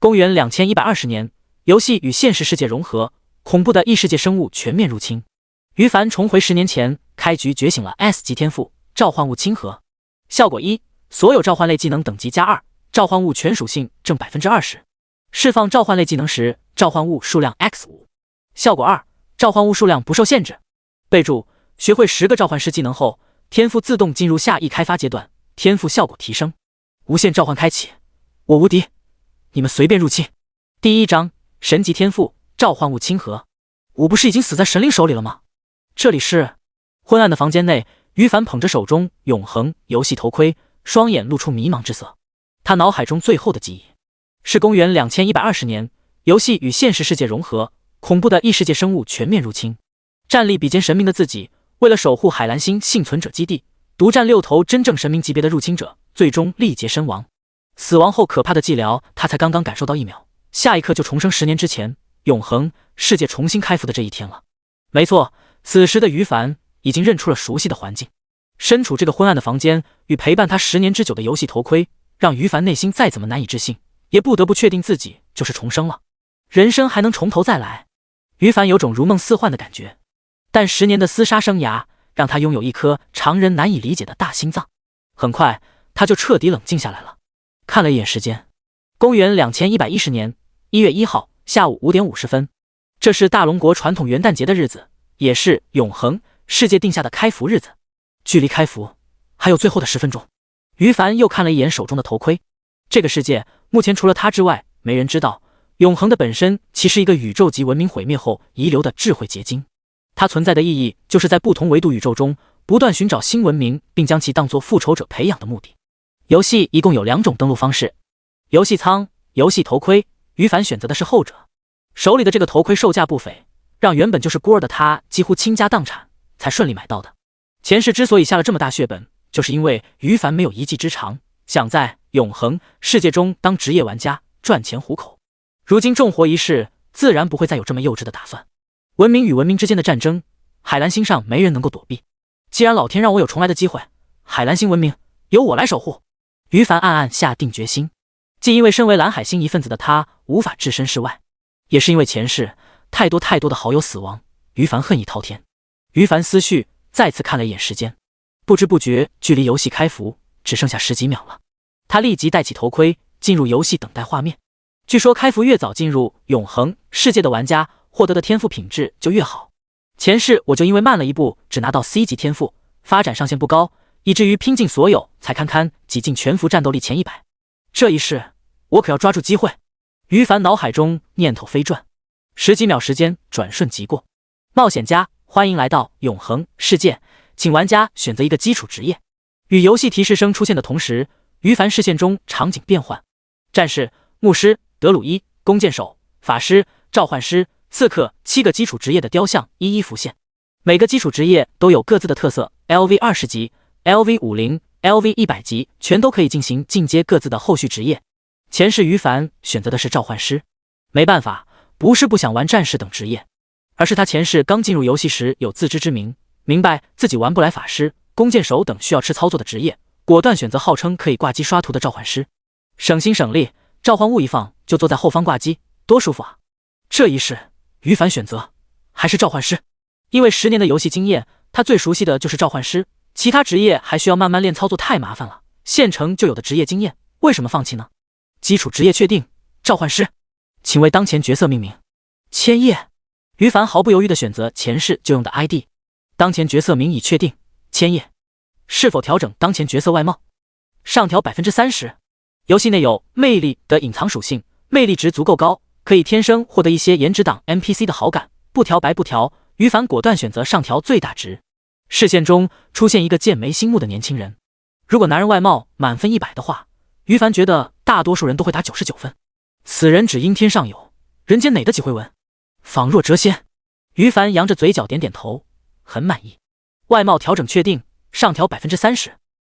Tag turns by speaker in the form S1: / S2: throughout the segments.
S1: 公元2120年，游戏与现实世界融合，恐怖的异世界生物全面入侵。于凡重回10年前，开局觉醒了 S 级天赋召唤物亲和。效果1：所有召唤类技能等级加2，召唤物全属性正 20%。释放召唤类技能时，召唤物数量 x5。效果2：召唤物数量不受限制。备注：学会10个召唤师技能后，天赋自动进入下一开发阶段，天赋效果提升。无限召唤开启，我无敌，你们随便入侵。第1章神级天赋召唤物亲和。我不是已经死在神灵手里了吗？这里是昏暗的房间内，于凡捧着手中永恒游戏头盔，双眼露出迷茫之色。他脑海中最后的记忆是公元2120年，游戏与现实世界融合，恐怖的异世界生物全面入侵。战力比肩神明的自己，为了守护海蓝星幸存者基地，独占6头真正神明级别的入侵者，最终力竭身亡。死亡后可怕的寂寥，他才刚刚感受到1秒，下一刻就重生10年之前，永恒世界重新开服的这一天了。没错，此时的于凡已经认出了熟悉的环境。身处这个昏暗的房间，与陪伴他10年之久的游戏头盔，让于凡内心再怎么难以置信，也不得不确定自己就是重生了。人生还能从头再来，于凡有种如梦似幻的感觉。但10年的厮杀生涯让他拥有一颗常人难以理解的大心脏。很快他就彻底冷静下来了。看了一眼时间，公元2110年1月1号下午5点50分，这是大龙国传统元旦节的日子，也是永恒世界定下的开服日子。距离开服还有最后的10分钟。于凡又看了一眼手中的头盔。这个世界目前除了他之外，没人知道永恒的本身其实一个宇宙级文明毁灭后遗留的智慧结晶。它存在的意义就是在不同维度宇宙中不断寻找新文明，并将其当作复仇者培养的目的。游戏一共有2种登录方式，游戏仓、游戏头盔。于凡选择的是后者。手里的这个头盔售价不菲，让原本就是孤儿的他几乎倾家荡产才顺利买到的。前世之所以下了这么大血本，就是因为于凡没有一技之长，想在永恒世界中当职业玩家赚钱糊口。如今重活一世，自然不会再有这么幼稚的打算。文明与文明之间的战争，海蓝星上没人能够躲避。既然老天让我有重来的机会，海蓝星文明由我来守护。于凡暗暗下定决心。既因为身为蓝海星一份子的他无法置身事外，也是因为前世太多的好友死亡，于凡恨意滔天。于凡思绪再次看了一眼时间，不知不觉距离游戏开服只剩下10几秒了。他立即戴起头盔，进入游戏等待画面。据说开服越早进入永恒世界的玩家，获得的天赋品质就越好。前世我就因为慢了一步，只拿到 C 级天赋，发展上限不高，以至于拼尽所有才堪挤进全服战斗力前100。这一世我可要抓住机会。于凡脑海中念头飞转，10几秒时间转瞬即过。冒险家，欢迎来到永恒世界，请玩家选择一个基础职业。与游戏提示声出现的同时，于凡视线中场景变换，战士、牧师、德鲁伊、弓箭手、法师、召唤师、刺客7个基础职业的雕像一一浮现。每个基础职业都有各自的特色， LV 20级、LV 50、LV 100级全都可以进行进阶各自的后续职业。前世于凡选择的是召唤师，没办法，不是不想玩战士等职业，而是他前世刚进入游戏时有自知之明，明白自己玩不来法师、弓箭手等需要吃操作的职业，果断选择号称可以挂机刷图的召唤师。省心省力，召唤物一放就坐在后方挂机，多舒服啊！这一世于凡选择还是召唤师，因为10年的游戏经验，他最熟悉的就是召唤师，其他职业还需要慢慢练操作，太麻烦了。现成就有的职业经验，为什么放弃呢？基础职业确定，召唤师，请为当前角色命名。千叶。于凡毫不犹豫地选择前世就用的 ID。当前角色名已确定，千叶。是否调整当前角色外貌？上调 30%。游戏内有魅力的隐藏属性，魅力值足够高，可以天生获得一些颜值党 NPC 的好感，不调白不调。于凡果断选择上调最大值。视线中出现一个剑眉星目的年轻人。如果男人外貌满分100的话，于凡觉得大多数人都会打99分。此人只应天上有，人间哪得几回闻？仿若谪仙。于凡扬着嘴角点点头，很满意。外貌调整确定，上调 30%。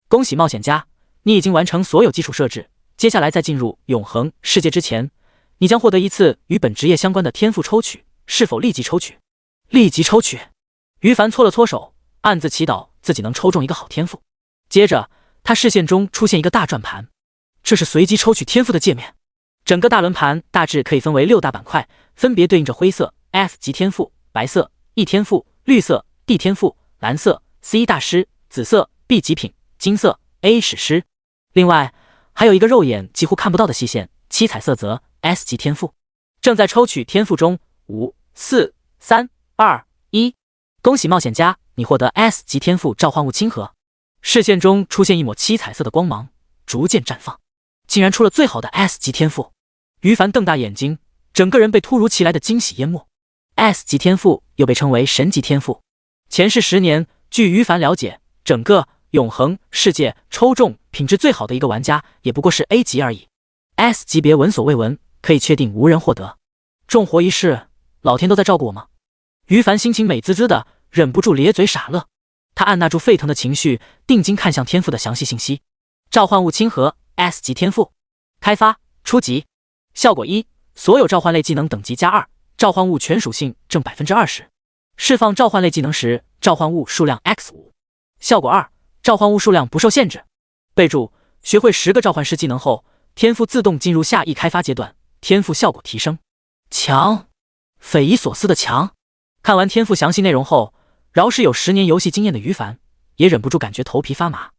S1: 恭喜冒险家，你已经完成所有基础设置。接下来在进入永恒世界之前，你将获得一次与本职业相关的天赋抽取，是否立即抽取？立即抽取。于凡搓了搓手，暗自祈祷自己能抽中一个好天赋。接着他视线中出现一个大转盘，这是随机抽取天赋的界面。整个大轮盘大致可以分为6大板块，分别对应着灰色 F 级天赋、白色 E 天赋、绿色 D 天赋、蓝色 C 大师、紫色 B 极品、金色 A 史诗。另外还有一个肉眼几乎看不到的细线七彩色泽 S 级天赋。正在抽取天赋中，5、4、3、2、1，恭喜冒险家，你获得 S 级天赋召唤物亲和。视线中出现一抹七彩色的光芒，逐渐绽放，竟然出了最好的 S 级天赋。于凡瞪大眼睛，整个人被突如其来的惊喜淹没。S 级天赋又被称为神级天赋。前世10年，据于凡了解，整个永恒世界抽中品质最好的一个玩家也不过是 A 级而已。S 级别闻所未闻，可以确定无人获得。重活一世，老天都在照顾我吗？于凡心情美滋滋的，忍不住咧嘴傻乐。他按捺住沸腾的情绪，定睛看向天赋的详细信息。召唤物亲和 S 级天赋，开发初级，效果1，所有召唤类技能等级加2，召唤物全属性正 20%， 释放召唤类技能时召唤物数量 x5， 效果2，召唤物数量不受限制。备注：学会10个召唤师技能后，天赋自动进入下一开发阶段，天赋效果提升。强，匪夷所思的强。看完天赋详细内容后，饶是有10年游戏经验的于凡也忍不住感觉头皮发麻。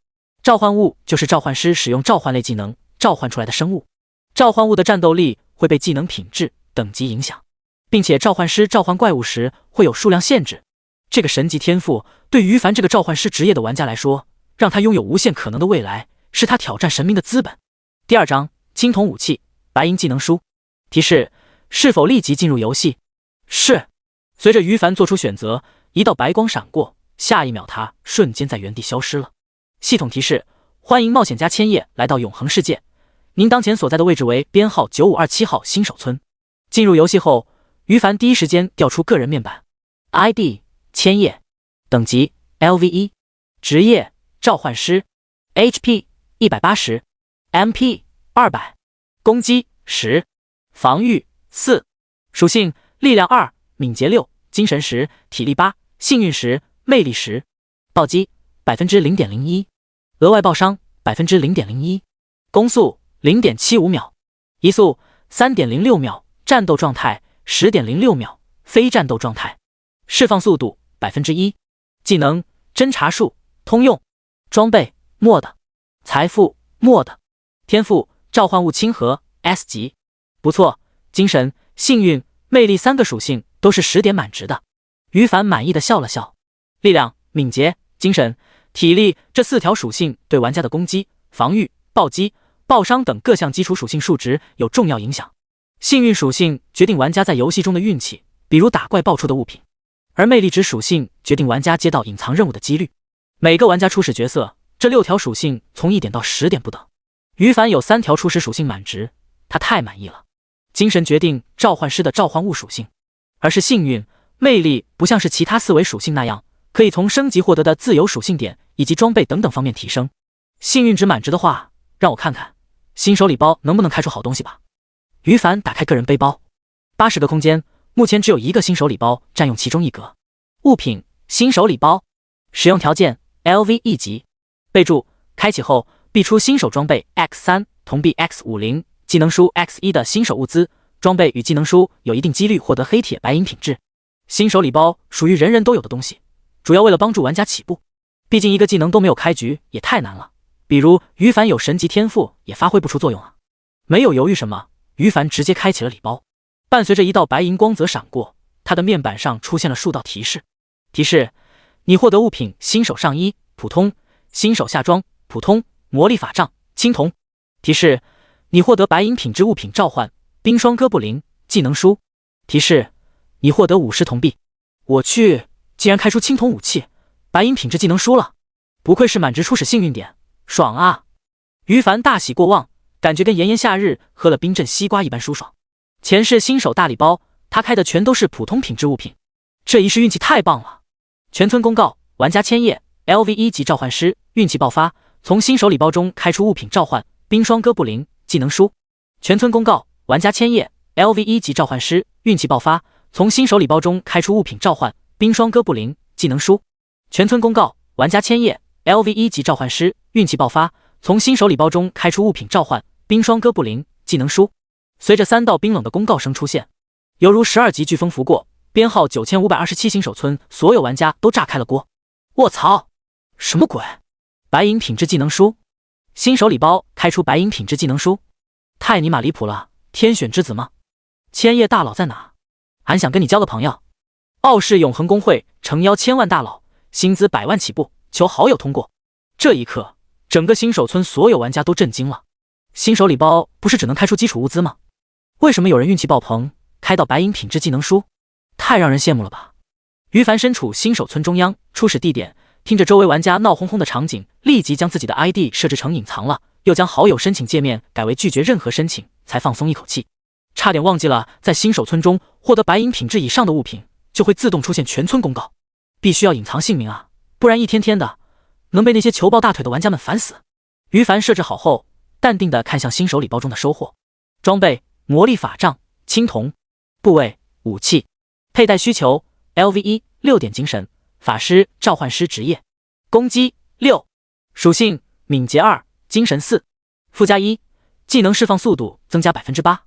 S1: 召唤物就是召唤师使用召唤类技能召唤出来的生物，召唤物的战斗力会被技能品质等级影响，并且召唤师召唤怪物时会有数量限制。这个神级天赋对于凡这个召唤师职业的玩家来说，让他拥有无限可能的未来，是他挑战神明的资本。第2章青铜武器白银技能书提示：是否立即进入游戏？是。随着于凡做出选择，一道白光闪过，下一秒他瞬间在原地消失了。系统提示：欢迎冒险家千叶来到永恒世界，您当前所在的位置为编号9527号新手村。进入游戏后，于凡第一时间调出个人面板 ，ID 千叶，等级 LV1，职业召唤师 ，HP 180 ，MP 200，攻击10，防御4，属性力量2，敏捷6，精神10，体力8，幸运10，魅力10，暴击 0.01%， 额外爆伤 0.01%， 攻速 0.75 秒，移速 3.06 秒，战斗状态 10.06 秒，非战斗状态，释放速度 1%， 技能侦查术通用，装备墨的，财富墨的，天赋召唤物亲和 S 级，不错，精神、幸运、魅力3个属性都是10点满值的。于凡满意的笑了笑。力量、敏捷、精神、体力这4条属性对玩家的攻击、防御、暴击、爆伤等各项基础属性数值有重要影响。幸运属性决定玩家在游戏中的运气，比如打怪爆出的物品，而魅力值属性决定玩家接到隐藏任务的几率。每个玩家初始角色这6条属性从1点到10点不等。于凡有3条初始属性满值，他太满意了。精神决定召唤师的召唤物属性，而是幸运、魅力不像是其他4维属性那样，可以从升级获得的自由属性点以及装备等等方面提升。幸运值满值的话，让我看看新手礼包能不能开出好东西吧。于凡打开个人背包，80个空间，目前只有1个新手礼包占用其中1格。物品新手礼包，使用条件 LV 1级。备注：开启后必出新手装备 X3， 铜币 X50， 技能书 X1 的新手物资，装备与技能书有一定几率获得黑铁白银品质。新手礼包属于人人都有的东西，主要为了帮助玩家起步，毕竟一个技能都没有开局也太难了。比如于凡有神级天赋也发挥不出作用啊。没有犹豫什么，于凡直接开启了礼包。伴随着一道白银光泽闪过，他的面板上出现了数道提示。提示：你获得物品新手上衣普通，新手下装普通，魔力法杖青铜。提示：你获得白银品质物品召唤冰霜哥布林技能书。提示：你获得50铜币。我去，竟然开出青铜武器白银品质技能书了，不愧是满值初始幸运点，爽啊！于凡大喜过望，感觉跟炎炎夏日喝了冰镇西瓜一般舒爽。前世新手大礼包他开的全都是普通品质物品，这一世运气太棒了。全村公告：玩家千叶 LV 1级召唤师，运气爆发，从新手礼包中开出物品召唤冰霜哥布林技能书。全村公告：玩家千叶 LV 1级召唤师，运气爆发，从新手礼包中开出物品召唤冰霜哥布林技能书。全村公告：玩家千叶 LV 1级召唤师，运气爆发，从新手礼包中开出物品召唤冰霜哥布林技能书。随着3道冰冷的公告声出现，犹如12级飓风拂过，编号9527新手村所有玩家都炸开了锅。卧槽，什么鬼？白银品质技能书，新手礼包开出白银品质技能书，太尼玛离谱了！天选之子吗？千叶大佬在哪？俺想跟你交个朋友。傲视永恒公会诚邀1000万大佬，薪资100万起步，求好友通过。这一刻，整个新手村所有玩家都震惊了。新手礼包不是只能开出基础物资吗？为什么有人运气爆棚，开到白银品质技能书？太让人羡慕了吧！于凡身处新手村中央初始地点，听着周围玩家闹哄哄的场景，立即将自己的 ID 设置成隐藏了，又将好友申请界面改为拒绝任何申请，才放松一口气。差点忘记了，在新手村中获得白银品质以上的物品，就会自动出现全村公告，必须要隐藏姓名啊，不然一天天的能被那些求抱大腿的玩家们烦死。于凡设置好后，淡定地看向新手礼包中的收获：装备魔力法杖青铜，部位武器，佩戴需求 LV1 6点精神法师召唤师职业，攻击6，属性敏捷2，精神4，附加1，技能释放速度增加 8%，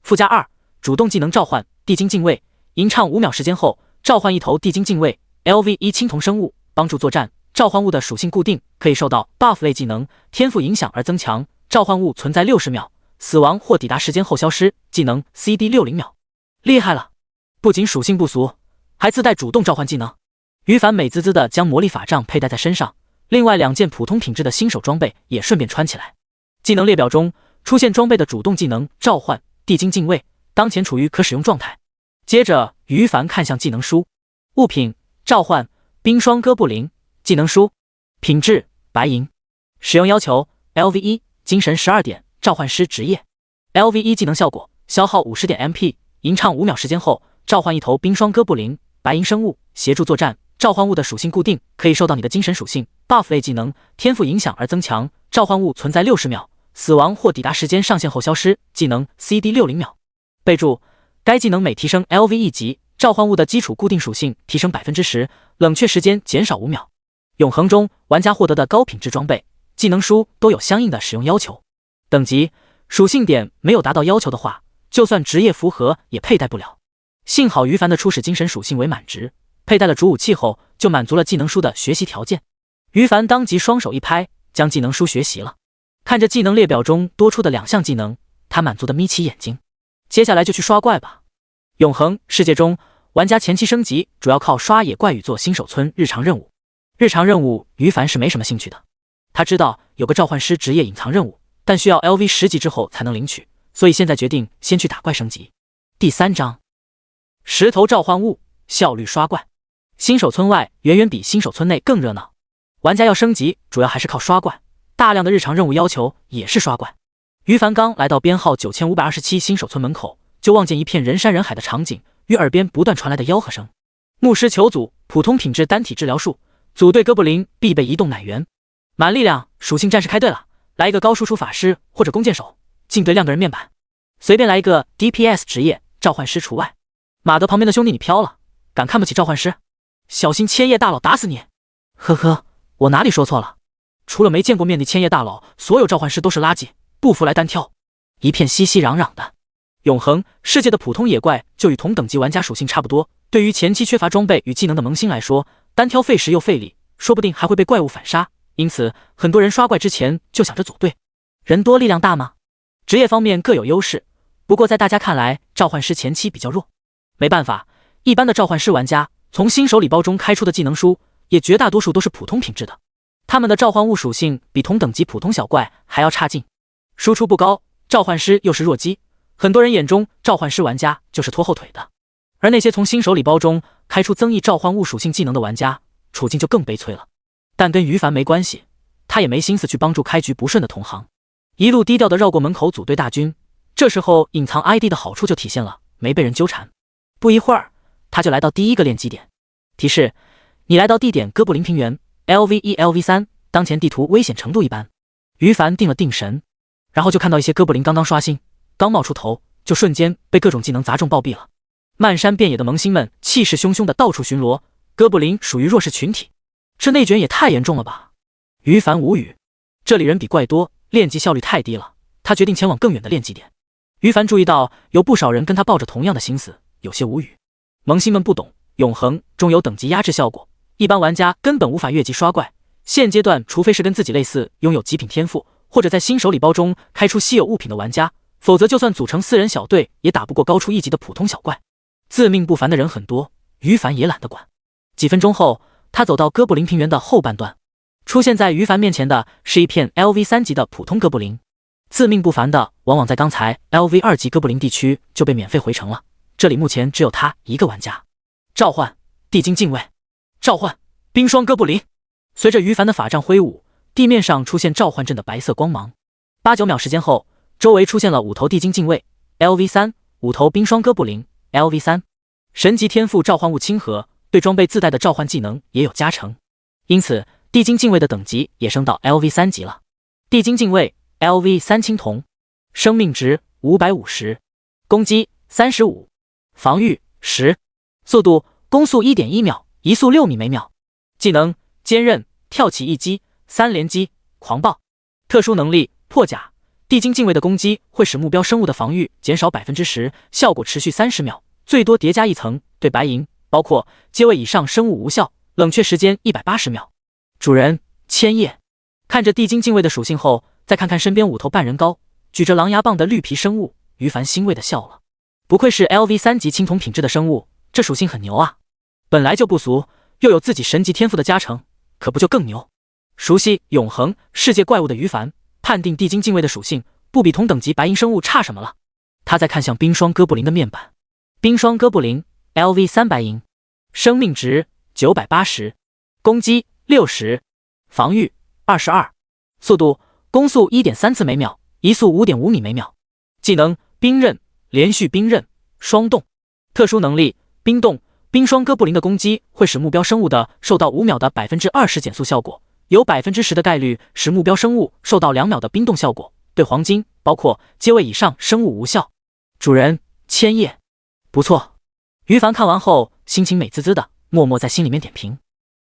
S1: 附加2，主动技能召唤地精禁卫，吟唱5秒时间后召唤一头地精禁卫 LV1 青铜生物，帮助作战。召唤物的属性固定，可以受到 buff 类技能天赋影响而增强。召唤物存在60秒，死亡或抵达时间后消失。技能 CD 60秒，厉害了！不仅属性不俗，还自带主动召唤技能。于凡美滋滋的将魔力法杖佩戴在身上，另外2件普通品质的新手装备也顺便穿起来。技能列表中出现装备的主动技能召唤地精禁卫，当前处于可使用状态。接着于凡看向技能书，物品召唤冰霜哥布林，技能书品质白银，使用要求 LV1 精神12点召唤师职业， LV1 技能效果消耗50点 MP， 吟唱5秒时间后召唤一头冰霜哥布林白银生物，协助作战。召唤物的属性固定，可以受到你的精神属性 buff 类技能天赋影响而增强。召唤物存在60秒，死亡或抵达时间上限后消失。技能 CD 60秒。备注：该技能每提升 LV 1级，召唤物的基础固定属性提升 10%， 冷却时间减少5秒。永恒中玩家获得的高品质装备技能书都有相应的使用要求，等级属性点没有达到要求的话，就算职业符合也佩戴不了。幸好于凡的初始精神属性为满值，佩戴了主武器后就满足了技能书的学习条件。于凡当即双手一拍，将技能书学习了。看着技能列表中多出的2项技能，他满足的眯起眼睛。接下来就去刷怪吧。永恒世界中，玩家前期升级主要靠刷野怪与做新手村日常任务。日常任务于凡是没什么兴趣的，他知道有个召唤师职业隐藏任务，但需要 LV 10级之后才能领取，所以现在决定先去打怪升级。第3章，石头召唤物，效率刷怪。新手村外远远比新手村内更热闹，玩家要升级主要还是靠刷怪，大量的日常任务要求也是刷怪。于凡刚来到编号9527新手村门口，就望见一片人山人海的场景，与耳边不断传来的吆喝声。牧师求组，普通品质单体治疗术，组队哥布林必备移动奶源，满力量属性战士开队了，来一个高输出法师或者弓箭手，进队亮个人面板，随便来一个 DPS 职业，召唤师除外。马德旁边的兄弟你飘了，敢看不起召唤师？小心千叶大佬打死你！呵呵，我哪里说错了？除了没见过面的千叶大佬，所有召唤师都是垃圾，不服来单挑。一片熙熙攘攘的。永恒世界的普通野怪就与同等级玩家属性差不多，对于前期缺乏装备与技能的萌新来说，单挑费时又费力，说不定还会被怪物反杀，因此很多人刷怪之前就想着组队。人多力量大吗？职业方面各有优势，不过在大家看来，召唤师前期比较弱。没办法，一般的召唤师玩家从新手礼包中开出的技能书，也绝大多数都是普通品质的，他们的召唤物属性比同等级普通小怪还要差劲，输出不高，召唤师又是弱鸡，很多人眼中召唤师玩家就是拖后腿的。而那些从新手礼包中开出增益召唤物属性技能的玩家，处境就更悲催了。但跟于凡没关系，他也没心思去帮助开局不顺的同行，一路低调的绕过门口组队大军。这时候隐藏 ID 的好处就体现了，没被人纠缠。不一会儿，他就来到第一个练基点。提示：你来到地点哥布林平原 LV1 LV3， 当前地图危险程度一般。于凡定了定神，然后就看到一些哥布林刚刚刷新，刚冒出头，就瞬间被各种技能砸中暴毙了。漫山遍野的萌新们气势汹汹的到处巡逻，哥布林属于弱势群体，这内卷也太严重了吧！于凡无语，这里人比怪多，练级效率太低了，他决定前往更远的练级点。于凡注意到有不少人跟他抱着同样的心思，有些无语。萌新们不懂，永恒中有等级压制效果，一般玩家根本无法越级刷怪。现阶段，除非是跟自己类似拥有极品天赋，或者在新手礼包中开出稀有物品的玩家，否则就算组成4人小队，也打不过高出1级的普通小怪。自命不凡的人很多，于凡也懒得管。几分钟后，他走到哥布林平原的后半段，出现在于凡面前的是一片 LV3 级的普通哥布林。自命不凡的，往往在刚才 LV2 级哥布林地区就被免费回城了。这里目前只有他一个玩家。召唤地精禁卫，召唤冰霜哥布林。随着于凡的法杖挥舞，地面上出现召唤阵的白色光芒。8-9秒时间后，周围出现了5头地精禁卫 LV3， 5头冰霜哥布林 LV3。神级天赋召唤物亲和，对装备自带的召唤技能也有加成，因此地精禁卫的等级也升到 LV3 级了。地精禁卫 LV3 青铜，生命值550，攻击35，防御10，速度攻速 1.1 秒，移速6米每秒。技能坚韧，跳起一击，3连击，狂暴。特殊能力破甲，地精禁卫的攻击会使目标生物的防御减少 10%， 效果持续30秒，最多叠加1层，对白银包括阶位以上生物无效，冷却时间180秒。主人千叶。看着地精禁卫的属性后，再看看身边5头半人高举着狼牙棒的绿皮生物，于凡欣慰地笑了。不愧是 LV3 级青铜品质的生物，这属性很牛啊！本来就不俗，又有自己神级天赋的加成，可不就更牛？熟悉永恒世界怪物的于凡，判定地精禁卫的属性不比同等级白银生物差什么了。他再看向冰霜哥布林的面板，冰霜哥布林 LV3 白银，生命值980，攻击60，防御22，速度攻速 1.3 次每秒，移速 5.5 米每秒。技能冰刃，连续冰刃，霜冻。特殊能力冰冻，冰霜哥布林的攻击会使目标生物的受到5秒的 20% 减速效果，有 10% 的概率使目标生物受到2秒的冰冻效果，对黄金包括阶位以上生物无效。主人千叶。不错。于凡看完后心情美滋滋的，默默在心里面点评。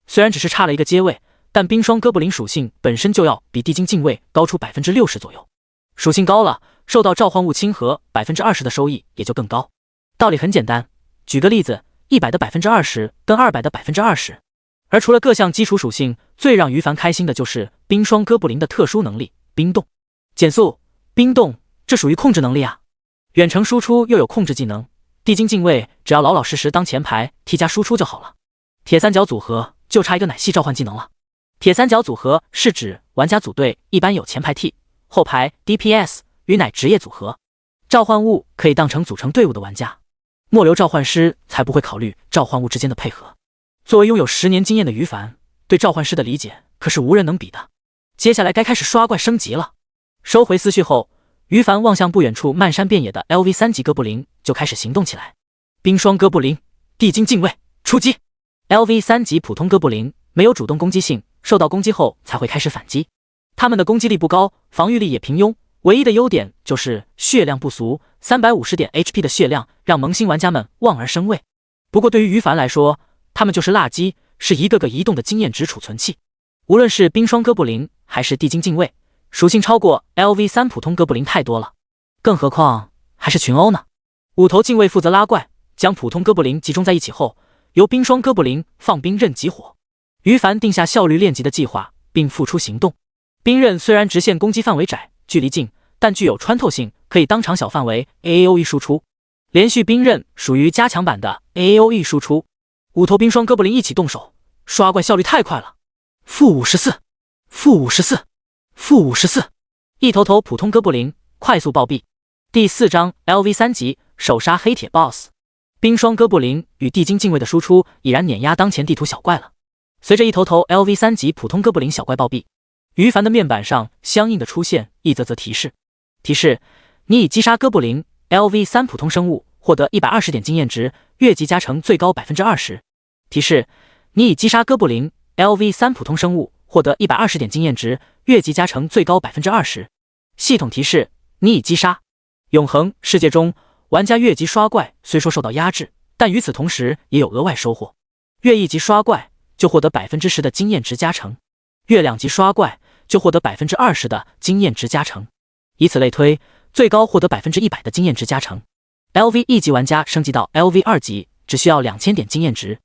S1: 虽然只是差了一个阶位，但冰霜哥布林属性本身就要比地精禁卫高出 60% 左右，属性高了，受到召唤物亲和 20% 的收益也就更高。道理很简单，举个例子，100的 20% 跟200的 20%。而除了各项基础属性，最让于凡开心的就是冰霜哥布林的特殊能力冰冻。减速冰冻，这属于控制能力啊。远程输出又有控制技能，地精禁卫只要老老实实当前排 T 加输出就好了。铁三角组合就差一个奶系召唤技能了。铁三角组合是指玩家组队一般有前排 T 后排 DPS 与奶职业组合，召唤物可以当成组成队伍的玩家。末流召唤师才不会考虑召唤物之间的配合。作为拥有10年经验的于凡，对召唤师的理解可是无人能比的。接下来该开始刷怪升级了。收回思绪后，于凡望向不远处漫山遍野的 LV3 级哥布林，就开始行动起来。冰霜哥布林，地精禁卫，出击。LV3 级普通哥布林没有主动攻击性，受到攻击后才会开始反击。他们的攻击力不高，防御力也平庸，唯一的优点就是血量不俗，350点 HP 的血量让萌新玩家们望而生畏。不过对于于凡来说，他们就是垃圾，是一个个移动的经验值储存器。无论是冰霜哥布林还是地精禁卫，属性超过 LV3 普通哥布林太多了，更何况还是群殴呢。5头禁卫负责拉怪，将普通哥布林集中在一起后，由冰霜哥布林放冰刃集火。于凡定下效率练级的计划，并付出行动。冰刃虽然直线攻击范围窄，距离近，但具有穿透性，可以当场小范围 AAOE 输出。连续冰刃属于加强版的 AAOE 输出。5头冰霜哥布林一起动手，刷怪效率太快了。-54，-54，-54，一头头普通哥布林快速暴毙。第4章 LV3 级手杀黑铁 BOSS。冰霜哥布林与地精禁卫的输出已然碾压当前地图小怪了。随着一头头 LV3 级普通哥布林小怪暴毙，于凡的面板上相应的出现一则则提示。提示：你已击杀哥布林 LV3 普通生物，获得120点经验值，越级加成最高 20%。提示：你已击杀哥布林 LV3 普通生物，获得120点经验值，越级加成最高 20%。系统提示：你已击杀。永恒世界中，玩家越级刷怪虽说受到压制，但与此同时也有额外收获。越1级刷怪就获得 10% 的经验值加成，越2级刷怪就获得 20% 的经验值加成。以此类推，最高获得100%的经验值加成。LV 1级玩家升级到 LV 2级只需要2000点经验值。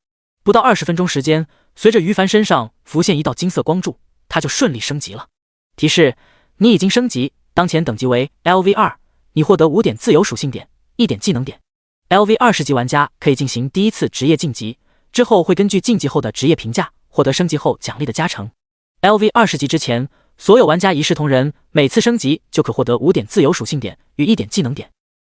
S1: 不到20分钟时间，随着于凡身上浮现一道金色光柱，他就顺利升级了。提示：你已经升级，当前等级为 LV 2，你获得5点自由属性点，1点技能点。LV 20级玩家可以进行第一次职业晋级，之后会根据晋级后的职业评价获得升级后奖励的加成。LV 20级之前，所有玩家一视同仁，每次升级就可获得5点自由属性点与1点技能点。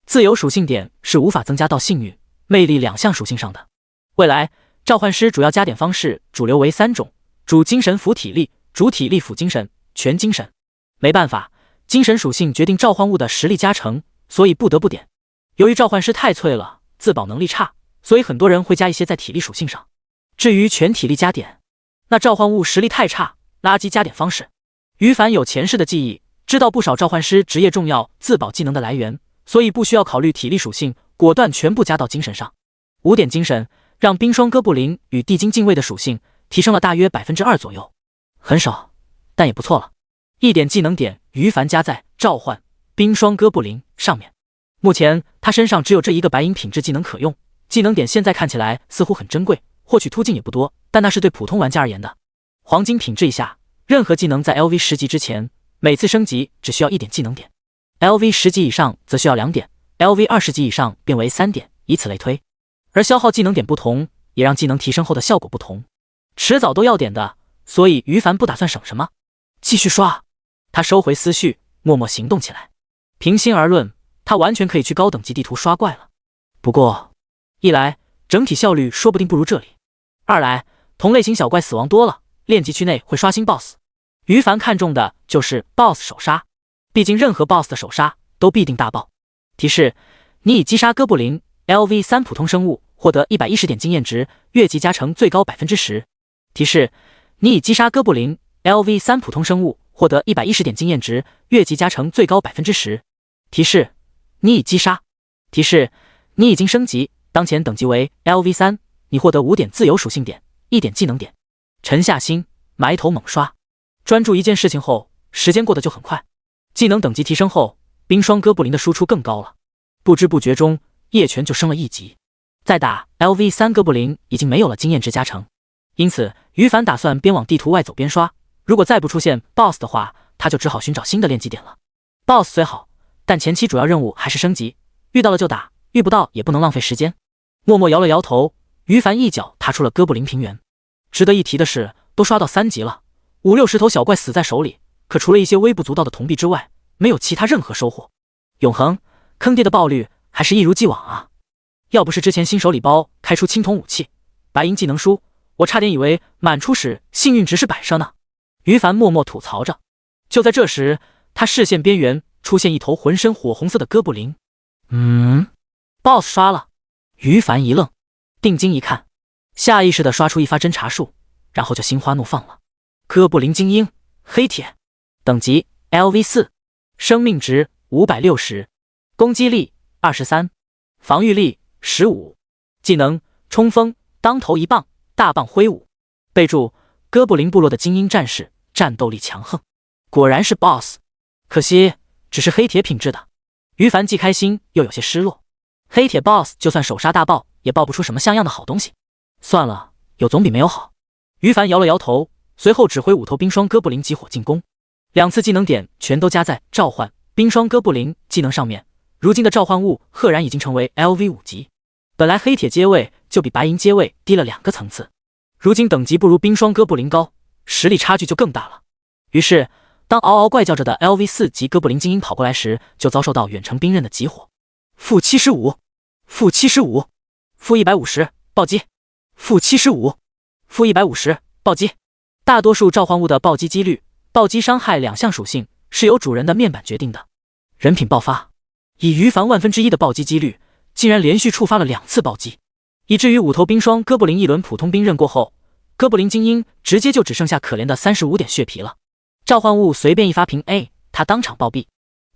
S1: 自由属性点是无法增加到幸运、魅力2项属性上的。未来召唤师主要加点方式主流为3种：主精神辅体力、主体力辅精神、全精神。没办法，精神属性决定召唤物的实力加成，所以不得不点。由于召唤师太脆了，自保能力差，所以很多人会加一些在体力属性上。至于全体力加点，那召唤物实力太差，垃圾加点方式。于凡有前世的记忆，知道不少召唤师职业重要自保技能的来源，所以不需要考虑体力属性，果断全部加到精神上。5点精神让冰霜哥布林与地精禁卫的属性提升了大约 2% 左右，很少，但也不错了。1点技能点于凡加在召唤冰霜哥布林上面。目前他身上只有这一个白银品质技能可用，技能点现在看起来似乎很珍贵，获取途径也不多，但那是对普通玩家而言的。黄金品质以下，任何技能在 LV 10级之前，每次升级只需要1点技能点。LV 10级以上则需要2点 ，LV 20级以上变为3点，以此类推。而消耗技能点不同，也让技能提升后的效果不同，迟早都要点的，所以于凡不打算省什么，继续刷。他收回思绪，默默行动起来。平心而论，他完全可以去高等级地图刷怪了。不过，一来整体效率说不定不如这里，二来同类型小怪死亡多了，练级区内会刷新 BOSS。于凡看重的就是 BOSS 首杀，毕竟任何 BOSS 的首杀都必定大爆。提示：你已击杀哥布林 LV 3普通生物，获得110点经验值，越级加成最高 10%。提示：你已击杀哥布林 LV 3普通生物，获得110点经验值，越级加成最高 10%。提示：你已击杀。提示：你已经升级，当前等级为 LV 3，你获得5点自由属性点，1点技能点。沉下心，埋头猛刷，专注一件事情后，时间过得就很快。技能等级提升后，冰霜哥布林的输出更高了，不知不觉中夜拳就升了1级。再打 LV 3哥布林已经没有了经验值加成，因此于凡打算边往地图外走边刷，如果再不出现 BOSS 的话，他就只好寻找新的练级点了。BOSS 虽好，但前期主要任务还是升级，遇到了就打，遇不到也不能浪费时间。默默摇了摇头，于凡一脚踏出了哥布林平原。值得一提的是，都刷到3级了，50-60头小怪死在手里，可除了一些微不足道的铜币之外，没有其他任何收获。永恒坑爹的爆率还是一如既往啊！要不是之前新手礼包开出青铜武器、白银技能书，我差点以为满初始幸运值是摆设呢。于凡默默吐槽着。就在这时，他视线边缘出现一头浑身火红色的哥布林。BOSS 刷了。于凡一愣，定睛一看，下意识地刷出一发侦查术，然后就心花怒放了。哥布林精英，黑铁，等级 LV 4，生命值560，攻击力23，防御力15，技能冲锋，当头一棒，大棒挥舞。备注：哥布林部落的精英战士，战斗力强横。果然是 BOSS， 可惜只是黑铁品质的。于凡既开心又有些失落。黑铁 BOSS 就算首杀大爆，也爆不出什么像样的好东西。算了，有总比没有好。于凡摇了摇头，随后指挥5头冰霜哥布林集火进攻，2次技能点全都加在召唤冰霜哥布林技能上面。如今的召唤物赫然已经成为 LV 5级，本来黑铁阶位就比白银阶位低了2个层次，如今等级不如冰霜哥布林高，实力差距就更大了。于是当嗷嗷怪叫着的 LV 4级哥布林精英跑过来时，就遭受到远程冰刃的集火。-75，-75，-150，暴击，-75，-150，暴击。大多数召唤物的暴击几率、暴击伤害2项属性是由主人的面板决定的。人品爆发，以于凡1/1000的暴击几率，竟然连续触发了2次暴击，以至于5头冰霜哥布林一轮普通冰刃过后，哥布林精英直接就只剩下可怜的35点血皮了。召唤物随便一发平 A， 他当场暴毙。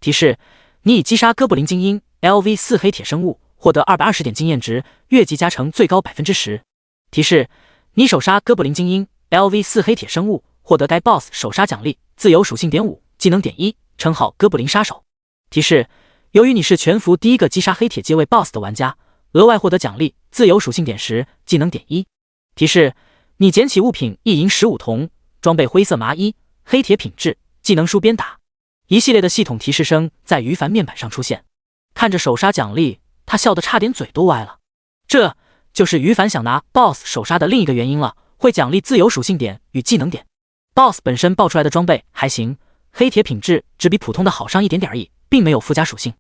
S1: 提示：你已击杀哥布林精英 LV 4黑铁生物，获得220点经验值，越级加成最高 10%。提示：你首杀哥布林精英 LV 4黑铁生物，获得该 BOSS 首杀奖励自由属性点5，技能点1，称号哥布林杀手。提示：由于你是全服第一个击杀黑铁阶位 BOSS 的玩家，额外获得奖励自由属性点10，技能点1。提示：你捡起物品1银15铜，装备灰色麻衣，黑铁品质，技能书鞭打。一系列的系统提示声在于凡面板上出现。看着首杀奖励，他笑得差点嘴都歪了。这就是于凡想拿 BOSS 首杀的另一个原因了，会奖励自由属性点与技能点。BOSS 本身爆出来的装备还行，黑铁品质只比普通的好上一点点而已，并没有附加属性。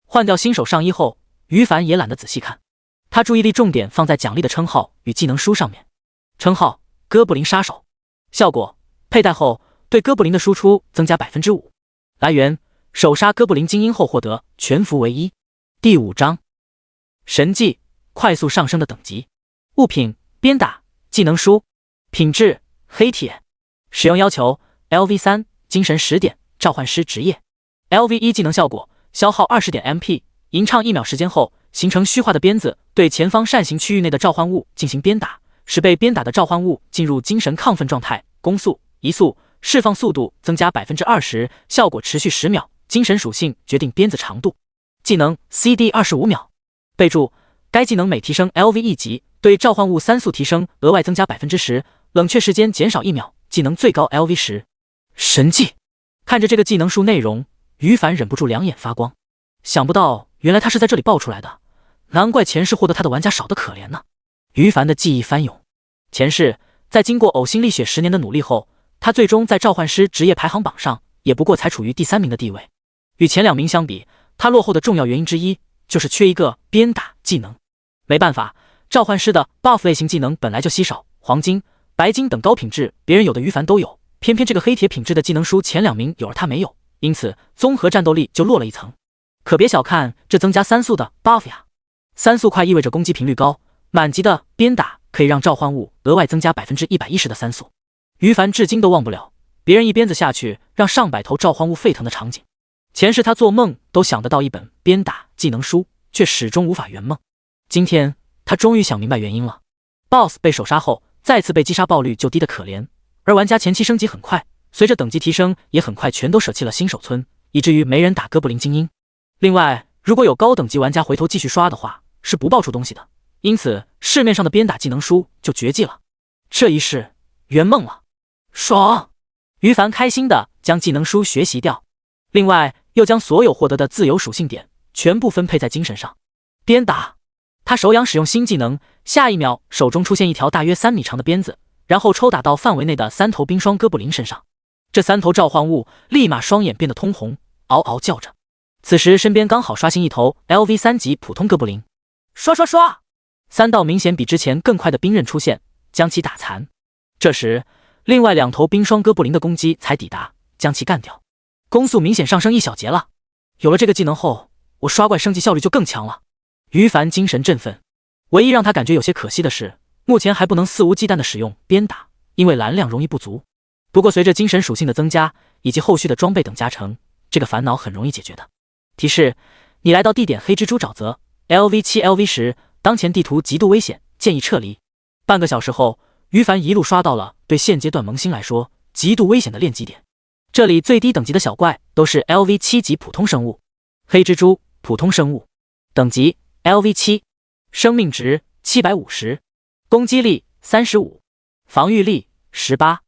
S1: 换掉新手上衣后，于凡也懒得仔细看，他注意力重点放在奖励的称号与技能书上面。称号：哥布林杀手，效果：佩戴后对哥布林的输出增加 5%。 来源：首杀哥布林精英后获得，全服为1。第5章神技：快速上升的等级。物品：鞭打，技能书，品质：黑铁。使用要求 ：LV3 精神10点，召唤师职业。LV1 技能效果：消耗20点 MP， 吟唱1秒时间后，形成虚化的鞭子，对前方扇形区域内的召唤物进行鞭打，使被鞭打的召唤物进入精神亢奋状态。攻速：移速，释放速度增加 20%， 效果持续10秒，精神属性决定鞭子长度。技能 CD 25秒。备注：该技能每提升 LV 1级，对召唤物3速提升额外增加 10%， 冷却时间减少1秒，技能最高 LV 10。神技！看着这个技能书内容，于凡忍不住两眼发光。想不到原来他是在这里爆出来的，难怪前世获得他的玩家少得可怜呢。于凡的记忆翻涌，前世在经过呕心沥血10年的努力后，他最终在召唤师职业排行榜上也不过才处于第3名的地位。与前2名相比，他落后的重要原因之一就是缺一个鞭打技能。没办法，召唤师的 buff 类型技能本来就稀少，黄金、白金等高品质别人有的于凡都有，偏偏这个黑铁品质的技能书前2名有而他没有，因此综合战斗力就落了一层。可别小看这增加3速的 buff 呀，3速快意味着攻击频率高，满级的鞭打可以让召唤物额外增加 110% 的3速。于凡至今都忘不了别人一鞭子下去让上百头召唤物沸腾的场景。前世他做梦都想得到一本鞭打技能书，却始终无法圆梦。今天他终于想明白原因了。 BOSS 被首杀后再次被击杀爆率就低得可怜，而玩家前期升级很快，随着等级提升也很快全都舍弃了新手村，以至于没人打哥布林精英。另外，如果有高等级玩家回头继续刷的话，是不爆出东西的，因此市面上的鞭打技能书就绝迹了。这一世圆梦了，爽！于凡开心的将技能书学习掉，另外又将所有获得的自由属性点全部分配在精神上。鞭打，他手痒使用新技能，下一秒手中出现一条大约3米长的鞭子，然后抽打到范围内的3头冰霜哥布林身上。这3头召唤物立马双眼变得通红，嗷嗷叫着。此时身边刚好刷新一头 LV 3级普通哥布林，刷刷刷，3道明显比之前更快的冰刃出现，将其打残。这时另外2头冰霜哥布林的攻击才抵达，将其干掉。攻速明显上升1小节了，有了这个技能后，我刷怪升级效率就更强了。于凡精神振奋，唯一让他感觉有些可惜的是，目前还不能肆无忌惮的使用鞭打，因为蓝量容易不足。不过随着精神属性的增加以及后续的装备等加成，这个烦恼很容易解决的。提示：你来到地点黑蜘蛛沼泽 LV7 LV10，当前地图极度危险，建议撤离。半个小时后，于凡一路刷到了对现阶段萌新来说极度危险的练级点。这里最低等级的小怪都是 LV7 级普通生物，黑蜘蛛普通生物，等级 LV7， 生命值750，攻击力35，防御力18，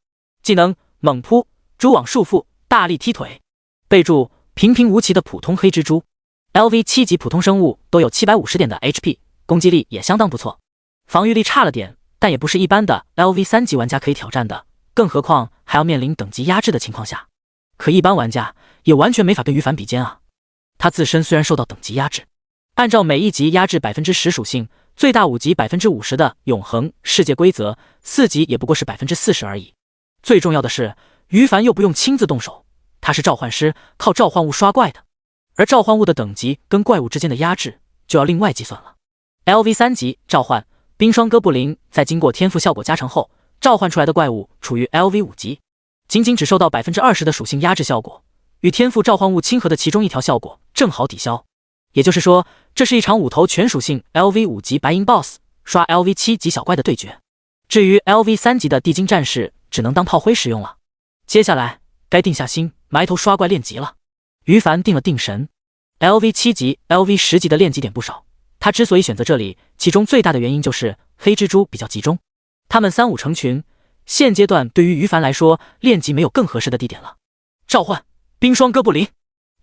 S1: 技能猛扑、蛛网束缚、大力踢腿。备注：平平无奇的普通黑蜘蛛。LV7 级普通生物都有750点的 HP， 攻击力也相当不错，防御力差了点，但也不是一般的 LV3 级玩家可以挑战的，更何况还要面临等级压制的情况下。可一般玩家也完全没法跟于凡比肩啊。他自身虽然受到等级压制，按照每一级压制 10% 属性，最大5级 50% 的永恒世界规则，4级也不过是 40% 而已。最重要的是，于凡又不用亲自动手，他是召唤师，靠召唤物刷怪的，而召唤物的等级跟怪物之间的压制就要另外计算了。LV3 级召唤冰霜哥布林，在经过天赋效果加成后，召唤出来的怪物处于 LV5 级，仅仅只受到 20% 的属性压制效果，与天赋召唤物亲和的其中一条效果正好抵消。也就是说，这是一场5头全属性 LV5 级白银 BOSS 刷 LV7 级小怪的对决。至于 LV3 级的地精战士，只能当炮灰使用了。接下来该定下心埋头刷怪练级了。于凡定了定神， LV7级、LV10级的练级点不少。他之所以选择这里，其中最大的原因就是黑蜘蛛比较集中，他们3、5成群。现阶段对于于凡来说，练级没有更合适的地点了。召唤冰霜哥布林，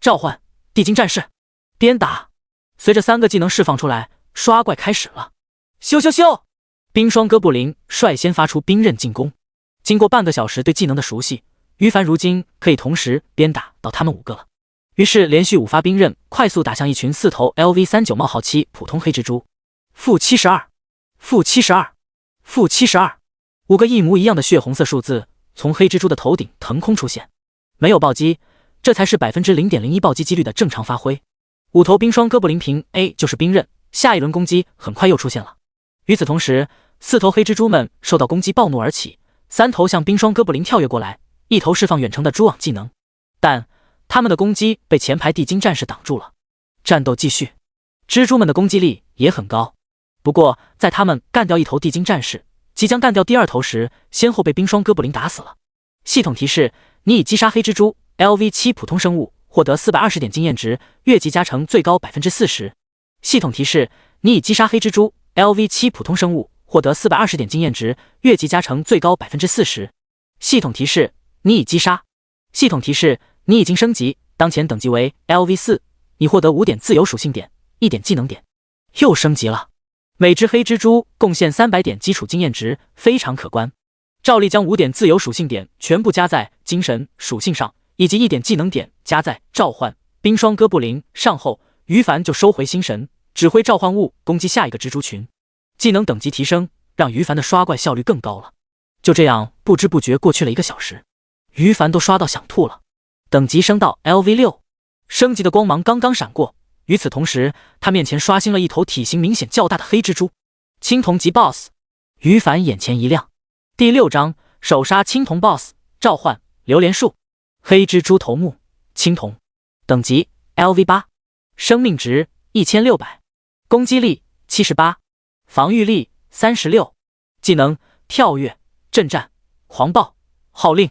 S1: 召唤地精战士，鞭打。随着3个技能释放出来，刷怪开始了。咻咻咻！冰霜哥布林率先发出冰刃进攻。经过半个小时对技能的熟悉，于凡如今可以同时鞭打到他们5个了。于是连续5发冰刃，快速打向一群4头 LV39冒号7普通黑蜘蛛。负72，负72，负72，5个一模一样的血红色数字从黑蜘蛛的头顶腾空出现。没有暴击，这才是0.01%暴击几率的正常发挥。5头冰霜哥布林凭 A 就是冰刃，下一轮攻击很快又出现了。与此同时，4头黑蜘蛛们受到攻击暴怒而起，3头向冰霜哥布林跳跃过来，1头释放远程的蛛网技能，但他们的攻击被前排地精战士挡住了。战斗继续，蜘蛛们的攻击力也很高，不过在他们干掉1头地精战士，即将干掉第2头时，先后被冰霜哥布林打死了。系统提示：你已击杀黑蜘蛛 LV7 普通生物，获得420点经验值，越级加成最高 40%。系统提示：你已击杀黑蜘蛛 LV7 普通生物，获得420点经验值，越级加成最高 40%。系统提示：你已击杀。系统提示：你已经升级，当前等级为 LV4，你获得5点自由属性点，1点技能点。又升级了，每只黑蜘蛛贡献300点基础经验值，非常可观。照例将5点自由属性点全部加在精神属性上，以及1点技能点加在召唤冰霜哥布林上后，于凡就收回心神，指挥召唤物攻击下一个蜘蛛群。技能等级提升，让于凡的刷怪效率更高了。就这样不知不觉过去了1个小时，于凡都刷到想吐了。等级升到 LV6， 升级的光芒刚刚闪过，与此同时，他面前刷新了1头体型明显较大的黑蜘蛛。青铜级 BOSS， 于凡眼前一亮。第6章首杀青铜 BOSS， 召唤榴莲树，黑蜘蛛头目，青铜，等级 LV8， 生命值1600，攻击力78，防御力36，技能跳跃、震战、狂暴、号令。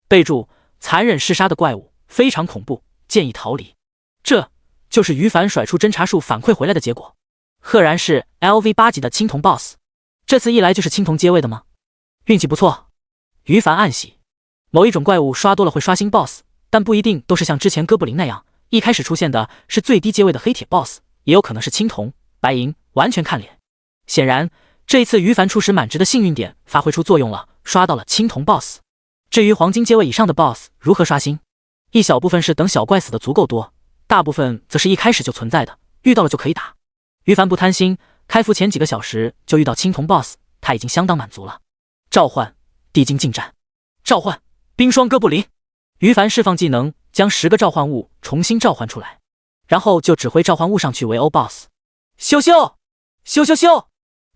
S1: 备注：残忍嗜杀的怪物非常恐怖，建议逃离。这就是于凡甩出侦查术反馈回来的结果。赫然是 LV8级的青铜 BOSS， 这次一来就是青铜阶位的吗？运气不错，于凡暗喜。某一种怪物刷多了会刷新 BOSS， 但不一定都是像之前哥布林那样，一开始出现的是最低阶位的黑铁 BOSS， 也有可能是青铜、白银，完全看脸。显然，这一次于凡初始满值的幸运点发挥出作用了，刷到了青铜 BOSS。至于黄金阶位以上的 BOSS 如何刷新，一小部分是等小怪死的足够多，大部分则是一开始就存在的，遇到了就可以打。于凡不贪心，开服前几个小时就遇到青铜 BOSS， 他已经相当满足了。召唤地精近战，召唤冰霜哥布林。于凡释放技能，将10个召唤物重新召唤出来，然后就指挥召唤物上去围殴 BOSS。咻咻咻咻咻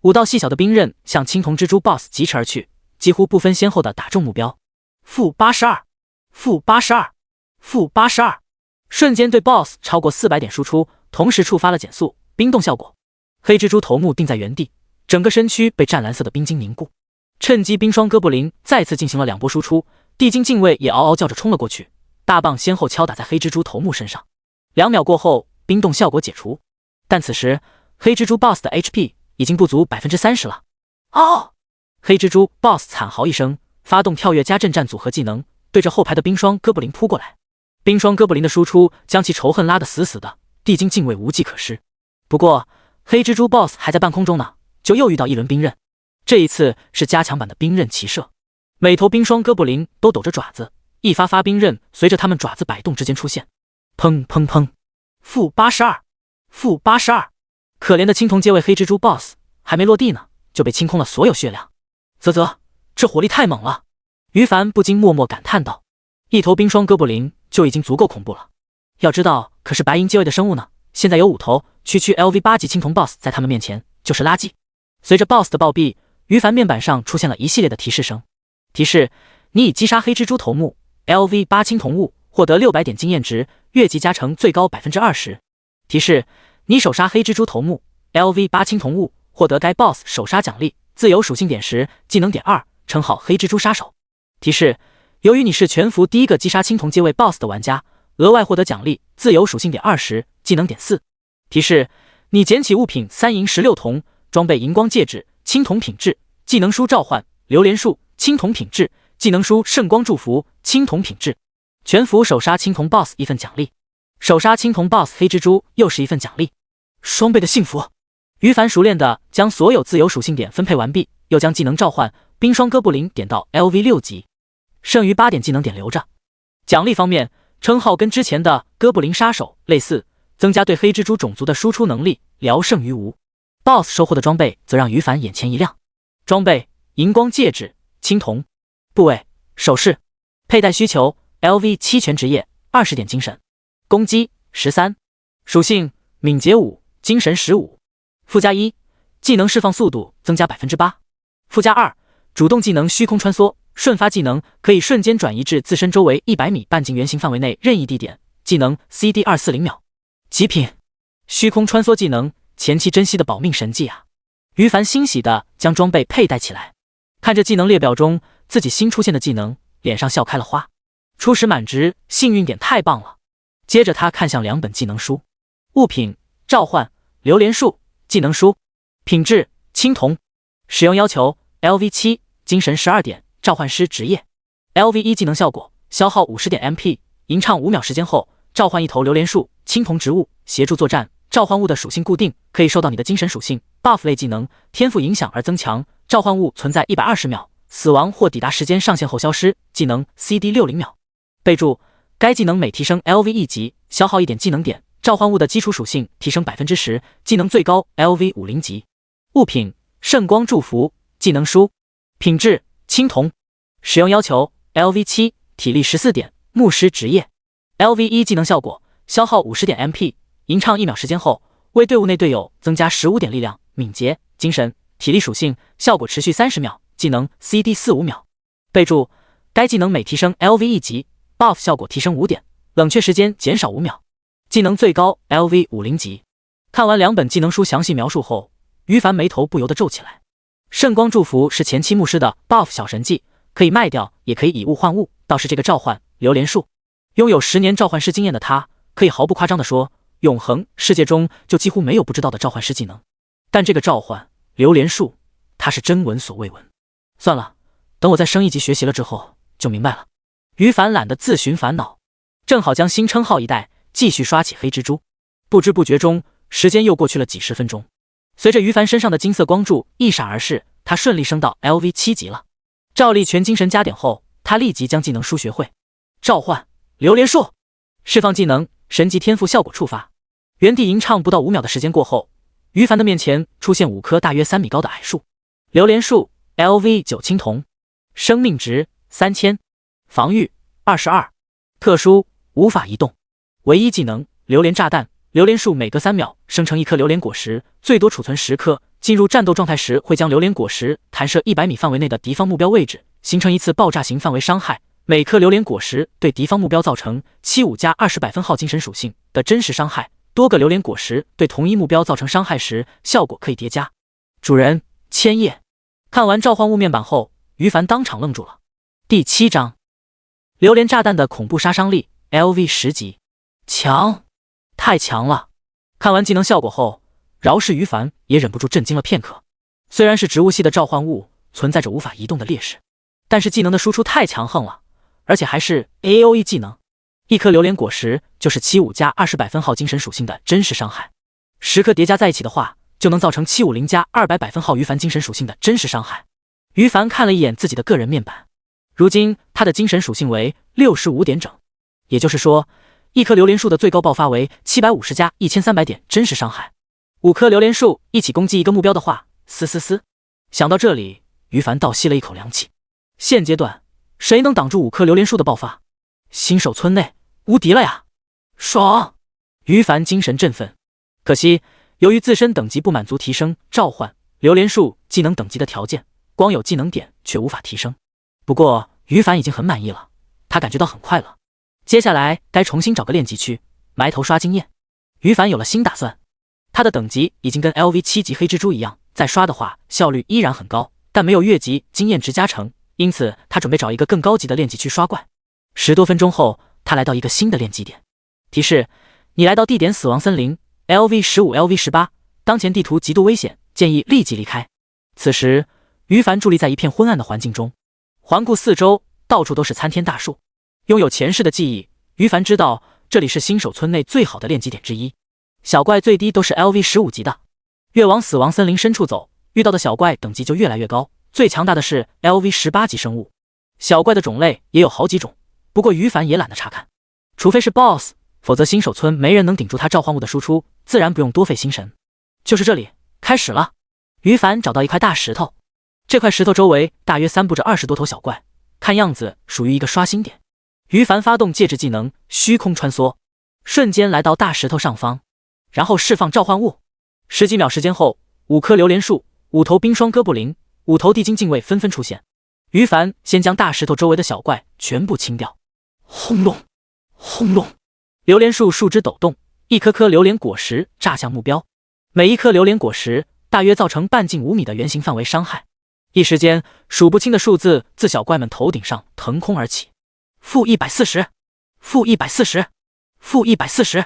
S1: ，5道细小的冰刃向青铜蜘蛛 BOSS 疾驰而去，几乎不分先后的打中目标。负82，负82，负82，瞬间对 BOSS 超过400点输出，同时触发了减速冰冻效果。黑蜘蛛头目定在原地，整个身躯被湛蓝色的冰晶凝固。趁机冰霜哥布林再次进行了2波输出，地精禁卫也嗷嗷叫着冲了过去，大棒先后敲打在黑蜘蛛头目身上。2秒过后，冰冻效果解除，但此时黑蜘蛛 BOSS 的 HP 已经不足 30% 了。哦！黑蜘蛛 BOSS 惨嚎一声，发动跳跃加震战组合技能，对着后排的冰霜哥布林扑过来。冰霜哥布林的输出将其仇恨拉得死死的，地精禁卫无计可施。不过黑蜘蛛 BOSS 还在半空中呢，就又遇到一轮冰刃。这一次是加强版的冰刃骑射，每头冰霜哥布林都抖着爪子，一发发冰刃随着他们爪子摆动之间出现。砰砰砰，负82，负82，可怜的青铜阶位黑蜘蛛 BOSS 还没落地呢，就被清空了所有血量。啧啧，这火力太猛了！于凡不禁默默感叹道。一头冰霜哥布林就已经足够恐怖了，要知道可是白银阶位的生物呢，现在有5头区 LV8级青铜 BOSS 在他们面前就是垃圾。随着 BOSS 的暴毙，于凡面板上出现了一系列的提示声。提示：你已击杀黑蜘蛛头目 LV8 青铜物，获得600点经验值，越级加成最高 20%。提示：你手杀黑蜘蛛头目 LV8 青铜物，获得该 BOSS 手杀奖励，自由属性点10，技能点2，称号黑蜘蛛杀手。提示：由于你是全服第1个击杀青铜阶位 BOSS 的玩家，额外获得奖励自由属性点20，技能点4。提示：你捡起物品3银16铜，装备荧光戒指，青铜品质，技能书召唤，榴莲树，青铜品质，技能书圣光祝福，青铜品质。全服首杀青铜 BOSS 一份奖励，首杀青铜 BOSS 黑蜘蛛又是一份奖励，双倍的幸福。于凡熟练地将所有自由属性点分配完毕，又将技能召唤冰霜哥布林点到 LV6级，剩余8点技能点留着。奖励方面，称号跟之前的哥布林杀手类似，增加对黑蜘蛛种族的输出能力，聊胜于无。BOSS 收获的装备则让于凡眼前一亮，装备荧光戒指，青铜，部位首饰，佩戴需求 LV7全职业20点精神，攻击13，属性敏捷5，精神15。附加1，技能释放速度增加 8%。附加2，主动技能虚空穿梭，瞬发技能可以瞬间转移至自身周围100米半径圆形范围内任意地点，技能 CD 240秒。极品虚空穿梭技能，前期珍惜的保命神技啊！于凡欣喜地将装备佩戴起来，看着技能列表中自己新出现的技能，脸上笑开了花。初始满值，幸运点太棒了。接着他看向2本技能书，物品召唤榴莲树，技能书，品质青铜，使用要求 LV7 精神12点，召唤师职业 LV1 技能效果，消耗50点 MP， 吟唱5秒时间后召唤一头榴莲树，青铜植物，协助作战，召唤物的属性固定，可以受到你的精神属性 buff 类技能天赋影响而增强，召唤物存在120秒，死亡或抵达时间上限后消失，技能 CD 60秒。备注：该技能每提升 LV1级，消耗1点技能点，召唤物的基础属性提升 10%， 技能最高 LV50级。物品圣光祝福，技能书，品质青铜，使用要求 LV7 体力14点，牧师职业 LV1 技能效果，消耗50点 MP， 吟唱1秒时间后为队伍内队友增加15点力量、敏捷、精神、体力属性，效果持续30秒，技能 CD 45秒。备注：该技能每提升 LV1级， buff 效果提升5点，冷却时间减少5秒，技能最高 LV50级。看完2本技能书详细描述后，于凡眉头不由得皱起来。圣光祝福是前期牧师的 buff 小神技，可以卖掉，也可以以物换物。倒是这个召唤榴莲树，拥有10年召唤师经验的他，可以毫不夸张地说，永恒世界中就几乎没有不知道的召唤师技能。但这个召唤榴莲树，他是真闻所未闻。算了，等我再升1级学习了之后就明白了。于凡懒得自寻烦恼，正好将新称号一带，继续刷起黑蜘蛛。不知不觉中，时间又过去了几10分钟。随着于凡身上的金色光柱一闪而逝，他顺利升到 LV7级了。照例全精神加点后，他立即将技能书学会。召唤榴莲树，释放技能，神级天赋效果触发。原地吟唱不到5秒的时间过后，于凡的面前出现5棵大约3米高的矮树。榴莲树 LV9 青铜，生命值3000，防御22，特殊无法移动。唯一技能榴莲炸弹，榴莲树每隔3秒生成1颗榴莲果实，最多储存10颗。进入战斗状态时，会将榴莲果实弹射100米范围内的敌方目标位置，形成一次爆炸型范围伤害。每颗榴莲果实对敌方目标造成75加20百分号精神属性的真实伤害。多个榴莲果实对同一目标造成伤害时，效果可以叠加。主人千叶。看完召唤物面板后，于凡当场愣住了。第7章，榴莲炸弹的恐怖杀伤力 LV10级，强，太强了。看完技能效果后，饶是于凡也忍不住震惊了片刻。虽然是植物系的召唤物存在着无法移动的劣势，但是技能的输出太强横了，而且还是 AOE 技能。1颗榴莲果实就是75加20百分号精神属性的真实伤害，10颗叠加在一起的话，就能造成750加200百分号于凡精神属性的真实伤害。于凡看了一眼自己的个人面板，如今他的精神属性为65点整，也就是说1棵榴莲树的最高爆发为750加1300点真实伤害。5棵榴莲树一起攻击一个目标的话，想到这里，于凡倒吸了一口凉气。现阶段谁能挡住5棵榴莲树的爆发？新手村内无敌了呀！爽！于凡精神振奋。可惜由于自身等级不满足提升召唤榴莲树技能等级的条件，光有技能点却无法提升。不过于凡已经很满意了，他感觉到很快乐。接下来该重新找个练级区埋头刷经验。于凡有了新打算，他的等级已经跟 LV7级黑蜘蛛一样，再刷的话效率依然很高，但没有越级经验值加成，因此他准备找一个更高级的练级区刷怪。10多分钟后，他来到一个新的练级点。提示：你来到地点死亡森林 LV15、LV18，当前地图极度危险，建议立即离开。此时，于凡伫立在一片昏暗的环境中，环顾四周，到处都是参天大树。拥有前世的记忆，于凡知道这里是新手村内最好的练级点之一。小怪最低都是 LV15级的，越往死亡森林深处走，遇到的小怪等级就越来越高。最强大的是 LV18级生物，小怪的种类也有好几种，不过于凡也懒得查看，除非是 BOSS， 否则新手村没人能顶住他召唤物的输出，自然不用多费心神。就是这里，开始了。于凡找到一块大石头，这块石头周围大约散布着20多头小怪，看样子属于一个刷新点。于凡发动戒指技能虚空穿梭，瞬间来到大石头上方，然后释放召唤物。10几秒时间后，5棵榴莲树、5头冰霜哥布林、5头地精禁卫纷纷出现。于凡先将大石头周围的小怪全部清掉。轰隆轰隆，榴莲树树枝抖动，一颗颗榴莲果实炸向目标，每一颗榴莲果实大约造成半径5米的圆形范围伤害。一时间，数不清的数字自小怪们头顶上腾空而起。-140，-140，-140，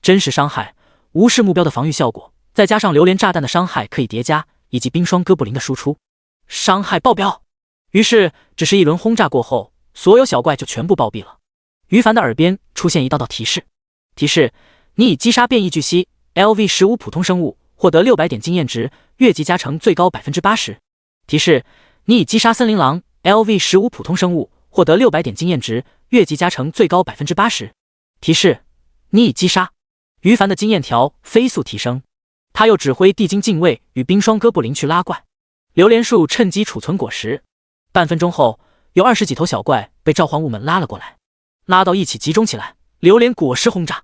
S1: 真实伤害，无视目标的防御效果，再加上榴莲炸弹的伤害可以叠加，以及冰霜哥布林的输出，伤害爆表。于是，只是一轮轰炸过后，所有小怪就全部暴毙了。于凡的耳边出现一道道提示：你已击杀变异巨蜥 LV15 普通生物，获得600点经验值，越级加成最高 80%。你已击杀森林狼 LV15 普通生物，获得600点经验值，越级加成最高 80%。你已击杀。于凡的经验条飞速提升，他又指挥地精禁卫与冰霜哥布林去拉怪。榴莲树趁机储存果实。半分钟后，有20几头小怪被召唤物们拉了过来，拉到一起集中起来，榴莲果实轰炸。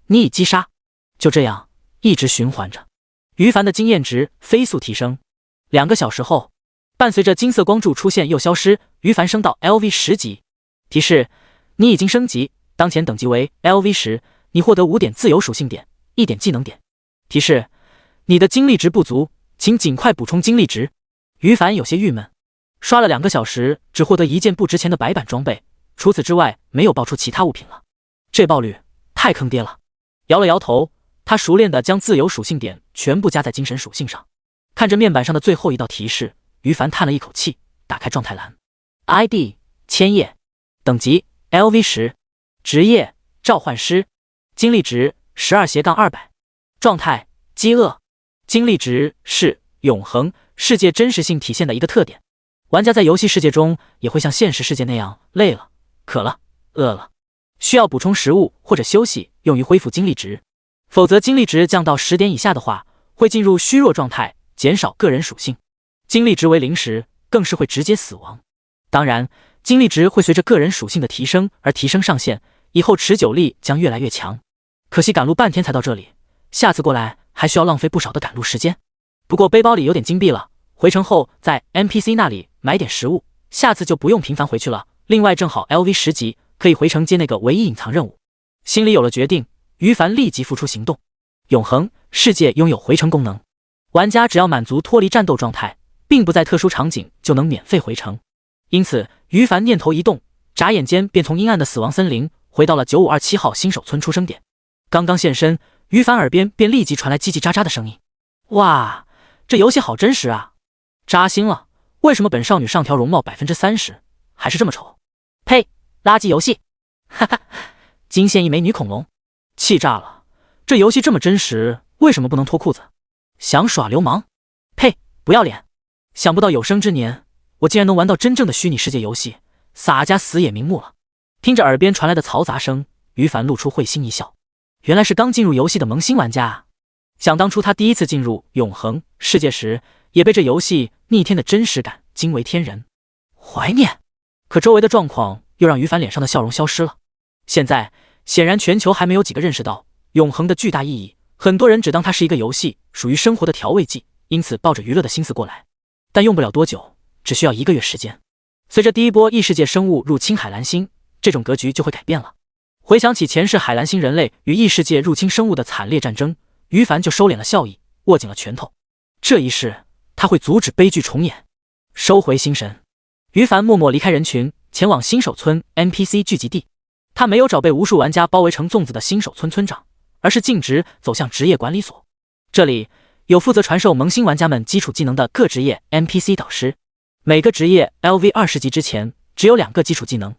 S1: 你已击杀。就这样一直循环着，于凡的经验值飞速提升。2个小时后，伴随着金色光柱出现又消失，于凡升到 LV10级。你已经升级，当前等级为 LV10，你获得5点自由属性点，1点技能点。你的精力值不足，请尽快补充精力值。于凡有些郁闷，刷了2个小时，只获得1件不值钱的白板装备，除此之外没有爆出其他物品了。这爆率太坑爹了。摇了摇头，他熟练地将自由属性点全部加在精神属性上。看着面板上的最后一道提示，于凡叹了一口气，打开状态栏。ID 千叶，等级 LV10，职业召唤师，精力值12-200，状态饥饿。精力值是永恒世界真实性体现的一个特点，玩家在游戏世界中也会像现实世界那样累了、渴了、饿了，需要补充食物或者休息用于恢复精力值，否则精力值降到10点以下的话，会进入虚弱状态，减少个人属性。精力值为0时，更是会直接死亡。当然，精力值会随着个人属性的提升而提升上限，以后持久力将越来越强。可惜赶路半天才到这里，下次过来还需要浪费不少的赶路时间。不过背包里有点金币了，回城后在 NPC 那里买点食物，下次就不用频繁回去了。另外正好 LV10级，可以回城接那个唯一隐藏任务。心里有了决定，于凡立即付出行动。永恒世界拥有回城功能，玩家只要满足脱离战斗状态，并不在特殊场景，就能免费回城。因此于凡念头一动，眨眼间便从阴暗的死亡森林回到了9527号新手村出生点。刚刚现身，于凡耳边便立即传来叽叽喳喳的声音。哇，这游戏好真实啊！扎心了，为什么本少女上调容貌 30%， 还是这么丑？呸，垃圾游戏！哈哈，惊现一枚女恐龙，气炸了！这游戏这么真实，为什么不能脱裤子？想耍流氓？呸，不要脸！想不到有生之年，我竟然能玩到真正的虚拟世界游戏，洒家死也瞑目了。听着耳边传来的嘈杂声，于凡露出会心一笑，原来是刚进入游戏的萌新玩家啊！想当初他第一次进入永恒世界时，也被这游戏逆天的真实感惊为天人。怀念，可周围的状况又让于凡脸上的笑容消失了。现在显然全球还没有几个认识到永恒的巨大意义，很多人只当它是一个游戏，属于生活的调味剂，因此抱着娱乐的心思过来。但用不了多久，只需要1个月时间，随着第一波异世界生物入侵海蓝星，这种格局就会改变了。回想起前世海蓝星人类与异世界入侵生物的惨烈战争，于凡就收敛了笑意，握紧了拳头。这一世他会阻止悲剧重演。收回心神，于凡默默离开人群，前往新手村 NPC 聚集地。他没有找被无数玩家包围成粽子的新手村村长，而是径直走向职业管理所。这里有负责传授萌新玩家们基础技能的各职业 NPC 导师，每个职业 LV20级之前只有2个基础技能，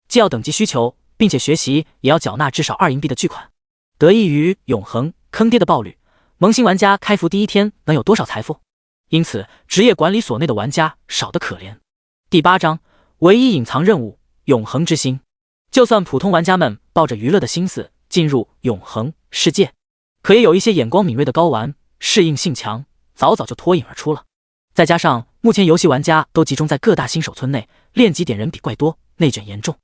S1: 既要等级需求，并且学习也要缴纳至少2银币的巨款。得益于永恒坑爹的爆率，萌新玩家开服第1天能有多少财富？因此职业管理所内的玩家少得可怜。第8章唯一隐藏任务永恒之心。就算普通玩家们抱着娱乐的心思进入永恒世界，可也有一些眼光敏锐的高玩适应性强，早早就脱颖而出了。再加上目前游戏玩家都集中在各大新手村内，练级点人比怪多，内卷严重，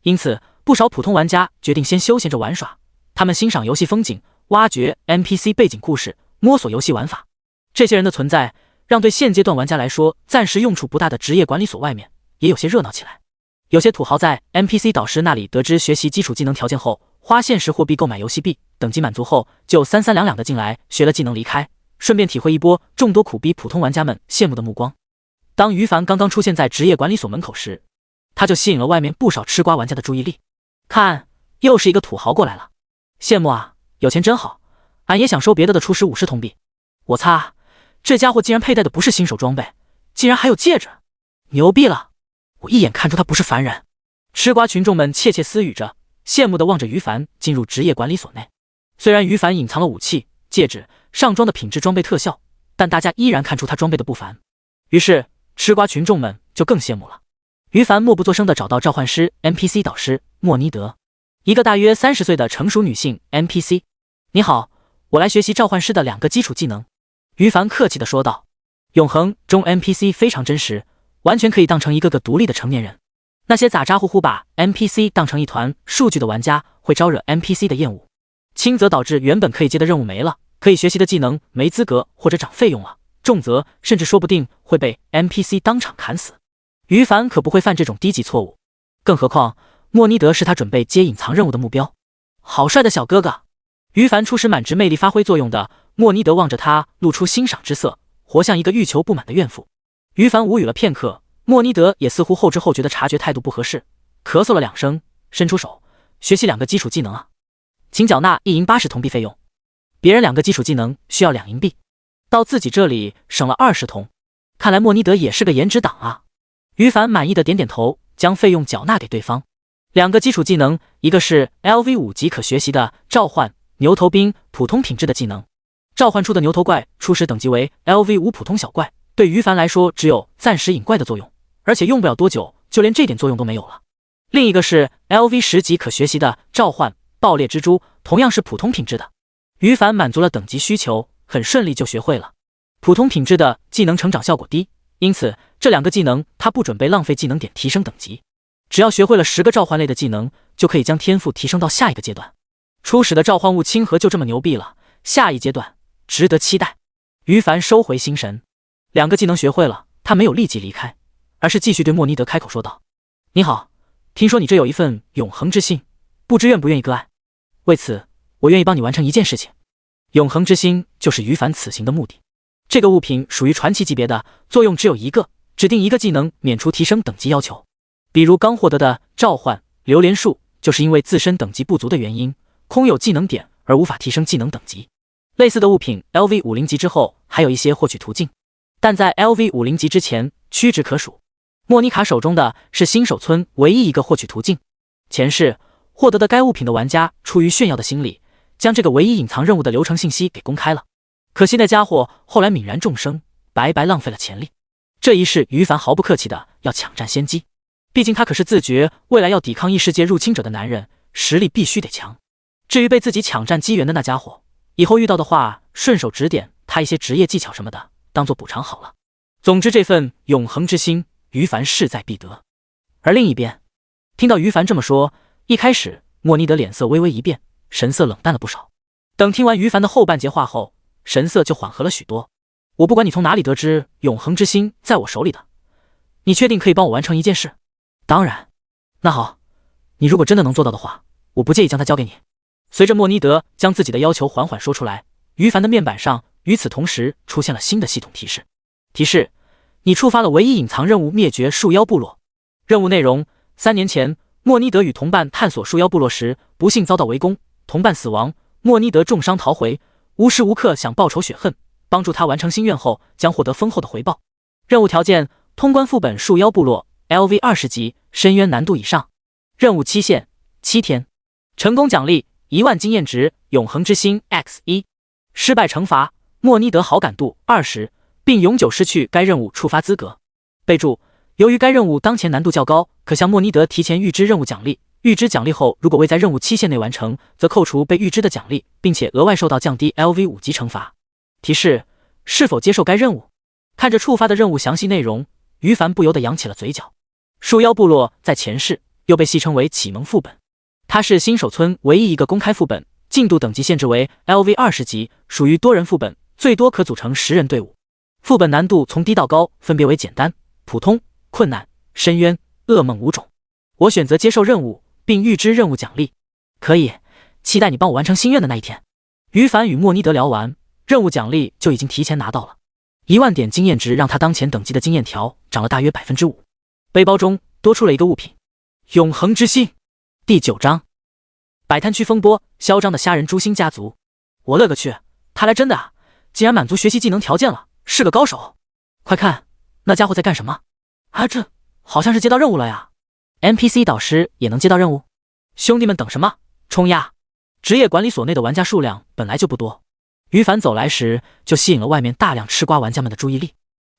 S1: 因此不少普通玩家决定先休闲着玩耍。他们欣赏游戏风景，挖掘 NPC 背景故事，摸索游戏玩法。这些人的存在让对现阶段玩家来说暂时用处不大的职业管理所外面也有些热闹起来。有些土豪在 NPC 导师那里得知学习基础技能条件后，花现实货币购买游戏币，等级满足后就三三两两的进来学了技能离开，顺便体会一波众多苦逼普通玩家们羡慕的目光。当于凡刚刚出现在职业管理所门口时，他就吸引了外面不少吃瓜玩家的注意力。看，又是一个土豪过来了，羡慕啊，有钱真好，俺也想收别的初始50铜币。我擦，这家伙竟然佩戴的不是新手装备，竟然还有戒指，牛逼了！我一眼看出他不是凡人。吃瓜群众们窃窃私语着，羡慕地望着于凡进入职业管理所内。虽然于凡隐藏了武器、戒指、上装的品质装备特效，但大家依然看出他装备的不凡。于是吃瓜群众们就更羡慕了。于凡默不作声地找到召唤师 NPC 导师莫妮德，一个大约30岁的成熟女性 NPC。 你好，我来学习召唤师的2个基础技能。于凡客气地说道。永恒中 NPC 非常真实，完全可以当成一个个独立的成年人。那些咋咋呼呼把 NPC 当成一团数据的玩家会招惹 NPC 的厌恶，轻则导致原本可以接的任务没了，可以学习的技能没资格或者涨费用了，重则甚至说不定会被 NPC 当场砍死。于凡可不会犯这种低级错误，更何况莫妮德是他准备接隐藏任务的目标。好帅的小哥哥！于凡初始满值魅力发挥作用的莫妮德望着他露出欣赏之色，活像一个欲求不满的怨妇。于凡无语了片刻，莫妮德也似乎后知后觉的察觉态度不合适，咳嗽了2声，伸出手，学习2个基础技能啊，请缴纳1银80铜币费用。别人2个基础技能需要2银币，到自己这里省了20铜，看来莫妮德也是个颜值党啊。于凡满意的点点头，将费用缴纳给对方。2个基础技能，一个是 LV5级可学习的召唤牛头兵普通品质的技能，召唤出的牛头怪初始等级为 LV5 普通小怪，对于凡来说只有暂时引怪的作用，而且用不了多久就连这点作用都没有了。另一个是 LV10级可学习的召唤爆裂蜘蛛，同样是普通品质的。于凡满足了等级需求，很顺利就学会了。普通品质的技能成长效果低，因此这2个技能他不准备浪费技能点提升等级，只要学会了10个召唤类的技能，就可以将天赋提升到下一个阶段。初始的召唤物亲和就这么牛逼了，下一阶段值得期待。于凡收回心神，2个技能学会了，他没有立即离开，而是继续对莫妮德开口说道：你好，听说你这有一份永恒之心，不知愿不愿意割爱？为此我愿意帮你完成一件事情。永恒之心就是于凡此行的目的。这个物品属于传奇级别的，作用只有1个，指定1个技能免除提升等级要求。比如刚获得的召唤榴莲树，就是因为自身等级不足的原因，空有技能点而无法提升技能等级。类似的物品 LV50级之后还有一些获取途径，但在 LV50级之前屈指可数。莫妮卡手中的是新手村唯一一个获取途径。前世获得的该物品的玩家出于炫耀的心理，将这个唯一隐藏任务的流程信息给公开了。可惜那家伙后来泯然众生，白白浪费了潜力。这一世于凡毫不客气的要抢占先机，毕竟他可是自觉未来要抵抗异世界入侵者的男人，实力必须得强。至于被自己抢占机缘的那家伙，以后遇到的话顺手指点他一些职业技巧什么的，当做补偿好了。总之这份永恒之心于凡势在必得。而另一边，听到于凡这么说，一开始莫妮德脸色微微一变，神色冷淡了不少。等听完于凡的后半截话后，神色就缓和了许多。我不管你从哪里得知永恒之心在我手里的，你确定可以帮我完成一件事？当然。那好，你如果真的能做到的话，我不介意将它交给你。随着莫妮德将自己的要求缓缓说出来，于凡的面板上与此同时出现了新的系统提示。提示：你触发了唯一隐藏任务灭绝树妖部落。任务内容：3年前莫尼德与同伴探索树妖部落时，不幸遭到围攻，同伴死亡，莫尼德重伤逃回，无时无刻想报仇雪恨，帮助他完成心愿后将获得丰厚的回报。任务条件：通关副本树妖部落 LV 20级，深渊难度以上。任务期限7天。成功奖励10000经验值，永恒之心 X1。失败惩罚：莫尼德好感度20，并永久失去该任务触发资格。备注：由于该任务当前难度较高，可向莫尼德提前预支任务奖励。预支奖励后，如果未在任务期限内完成，则扣除被预支的奖励，并且额外受到降低 LV 5级惩罚。提示：是否接受该任务？看着触发的任务详细内容，于凡不由得扬起了嘴角。树妖部落在前世又被戏称为启蒙副本，它是新手村唯一一个公开副本，进度等级限制为 LV 20级，属于多人副本，最多可组成10人队伍。副本难度从低到高分别为简单、普通、困难、深渊、噩梦5种。我选择接受任务，并预支任务奖励。可以，期待你帮我完成心愿的那一天。于凡与莫尼德聊完，任务奖励就已经提前拿到了。10000点经验值让他当前等级的经验条涨了大约 5%。背包中多出了一个物品，永恒之心。第9章，摆摊区风波，嚣张的虾仁诛心家族。我勒个去，他来真的啊！竟然满足学习技能条件了，是个高手。快看，那家伙在干什么？啊，这好像是接到任务了呀。NPC 导师也能接到任务？兄弟们等什么？冲呀！职业管理所内的玩家数量本来就不多，于凡走来时就吸引了外面大量吃瓜玩家们的注意力。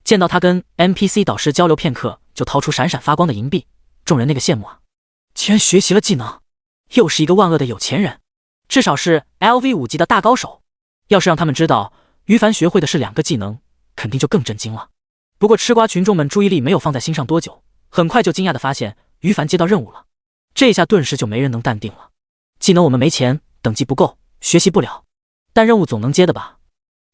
S1: 见到他跟 NPC 导师交流片刻，就掏出闪闪发光的银币，众人那个羡慕啊！竟然学习了技能，又是一个万恶的有钱人，至少是 LV 5级的大高手。要是让他们知道于凡学会的是2个技能，肯定就更震惊了。不过吃瓜群众们注意力没有放在心上多久，很快就惊讶地发现于凡接到任务了。这下顿时就没人能淡定了。技能我们没钱，等级不够，学习不了，但任务总能接的吧。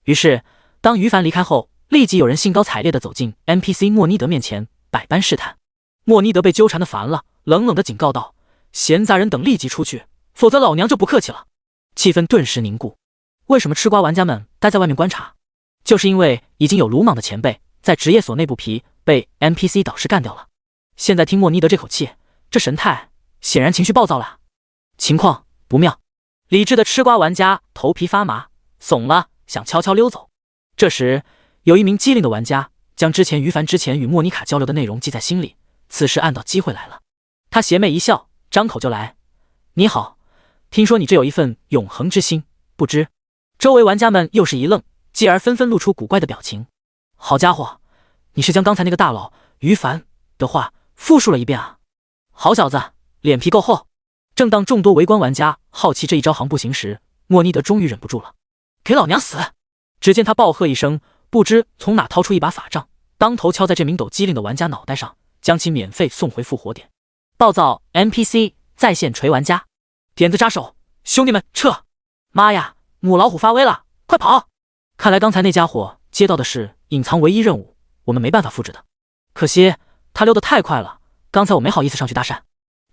S1: 于是当于凡离开后，立即有人兴高采烈地走进 NPC 莫尼德面前，百般试探。莫尼德被纠缠得烦了，冷冷地警告道：闲杂人等立即出去，否则老娘就不客气了。气氛顿时凝固。为什么吃瓜玩家们待在外面观察？就是因为已经有鲁莽的前辈在职业所内部皮被 NPC 导师干掉了。现在听莫尼德这口气，这神态显然情绪暴躁了，情况不妙。理智的吃瓜玩家头皮发麻，怂了，想悄悄溜走。这时有一名机灵的玩家将之前于凡之前与莫妮卡交流的内容记在心里，此时按到机会来了。他邪魅一笑，张口就来：你好，听说你这有一份永恒之心，不知……周围玩家们又是一愣，继而纷纷露出古怪的表情。好家伙，你是将刚才那个大佬于凡的话复述了一遍啊！好小子，脸皮够厚。正当众多围观玩家好奇这一招行不行时，莫尼德终于忍不住了：给老娘死！只见他暴喝一声，不知从哪掏出一把法杖，当头敲在这名抖机灵的玩家脑袋上，将其免费送回复活点。暴躁 NPC 在线锤玩家，点子扎手，兄弟们撤！妈呀，母老虎发威了，快跑！看来刚才那家伙接到的是隐藏唯一任务，我们没办法复制的。可惜他溜得太快了，刚才我没好意思上去搭讪。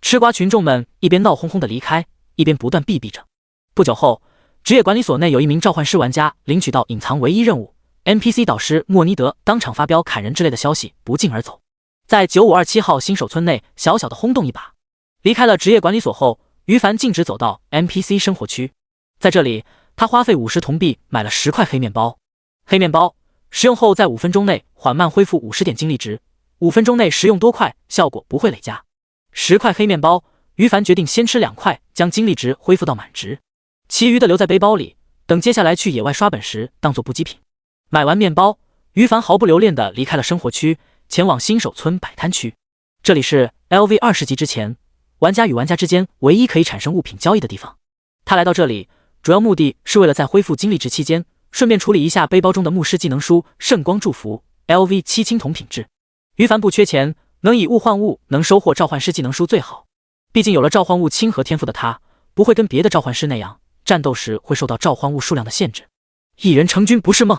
S1: 吃瓜群众们一边闹哄哄的离开，一边不断避避着。不久后，职业管理所内有一名召唤师玩家领取到隐藏唯一任务， NPC 导师莫尼德当场发飙砍人之类的消息不胫而走，在9527号新手村内小小的轰动一把。离开了职业管理所后，于凡径直走到 NPC 生活区，在这里他花费50铜币买了10块黑面包。黑面包食用后在5分钟内缓慢恢复50点精力值，5分钟内食用多块效果不会累加。10块黑面包，于凡决定先吃2块，将精力值恢复到满值，其余的留在背包里，等接下来去野外刷本时当做补给品。买完面包，于凡毫不留恋地离开了生活区，前往新手村摆摊区。这里是 LV 20级之前玩家与玩家之间唯一可以产生物品交易的地方。他来到这里主要目的是为了在恢复精力值期间顺便处理一下背包中的牧师技能书圣光祝福 LV 7青铜品质。于凡不缺钱，能以物换物，能收获召唤师技能书最好。毕竟有了召唤物亲和天赋的他，不会跟别的召唤师那样战斗时会受到召唤物数量的限制。一人成军不是梦，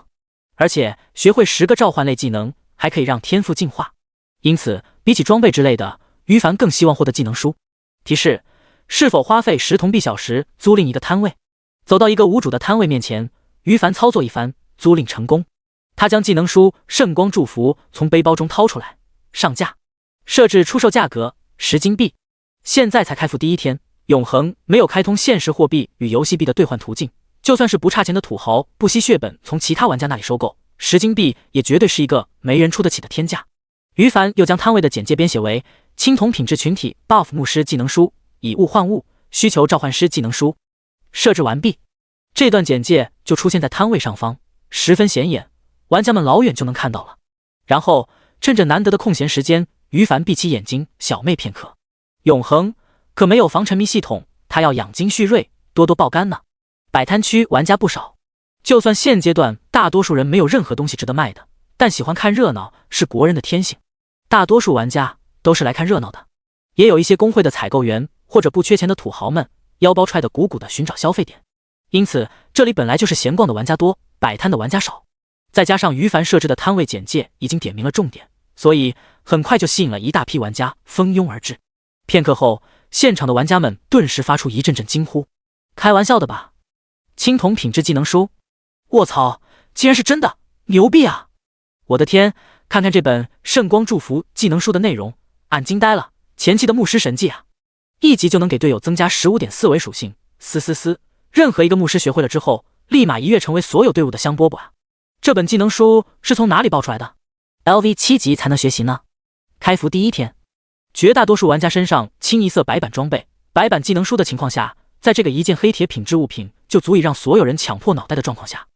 S1: 而且学会10个召唤类技能还可以让天赋进化，因此比起装备之类的，于凡更希望获得技能书。提示：是否花费10铜币小时租赁一个摊位？走到一个无主的摊位面前，于凡操作一番，租赁成功。他将技能书圣光祝福从背包中掏出来，上架，设置出售价格10金币。现在才开服第一天，永恒没有开通现实货币与游戏币的兑换途径，就算是不差钱的土豪不惜血本从其他玩家那里收购10金币，也绝对是一个没人出得起的天价。于凡又将摊位的简介编写为青铜品质群体 buff 牧师技能书，以物换物，需求召唤师技能书。设置完毕。这段简介就出现在摊位上方，十分显眼，玩家们老远就能看到了。然后趁着难得的空闲时间，于凡闭起眼睛小寐片刻。永恒可没有防沉迷系统，他要养精蓄锐，多多爆肝呢。摆摊区玩家不少，就算现阶段大多数人没有任何东西值得卖的，但喜欢看热闹是国人的天性，大多数玩家都是来看热闹的。也有一些工会的采购员或者不缺钱的土豪们，腰包揣得鼓鼓的寻找消费点。因此这里本来就是闲逛的玩家多，摆摊的玩家少，再加上于凡设置的摊位简介已经点明了重点，所以很快就吸引了一大批玩家蜂拥而至。片刻后，现场的玩家们顿时发出一阵阵惊呼：开玩笑的吧？青铜品质技能书，卧槽，竟然是真的，牛逼啊！我的天，看看这本圣光祝福技能书的内容，俺惊呆了，前期的牧师神技啊，一级就能给队友增加 15.4 维属性，任何一个牧师学会了之后，立马一跃成为所有队伍的香饽饽啊！这本技能书是从哪里爆出来的？ LV 7级才能学习呢。开服第一天，绝大多数玩家身上清一色白板装备、白板技能书的情况下，在这个一件黑铁品质物品就足以让所有人抢破脑袋的状况下，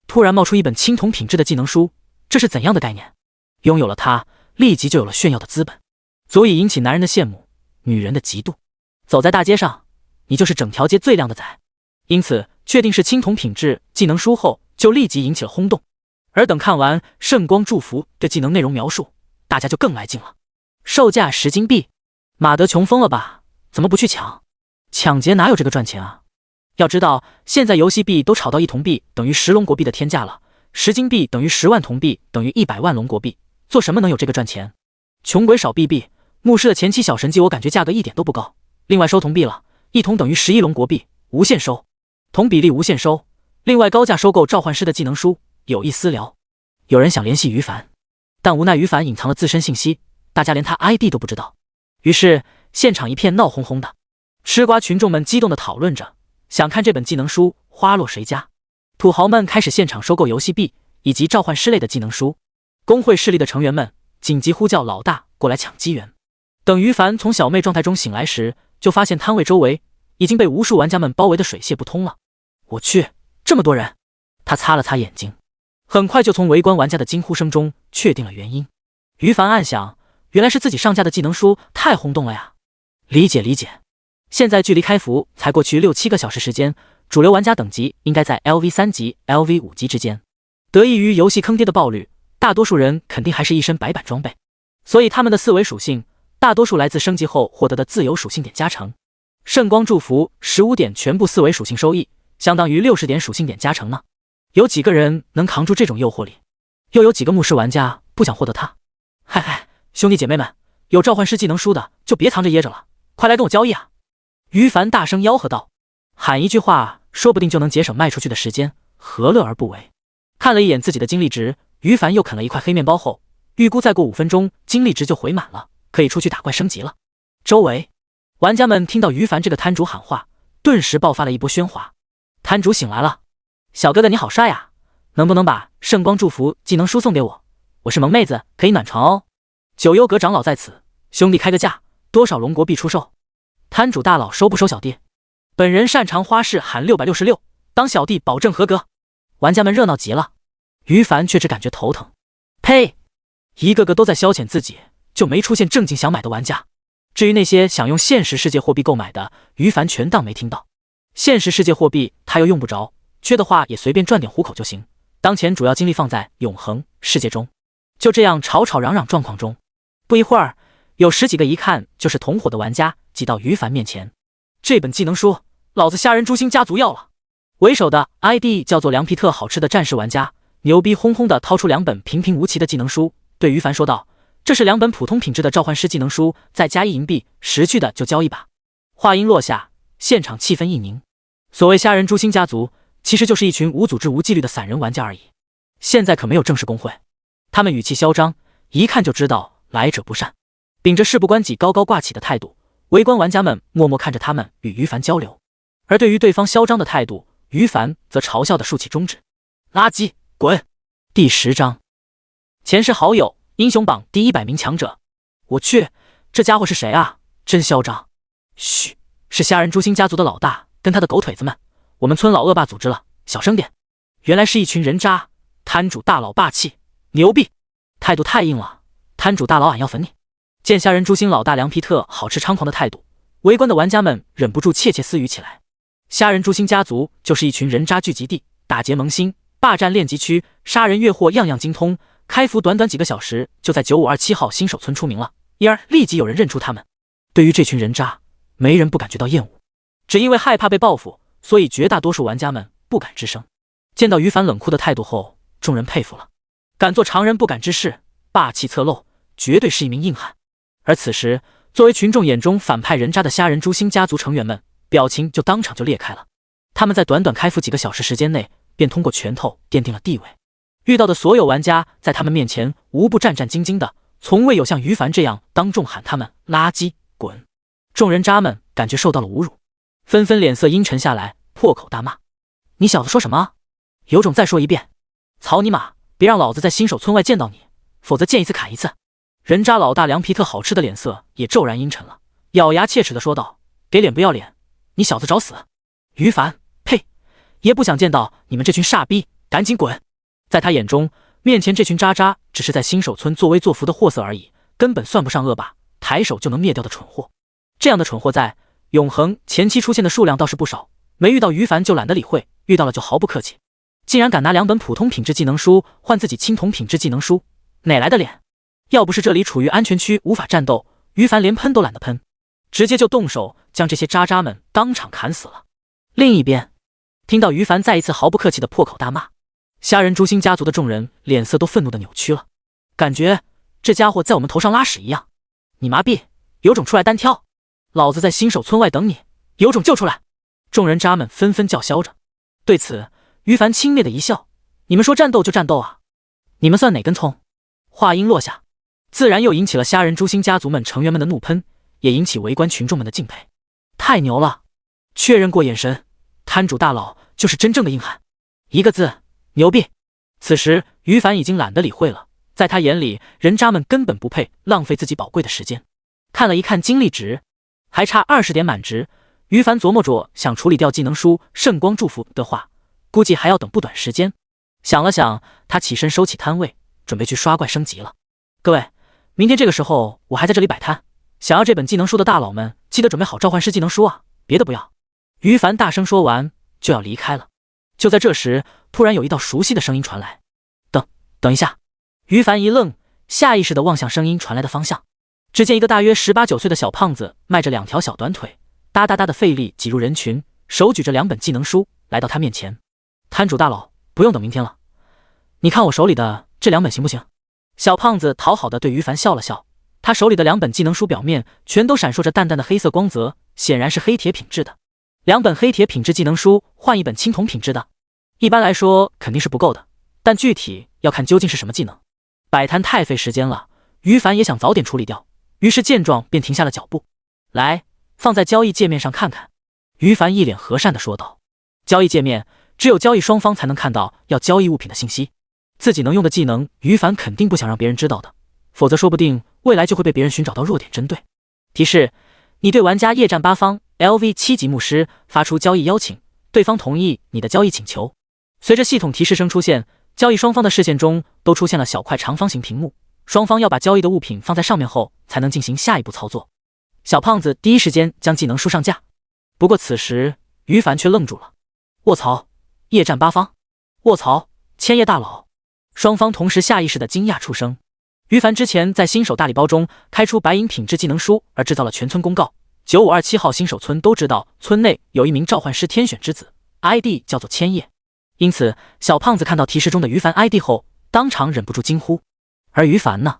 S1: 突然冒出一本青铜品质的技能书，这是怎样的概念？拥有了它，立即就有了炫耀的资本，足以引起男人的羡慕，女人的嫉妒。走在大街上，你就是整条街最靓的仔。因此确定是青铜品质技能书后，就立即引起了轰动。而等看完圣光祝福的技能内容描述，大家就更来劲了。售价10金币，马德穷疯了吧？怎么不去抢？抢劫哪有这个赚钱啊？要知道现在游戏币都炒到1铜币等于10龙国币的天价了，10金币等于10万铜币等于100万龙国币，做什么能有这个赚钱？穷鬼少币币，牧师的前期小神技我感觉价格一点都不高。另外收铜币了，1铜等于11龙国币，无限收，铜比例无限收。另外高价收购召唤师的技能书，有意私聊。有人想联系于凡，但无奈于凡隐藏了自身信息，大家连他 ID 都不知道。于是现场一片闹哄哄的，吃瓜群众们激动地讨论着，想看这本技能书花落谁家。土豪们开始现场收购游戏币以及召唤师类的技能书，工会势力的成员们紧急呼叫老大过来抢机缘。等于凡从小妹状态中醒来时，就发现摊位周围已经被无数玩家们包围的水泄不通了。我去，这么多人！他擦了擦眼睛，很快就从围观玩家的惊呼声中确定了原因。于凡暗想，原来是自己上架的技能书太轰动了呀。理解。现在距离开服才过去6-7个小时时间，主流玩家等级应该在 LV 3级、LV 5级之间。得益于游戏坑爹的爆率，大多数人肯定还是一身白板装备，所以他们的4维属性大多数来自升级后获得的自由属性点加成。圣光祝福15点全部4维属性收益，相当于60点属性点加成呢。有几个人能扛住这种诱惑力？又有几个牧师玩家不想获得它？嗨，兄弟姐妹们，有召唤师技能书的就别藏着掖着了，快来跟我交易啊！于凡大声吆喝道，喊一句话说不定就能节省卖出去的时间，何乐而不为？看了一眼自己的精力值，于凡又啃了一块黑面包后，预估再过5分钟精力值就回满了，可以出去打怪升级了。周围玩家们听到于凡这个摊主喊话，顿时爆发了一波喧哗。摊主醒来了，小哥哥你好帅呀，能不能把圣光祝福技能书送给我？我是萌妹子，可以暖床哦。九幽阁长老在此，兄弟开个价，多少龙国币出售？摊主大佬收不收小弟？本人擅长花式喊666，当小弟保证合格。玩家们热闹极了，于凡却只感觉头疼。呸！一个个都在消遣自己，就没出现正经想买的玩家。至于那些想用现实世界货币购买的，于凡全当没听到。现实世界货币他又用不着，缺的话也随便赚点糊口就行。当前主要精力放在永恒世界中。就这样吵吵嚷嚷状况中，不一会儿，有10几个一看就是同伙的玩家挤到于凡面前。这本技能书，老子虾仁诛心家族要了！为首的 ID 叫做凉皮特好吃的战士玩家，牛逼哄哄的掏出2本平平无奇的技能书，对于凡说道：“这是2本普通品质的召唤师技能书，再加1银币，识趣的就交一把。”话音落下，现场气氛一凝。所谓虾仁诛心家族，其实就是一群无组织无纪律的散人玩家而已。现在可没有正式工会，他们语气嚣张，一看就知道来者不善，秉着事不关己高高挂起的态度，围观玩家们默默看着他们与于凡交流，而对于对方嚣张的态度，于凡则嘲笑地竖起中指：“垃圾，滚！”第10章，前世好友，英雄榜第100名强者。我去，这家伙是谁啊？真嚣张！嘘，是虾仁诛心家族的老大跟他的狗腿子们，我们村老恶霸组织了，小声点。原来是一群人渣，摊主大佬霸气，牛逼，态度太硬了，摊主大佬俺要粉你。见虾仁诛心老大梁皮特好吃猖狂的态度，围观的玩家们忍不住窃窃私语起来。虾仁诛心家族就是一群人渣聚集地，打劫萌新，霸占练级区，杀人越货样样精通，开服短短几个小时就在9527号新手村出名了，因而立即有人认出他们。对于这群人渣，没人不感觉到厌恶，只因为害怕被报复，所以绝大多数玩家们不敢吱声。见到于凡冷酷的态度后，众人佩服了，敢做常人不敢之事，霸气侧漏，绝对是一名硬汉。而此时，作为群众眼中反派人渣的虾仁诛心家族成员们，表情就当场就裂开了。他们在短短开服几个小时时间内，便通过拳头奠定了地位。遇到的所有玩家在他们面前无不战战兢兢的，从未有像于凡这样当众喊他们垃圾滚。众人渣们感觉受到了侮辱，纷纷脸色阴沉下来，破口大骂：“你小子说什么？有种再说一遍！草你妈！别让老子在新手村外见到你，否则见一次砍一次！”人渣老大梁皮特好吃的脸色也骤然阴沉了，咬牙切齿地说道：“给脸不要脸，你小子找死！于凡，呸！爷不想见到你们这群傻逼，赶紧滚！”在他眼中，面前这群渣渣只是在新手村作威作福的货色而已，根本算不上恶霸，抬手就能灭掉的蠢货。这样的蠢货在永恒前期出现的数量倒是不少，没遇到于凡就懒得理会，遇到了就毫不客气，竟然敢拿2本普通品质技能书换自己青铜品质技能书，哪来的脸？要不是这里处于安全区无法战斗，于凡连喷都懒得喷，直接就动手将这些渣渣们当场砍死了。另一边，听到于凡再一次毫不客气的破口大骂，虾仁诛心家族的众人脸色都愤怒的扭曲了，感觉这家伙在我们头上拉屎一样。你麻痹，有种出来单挑，老子在新手村外等你，有种就出来！众人渣们纷纷叫嚣着。对此，于凡轻蔑的一笑：“你们说战斗就战斗啊，你们算哪根葱？”话音落下，自然又引起了虾仁诛心家族们成员们的怒喷，也引起围观群众们的敬佩。太牛了！确认过眼神，摊主大佬就是真正的硬汉，一个字，牛逼！此时于凡已经懒得理会了，在他眼里，人渣们根本不配浪费自己宝贵的时间。看了一看精力值，还差20点满值，于凡琢磨着想处理掉技能书圣光祝福的话，估计还要等不短时间。想了想，他起身收起摊位，准备去刷怪升级了。各位，明天这个时候我还在这里摆摊，想要这本技能书的大佬们，记得准备好召唤师技能书啊，别的不要。于凡大声说完，就要离开了。就在这时，突然有一道熟悉的声音传来。等一下！于凡一愣，下意识地望向声音传来的方向。只见一个大约18、19岁的小胖子，迈着2条小短腿，哒哒哒的费力挤入人群，手举着2本技能书来到他面前。摊主大佬，不用等明天了，你看我手里的这2本行不行？小胖子讨好的对于凡笑了笑，他手里的2本技能书表面全都闪烁着淡淡的黑色光泽，显然是黑铁品质的。2本黑铁品质技能书换1本青铜品质的，一般来说肯定是不够的，但具体要看究竟是什么技能。摆摊太费时间了，于凡也想早点处理掉，于是见状便停下了脚步。来，放在交易界面上看看。于凡一脸和善地说道。交易界面只有交易双方才能看到要交易物品的信息，自己能用的技能，于凡肯定不想让别人知道的，否则说不定未来就会被别人寻找到弱点针对。提示：你对玩家夜战八方 LV7级牧师发出交易邀请，对方同意你的交易请求。随着系统提示声出现，交易双方的视线中都出现了小块长方形屏幕，双方要把交易的物品放在上面后才能进行下一步操作。小胖子第一时间将技能书上架，不过此时于凡却愣住了。卧槽，夜战八方！卧槽，千叶大佬！双方同时下意识的惊讶出声。于凡之前在新手大礼包中开出白银品质技能书，而制造了全村公告，9527号新手村都知道村内有一名召唤师天选之子， ID 叫做千叶。因此小胖子看到提示中的于凡 ID 后，当场忍不住惊呼。而于凡呢，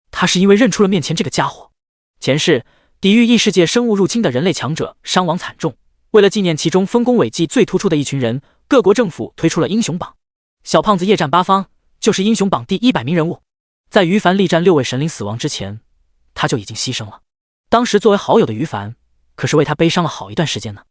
S1: 他是因为认出了面前这个家伙。前世抵御异世界生物入侵的人类强者伤亡惨重，为了纪念其中丰功伟绩最突出的一群人，各国政府推出了英雄榜，小胖子夜战八方就是英雄榜第100名人物。在于凡力战6位神灵死亡之前，他就已经牺牲了。当时作为好友的于凡，可是为他悲伤了好一段时间呢。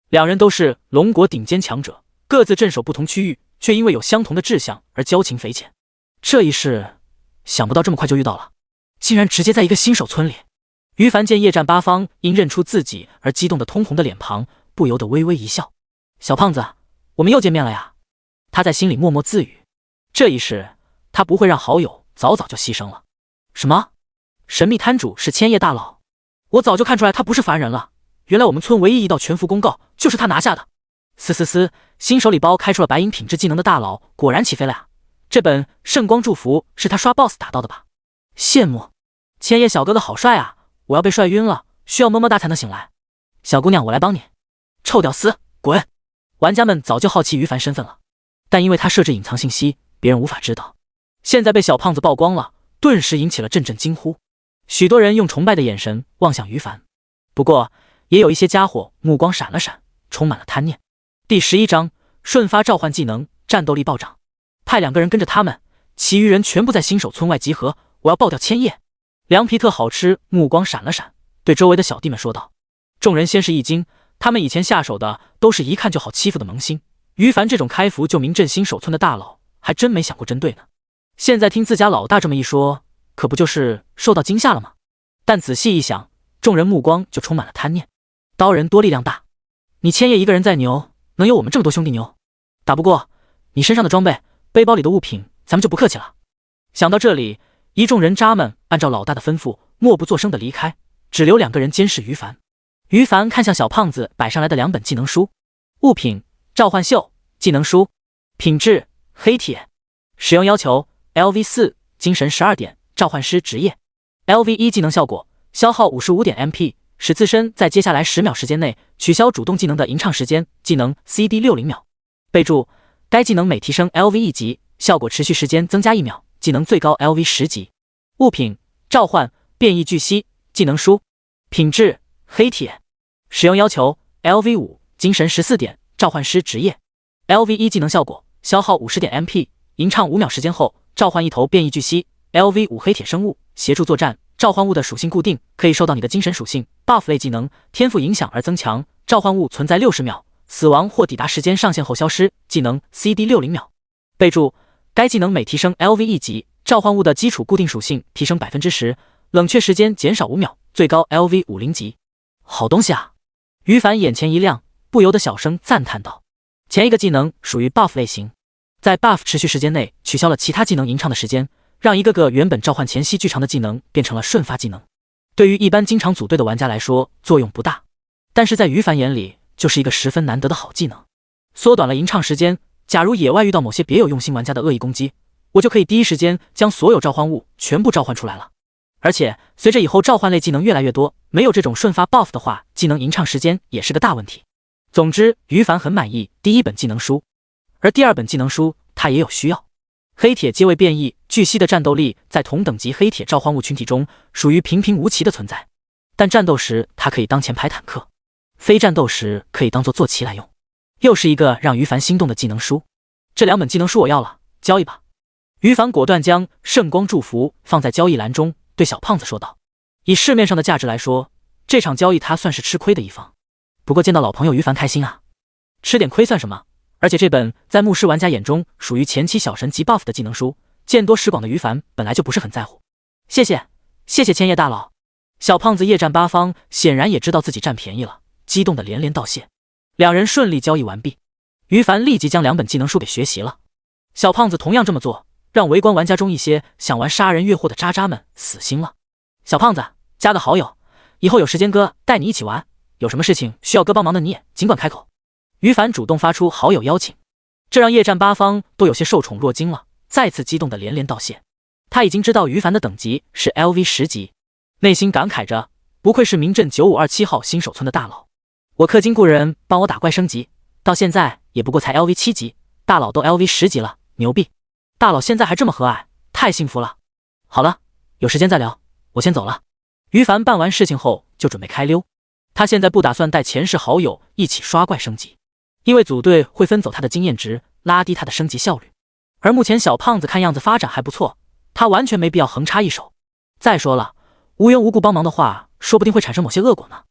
S1: 两人都是龙国顶尖强者，各自镇守不同区域，却因为有相同的志向而交情匪浅。这一世，想不到这么快就遇到了，竟然直接在一个新手村里。于凡见夜战八方因认出自己而激动的通红的脸庞，不由得微微一笑。小胖子，我们又见面了呀。他在心里默默自语，这一世他不会让好友早早就牺牲了。什么？神秘摊主是千叶大佬？我早就看出来他不是凡人了，原来我们村唯一一道全服公告就是他拿下的。新手礼包开出了白银品质技能的大佬果然起飞了呀。这本圣光祝福是他刷 BOSS 打到的吧？羡慕。千叶小哥哥好帅啊，我要被帅晕了，需要么么哒才能醒来。小姑娘，我来帮你。臭屌丝，滚！玩家们早就好奇于凡身份了，但因为他设置隐藏信息，别人无法知道。现在被小胖子曝光了，顿时引起了阵阵惊呼。许多人用崇拜的眼神望向于凡，不过也有一些家伙目光闪了闪，充满了贪念。第11章瞬发召唤技能，战斗力暴涨。派2个人跟着他们，其余人全部在新手村外集合，我要爆掉千叶。凉皮特好吃目光闪了闪，对周围的小弟们说道。众人先是一惊，他们以前下手的都是一看就好欺负的萌新，于凡这种开服就名震新手村的大佬，还真没想过针对呢。现在听自家老大这么一说，可不就是受到惊吓了吗？但仔细一想，众人目光就充满了贪念。刀人多力量大，你千叶一个人再牛，能有我们这么多兄弟牛？打不过你身上的装备、背包里的物品，咱们就不客气了。想到这里，一众人渣们按照老大的吩咐，默不作声的离开，只留2个人监视于凡。于凡看向小胖子摆上来的2本技能书，物品召唤秀技能书，品质黑铁，使用要求 LV4 精神12点，召唤师职业 LV1 技能效果，消耗55点 MP， 使自身在接下来10秒时间内取消主动技能的吟唱时间，技能 CD 60秒。备注：该技能每提升 LV1 级，效果持续时间增加1秒，技能最高 LV10级。物品召唤变异巨蜥技能书，品质黑铁，使用要求 LV5 精神14点，召唤师职业 LV1 技能效果，消耗50点 MP， 吟唱5秒时间后召唤一头变异巨蜥 LV5 黑铁生物，协助作战。召唤物的属性固定，可以受到你的精神属性 buff 类技能天赋影响而增强。召唤物存在60秒，死亡或抵达时间上限后消失，技能 CD 60秒。备注：该技能每提升 LV1 级，召唤物的基础固定属性提升 10%， 冷却时间减少5秒，最高 LV50 级。好东西啊！于凡眼前一亮，不由得小声赞叹道。前一个技能属于 buff 类型，在 buff 持续时间内取消了其他技能吟唱的时间，让一个个原本召唤前夕巨长的技能变成了瞬发技能。对于一般经常组队的玩家来说作用不大，但是在于凡眼里就是一个十分难得的好技能，缩短了吟唱时间。假如野外遇到某些别有用心玩家的恶意攻击，我就可以第一时间将所有召唤物全部召唤出来了。而且随着以后召唤类技能越来越多，没有这种瞬发 buff 的话，技能吟唱时间也是个大问题。总之，于凡很满意第1本技能书，而第2本技能书他也有需要。黑铁阶位变异巨蜥的战斗力在同等级黑铁召唤物群体中属于平平无奇的存在，但战斗时它可以当前排坦克，非战斗时可以当做坐骑来用。又是一个让于凡心动的技能书，这2本技能书我要了，交易吧。于凡果断将圣光祝福放在交易栏中，对小胖子说道。以市面上的价值来说，这场交易他算是吃亏的一方，不过见到老朋友于凡开心啊，吃点亏算什么？而且这本在牧师玩家眼中属于前期小神级 buff 的技能书，见多识广的于凡本来就不是很在乎。谢谢千叶大佬。小胖子夜战八方显然也知道自己占便宜了，激动的连连道谢。2人顺利交易完毕，于凡立即将2本技能书给学习了。小胖子同样这么做，让围观玩家中一些想玩杀人越货的渣渣们死心了。小胖子，加个好友，以后有时间哥带你一起玩，有什么事情需要哥帮忙的你也尽管开口。于凡主动发出好友邀请，这让夜战八方都有些受宠若惊了，再次激动的连连道谢。他已经知道于凡的等级是 LV10级，内心感慨着，不愧是名震9527号新手村的大佬。我氪金雇人帮我打怪升级，到现在也不过才 LV7级，大佬都 LV10级了，牛逼！大佬现在还这么和蔼，太幸福了。好了，有时间再聊，我先走了。于凡办完事情后就准备开溜，他现在不打算带前世好友一起刷怪升级，因为组队会分走他的经验值，拉低他的升级效率。而目前小胖子看样子发展还不错，他完全没必要横插一手。再说了，无缘无故帮忙的话，说不定会产生某些恶果呢，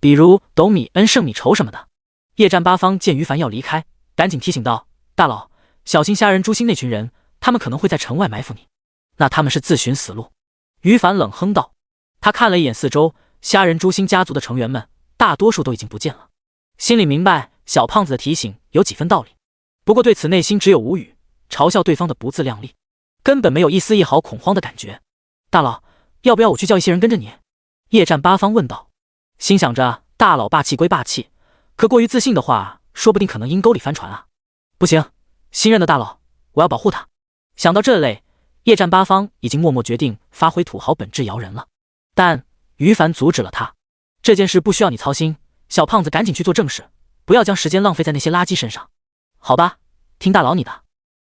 S1: 比如斗米恩胜米仇什么的。夜战八方见于凡要离开，赶紧提醒道：“大佬，小心虾仁诛心那群人，他们可能会在城外埋伏你。”那他们是自寻死路。于凡冷哼道。他看了一眼四周，虾仁诛心家族的成员们大多数都已经不见了，心里明白小胖子的提醒有几分道理，不过对此内心只有无语，嘲笑对方的不自量力，根本没有一丝一毫恐慌的感觉。大佬，要不要我去叫一些人跟着你？夜战八方问道。心想着大佬霸气归霸气，可过于自信的话，说不定可能阴沟里翻船啊。不行，新任的大佬，我要保护他。想到这类，夜战八方已经默默决定发挥土豪本质摇人了。但于凡阻止了他，这件事不需要你操心，小胖子赶紧去做正事，不要将时间浪费在那些垃圾身上。好吧，听大佬你的。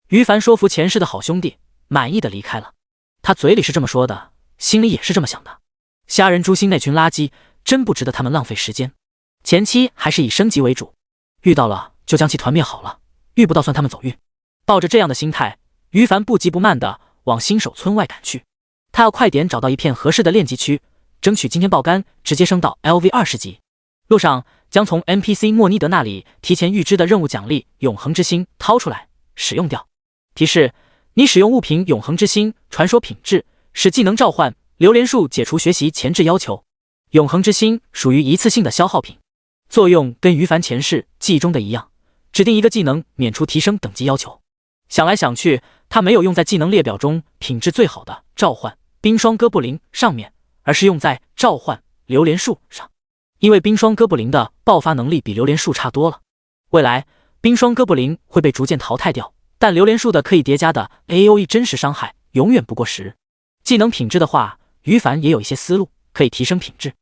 S1: 于凡说服前世的好兄弟，满意的离开了。他嘴里是这么说的，心里也是这么想的。虾仁诛心那群垃圾真不值得他们浪费时间，前期还是以升级为主，遇到了就将其团灭好了，遇不到算他们走运。抱着这样的心态，于凡不急不慢的往新手村外赶去。他要快点找到一片合适的练级区，争取今天爆肝直接升到 LV20级。路上将从 NPC 莫尼德那里提前预支的任务奖励永恒之心掏出来使用掉。提示：你使用物品永恒之心传说品质，使技能召唤榴莲树解除学习前置要求。永恒之心属于一次性的消耗品，作用跟于凡前世记忆中的一样，指定一个技能免除提升等级要求。想来想去，他没有用在技能列表中品质最好的召唤冰霜哥布林上面，而是用在召唤榴莲树上，因为冰霜哥布林的爆发能力比榴莲树差多了。未来冰霜哥布林会被逐渐淘汰掉，但榴莲树的可以叠加的 AOE 真实伤害永远不过10。技能品质的话，于凡也有一些思路可以提升品质。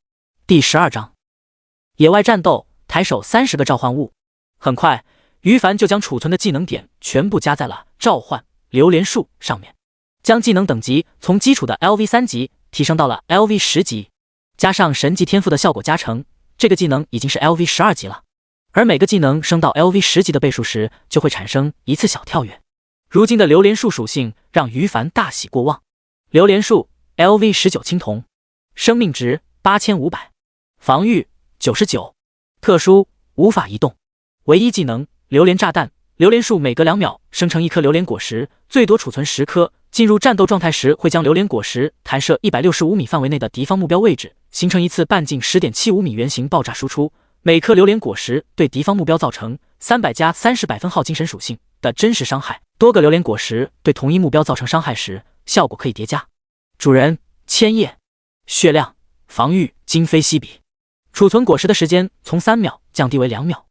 S1: 第12章野外战斗，抬手30个召唤物。很快于凡就将储存的技能点全部加在了召唤榴莲树上面，将技能等级从基础的 LV3级提升到了 LV10级，加上神级天赋的效果加成，这个技能已经是 LV12级了。而每个技能升到 LV10级的倍数时，就会产生一次小跳跃。如今的榴莲树属性让于凡大喜过望。榴莲树 LV19青铜，生命值8500，防御99，特殊无法移动。唯一技能榴莲炸弹，榴莲树每隔2秒生成一颗榴莲果实，最多储存10颗。进入战斗状态时，会将榴莲果实弹射165米范围内的敌方目标位置，形成一次半径 10.75 米圆形爆炸输出。每颗榴莲果实对敌方目标造成300加30百分号精神属性的真实伤害，多个榴莲果实对同一目标造成伤害时，效果可以叠加。主人千叶，血量，防御今非昔比，储存果实的时间从3秒降低为2秒，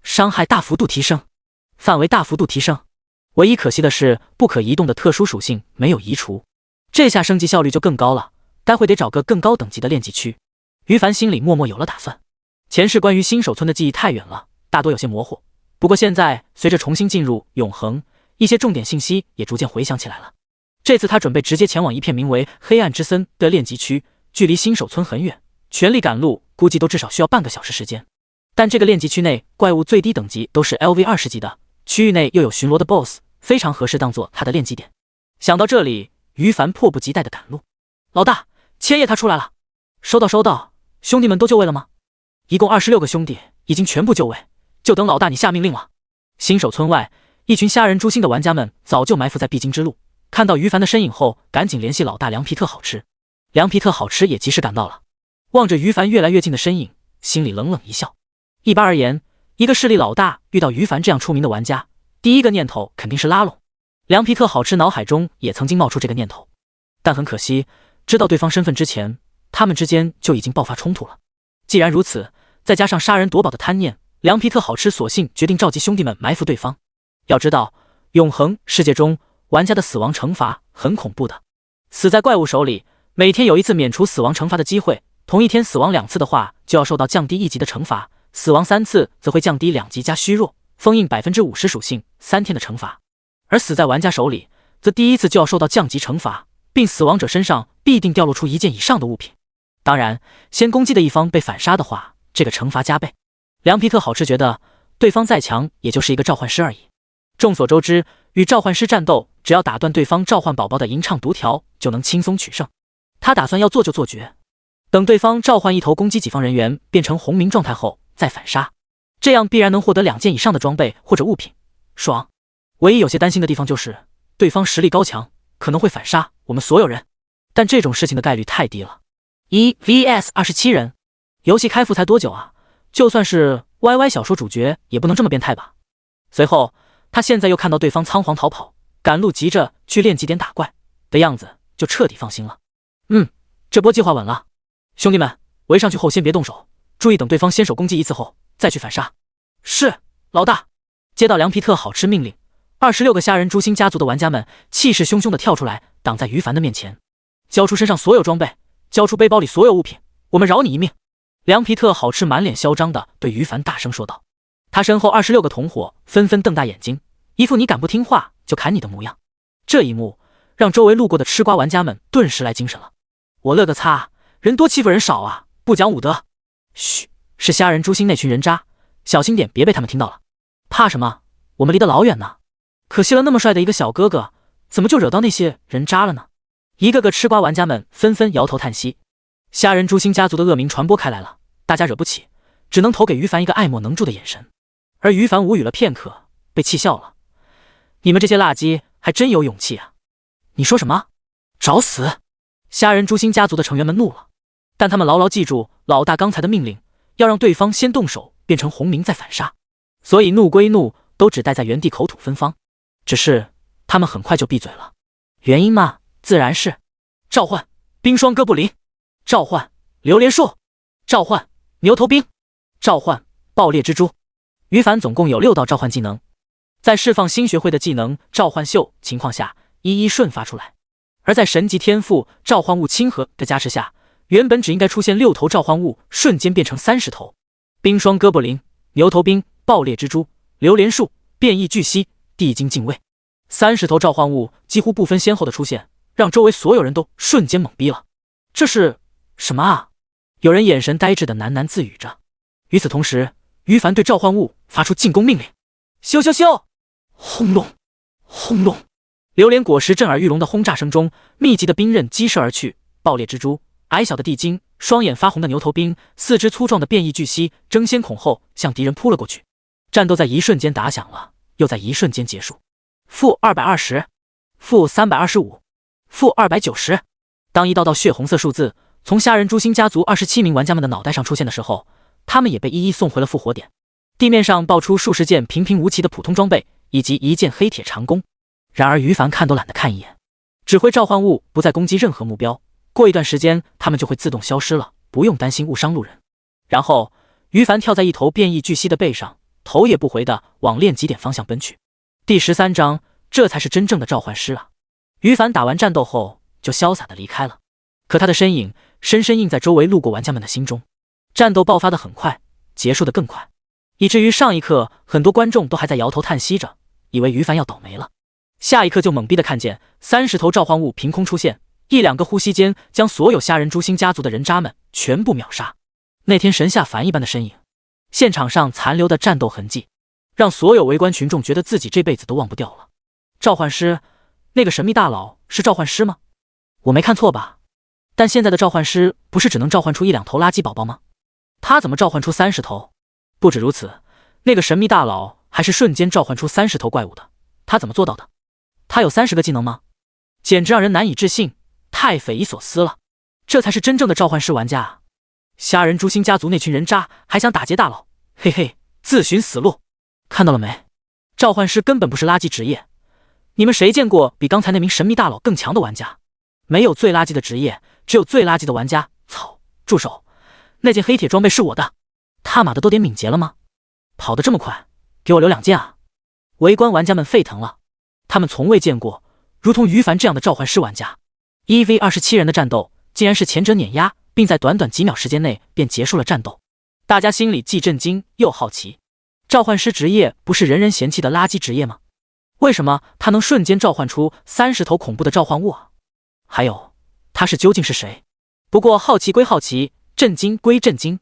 S1: 伤害大幅度提升，范围大幅度提升。唯一可惜的是不可移动的特殊属性没有移除，这下升级效率就更高了，待会得找个更高等级的练级区。于凡心里默默有了打算。前世关于新手村的记忆太远了，大多有些模糊，不过现在随着重新进入永恒，一些重点信息也逐渐回想起来了。这次他准备直接前往一片名为黑暗之森的练级区，距离新手村很远，全力赶路估计都至少需要半个小时时间。但这个练级区内怪物最低等级都是 LV20级的，区域内又有巡逻的 BOSS， 非常合适当做他的练级点。想到这里，于凡迫不及待地赶路。老大，千叶他出来了。收到收到，兄弟们都就位了吗？一共26个兄弟，已经全部就位，就等老大你下命令了。新手村外，一群虾仁诛心的玩家们早就埋伏在必经之路，看到于凡的身影后，赶紧联系老大凉皮特好吃。凉皮特好吃也及时赶到了，望着于凡越来越近的身影，心里冷冷一笑。一般而言，一个势力老大遇到于凡这样出名的玩家，第一个念头肯定是拉拢。凉皮特好吃脑海中也曾经冒出这个念头，但很可惜，知道对方身份之前，他们之间就已经爆发冲突了。既然如此，再加上杀人夺宝的贪念，凉皮特好吃索性决定召集兄弟们埋伏对方。要知道，永恒世界中玩家的死亡惩罚很恐怖的，死在怪物手里，每天有一次免除死亡惩罚的机会，同一天死亡2次的话，就要受到降低1级的惩罚，死亡3次则会降低2级加虚弱，封印 50% 属性3天的惩罚。而死在玩家手里，则第一次就要受到降级惩罚，并死亡者身上必定掉落出1件以上的物品。当然，先攻击的一方被反杀的话，这个惩罚加倍。凉皮特好吃觉得对方再强也就是一个召唤师而已。众所周知，与召唤师战斗，只要打断对方召唤宝宝的吟唱读条，就能轻松取胜。他打算要做就做绝，等对方召唤一头攻击己方人员变成红名状态后再反杀，这样必然能获得2件以上的装备或者物品，爽。唯一有些担心的地方就是对方实力高强，可能会反杀我们所有人，但这种事情的概率太低了。1 vs 27人，游戏开服才多久啊？就算是 YY 小说主角也不能这么变态吧。随后他现在又看到对方仓皇逃跑，赶路急着去练级点打怪的样子，就彻底放心了。这波计划稳了，兄弟们，围上去后先别动手，注意等对方先手攻击一次后再去反杀。是，老大。接到梁皮特好吃命令，26个虾仁诛心家族的玩家们气势汹汹地跳出来，挡在于凡的面前。交出身上所有装备，交出背包里所有物品，我们饶你一命。梁皮特好吃满脸嚣张地对于凡大声说道。他身后26个同伙纷纷瞪大眼睛，一副你敢不听话就砍你的模样。这一幕让周围路过的吃瓜玩家们顿时来精神了。我勒个擦，人多欺负人少啊，不讲武德。嘘，是虾仁诛心那群人渣，小心点别被他们听到了。怕什么？我们离得老远呢。可惜了那么帅的一个小哥哥，怎么就惹到那些人渣了呢？一个个吃瓜玩家们纷纷摇头叹息。虾仁诛心家族的恶名传播开来了，大家惹不起，只能投给于凡一个爱莫能助的眼神。而于凡无语了片刻，被气笑了。你们这些垃圾还真有勇气啊！你说什么？找死！虾仁诛心家族的成员们怒了，但他们牢牢记住老大刚才的命令，要让对方先动手变成红名再反杀，所以怒归怒，都只待在原地口吐芬芳。只是他们很快就闭嘴了。原因嘛，自然是召唤冰霜哥布林，召唤榴莲树，召唤牛头兵，召唤爆裂蜘蛛。于凡总共有6道召唤技能，在释放新学会的技能召唤秀情况下一一瞬发出来。而在神级天赋召唤物亲和的加持下，原本只应该出现6头召唤物，瞬间变成30头。冰霜哥布林、牛头兵、爆裂蜘蛛、榴莲树、变异巨蜥、地精禁卫，30头召唤物几乎不分先后的出现，让周围所有人都瞬间懵逼了。这是什么啊？有人眼神呆滞的喃喃自语着。与此同时，于凡对召唤物发出进攻命令。咻咻咻！轰隆轰隆！榴莲果实震耳欲聋的轰炸声中，密集的兵刃激射而去。爆裂蜘蛛、矮小的地精、双眼发红的牛头兵、4只粗壮的变异巨蜥争先恐后向敌人扑了过去。战斗在一瞬间打响了，又在一瞬间结束。-220，-325，-290。当一道道血红色数字从虾仁诛心家族27名玩家们的脑袋上出现的时候，他们也被一一送回了复活点。地面上爆出数十件平平无奇的普通装备，以及1件黑铁长弓。然而于凡看都懒得看一眼，指挥召唤物不再攻击任何目标，过一段时间他们就会自动消失了，不用担心误伤路人。然后于凡跳在一头变异巨蜥的背上，头也不回地往练级点方向奔去。第13章，这才是真正的召唤师啊！于凡打完战斗后就潇洒地离开了，可他的身影深深印在周围路过玩家们的心中。战斗爆发得很快，结束得更快，以至于上一刻很多观众都还在摇头叹息着，以为于凡要倒霉了。下一刻就懵逼地看见30头召唤物凭空出现，1-2个呼吸间将所有虾仁诛心家族的人渣们全部秒杀。那天神下凡一般的身影，现场上残留的战斗痕迹，让所有围观群众觉得自己这辈子都忘不掉了。召唤师，那个神秘大佬是召唤师吗？我没看错吧？但现在的召唤师不是只能召唤出1-2头垃圾宝宝吗？他怎么召唤出30头？不止如此，那个神秘大佬还是瞬间召唤出30头怪物的，他怎么做到的？他有30个技能吗？简直让人难以置信，太匪夷所思了。这才是真正的召唤师玩家啊！虾仁诛心家族那群人渣还想打劫大佬，嘿嘿，自寻死路。看到了没？召唤师根本不是垃圾职业，你们谁见过比刚才那名神秘大佬更强的玩家？没有最垃圾的职业，只有最垃圾的玩家。操！住手！那件黑铁装备是我的，他妈的都点敏捷了吗？跑得这么快，给我留2件啊！围观玩家们沸腾了，他们从未见过如同于凡这样的召唤师玩家。1v27人的战斗竟然是前者碾压，并在短短几秒时间内便结束了战斗。大家心里既震惊又好奇，召唤师职业不是人人嫌弃的垃圾职业吗？为什么他能瞬间召唤出30头恐怖的召唤物啊？还有，他究竟是谁？不过好奇归好奇，震惊归震惊。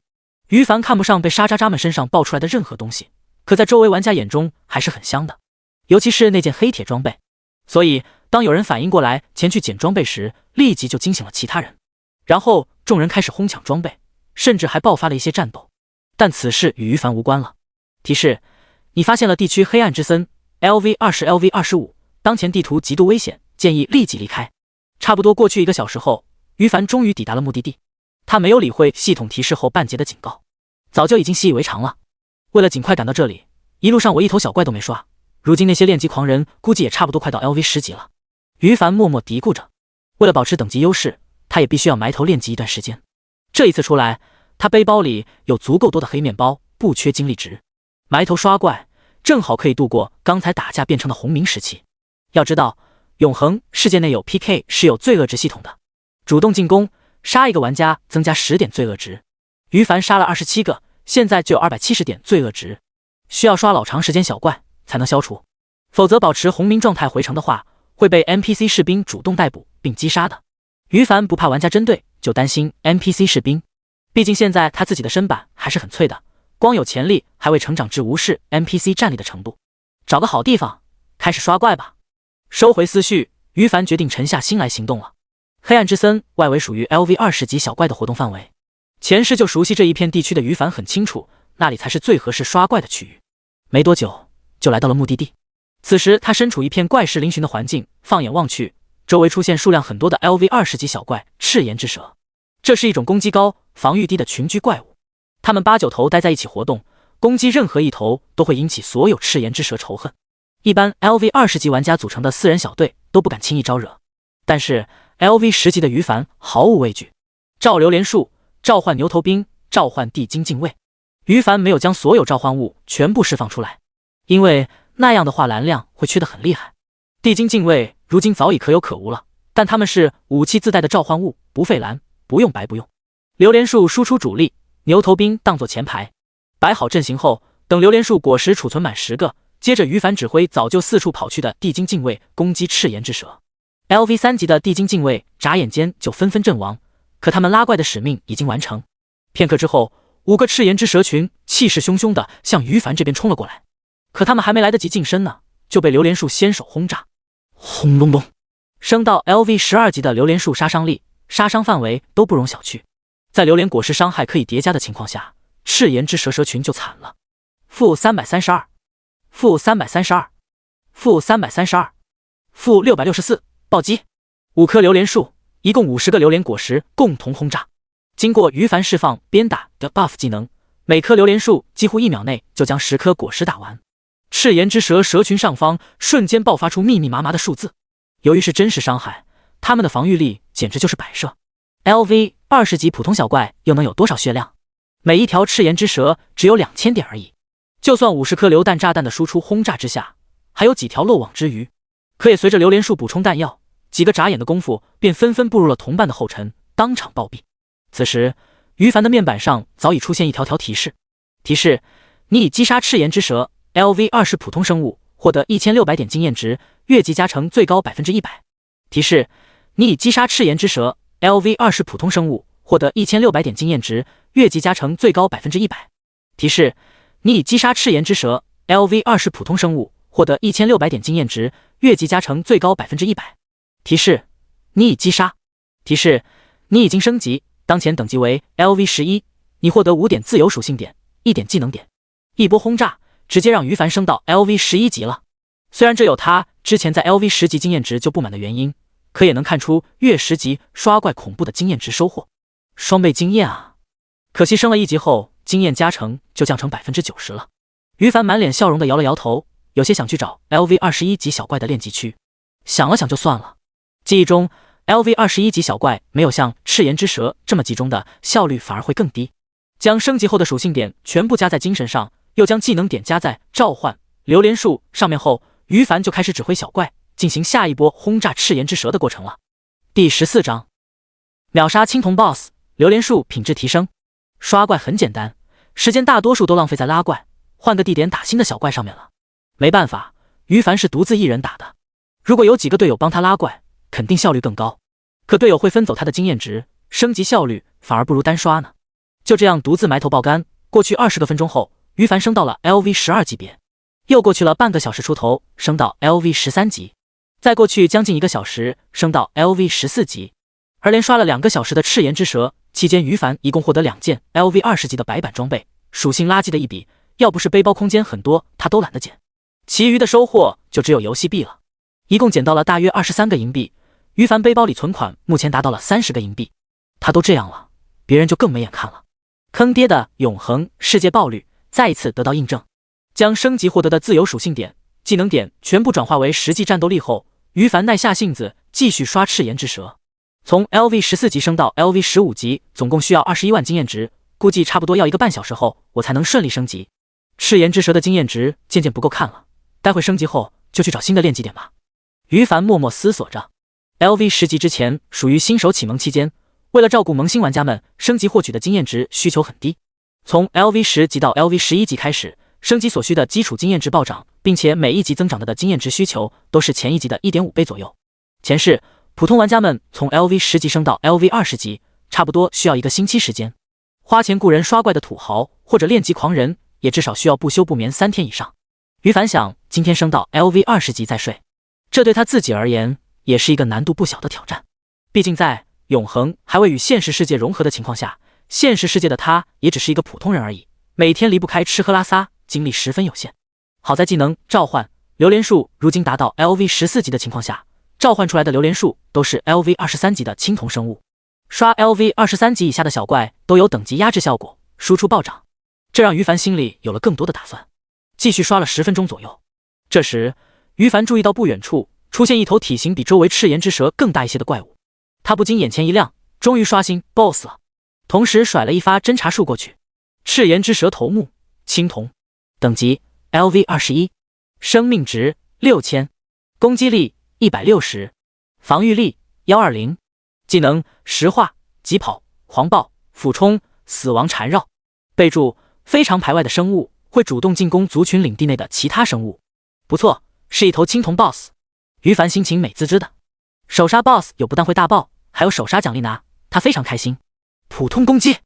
S1: 于凡看不上被沙渣渣们身上爆出来的任何东西，可在周围玩家眼中还是很香的，尤其是那件黑铁装备。所以当有人反应过来前去捡装备时，立即就惊醒了其他人。然后众人开始哄抢装备，甚至还爆发了一些战斗。但此事与于凡无关了。提示：你发现了地区黑暗之森 LV20、LV25，当前地图极度危险，建议立即离开。差不多过去1个小时后，于凡终于抵达了目的地。他没有理会系统提示后半截的警告，早就已经习以为常了。为了尽快赶到这里，一路上我一头小怪都没刷。如今那些练级狂人估计也差不多快到 LV10级了。于凡默默嘀咕着，为了保持等级优势，他也必须要埋头练级一段时间。这一次出来，他背包里有足够多的黑面包，不缺精力值，埋头刷怪，正好可以度过刚才打架变成的红名时期。要知道，永恒世界内有 PK 是有罪恶值系统的，主动进攻，杀一个玩家增加10点罪恶值。于凡杀了27个，现在就有270点罪恶值，需要刷老长时间小怪才能消除，否则保持红名状态回城的话，会被 NPC 士兵主动逮捕并击杀的。于凡不怕玩家针对，就担心 NPC 士兵，毕竟现在他自己的身板还是很脆的，光有潜力还未成长至无视 NPC 战力的程度。找个好地方开始刷怪吧。收回思绪，于凡决定沉下心来行动了。黑暗之森外围属于 LV20级小怪的活动范围，前世就熟悉这一片地区的于凡很清楚，那里才是最合适刷怪的区域。没多久就来到了目的地。此时他身处一片怪石嶙峋的环境，放眼望去，周围出现数量很多的 LV20级小怪赤炎之蛇。这是一种攻击高、防御低的群居怪物，它们8、9头待在一起活动，攻击任何一头都会引起所有赤炎之蛇仇恨。一般 LV20级玩家组成的4人小队都不敢轻易招惹，但是 LV10级的于凡毫无畏惧，召榴莲树，召唤牛头兵，召唤地精禁卫。于凡没有将所有召唤物全部释放出来，因为那样的话蓝量会缺得很厉害。地精禁卫如今早已可有可无了，但他们是武器自带的召唤物，不费蓝，不用白不用。榴莲树输出主力，牛头兵当作前排，摆好阵型后，等榴莲树果实储存满10个，接着于凡指挥早就四处跑去的地精禁卫攻击赤炎之蛇。LV3级的地精禁卫眨眼间就纷纷阵亡，可他们拉怪的使命已经完成。片刻之后，5个赤炎之蛇群气势汹汹地向于凡这边冲了过来，可他们还没来得及近身呢，就被榴莲树先手轰炸。轰隆隆，升到 LV12级的榴莲树杀伤力、杀伤范围都不容小觑。在榴莲果实伤害可以叠加的情况下，赤炎之蛇群就惨了。-332，-332，-332，-664，暴击！5棵榴莲树，一共50个榴莲果实共同轰炸。经过于凡释放鞭打的 buff 技能，每棵榴莲树几乎1秒内就将10颗果实打完。赤炎之蛇群上方瞬间爆发出密密麻麻的数字，由于是真实伤害，他们的防御力简直就是摆设。LV20级普通小怪又能有多少血量？每一条赤炎之蛇只有2000点而已，就算50颗榴弹炸弹的输出轰炸之下，还有几条漏网之鱼。可也随着榴莲树补充弹药，几个眨眼的功夫便纷纷步入了同伴的后尘，当场暴毙。此时于凡的面板上早已出现一条条提示，提示你已击杀赤炎之蛇 LV20普通生物，获得1600点经验值，越级加成最高 100%。 提示你已击杀赤炎之蛇 LV20普通生物，获得1600点经验值，越级加成最高 100%。 提示你已击杀赤炎之蛇 LV20普通生物，获得1600点经验值，越级加成最高 100%。 提示你已击杀。提示你已经升级，当前等级为 LV11， 你获得5点自由属性点，1点技能点。一波轰炸直接让于凡升到 LV11级了。虽然这有他之前在 LV10级经验值就不满的原因，可也能看出越10级刷怪恐怖的经验值收获。双倍经验啊！可惜升了1级后，经验加成就降成 90% 了。于凡满脸笑容的摇了摇头，有些想去找 LV21级小怪的练级区。想了想就算了，记忆中 LV21级小怪没有像赤炎之蛇这么集中的效率反而会更低。将升级后的属性点全部加在精神上，又将技能点加在召唤榴莲树上面后，于凡就开始指挥小怪进行下一波轰炸赤炎之蛇的过程了。第14章，秒杀青铜 BOSS， 榴莲树品质提升。刷怪很简单，时间大多数都浪费在拉怪、换个地点打新的小怪上面了。没办法，于凡是独自一人打的，如果有几个队友帮他拉怪，肯定效率更高。可队友会分走他的经验值，升级效率反而不如单刷呢。就这样独自埋头爆肝，过去20个分钟后，于凡升到了 LV12级别。又过去了半个小时出头，升到 LV13级。再过去将近1个小时，升到 LV14级。而连刷了2个小时的赤炎之蛇，期间于凡一共获得2件 LV20级的白板装备，属性垃圾的一笔，要不是背包空间很多，他都懒得捡。其余的收获就只有游戏币了，一共捡到了大约23个银币。于凡背包里存款目前达到了30个银币，他都这样了，别人就更没眼看了。坑爹的永恒世界爆率再一次得到印证，将升级获得的自由属性点、技能点全部转化为实际战斗力后，于凡耐下性子继续刷赤炎之蛇。从 LV14级升到 LV15级，总共需要21万经验值，估计差不多要1个半小时后我才能顺利升级。赤炎之蛇的经验值渐渐不够看了，待会升级后就去找新的练级点吧。于凡默默思索着。LV10级之前属于新手启蒙期间，为了照顾萌新玩家们，升级获取的经验值需求很低。从 LV10级到 LV11级开始，升级所需的基础经验值暴涨，并且每一级增长的经验值需求都是前一级的 1.5 倍左右。前世普通玩家们从 LV10级升到 LV20级，差不多需要1个星期时间。花钱雇人刷怪的土豪或者练级狂人，也至少需要不休不眠3天以上。于凡想今天升到 LV20级再睡，这对他自己而言也是一个难度不小的挑战。毕竟在永恒还未与现实世界融合的情况下，现实世界的他也只是一个普通人而已，每天离不开吃喝拉撒，精力十分有限。好在技能召唤榴莲树如今达到 LV14级的情况下，召唤出来的榴莲树都是 LV23级的青铜生物，刷 LV23级以下的小怪都有等级压制效果，输出暴涨，这让于凡心里有了更多的打算。继续刷了10分钟左右，这时于凡注意到不远处出现一头体型比周围赤炎之蛇更大一些的怪物，他不禁眼前一亮，终于刷新 BOSS 了，同时甩了一发侦察术过去。赤炎之蛇头目，青铜，等级 LV21， 生命值6000，攻击力160，防御力120，技能石化、疾跑、狂暴、俯冲、死亡缠绕。备注：非常排外的生物会主动进攻族群领地内的其他生物。不错，是一头青铜 BOSS。于凡心情美滋滋的，首杀 BOSS 有不但会大爆，还有首杀奖励拿，他非常开心。普通攻击，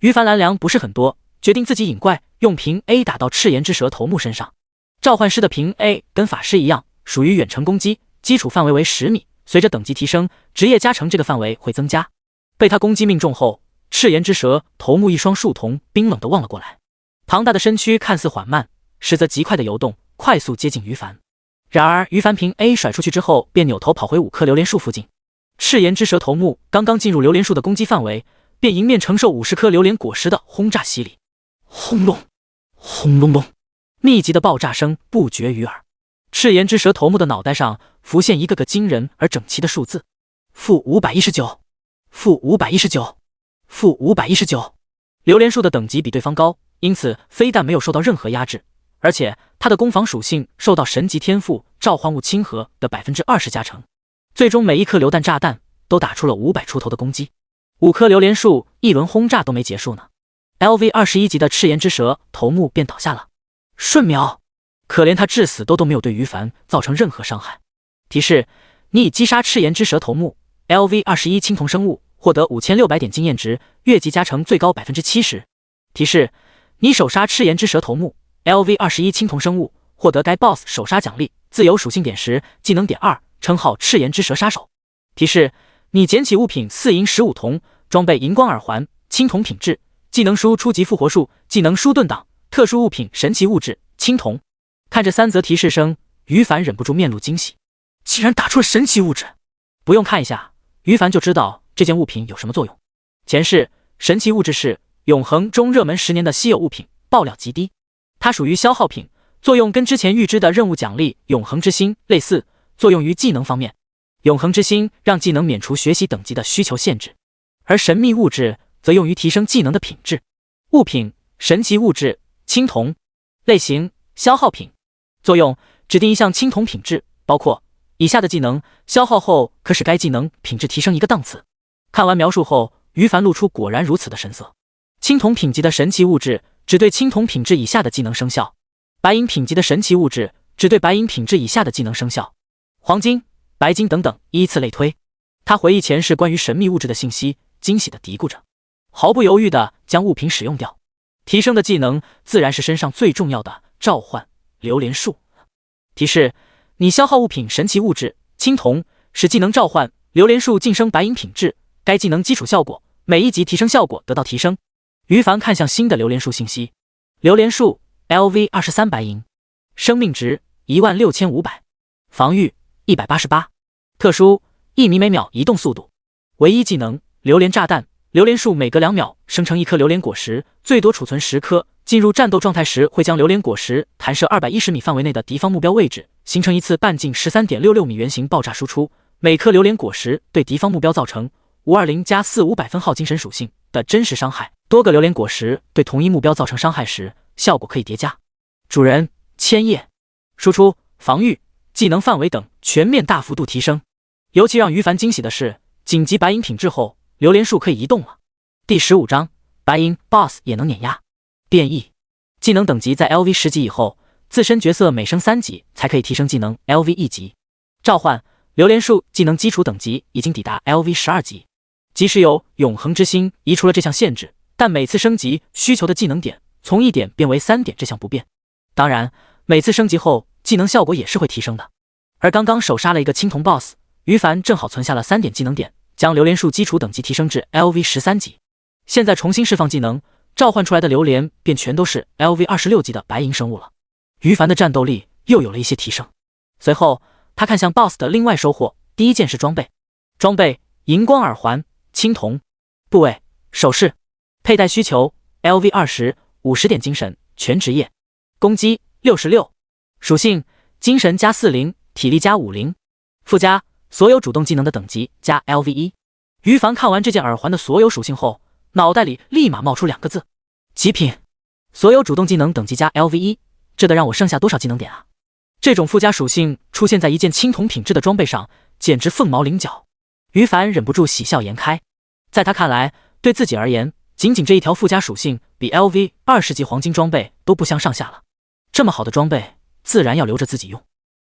S1: 于凡蓝粮不是很多，决定自己引怪，用平 A 打到赤炎之蛇头目身上。召唤师的平 A 跟法师一样，属于远程攻击，基础范围为10米，随着等级提升，职业加成这个范围会增加。被他攻击命中后，赤炎之蛇头目一双树瞳冰冷地望了过来，庞大的身躯看似缓慢，实则极快的游动，快速接近于凡。然而于凡平 A 甩出去之后，便扭头跑回5棵榴莲树附近。赤炎之蛇头目刚刚进入榴莲树的攻击范围，便迎面承受50颗榴莲果实的轰炸洗礼。轰隆，轰隆隆，密集的爆炸声不绝于耳。赤炎之蛇头目的脑袋上浮现一个个惊人而整齐的数字：-519，-519，-519。榴莲树的等级比对方高，因此非但没有受到任何压制，而且它的攻防属性受到神级天赋召唤物亲和的20%加成，最终每一颗榴弹炸弹都打出了500出头的攻击。5棵榴莲树一轮轰炸都没结束呢，LV21级的赤炎之蛇头目便倒下了。瞬秒，可怜他至死都没有对于凡造成任何伤害。提示：你已击杀赤炎之蛇头目 ，LV21青铜生物，获得5600点经验值，越级加成最高70%。提示：你首杀赤炎之蛇头目 ，LV21青铜生物，获得该 BOSS 首杀奖励，自由属性点10，技能点2，称号赤炎之蛇杀手。提示：你捡起物品4银15铜，装备荧光耳环，青铜品质，技能书初级复活术，技能书盾挡，特殊物品神奇物质，青铜。看着3则提示声，于凡忍不住面露惊喜，竟然打出了神奇物质。不用看一下，于凡就知道这件物品有什么作用。前世神奇物质是永恒中热门10年的稀有物品，爆料极低，它属于消耗品，作用跟之前预知的任务奖励永恒之心类似，作用于技能方面。永恒之心让技能免除学习等级的需求限制，而神秘物质则用于提升技能的品质。物品神奇物质青铜，类型消耗品，作用指定一项青铜品质，包括以下的技能，消耗后可使该技能品质提升1个档次。看完描述后，于凡露出果然如此的神色。青铜品级的神奇物质只对青铜品质以下的技能生效，白银品级的神奇物质只对白银品质以下的技能生效，黄金、白金等等依次类推。他回忆前世关于神秘物质的信息，惊喜地嘀咕着，毫不犹豫地将物品使用掉。提升的技能自然是身上最重要的召唤榴莲树。提示：你消耗物品神奇物质青铜，使技能召唤榴莲树晋升白银品质，该技能基础效果每一级提升效果得到提升。于凡看向新的榴莲树信息，榴莲树 LV23白银，生命值16500，防御188，特殊1米每秒移动速度，唯一技能榴莲炸弹。榴莲树每隔2秒生成一颗榴莲果实，最多储存10颗。进入战斗状态时，会将榴莲果实弹射210米范围内的敌方目标位置，形成一次半径13.66米圆形爆炸输出。每颗榴莲果实对敌方目标造成520+4 500分耗精神属性的真实伤害。多个榴莲果实对同一目标造成伤害时，效果可以叠加。主人千叶，输出、防御、技能范围等全面大幅度提升。尤其让于凡惊喜的是，紧急白银品质后，榴莲树可以移动了。第15章，白银 BOSS 也能碾压。变异技能等级在 LV10级以后，自身角色每升3级才可以提升技能 LV1级。召唤榴莲树技能基础等级已经抵达 LV12级，即使有永恒之心移除了这项限制，但每次升级需求的技能点从1点变为3点，这项不变。当然，每次升级后技能效果也是会提升的。而刚刚手杀了一个青铜 BOSS， 于凡正好存下了3点技能点，将榴莲树基础等级提升至 LV13级。现在重新释放技能，召唤出来的榴莲便全都是 LV26级的白银生物了。于凡的战斗力又有了一些提升。随后他看向 BOSS 的另外收获，第一件是装备。装备荧光耳环，青铜，部位首饰，佩戴需求 LV20 50点精神，全职业，攻击66，属性精神加40，体力加50，附加所有主动技能的等级加 LV1。于凡看完这件耳环的所有属性后，脑袋里立马冒出2个字：极品。所有主动技能等级加 LV1，这得让我剩下多少技能点啊？这种附加属性出现在一件青铜品质的装备上，简直凤毛麟角。于凡忍不住喜笑颜开。在他看来，对自己而言，仅仅这一条附加属性比 LV20级黄金装备都不相上下了。这么好的装备，自然要留着自己用。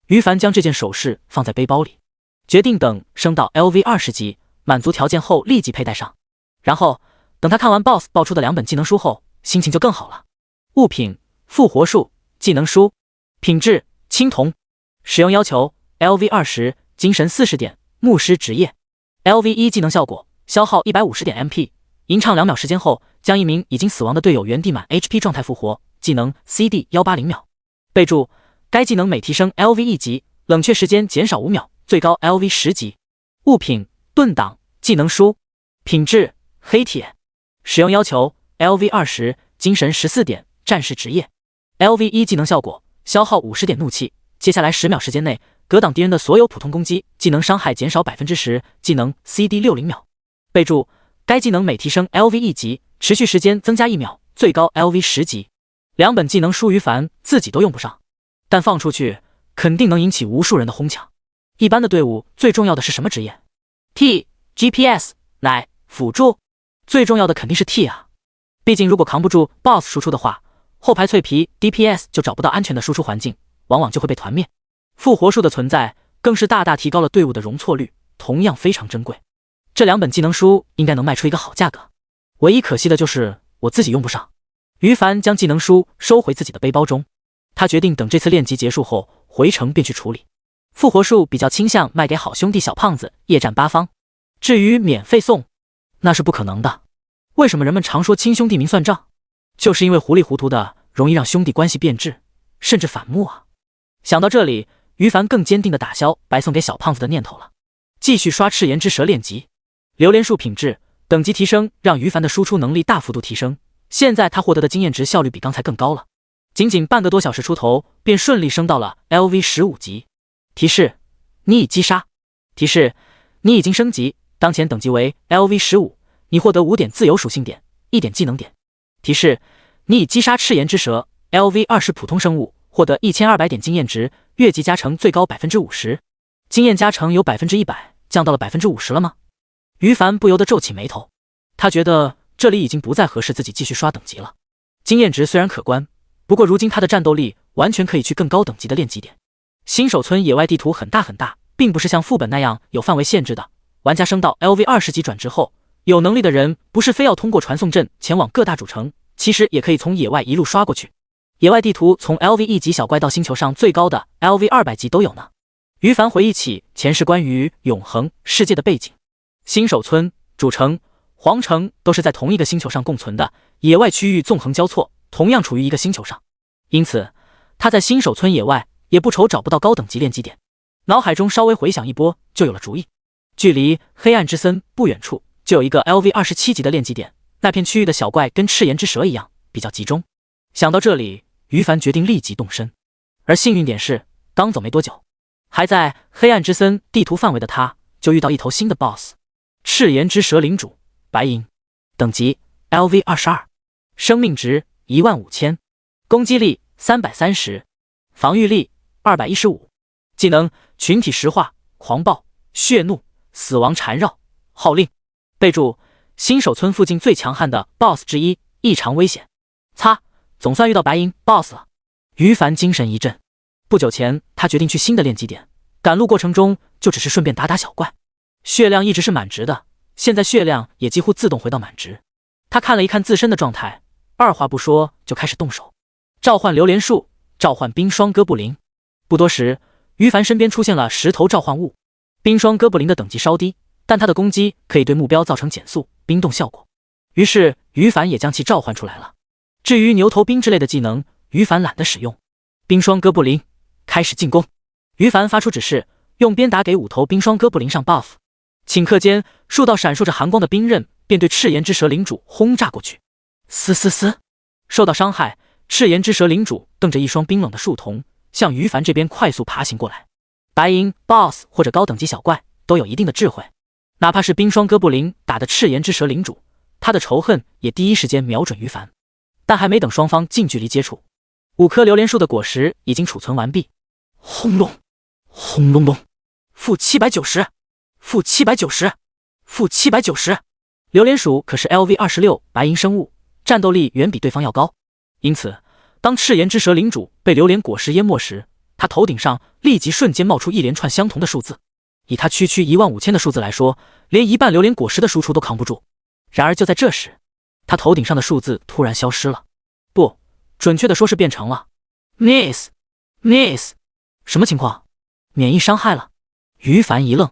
S1: 于凡将这件首饰放在背包里，决定等升到 LV20级满足条件后立即佩戴上。然后等他看完 BOSS 爆出的2本技能书后，心情就更好了。物品复活术技能书，品质青铜，使用要求 LV20 精神40点，牧师职业。LV1 技能效果，消耗150点 MP， 吟唱2秒时间后，将一名已经死亡的队友原地满 HP 状态复活。技能 CD180秒。备注：该技能每提升 LV1级，冷却时间减少5秒，最高 LV10级。物品盾挡技能书，品质黑铁，使用要求 LV20 精神14点，战士职业。LV1 技能效果，消耗50点怒气，接下来10秒时间内格挡敌人的所有普通攻击，技能伤害减少 10%， 技能 CD60秒。备注：该技能每提升 LV1级，持续时间增加1秒，最高 LV10级。2本技能书于凡自己都用不上，但放出去肯定能引起无数人的哄抢。一般的队伍最重要的是什么职业？ T GPS 乃辅助，最重要的肯定是 T 啊。毕竟如果扛不住 BOSS 输出的话，后排脆皮 DPS 就找不到安全的输出环境，往往就会被团灭。复活术的存在更是大大提高了队伍的容错率，同样非常珍贵。这2本技能书应该能卖出一个好价格，唯一可惜的就是我自己用不上。于凡将技能书收回自己的背包中，他决定等这次练级结束后回城便去处理。复活术比较倾向卖给好兄弟小胖子夜战八方，至于免费送，那是不可能的。为什么人们常说亲兄弟明算账？就是因为糊里糊涂的容易让兄弟关系变质，甚至反目啊。想到这里，于凡更坚定地打消白送给小胖子的念头了，继续刷赤炎之蛇练级。榴莲树品质等级提升让于凡的输出能力大幅度提升，现在他获得的经验值效率比刚才更高了，仅仅半个多小时出头便顺利升到了 LV15级。提示：你已击杀。提示：你已经升级，当前等级为 LV15， 你获得5点自由属性点，1点技能点。提示：你已击杀赤炎之蛇 LV20 普通生物，获得1200点经验值，越级加成最高 50%。 经验加成由 100% 降到了 50% 了吗？于凡不由得皱起眉头，他觉得这里已经不再合适自己继续刷等级了。经验值虽然可观，不过如今他的战斗力完全可以去更高等级的练级点。新手村野外地图很大很大，并不是像副本那样有范围限制的。玩家升到 LV20级转职后，有能力的人不是非要通过传送阵前往各大主城，其实也可以从野外一路刷过去。野外地图从 LV1级小怪到星球上最高的 LV200级都有呢。于凡回忆起前世关于永恒世界的背景：新手村主城皇城都是在同一个星球上共存的，野外区域纵横交错，同样处于一个星球上，因此他在新手村野外也不愁找不到高等级炼基点。脑海中稍微回想一波，就有了主意。距离黑暗之森不远处就有一个 LV27级的炼基点，那片区域的小怪跟赤炎之蛇一样，比较集中。想到这里，于凡决定立即动身。而幸运点是，刚走没多久，还在黑暗之森地图范围的他，就遇到一头新的 BOSS—— 赤炎之蛇领主白银，等级 LV22， 生命值15000，攻击力330，防御力215，技能群体石化、狂暴、血怒、死亡缠绕、号令。备注：新手村附近最强悍的 BOSS 之一，异常危险。擦，总算遇到白银 BOSS 了。于凡精神一振。不久前他决定去新的炼基点，赶路过程中就只是顺便打打小怪。血量一直是满值的，现在血量也几乎自动回到满值。他看了一看自身的状态，二话不说就开始动手，召唤榴莲树，召唤冰霜哥布林。不多时，于凡身边出现了10头召唤物。冰霜哥布林的等级稍低，但他的攻击可以对目标造成减速、冰冻效果，于是于凡也将其召唤出来了。至于牛头冰之类的技能，于凡懒得使用。冰霜哥布林开始进攻，于凡发出指示，用鞭打给5头冰霜哥布林上 buff。顷刻间，数道闪烁着寒光的冰刃便对赤炎之蛇领主轰炸过去。嘶嘶嘶，受到伤害，赤炎之蛇领主瞪着一双冰冷的树瞳，向于凡这边快速爬行过来。白银 BOSS 或者高等级小怪都有一定的智慧，哪怕是冰霜哥布林打的赤炎之蛇领主，他的仇恨也第一时间瞄准于凡。但还没等双方近距离接触，5棵榴莲树的果实已经储存完毕。轰隆，轰隆隆，负790，负790，负790。榴莲鼠可是 LV26 白银生物，战斗力远比对方要高。因此，当赤炎之蛇领主被榴莲果实淹没时，他头顶上立即瞬间冒出一连串相同的数字。以他区15000的数字来说，连一半榴莲果实的输出都扛不住。然而就在这时，他头顶上的数字突然消失了，不，准确的说是变成了 miss。 什么情况？免疫伤害了？于凡一愣，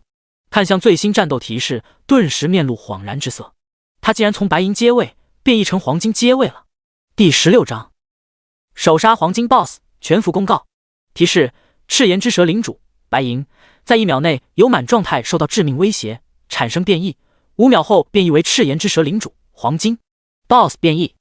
S1: 看向最新战斗提示，顿时面露恍然之色。他竟然从白银阶位变异成黄金阶位了。第16章，首杀黄金 BOSS， 全服公告。提示：赤炎之蛇领主白银在1秒内由满状态受到致命威胁，产生变异，5秒后变异为赤炎之蛇领主黄金 BOSS 变异。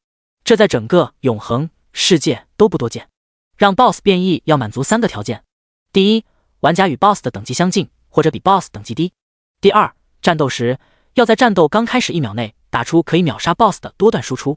S1: 这在整个永恒世界都不多见。让 BOSS 变异要满足3个条件：第一，玩家与 BOSS 的等级相近，或者比 BOSS 等级低；第二，战斗时要在战斗刚开始1秒内打出可以秒杀 BOSS 的多段输出；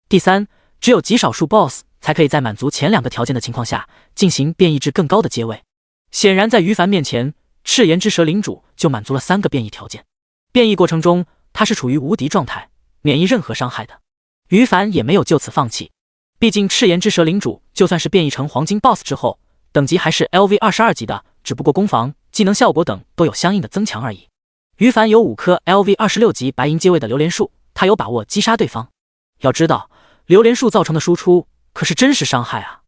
S1: 第三，只有极少数 BOSS 才可以在满足前2个条件的情况下进行变异至更高的阶位。显然在于凡面前，赤炎之蛇领主就满足了3个变异条件。变异过程中他是处于无敌状态，免疫任何伤害的。于凡也没有就此放弃，毕竟赤炎之蛇领主就算是变异成黄金 BOSS 之后，等级还是 LV22级的，只不过攻防、技能效果等都有相应的增强而已。于凡有5颗 LV26级白银阶位的榴莲树，他有把握击杀对方。要知道，榴莲树造成的输出可是真实伤害啊！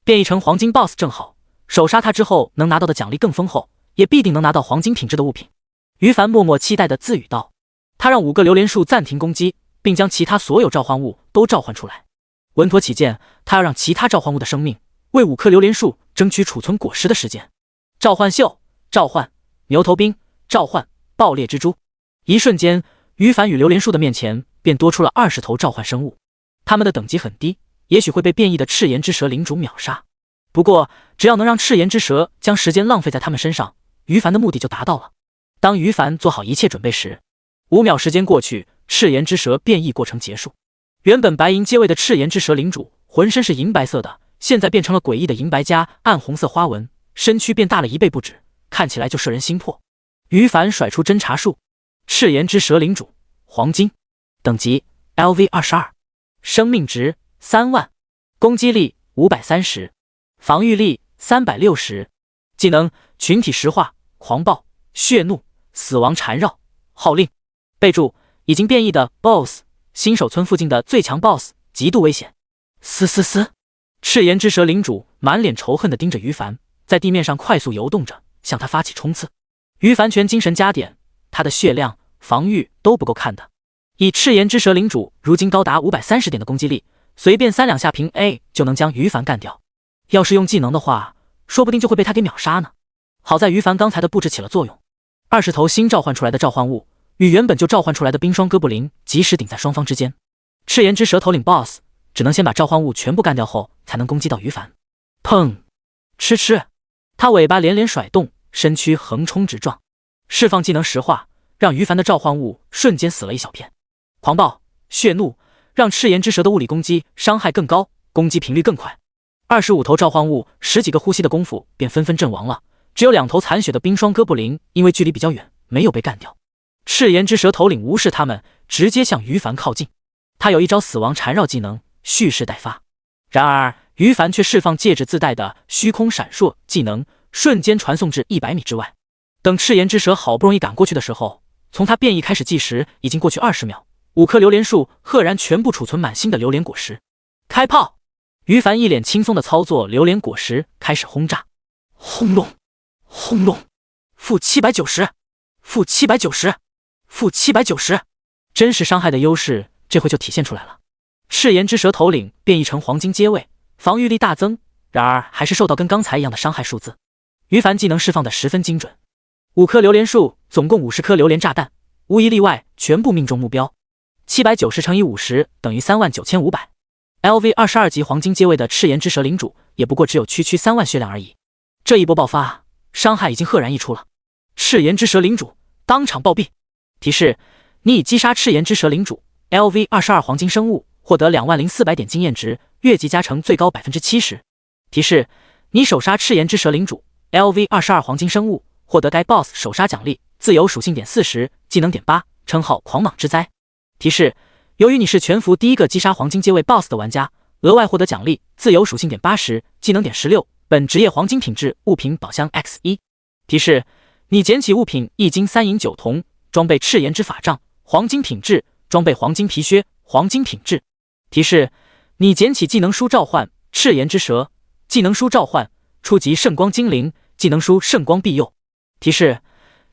S1: 变异成黄金 BOSS 正好，手杀他之后能拿到的奖励更丰厚，也必定能拿到黄金品质的物品。于凡默默期待地自语道。他让5个榴莲树暂停攻击，并将其他所有召唤物都召唤出来。稳妥起见，他要让其他召唤物的生命为5棵榴莲树争取储存果实的时间。召唤兽，召唤牛头兵，召唤爆裂蜘蛛。一瞬间，于凡与榴莲树的面前便多出了20头召唤生物，他们的等级很低，也许会被变异的赤炎之蛇领主秒杀。不过，只要能让赤炎之蛇将时间浪费在他们身上，于凡的目的就达到了。当于凡做好一切准备时，5秒时间过去，赤炎之蛇变异过程结束。原本白银阶位的赤炎之蛇领主浑身是银白色的，现在变成了诡异的银白加暗红色花纹，身躯变大了1倍不止，看起来就摄人心魄。于凡甩出侦察术，赤炎之蛇领主黄金，等级 LV22， 生命值3万，攻击力530，防御力360，技能群体石化、狂暴、血怒、死亡缠绕、号令。备注：已经变异的 BOSS， 新手村附近的最强 BOSS， 极度危险。嘶嘶嘶，赤炎之蛇领主满脸仇恨地盯着于凡，在地面上快速游动着，向他发起冲刺。于凡全精神加点，他的血量、防御都不够看的。以赤炎之蛇领主如今高达530点的攻击力，随便3两下平 A 就能将于凡干掉。要是用技能的话，说不定就会被他给秒杀呢。好在于凡刚才的布置起了作用，20头新召唤出来的召唤物与原本就召唤出来的冰霜哥布林及时顶在双方之间。赤炎之蛇头领 BOSS 只能先把召唤物全部干掉后，才能攻击到于凡。砰！吃吃！他尾巴连连甩动，身躯横冲直撞，释放技能石化，让于凡的召唤物瞬间死了一小片。狂暴、血怒让赤炎之蛇的物理攻击伤害更高，攻击频率更快。25头召唤物10几个呼吸的功夫便纷纷阵亡了，只有2头残血的冰霜哥布林因为距离比较远，没有被干掉。赤炎之蛇头领无视他们，直接向于凡靠近。他有一招死亡缠绕技能，蓄势待发。然而于凡却释放戒指自带的虚空闪烁技能，瞬间传送至100米之外。等赤炎之蛇好不容易赶过去的时候，从他变异开始计时已经过去20秒。5棵榴莲树赫然全部储存满新的榴莲果实。开炮！于凡一脸轻松的操作榴莲果实开始轰炸。轰隆！轰隆！负790！负790！负790！真实伤害的优势这回就体现出来了。赤炎之蛇头领变异成黄金阶位，防御力大增，然而还是受到跟刚才一样的伤害数字。于凡技能释放的十分精准，5棵榴莲树总共50颗榴莲炸弹，无一例外全部命中目标。790乘以50等于39500。LV 22级黄金阶位的赤炎之蛇领主也不过只有区3万血量而已。这一波爆发，伤害已经赫然溢出了。赤炎之蛇领主当场暴毙。提示：你已击杀赤炎之蛇领主 ，LV 22黄金生物，获得20400点经验值，越级加成最高 70%。提示：你手杀赤炎之蛇领主 ，LV 22黄金生物，获得该 BOSS 手杀奖励，自由属性点40，技能点8，称号狂蟒之灾。提示：由于你是全服第一个击杀黄金阶位 BOSS 的玩家，额外获得奖励，自由属性点80，技能点16，本职业黄金品质物品宝箱 X1。提示：你捡起物品1金3银9铜，装备赤炎之法杖，黄金品质，装备黄金皮靴，黄金品质。提示：你捡起技能书召唤赤炎之蛇，技能书召唤初级圣光精灵，技能书圣光庇佑。提示：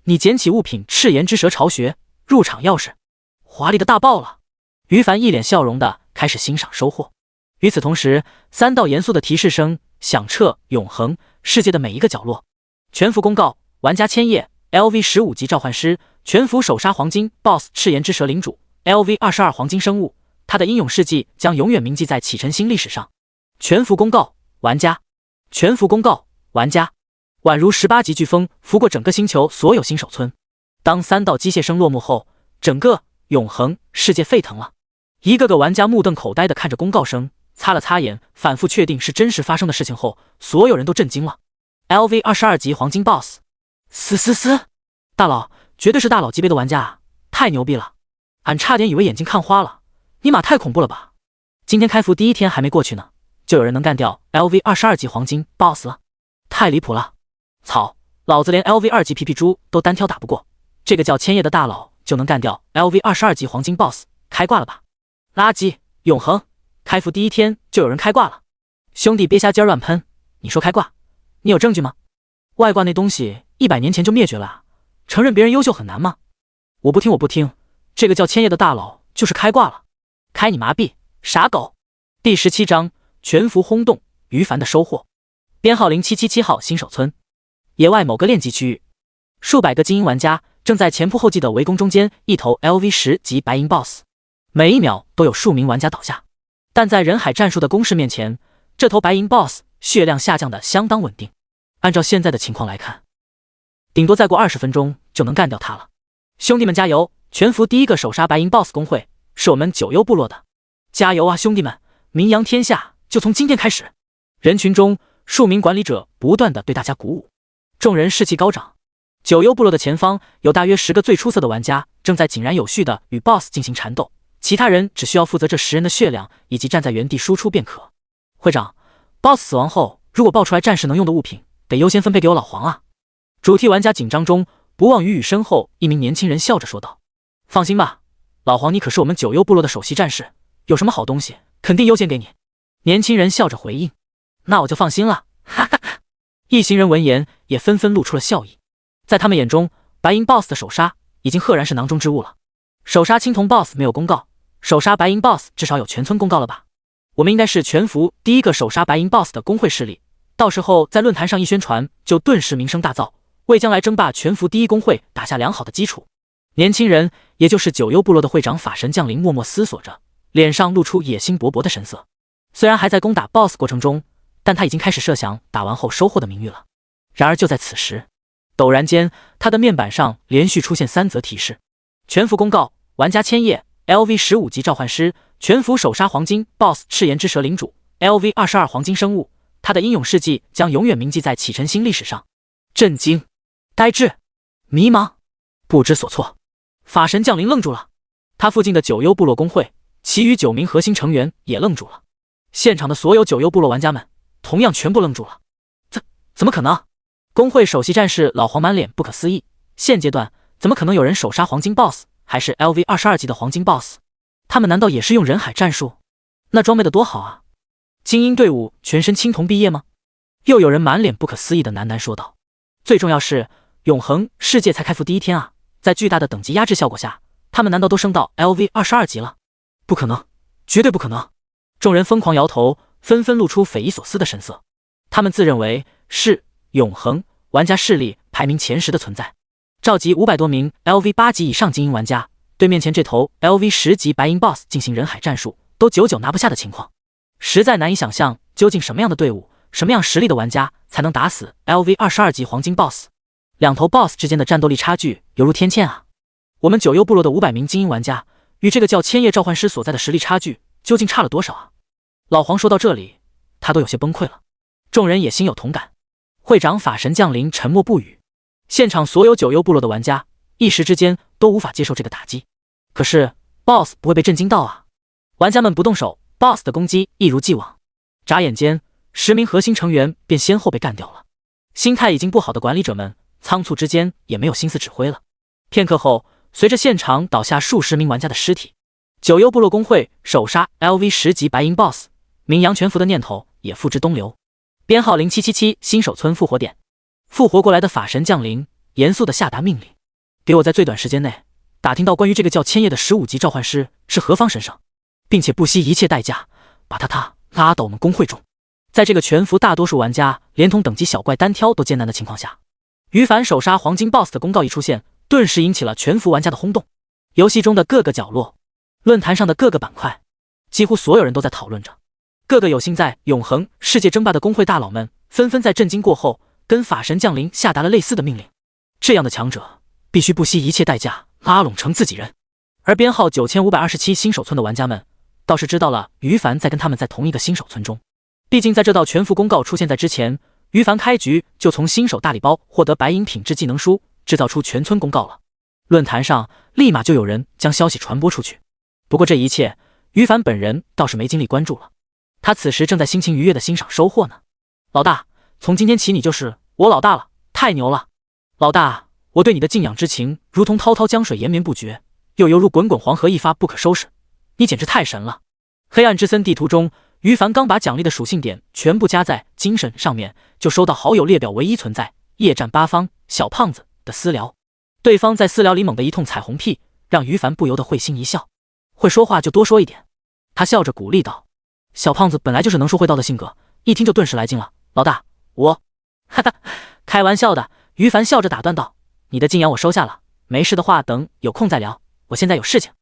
S1: 你捡起物品赤炎之蛇巢穴，入场钥匙。华丽的大爆了！于凡一脸笑容的开始欣赏收获。与此同时，3道严肃的提示声响彻永恒世界的每一个角落。全服公告：玩家千叶 LV 15级召唤师，全服手杀黄金 BOSS 赤炎之蛇领主 LV 22黄金生物，他的英勇事迹将永远铭记在启程新历史上。全服公告：玩家。全服公告：玩家。宛如18级飓风拂过整个星球所有新手村。当3道机械声落幕后，整个永恒世界沸腾了。一个个玩家目瞪口呆地看着公告声，擦了擦眼，反复确定是真实发生的事情后，所有人都震惊了。LV 22级黄金 BOSS， 大佬，绝对是大佬级别的玩家啊，太牛逼了！俺差点以为眼睛看花了，尼玛太恐怖了吧！今天开服第1天还没过去呢，就有人能干掉 LV 22级黄金 BOSS 了，太离谱了！操，老子连 LV 2级皮皮猪都单挑打不过，这个叫千叶的大佬就能干掉 LV 22级黄金 BOSS， 开挂了吧？垃圾！永恒开服第1天就有人开挂了，兄弟别瞎鸡儿乱喷！你说开挂，你有证据吗？外挂那东西100年前就灭绝了啊，承认别人优秀很难吗？我不听，这个叫千叶的大佬就是开挂了，开你麻痹，傻狗！第17章全服轰动，于凡的收获。编号0777号新手村，野外某个练级区域，数百个精英玩家正在前仆后继的围攻中间一头 LV 10级白银 BOSS。每一秒都有数名玩家倒下，但在人海战术的攻势面前，这头白银 BOSS 血量下降的相当稳定。按照现在的情况来看，顶多再过20分钟就能干掉他了。兄弟们加油！全服第一个手杀白银 BOSS 公会是我们九幽部落的，加油啊兄弟们！名扬天下就从今天开始。人群中数名管理者不断的对大家鼓舞，众人士气高涨。九幽部落的前方有大约10个最出色的玩家正在井然有序的与 BOSS 进行缠斗。其他人只需要负责这10人的血量以及站在原地输出便可。会长 ，BOSS 死亡后，如果爆出来战士能用的物品，得优先分配给我老黄啊！主题玩家紧张中，不忘于宇身后一名年轻人笑着说道：“放心吧，老黄，你可是我们九幽部落的首席战士，有什么好东西肯定优先给你。”年轻人笑着回应：“那我就放心了。”哈哈哈！一行人闻言也纷纷露出了笑意。在他们眼中，白银 BOSS 的手杀已经赫然是囊中之物了。首杀青铜 BOSS 没有公告，首杀白银 BOSS 至少有全村公告了吧？我们应该是全服第一个首杀白银 BOSS 的公会势力，到时候在论坛上一宣传，就顿时名声大噪，为将来争霸全服第一公会打下良好的基础。年轻人，也就是九幽部落的会长法神降临默默思索着，脸上露出野心勃勃的神色。虽然还在攻打 BOSS 过程中，但他已经开始设想打完后收获的名誉了。然而就在此时，陡然间，他的面板上连续出现3则提示：全服公告，玩家千叶 LV 15级召唤师，全服首杀黄金 BOSS 赤炎之蛇领主 LV 22黄金生物，他的英勇事迹将永远铭记在启辰星历史上。震惊、呆滞、迷茫、不知所措。法神降临愣住了，他附近的九幽部落公会，其余9名核心成员也愣住了。现场的所有九幽部落玩家们同样全部愣住了。怎么可能？公会首席战士老黄满脸不可思议，现阶段怎么可能有人首杀黄金 BOSS， 还是 LV 22级的黄金 BOSS？ 他们难道也是用人海战术？那装备的多好啊！精英队伍全身青铜毕业吗？又有人满脸不可思议的喃喃说道。最重要是，永恒世界才开服第1天啊，在巨大的等级压制效果下，他们难道都升到 LV 22级了？不可能，绝对不可能！众人疯狂摇头，纷纷露出匪夷所思的神色。他们自认为是永恒玩家势力排名前10的存在，召集500多名 LV 8级以上精英玩家，对面前这头 LV 10级白银 BOSS 进行人海战术，都久久拿不下的情况，实在难以想象究竟什么样的队伍，什么样实力的玩家才能打死 LV 22级黄金 BOSS。两头 BOSS 之间的战斗力差距犹如天堑啊！我们九幽部落的500名精英玩家与这个叫千叶召唤师所在的实力差距究竟差了多少啊？老黄说到这里，他都有些崩溃了。众人也心有同感。会长法神降临沉默不语，现场所有九幽部落的玩家一时之间都无法接受这个打击。可是 BOSS 不会被震惊到啊！玩家们不动手， BOSS 的攻击一如既往。眨眼间10名核心成员便先后被干掉了。心态已经不好的管理者们仓促之间也没有心思指挥了。片刻后，随着现场倒下数十名玩家的尸体，九幽部落公会首杀 LV 10级白银 BOSS， 名扬全服的念头也付之东流。编号0777新手村复活点，复活过来的法神降临，严肃地下达命令：给我在最短时间内打听到关于这个叫千叶的15级召唤师是何方神圣，并且不惜一切代价把他拉到我们公会中。在这个全服大多数玩家连同等级小怪单挑都艰难的情况下，于凡首杀黄金 BOSS 的公告一出现，顿时引起了全服玩家的轰动。游戏中的各个角落，论坛上的各个板块，几乎所有人都在讨论着。各个有幸在永恒世界争霸的公会大佬们纷纷在震惊过后跟法神降临下达了类似的命令，这样的强者必须不惜一切代价拉拢成自己人。而编号9527新手村的玩家们倒是知道了于凡在跟他们在同一个新手村中，毕竟在这道全服公告出现在之前，于凡开局就从新手大礼包获得白银品质技能书，制造出全村公告了。论坛上立马就有人将消息传播出去。不过这一切于凡本人倒是没精力关注了，他此时正在心情愉悦的欣赏收获呢。老大，从今天起你就是我老大了，太牛了！老大，我对你的敬仰之情如同滔滔江水延绵不绝，又犹如滚滚黄河一发不可收拾，你简直太神了！黑暗之森地图中，于凡刚把奖励的属性点全部加在精神上面，就收到好友列表唯一存在夜战八方小胖子的私聊。对方在私聊里猛的一通彩虹屁，让于凡不由得会心一笑。会说话就多说一点，他笑着鼓励道。小胖子本来就是能说会道的性格，一听就顿时来劲了。老大，我……哈哈，开玩笑的。于凡笑着打断道：“你的敬仰我收下了，没事的话等有空再聊，我现在有事情。”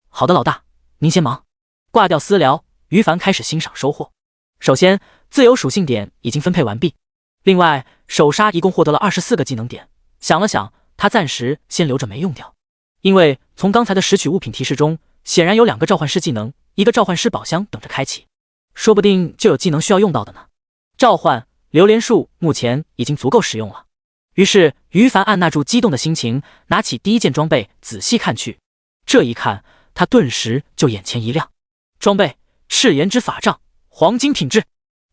S1: 好的，老大，您先忙。挂掉私聊，于凡开始欣赏收获。首先，自由属性点已经分配完毕。另外，首杀一共获得了24个技能点。想了想，他暂时先留着没用掉，因为从刚才的拾取物品提示中，显然有2个召唤师技能，一个召唤师宝箱等着开启。说不定就有技能需要用到的呢。召唤榴莲树目前已经足够实用了。于是于凡按捺住激动的心情，拿起第一件装备仔细看去。这一看，他顿时就眼前一亮。装备赤炎之法杖，黄金品质。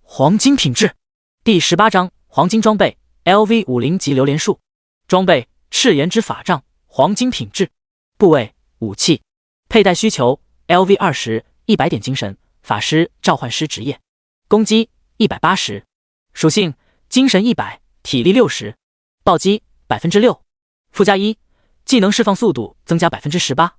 S1: 黄金品质。第18章黄金装备 LV 50级榴莲树。装备赤炎之法杖，黄金品质。部位武器。佩戴需求 LV 20 100点精神法师召唤师职业。攻击180。属性精神100，体力60。暴击6%。附加1，技能释放速度增加18%。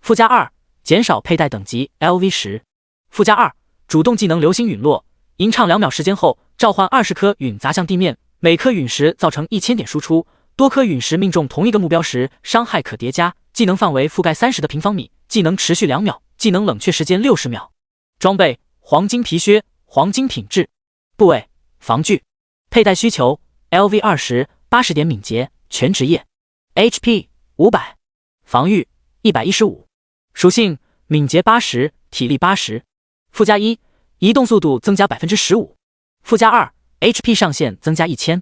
S1: 附加2，减少佩戴等级 LV10。附加2，主动技能流星陨落，吟唱2秒时间后，召唤20颗陨砸向地面，每颗陨石造成1000点输出，多颗陨石命中同一个目标时，伤害可叠加，技能范围覆盖30的平方米，技能持续2秒，技能冷却时间60秒。装备：黄金皮靴，黄金品质。部位：防具。佩戴需求 ：LV20 80点敏捷，全职业。HP 500，防御115。属性：敏捷80，体力80。附加1，移动速度增加 15%。附加2， HP 上限增加1000。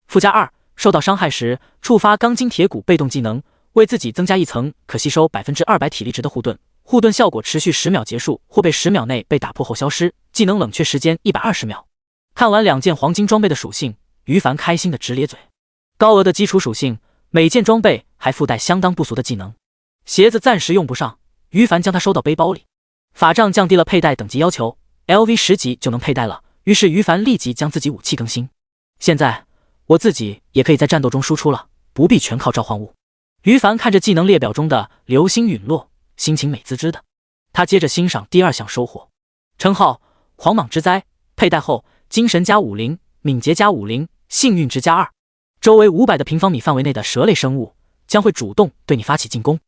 S1: 附加2，受到伤害时触发钢筋铁骨被动技能，为自己增加1层可吸收 200% 体力值的护盾，护盾效果持续10秒结束，或被10秒内被打破后消失，技能冷却时间120秒。看完2件黄金装备的属性，于凡开心的直咧嘴。高额的基础属性，每件装备还附带相当不俗的技能。鞋子暂时用不上，于凡将它收到背包里。法杖降低了佩戴等级要求 ，LV10级就能佩戴了。于是于凡立即将自己武器更新。现在我自己也可以在战斗中输出了，不必全靠召唤物。于凡看着技能列表中的流星陨落，心情美滋滋的。他接着欣赏第2项收获，称号狂蟒之灾，佩戴后精神加50，敏捷加50，幸运值加2。周围500的平方米范围内的蛇类生物将会主动对你发起进攻。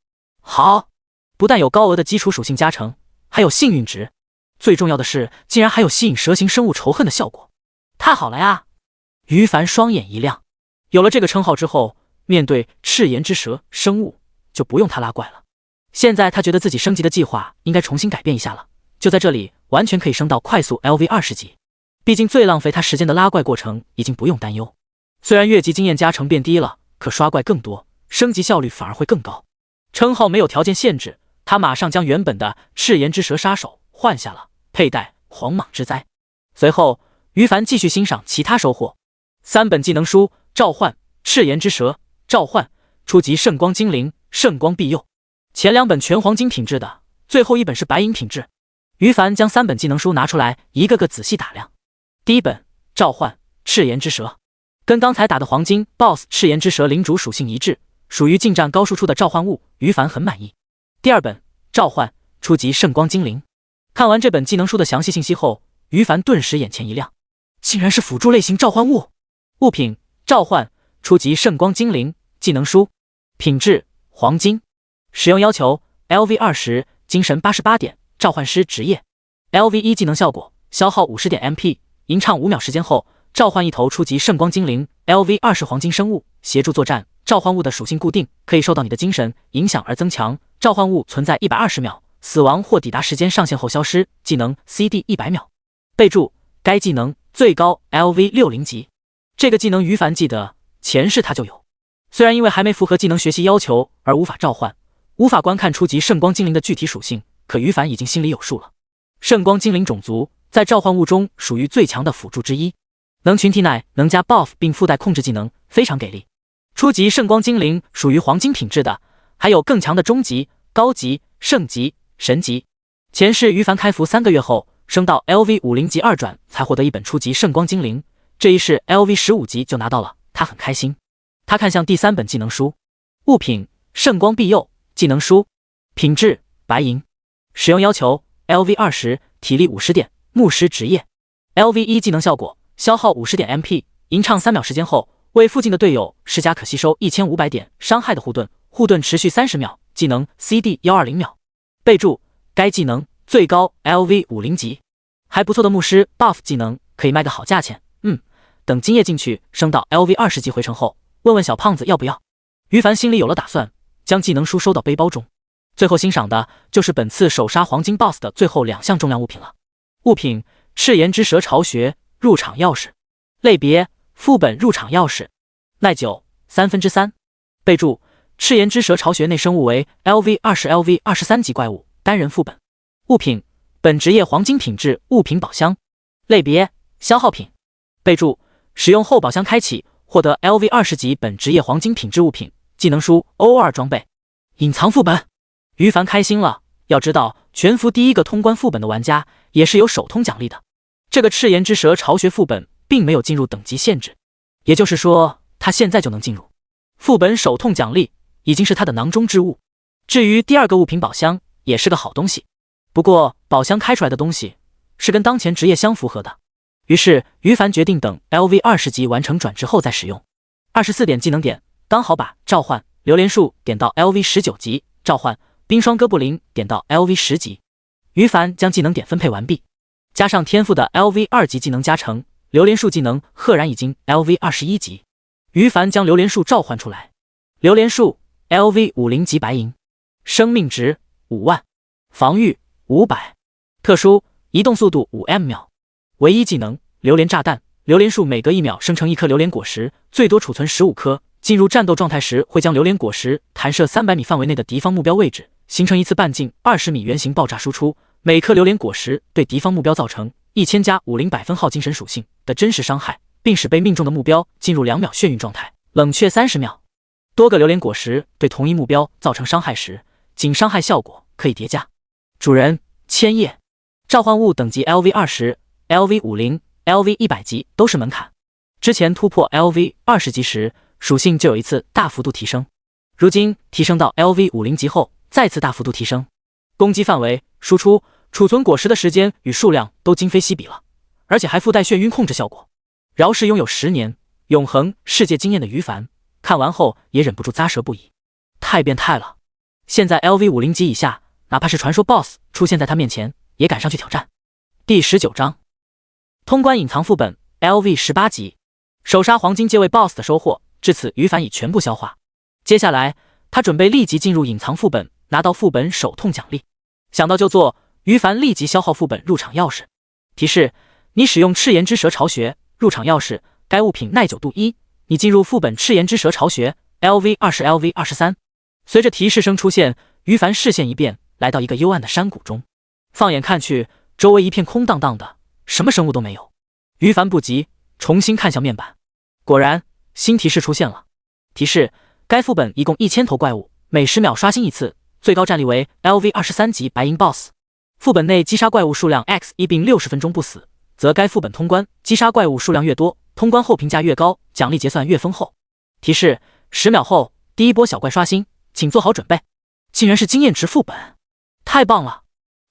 S1: 好，不但有高额的基础属性加成，还有幸运值，最重要的是竟然还有吸引蛇形生物仇恨的效果，太好了呀！于凡双眼一亮，有了这个称号之后，面对赤炎之蛇生物就不用他拉怪了。现在他觉得自己升级的计划应该重新改变一下了，就在这里完全可以升到快速 LV20级。毕竟最浪费他时间的拉怪过程已经不用担忧，虽然越级经验加成变低了，可刷怪更多，升级效率反而会更高。称号没有条件限制，他马上将原本的赤炎之蛇杀手换下了，佩戴狂蟒之灾。随后于凡继续欣赏其他收获：3本技能书，召唤赤炎之蛇，召唤初级圣光精灵，圣光庇佑。前2本全黄金品质的，最后1本是白银品质。于凡将3本技能书拿出来，一个个仔细打量。第1本召唤赤炎之蛇，跟刚才打的黄金 BOSS 赤炎之蛇领主属性一致，属于近战高输出的召唤物，于凡很满意。第2本召唤初级圣光精灵，看完这本技能书的详细信息后，于凡顿时眼前一亮，竟然是辅助类型召唤物。物品召唤初级圣光精灵，技能书，品质黄金，使用要求 LV20 精神88点，召唤师职业。LV1 技能效果，消耗50点 MP， 吟唱5秒时间后，召唤一头初级圣光精灵 LV20 黄金生物，协助作战。召唤物的属性固定，可以受到你的精神影响而增强。召唤物存在120秒，死亡或抵达时间上限后消失。技能 CD 100秒。备注：该技能最高 LV60级。这个技能于凡记得前世他就有，虽然因为还没符合技能学习要求而无法召唤，无法观看初级圣光精灵的具体属性，可于凡已经心里有数了。圣光精灵种族在召唤物中属于最强的辅助之一，能群体奶，能加 buff 并附带控制技能，非常给力。初级圣光精灵属于黄金品质的，还有更强的中级、高级、圣级、神级。前世于凡开服3个月后，升到 LV50级2转才获得1本初级圣光精灵，这一世 LV15级就拿到了，他很开心。他看向第3本技能书，物品圣光庇佑，技能书，品质白银，使用要求 LV20 体力50点，牧师职业。LV1 技能效果，消耗50点 MP， 吟唱3秒时间后，为附近的队友施加可吸收1500点伤害的护盾，护盾持续30秒，技能 CD 120秒。备注：该技能最高 LV50级，还不错的牧师 buff 技能，可以卖个好价钱。等金叶进去升到 LV20级回城后，问问小胖子要不要。于凡心里有了打算，将技能书收到背包中。最后欣赏的就是本次首杀黄金 BOSS 的最后2项重量物品了。物品：赤炎之蛇巢穴入场钥匙，类别副本入场钥匙，耐久3/3。备注：赤炎之蛇巢穴内生物为 LV20、LV23级怪物，单人副本。物品：本职业黄金品质物品宝箱，类别消耗品。备注：使用后宝箱开启，获得 LV20级本职业黄金品质物品，技能书 O2 装备。隐藏副本，于凡开心了。要知道，全服第1个通关副本的玩家也是有首通奖励的。这个赤炎之蛇巢穴副本并没有进入等级限制，也就是说他现在就能进入。副本首通奖励已经是他的囊中之物。至于第二个物品宝箱，也是个好东西，不过宝箱开出来的东西是跟当前职业相符合的，于是于凡决定等 LV20级完成转职后再使用。24点技能点刚好把召唤榴莲树点到 LV19级，召唤冰霜哥布林点到 LV10级。于凡将技能点分配完毕，加上天赋的 LV2级技能加成，榴莲树技能赫然已经 LV21级。于凡将榴莲树召唤出来，榴莲树 LV50级白银，生命值5万，防御500，特殊移动速度5m秒，唯一技能榴莲炸弹，榴莲树每隔1秒生成一颗榴莲果实，最多储存15颗，进入战斗状态时会将榴莲果实弹射300米范围内的敌方目标位置，形成一次半径20米圆形爆炸输出，每颗榴莲果实对敌方目标造成1000加50百分号精神属性的真实伤害，并使被命中的目标进入2秒眩晕状态，冷却30秒。多个榴莲果实对同一目标造成伤害时，仅伤害效果可以叠加。主人千叶，召唤物等级 LV20、LV50、LV100级都是门槛，之前突破 LV20级时属性就有一次大幅度提升，如今提升到 LV50级后再次大幅度提升，攻击范围、输出、储存果实的时间与数量都今非昔比了，而且还附带眩晕控制效果。饶是拥有10年永恒世界经验的于凡看完后也忍不住咂舌不已，太变态了！现在 LV50级以下，哪怕是传说 BOSS 出现在他面前，也敢上去挑战。第19章，通关隐藏副本 LV18级，首杀黄金阶位 BOSS 的收获，至此于凡已全部消化。接下来他准备立即进入隐藏副本，拿到副本手痛奖励。想到就做，于凡立即消耗副本入场钥匙。提示：你使用赤炎之蛇巢穴，入场钥匙，该物品耐久度1。你进入副本赤炎之蛇巢穴 LV20、LV23。随着提示声出现，于凡视线一变，来到一个幽暗的山谷中。放眼看去，周围一片空荡荡的，什么生物都没有。于凡不急，重新看向面板，果然新提示出现了。提示：该副本一共1000头怪物，每10秒刷新一次，最高战力为 LV23级白银 BOSS。副本内击杀怪物数量 X1，并60分钟不死，则该副本通关。击杀怪物数量越多，通关后评价越高，奖励结算越丰厚。提示：10秒后第一波小怪刷新，请做好准备。竟然是经验值副本，太棒了！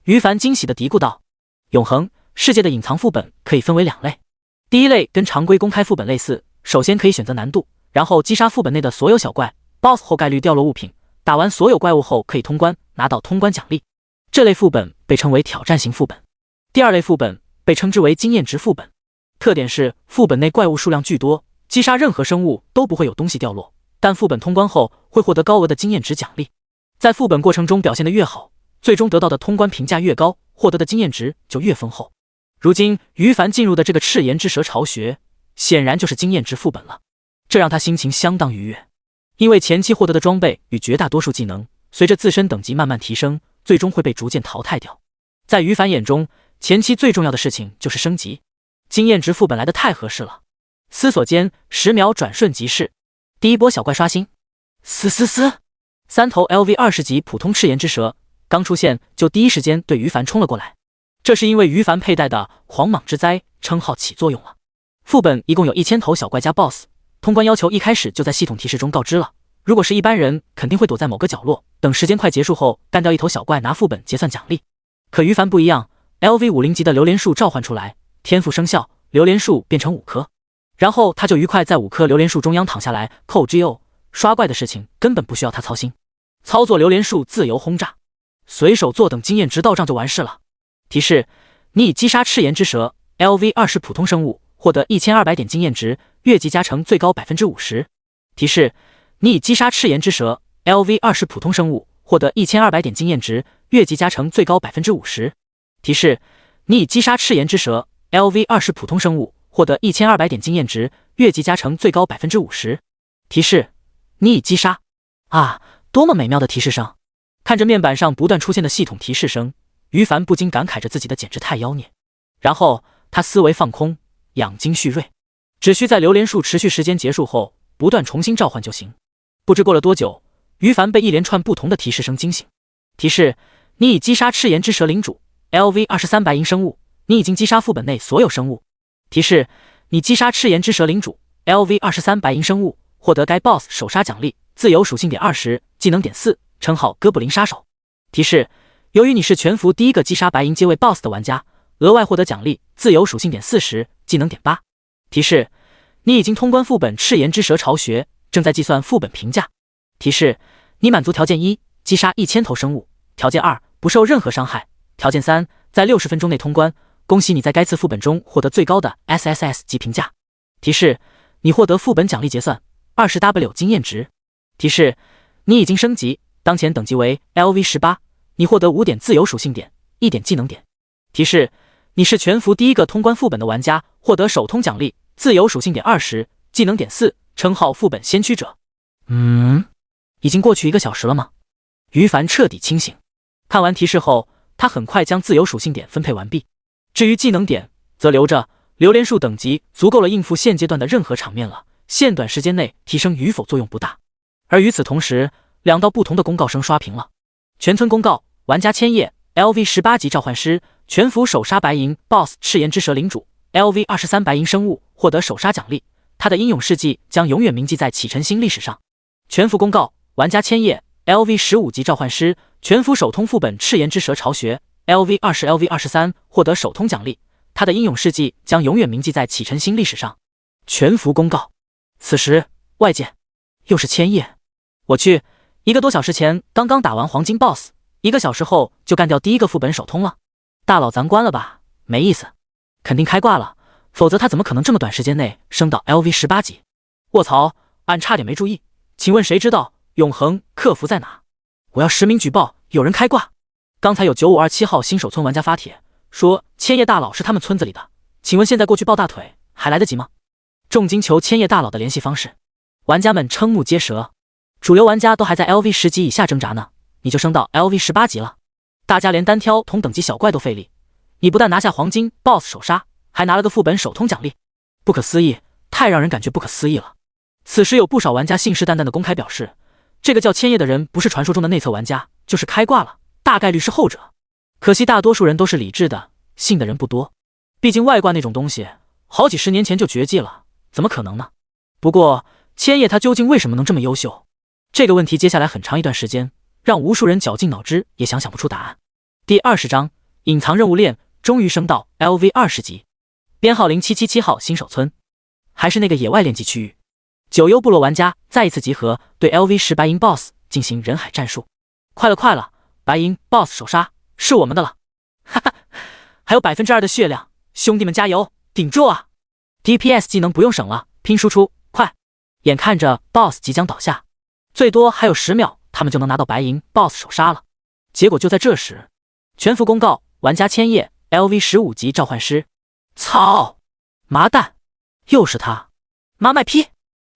S1: 于凡惊喜地嘀咕道。永恒世界的隐藏副本可以分为2类，第一类跟常规公开副本类似，首先可以选择难度，然后击杀副本内的所有小怪 BOSS 后概率掉落物品，打完所有怪物后可以通关，拿到通关奖励。这类副本被称为挑战型副本。第二类副本被称之为经验值副本，特点是副本内怪物数量巨多，击杀任何生物都不会有东西掉落，但副本通关后会获得高额的经验值奖励。在副本过程中表现得越好，最终得到的通关评价越高，获得的经验值就越丰厚。如今于凡进入的这个赤炎之蛇巢穴，显然就是经验值副本了，这让他心情相当愉悦。因为前期获得的装备与绝大多数技能，随着自身等级慢慢提升，最终会被逐渐淘汰掉。在于凡眼中，前期最重要的事情就是升级，经验值副本来的太合适了。思索间，10秒转瞬即逝，第一波小怪刷新。3头 LV20级普通赤炎之蛇刚出现，就第一时间对于凡冲了过来。这是因为于凡佩戴的狂蟒之灾称号起作用了。副本一共有1000头小怪加 BOSS， 通关要求一开始就在系统提示中告知了。如果是一般人，肯定会躲在某个角落，等时间快结束后干掉一头小怪拿副本结算奖励。可于凡不一样， LV50级的榴莲树召唤出来，天赋生效，榴莲树变成5颗，然后他就愉快在5颗榴莲树中央躺下来扣 GO， 刷怪的事情根本不需要他操心，操作榴莲树自由轰炸，随手坐等经验值到账就完事了。提示：你已击杀赤炎之蛇 LV20普通生物，获得1200点经验值，越级加成最高 50%。 提示：你已击杀赤炎之蛇 LV20普通生物，获得1200点经验值，越级加成最高 50%。 提示：你已击杀赤炎之蛇 LV20普通生物，获得1200点经验值，越级加成最高 50%。 提示：你已击杀。啊，多么美妙的提示声！看着面板上不断出现的系统提示声，于凡不禁感慨着自己的简直太妖孽。然后他思维放空，养精蓄锐，只需在榴莲树持续时间结束后不断重新召唤就行。不知过了多久，于凡被一连串不同的提示声惊醒。提示：你已击杀赤炎之蛇领主 LV23白银生物，你已经击杀副本内所有生物。提示：你击杀赤炎之蛇领主 LV23白银生物，获得该 BOSS 首杀奖励，自由属性点20，技能点4，称号哥布林杀手。提示：由于你是全服第一个击杀白银阶位 BOSS 的玩家，额外获得奖励自由属性点40，技能点8。提示：你已经通关副本赤炎之蛇巢穴，正在计算副本评价。提示：你满足条件1，击杀1000头生物；条件2，不受任何伤害；条件3，在60分钟内通关。恭喜你在该次副本中获得最高的 SSS 级评价。提示：你获得副本奖励结算 20W 经验值。提示：你已经升级，当前等级为 LV18，你获得5点自由属性点，1点技能点。提示：你是全服第一个通关副本的玩家，获得首通奖励自由属性点20，技能点4，称号副本先驱者。已经过去1个小时了吗？于凡彻底清醒。看完提示后，他很快将自由属性点分配完毕。至于技能点，则留着，榴莲树等级足够了应付现阶段的任何场面了，现短时间内提升与否作用不大。而与此同时，2道不同的公告声刷屏了。全村公告：玩家千叶 LV18级召唤师，全服首杀白银 BOSS 赤炎之蛇领主 LV23白银生物，获得首杀奖励，他的英勇事迹将永远铭记在启辰星历史上。全服公告：玩家千叶 LV15级召唤师，全服首通副本赤炎之蛇巢穴 LV20 LV23，获得首通奖励，他的英勇事迹将永远铭记在启辰星历史上。全服公告。此时外界又是千叶，我去，1个多小时前刚刚打完黄金 BOSS，1个小时后就干掉第一个副本首通了。大佬咱关了吧，没意思，肯定开挂了，否则他怎么可能这么短时间内升到 LV18级？卧槽，俺差点没注意，请问谁知道永恒客服在哪？我要实名举报，有人开挂。刚才有9527号新手村玩家发帖说千叶大佬是他们村子里的，请问现在过去抱大腿还来得及吗？重金求千叶大佬的联系方式。玩家们瞠目结舌，主流玩家都还在 LV10级以下挣扎呢，你就升到 LV18级了。大家连单挑同等级小怪都费力，你不但拿下黄金 BOSS 首杀，还拿了个副本首通奖励，不可思议，太让人感觉不可思议了。此时有不少玩家信誓旦旦的公开表示，这个叫千叶的人不是传说中的内测玩家，就是开挂了，大概率是后者。可惜大多数人都是理智的，信的人不多。毕竟外挂那种东西好几十年前就绝迹了，怎么可能呢？不过千叶他究竟为什么能这么优秀？这个问题接下来很长一段时间让无数人绞尽脑汁也想不出答案。第20章隐藏任务链终于升到 LV20级，编号0777号新手村，还是那个野外练级区域。九幽部落玩家再一次集合，对 LV10白银 BOSS 进行人海战术。快了，白银 BOSS 首杀是我们的了！哈哈，还有2%的血量，兄弟们加油，顶住啊 ！DPS 技能不用省了，拼输出，快！眼看着 BOSS 即将倒下，最多还有10秒，他们就能拿到白银 BOSS 首杀了。结果就在这时，全服公告：玩家千叶 LV15级召唤师。操！麻蛋，又是他！妈卖批！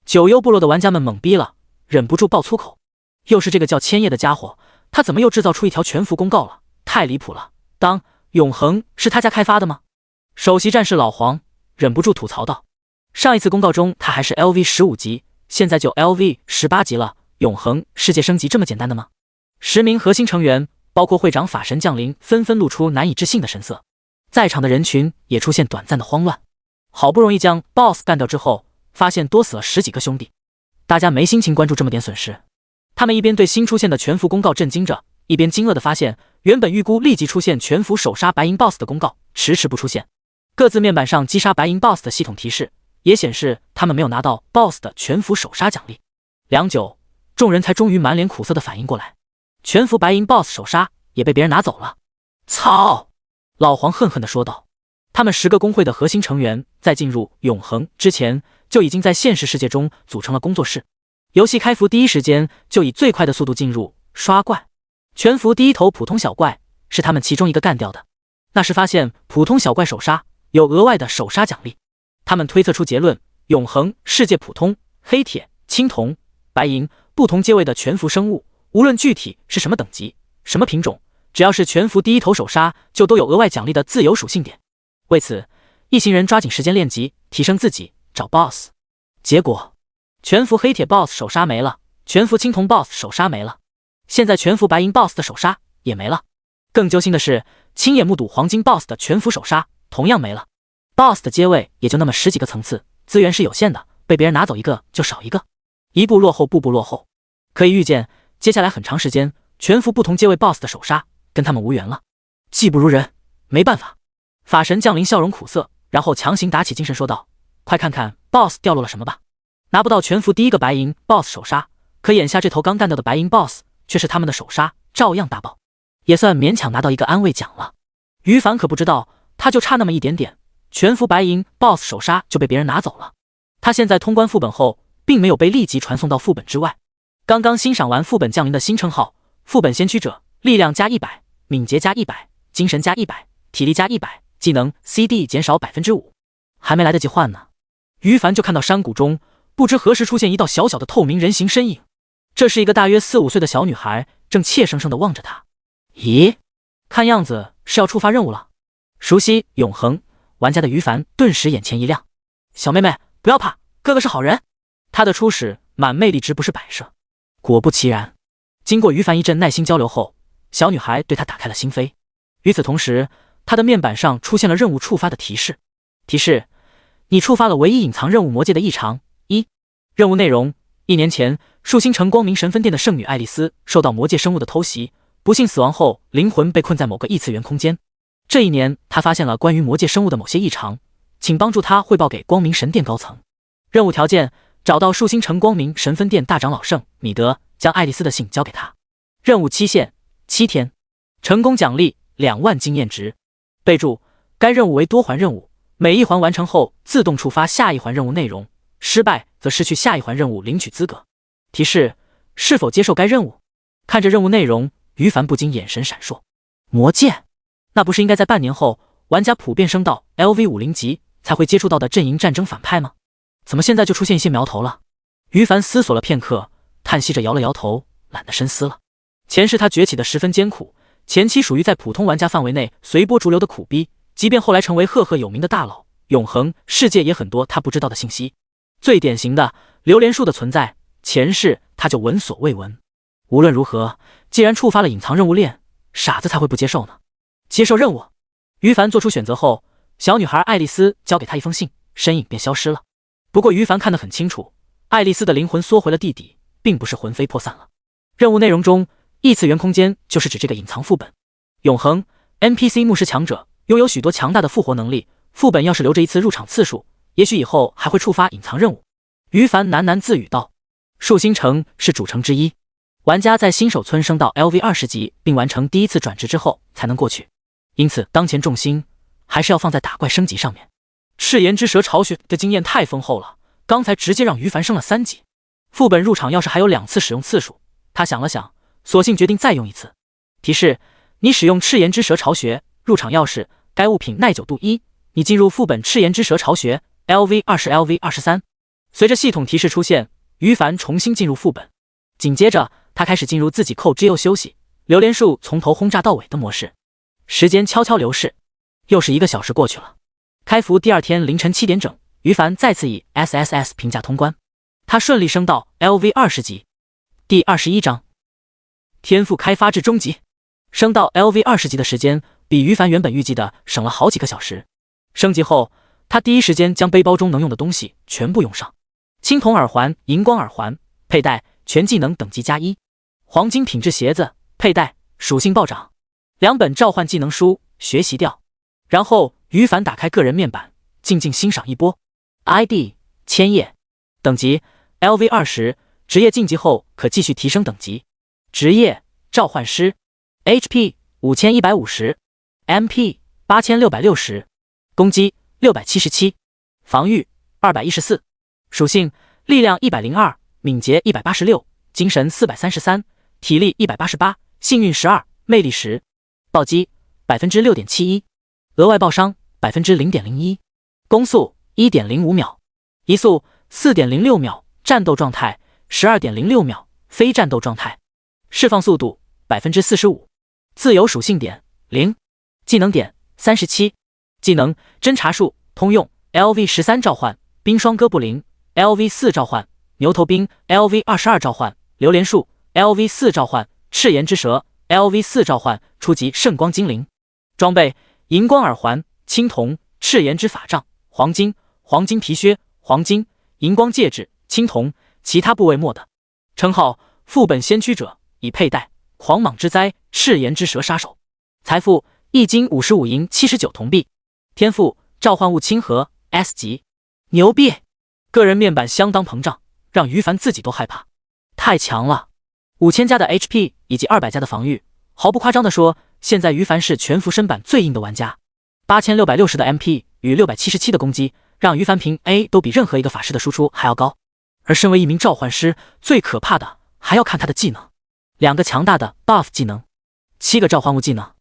S1: 九幽部落的玩家们懵逼了，忍不住爆粗口。又是这个叫千叶的家伙，他怎么又制造出一条全服公告了？太离谱了！当永恒是他家开发的吗？首席战士老黄忍不住吐槽道：上一次公告中他还是 LV15级，现在就 LV18级了，永恒世界升级这么简单的吗？10名核心成员包括会长法神降临，纷纷露出难以置信的神色，在场的人群也出现短暂的慌乱。好不容易将 BOSS 干掉之后，发现多死了10几个兄弟，大家没心情关注这么点损失。他们一边对新出现的全服公告震惊着，一边惊愕地发现，原本预估立即出现全服首杀白银 BOSS 的公告迟迟不出现。各自面板上击杀白银 BOSS 的系统提示也显示他们没有拿到 BOSS 的全服首杀奖励。良久，众人才终于满脸苦涩地反应过来，全服白银 BOSS 首杀也被别人拿走了。操！老黄恨恨地说道。他们10个工会的核心成员在进入永恒之前就已经在现实世界中组成了工作室，游戏开服第一时间就以最快的速度进入刷怪。全服第一头普通小怪是他们其中一个干掉的，那时发现普通小怪首杀有额外的首杀奖励，他们推测出结论：永恒世界普通、黑铁、青铜、白银不同阶位的全服生物，无论具体是什么等级、什么品种，只要是全服第一头首杀，就都有额外奖励的自由属性点。为此，一行人抓紧时间练级，提升自己，找 BOSS。结果，全服黑铁 BOSS 首杀没了，全服青铜 BOSS 首杀没了，现在全服白银 BOSS 的首杀也没了。更揪心的是，亲眼目睹黄金 BOSS 的全服首杀同样没了。BOSS 的阶位也就那么10几个层次，资源是有限的，被别人拿走一个就少一个，一步落后步步落后。可以预见，接下来很长时间，全服不同阶位 BOSS 的手杀跟他们无缘了。技不如人，没办法。法神降临笑容苦涩，然后强行打起精神说道：“快看看 BOSS 掉落了什么吧！”拿不到全服第一个白银 BOSS 手杀，可眼下这头刚干掉的白银 BOSS 却是他们的手杀，照样大爆，也算勉强拿到一个安慰奖了。于凡可不知道，他就差那么一点点，全服白银 BOSS 手杀就被别人拿走了。他现在通关副本后，并没有被立即传送到副本之外。刚刚欣赏完副本降临的新称号，副本先驱者，力量加100，敏捷加100，精神加100，体力加100，技能 CD 减少 5%， 还没来得及换呢，于凡就看到山谷中不知何时出现一道小小的透明人形身影。这是一个大约4、5岁的小女孩，正怯生生地望着他。咦，看样子是要触发任务了。熟悉永恒玩家的于凡顿时眼前一亮。小妹妹不要怕，哥哥是好人。他的初始满魅力值不是摆设。果不其然，经过于凡一阵耐心交流后，小女孩对他打开了心扉。与此同时，他的面板上出现了任务触发的提示。提示：你触发了唯一隐藏任务魔戒的异常。任务内容：1年前，树星城光明神分殿的圣女爱丽丝受到魔戒生物的偷袭，不幸死亡后，灵魂被困在某个异次元空间。这一年，她发现了关于魔戒生物的某些异常，请帮助她汇报给光明神殿高层。任务条件：找到树星城光明神分殿大长老圣米德，将爱丽丝的信交给他。任务期限7天，成功奖励2万经验值。备注：该任务为多环任务，每一环完成后自动触发下一环任务内容，失败则失去下一环任务领取资格。提示：是否接受该任务？看着任务内容，于凡不禁眼神闪烁。魔戒，那不是应该在半年后玩家普遍升到 LV50级才会接触到的阵营战争反派吗？怎么现在就出现一些苗头了？于凡思索了片刻，叹息着摇了摇头，懒得深思了。前世他崛起的十分艰苦，前期属于在普通玩家范围内随波逐流的苦逼，即便后来成为赫赫有名的大佬，永恒世界也很多他不知道的信息。最典型的榴莲树的存在，前世他就闻所未闻。无论如何，既然触发了隐藏任务链，傻子才会不接受呢。接受任务，于凡做出选择后，小女孩爱丽丝交给他一封信，身影便消失了。不过于凡看得很清楚，爱丽丝的灵魂缩回了地底，并不是魂飞魄散了。任务内容中，异次元空间就是指这个隐藏副本。永恒 NPC 牧师强者，拥有许多强大的复活能力，副本要是留着一次入场次数，也许以后还会触发隐藏任务。于凡喃喃自语道：树星城是主城之一，玩家在新手村升到 LV20级并完成第一次转职之后才能过去，因此当前重心还是要放在打怪升级上面。赤炎之蛇巢穴的经验太丰厚了，刚才直接让于凡升了3级。副本入场要是还有2次使用次数，他想了想，索性决定再用一次。提示：你使用赤炎之蛇巢穴，入场钥匙，该物品耐久度1，你进入副本赤炎之蛇巢穴 LV20 LV23。随着系统提示出现，于凡重新进入副本，紧接着他开始进入自己扣 GO 休息，榴莲树从头轰炸到尾的模式。时间悄悄流逝，又是1个小时过去了。开服第2天凌晨7点整，于凡再次以 SSS 评价通关，他顺利升到 LV20 级。第21章，天赋开发至中级。升到 LV20 级的时间比于凡原本预计的省了好几个小时。升级后，他第一时间将背包中能用的东西全部用上：青铜耳环、荧光耳环佩戴，全技能等级加1；黄金品质鞋子佩戴，属性暴涨；2本召唤技能书学习掉。然后于凡打开个人面板，静静欣赏一波。ID 千叶，等级 LV20，职业晋级后可继续提升等级。职业召唤师 ，HP 5150 ，MP 8660，攻击677，防御214，属性力量102，敏捷186，精神433，体力188，幸运12，魅力10，暴击 6.71%， 额外爆伤 0.01%， 攻速 1.05 秒，移速 4.06 秒，战斗状态 12.06 秒，非战斗状态，释放速度 45%， 自由属性点0，技能点37，技能侦查术通用 LV13 召唤冰霜哥布林 LV4 召唤牛头兵 LV22 召唤榴莲树 LV4 召唤赤炎之蛇 LV4 召唤初级圣光精灵。装备荧光耳环青铜赤炎之法杖黄金黄金皮靴黄金荧光戒指青铜，其他部位墨的。称号副本先驱者已佩戴，狂蟒之灾，赤炎之蛇杀手。财富1金55银79铜币。天赋召唤物亲和 S 级，牛逼！个人面板相当膨胀，让于凡自己都害怕，太强了！5000加的 HP 以及200加的防御，毫不夸张地说，现在于凡是全服身板最硬的玩家。8660的 MP 与677的攻击，让于凡平 A 都比任何一个法师的输出还要高。而身为一名召唤师，最可怕的还要看他的技能，2个强大的 buff 技能，7个召唤物技能，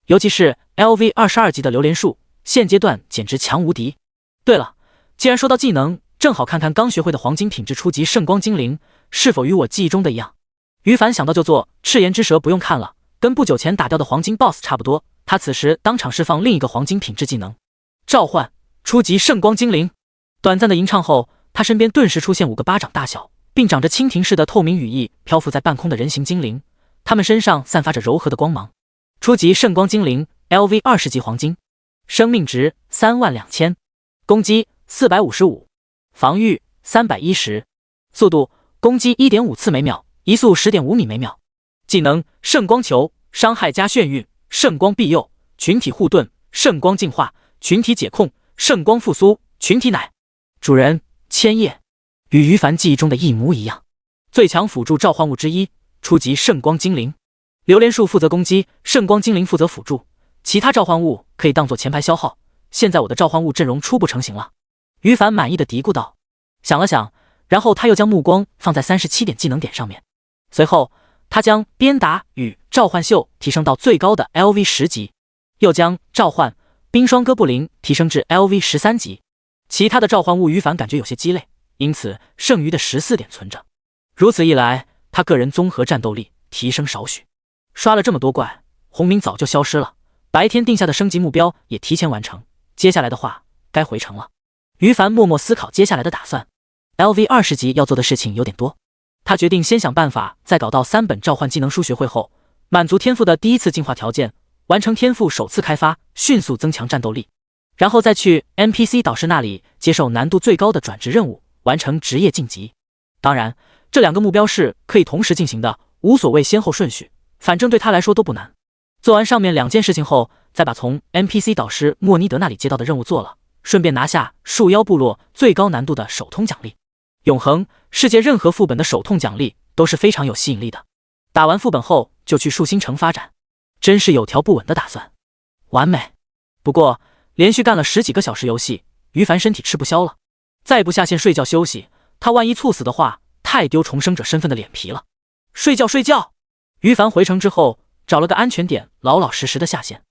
S1: 尤其是 LV 22级的榴莲树，现阶段简直强无敌。对了，既然说到技能，正好看看刚学会的黄金品质初级圣光精灵是否与我记忆中的一样。于凡想到就做，赤炎之蛇不用看了，跟不久前打掉的黄金 BOSS 差不多。他此时当场释放另一个黄金品质技能，召唤初级圣光精灵。短暂的吟唱后，他身边顿时出现5个巴掌大小，并长着蜻蜓似的透明羽翼漂浮在半空的人形精灵，他们身上散发着柔和的光芒。初级圣光精灵 LV 20级黄金，生命值32000，攻击455，防御310，速度攻击 1.5 次每秒，移速 10.5米每秒。技能圣光球，伤害加眩晕，圣光庇佑，群体护盾，圣光净化，群体解控，圣光复苏，群体奶。主人千叶，与于凡记忆中的一模一样。最强辅助召唤物之一，初级圣光精灵。榴莲树负责攻击，圣光精灵负责辅助，其他召唤物可以当做前排消耗。现在我的召唤物阵容初步成型了。于凡满意的嘀咕道，想了想，然后他又将目光放在37点技能点上面。随后他将鞭打与召唤秀提升到最高的 LV 10级，又将召唤冰霜哥布林提升至 LV 13级。其他的召唤物于凡感觉有些鸡肋，因此剩余的14点存着。如此一来，他个人综合战斗力提升少许。刷了这么多怪，红名早就消失了，白天定下的升级目标也提前完成，接下来的话该回城了。于凡默默思考接下来的打算。LV 20级要做的事情有点多，他决定先想办法在搞到3本召唤技能书学会后，满足天赋的第一次进化条件，完成天赋首次开发，迅速增强战斗力，然后再去 NPC 导师那里接受难度最高的转职任务，完成职业晋级。当然，这2个目标是可以同时进行的，无所谓先后顺序，反正对他来说都不难。做完上面2件事情后，再把从 NPC 导师莫尼德那里接到的任务做了，顺便拿下树妖部落最高难度的手痛奖励。永恒世界任何副本的手痛奖励都是非常有吸引力的。打完副本后就去树星城发展，真是有条不紊的打算。完美。不过连续干了10几个小时游戏，于凡身体吃不消了，再不下线睡觉休息，他万一猝死的话，太丢重生者身份的脸皮了。睡觉睡觉。于凡回城之后找了个安全点，老老实实的下线。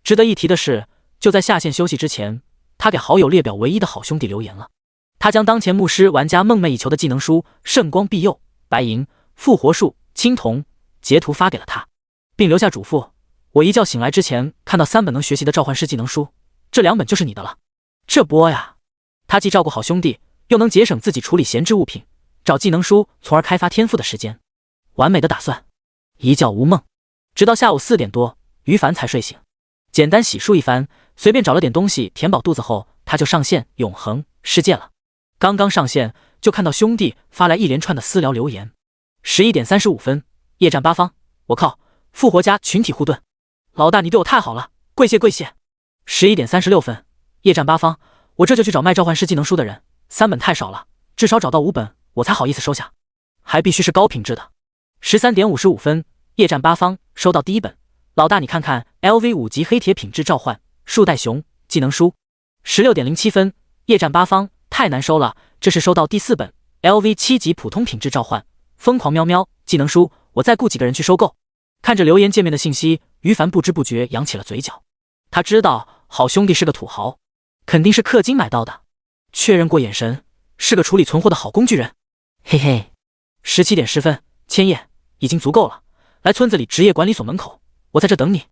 S1: 值得一提的是，就在下线休息之前，他给好友列表唯一的好兄弟留言了。他将当前牧师玩家梦寐以求的技能书圣光庇佑、白银、复活术、青铜截图发给了他，并留下嘱咐：我一觉醒来之前看到3本能学习的召唤师技能书，这2本就是你的了。这波呀，他既照顾好兄弟，又能节省自己处理闲置物品、找技能书从而开发天赋的时间，完美的打算。一觉无梦，直到下午4点多，于凡才睡醒，简单洗漱一番，随便找了点东西填饱肚子后，他就上线永恒世界了。刚刚上线就看到兄弟发来一连串的私聊留言。11点35分，夜战八方，我靠，复活加群体护盾，老大你对我太好了，跪谢跪谢。11点36分，夜战八方，我这就去找卖召唤师技能书的人，3本太少了，至少找到5本我才好意思收下，还必须是高品质的。13点55分，夜战八方，收到第1本，老大你看看 LV 5级黑铁品质召唤树袋熊技能书。16点07分，夜战八方，太难收了，这是收到第4本 LV 7级普通品质召唤疯狂喵喵技能书，我再雇几个人去收购。看着留言界面的信息，于凡不知不觉扬起了嘴角。他知道好兄弟是个土豪，肯定是氪金买到的，确认过眼神，是个处理存货的好工具人。嘿嘿。17点10分，千叶，已经足够了，来村子里职业管理所门口，我在这等你。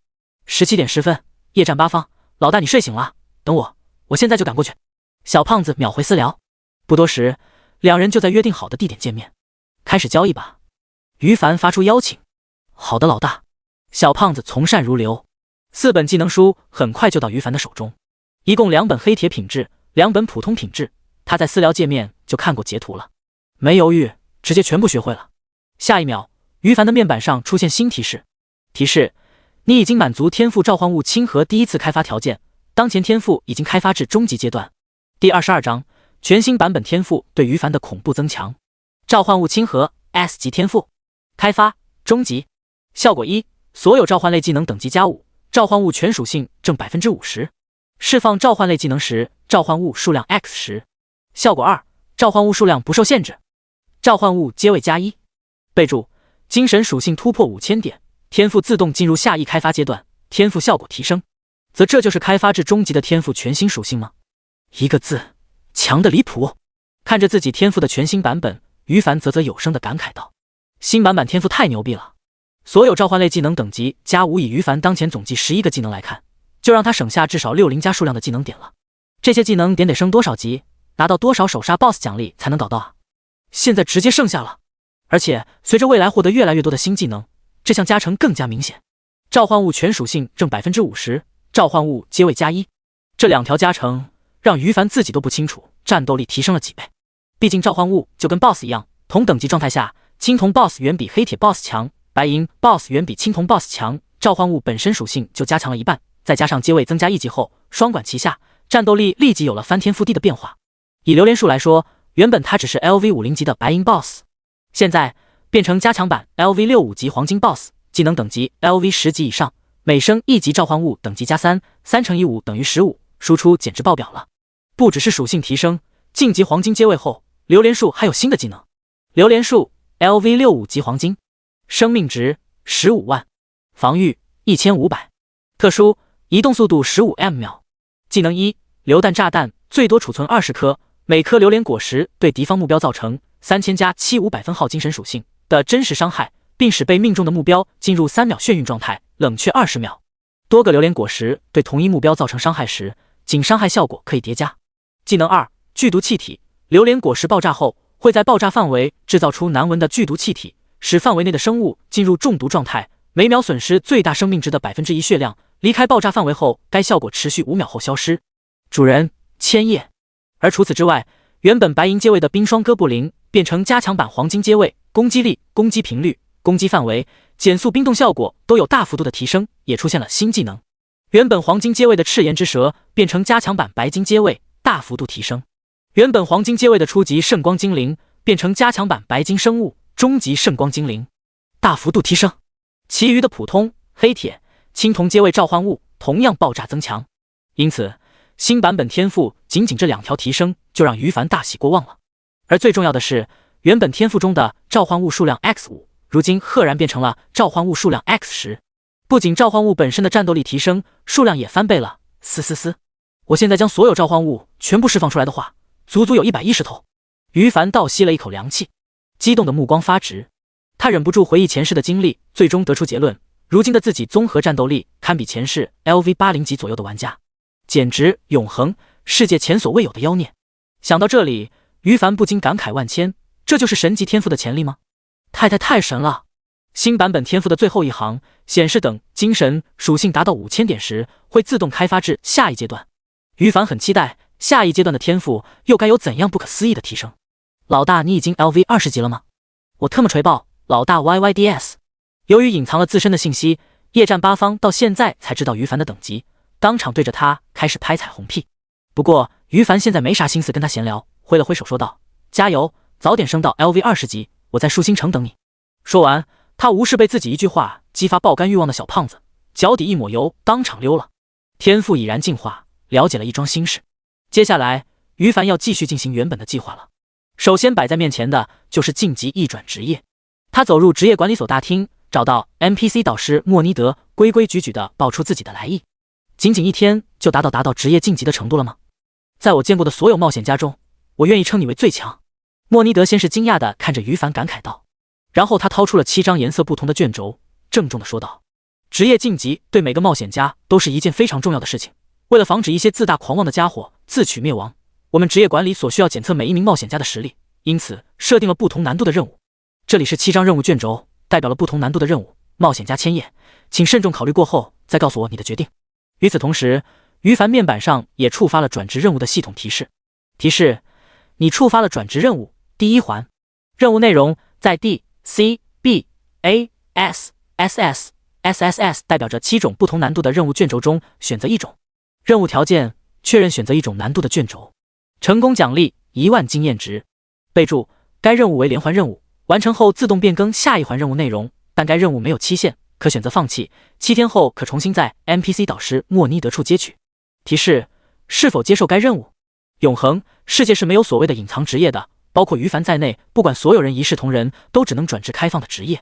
S1: 17点10分，夜战八方，老大你睡醒了，等我，我现在就赶过去。小胖子秒回私聊。不多时，2人就在约定好的地点见面，开始交易吧。于凡发出邀请。好的老大。小胖子从善如流。4本技能书很快就到于凡的手中，一共2本黑铁品质，2本普通品质，他在私聊界面就看过截图了，没犹豫直接全部学会了。下一秒，于凡的面板上出现新提示，提示你已经满足天赋召唤物亲和第一次开发条件，当前天赋已经开发至终极阶段。第22章全新版本天赋对于凡的恐怖增强。召唤物亲和 S 级天赋，开发终极，效果1，所有召唤类技能等级加5，召唤物全属性正 50%， 释放召唤类技能时召唤物数量 X10， 效果2，召唤物数量不受限制，召唤物阶位加1。备注：精神属性突破5000点，天赋自动进入下一开发阶段，天赋效果提升。则这就是开发至终极的天赋全新属性吗？一个字，强的离谱。看着自己天赋的全新版本，于凡啧啧有声的感慨道：新版天赋太牛逼了！所有召唤类技能等级加5，以于凡当前总计11个技能来看，就让他省下至少60加数量的技能点了。这些技能点得升多少级，拿到多少首杀 BOSS 奖励才能搞到啊？现在直接剩下了。而且随着未来获得越来越多的新技能，这项加成更加明显。召唤物全属性正 50%， 召唤物阶位加1，这2条加成让于凡自己都不清楚战斗力提升了几倍。毕竟召唤物就跟 BOSS 一样，同等级状态下，青铜 BOSS 远比黑铁 BOSS 强，白银 BOSS 远比青铜 BOSS 强，召唤物本身属性就加强了一半，再加上阶位增加1级后，双管齐下，战斗力立即有了翻天覆地的变化。以榴莲树来说，原本它只是 LV50 级的白银 BOSS， 现在变成加强版 LV65 级黄金 BOSS， 技能等级 LV10 级以上，每升1级召唤物等级加3， 3乘以5等于15，输出简直爆表了。不只是属性提升，晋级黄金阶位后，榴莲树还有新的技能。榴莲树 LV65 级黄金，生命值15万，防御1500，特殊移动速度15 秒。技能1，榴弹炸弹，最多储存20颗，每颗榴莲果实对敌方目标造成3000加7500分耗精神属性的真实伤害，并使被命中的目标进入3秒眩晕状态，冷却20秒。多个榴莲果实对同一目标造成伤害时，仅伤害效果可以叠加。技能2，剧毒气体，榴莲果实爆炸后会在爆炸范围制造出难闻的剧毒气体，使范围内的生物进入中毒状态，每秒损失最大生命值的 1% 血量，离开爆炸范围后该效果持续5秒后消失。主人千叶。而除此之外，原本白银阶位的冰霜哥布林变成加强版黄金阶位，攻击力、攻击频率、攻击范围、减速冰冻效果都有大幅度的提升，也出现了新技能。原本黄金阶位的赤炎之蛇变成加强版白金阶位，大幅度提升。原本黄金阶位的初级圣光精灵变成加强版白金生物，终极圣光精灵，大幅度提升。其余的普通、黑铁、青铜阶位召唤物同样爆炸增强。因此新版本天赋仅这2条提升就让于凡大喜过望了。而最重要的是，原本天赋中的召唤物数量 X5 如今赫然变成了召唤物数量 X10， 不仅召唤物本身的战斗力提升，数量也翻倍了。我现在将所有召唤物全部释放出来的话，足足有110头。于凡倒吸了一口凉气，激动的目光发直。他忍不住回忆前世的经历，最终得出结论，如今的自己综合战斗力堪比前世 LV80 级左右的玩家，简直永恒，世界前所未有的妖孽。想到这里，于凡不禁感慨万千，这就是神级天赋的潜力吗？太神了。新版本天赋的最后一行显示，等精神属性达到5000点时，会自动开发至下一阶段。于凡很期待下一阶段的天赋又该有怎样不可思议的提升。老大，你已经 LV20 级了吗？我特么锤爆老大 YYDS。 由于隐藏了自身的信息，夜战八方到现在才知道于凡的等级，当场对着他开始拍彩虹屁。不过于凡现在没啥心思跟他闲聊，挥了挥手说道：加油，早点升到 LV20 级，我在树星城等你。说完，他无视被自己一句话激发爆肝欲望的小胖子，脚底一抹油，当场溜了。天赋已然进化，了解了一桩心事。接下来于凡要继续进行原本的计划了。首先摆在面前的就是晋级一转职业。他走入职业管理所大厅，找到 NPC 导师莫尼德，规规矩矩地报出自己的来意。仅1天就达到职业晋级的程度了吗？在我见过的所有冒险家中，我愿意称你为最强。莫尼德先是惊讶地看着于凡感慨道，然后他掏出了7张颜色不同的卷轴，郑重地说道：职业晋级对每个冒险家都是一件非常重要的事情，为了防止一些自大狂妄的家伙自取灭亡，我们职业管理所需要检测每一名冒险家的实力，因此设定了不同难度的任务。这里是7张任务卷轴，代表了不同难度的任务。冒险家千叶，请慎重考虑过后再告诉我你的决定。与此同时，于凡面板上也触发了转职任务的系统提示。提示：你触发了转职任务第1环，任务内容在 D、C、B、A、S、SS、SSS 代表着7种不同难度的任务卷轴中选择一种。任务条件：确认选择一种难度的卷轴。成功奖励1万经验值。备注：该任务为连环任务，完成后自动变更下一环任务内容，但该任务没有期限，可选择放弃，7天后可重新在 NPC 导师莫尼德处接取。提示：是否接受该任务？永恒世界是没有所谓的隐藏职业的，包括于凡在内，不管所有人一视同仁，都只能转至开放的职业。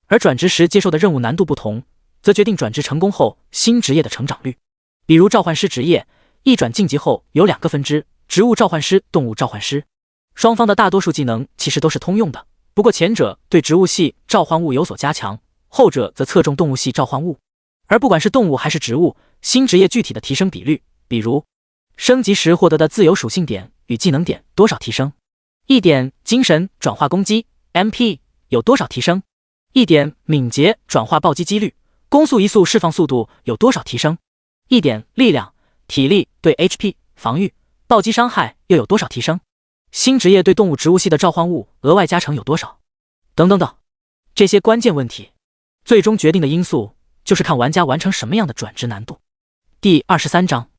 S1: 而转职时接受的任务难度不同，则决定转职成功后新职业的成长率。比如召唤师职业，一转晋级后有2个分支：植物召唤师、动物召唤师。双方的大多数技能其实都是通用的，不过前者对植物系召唤物有所加强，后者则侧重动物系召唤物。而不管是动物还是植物，新职业具体的提升比率，比如升级时获得的自由属性点与技能点多少提升，1点精神转化攻击 MP 有多少提升，1点敏捷转化暴击几率，攻速移速释放速度有多少提升，1点力量体力对 HP 防御暴击伤害又有多少提升，新职业对动物植物系的召唤物额外加成有多少，等等等。这些关键问题最终决定的因素就是看玩家完成什么样的转职难度。第23章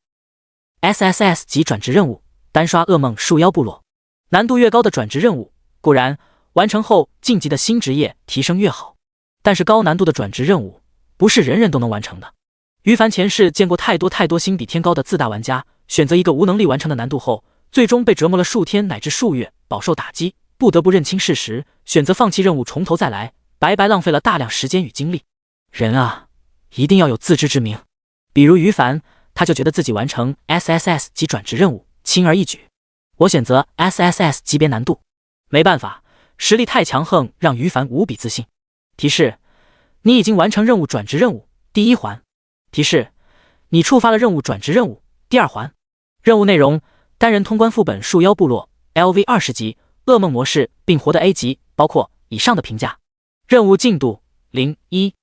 S1: SSS 级转职任务，单刷噩梦树妖部落。难度越高的转职任务，固然完成后晋级的新职业提升越好，但是高难度的转职任务不是人人都能完成的。于凡前世见过太多心比天高的自大玩家，选择一个无能力完成的难度后，最终被折磨了数天乃至数月，饱受打击，不得不认清事实，选择放弃任务从头再来，白白浪费了大量时间与精力。人啊，一定要有自知之明。比如于凡，他就觉得自己完成 SSS 级转职任务轻而易举。我选择 SSS 级别难度，没办法，实力太强横，让于凡无比自信。提示：你已经完成任务转职任务第1环。提示：你触发了任务转职任务第2环。任务内容：单人通关副本树妖部落 LV 20级噩梦模式，并获得 A 级，包括以上的评价。任务进度01。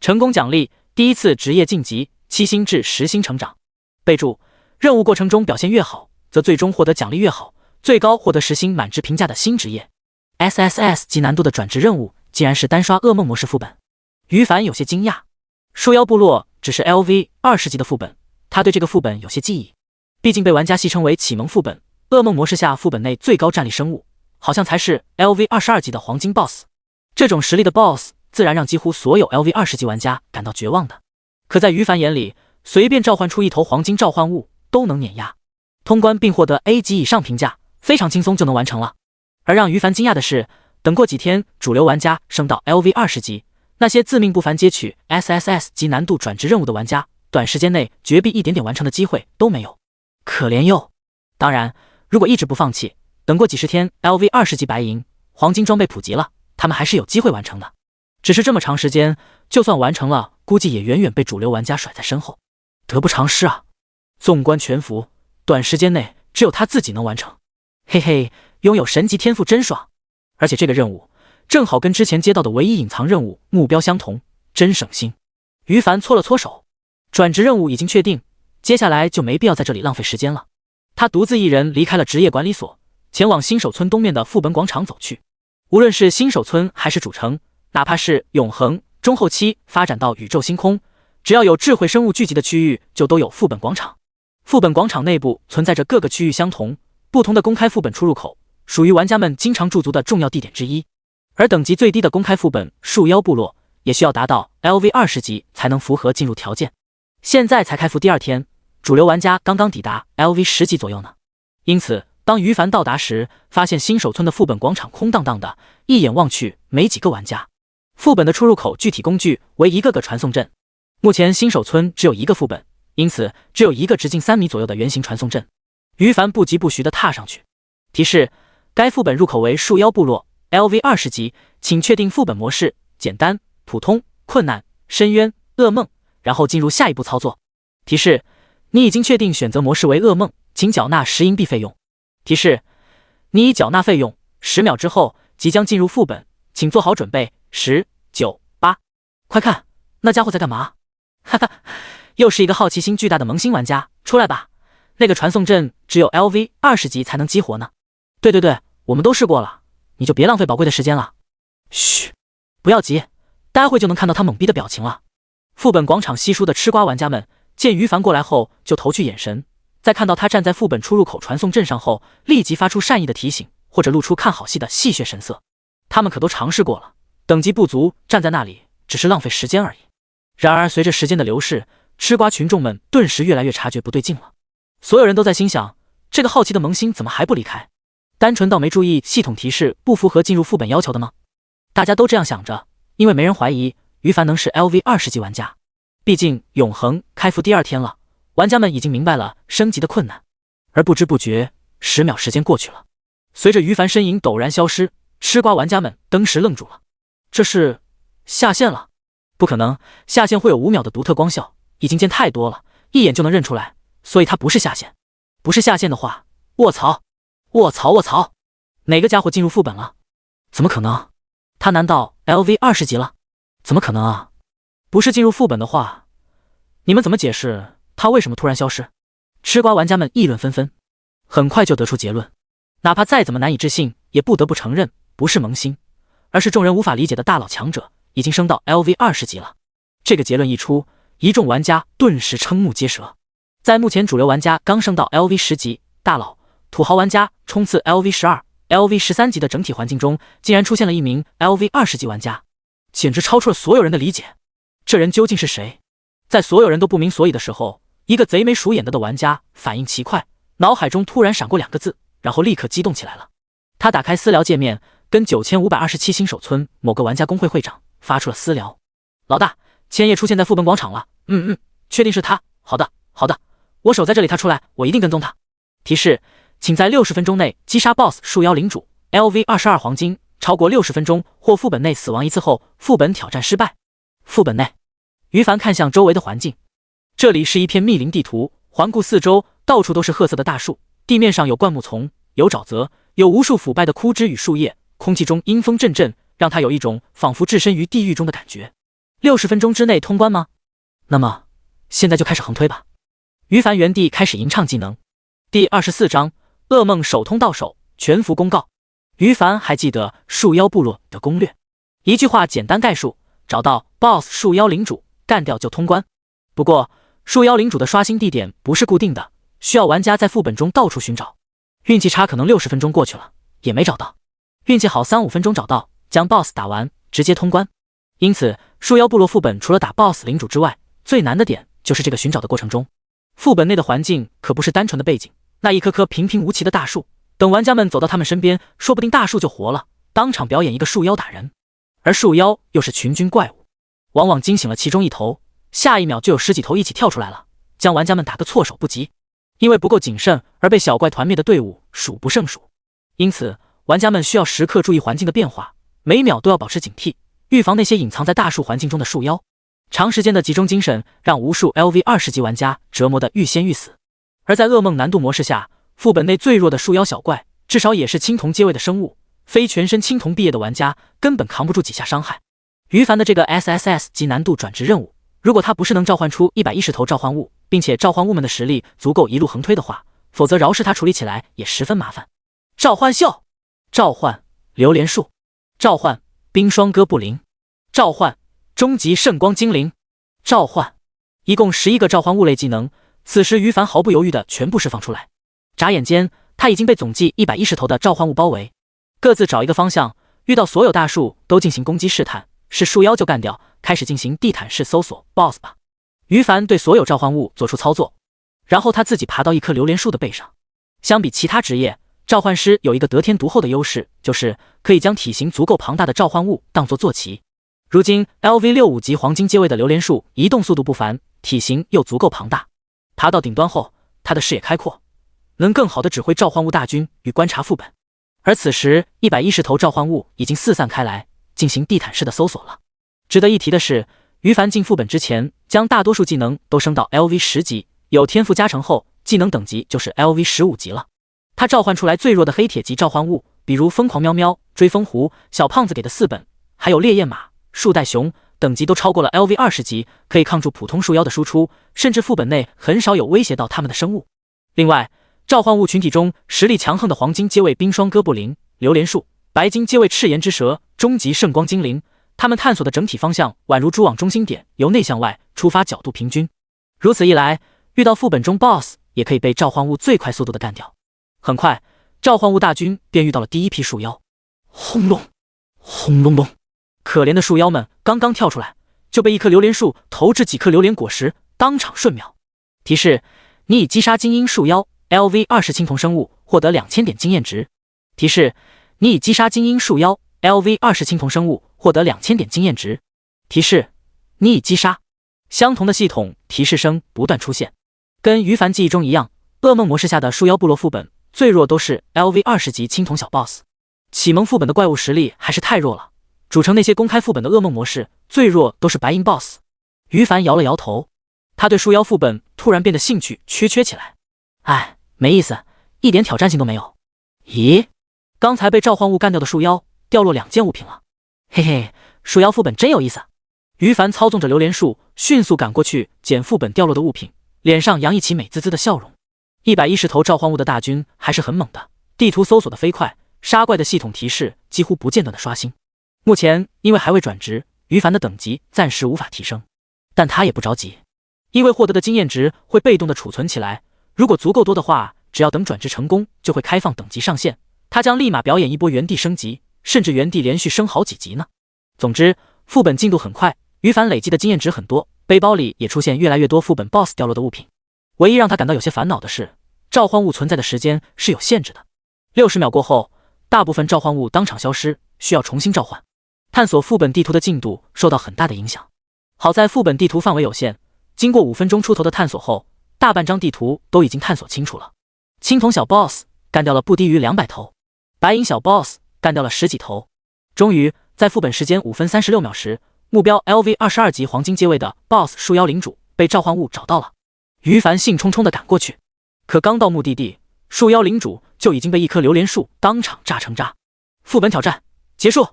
S1: 成功奖励：第1次职业晋级7星至10星成长。备注：任务过程中表现越好，则最终获得奖励越好，最高获得10星满值评价的新职业。SSS 级难度的转职任务竟然是单刷噩梦模式副本，于凡有些惊讶。树妖部落只是 LV 20级的副本，他对这个副本有些记忆，毕竟被玩家戏称为启蒙副本，噩梦模式下副本内最高战力生物，好像才是 LV 22级的黄金 BOSS。 这种实力的 BOSS 自然让几乎所有 LV 20级玩家感到绝望的，可在于凡眼里，随便召唤出一头黄金召唤物都能碾压。通关并获得 A 级以上评价，非常轻松就能完成了。而让于凡惊讶的是，等过几天主流玩家升到 LV 20级，那些自命不凡接取 SSS 级难度转职任务的玩家，短时间内绝壁一点点完成的机会都没有，可怜哟。当然，如果一直不放弃，等过几十天 LV 20级白银黄金装备普及了，他们还是有机会完成的。只是这么长时间，就算完成了，估计也远远被主流玩家甩在身后，得不偿失啊。纵观全服，短时间内只有他自己能完成，嘿嘿，拥有神级天赋真爽。而且这个任务正好跟之前接到的唯一隐藏任务目标相同，真省心。于凡搓了搓手，转职任务已经确定，接下来就没必要在这里浪费时间了。他独自一人离开了职业管理所，前往新手村东面的副本广场走去。无论是新手村还是主城，哪怕是永恒中后期发展到宇宙星空，只要有智慧生物聚集的区域，就都有副本广场。副本广场内部存在着各个区域相同、不同的公开副本出入口，属于玩家们经常驻足的重要地点之一。而等级最低的公开副本树妖部落，也需要达到 LV 20级才能符合进入条件。现在才开服第2天，主流玩家刚刚抵达 LV 10级左右呢。因此，当于凡到达时，发现新手村的副本广场空荡荡的，一眼望去没几个玩家。副本的出入口具体工具为一个个传送阵。目前新手村只有1个副本，因此只有1个直径3米左右的圆形传送阵。于凡不疾不徐地踏上去。提示：该副本入口为树妖部落 LV 20级，请确定副本模式：简单、普通、困难、深渊、噩梦，然后进入下一步操作。提示：你已经确定选择模式为噩梦，请缴纳10银币费用。提示：你已缴纳费用，10秒之后即将进入副本，请做好准备。10、9、8，快看，那家伙在干嘛？哈哈，又是一个好奇心巨大的萌新玩家，出来吧！那个传送阵只有 LV 20级才能激活呢。对，我们都试过了，你就别浪费宝贵的时间了。嘘，不要急，待会就能看到他懵逼的表情了。副本广场稀疏的吃瓜玩家们见于凡过来后，就投去眼神，在看到他站在副本出入口传送阵上后，立即发出善意的提醒，或者露出看好戏的戏谑神色。他们可都尝试过了，等级不足，站在那里只是浪费时间而已。然而随着时间的流逝，吃瓜群众们顿时越来越察觉不对劲了。所有人都在心想，这个好奇的萌新怎么还不离开？单纯到没注意系统提示不符合进入副本要求的吗？大家都这样想着，因为没人怀疑于凡能是 LV20级玩家。毕竟永恒开服第2天了，玩家们已经明白了升级的困难。而不知不觉10秒时间过去了，随着于凡身影陡然消失，吃瓜玩家们登时愣住了。这是下线了？不可能，下线会有5秒的独特光效，已经见太多了，一眼就能认出来，所以他不是下线。不是下线的话，卧槽卧槽卧槽，哪个家伙进入副本了？怎么可能？他难道 LV20级了？怎么可能啊？不是进入副本的话，你们怎么解释他为什么突然消失？吃瓜玩家们议论纷纷，很快就得出结论，哪怕再怎么难以置信，也不得不承认，不是萌新，而是众人无法理解的大佬强者已经升到 LV20级了。这个结论一出，一众玩家顿时瞠目结舌。在目前主流玩家刚升到 LV10级，大佬、土豪玩家冲刺 LV12、LV13级的整体环境中，竟然出现了一名 LV20级玩家，简直超出了所有人的理解。这人究竟是谁？在所有人都不明所以的时候，一个贼眉鼠眼的玩家反应奇快，脑海中突然闪过2个字，然后立刻激动起来了。他打开私聊界面，跟9527新手村某个玩家公会会长发出了私聊：老大，千叶出现在副本广场了，确定是他？好的，我守在这里，他出来我一定跟踪他。提示，请在60分钟内击杀 BOSS 树妖领主 LV22黄金，超过60分钟或副本内死亡1次后，副本挑战失败。副本内，于凡看向周围的环境，这里是一片密林地图，环顾四周，到处都是褐色的大树，地面上有灌木丛，有沼泽，有无数腐败的枯枝与树叶，空气中阴风阵阵，让他有一种仿佛置身于地狱中的感觉。60分钟之内通关吗？那么现在就开始横推吧。于凡原地开始吟唱技能。第24章噩梦首通到手，全服公告。于凡还记得树妖部落的攻略，一句话简单概述，找到 BOSS 树妖领主，干掉就通关。不过树妖领主的刷新地点不是固定的，需要玩家在副本中到处寻找。运气差可能60分钟过去了也没找到，运气好3-5分钟找到，将 BOSS 打完直接通关。因此树妖部落副本除了打 BOSS 领主之外，最难的点就是这个寻找的过程中。副本内的环境可不是单纯的背景，那一棵棵平平无奇的大树，等玩家们走到他们身边，说不定大树就活了，当场表演一个树妖打人。而树妖又是群军怪物，往往惊醒了其中一头，下一秒就有10几头一起跳出来了，将玩家们打个措手不及。因为不够谨慎而被小怪团灭的队伍数不胜数，因此玩家们需要时刻注意环境的变化，每秒都要保持警惕，预防那些隐藏在大树环境中的树妖。长时间的集中精神让无数 LV20级玩家折磨得欲仙欲死。而在噩梦难度模式下，副本内最弱的树妖小怪至少也是青铜阶位的生物，非全身青铜毕业的玩家根本扛不住几下伤害。于凡的这个 SSS 级难度转职任务，如果他不是能召唤出110头召唤物，并且召唤物们的实力足够一路横推的话，否则饶是他处理起来也十分麻烦。召唤秀，召唤榴莲树，召唤冰霜哥布林，召唤终极圣光精灵，召唤，一共11个召唤物类技能。此时于凡毫不犹豫的全部释放出来，眨眼间他已经被总计110头的召唤物包围，各自找一个方向，遇到所有大树都进行攻击试探，是树妖就干掉，开始进行地毯式搜索 BOSS 吧。于凡对所有召唤物做出操作，然后他自己爬到一棵榴莲树的背上。相比其他职业，召唤师有一个得天独厚的优势，就是可以将体型足够庞大的召唤物当作坐骑。如今 LV65级黄金阶位的榴莲树移动速度不凡，体型又足够庞大，爬到顶端后，他的视野开阔，能更好地指挥召唤物大军与观察副本。而此时110头召唤物已经四散开来，进行地毯式的搜索了。值得一提的是，于凡进副本之前将大多数技能都升到 LV10级，有天赋加成后技能等级就是 LV15级了。他召唤出来最弱的黑铁级召唤物，比如疯狂喵喵、追风狐、小胖子给的4本，还有烈焰马、树袋熊，等级都超过了 LV20级，可以抗住普通树妖的输出，甚至副本内很少有威胁到他们的生物。另外，召唤物群体中实力强横的黄金阶位冰霜哥布林、榴莲树，白金阶位赤炎之蛇、终极圣光精灵，他们探索的整体方向宛如蛛网中心点由内向外出发角度平均。如此一来，遇到副本中 BOSS 也可以被召唤物最快速度的干掉。很快，召唤物大军便遇到了第一批树妖。轰隆，轰隆隆！可怜的树妖们刚刚跳出来，就被一棵榴莲树投掷几颗榴莲果实，当场瞬秒。提示：你已击杀精英树妖 LV20青铜生物，获得2000点经验值。提示：你已击杀精英树妖 LV20青铜生物，获得2000点经验值。提示：你已击杀。相同的系统提示声不断出现，跟于凡记忆中一样，噩梦模式下的树妖部落副本最弱都是 LV20级青铜小 BOSS。启蒙副本的怪物实力还是太弱了，组成那些公开副本的噩梦模式最弱都是白银 BOSS。于凡摇了摇头，他对树妖副本突然变得兴趣缺起来。哎，没意思，一点挑战性都没有。咦，刚才被召唤物干掉的树妖掉落2件物品了。嘿嘿，树妖副本真有意思。于凡操纵着榴莲树迅速赶过去捡副本掉落的物品，脸上洋溢起美滋滋的笑容。110头召唤物的大军还是很猛的，地图搜索的飞快，杀怪的系统提示几乎不间断的刷新。目前因为还未转职，于凡的等级暂时无法提升，但他也不着急，因为获得的经验值会被动的储存起来，如果足够多的话，只要等转职成功就会开放等级上限，他将立马表演一波原地升级，甚至原地连续升好几级呢。总之，副本进度很快，于凡累积的经验值很多，背包里也出现越来越多副本 BOSS 掉落的物品。唯一让他感到有些烦恼的是，召唤物存在的时间是有限制的，60秒过后，大部分召唤物当场消失，需要重新召唤。探索副本地图的进度受到很大的影响。好在副本地图范围有限，经过5分钟出头的探索后，大半张地图都已经探索清楚了。青铜小 BOSS 干掉了不低于200头，白银小 BOSS 干掉了10几头。终于在副本时间5分36秒时，目标 LV22级黄金阶位的 BOSS 树妖领主被召唤物找到了。于凡兴冲冲地赶过去，可刚到目的地，树妖领主就已经被一棵榴莲树当场炸成渣。副本挑战结束。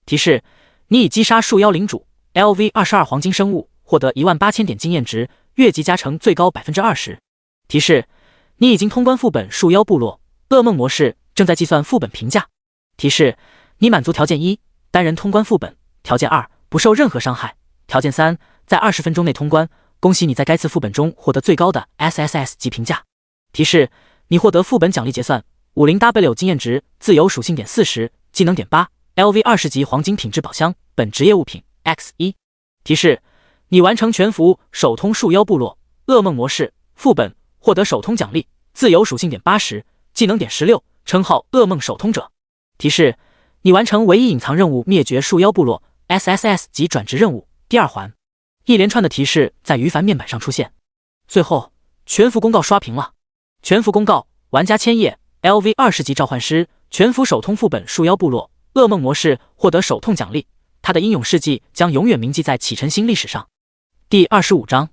S1: 提示：你已击杀树妖领主 LV22黄金生物，获得18000点经验值，越级加成最高 20%。提示：你已经通关副本树妖部落，噩梦模式正在计算副本评价。提示：你满足条件1，单人通关副本；条件2，不受任何伤害；条件3，在20分钟内通关。恭喜你在该次副本中获得最高的 SSS 级评价。提示：你获得副本奖励结算 50W 经验值，自由属性点40，技能点8。LV20级黄金品质宝箱，本职业物品 X1。提示：你完成全服手通树妖部落噩梦模式副本，获得手通奖励，自由属性点80，技能点16，称号噩梦手通者。提示：你完成唯一隐藏任务灭绝树妖部落 SSS 级转职任务第2环。一连串的提示在于凡面板上出现。最后，全服公告刷屏了。全服公告：玩家千叶 LV20级召唤师，全服手通副本树妖部落噩梦模式，获得手痛奖励，他的英勇事迹将永远铭记在启辰星历史上。第25章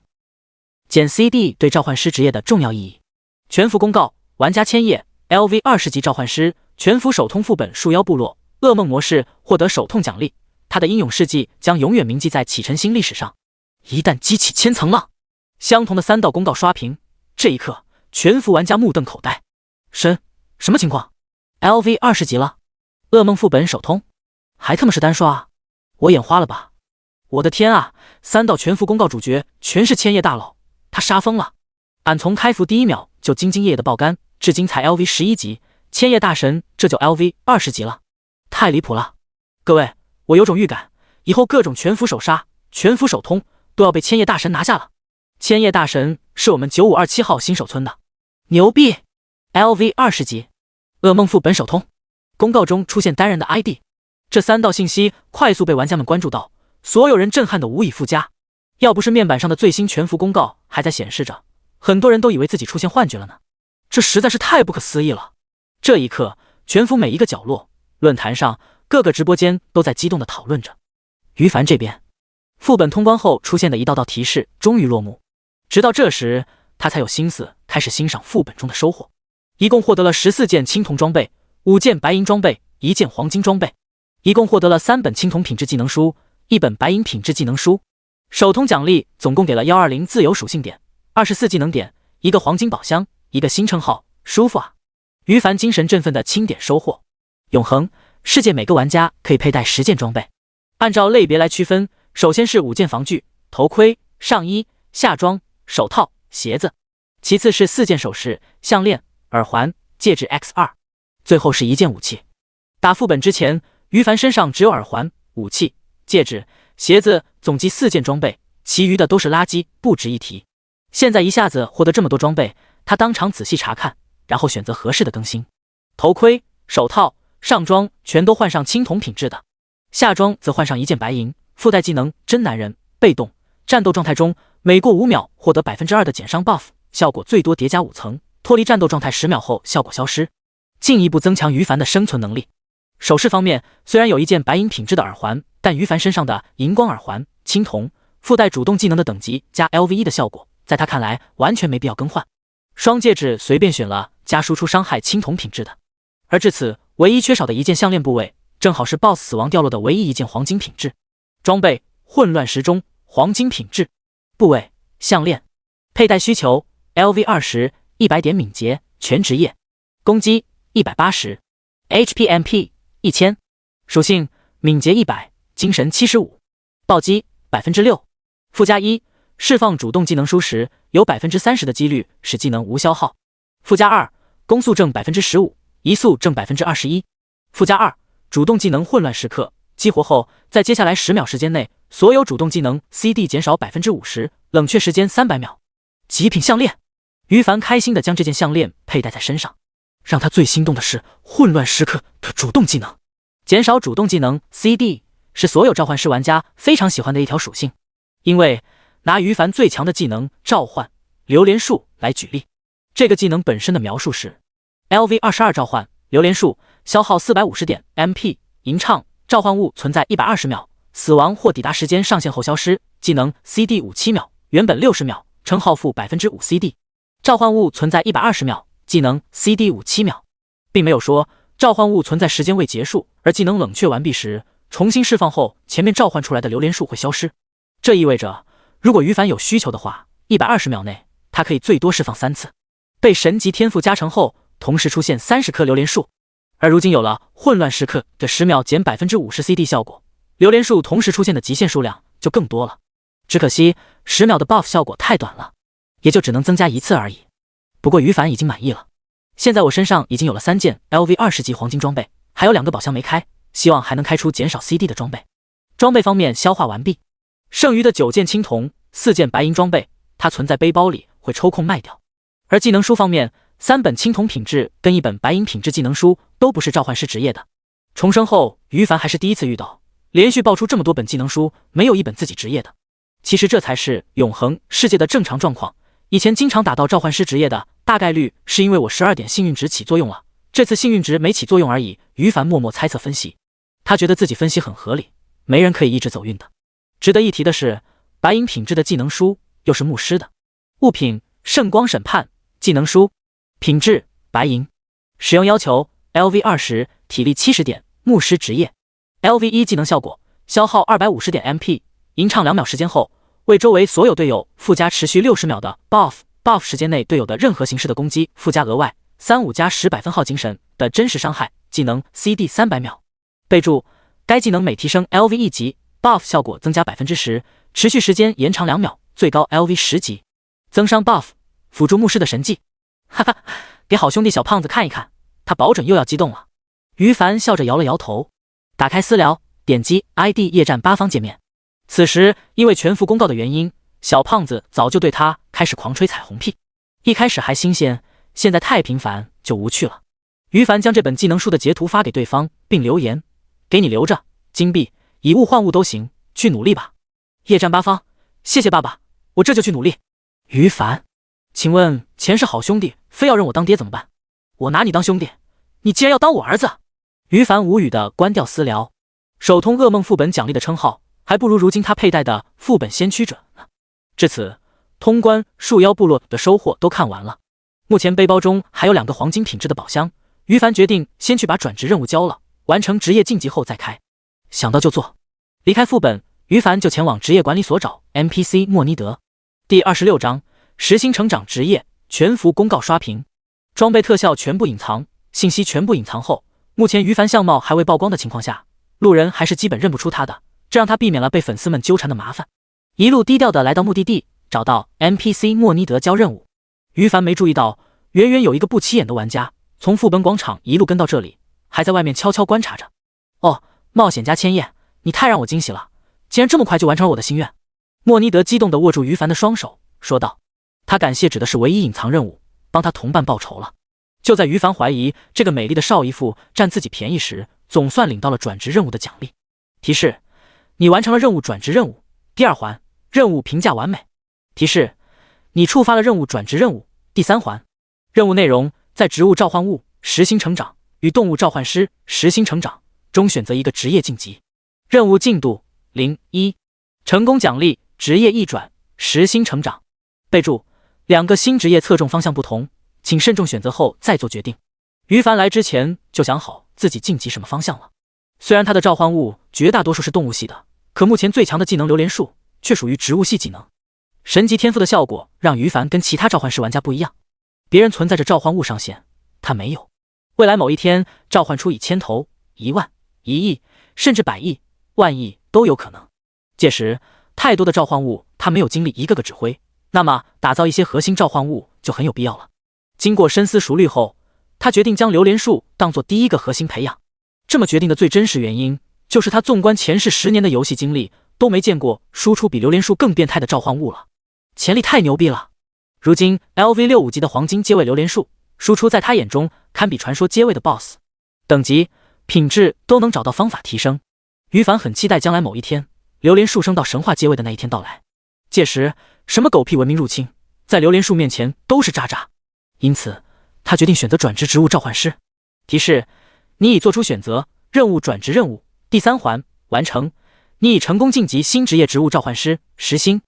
S1: 减 CD 对召唤师职业的重要意义。全服公告：玩家千叶 LV20级召唤师，全服手通副本树妖部落噩梦模式，获得手痛奖励，他的英勇事迹将永远铭记在启辰星历史上。一旦激起千层浪，相同的3道公告刷屏。这一刻，全服玩家目瞪口呆。什么情况 ？LV20级了？噩梦副本手通，还他妈是单刷啊！我眼花了吧？我的天啊！3道全服公告主角全是千叶大佬，他杀疯了！俺从开服第1秒就兢兢业业的爆肝，至今才 LV11级，千叶大神这就 LV20级了，太离谱了！各位，我有种预感，以后各种全服手杀、全服手通都要被千叶大神拿下了。千叶大神是我们9527号新手村的，牛逼 ！LV20级，噩梦副本手通。公告中出现单人的 ID， 这3道信息快速被玩家们关注到，所有人震撼的无以复加。要不是面板上的最新全服公告还在显示着，很多人都以为自己出现幻觉了呢。这实在是太不可思议了。这一刻，全服每一个角落、论坛上、各个直播间都在激动地讨论着。于凡这边，副本通关后出现的一道道提示终于落幕，直到这时，他才有心思开始欣赏副本中的收获。一共获得了14件青铜装备、5件白银装备、1件黄金装备，一共获得了3本青铜品质技能书、1本白银品质技能书。手通奖励总共给了120自由属性点、24技能点、1个黄金宝箱、1个新称号，舒服啊！于凡精神振奋的清点收获：永恒世界每个玩家可以佩戴10件装备按照类别来区分，首先是5件防具、头盔、上衣、下装、手套、鞋子，其次是4件首饰、项链、耳环、戒指 X2， 最后是1件武器。打副本之前，于凡身上只有耳环、武器、戒指、鞋子，总计4件装备，其余的都是垃圾，不值一提。现在一下子获得这么多装备，他当场仔细查看，然后选择合适的更新。头盔、手套、上装全都换上青铜品质的，下装则换上1件白银，附带技能真男人，被动战斗状态中每过5秒获得 2% 的减伤 buff， 效果最多叠加5层，脱离战斗状态10秒后效果消失，进一步增强于凡的生存能力。首饰方面，虽然有1件白银品质的耳环，但于凡身上的荧光耳环青铜附带主动技能的等级加 LV1 的效果，在他看来完全没必要更换。双戒指随便选了加输出伤害青铜品质的，而至此唯一缺少的1件项链部位，正好是 BOSS 死亡掉落的唯一1件黄金品质。装备混乱时钟黄金品质，部位项链，佩戴需求 LV20 100点敏捷全职业，攻击180 HPMP 1000，属性敏捷100精神75，暴击 6%， 附加1，释放主动技能书时有 30% 的几率使技能无消耗。附加2，攻速正 15%， 移速正 21%。附加2，主动技能混乱时刻激活后，在接下来10秒时间内，所有主动技能 CD 减少 50%， 冷却时间300秒。极品项链，于凡开心地将这件项链佩戴在身上。让他最心动的是混乱时刻的主动技能，减少主动技能 CD 是所有召唤师玩家非常喜欢的一条属性。因为拿于凡最强的技能召唤榴莲树来举例，这个技能本身的描述是 LV22 召唤榴莲树，消耗450点 MP， 吟唱召唤物存在120秒，死亡或抵达时间上限后消失，技能 CD 57秒，原本60秒，称号负 5% CD， 召唤物存在120秒，技能 CD 57秒，并没有说召唤物存在时间未结束，而技能冷却完毕时重新释放后，前面召唤出来的榴莲树会消失。这意味着如果于凡有需求的话，120秒内他可以最多释放3次。被神级天赋加成后，同时出现30棵榴莲树，而如今有了混乱时刻的10秒减 50% CD 效果，榴莲树同时出现的极限数量就更多了。只可惜10秒的 buff 效果太短了，也就只能增加1次而已。不过于凡已经满意了，现在我身上已经有了3件 LV20 级黄金装备，还有2个宝箱没开，希望还能开出减少 CD 的装备。装备方面消化完毕，剩余的9件青铜、4件白银装备，它存在背包里会抽空卖掉。而技能书方面，3本青铜品质跟1本白银品质技能书都不是召唤师职业的。重生后，于凡还是第一次遇到连续爆出这么多本技能书，没有1本自己职业的。其实这才是永恒世界的正常状况。以前经常打到召唤师职业的，大概率是因为我12点幸运值起作用了，这次幸运值没起作用而已。于凡默默猜测分析，他觉得自己分析很合理，没人可以一直走运的。值得一提的是，白银品质的技能书又是牧师的。物品圣光审判技能书，品质白银，使用要求 LV20 体力70点，牧师职业。LV1 技能效果，消耗250点 MP， 吟唱2秒时间后，为周围所有队友附加持续60秒的 buff 时间内队友的任何形式的攻击附加额外35加10百分号精神的真实伤害，技能 CD 300秒。备注：该技能每提升 LV1 级 buff 效果增加 10%， 持续时间延长2秒，最高 LV10 级。增伤 buff， 辅助牧师的神技。哈哈，给好兄弟小胖子看一看，他保准又要激动了。于凡笑着摇了摇头，打开私聊，点击 ID 夜战八方界面。此时因为全服公告的原因，小胖子早就对他开始狂吹彩虹屁。一开始还新鲜，现在太频繁就无趣了。于凡将这本技能书的截图发给对方，并留言：给你留着，金币以物换物都行，去努力吧。夜战八方，谢谢爸爸，我这就去努力。于凡，请问钱是好兄弟，非要认我当爹怎么办？我拿你当兄弟，你竟然要当我儿子？于凡无语地关掉私聊。首通噩梦副本奖励的称号还不如如今他佩戴的副本先驱者呢。至此，通关树妖部落的收获都看完了。目前背包中还有2个黄金品质的宝箱，于凡决定先去把转职任务交了，完成职业晋级后再开。想到就做。离开副本，于凡就前往职业管理所找 NPC 莫尼德。第26章实心成长职业全服公告刷屏，装备特效全部隐藏，信息全部隐藏后，目前于凡相貌还未曝光的情况下，路人还是基本认不出他的。这让他避免了被粉丝们纠缠的麻烦，一路低调的来到目的地，找到 NPC 莫尼德交任务。于凡没注意到，远远有一个不起眼的玩家从副本广场一路跟到这里，还在外面悄悄观察着。哦，冒险家千叶，你太让我惊喜了，竟然这么快就完成了我的心愿。莫尼德激动地握住于凡的双手，说道。他感谢指的是唯一隐藏任务，帮他同伴报仇了。就在于凡怀疑这个美丽的少姨父占自己便宜时，总算领到了转职任务的奖励。提示：你完成了任务转职任务第2环，任务评价完美。提示：你触发了任务转职任务第3环。任务内容：在植物召唤物实心成长与动物召唤师实心成长中选择一个职业晋级。任务进度01，成功奖励职业一转实心成长。备注：2个新职业侧重方向不同，请慎重选择后再做决定。于凡来之前就想好自己晋级什么方向了。虽然他的召唤物绝大多数是动物系的，可目前最强的技能榴莲术却属于植物系技能。神级天赋的效果让于凡跟其他召唤师玩家不一样，别人存在着召唤物上限，他没有。未来某一天召唤出1000头、1万、1亿，甚至100亿、万亿都有可能。届时太多的召唤物他没有精力一个个指挥，那么打造一些核心召唤物就很有必要了。经过深思熟虑后，他决定将榴莲术当作第一个核心培养。这么决定的最真实原因，就是他纵观前世10年的游戏经历，都没见过输出比榴莲术更变态的召唤物了，潜力太牛逼了。如今 LV65级的黄金阶位榴莲术输出在他眼中堪比传说阶位的 BOSS， 等级、品质都能找到方法提升。于凡很期待将来某一天榴莲术升到神话阶位的那一天到来，届时什么狗屁文明入侵，在榴莲术面前都是渣渣。因此他决定选择转职植物召唤师。提示：你已做出选择，任务转职任务第3环完成，你已成功晋级新职业植物召唤师实心。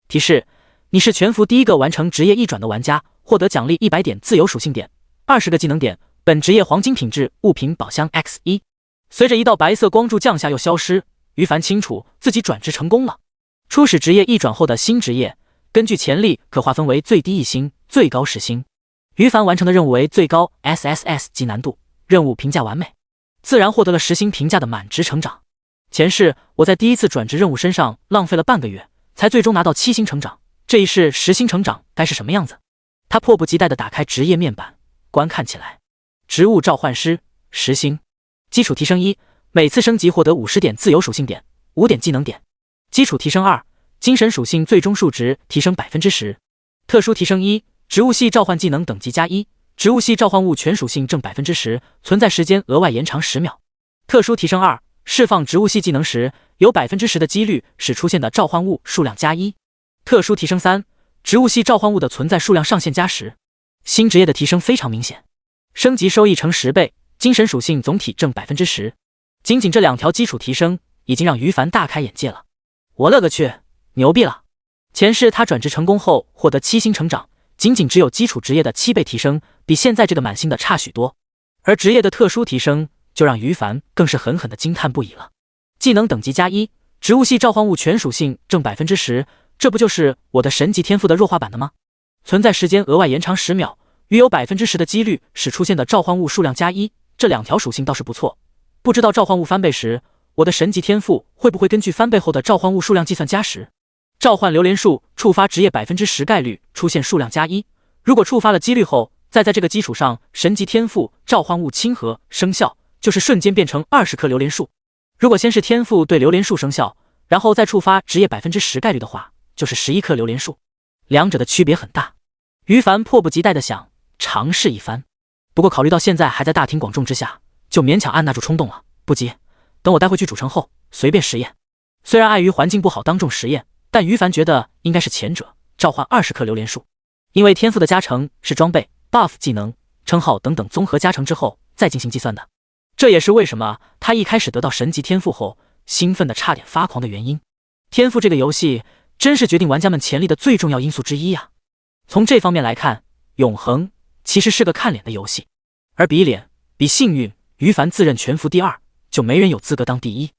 S1: 提示：你是全服第一个完成职业一转的玩家，获得奖励100点自由属性点，20个技能点，本职业黄金品质物品宝箱 X1。随着一道白色光柱降下又消失，于凡清楚自己转职成功了。初始职业一转后的新职业，根据潜力可划分为最低1星、最高10星。于凡完成的任务为最高 SSS 级难度，任务评价完美，自然获得了10星评价的满值成长。前世我在第一次转职任务身上浪费了半个月，才最终拿到7星成长，这一世10星成长该是什么样子？他迫不及待地打开职业面板，观看起来。植物召唤师10星，基础提升1，每次升级获得50点自由属性点，5点技能点。基础提升2，精神属性最终数值提升 10%。特殊提升1，植物系召唤技能等级加1，植物系召唤物全属性正 10%， 存在时间额外延长10秒。特殊提升2，释放植物系技能时，有 10% 的几率使出现的召唤物数量加1。特殊提升3，植物系召唤物的存在数量上限加10。新职业的提升非常明显，升级收益乘10倍，精神属性总体正 10%。仅仅这2条基础提升，已经让于凡大开眼界了。我勒个去，牛逼了！前世他转职成功后获得7星成长，仅仅只有基础职业的7倍提升，比现在这个满星的差许多。而职业的特殊提升，就让于凡更是狠狠的惊叹不已了。技能等级加1，植物系召唤物全属性正 10%， 这不就是我的神级天赋的弱化版的吗？存在时间额外延长10秒，约有 10% 的几率使出现的召唤物数量加1，这2条属性倒是不错。不知道召唤物翻倍时，我的神级天赋会不会根据翻倍后的召唤物数量计算加10？召唤榴莲术触发职业 10% 概率出现数量加1，如果触发了几率后，再在这个基础上神级天赋召唤物亲和生效，就是瞬间变成20颗榴莲术。如果先是天赋对榴莲术生效，然后再触发职业 10% 概率的话，就是11颗榴莲术，两者的区别很大。于凡迫不及待地想尝试一番，不过考虑到现在还在大庭广众之下，就勉强按捺住冲动了。不急，等我带回去主城后随便实验。虽然碍于环境不好当众实验，但于凡觉得应该是前者，召唤20颗榴莲树。因为天赋的加成是装备、buff 技能、称号等等综合加成之后再进行计算的。这也是为什么他一开始得到神级天赋后兴奋的差点发狂的原因。天赋这个游戏真是决定玩家们潜力的最重要因素之一啊！从这方面来看，永恒其实是个看脸的游戏，而比脸、比幸运，于凡自认全服第二，就没人有资格当第一。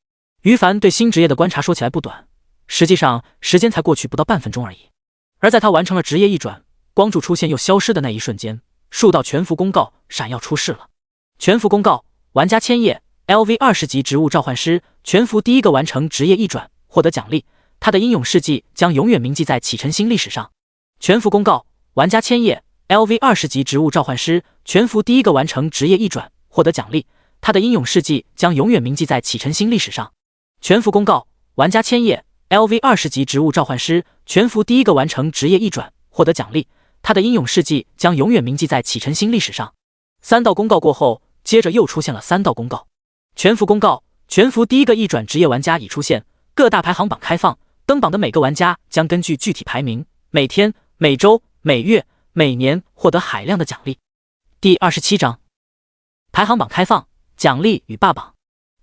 S1: 于凡对新职业的观察说起来不短，实际上时间才过去不到半分钟而已。而在他完成了职业一转，光柱出现又消失的那一瞬间，数道全服公告闪耀出世了。全服公告：玩家千叶 LV 20级植物召唤师，全服第一个完成职业一转，获得奖励，他的英勇事迹将永远铭记在启程星历史上。全服公告：玩家千叶 LV 20级植物召唤师，全服第一个完成职业一转，获得奖励，他的英勇事迹将永远铭记在启程星历史上。全服公告：玩家千叶 LV 20级植物召唤师，全服第一个完成职业一转，获得奖励，他的英勇事迹将永远铭记在启程星历史上。3道公告过后，接着又出现了3道公告。全服公告：全服第一个一转职业玩家已出现，各大排行榜开放，登榜的每个玩家将根据具体排名，每天、每周、每月、每年获得海量的奖励。第27章排行榜开放，奖励与霸榜。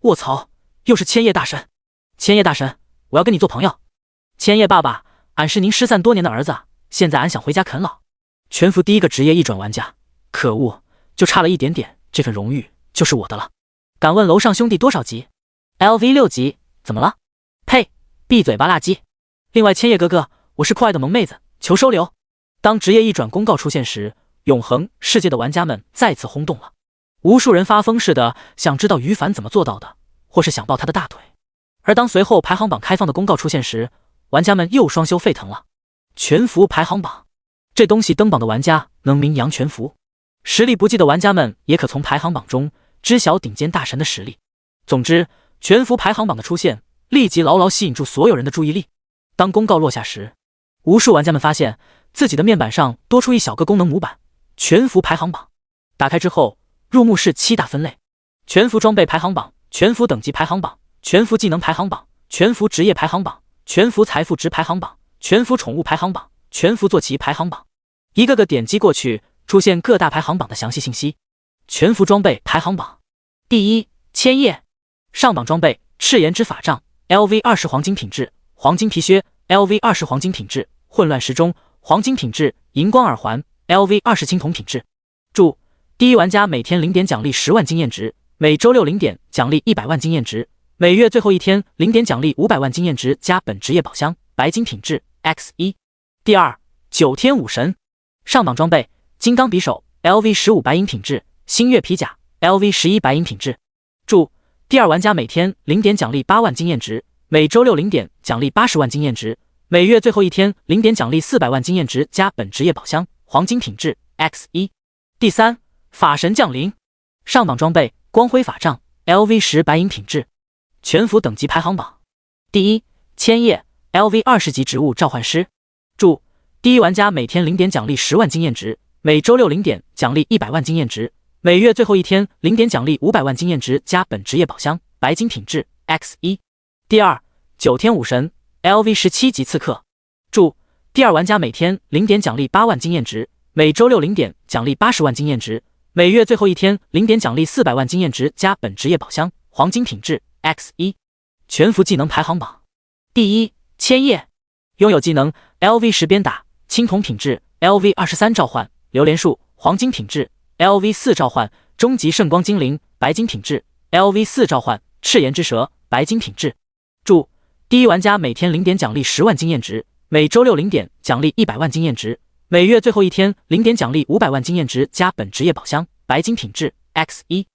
S1: 卧槽，又是千叶大神！千叶大神，我要跟你做朋友。千叶爸爸，俺是您失散多年的儿子，现在俺想回家啃老。全服第一个职业一转玩家，可恶，就差了一点点，这份荣誉就是我的了。敢问楼上兄弟多少级 ？LV 6级，怎么了？呸！闭嘴吧，垃圾！另外，千叶哥哥，我是酷爱的萌妹子，求收留。当职业一转公告出现时，永恒世界的玩家们再次轰动了，无数人发疯似的想知道于凡怎么做到的，或是想抱他的大腿。而当随后排行榜开放的公告出现时，玩家们又双休沸腾了。全服排行榜，这东西登榜的玩家能名扬全服，实力不济的玩家们也可从排行榜中知晓顶尖大神的实力。总之，全服排行榜的出现立即牢牢吸引住所有人的注意力。当公告落下时，无数玩家们发现自己的面板上多出一小个功能模板，全服排行榜。打开之后，入目是7大分类：全服装备排行榜、全服等级排行榜、全服技能排行榜、全服职业排行榜、全服财富值排行榜、全服宠物排行榜、全服坐骑排行榜。一个个点击过去，出现各大排行榜的详细信息。全服装备排行榜第一，千叶。上榜装备：赤炎之法杖 LV 20黄金品质，黄金皮靴 LV 20黄金品质，混乱时钟黄金品质，荧光耳环 LV 20青铜品质。注：第一玩家每天0点奖励10万经验值，每周6 0点奖励100万经验值，每月最后一天0点奖励500万经验值加本职业宝箱白金品质 X1。第二，9天武神。上榜装备：金刚匕首 LV 15白银品质，星月皮甲 LV 11白银品质。注：第二玩家每天0点奖励8万经验值，每周6 0点奖励80万经验值，每月最后一天0点奖励400万经验值加本职业宝箱黄金品质 X1。第三，法神降临。上榜装备：光辉法杖 LV 10白银品质。全服等级排行榜第一，千叶 LV 20级植物召唤师。注：第一玩家每天0点奖励10万经验值，每周6 0点奖励100万经验值，每月最后一天0点奖励500万经验值加本职业宝箱白金品质 X1。第二，9天武神 LV 17级刺客。注：第二玩家每天0点奖励8万经验值，每周6 0点奖励80万经验值，每月最后一天0点奖励400万经验值加本职业宝箱黄金品质 X1。全服技能排行榜第一，千叶。拥有技能： LV 10鞭打青铜品质， LV 23召唤榴莲树黄金品质， LV 4召唤终极圣光精灵白金品质， LV 4召唤赤炎之蛇白金品质。注：第一玩家每天0点奖励10万经验值，每周6 0点奖励100万经验值，每月最后一天0点奖励500万经验值加本职业宝箱白金品质 X1。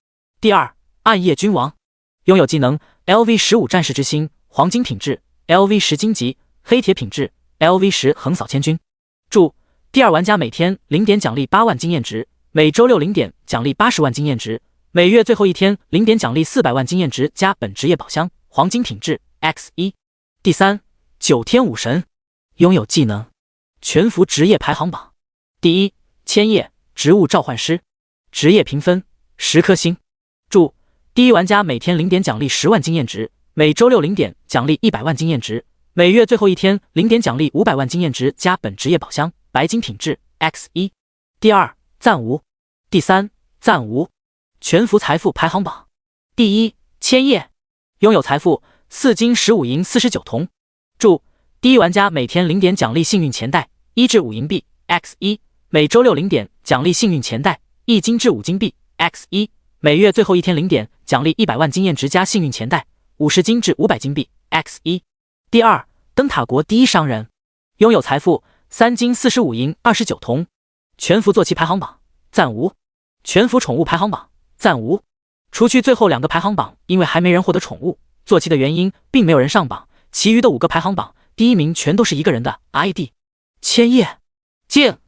S1: 第二，暗夜君王。拥有技能： LV 15战士之星黄金品质， LV 10荆棘黑铁品质， LV 10横扫千军。注：第二玩家每天0点奖励8万经验值，每周6 0点奖励80万经验值，每月最后一天0点奖励400万经验值加本职业宝箱黄金品质 X1。第三，9天武神。拥有技能：全服职业排行榜第一，千叶植物召唤师。职业评分10颗星。注：第一玩家每天0点奖励10万经验值，每周6 0点奖励100万经验值，每月最后一天0点奖励500万经验值加本职业宝箱白金品质 X1。第二，暂无。第三，暂无。全服财富排行榜第一，千叶。拥有财富4金15银49铜。注：第一玩家每天0点奖励幸运钱袋1至5银币 X1，每周6 0点奖励幸运钱袋1金至5金币 X1，每月最后一天0点奖励100万经验值加幸运钱袋50金至500金币 X1。第二，灯塔国第一商人。拥有财富3金45银29铜。全服坐骑排行榜暂无。全服宠物排行榜暂无。除去最后2个排行榜因为还没人获得宠物坐骑的原因并没有人上榜，其余的5个排行榜第1名全都是一个人的 ID 千叶。静，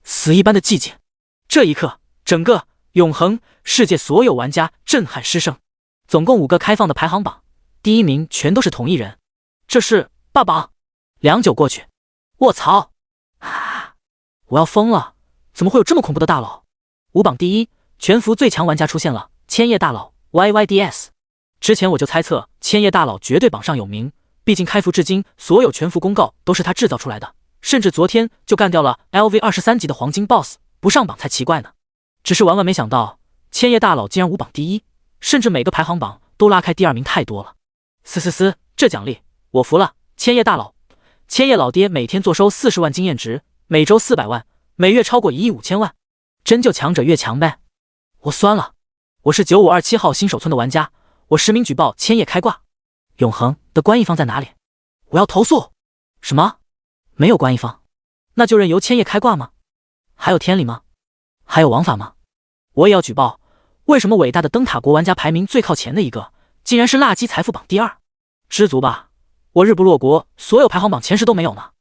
S1: 死一般的寂静。这一刻，整个永恒世界所有玩家震撼失声。总共5个开放的排行榜，第1名全都是同一人。这是霸榜。良久过去，卧槽！啊！我要疯了！怎么会有这么恐怖的大佬？5榜第1，全服最强玩家出现了，千叶大佬 YYDS。之前我就猜测千叶大佬绝对榜上有名，毕竟开服至今所有全服公告都是他制造出来的，甚至昨天就干掉了 LV23级的黄金 BOSS， 不上榜才奇怪呢。只是万万没想到，千叶大佬竟然5榜第1，甚至每个排行榜都拉开第2名，太多了。这奖励我服了，千叶大佬，千叶老爹每天坐收40万经验值，每周400万，每月超过1亿5千万，真就强者越强呗。我酸了，我是9527号新手村的玩家，我实名举报千叶开挂。永恒的关一方在哪里？我要投诉。什么？没有关一方？那就任由千叶开挂吗？还有天理吗？还有王法吗？我也要举报，为什么伟大的灯塔国玩家排名最靠前的一个，竟然是辣鸡财富榜第2？知足吧，我日不落国所有排行榜前10都没有呢。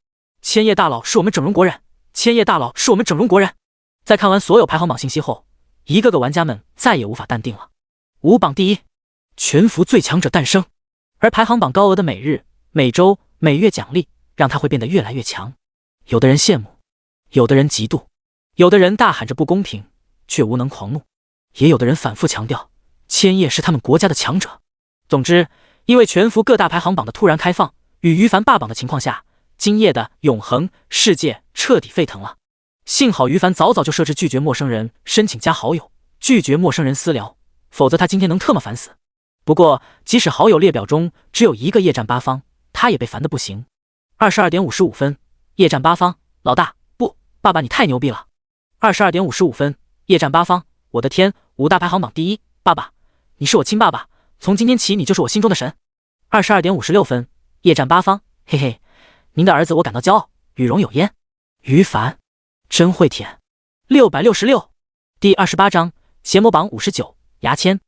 S1: 千叶大佬是我们整容国人，千叶大佬是我们整容国人。在看完所有排行榜信息后，一个个玩家们再也无法淡定了。5榜第1，全服最强者诞生。而排行榜高额的每日、每周、每月奖励，让他会变得越来越强。有的人羡慕，有的人嫉妒，有的人大喊着不公平，却无能狂怒，也有的人反复强调，千叶是他们国家的强者。总之，因为全服各大排行榜的突然开放与于凡霸榜的情况下，今夜的永恒世界彻底沸腾了。幸好于凡早早就设置拒绝陌生人申请加好友，拒绝陌生人私聊，否则他今天能特么烦死。不过即使好友列表中只有一个夜战八方，他也被烦得不行。22点55分，夜战八方，老大，不，爸爸你太牛逼了。22点55分，夜战八方，我的天，5大排行榜第1，爸爸，你是我亲爸爸，从今天起你就是我心中的神。22点56分，夜战八方，嘿嘿，您的儿子我感到骄傲，与荣有焉。于凡真会舔。666，第28章邪魔榜59，牙签。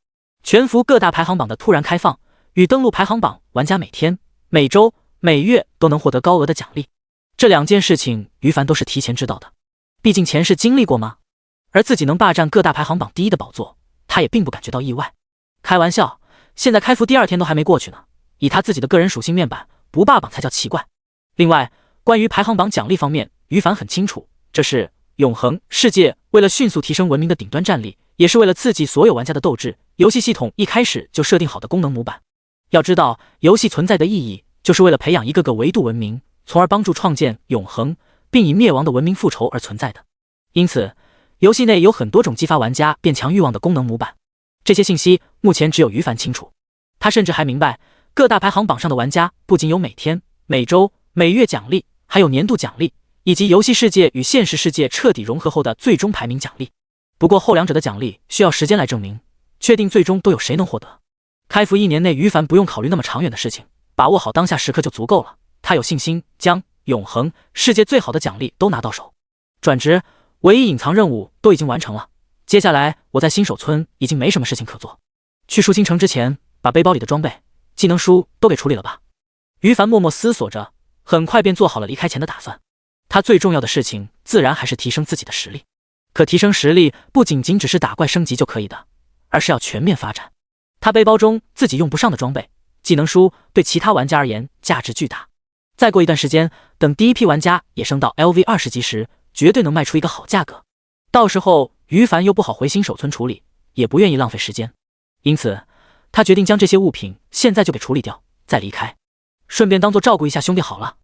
S1: 全服各大排行榜的突然开放，与登录排行榜玩家每天、每周、每月都能获得高额的奖励。这2件事情于凡都是提前知道的，毕竟前世经历过吗？而自己能霸占各大排行榜第1的宝座，他也并不感觉到意外。开玩笑，现在开服第2天都还没过去呢，以他自己的个人属性面板，不霸榜才叫奇怪。另外，关于排行榜奖励方面，于凡很清楚，这是永恒世界为了迅速提升文明的顶端战力，也是为了刺激所有玩家的斗志，游戏系统一开始就设定好的功能模板。要知道，游戏存在的意义就是为了培养一个个维度文明，从而帮助创建永恒，并以灭亡的文明复仇而存在的。因此，游戏内有很多种激发玩家变强欲望的功能模板。这些信息目前只有于凡清楚。他甚至还明白，各大排行榜上的玩家不仅有每天、每周、每月奖励，还有年度奖励，以及游戏世界与现实世界彻底融合后的最终排名奖励。不过后2者的奖励需要时间来证明，确定最终都有谁能获得。开服1年内，于凡不用考虑那么长远的事情，把握好当下时刻就足够了。他有信心将永恒世界最好的奖励都拿到手。转职，唯一隐藏任务都已经完成了，接下来我在新手村已经没什么事情可做。去树星城之前，把背包里的装备、技能书都给处理了吧。于凡默默思索着，很快便做好了离开前的打算。他最重要的事情自然还是提升自己的实力。可提升实力不仅仅只是打怪升级就可以的，而是要全面发展。他背包中自己用不上的装备、技能书对其他玩家而言价值巨大。再过一段时间，等第一批玩家也升到 LV20级时，绝对能卖出一个好价格。到时候于凡又不好回新手村处理，也不愿意浪费时间，因此他决定将这些物品现在就给处理掉，再离开，顺便当做照顾一下兄弟好了。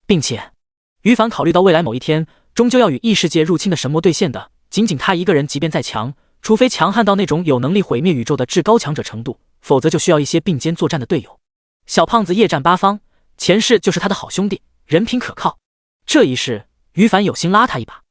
S1: 并且于凡考虑到未来某一天终究要与异世界入侵的神魔对线的，仅仅他一个人即便再强，除非强悍到那种有能力毁灭宇宙的至高强者程度，否则就需要一些并肩作战的队友。小胖子夜战八方，前世就是他的好兄弟，人品可靠。这一世于凡有心拉他一把。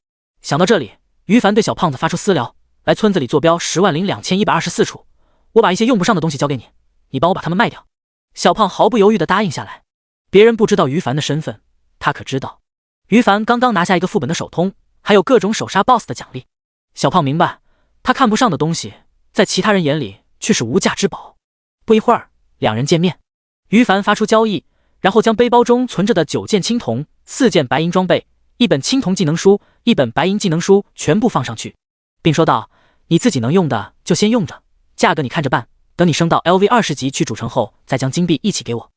S1: 想到这里，于凡对小胖子发出私聊，来村子里坐标102124处，我把一些用不上的东西交给你，你帮我把它们卖掉。小胖毫不犹豫地答应下来。别人不知道于凡的身份，他可知道。于凡刚刚拿下一个副本的手通，还有各种手杀 BOSS 的奖励。小胖明白，他看不上的东西，在其他人眼里却是无价之宝。不一会儿，两人见面，于凡发出交易，然后将背包中存着的9件青铜、4件白银装备、1本青铜技能书、1本白银技能书全部放上去，并说道：“你自己能用的就先用着，价格你看着办，等你升到 LV 20级去主城后，再将金币一起给我。”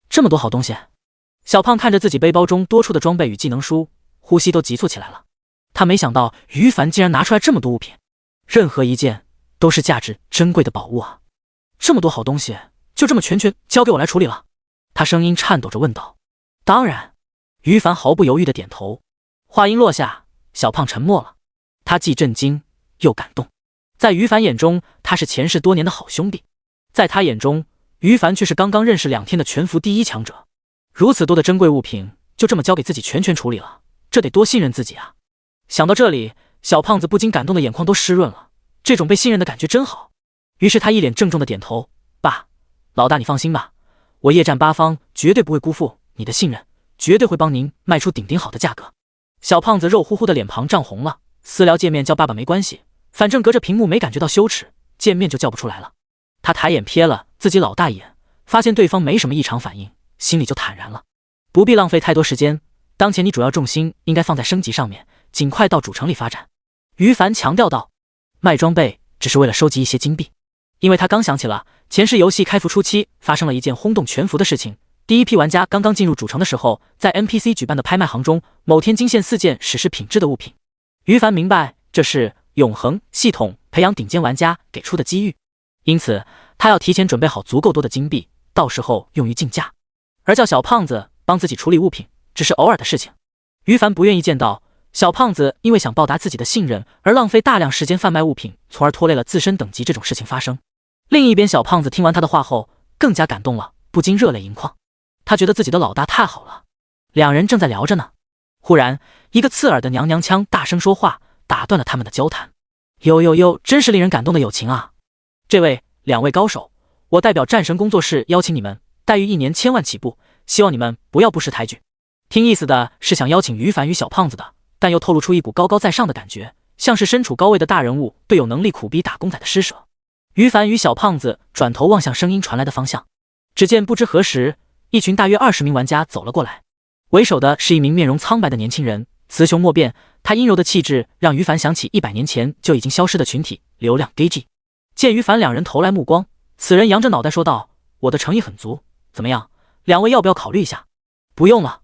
S1: 这么多好东西，小胖看着自己背包中多出的装备与技能书，呼吸都急促起来了。他没想到于凡竟然拿出来这么多物品，任何一件都是价值珍贵的宝物啊！这么多好东西，就这么全交给我来处理了？他声音颤抖着问道。当然，于凡毫不犹豫地点头。话音落下，小胖沉默了，他既震惊又感动。在于凡眼中，他是前世多年的好兄弟；在他眼中，于凡却是刚刚认识2天的全服第1强者。如此多的珍贵物品，就这么交给自己全处理了，这得多信任自己啊！想到这里，小胖子不禁感动的眼眶都湿润了，这种被信任的感觉真好。于是他一脸郑重的点头：“爸，老大你放心吧，我夜战八方绝对不会辜负你的信任，绝对会帮您卖出顶好的价格。”小胖子肉乎乎的脸庞涨红了，私聊见面叫爸爸没关系，反正隔着屏幕没感觉到羞耻，见面就叫不出来了。他抬眼瞥了自己老大一眼，发现对方没什么异常反应，心里就坦然了。不必浪费太多时间，当前你主要重心应该放在升级上面，尽快到主城里发展。于凡强调道。卖装备只是为了收集一些金币，因为他刚想起了前世游戏开服初期发生了一件轰动全服的事情。第一批玩家刚刚进入主城的时候，在 NPC 举办的拍卖行中，某天惊现4件史诗品质的物品。于凡明白这是永恒系统培养顶尖玩家给出的机遇，因此他要提前准备好足够多的金币，到时候用于竞价。而叫小胖子帮自己处理物品只是偶尔的事情，于凡不愿意见到小胖子因为想报答自己的信任而浪费大量时间贩卖物品，从而拖累了自身等级这种事情发生。另一边，小胖子听完他的话后更加感动了，不禁热泪盈眶。他觉得自己的老大太好了。两人正在聊着呢，忽然一个刺耳的娘娘腔大声说话，打断了他们的交谈。哟，真是令人感动的友情啊！这位2位高手，我代表战神工作室邀请你们，待遇1年1000万起步，希望你们不要不识抬举。听意思的是想邀请于凡与小胖子的，但又透露出一股高高在上的感觉，像是身处高位的大人物对有能力苦逼打工仔的施舍。于凡与小胖子转头望向声音传来的方向，只见不知何时，一群大约20名玩家走了过来，为首的是一名面容苍白的年轻人，雌雄莫辨，他阴柔的气质让于凡想起100年前就已经消失的群体流量 GG。 见于凡两人投来目光，此人扬着脑袋说道：“我的诚意很足，怎么样，2位要不要考虑一下？”“不用了。”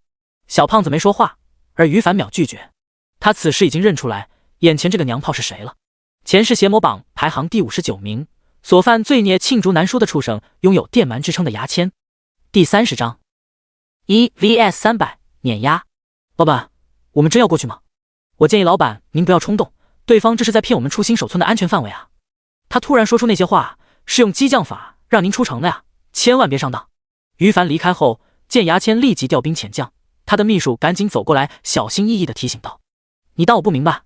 S1: 小胖子没说话，而于凡秒拒绝。他此时已经认出来眼前这个娘炮是谁了，前世邪魔榜排行第59名，所犯罪孽罄竹难书的畜生，拥有电蛮之称的牙签。第30章1 vs 300碾压。老板，我们真要过去吗？我建议老板您不要冲动，对方这是在骗我们出新手村的安全范围啊。他突然说出那些话，是用激将法让您出城的呀，千万别上当。于凡离开后，见牙签立即调兵遣将，他的秘书赶紧走过来，小心翼翼地提醒道：“你当我不明白？”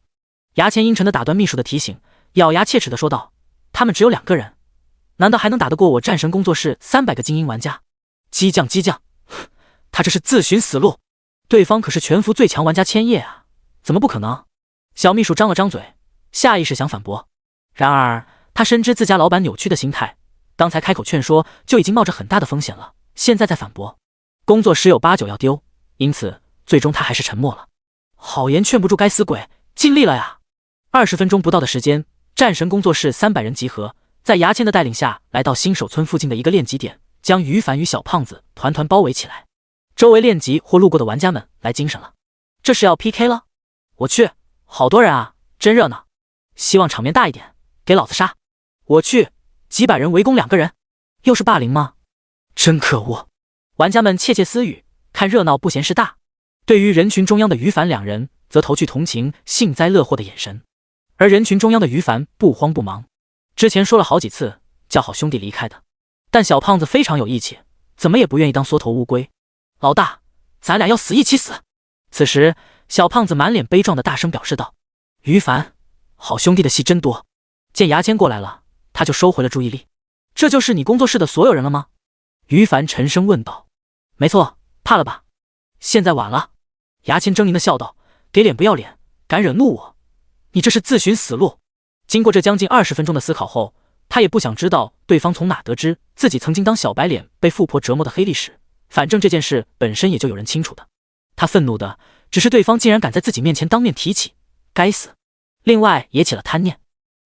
S1: 牙签阴沉地打断秘书的提醒，咬牙切齿地说道：“他们只有2个人，难道还能打得过我战神工作室300个精英玩家？激将，他这是自寻死路。对方可是全服最强玩家千叶啊，怎么不可能？”小秘书张了张嘴，下意识想反驳，然而他深知自家老板扭曲的心态，刚才开口劝说就已经冒着很大的风险了，现在再反驳，工作10有8九要丢，因此最终他还是沉默了。好言劝不住该死鬼，尽力了呀！20分钟不到的时间，战神工作室300人集合，在牙签的带领下来到新手村附近的一个练级点，将于凡与小胖子团团包围起来。周围练级或路过的玩家们来精神了，这是要 PK 了？我去，好多人啊，真热闹！希望场面大一点，给老子杀！我去，几百人围攻2个人，又是霸凌吗？真可恶！玩家们窃窃私语，看热闹不嫌事大。对于人群中央的于凡2人，则投去同情、幸灾乐祸的眼神。而人群中央的于凡不慌不忙，之前说了好几次叫好兄弟离开的，但小胖子非常有义气，怎么也不愿意当缩头乌龟。老大，咱俩要死一起死！此时，小胖子满脸悲壮的大声表示道：“于凡，好兄弟的戏真多。”见牙签过来了，他就收回了注意力。这就是你工作室的所有人了吗？于凡沉声问道。没错，怕了吧？现在晚了。牙签狰狞的笑道：“给脸不要脸，敢惹怒我，你这是自寻死路。”经过这将近20分钟的思考后，他也不想知道对方从哪得知自己曾经当小白脸被富婆折磨的黑历史，反正这件事本身也就有人清楚的。他愤怒的只是对方竟然敢在自己面前当面提起，该死！另外也起了贪念，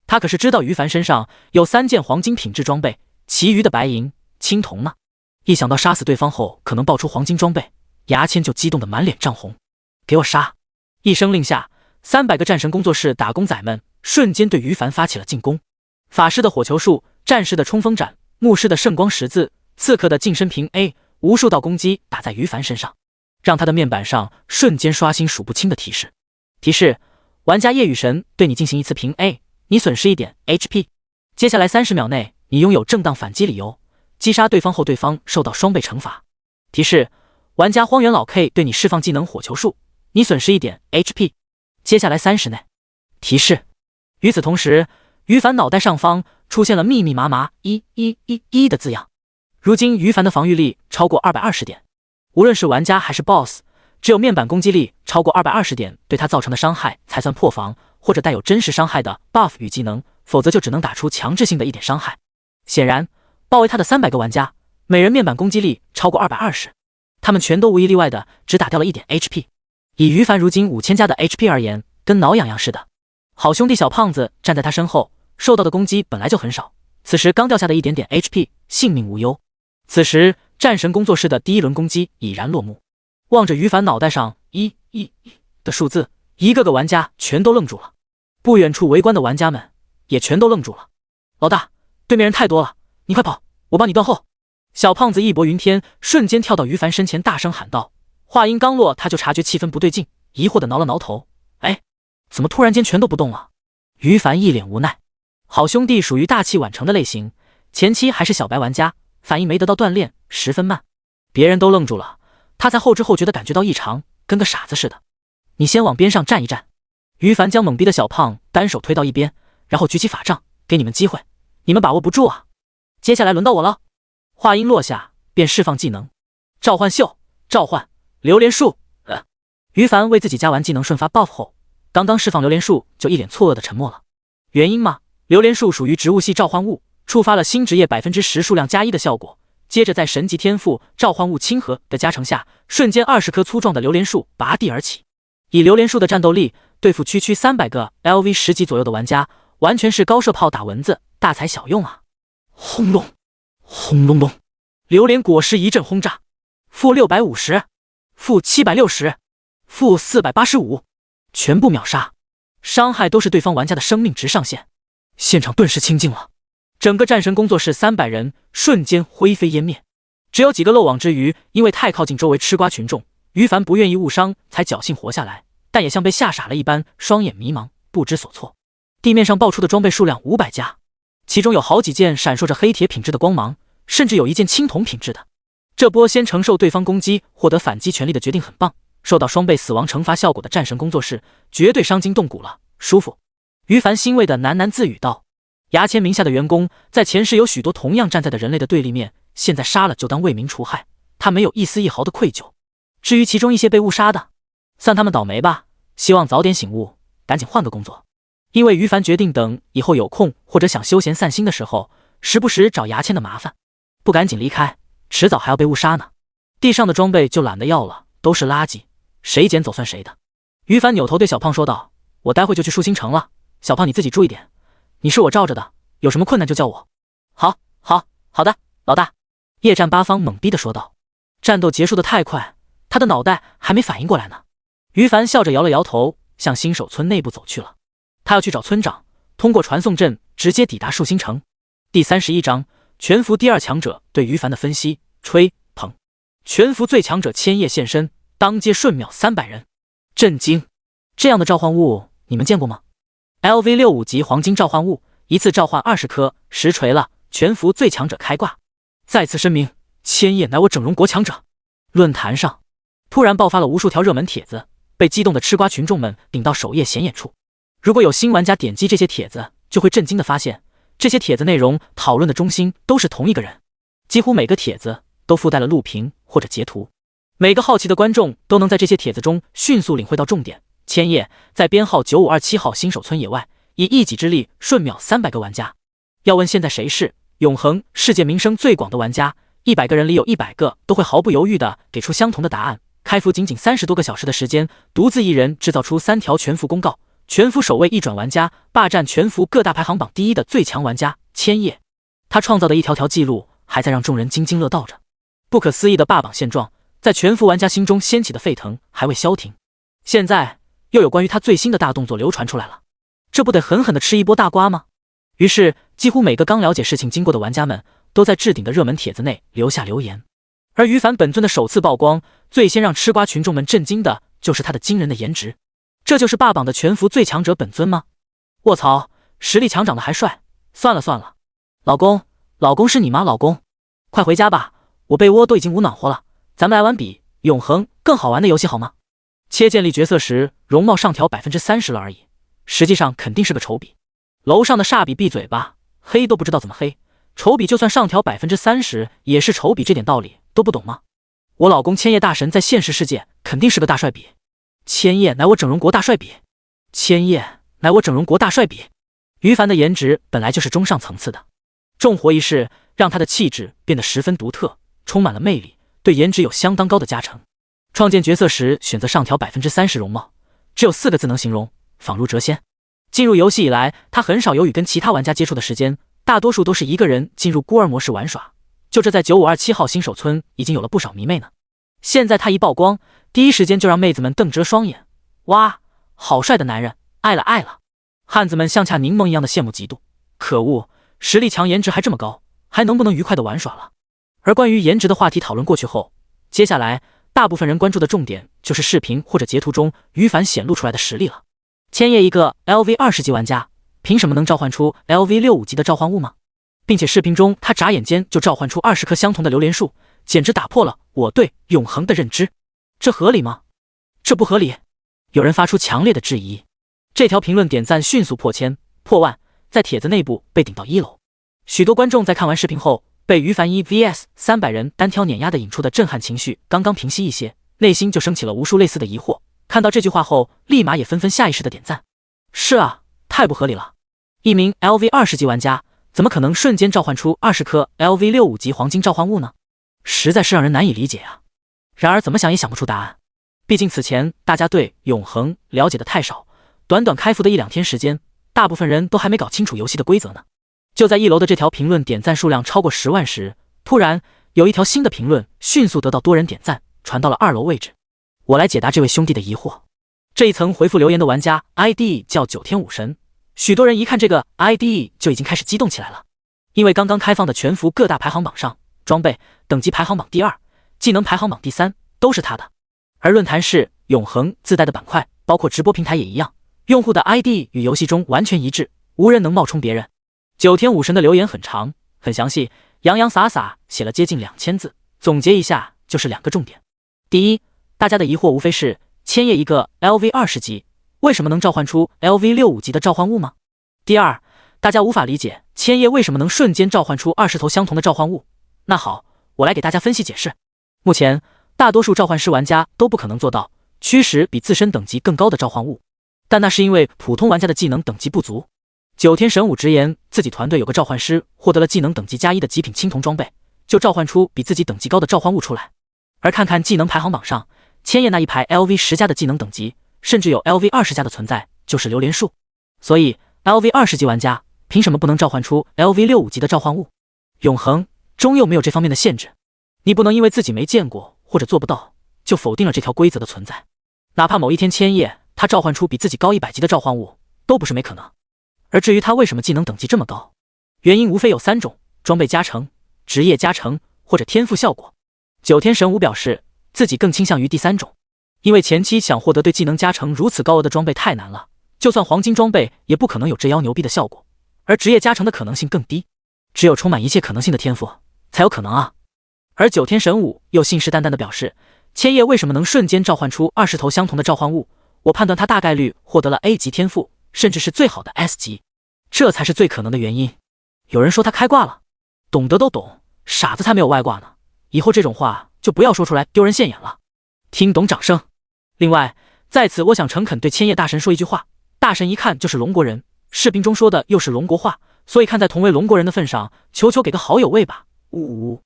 S1: 他可是知道于凡身上有3件黄金品质装备，其余的白银、青铜呢？一想到杀死对方后可能爆出黄金装备，牙签就激动得满脸涨红。给我杀！一声令下，300个战神工作室打工仔们瞬间对于凡发起了进攻。法师的火球术，战士的冲锋斩，牧师的圣光十字，刺客的近身平 A， 无数道攻击打在于凡身上，让他的面板上瞬间刷新数不清的提示。提示：玩家夜雨神对你进行一次平 A， 你损失1点 HP。接下来30秒内，你拥有正当反击理由，击杀对方后对方受到双倍惩罚。提示：玩家荒原老 K 对你释放技能火球术，你损失1点 HP。接下来30内。提示：与此同时，于凡脑袋上方出现了密密麻麻111的字样。如今于凡的防御力超过220点，无论是玩家还是 BOSS， 只有面板攻击力超过220点对他造成的伤害才算破防，或者带有真实伤害的 buff 与技能，否则就只能打出强制性的1点伤害。显然，包围他的300个玩家，每人面板攻击力超过220，他们全都无一例外的只打掉了1点 HP。以于凡如今5000加的 HP 而言，跟挠痒痒似的。好兄弟小胖子站在他身后，受到的攻击本来就很少，此时刚掉下的1点点 HP， 性命无忧。此时战神工作室的第1轮攻击已然落幕，望着于凡脑袋上111的数字，一个个玩家全都愣住了，不远处围观的玩家们也全都愣住了。老大，对面人太多了，你快跑，我帮你断后。小胖子义薄云天，瞬间跳到于凡身前大声喊道。话音刚落，他就察觉气氛不对劲，疑惑的挠了挠头，哎，怎么突然间全都不动了？于凡一脸无奈。好兄弟属于大器晚成的类型，前期还是小白玩家，反应没得到锻炼，十分慢。别人都愣住了，他才后知后觉的感觉到异常，跟个傻子似的。你先往边上站一站。于凡将懵逼的小胖单手推到一边，然后举起法杖，给你们机会，你们把握不住啊！接下来轮到我了。话音落下，便释放技能，召唤秀，召唤榴莲树。于凡为自己加完技能瞬发 buff 后，刚刚释放榴莲树就一脸错愕的沉默了。原因吗？榴莲树属于植物系召唤物，触发了新职业 10% 数量加1的效果，接着在神级天赋召唤物亲和的加成下，瞬间20棵粗壮的榴莲树拔地而起。以榴莲树的战斗力对付区300个 LV 10级左右的玩家，完全是高射炮打蚊子，大材小用啊！轰隆轰隆隆，榴莲果实一阵轰炸，负650，负760，负485，全部秒杀，伤害都是对方玩家的生命值上限。现场顿时清静了，整个战神工作室300人瞬间灰飞烟灭，只有几个漏网之鱼因为太靠近周围吃瓜群众，于凡不愿意误伤才侥幸活下来，但也像被吓傻了一般，双眼迷茫，不知所措。地面上爆出的装备数量500加，其中有好几件闪烁着黑铁品质的光芒，甚至有一件青铜品质的。这波先承受对方攻击获得反击权利的决定很棒，受到双倍死亡惩罚效果的战神工作室绝对伤筋动骨了，舒服。于凡欣慰的喃喃自语道。牙签名下的员工在前世有许多同样站在的人类的对立面，现在杀了就当为民除害，他没有一丝一毫的愧疚。至于其中一些被误杀的，算他们倒霉吧，希望早点醒悟，赶紧换个工作。因为于凡决定等以后有空或者想休闲散心的时候，时不时找牙签的麻烦，不赶紧离开，迟早还要被误杀呢。地上的装备就懒得要了，都是垃圾，谁捡走算谁的。于凡扭头对小胖说道，我待会就去树星城了，小胖你自己注意点，你是我罩着的，有什么困难就叫我。好的，老大。夜战八方懵逼的说道。战斗结束的太快，他的脑袋还没反应过来呢。于凡笑着摇了摇头，向新手村内部走去了。他要去找村长，通过传送阵直接抵达树星城。第31章，全服第2强者对于凡的分析，吹捧。全服最强者千叶现身，当街瞬秒300人。震惊！这样的召唤物你们见过吗？ LV65 级黄金召唤物，一次召唤20颗，实锤了，全服最强者开挂。再次声明，千叶乃我整容国强者。论坛上突然爆发了无数条热门帖子，被激动的吃瓜群众们顶到首页显眼处。如果有新玩家点击这些帖子，就会震惊的发现，这些帖子内容讨论的中心都是同一个人，几乎每个帖子都附带了录屏或者截图。每个好奇的观众都能在这些帖子中迅速领会到重点。千叶在编号9527号新手村野外，以一己之力瞬秒300个玩家。要问现在谁是永恒世界名声最广的玩家，100个人里有100个都会毫不犹豫地给出相同的答案。开服仅30多个小时的时间，独自一人制造出3条全服公告，全服首位一转玩家，霸占全服各大排行榜第1的最强玩家千叶。他创造的一条条记录还在让众人津津乐道着。不可思议的霸榜现状在全服玩家心中掀起的沸腾还未消停，现在又有关于他最新的大动作流传出来了，这不得狠狠地吃一波大瓜吗？于是几乎每个刚了解事情经过的玩家们都在置顶的热门帖子内留下留言。而于凡本尊的首次曝光，最先让吃瓜群众们震惊的就是他的惊人的颜值。这就是霸榜的全服最强者本尊吗？卧槽，实力强长得还帅，算了算了。老公是你吗？老公快回家吧，我被窝都已经捂暖和了，咱们来玩比永恒更好玩的游戏好吗？切建立角色时容貌上调 30% 了而已，实际上肯定是个丑比。楼上的煞比闭嘴吧，黑都不知道怎么黑，丑比就算上调 30% 也是丑比，这点道理都不懂吗？我老公千叶大神在现实世界肯定是个大帅比，千叶乃我整容国大帅比，千叶乃我整容国大帅比。于凡的颜值本来就是中上层次的，重活一世让他的气质变得十分独特，充满了魅力，对颜值有相当高的加成。创建角色时选择上调 30% 容貌，只有4个字能形容，仿如谪仙。进入游戏以来，他很少有与跟其他玩家接触的时间，大多数都是一个人进入孤儿模式玩耍。就这在9527号新手村已经有了不少迷妹呢。现在他一曝光，第一时间就让妹子们瞪直了双眼，哇，好帅的男人，爱了爱了。汉子们像恰柠檬一样的羡慕嫉妒，可恶，实力强颜值还这么高，还能不能愉快的玩耍了？而关于颜值的话题讨论过去后，接下来大部分人关注的重点就是视频或者截图中于凡显露出来的实力了。千叶一个 LV20级玩家，凭什么能召唤出 LV65级的召唤物吗？并且视频中他眨眼间就召唤出20颗相同的榴莲树，简直打破了我对永恒的认知。这合理吗？这不合理。有人发出强烈的质疑。这条评论点赞迅速破千破万，在帖子内部被顶到1楼。许多观众在看完视频后，被于凡1 vs 300人单挑碾压的引出的震撼情绪刚刚平息一些，内心就升起了无数类似的疑惑。看到这句话后，立马也纷纷下意识的点赞。是啊，太不合理了。一名 LV20级玩家怎么可能瞬间召唤出20颗 LV65级黄金召唤物呢？实在是让人难以理解啊。然而怎么想也想不出答案，毕竟此前大家对永恒了解的太少，短短开服的1-2天时间，大部分人都还没搞清楚游戏的规则呢。就在1楼的这条评论点赞数量超过10万时，突然有一条新的评论迅速得到多人点赞，传到了2楼位置。我来解答这位兄弟的疑惑。这一层回复留言的玩家 ID 叫9天武神，许多人一看这个 ID 就已经开始激动起来了，因为刚刚开放的全服各大排行榜上，装备等级排行榜第2，技能排行榜第3都是他的。而论坛是永恒自带的板块，包括直播平台也一样，用户的 ID 与游戏中完全一致，无人能冒充别人。9天武神的留言很长很详细，洋洋洒洒写了接近2000字，总结一下就是2个重点。第一，大家的疑惑无非是千叶一个 LV20级为什么能召唤出 LV65级的召唤物吗？第二，大家无法理解千叶为什么能瞬间召唤出20头相同的召唤物。那好，我来给大家分析解释。目前大多数召唤师玩家都不可能做到驱使比自身等级更高的召唤物，但那是因为普通玩家的技能等级不足。9天神武直言自己团队有个召唤师获得了技能等级+1的极品青铜装备，就召唤出比自己等级高的召唤物出来。而看看技能排行榜上，千叶那一排 LV10 加的技能等级，甚至有 LV20 加的存在，就是榴莲树。所以 LV20级玩家凭什么不能召唤出 LV65级的召唤物？永恒终又没有这方面的限制，你不能因为自己没见过或者做不到，就否定了这条规则的存在。哪怕某一天千叶他召唤出比自己高100级的召唤物，都不是没可能。而至于他为什么技能等级这么高，原因无非有3种：装备加成、职业加成或者天赋效果。9天神武表示自己更倾向于第3种，因为前期想获得对技能加成如此高额的装备太难了，就算黄金装备也不可能有这妖牛逼的效果，而职业加成的可能性更低，只有充满一切可能性的天赋才有可能啊。而9天神武又信誓旦旦地表示，千叶为什么能瞬间召唤出20头相同的召唤物，我判断他大概率获得了 A 级天赋，甚至是最好的 S 级，这才是最可能的原因。有人说他开挂了，懂得都懂，傻子才没有外挂呢，以后这种话就不要说出来，丢人现眼了。听懂掌声。另外，在此我想诚恳对千叶大神说一句话，大神一看就是龙国人，视频中说的又是龙国话，所以看在同为龙国人的份上，求求给个好友位吧。呜呜。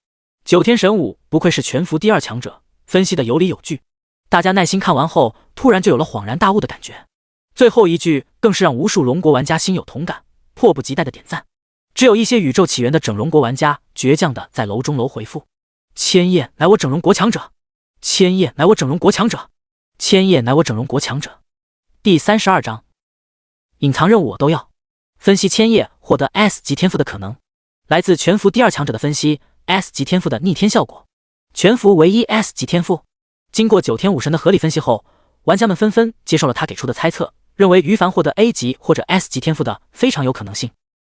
S1: 九天神武不愧是全服第2强者，分析的有理有据。大家耐心看完后，突然就有了恍然大悟的感觉。最后一句更是让无数龙国玩家心有同感，迫不及待的点赞。只有一些宇宙起源的整容国玩家倔强的在楼中楼回复：千叶乃我整容国强者，千叶乃我整容国强者，千叶乃我整容国强者。第32章，隐藏任务我都要。分析千叶获得 S 级天赋的可能。来自全服第2强者的分析 ：S 级天赋的逆天效果，全服唯一 S 级天赋。经过9天武神的合理分析后，玩家们纷纷接受了他给出的猜测，认为于凡获得 A 级或者 S 级天赋的非常有可能性。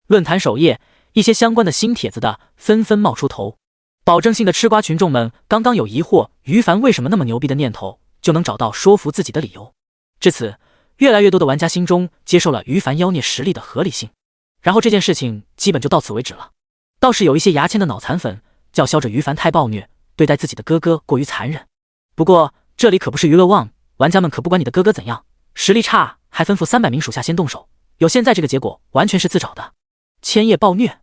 S1: 论坛首页，一些相关的新帖子的纷纷冒出头，保证性的吃瓜群众们刚刚有疑惑于凡为什么那么牛逼的念头，就能找到说服自己的理由。至此，越来越多的玩家心中接受了于凡妖孽实力的合理性，然后这件事情基本就到此为止了。倒是有一些牙签的脑残粉叫嚣着于凡太暴虐，对待自己的哥哥过于残忍。不过这里可不是娱乐网，玩家们可不管你的哥哥怎样，实力差还吩咐300名属下先动手，有现在这个结果完全是自找的。千叶暴虐，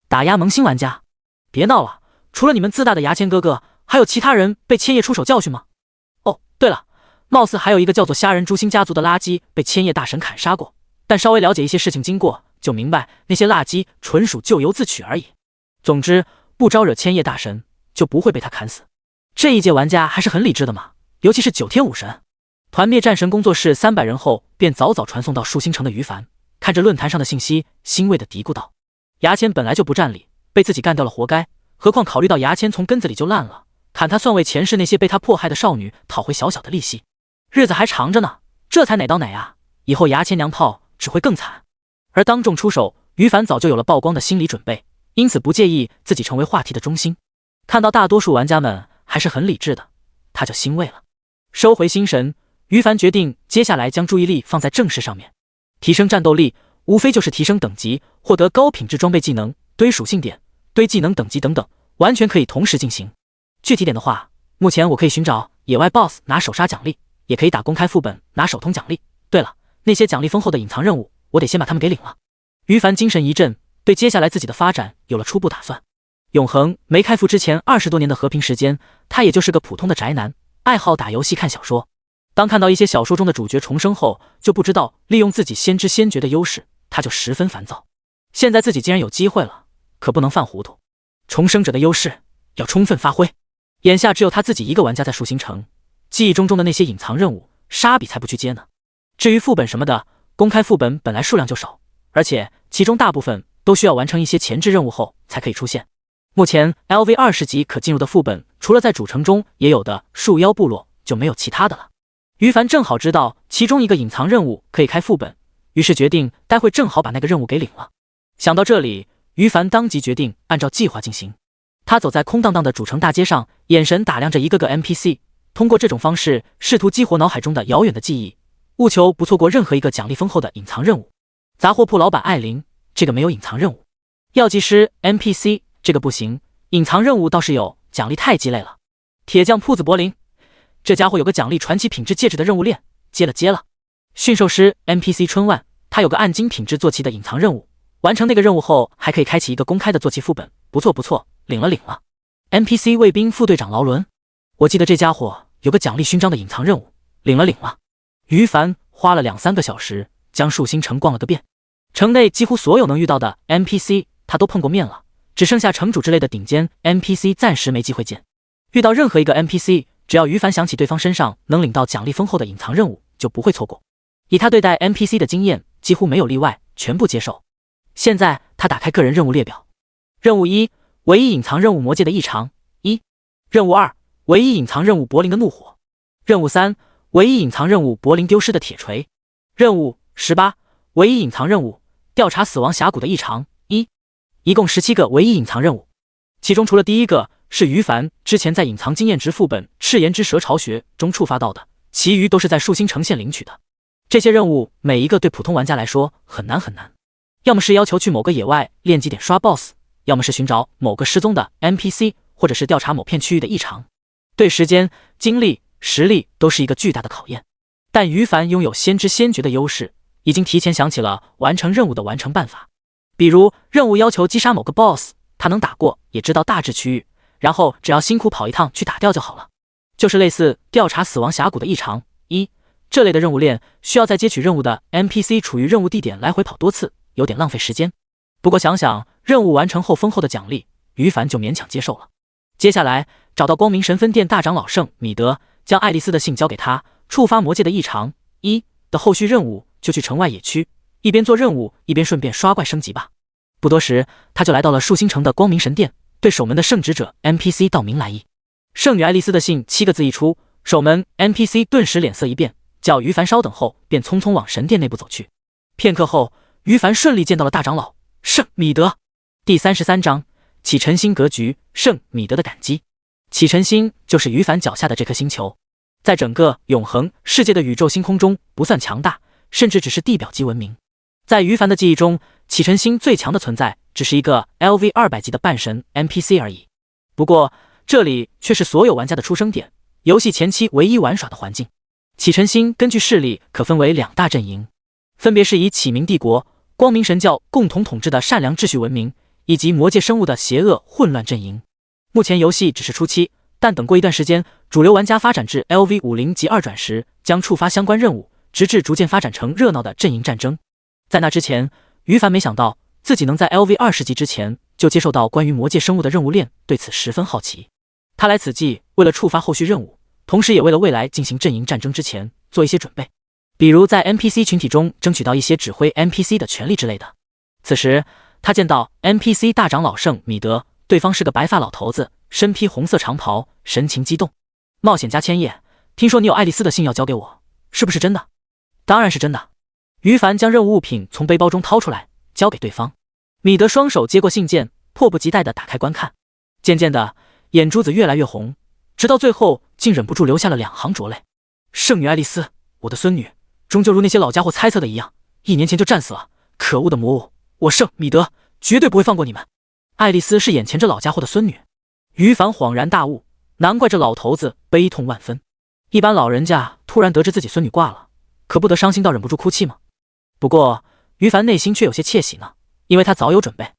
S1: 打压萌新玩家，别闹了！除了你们自大的牙签哥哥，还有其他人被千叶出手教训吗？哦，对了，貌似还有一个叫做虾仁诛心家族的垃圾被千叶大神砍杀过，但稍微了解一些事情经过，就明白那些垃圾纯属咎由自取而已。总之，不招惹千叶大神，就不会被他砍死。这一届玩家还是很理智的嘛，尤其是9天武神团灭战神工作室300人后，便早早传送到树星城的于凡，看着论坛上的信息，欣慰地嘀咕道：牙签本来就不占理，被自己干掉了活该，何况考虑到牙签从根子里就烂了，砍他算为前世那些被他迫害的少女讨回小小的利息，日子还长着呢，这才哪刀哪牙，以后牙签娘炮只会更惨。而当众出手，于凡早就有了曝光的心理准备，因此不介意自己成为话题的中心。看到大多数玩家们还是很理智的，他就欣慰了。收回心神，于凡决定接下来将注意力放在正事上面。提升战斗力无非就是提升等级，获得高品质装备技能，堆属性点，堆技能等级等等，完全可以同时进行。具体点的话，目前我可以寻找野外 BOSS 拿手杀奖励，也可以打公开副本拿手通奖励。对了，那些奖励丰厚的隐藏任务，我得先把他们给领了。于凡精神一振，对接下来自己的发展有了初步打算。永恒没开服之前20多年的和平时间，他也就是个普通的宅男，爱好打游戏看小说。当看到一些小说中的主角重生后，就不知道利用自己先知先觉的优势，他就十分烦躁。现在自己既然有机会了，可不能犯糊涂，重生者的优势要充分发挥。眼下只有他自己一个玩家在树星城，记忆中的那些隐藏任务，沙比才不去接呢。至于副本什么的，公开副本本来数量就少，而且其中大部分都需要完成一些前置任务后才可以出现。目前 LV 20级可进入的副本，除了在主城中也有的树妖部落，就没有其他的了。于凡正好知道其中一个隐藏任务可以开副本，于是决定待会正好把那个任务给领了。想到这里，于凡当即决定按照计划进行。他走在空荡荡的主城大街上，眼神打量着一个个 NPC， 通过这种方式试图激活脑海中的遥远的记忆，务求不错过任何一个奖励丰厚的隐藏任务。杂货铺老板艾琳，这个没有隐藏任务。药剂师 NPC， 这个不行，隐藏任务倒是有，奖励太鸡肋了。铁匠铺子柏林，这家伙有个奖励传奇品质戒指的任务链，接了。驯兽师 NPC 春万，他有个暗金品质坐骑的隐藏任务，完成那个任务后还可以开启一个公开的坐骑副本，不错，领了。NPC 卫兵副队长劳伦，我记得这家伙有个奖励勋章的隐藏任务，领了。于凡花了2-3个小时将树星城逛了个遍，城内几乎所有能遇到的 NPC 他都碰过面了，只剩下城主之类的顶尖 NPC 暂时没机会见。遇到任何一个 NPC， 只要于凡想起对方身上能领到奖励丰厚的隐藏任务，就不会错过。以他对待 NPC 的经验，几乎没有例外，全部接受。现在他打开个人任务列表，任务1，唯一隐藏任务魔界的异常1，任务2，唯一隐藏任务柏林的怒火，任务3，唯一隐藏任务柏林丢失的铁锤，任务18，唯一隐藏任务调查死亡峡谷的异常1，一共17个唯一隐藏任务。其中除了第一个是于凡之前在隐藏经验值副本赤炎之蛇巢穴中触发到的，其余都是在树星城县领取的。这些任务每一个对普通玩家来说很难，要么是要求去某个野外练级点刷 BOSS， 要么是寻找某个失踪的 NPC， 或者是调查某片区域的异常，对时间、精力、实力都是一个巨大的考验。但于凡拥有先知先觉的优势，已经提前想起了完成任务的完成办法。比如任务要求击杀某个 BOSS， 他能打过，也知道大致区域，然后只要辛苦跑一趟去打掉就好了。就是类似调查死亡峡谷的异常这类的任务链，需要在接取任务的 NPC 处于任务地点来回跑多次，有点浪费时间。不过想想任务完成后丰厚的奖励，于凡就勉强接受了。接下来找到光明神分殿大长老圣米德，将爱丽丝的信交给他，触发魔界的异常的后续任务，就去城外野区，一边做任务一边顺便刷怪升级吧。不多时，他就来到了树星城的光明神殿，对守门的圣职者 NPC 道明来意。圣女爱丽丝的信7个字一出，守门 NPC 顿时脸色一变，叫于凡稍等后，便匆匆往神殿内部走去。片刻后，于凡顺利见到了大长老圣米德。第33章启辰星格局，圣米德的感激。启辰星就是于凡脚下的这颗星球，在整个永恒世界的宇宙星空中不算强大，甚至只是地表级文明。在于凡的记忆中，启辰星最强的存在只是一个 LV200级的半神 NPC 而已。不过这里却是所有玩家的出生点，游戏前期唯一玩耍的环境。启辰星根据势力可分为2大阵营，分别是以启明帝国、光明神教共同统治的善良秩序文明，以及魔界生物的邪恶混乱阵营。目前游戏只是初期，但等过一段时间，主流玩家发展至 LV50级2转时，将触发相关任务，直至逐渐发展成热闹的阵营战争。在那之前，于凡没想到自己能在 LV20级之前就接受到关于魔界生物的任务链，对此十分好奇。他来此际为了触发后续任务，同时也为了未来进行阵营战争之前做一些准备，比如在 NPC 群体中争取到一些指挥 NPC 的权利之类的。此时他见到 NPC 大长老圣米德，对方是个白发老头子，身披红色长袍，神情激动。冒险家千叶，听说你有爱丽丝的信要交给我，是不是真的？当然是真的。于凡将任务物品从背包中掏出来交给对方。米德双手接过信件，迫不及待地打开观看。渐渐的眼珠子越来越红，直到最后竟忍不住流下了2行浊泪。圣女爱丽丝，我的孙女，终究如那些老家伙猜测的一样，1年前就战死了。可恶的魔物，我圣米德绝对不会放过你们。爱丽丝是眼前这老家伙的孙女。于凡恍然大悟，难怪这老头子悲痛万分。一般老人家突然得知自己孙女挂了，可不得伤心到忍不住哭泣吗？不过于凡内心却有些窃喜呢，因为他早有准备。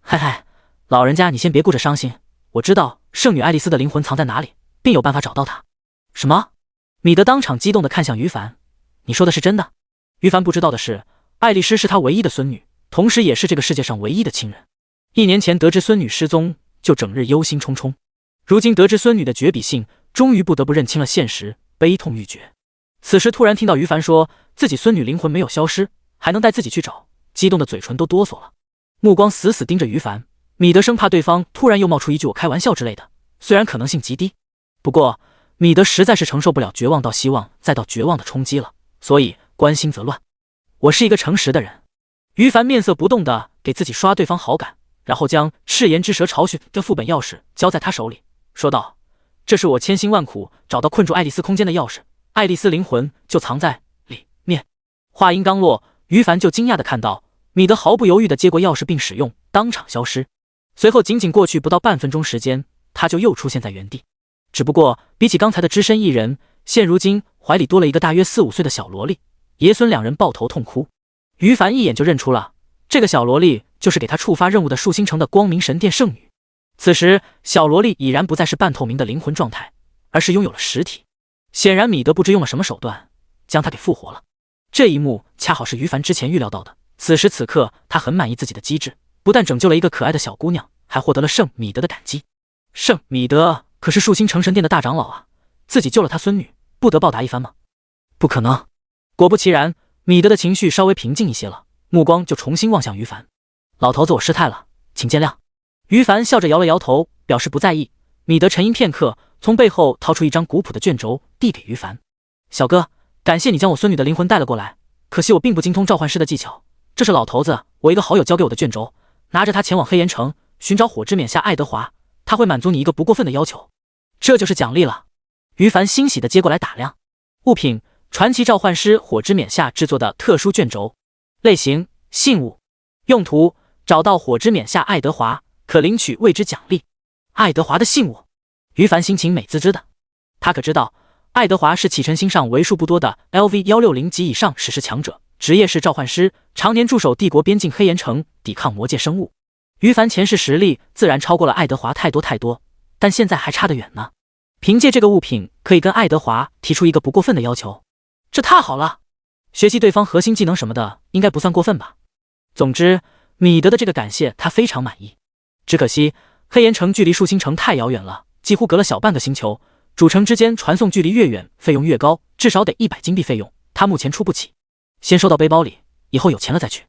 S1: 嗨嗨，老人家你先别顾着伤心，我知道圣女爱丽丝的灵魂藏在哪里，并有办法找到她。什么？米德当场激动地看向于凡，你说的是真的？于凡不知道的是，爱丽丝是他唯一的孙女，同时也是这个世界上唯一的亲人。1年前得知孙女失踪，就整日忧心忡忡，如今得知孙女的绝笔信，终于不得不认清了现实，悲痛欲绝。此时突然听到于凡说自己孙女灵魂没有消失，还能带自己去找，激动的嘴唇都哆嗦了，目光死死盯着于凡。米德生怕对方突然又冒出一句我开玩笑之类的，虽然可能性极低，不过米德实在是承受不了绝望到希望再到绝望的冲击了，所以关心则乱。我是一个诚实的人。于凡面色不动地给自己刷对方好感，然后将赤炎之蛇巢穴的副本钥匙交在他手里，说道：这是我千辛万苦找到困住爱丽丝空间的钥匙，爱丽丝灵魂就藏在里面。话音刚落，于凡就惊讶地看到米德毫不犹豫地接过钥匙并使用，当场消失。随后仅仅过去不到半分钟时间，他就又出现在原地。只不过比起刚才的只身一人，现如今怀里多了一个大约4、5岁的小萝莉。爷孙2人抱头痛哭。于凡一眼就认出了，这个小萝莉就是给他触发任务的树星城的光明神殿圣女。此时小萝莉已然不再是半透明的灵魂状态，而是拥有了实体。显然米德不知用了什么手段将她给复活了。这一幕恰好是于凡之前预料到的。此时此刻他很满意自己的机智，不但拯救了一个可爱的小姑娘，还获得了圣米德的感激。圣米德可是树星城神殿的大长老啊，自己救了他孙女，不得报答一番吗？不可能。果不其然，米德的情绪稍微平静一些了，目光就重新望向于凡。老头子，我失态了，请见谅。于凡笑着摇了摇头，表示不在意。米德沉吟片刻，从背后掏出一张古朴的卷轴递给于凡。小哥，感谢你将我孙女的灵魂带了过来，可惜我并不精通召唤师的技巧，这是老头子我一个好友交给我的卷轴，拿着它前往黑岩城寻找火之冕下爱德华，他会满足你一个不过分的要求，这就是奖励了。于凡欣喜地接过来打量。物品：传奇召唤师火之冕下制作的特殊卷轴。类型：信物。用途：找到火之冕下爱德华，可领取未知奖励。爱德华的信物。于凡心情美滋滋的，他可知道爱德华是启辰星上为数不多的 LV160级以上史诗强者，职业是召唤师，常年驻守帝国边境黑岩城，抵抗魔界生物。于凡前世实力自然超过了爱德华太多，但现在还差得远呢。凭借这个物品，可以跟爱德华提出一个不过分的要求，这太好了！学习对方核心技能什么的，应该不算过分吧？总之，米德的这个感谢他非常满意。只可惜黑岩城距离树星城太遥远了，几乎隔了小半个星球，主城之间传送距离越远，费用越高，至少得100金币费用，他目前出不起。先收到背包里，以后有钱了再去。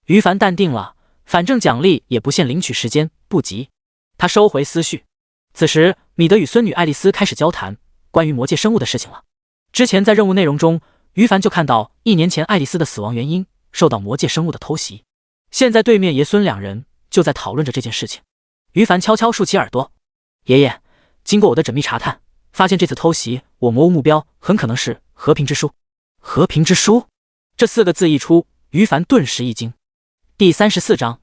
S1: 于凡淡定了，反正奖励也不限领取时间，不急。他收回思绪。此时，米德与孙女爱丽丝开始交谈关于魔界生物的事情了。之前在任务内容中，于凡就看到1年前爱丽丝的死亡原因受到魔界生物的偷袭。现在对面爷孙两人就在讨论着这件事情。于凡悄悄竖起耳朵：“爷爷，经过我的缜密查探，发现这次偷袭我魔物目标很可能是和平之书。”和平之书这4个字一出，于凡顿时一惊。第34章，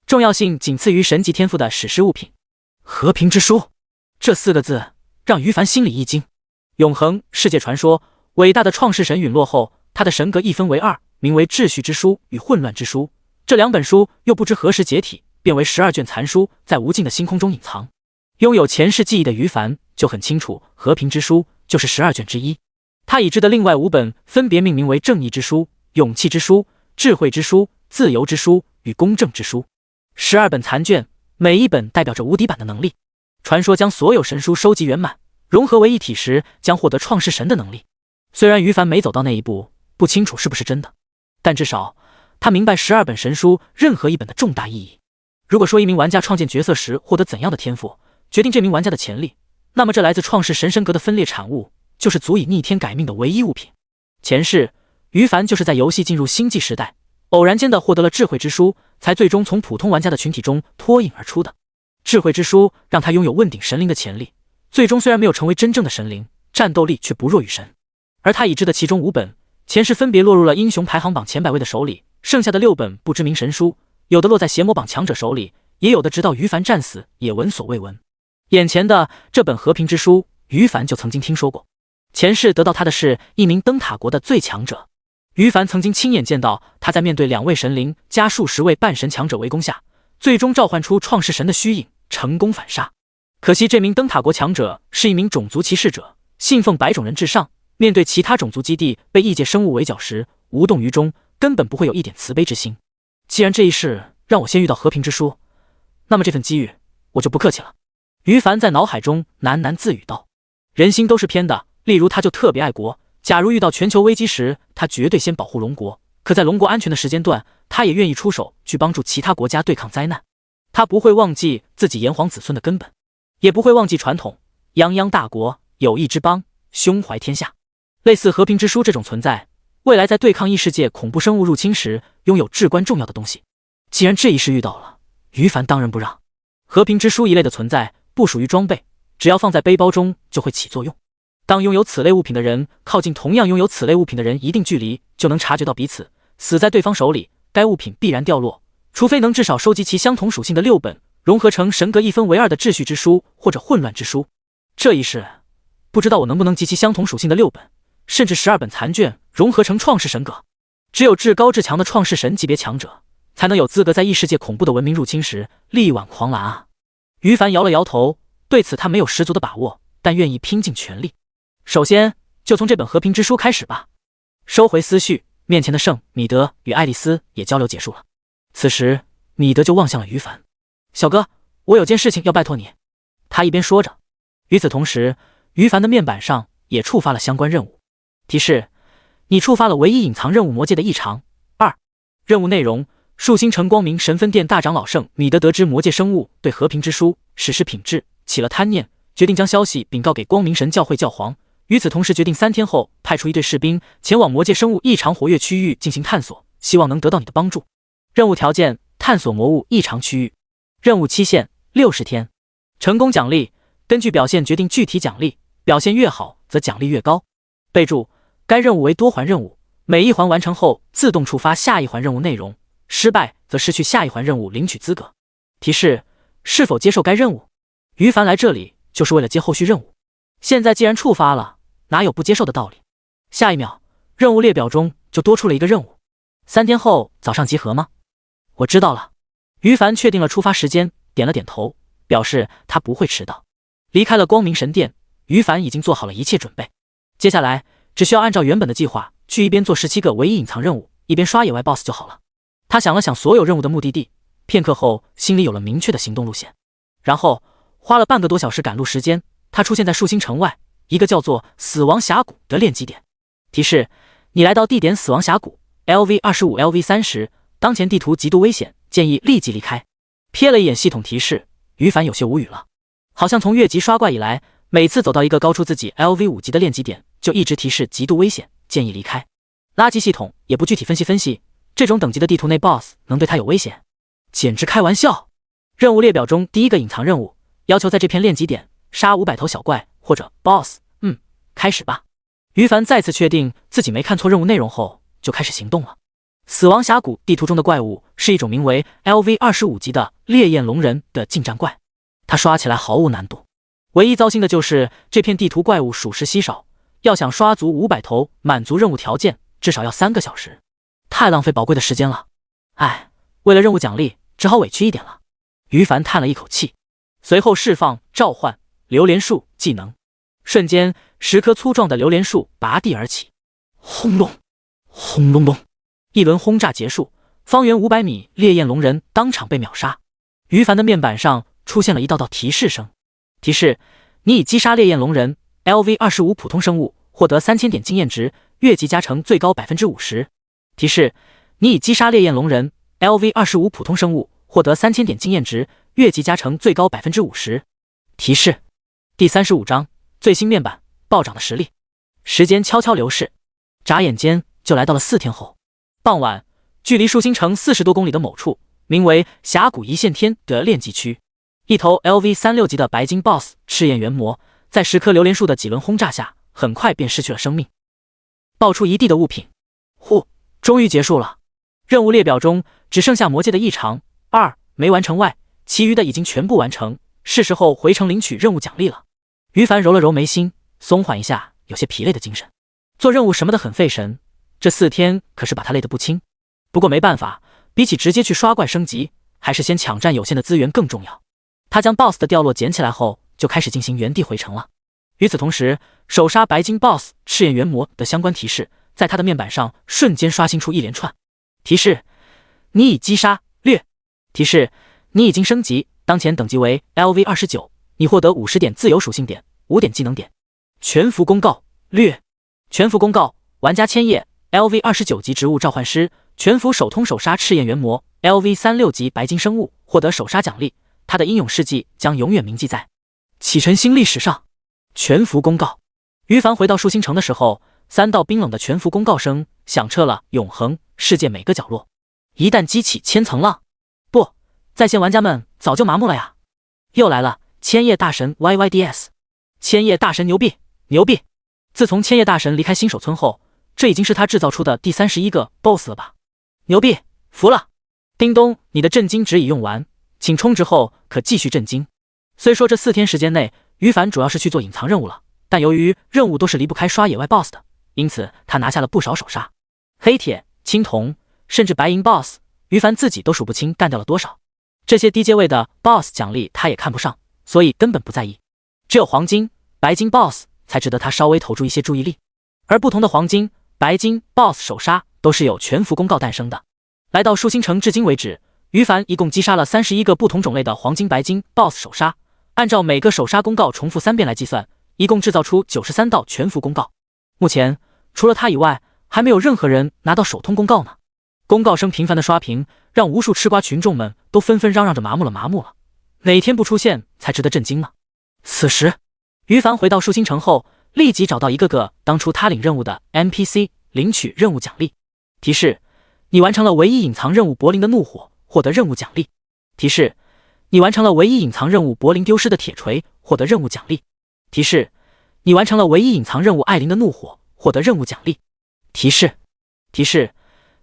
S1: 重要性仅次于神级天赋的史诗物品。和平之书这4个字让于凡心里一惊。永恒世界传说，伟大的创世神陨落后，他的神格一分为2，名为秩序之书与混乱之书。这2本书又不知何时解体，变为12卷残书，在无尽的星空中隐藏。拥有前世记忆的于凡就很清楚，和平之书就是12卷之一。他已知的另外5本分别命名为正义之书、勇气之书、智慧之书、自由之书与公正之书。12本残卷，每一本代表着无敌版的能力。传说将所有神书收集圆满，融合为一体时，将获得创世神的能力。虽然于凡没走到那一步，不清楚是不是真的，但至少他明白12本神书任何一本的重大意义。如果说一名玩家创建角色时获得怎样的天赋，决定这名玩家的潜力，那么这来自创世神格的分裂产物，就是足以逆天改命的唯一物品。前世，于凡就是在游戏进入星际时代，偶然间的获得了智慧之书，才最终从普通玩家的群体中脱颖而出的。智慧之书让他拥有问鼎神灵的潜力，最终虽然没有成为真正的神灵，战斗力却不弱于神。而他已知的其中5本，前世分别落入了英雄排行榜前100位的手里，剩下的6本不知名神书，有的落在邪魔榜强者手里，也有的直到于凡战死也闻所未闻。眼前的这本和平之书，于凡就曾经听说过。前世得到他的是一名灯塔国的最强者，于凡曾经亲眼见到他在面对2位神灵加数十位半神强者围攻下，最终召唤出创世神的虚影，成功反杀。可惜这名灯塔国强者是一名种族歧视者，信奉白种人至上，面对其他种族基地被异界生物围剿时无动于衷，根本不会有一点慈悲之心。既然这一世让我先遇到和平之书，那么这份机遇我就不客气了。于凡在脑海中喃喃自语道：人心都是偏的，例如他就特别爱国，假如遇到全球危机时，他绝对先保护龙国，可在龙国安全的时间段，他也愿意出手去帮助其他国家对抗灾难。他不会忘记自己炎黄子孙的根本，也不会忘记传统，泱泱大国，友谊之邦，胸怀天下。类似和平之书这种存在，未来在对抗异世界恐怖生物入侵时拥有至关重要的东西。既然这一世遇到了，于凡当仁不让。和平之书一类的存在不属于装备，只要放在背包中就会起作用。当拥有此类物品的人靠近同样拥有此类物品的人一定距离，就能察觉到彼此死在对方手里，该物品必然掉落，除非能至少收集其相同属性的6本，融合成神格一分为2的秩序之书或者混乱之书。这一世不知道我能不能集齐相同属性的6本，甚至12本残卷融合成创世神格。只有至高至强的创世神级别强者，才能有资格在异世界恐怖的文明入侵时力挽狂澜啊！于凡摇了摇头，对此他没有十足的把握，但愿意拼尽全力。首先就从这本和平之书开始吧。收回思绪，面前的圣米德与爱丽丝也交流结束了。此时米德就望向了于凡：小哥，我有件事情要拜托你。他一边说着，与此同时，于凡的面板上也触发了相关任务提示：你触发了唯一隐藏任务魔界的异常。2、任务内容：树星城光明神分殿大长老圣米德得知魔界生物对和平之书史诗品质起了贪念，决定将消息禀告给光明神教会教皇。与此同时，决定3天后派出一队士兵前往魔界生物异常活跃区域进行探索，希望能得到你的帮助。任务条件：探索魔物异常区域。任务期限：60天。成功奖励：根据表现决定具体奖励，表现越好则奖励越高。备注：该任务为多环任务，每一环完成后自动触发下一环任务内容，失败则失去下一环任务领取资格。提示：是否接受该任务？于凡来这里就是为了接后续任务，现在既然触发了，哪有不接受的道理？下一秒，任务列表中就多出了一个任务： 3天后早上集合吗？我知道了。于凡确定了出发时间，点了点头，表示他不会迟到。离开了光明神殿，于凡已经做好了一切准备，接下来只需要按照原本的计划去一边做17个唯一隐藏任务，一边刷野外 BOSS 就好了。他想了想所有任务的目的地，片刻后心里有了明确的行动路线，然后花了半个多小时赶路时间，他出现在树星城外一个叫做死亡峡谷的炼基点。提示：你来到地点死亡峡谷 LV25 LV30，当前地图极度危险，建议立即离开。瞥了一眼系统提示，于凡有些无语了，好像从越级刷怪以来，每次走到一个高出自己 LV5 级的炼基点，就一直提示极度危险，建议离开。垃圾系统也不具体分析，这种等级的地图内 BOSS 能对他有危险？简直开玩笑！任务列表中第一个隐藏任务，要求在这片炼基点杀500头小怪或者 BOSS。开始吧。于凡再次确定自己没看错任务内容后，就开始行动了。死亡峡谷地图中的怪物是一种名为 LV25 级的烈焰龙人的近战怪，他刷起来毫无难度。唯一糟心的就是这片地图怪物属实稀少，要想刷足500头，满足任务条件，至少要3个小时，太浪费宝贵的时间了。哎，为了任务奖励，只好委屈一点了。于凡叹了一口气，随后释放召唤榴莲树技能，瞬间10棵粗壮的榴莲树拔地而起，轰隆轰隆隆，一轮轰炸结束，方圆500米烈焰龙人当场被秒杀。于凡的面板上出现了一道道提示声，提示：你已击杀烈焰龙人 LV25 普通生物，获得3000点经验值，越级加成最高 50%。提示：你已击杀烈焰龙人 LV25 普通生物，获得3000点经验值，越级加成最高 50%。提示：第35章最新面板暴涨的实力。时间悄悄流逝，眨眼间就来到了4天后。傍晚，距离树星城40多公里的某处，名为峡谷一线天的炼级区，一头 LV36级的白金 BOSS 赤焰元魔，在10棵榴莲树的几轮轰炸下，很快便失去了生命，爆出一地的物品。终于结束了。任务列表中只剩下魔界的异常2没完成外，其余的已经全部完成，是时候回城领取任务奖励了。于凡揉了揉眉心，松缓一下有些疲累的精神。做任务什么的很费神，这4天可是把他累得不轻。不过没办法，比起直接去刷怪升级，还是先抢占有限的资源更重要。他将 BOSS 的掉落捡起来后，就开始进行原地回城了。与此同时，首杀白金 BOSS 赤焰元魔的相关提示在他的面板上瞬间刷新出一连串。提示：你已击杀略。提示：你已经升级，当前等级为 LV29， 你获得50点自由属性点，5点技能点。全服公告略。全服公告：玩家千叶 LV29级植物召唤师，全服手通手杀赤焰元魔 LV36级白金生物，获得手杀奖励，他的英勇事迹将永远铭记在启程星历史上。全服公告。于凡回到树星城的时候，3道冰冷的全服公告声响彻了永恒世界每个角落。一旦激起千层浪，不，在线玩家们早就麻木了呀。又来了，千叶大神 YYDS， 千叶大神牛逼牛逼！自从千叶大神离开新手村后，这已经是他制造出的第31个 BOSS 了吧？牛逼，服了！叮咚，你的震惊值已用完，请充值后可继续震惊。虽说这4天时间内，于凡主要是去做隐藏任务了，但由于任务都是离不开刷野外 BOSS 的，因此他拿下了不少手杀。黑铁、青铜，甚至白银 BOSS， 于凡自己都数不清干掉了多少。这些低阶位的 BOSS 奖励他也看不上，所以根本不在意。只有黄金、白金 BOSS 才值得他稍微投注一些注意力。而不同的黄金、白金 BOSS 手杀都是有全服公告诞生的。来到树星城至今为止，于凡一共击杀了31个不同种类的黄金、白金 BOSS 手杀，按照每个手杀公告重复3遍来计算，一共制造出93道全服公告。目前除了他以外，还没有任何人拿到手通公告呢。公告声频繁的刷屏，让无数吃瓜群众们都纷纷嚷嚷着麻木了，哪天不出现才值得震惊呢？此时，于凡回到树星城后，立即找到一个个当初他领任务的 NPC， 领取任务奖励。提示：你完成了唯一隐藏任务柏林的怒火，获得任务奖励。提示：你完成了唯一隐藏任务柏林丢失的铁锤，获得任务奖励。提示：你完成了唯一隐藏任务艾琳的怒火，获得任务奖励。提示：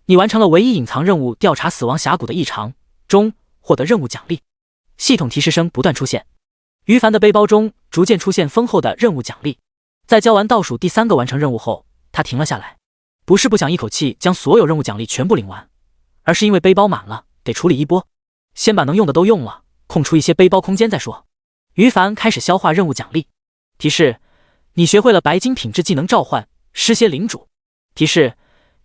S1: 你完成了唯一隐藏任务调查死亡峡谷的异常中，获得任务奖励。系统提示声不断出现，于凡的背包中逐渐出现丰厚的任务奖励。在交完倒数第3个完成任务后，他停了下来。不是不想一口气将所有任务奖励全部领完，而是因为背包满了，得处理一波，先把能用的都用了，空出一些背包空间再说。于凡开始消化任务奖励。提示：你学会了白金品质技能召唤尸蝎领主。提示：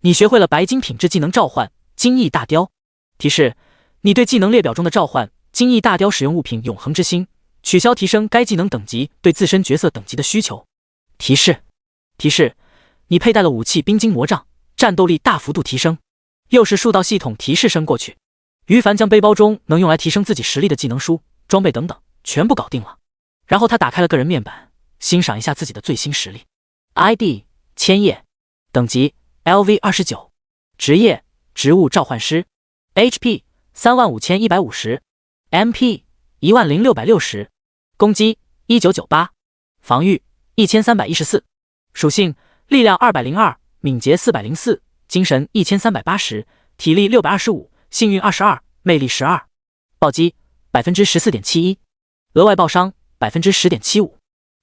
S1: 你学会了白金品质技能召唤金翼大雕。提示：你对技能列表中的召唤金翼大雕使用物品永恒之心，取消提升该技能等级对自身角色等级的需求。提示：你佩戴了武器冰晶魔杖，战斗力大幅度提升。又是数道系统提示声过去，于凡将背包中能用来提升自己实力的技能书、装备等等全部搞定了。然后他打开了个人面板，欣赏一下自己的最新实力。ID 千叶，等级 LV29， 职业植物召唤师， HP 35150， MP 10660，攻击1998，防御1314，属性力量202，敏捷404，精神1380，体力625，幸运22，魅力12，暴击 14.71%， 额外爆伤 10.75%，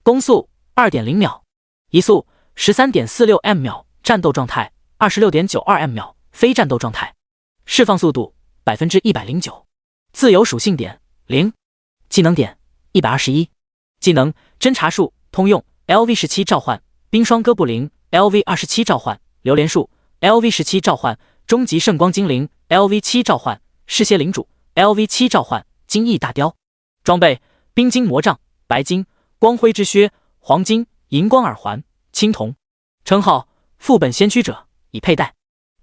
S1: 攻速 2.0 秒，移速 13.46m 秒，战斗状态 26.92m 秒，非战斗状态，释放速度 109%， 自由属性点0，技能点121，技能侦查术通用 LV17 召唤冰霜哥布林， LV27 召唤榴莲树， LV17 召唤终极圣光精灵， LV7 召唤尸蝎领主， LV7 召唤金翼大雕。装备冰晶魔杖白金，光辉之靴黄金，荧光耳环青铜。称号副本先驱者，已佩戴。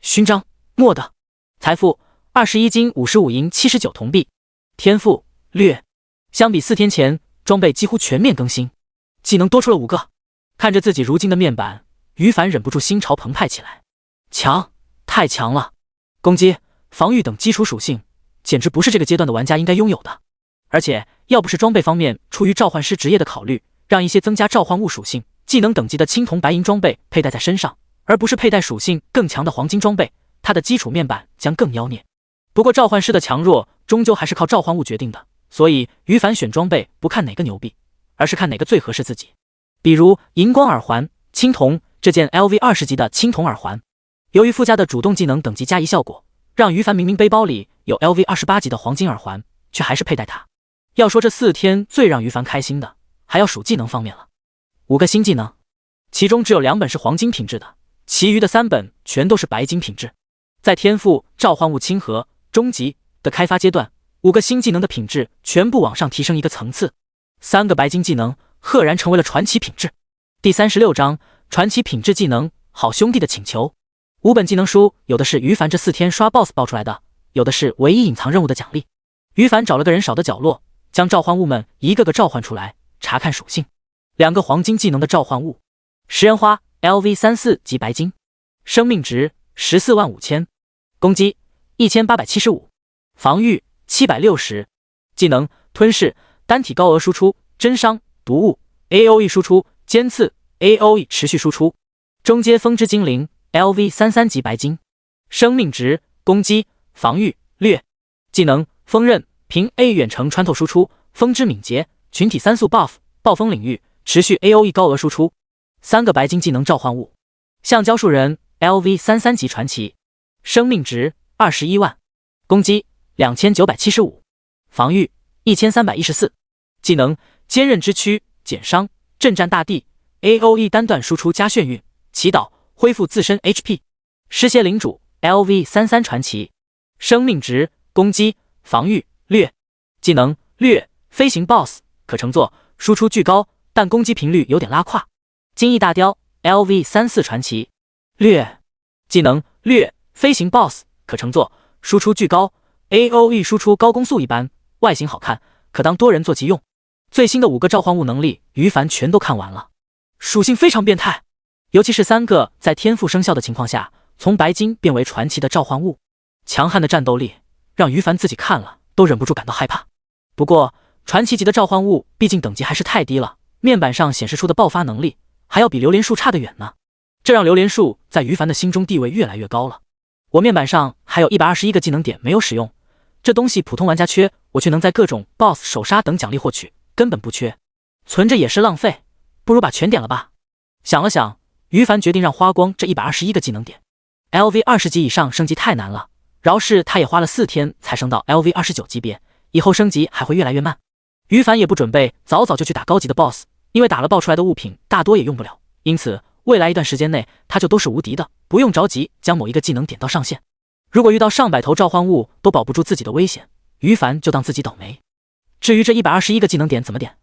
S1: 勋章莫的。财富21金55银79铜币。天赋略。相比4天前，装备几乎全面更新，技能多出了5个。看着自己如今的面板，于凡忍不住心潮澎湃起来。强，太强了！攻击、防御等基础属性，简直不是这个阶段的玩家应该拥有的。而且，要不是装备方面出于召唤师职业的考虑，让一些增加召唤物属性、技能等级的青铜白银装备佩戴在身上，而不是佩戴属性更强的黄金装备，它的基础面板将更妖孽。不过召唤师的强弱终究还是靠召唤物决定的，所以于凡选装备不看哪个牛逼，而是看哪个最合适自己。比如荧光耳环青铜，这件 LV20级的青铜耳环，由于附加的主动技能等级加1效果，让于凡明明背包里有 LV28级的黄金耳环，却还是佩戴它。要说这4天最让于凡开心的，还要数技能方面了。5个新技能，其中只有2本是黄金品质的，其余的3本全都是白金品质。在天赋召唤物亲和终极的开发阶段，5个新技能的品质全部往上提升一个层次。3个白金技能赫然成为了传奇品质。第36章传奇品质技能好兄弟的请求。5本技能书有的是于凡这4天刷 BOSS 爆出来的，有的是唯一隐藏任务的奖励。于凡找了个人少的角落，将召唤物们一个个召唤出来，查看属性。2个黄金技能的召唤物：食人花 LV34级白金，生命值145000，攻击1875，防御760，技能吞噬，单体高额输出，真伤，毒物 AOE 输出，尖刺 AOE 持续输出。中阶风之精灵 LV33级白金，生命值，攻击，防御略，技能锋刃，凭 A 远程穿透输出，风之敏捷，群体3速 buff， 暴风领域，持续 AOE 高额输出。3个白金技能召唤物：橡胶树人 LV33级传奇，生命值21万，攻击2975，防御1314，技能坚韧之躯，减伤，震战大地， AOE 单段输出加眩晕，祈祷，恢复自身 HP。尸蝎领主 LV33传奇，生命值，攻击，防御略，技能略，飞行 BOSS 可乘坐，输出巨高，但攻击频率有点拉胯。金翼大雕 LV34传奇，略，技能略，飞行 BOSS 可乘坐，输出巨高， AOE 输出高攻速一般，外形好看，可当多人坐骑用。最新的5个召唤物能力于凡全都看完了，属性非常变态，尤其是3个在天赋生效的情况下从白金变为传奇的召唤物，强悍的战斗力让于凡自己看了都忍不住感到害怕。不过传奇级的召唤物毕竟等级还是太低了，面板上显示出的爆发能力还要比榴莲树差得远呢，这让榴莲树在于凡的心中地位越来越高了。我面板上还有121个技能点没有使用，这东西普通玩家缺，我却能在各种 BOSS 手杀等奖励获取，根本不缺，存着也是浪费，不如把全点了吧。想了想，于凡决定让花光这121个技能点。LV20级以上升级太难了，饶是他也花了4天才升到 LV29级别，以后升级还会越来越慢。于凡也不准备早早就去打高级的 BOSS， 因为打了爆出来的物品大多也用不了，因此未来一段时间内他就都是无敌的，不用着急将某一个技能点到上限。如果遇到上百头召唤物都保不住自己的危险，于凡就当自己倒霉。至于这121个技能点怎么点，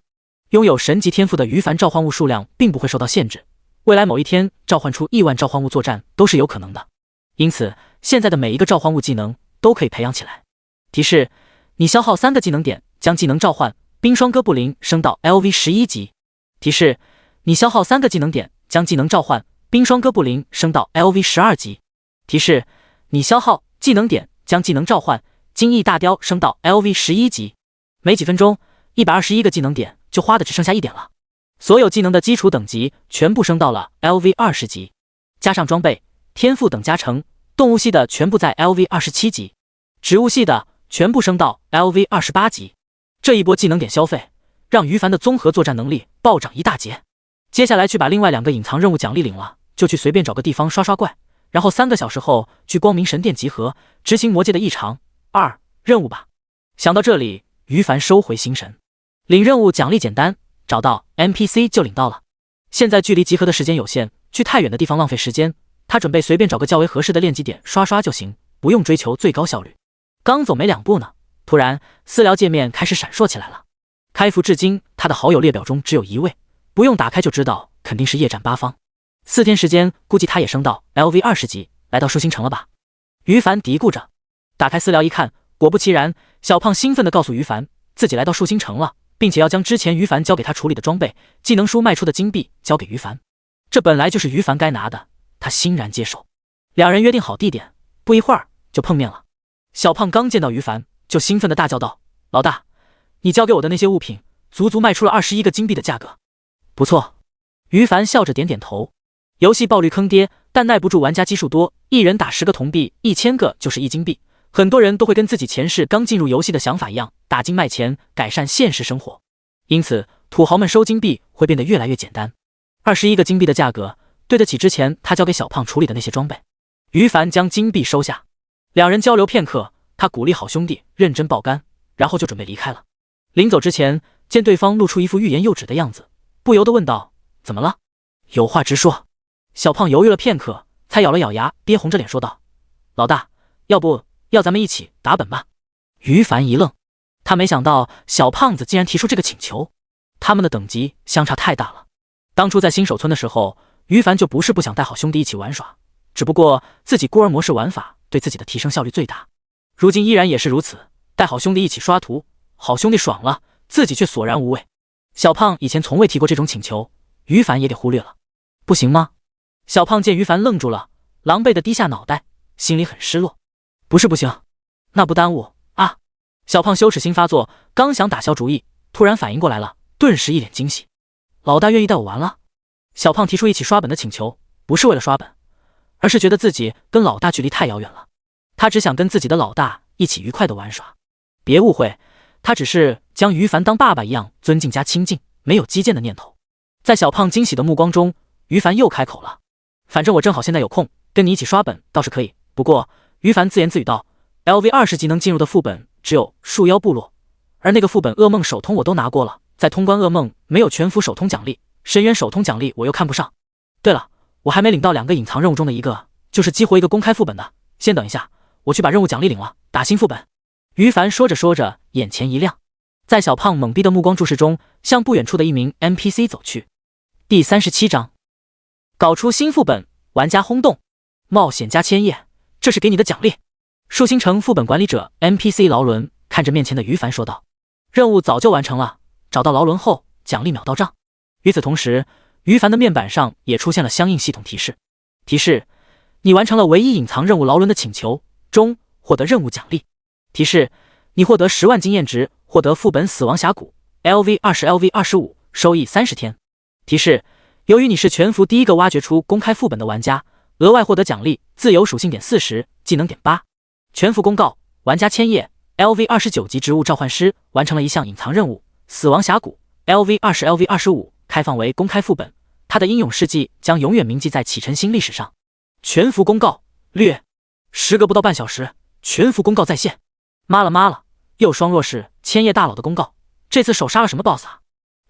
S1: 拥有神级天赋的于凡召唤物数量并不会受到限制，未来某一天召唤出亿万召唤物作战都是有可能的，因此现在的每一个召唤物技能都可以培养起来。提示：你消耗3个技能点将技能召唤冰霜哥布林升到 LV11级。提示：你消耗3个技能点将技能召唤冰霜哥布林升到 LV12级。提示：你消耗技能点将技能召唤金翼大雕升到 LV11级。没几分钟，121个技能点就花的只剩下1点了。所有技能的基础等级全部升到了 LV20级，加上装备、天赋等加成，动物系的全部在 LV27级，植物系的全部升到 LV28级。这一波技能点消费，让于凡的综合作战能力暴涨一大截。接下来去把另外2个隐藏任务奖励领了，就去随便找个地方刷刷怪，然后3个小时后去光明神殿集合，执行魔界的异常2任务吧。想到这里，于凡收回心神。领任务奖励简单，找到 NPC 就领到了。现在距离集合的时间有限，去太远的地方浪费时间，他准备随便找个较为合适的练级点刷刷就行，不用追求最高效率。刚走没2步呢，突然私聊界面开始闪烁起来了。开服至今，他的好友列表中只有1位，不用打开就知道肯定是夜战八方。4天时间，估计他也升到 LV20级，来到树星城了吧？于凡嘀咕着。打开私聊一看，果不其然，小胖兴奋地告诉于凡，自己来到树星城了，并且要将之前于凡交给他处理的装备、技能书卖出的金币交给于凡。这本来就是于凡该拿的，他欣然接受。2人约定好地点，不一会儿就碰面了。小胖刚见到于凡，就兴奋地大叫道：“老大，你交给我的那些物品，足足卖出了21个金币的价格。”不错，于凡笑着点点头。游戏爆率坑爹，但耐不住玩家基数多，一人打10个铜币，1000个就是1金币。很多人都会跟自己前世刚进入游戏的想法一样，打金卖钱，改善现实生活。因此，土豪们收金币会变得越来越简单。21个金币的价格，对得起之前他交给小胖处理的那些装备。于凡将金币收下，2人交流片刻，他鼓励好兄弟认真爆肝，然后就准备离开了。临走之前，见对方露出一副欲言又止的样子，不由得问道：“怎么了？有话直说。”小胖犹豫了片刻，才咬了咬牙，憋红着脸说道：“老大，要不要咱们一起打本吧？”于凡一愣，他没想到小胖子竟然提出这个请求，他们的等级相差太大了。当初在新手村的时候，于凡就不是不想带好兄弟一起玩耍，只不过自己孤儿模式玩法对自己的提升效率最大，如今依然也是如此，带好兄弟一起刷图，好兄弟爽了，自己却索然无味。小胖以前从未提过这种请求，于凡也给忽略了。不行吗？小胖见于凡愣住了，狼狈的低下脑袋，心里很失落。不是不行，那不耽误啊！小胖羞耻心发作，刚想打消主意，突然反应过来了，顿时一脸惊喜。老大愿意带我玩了？小胖提出一起刷本的请求，不是为了刷本，而是觉得自己跟老大距离太遥远了，他只想跟自己的老大一起愉快的玩耍。别误会，他只是将于凡当爸爸一样尊敬加亲近，没有激贱的念头。在小胖惊喜的目光中，于凡又开口了：“反正我正好现在有空，跟你一起刷本倒是可以。不过……”于凡自言自语道 ：“LV20级能进入的副本只有树妖部落，而那个副本噩梦手通我都拿过了，在通关噩梦没有全服手通奖励，深渊手通奖励我又看不上。对了，我还没领到2个隐藏任务中的一个，就是激活一个公开副本的。先等一下，我去把任务奖励领了，打新副本。”于凡说着说着，眼前一亮，在小胖懵逼的目光注视中，向不远处的一名 NPC 走去。第37章，搞出新副本，玩家轰动，冒险加千叶。这是给你的奖励。树星城副本管理者 NPC 劳伦看着面前的于凡说道：“任务早就完成了，找到劳伦后，奖励秒到账。”与此同时，于凡的面板上也出现了相应系统提示：“提示：你完成了唯一隐藏任务劳伦的请求中获得任务奖励。提示：你获得10万经验值，获得副本死亡峡谷 LV20 LV25，收益30天。提示：由于你是全服第一个挖掘出公开副本的玩家，额外获得奖励自由属性点40，技能点8。全服公告：玩家千叶 LV29级植物召唤师完成了一项隐藏任务，死亡峡谷 LV20 LV25开放为公开副本，他的英勇事迹将永远铭记在启程星历史上。全服公告：略，时隔不到半小时，全服公告在线。妈了，又双若是千叶大佬的公告，这次手杀了什么 BOSS 啊？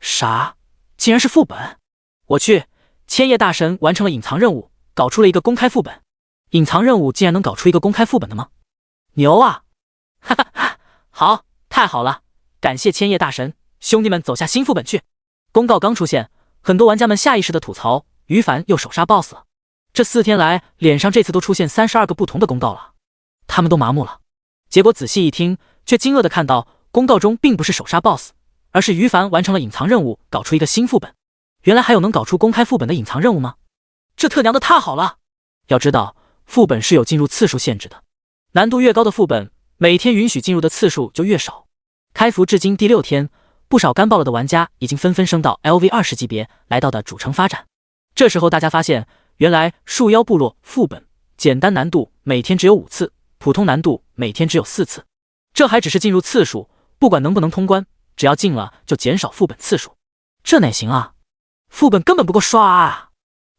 S1: 啥？竟然是副本！我去，千叶大神完成了隐藏任务，搞出了一个公开副本。隐藏任务竟然能搞出一个公开副本的吗？牛啊！哈哈哈，好，太好了，感谢千叶大神，兄弟们走下新副本去。公告刚出现，很多玩家们下意识的吐槽于凡又手杀 BOSS 了。这4天来，脸上这次都出现32个不同的公告了，他们都麻木了。结果仔细一听，却惊愕的看到公告中并不是手杀 BOSS， 而是于凡完成了隐藏任务，搞出一个新副本。原来还有能搞出公开副本的隐藏任务吗？这特娘的太好了！要知道，副本是有进入次数限制的，难度越高的副本，每天允许进入的次数就越少。开服至今第6天，不少干爆了的玩家已经纷纷升到 LV20级别，来到的主城发展。这时候大家发现，原来树妖部落副本简单难度每天只有5次，普通难度每天只有4次。这还只是进入次数，不管能不能通关，只要进了就减少副本次数。这哪行啊？副本根本不够刷啊！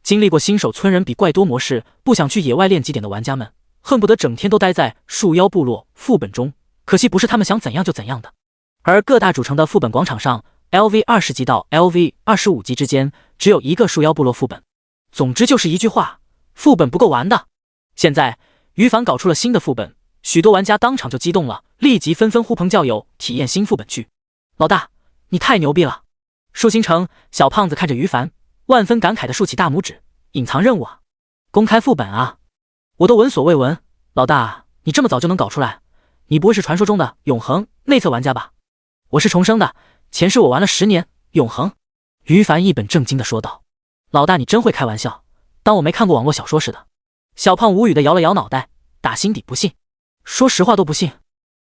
S1: 经历过新手村人比怪多模式，不想去野外练级点的玩家们，恨不得整天都待在树妖部落副本中。可惜不是他们想怎样就怎样的。而各大主城的副本广场上 ，LV20级到 LV25级之间只有一个树妖部落副本。总之就是一句话，副本不够玩的。现在于凡搞出了新的副本，许多玩家当场就激动了，立即纷纷呼朋叫友体验新副本去。老大，你太牛逼了！树星城小胖子看着于凡，万分感慨的竖起大拇指。隐藏任务啊，公开副本啊，我都闻所未闻。老大，你这么早就能搞出来，你不会是传说中的永恒内测玩家吧？我是重生的，前世我玩了10年永恒。于凡一本正经的说道。老大，你真会开玩笑，当我没看过网络小说似的。小胖无语的摇了摇脑袋，打心底不信，说实话都不信。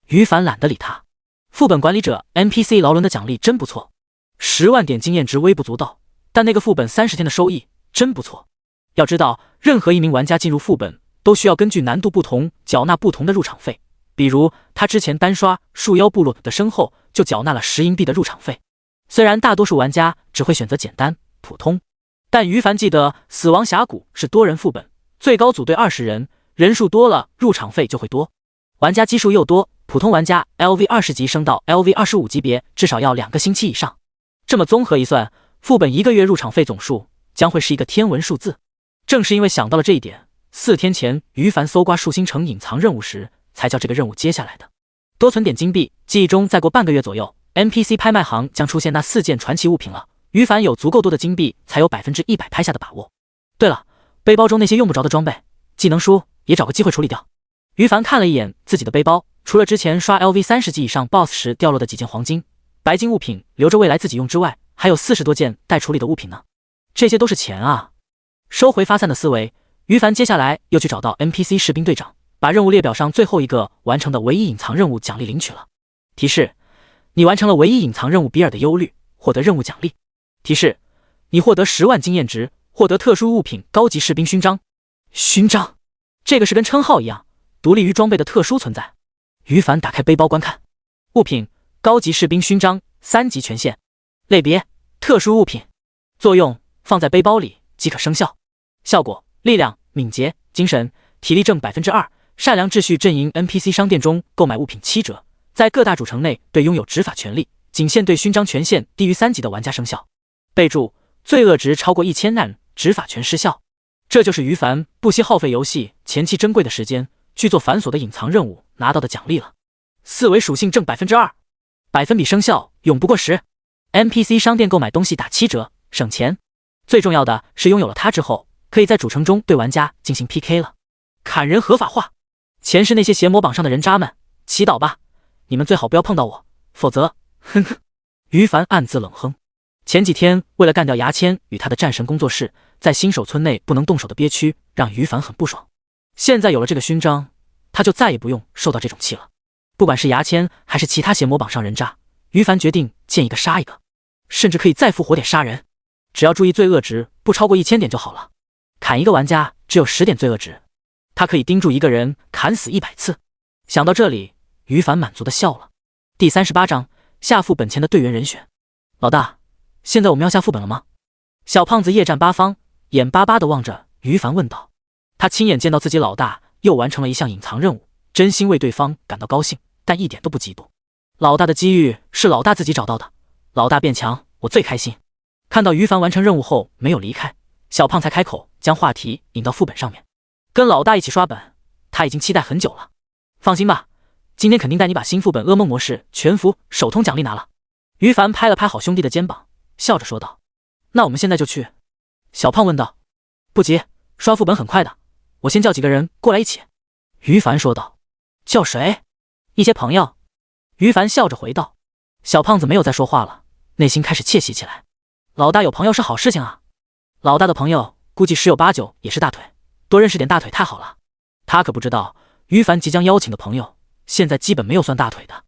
S1: 于凡懒得理他。副本管理者 NPC 劳伦的奖励真不错，10万点经验值微不足道，但那个副本30天的收益真不错。要知道，任何一名玩家进入副本都需要根据难度不同缴纳不同的入场费，比如他之前单刷树妖部落的身后就缴纳了10银币的入场费。虽然大多数玩家只会选择简单普通，但于凡记得死亡峡谷是多人副本，最高组队20人，人数多了入场费就会多，玩家基数又多，普通玩家 LV20级升到 LV25级别至少要2个星期以上。这么综合一算，副本1个月入场费总数将会是一个天文数字。正是因为想到了这一点，4天前于凡搜刮树星城隐藏任务时，才叫这个任务接下来的。多存点金币，记忆中再过半个月左右， NPC 拍卖行将出现那4件传奇物品了。于凡有足够多的金币，才有100%拍下的把握。对了，背包中那些用不着的装备、技能书也找个机会处理掉。于凡看了一眼自己的背包，除了之前刷 LV30级以上 BOSS 时掉落的几件黄金、白金物品留着未来自己用之外，还有40多件待处理的物品呢。这些都是钱啊！收回发散的思维，于凡接下来又去找到 NPC 士兵队长，把任务列表上最后一个完成的唯一隐藏任务奖励领取了。提示：你完成了唯一隐藏任务比尔的忧虑，获得任务奖励。提示：你获得10万经验值，获得特殊物品高级士兵勋章。勋章，这个是跟称号一样，独立于装备的特殊存在。于凡打开背包观看，物品：高级士兵勋章，3级权限。类别：特殊物品。作用：放在背包里即可生效。效果：力量、敏捷、精神、体力正 2%。善良秩序阵营 NPC 商店中购买物品7折，在各大主城内对拥有执法权利，仅限对勋章权限低于3级的玩家生效。备注：罪恶值超过1000难，执法权失效。这就是于凡不惜耗费游戏前期珍贵的时间去做繁琐的隐藏任务拿到的奖励了。4维属性正 2%， 百分比生效永不过时。NPC 商店购买东西打7折，省钱。最重要的是拥有了它之后，可以在主城中对玩家进行 PK 了。砍人合法化。前世那些邪魔榜上的人渣们，祈祷吧，你们最好不要碰到我，否则，哼哼。于凡暗自冷哼。前几天为了干掉牙签与他的战神工作室，在新手村内不能动手的憋屈让于凡很不爽。现在有了这个勋章，他就再也不用受到这种气了。不管是牙签还是其他邪魔榜上人渣，于凡决定见一个杀一个，甚至可以再复活点杀人，只要注意罪恶值不超过1000点就好了。砍一个玩家只有10点罪恶值，他可以盯住一个人砍死100次。想到这里，于凡满足的笑了。第38章下副本前的队员人选。老大，现在我们要下副本了吗？小胖子夜战八方，眼巴巴地望着于凡问道。他亲眼见到自己老大又完成了一项隐藏任务，真心为对方感到高兴，但一点都不嫉妒。老大的机遇是老大自己找到的，老大变强，我最开心。看到于凡完成任务后没有离开，小胖才开口将话题引到副本上面，跟老大一起刷本，他已经期待很久了。放心吧，今天肯定带你把新副本噩梦模式全服首通奖励拿了。于凡拍了拍好兄弟的肩膀，笑着说道。那我们现在就去？小胖问道。不急，刷副本很快的，我先叫几个人过来一起。于凡说道。叫谁？一些朋友。于凡笑着回道。小胖子没有再说话了，内心开始窃喜起来。老大有朋友是好事情啊，老大的朋友估计十有八九也是大腿，多认识点大腿太好了。他可不知道于凡即将邀请的朋友现在基本没有算大腿的。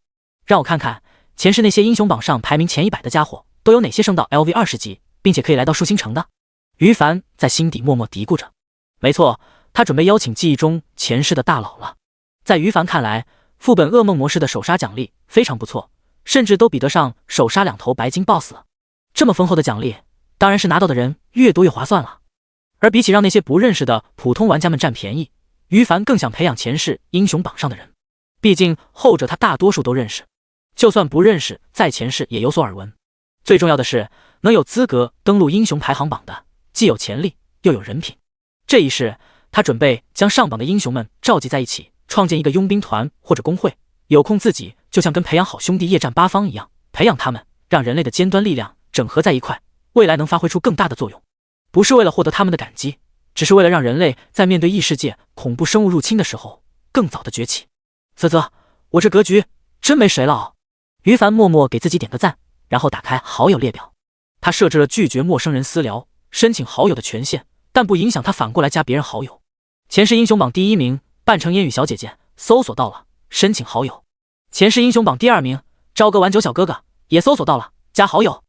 S1: 让我看看前世那些英雄榜上排名前100的家伙都有哪些升到 LV20级并且可以来到树星城的。于凡在心底默默嘀咕着。没错，他准备邀请记忆中前世的大佬了。在于凡看来，副本噩梦模式的首杀奖励非常不错，甚至都比得上首杀2头白金 BOSS 了。这么丰厚的奖励，当然是拿到的人越多越划算了。而比起让那些不认识的普通玩家们占便宜，于凡更想培养前世英雄榜上的人。毕竟后者他大多数都认识，就算不认识，在前世也有所耳闻。最重要的是，能有资格登录英雄排行榜的，既有潜力又有人品。这一世，他准备将上榜的英雄们召集在一起，创建一个佣兵团或者工会。有空自己就像跟培养好兄弟夜战八方一样，培养他们，让人类的尖端力量整合在一块，未来能发挥出更大的作用。不是为了获得他们的感激，只是为了让人类在面对异世界恐怖生物入侵的时候更早的崛起。啧，我这格局真没谁了哦。于凡默默给自己点个赞，然后打开好友列表。他设置了拒绝陌生人私聊、申请好友的权限，但不影响他反过来加别人好友。前世英雄榜第1名半城烟雨小姐姐搜索到了，申请好友。前世英雄榜第2名朝歌晚酒小哥哥也搜索到了，加好友。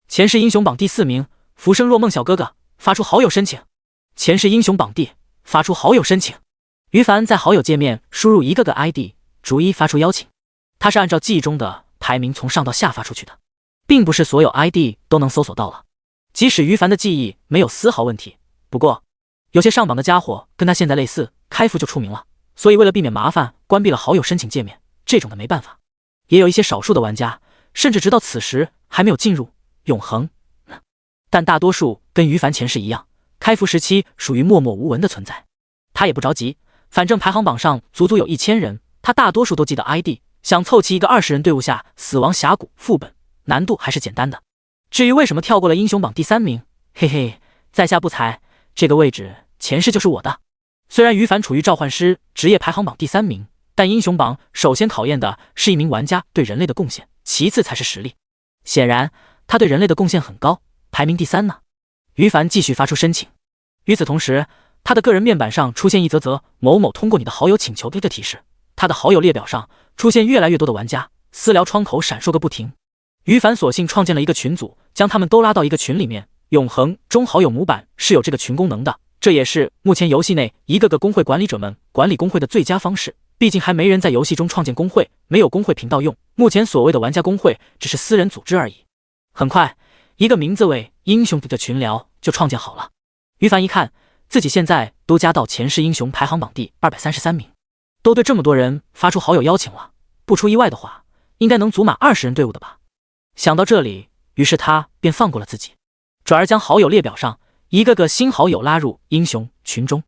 S1: 前世英雄榜第4名浮生若梦小哥哥发出好友申请。前世英雄榜第发出好友申请。于凡在好友界面输入一个个 ID， 逐一发出邀请。他是按照记忆中的排名从上到下发出去的，并不是所有 ID 都能搜索到了。即使于凡的记忆没有丝毫问题，不过有些上榜的家伙跟他现在类似，开服就出名了，所以为了避免麻烦，关闭了好友申请界面。这种的没办法。也有一些少数的玩家，甚至直到此时还没有进入永恒。但大多数跟于凡前世一样，开服时期属于默默无闻的存在。他也不着急，反正排行榜上足足有1000人，他大多数都记得 ID， 想凑齐一个20人队伍下死亡峡谷副本，难度还是简单的。至于为什么跳过了英雄榜第3名，嘿嘿，在下不才，这个位置前世就是我的。虽然于凡处于召唤师职业排行榜第3名，但英雄榜首先考验的是一名玩家对人类的贡献，其次才是实力。显然他对人类的贡献很高，排名第3呢。于凡继续发出申请。与此同时，他的个人面板上出现一则某某通过你的好友请求的提示，他的好友列表上出现越来越多的玩家，私聊窗口闪烁个不停。于凡索性创建了一个群组，将他们都拉到一个群里面。永恒中好友模板是有这个群功能的，这也是目前游戏内一个个工会管理者们管理工会的最佳方式。毕竟还没人在游戏中创建工会，没有工会频道用，目前所谓的玩家工会只是私人组织而已。很快，一个名字为英雄的群聊就创建好了。于凡一看，自己现在都加到前世英雄排行榜第233名，都对这么多人发出好友邀请了，不出意外的话，应该能组满20人队伍的吧。想到这里，于是他便放过了自己，转而将好友列表上一个个新好友拉入英雄群中。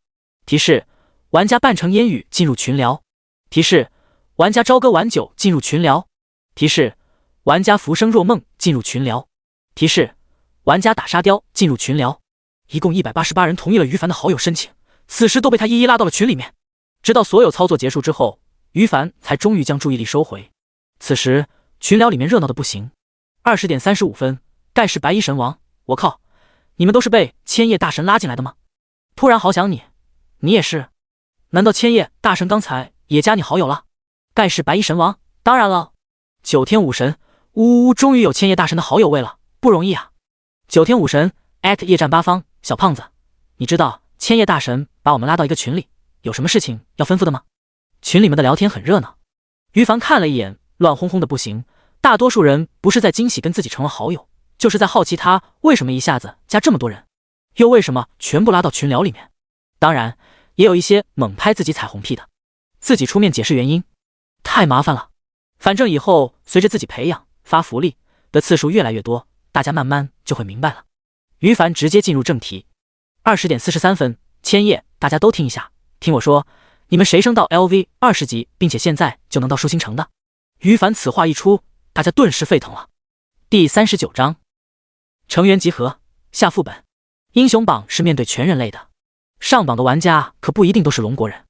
S1: 提示：玩家半城烟雨进入群聊。提示：玩家朝歌晚酒进入群聊。提示：玩家浮生若梦进入群聊。提示：玩家打沙雕进入群聊。一共188人同意了于凡的好友申请，此时都被他一一拉到了群里面。直到所有操作结束之后，于凡才终于将注意力收回。此时群聊里面热闹的不行。20点35分，盖世白衣神王，我靠，你们都是被千叶大神拉进来的吗？突然好想你，你也是？难道千叶大神刚才也加你好友了？盖世白衣神王，当然了。九天武神，呜呜，终于有千叶大神的好友位了，不容易啊。九天武神夜战八方，小胖子，你知道千叶大神把我们拉到一个群里，有什么事情要吩咐的吗？群里面的聊天很热闹。于凡看了一眼，乱哄哄的不行，大多数人不是在惊喜跟自己成了好友，就是在好奇他为什么一下子加这么多人，又为什么全部拉到群聊里面。当然也有一些猛拍自己彩虹屁的，自己出面解释原因，太麻烦了。反正以后随着自己培养发福利的次数越来越多，大家慢慢就会明白了。于凡直接进入正题。20点43分，千叶，大家都听一下，听我说，你们谁升到 LV 20级，并且现在就能到树星城的？于凡此话一出，大家顿时沸腾了。第39章，成员集合，下副本。英雄榜是面对全人类的，上榜的玩家可不一定都是龙国人。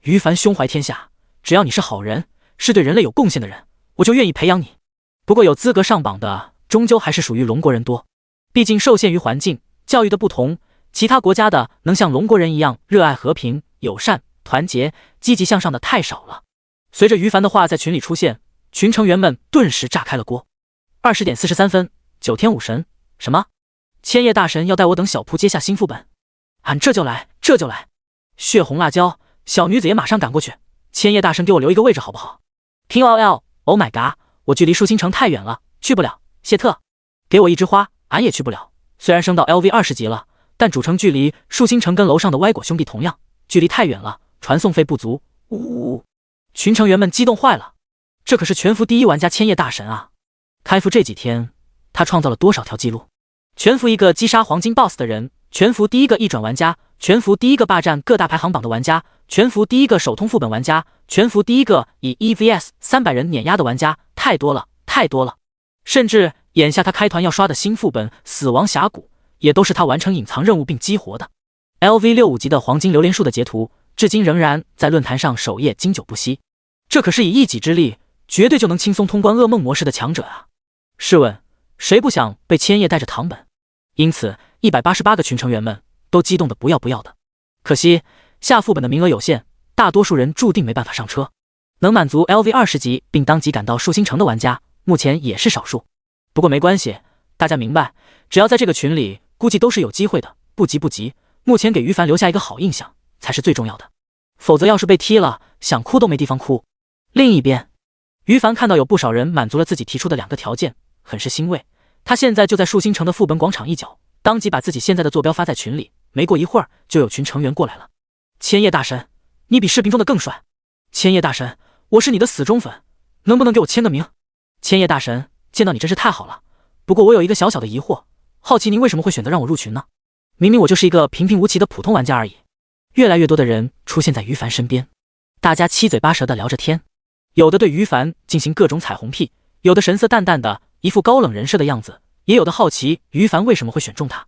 S1: 于凡胸怀天下，只要你是好人，是对人类有贡献的人，我就愿意培养你。不过有资格上榜的，终究还是属于龙国人多，毕竟受限于环境、教育的不同，其他国家的能像龙国人一样热爱和平、友善、团结、积极向上的太少了。随着于凡的话在群里出现，群成员们顿时炸开了锅。20点43分，九天武神，什么？千叶大神要带我等小铺接下新副本？俺这就来，这就来！血红辣椒，小女子也马上赶过去。千叶大神给我留一个位置好不好？听 OL，Oh my god， 我距离树星城太远了，去不了。谢特，给我一枝花，俺也去不了。虽然升到 LV 20级了，但主城距离树星城跟楼上的歪果兄弟同样，距离太远了，传送费不足。呜！群成员们激动坏了，这可是全服第一玩家千叶大神啊！开服这几天，他创造了多少条记录？全服一个击杀黄金 BOSS 的人，全服第一个一转玩家，全服第一个霸占各大排行榜的玩家，全服第一个手通副本玩家，全服第一个以 1vs300 人碾压的玩家，太多了，太多了！甚至眼下他开团要刷的新副本死亡峡谷，也都是他完成隐藏任务并激活的。LV65级的黄金榴莲树的截图，至今仍然在论坛上首页经久不息。这可是以一己之力，绝对就能轻松通关噩梦模式的强者啊！试问，谁不想被千叶带着躺本？因此188个群成员们都激动的不要不要的。可惜下副本的名额有限，大多数人注定没办法上车。能满足 LV 20级并当即赶到树星城的玩家，目前也是少数。不过没关系，大家明白，只要在这个群里，估计都是有机会的。不急不急，目前给于凡留下一个好印象才是最重要的。否则要是被踢了，想哭都没地方哭。另一边，于凡看到有不少人满足了自己提出的2个条件，很是欣慰。他现在就在树星城的副本广场一角，当即把自己现在的坐标发在群里。没过一会儿，就有群成员过来了。千叶大神，你比视频中的更帅！千叶大神，我是你的死忠粉，能不能给我签个名？千叶大神，见到你真是太好了。不过我有一个小小的疑惑，好奇您为什么会选择让我入群呢？明明我就是一个平平无奇的普通玩家而已。越来越多的人出现在于凡身边，大家七嘴八舌的聊着天，有的对于凡进行各种彩虹屁，有的神色淡淡的一副高冷人设的样子，也有的好奇于凡为什么会选中他。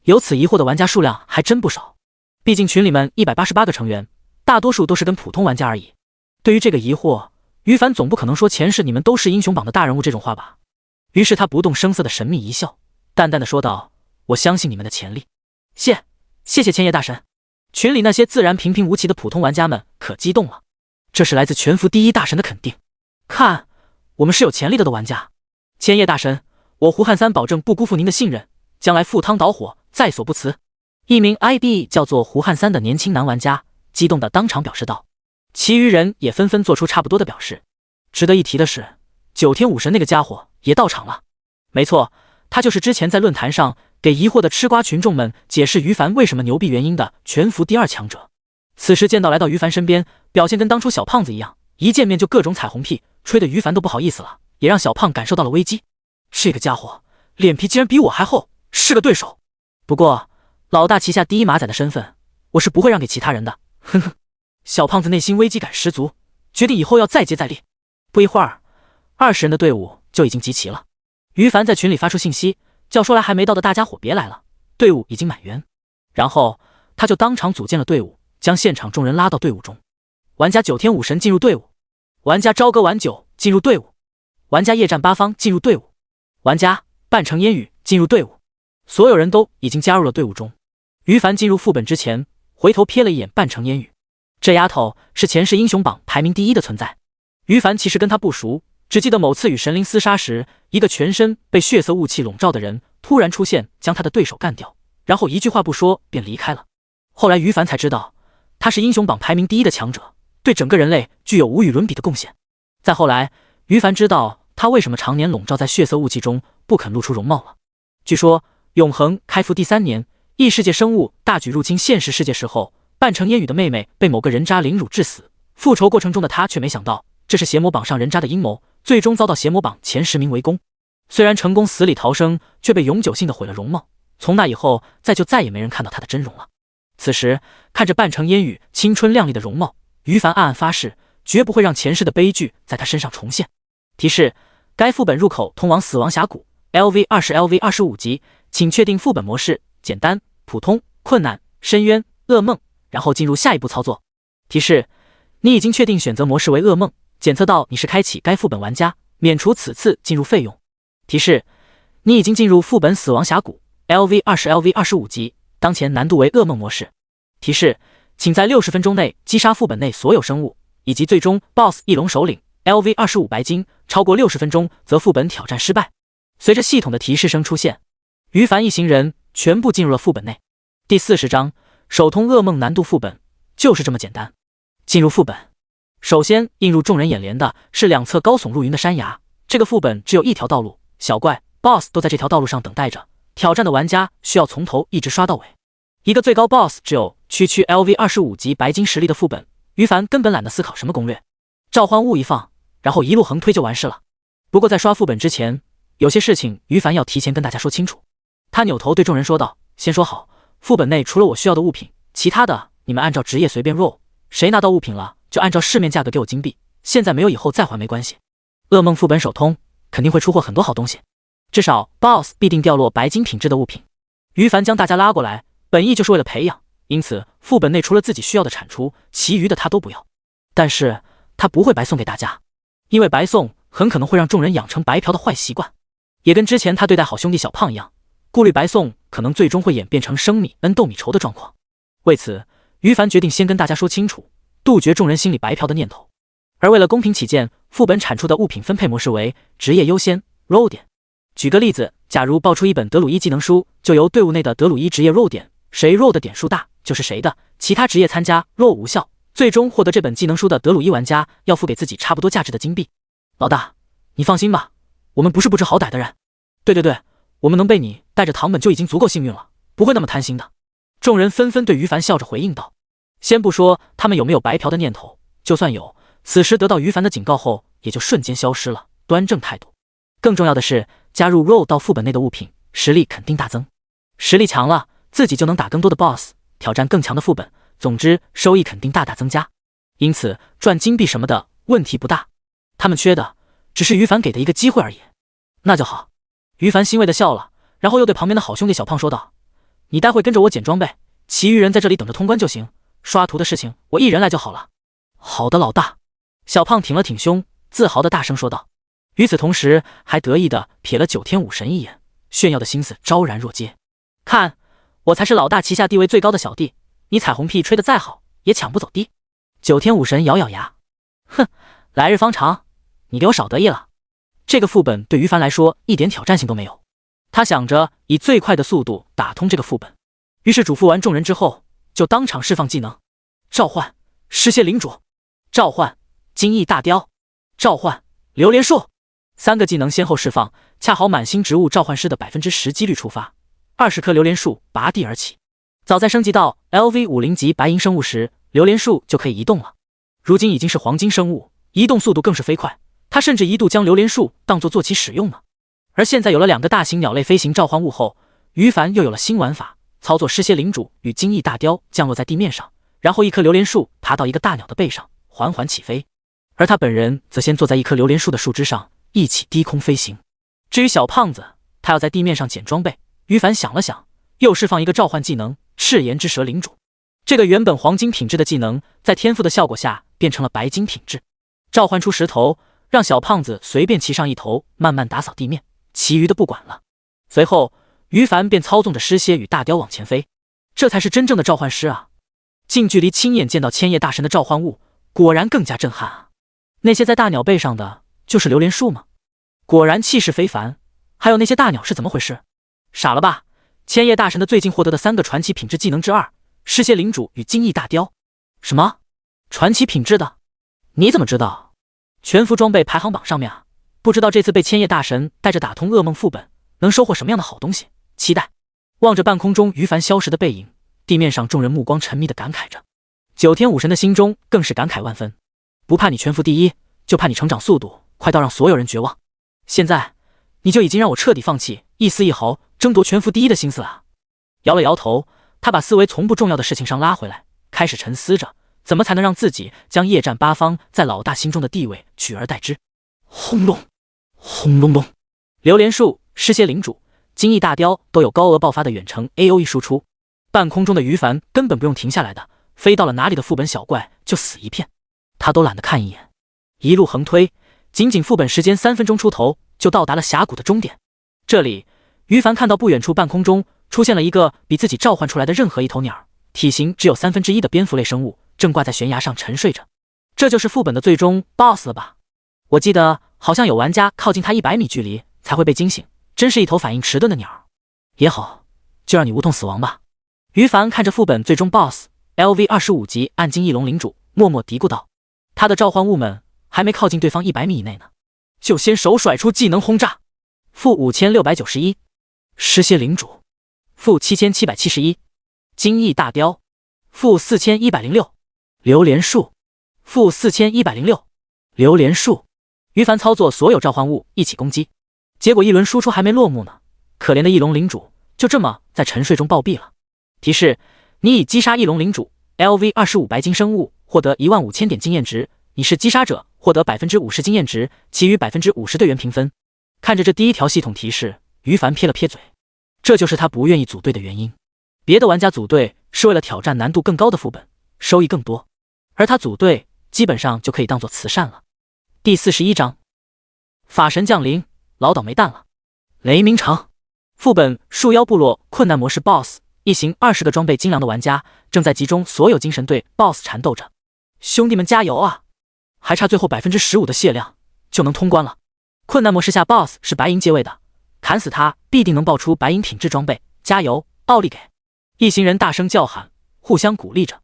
S1: 有此疑惑的玩家数量还真不少，毕竟群里面188个成员，大多数都是跟普通玩家而已。对于这个疑惑，于凡总不可能说前世你们都是英雄榜的大人物这种话吧。于是他不动声色的神秘一笑，淡淡的说道，我相信你们的潜力。谢谢千叶大神。群里那些自然平平无奇的普通玩家们可激动了，这是来自全服第一大神的肯定。看，我们是有潜力的玩家。千叶大神，我胡汉三保证不辜负您的信任，将来赴汤蹈火在所不辞。一名 ID 叫做胡汉三的年轻男玩家激动的当场表示道，其余人也纷纷做出差不多的表示。值得一提的是，九天武神那个家伙也到场了。没错，他就是之前在论坛上给疑惑的吃瓜群众们解释于凡为什么牛逼原因的全服第2强者。此时见到来到于凡身边，表现跟当初小胖子一样，一见面就各种彩虹屁，吹得于凡都不好意思了，也让小胖感受到了危机。这个家伙脸皮竟然比我还厚，是个对手。不过老大旗下第一马仔的身份，我是不会让给其他人的。哼哼，小胖子内心危机感十足，决定以后要再接再厉。不一会儿，20人的队伍就已经集齐了。于凡在群里发出信息，叫说来还没到的大家伙别来了，队伍已经满员。然后他就当场组建了队伍，将现场众人拉到队伍中。玩家九天武神进入队伍，玩家朝歌晚九进入队伍，玩家夜战八方进入队伍，玩家半城烟雨进入队伍。所有人都已经加入了队伍中。于凡进入副本之前，回头瞥了一眼半城烟雨，这丫头是前世英雄榜排名第1的存在。于凡其实跟她不熟，只记得某次与神灵厮杀时，一个全身被血色雾气笼罩的人突然出现，将他的对手干掉，然后一句话不说便离开了。后来于凡才知道，他是英雄榜排名第1的强者，对整个人类具有无与伦比的贡献。再后来，于凡知道他为什么常年笼罩在血色雾气中不肯露出容貌了。据说永恒开服第3年，异世界生物大举入侵现实世界时候，扮成烟雨的妹妹被某个人渣凌辱致死，复仇过程中的她却没想到这是邪魔榜上人渣的阴谋，最终遭到邪魔榜前10名围攻。虽然成功死里逃生，却被永久性的毁了容貌。从那以后，再也没人看到她的真容了。此时看着扮成烟雨青春靓丽的容貌，于凡暗暗发誓，绝不会让前世的悲剧在她身上重现。提示：该副本入口通往死亡峡谷 LV20 LV25级，请确定副本模式：简单、普通、困难、深渊、噩梦，然后进入下一步操作。提示：你已经确定选择模式为噩梦，检测到你是开启该副本玩家，免除此次进入费用。提示：你已经进入副本死亡峡谷 LV20 LV25级，当前难度为噩梦模式。提示：请在60分钟内击杀副本内所有生物，以及最终 BOSS 翼龙首领 LV25 白金，超过60分钟则副本挑战失败。随着系统的提示声出现，于凡一行人全部进入了副本内。第40章首通噩梦难度副本，就是这么简单。进入副本，首先映入众人眼帘的是两侧高耸入云的山崖。这个副本只有一条道路，小怪 BOSS 都在这条道路上等待着，挑战的玩家需要从头一直刷到尾。一个最高 BOSS 只有区 LV25 级白金实力的副本，于凡根本懒得思考什么攻略，召唤物一放，然后一路横推就完事了。不过在刷副本之前，有些事情于凡要提前跟大家说清楚。他扭头对众人说道：先说好，副本内除了我需要的物品，其他的你们按照职业随便 roll， 谁拿到物品了就按照市面价格给我金币，现在没有以后再还没关系。噩梦副本首通肯定会出货很多好东西，至少 BOSS 必定掉落白金品质的物品。于凡将大家拉过来，本意就是为了培养，因此副本内除了自己需要的产出，其余的他都不要。但是他不会白送给大家，因为白送很可能会让众人养成白嫖的坏习惯，也跟之前他对待好兄弟小胖一样，顾虑白送可能最终会演变成生米恩斗米仇的状况。为此，于凡决定先跟大家说清楚，杜绝众人心里白嫖的念头。而为了公平起见，副本产出的物品分配模式为职业优先 roll 点。举个例子，假如爆出一本德鲁伊技能书，就由队伍内的德鲁伊职业 roll 点，谁 roll 的点数大就是谁的，其他职业参加 roll 无效。最终获得这本技能书的德鲁伊玩家要付给自己差不多价值的金币。老大，你放心吧，我们不是不知好歹的人。对，我们能被你带着唐本就已经足够幸运了，不会那么贪心的。众人纷纷对于凡笑着回应道。先不说他们有没有白嫖的念头，就算有，此时得到于凡的警告后也就瞬间消失了，端正态度。更重要的是，加入 roll 到副本内的物品，实力肯定大增。实力强了，自己就能打更多的 BOSS， 挑战更强的副本，总之收益肯定大大增加。因此赚金币什么的问题不大，他们缺的只是于凡给的一个机会而已。那就好。于凡欣慰的笑了，然后又对旁边的好兄弟小胖说道：你待会跟着我捡装备，其余人在这里等着通关就行，刷图的事情我一人来就好了。好的，老大。小胖挺了挺胸，自豪的大声说道。与此同时，还得意的瞥了九天武神一眼，炫耀的心思昭然若揭。看，我才是老大旗下地位最高的小弟，你彩虹屁吹得再好，也抢不走地。九天武神咬咬牙，哼，来日方长，你给我少得意了。这个副本对于凡来说一点挑战性都没有，他想着以最快的速度打通这个副本，于是嘱咐完众人之后，就当场释放技能：召唤尸蝎领主，召唤金翼大雕，召唤榴莲树。3个技能先后释放，恰好满星植物召唤师的 10% 几率触发，20棵榴莲树拔地而起。早在升级到 LV50 级白银生物时，榴莲树就可以移动了，如今已经是黄金生物，移动速度更是飞快，他甚至一度将榴莲树当作坐骑使用呢。而现在有了2个大型鸟类飞行召唤物后，于凡又有了新玩法，操作尸蝎领主与金翼大雕降落在地面上，然后一棵榴莲树爬到一个大鸟的背上，缓缓起飞，而他本人则先坐在一棵榴莲树的树枝上，一起低空飞行。至于小胖子，他要在地面上捡装备，于凡想了想，又释放一个召唤技能赤炎之蛇领主。这个原本黄金品质的技能，在天赋的效果下变成了白金品质，召唤出石头，让小胖子随便骑上一头，慢慢打扫地面，其余的不管了。随后于凡便操纵着尸蝎与大雕往前飞，这才是真正的召唤师啊！近距离亲眼见到千叶大神的召唤物，果然更加震撼啊！那些在大鸟背上的就是榴莲树吗？果然气势非凡。还有那些大鸟是怎么回事？傻了吧？千叶大神的最近获得的3个传奇品质技能之2，尸蝎领主与金翼大雕。什么？传奇品质的？你怎么知道？全服装备排行榜上面啊！不知道这次被千叶大神带着打通噩梦副本，能收获什么样的好东西？期待。望着半空中于凡消失的背影，地面上众人目光沉迷的感慨着。九天武神的心中更是感慨万分，不怕你全服第一，就怕你成长速度快到让所有人绝望。现在你就已经让我彻底放弃一丝一毫争夺全服第一的心思了。摇了摇头，他把思维从不重要的事情上拉回来，开始沉思着怎么才能让自己将夜战八方在老大心中的地位取而代之。轰隆轰隆隆，榴莲树、尸蝎领主、金翼大雕都有高额爆发的远程 AOE 输出，半空中的于凡根本不用停下来的，飞到了哪里的副本小怪就死一片，他都懒得看一眼。一路横推，仅仅副本时间3分钟出头就到达了峡谷的终点。这里，于凡看到不远处半空中出现了一个比自己召唤出来的任何一头鸟，体型只有1/3的蝙蝠类生物，正挂在悬崖上沉睡着。这就是副本的最终 BOSS 了吧？我记得好像有玩家靠近他100米距离才会被惊醒，真是一头反应迟钝的鸟。也好，就让你无痛死亡吧。于凡看着副本最终 BOSS LV25级暗金翼龙领主，默默嘀咕道：他的召唤物们还没靠近对方100米以内呢，就先手甩出技能轰炸。负5691，尸蝎领主；负7771，金翼大雕；负4106，榴莲树；负4106，榴莲树。于凡操作所有召唤物一起攻击，结果一轮输出还没落幕呢，可怜的翼龙领主就这么在沉睡中暴毙了。提示：你已击杀翼龙领主 LV25白金生物，获得15000点经验值，你是击杀者，获得50%经验值，其余50%队员评分。看着这第一条系统提示，于凡撇了撇嘴，这就是他不愿意组队的原因。别的玩家组队是为了挑战难度更高的副本，收益更多，而他组队基本上就可以当做慈善了。第41章，法神降临，老倒霉蛋了。雷鸣城副本树妖部落困难模式 BOSS， 一行20个装备精良的玩家正在集中所有精神对 BOSS 缠斗着。兄弟们加油啊！还差最后15%的血量就能通关了。困难模式下 BOSS 是白银阶位的，砍死他必定能爆出白银品质装备，加油，奥利给！一行人大声叫喊，互相鼓励着。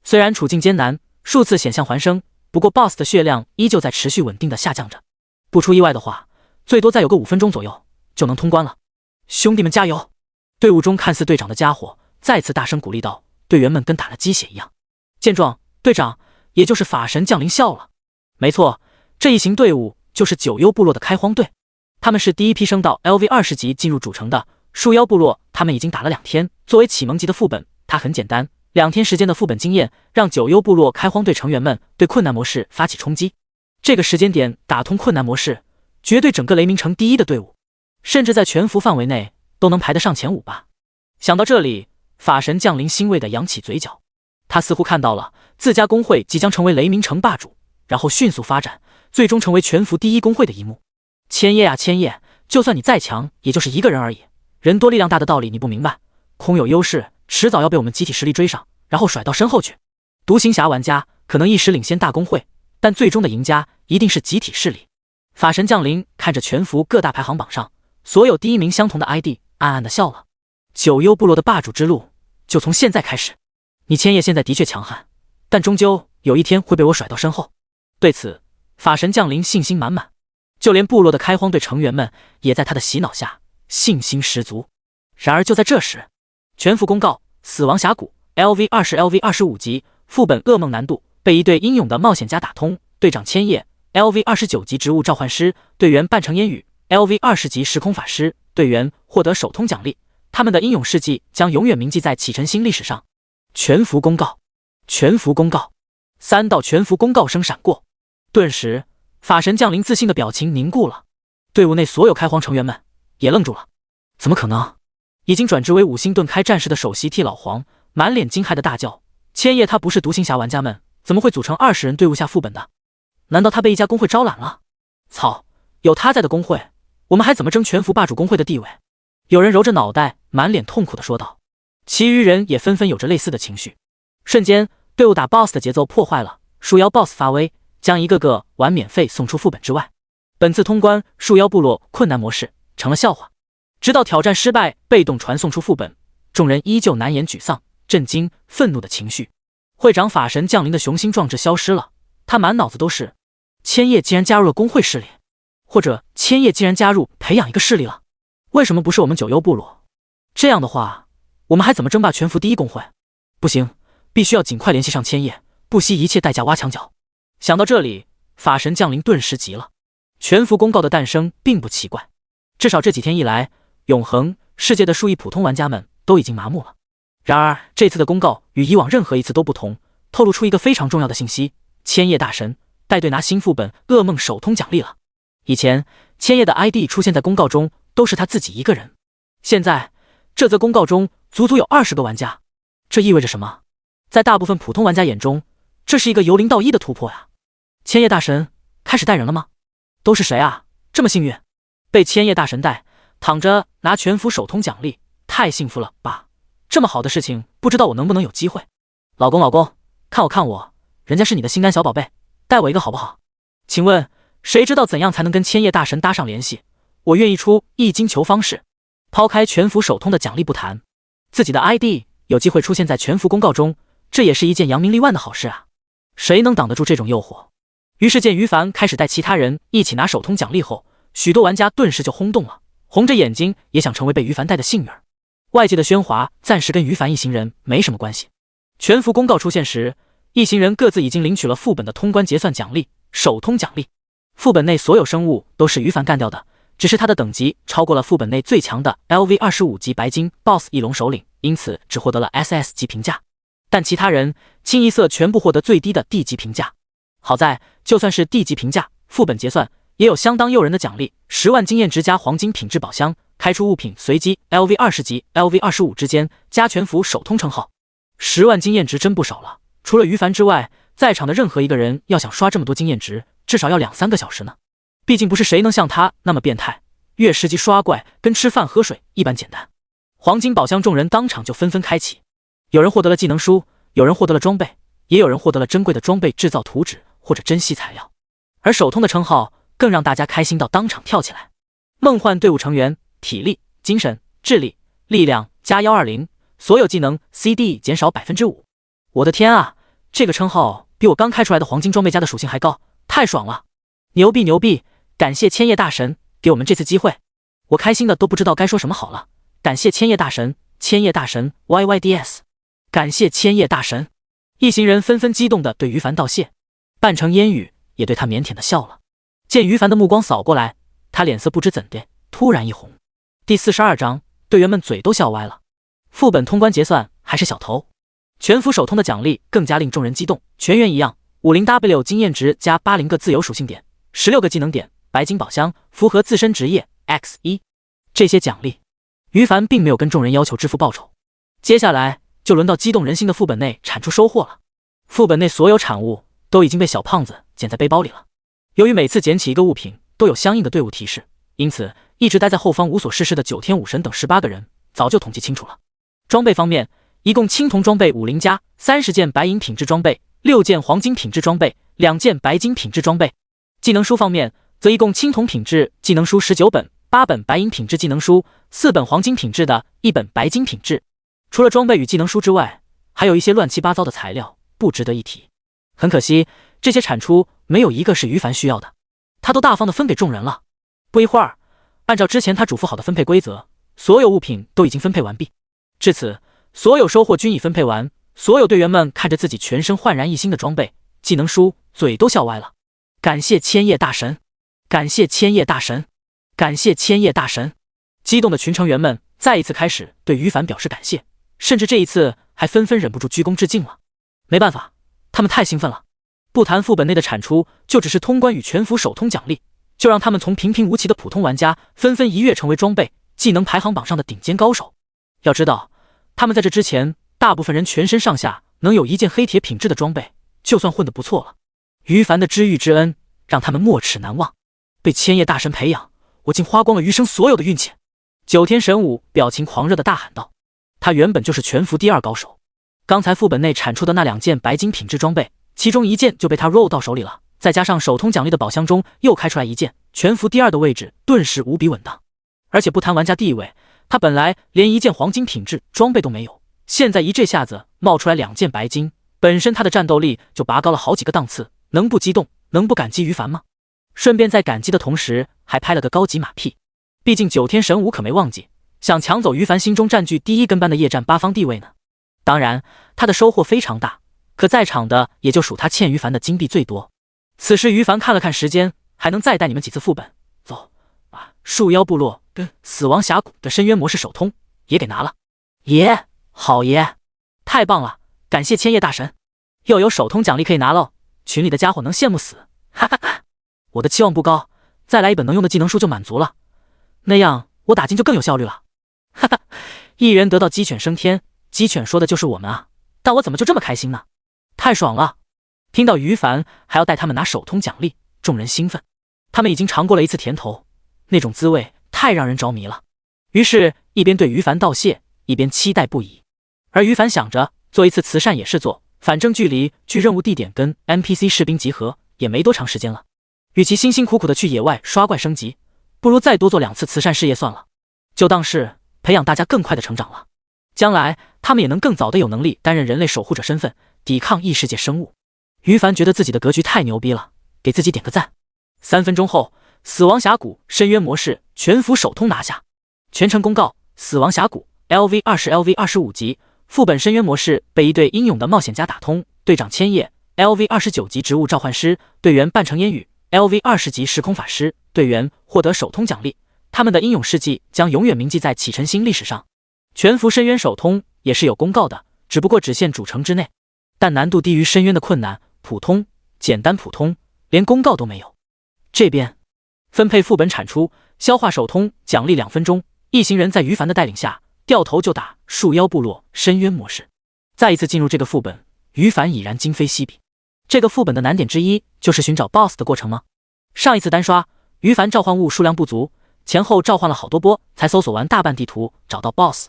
S1: 虽然处境艰难，数次险象环生，不过 BOSS 的血量依旧在持续稳定的下降着。不出意外的话，最多再有个5分钟左右就能通关了。兄弟们加油！队伍中看似队长的家伙再次大声鼓励道，队员们跟打了鸡血一样。见状，队长也就是法神降临笑了。没错，这一行队伍就是九幽部落的开荒队，他们是第一批升到 LV20级进入主城的树妖部落，他们已经打了2天。作为启蒙级的副本，它很简单，2天时间的副本经验让九幽部落开荒队成员们对困难模式发起冲击。这个时间点打通困难模式，绝对整个雷鸣城第一的队伍，甚至在全服范围内都能排得上前5吧。想到这里，法神降临欣慰地扬起嘴角，他似乎看到了自家公会即将成为雷鸣城霸主，然后迅速发展，最终成为全服第一公会的一幕。千叶啊千叶，就算你再强，也就是一个人而已，人多力量大的道理你不明白，空有优势，迟早要被我们集体实力追上，然后甩到身后去。独行侠玩家可能一时领先大公会，但最终的赢家一定是集体势力。法神降临看着全服各大排行榜上所有第一名相同的 ID， 暗暗地笑了。九幽部落的霸主之路就从现在开始。你千叶现在的确强悍，但终究有一天会被我甩到身后。对此，法神降临信心满满，就连部落的开荒队成员们也在他的洗脑下信心十足。然而就在这时，全服公告：死亡峡谷 LV20 LV25级副本噩梦难度被一队英勇的冒险家打通，队长千叶 LV29级植物召唤师，队员半城烟雨 LV20级时空法师，队员获得首通奖励，他们的英勇事迹将永远铭记在启程新历史上。全服公告，全服公告，3道全服公告声闪过，顿时法神降临自信的表情凝固了，队伍内所有开荒成员们也愣住了。怎么可能？已经转职为5星盾开战士的首席替老黄满脸惊骇的大叫，千叶他不是独行侠玩家们怎么会组成20人队伍下副本的？难道他被一家公会招揽了？操，有他在的公会，我们还怎么争全服霸主公会的地位？有人揉着脑袋满脸痛苦地说道，其余人也纷纷有着类似的情绪。瞬间，队伍打 BOSS 的节奏破坏了，树妖 BOSS 发威，将一个个玩免费送出副本之外。本次通关树妖部落困难模式成了笑话，直到挑战失败被动传送出副本，众人依旧难掩沮丧、震惊、愤怒的情绪。会长法神降临的雄心壮志消失了，他满脑子都是千叶竟然加入了公会势力，或者千叶竟然加入培养一个势力了，为什么不是我们九幽部落？这样的话，我们还怎么争霸全服第一公会？不行，必须要尽快联系上千叶，不惜一切代价挖墙脚。想到这里，法神降临顿时急了。全服公告的诞生并不奇怪，至少这几天一来，永恒世界的数亿普通玩家们都已经麻木了。然而这次的公告与以往任何一次都不同，透露出一个非常重要的信息：千叶大神带队拿新副本噩梦首通奖励了。以前千叶的 ID 出现在公告中都是他自己一个人，现在这则公告中足足有20个玩家。这意味着什么？在大部分普通玩家眼中，这是一个由0到1的突破呀。千叶大神开始带人了吗？都是谁啊？这么幸运，被千叶大神带，躺着拿全服首通奖励，太幸福了吧！这么好的事情，不知道我能不能有机会？老公，看我，人家是你的心肝小宝贝，带我一个好不好？请问谁知道怎样才能跟千叶大神搭上联系？我愿意出1金球方式。抛开全服首通的奖励不谈，自己的 ID 有机会出现在全服公告中，这也是一件扬名立万的好事啊！谁能挡得住这种诱惑？于是见于凡开始带其他人一起拿首通奖励后，许多玩家顿时就轰动了，红着眼睛也想成为被于凡带的幸运儿。外界的喧哗暂时跟于凡一行人没什么关系。全服公告出现时，一行人各自已经领取了副本的通关结算奖励、首通奖励。副本内所有生物都是于凡干掉的，只是他的等级超过了副本内最强的 LV25 级白金 BOSS 翼龙首领，因此只获得了 SS 级评价。但其他人清一色全部获得最低的 D 级评价。好在就算是 D 级评价，副本结算也有相当诱人的奖励，10万经验值加黄金品质宝箱，开出物品随机 LV20 级 LV25 之间，加全服首通称号。10万经验值真不少了，除了于凡之外，在场的任何一个人要想刷这么多经验值，至少要2-3个小时呢。毕竟不是谁能像他那么变态，月10级刷怪跟吃饭喝水一般简单。黄金宝箱众人当场就纷纷开启，有人获得了技能书，有人获得了装备，也有人获得了珍贵的装备制造图纸或者珍稀材料。而首通的称号更让大家开心到当场跳起来。梦幻队伍成员体力、精神、智力、力量加120，所有技能 CD 减少 5%。 我的天啊，这个称号比我刚开出来的黄金装备加的属性还高，太爽了！牛逼！感谢千叶大神给我们这次机会，我开心的都不知道该说什么好了。感谢千叶大神YYDS， 感谢千叶大神！一行人纷纷激动地对于凡道谢，扮成烟雨也对他腼腆地笑了。见于凡的目光扫过来，他脸色不知怎的突然一红。第42章，队员们嘴都笑歪了。副本通关结算还是小头，全服首通的奖励更加令众人激动，全员一样，50W 经验值加80个自由属性点，16个技能点，白金宝箱，符合自身职业 X1。 这些奖励于凡并没有跟众人要求支付报酬。接下来就轮到激动人心的副本内产出收获了。副本内所有产物都已经被小胖子捡在背包里了。由于每次捡起一个物品都有相应的队伍提示，因此一直待在后方无所事事的九天武神等18个人早就统计清楚了。装备方面，一共青铜装备50加，30件白银品质装备，6件黄金品质装备，2件白金品质装备。技能书方面，则一共青铜品质技能书19本，8本白银品质技能书，4本黄金品质的，1本白金品质。除了装备与技能书之外，还有一些乱七八糟的材料，不值得一提。很可惜，这些产出没有一个是于凡需要的，他都大方的分给众人了。不一会儿，按照之前他嘱咐好的分配规则，所有物品都已经分配完毕。至此，所有收获均已分配完，所有队员们看着自己全身焕然一新的装备、技能书，嘴都笑歪了。感谢千叶大神，感谢千叶大神，感谢千叶大神！激动的群成员们再一次开始对于凡表示感谢，甚至这一次还纷纷忍不住鞠躬致敬了。没办法，他们太兴奋了。不谈副本内的产出，就只是通关与全服首通奖励，就让他们从平平无奇的普通玩家纷纷一跃成为装备、技能排行榜上的顶尖高手。要知道，他们在这之前，大部分人全身上下能有一件黑铁品质的装备，就算混得不错了。于凡的知遇之恩让他们没齿难忘，被千叶大神培养，我竟花光了余生所有的运气。九天神武表情狂热的大喊道：“他原本就是全服第2高手，刚才副本内产出的那2件白金品质装备，其中1件就被他 roll 到手里了，再加上首通奖励的宝箱中又开出来1件，全服第2的位置顿时无比稳当。而且不谈玩家地位，他本来连1件黄金品质装备都没有，现在这下子冒出来2件白金，本身他的战斗力就拔高了好几个档次，能不激动，能不感激于凡吗？顺便在感激的同时，还拍了个高级马屁。毕竟九天神武可没忘记，想抢走于凡心中占据第1跟班的夜战8方地位呢。当然，他的收获非常大，可在场的也就属他欠于凡的金币最多。此时于凡看了看时间，还能再带你们几次副本，走，把树妖部落跟死亡峡谷的深渊模式首通也给拿了。爷，好爷，太棒了，感谢千叶大神，又有首通奖励可以拿喽，群里的家伙能羡慕死，哈哈哈。我的期望不高，再来一本能用的技能书就满足了，那样我打金就更有效率了，哈哈。一人得道鸡犬升天，鸡犬说的就是我们啊，但我怎么就这么开心呢？太爽了！听到于凡还要带他们拿首通奖励，众人兴奋，他们已经尝过了一次甜头，那种滋味太让人着迷了。于是，一边对于凡道谢，一边期待不已。而于凡想着做一次慈善也是做，反正距离去任务地点跟 NPC 士兵集合也没多长时间了，与其辛辛苦苦的去野外刷怪升级，不如再多做2次慈善事业算了，就当是培养大家更快的成长了。将来他们也能更早的有能力担任人类守护者身份，抵抗异世界生物。于凡觉得自己的格局太牛逼了，给自己点个赞。3分钟后，死亡峡谷深渊模式全服首通拿下。全程公告：死亡峡谷 LV20 LV25 级副本深渊模式被一队英勇的冒险家打通，队长千叶 LV29 级植物召唤师，队员半城烟雨 LV20 级时空法师，队员获得首通奖励，他们的英勇事迹将永远铭记在启辰星历史上。全服深渊首通也是有公告的，只不过只限主城之内，但难度低于深渊的困难，普通、简单、普通，连公告都没有。这边分配副本产出，消化首通奖励2分钟，一行人在于凡的带领下掉头就打树妖部落深渊模式。再一次进入这个副本，于凡已然今非昔比。这个副本的难点之一就是寻找 BOSS 的过程吗？上一次单刷，于凡召唤物数量不足，前后召唤了好多波才搜索完大半地图找到 BOSS。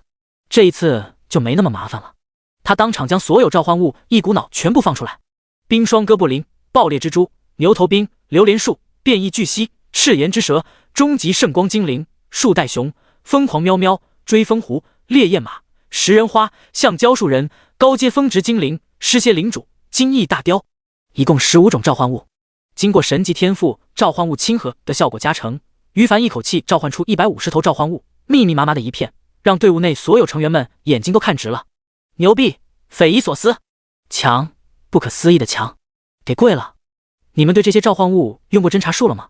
S1: 这一次就没那么麻烦了，他当场将所有召唤物一股脑全部放出来：冰霜哥布林、爆裂蜘蛛、牛头冰、榴莲树、变异巨蜥、赤炎之蛇、终极圣光精灵、树袋熊、疯狂喵喵、追风狐、烈焰马、食人花、橡胶树人、高阶峰值精灵、尸蝎领主、金翼大雕，一共15种召唤物。经过神级天赋召唤物亲和的效果加成，于凡一口气召唤出150头召唤物，密密麻麻的一片，让队伍内所有成员们眼睛都看直了。牛逼，匪夷所思，强，不可思议的强，给跪了！你们对这些召唤物用过侦查术了吗？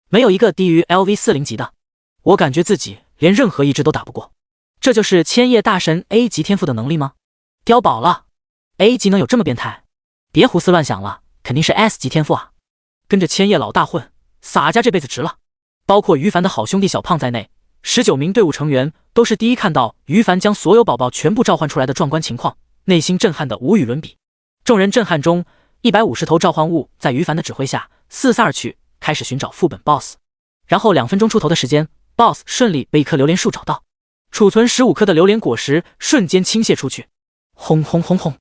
S1: 没有一个低于 LV40 级的，我感觉自己连任何一只都打不过。这就是千叶大神 A 级天赋的能力吗？碉堡了 ，A 级能有这么变态？别胡思乱想了，肯定是 S 级天赋啊！跟着千叶老大混，洒家这辈子值了。包括于凡的好兄弟小胖在内，19名队伍成员都是第一看到于凡将所有宝宝全部召唤出来的壮观情况，内心震撼的无与伦比。众人震撼中，150头召唤物在于凡的指挥下四散而去，开始寻找副本 BOSS。然后2分钟出头的时间 ，BOSS 顺利被一棵榴莲树找到，储存15颗的榴莲果实瞬间倾泻出去，轰轰轰轰，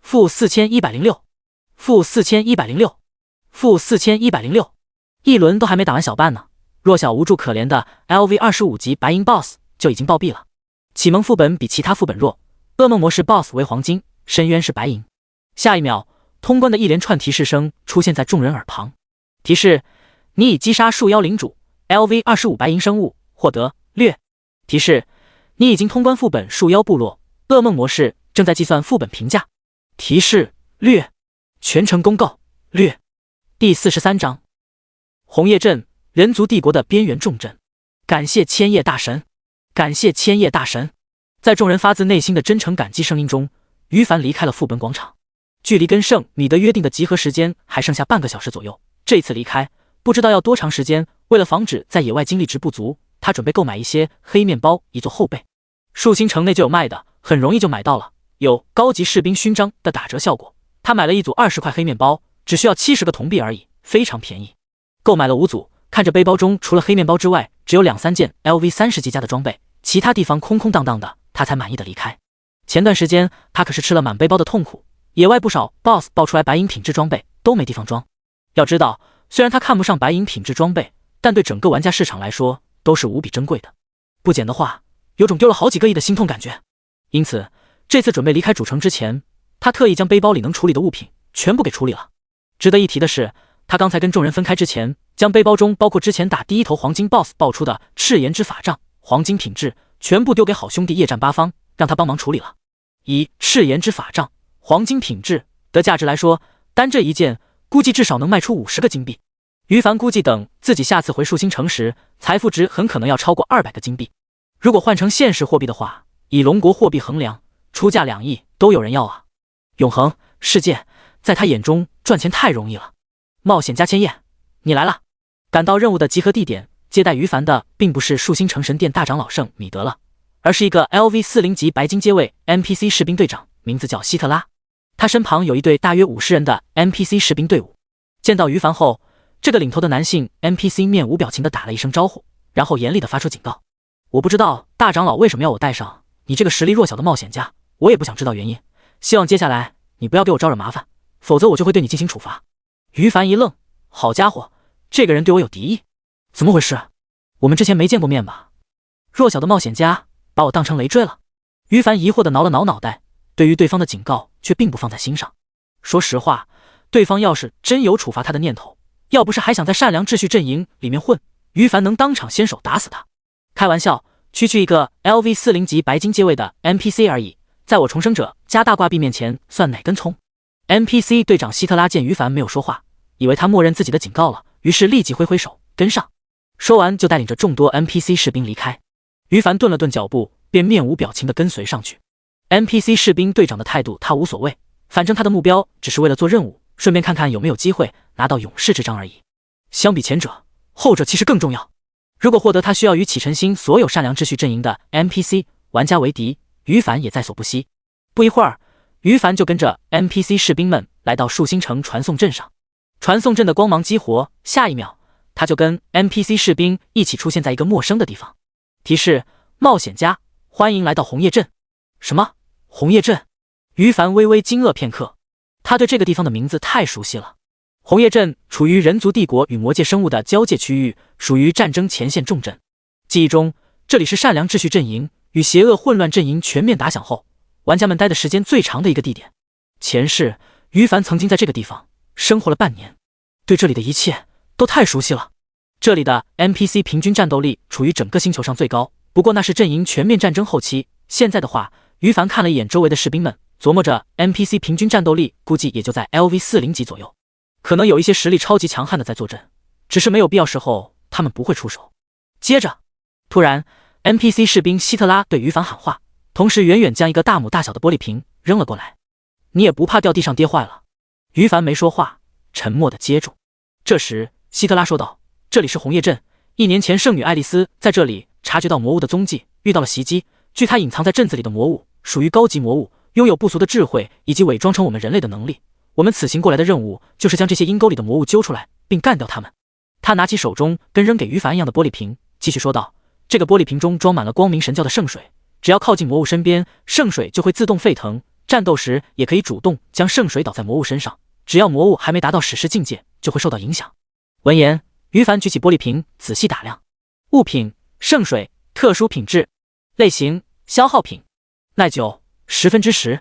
S1: 负4106，负4106，负4106，一轮都还没打完小半呢。弱小无助可怜的 LV25 级白银 BOSS 就已经暴毙了。启蒙副本比其他副本弱，噩梦模式 BOSS 为黄金，深渊是白银。下一秒，通关的一连串提示声出现在众人耳旁。提示：你已击杀树妖领主 LV25 白银生物，获得略。提示：你已经通关副本树妖部落，噩梦模式正在计算副本评价。提示：略。全程公告：略。第43章，红叶镇。人族帝国的边缘重镇，感谢千叶大神，感谢千叶大神。在众人发自内心的真诚感激声音中，于凡离开了副本广场。距离跟圣米德约定的集合时间还剩下半个小时左右，这次离开不知道要多长时间。为了防止在野外精力值不足，他准备购买一些黑面包以做后备。树星城内就有卖的，很容易就买到了，有高级士兵勋章的打折效果。他买了一组20块黑面包，只需要70个铜币而已，非常便宜。购买了5组。看着背包中除了黑面包之外，只有2-3件 LV30级加的装备，其他地方空空荡荡的，他才满意的离开。前段时间他可是吃了满背包的痛苦，野外不少 BOSS 爆出来白银品质装备都没地方装。要知道，虽然他看不上白银品质装备，但对整个玩家市场来说都是无比珍贵的。不捡的话，有种丢了好几个亿的心痛感觉。因此，这次准备离开主城之前，他特意将背包里能处理的物品全部给处理了。值得一提的是，他刚才跟众人分开之前，将背包中包括之前打第一头黄金 BOSS 爆出的赤炎之法杖黄金品质全部丢给好兄弟夜战八方，让他帮忙处理了。以赤炎之法杖、黄金品质的价值来说，单这一件估计至少能卖出50个金币。于凡估计等自己下次回树星城时，财富值很可能要超过200个金币。如果换成现实货币的话，以龙国货币衡量，出价2亿都有人要啊！永恒世界在他眼中赚钱太容易了。冒险家千叶，你来了！赶到任务的集合地点，接待于凡的并不是树星城神殿大长老圣米德了，而是一个 LV40级白金阶位 NPC 士兵队长，名字叫希特拉。他身旁有一队大约50人的 NPC 士兵队伍。见到于凡后，这个领头的男性 NPC 面无表情地打了一声招呼，然后严厉地发出警告：我不知道大长老为什么要我带上你这个实力弱小的冒险家，我也不想知道原因，希望接下来你不要给我招惹麻烦，否则我就会对你进行处罚。于凡一愣，好家伙，这个人对我有敌意，怎么回事？我们之前没见过面吧？弱小的冒险家把我当成累赘了？于凡疑惑地挠了挠脑袋，对于对方的警告却并不放在心上。说实话，对方要是真有处罚他的念头，要不是还想在善良秩序阵营里面混，于凡能当场先手打死他。开玩笑，区区一个 LV40级白金阶位的 NPC 而已，在我重生者加大挂壁面前算哪根葱？ NPC 队长希特拉见于凡没有说话，以为他默认自己的警告了，于是立即挥挥手跟上，说完就带领着众多 NPC 士兵离开。于凡顿了顿脚步，便面无表情地跟随上去。NPC 士兵队长的态度他无所谓，反正他的目标只是为了做任务，顺便看看有没有机会拿到勇士之章而已。相比前者，后者其实更重要。如果获得他需要与启辰星所有善良秩序阵营的 NPC 玩家为敌，于凡也在所不惜。不一会儿，于凡就跟着 NPC 士兵们来到树星城传送阵上。传送阵的光芒激活，下一秒他就跟 NPC 士兵一起出现在一个陌生的地方。提示：冒险家，欢迎来到红叶镇。什么？红叶镇？于凡微微惊愕片刻，他对这个地方的名字太熟悉了。红叶镇处于人族帝国与魔界生物的交界区域，属于战争前线重镇。记忆中，这里是善良秩序阵营与邪恶混乱阵营全面打响后，玩家们待的时间最长的一个地点。前世，于凡曾经在这个地方生活了半年，对这里的一切都太熟悉了。这里的 NPC 平均战斗力处于整个星球上最高，不过那是阵营全面战争后期。现在的话，于凡看了一眼周围的士兵们，琢磨着 NPC 平均战斗力估计也就在 LV40级左右，可能有一些实力超级强悍的在坐镇，只是没有必要时候他们不会出手。接着，突然 NPC 士兵希特拉对于凡喊话，同时远远将一个大拇大小的玻璃瓶扔了过来。你也不怕掉地上跌坏了？于凡没说话，沉默地接住。这时希特拉说道：这里是红叶镇，1年前圣女爱丽丝在这里察觉到魔物的踪迹，遇到了袭击。据她隐藏在镇子里的魔物属于高级魔物，拥有不俗的智慧以及伪装成我们人类的能力。我们此行过来的任务就是将这些阴沟里的魔物揪出来，并干掉他们。他拿起手中跟扔给于凡一样的玻璃瓶，继续说道：这个玻璃瓶中装满了光明神教的圣水，只要靠近魔物身边，圣水就会自动沸腾，战斗时也可以主动将圣水倒在魔物身上，只要魔物还没达到史诗境界，就会受到影响。闻言，于凡举起玻璃瓶仔细打量。物品：圣水，特殊品质。类型：消耗品。耐久10%。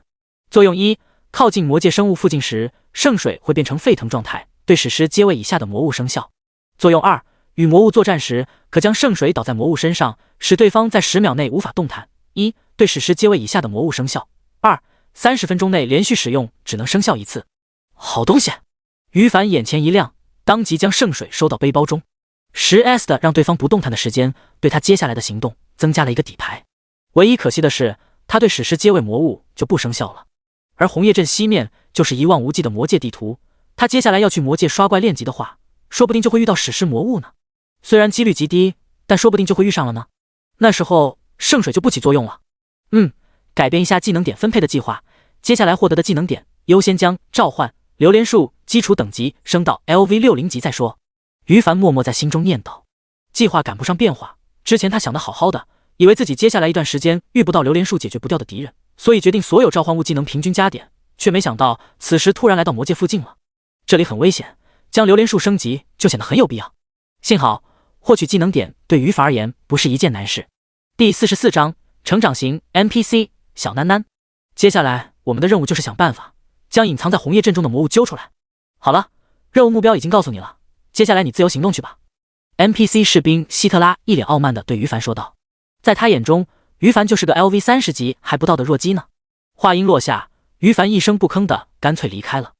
S1: 作用1：靠近魔界生物附近时，圣水会变成沸腾状态，对史诗阶位以下的魔物生效。作用2：与魔物作战时，可将圣水倒在魔物身上，使对方在10秒内无法动弹。1：对史诗阶位以下的魔物生效。2： 30分钟内连续使用，只能生效1次。好东西！于凡眼前一亮，当即将圣水收到背包中。10S 的让对方不动弹的时间，对他接下来的行动增加了一个底牌。唯一可惜的是，他对史诗阶位魔物就不生效了。而红叶镇西面就是一望无际的魔界地图，他接下来要去魔界刷怪练级的话，说不定就会遇到史诗魔物呢。虽然几率极低，但说不定就会遇上了呢。那时候圣水就不起作用了。改变一下技能点分配的计划，接下来获得的技能点优先将召唤、榴莲树基础等级升到 LV60级再说。于凡默默在心中念叨，计划赶不上变化。之前他想得好好的，以为自己接下来一段时间遇不到榴莲树解决不掉的敌人，所以决定所有召唤物技能平均加点，却没想到此时突然来到魔界附近了。这里很危险，将榴莲树升级就显得很有必要。幸好获取技能点对于凡而言不是一件难事。第44章成长型 NPC 小囡囡。接下来我们的任务就是想办法将隐藏在红叶镇中的魔物揪出来。好了，任务目标已经告诉你了，接下来你自由行动去吧。 NPC 士兵希特拉一脸傲慢地对于凡说道。在他眼中，于凡就是个 LV30级还不到的弱鸡呢。话音落下，于凡一声不吭的干脆离开了。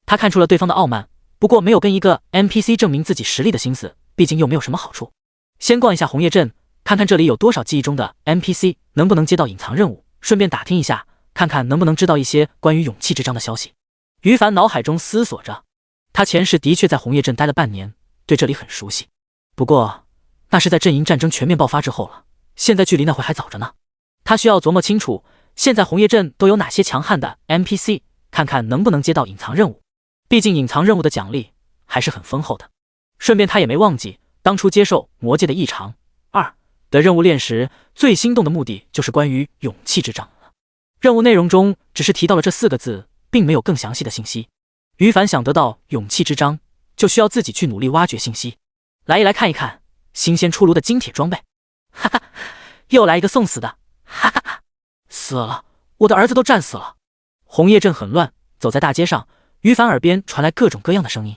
S1: 他看出了对方的傲慢，不过没有跟一个 NPC 证明自己实力的心思，毕竟又没有什么好处。先逛一下红叶镇，看看这里有多少记忆中的 NPC， 能不能接到隐藏任务，顺便打听一下，看看能不能知道一些关于勇气之章的消息。于凡脑海中思索着，他前世的确在红叶镇待了半年，对这里很熟悉。不过那是在阵营战争全面爆发之后了，现在距离那会还早着呢。他需要琢磨清楚现在红叶镇都有哪些强悍的 NPC， 看看能不能接到隐藏任务。毕竟隐藏任务的奖励还是很丰厚的。顺便他也没忘记当初接受魔界的异常2的任务链时，最心动的目的就是关于勇气之章了。任务内容中只是提到了这4个字，并没有更详细的信息。于凡想得到勇气之章，就需要自己去努力挖掘信息，来一来看一看新鲜出炉的金铁装备。哈哈，又来一个送死的，哈哈哈！死了，我的儿子都战死了。红叶镇很乱，走在大街上，于凡耳边传来各种各样的声音。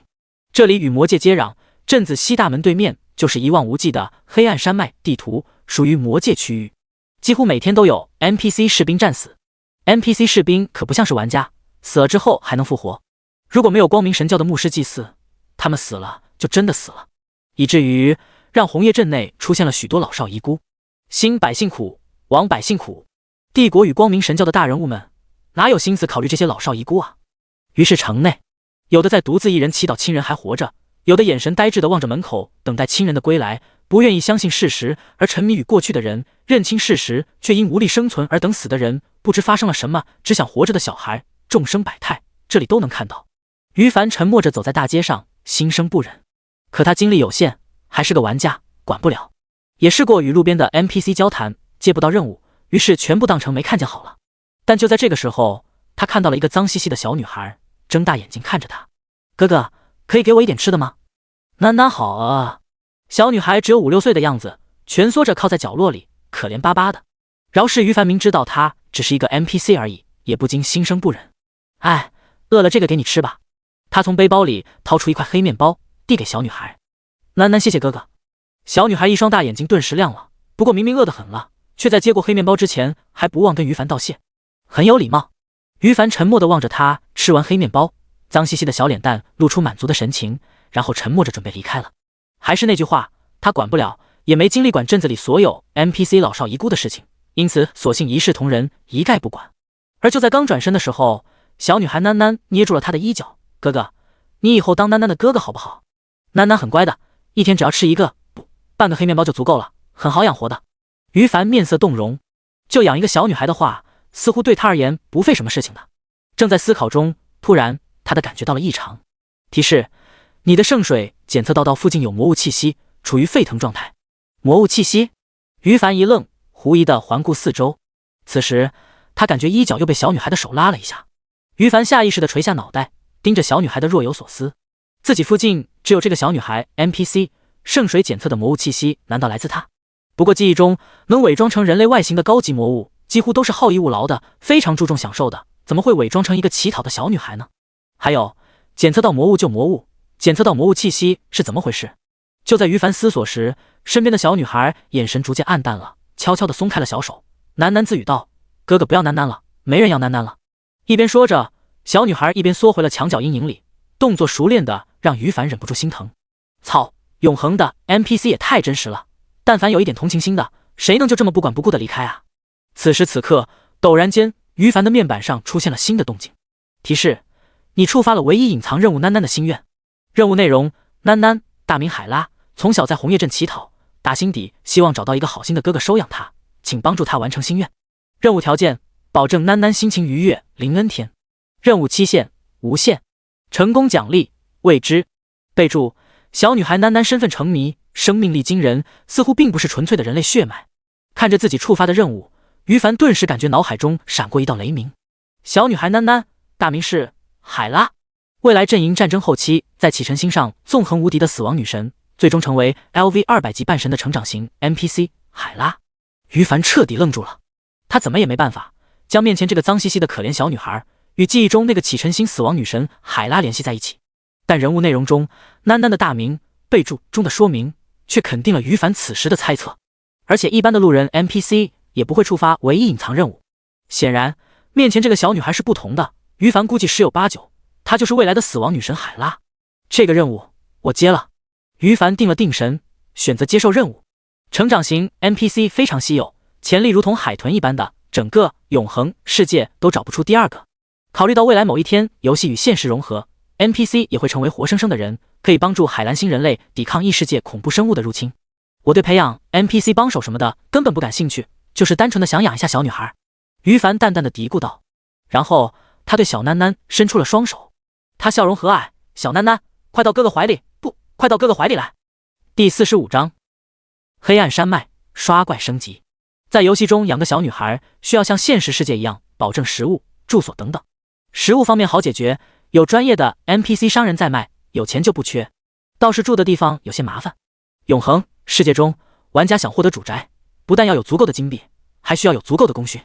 S1: 这里与魔界接壤，镇子西大门对面就是一望无际的黑暗山脉地图，属于魔界区域。几乎每天都有 NPC 士兵战死。NPC 士兵可不像是玩家，死了之后还能复活。如果没有光明神教的牧师祭祀，他们死了就真的死了，以至于让红叶镇内出现了许多老少遗孤。兴百姓苦，亡百姓苦。帝国与光明神教的大人物们哪有心思考虑这些老少遗孤啊？于是城内有的在独自一人祈祷亲人还活着，有的眼神呆滞地望着门口等待亲人的归来，不愿意相信事实而沉迷于过去的人，认清事实却因无力生存而等死的人，不知发生了什么只想活着的小孩，众生百态，这里都能看到。于凡沉默着走在大街上，心生不忍。可他精力有限，还是个玩家，管不了。也试过与路边的 NPC 交谈，接不到任务，于是全部当成没看见好了。但就在这个时候，他看到了一个脏兮兮的小女孩，睁大眼睛看着他。哥哥，可以给我一点吃的吗？囡囡好啊。小女孩只有5、6岁的样子，蜷缩着靠在角落里，可怜巴巴的。饶是于凡明知道她只是一个 NPC 而已，也不禁心生不忍。哎，饿了这个给你吃吧。他从背包里掏出一块黑面包，递给小女孩。囡囡谢谢哥哥。小女孩一双大眼睛顿时亮了，不过明明饿得很了，却在接过黑面包之前还不忘跟于凡道谢，很有礼貌。于凡沉默地望着她吃完黑面包，脏兮兮的小脸蛋露出满足的神情，然后沉默着准备离开了。还是那句话，他管不了，也没精力管镇子里所有 NPC 老少遗孤的事情，因此索性一视同仁，一概不管。而就在刚转身的时候，小女孩囡囡捏住了他的衣角。哥哥，你以后当囡囡的哥哥好不好？囡囡很乖的，一天只要吃1个不半个黑面包就足够了，很好养活的。于凡面色动容，就养一个小女孩的话，似乎对他而言不费什么事情的。正在思考中，突然他的感觉到了异常。提示：你的圣水检测到附近有魔物气息，处于沸腾状态。魔物气息？于凡一愣，狐疑地环顾四周。此时他感觉衣角又被小女孩的手拉了一下。于凡下意识地垂下脑袋，盯着小女孩的若有所思。自己附近只有这个小女孩 NPC， 圣水检测的魔物气息难道来自她？不过记忆中能伪装成人类外形的高级魔物几乎都是好逸恶劳的，非常注重享受的，怎么会伪装成一个乞讨的小女孩呢？还有，检测到魔物就魔物，检测到魔物气息是怎么回事？就在于凡思索时，身边的小女孩眼神逐渐暗淡了，悄悄地松开了小手，喃喃自语道：哥哥不要喃喃了，没人要喃喃了。一边说着，小女孩一边缩回了墙角阴影里，动作熟练的让于凡忍不住心疼。操，永恒的 NPC 也太真实了，但凡有一点同情心的，谁能就这么不管不顾的离开啊？此时此刻，陡然间，于凡的面板上出现了新的动静。提示：你触发了唯一隐藏任务囡囡的心愿。任务内容：囡囡，大名海拉，从小在红叶镇乞讨，打心底希望找到一个好心的哥哥收养她，请帮助她完成心愿。任务条件：保证囡囡心情愉悦，零恩天。任务期限：无限。成功奖励：未知。备注：小女孩囡囡身份成谜，生命力惊人，似乎并不是纯粹的人类血脉。看着自己触发的任务，于凡顿时感觉脑海中闪过一道雷鸣。小女孩囡囡，大名是海拉，未来阵营战争后期在启辰星上纵横无敌的死亡女神，最终成为 LV200级半神的成长型 NPC 海拉。于凡彻底愣住了，他怎么也没办法将面前这个脏兮兮的可怜小女孩与记忆中那个启辰星死亡女神海拉联系在一起。但人物内容中囡囡的大名备注中的说明却肯定了于凡此时的猜测，而且一般的路人 NPC 也不会触发唯一隐藏任务。显然面前这个小女孩是不同的，于凡估计十有八九，她就是未来的死亡女神海拉。这个任务我接了。于凡定了定神，选择接受任务。成长型 NPC 非常稀有，潜力如同海豚一般的，整个永恒世界都找不出第二个。考虑到未来某一天游戏与现实融合， NPC 也会成为活生生的人，可以帮助海蓝星人类抵抗异世界恐怖生物的入侵。我对培养 NPC 帮手什么的根本不感兴趣，就是单纯的想养一下小女孩。于凡淡淡的嘀咕道，然后他对小囡囡伸出了双手，他笑容和蔼，小囡囡，快到哥哥怀里，不，快到哥哥怀里来。第45章，黑暗山脉刷怪升级。在游戏中养个小女孩，需要像现实世界一样保证食物、住所等等。食物方面好解决，有专业的 NPC 商人在卖，有钱就不缺。倒是住的地方有些麻烦。永恒世界中，玩家想获得主宅，不但要有足够的金币，还需要有足够的功勋。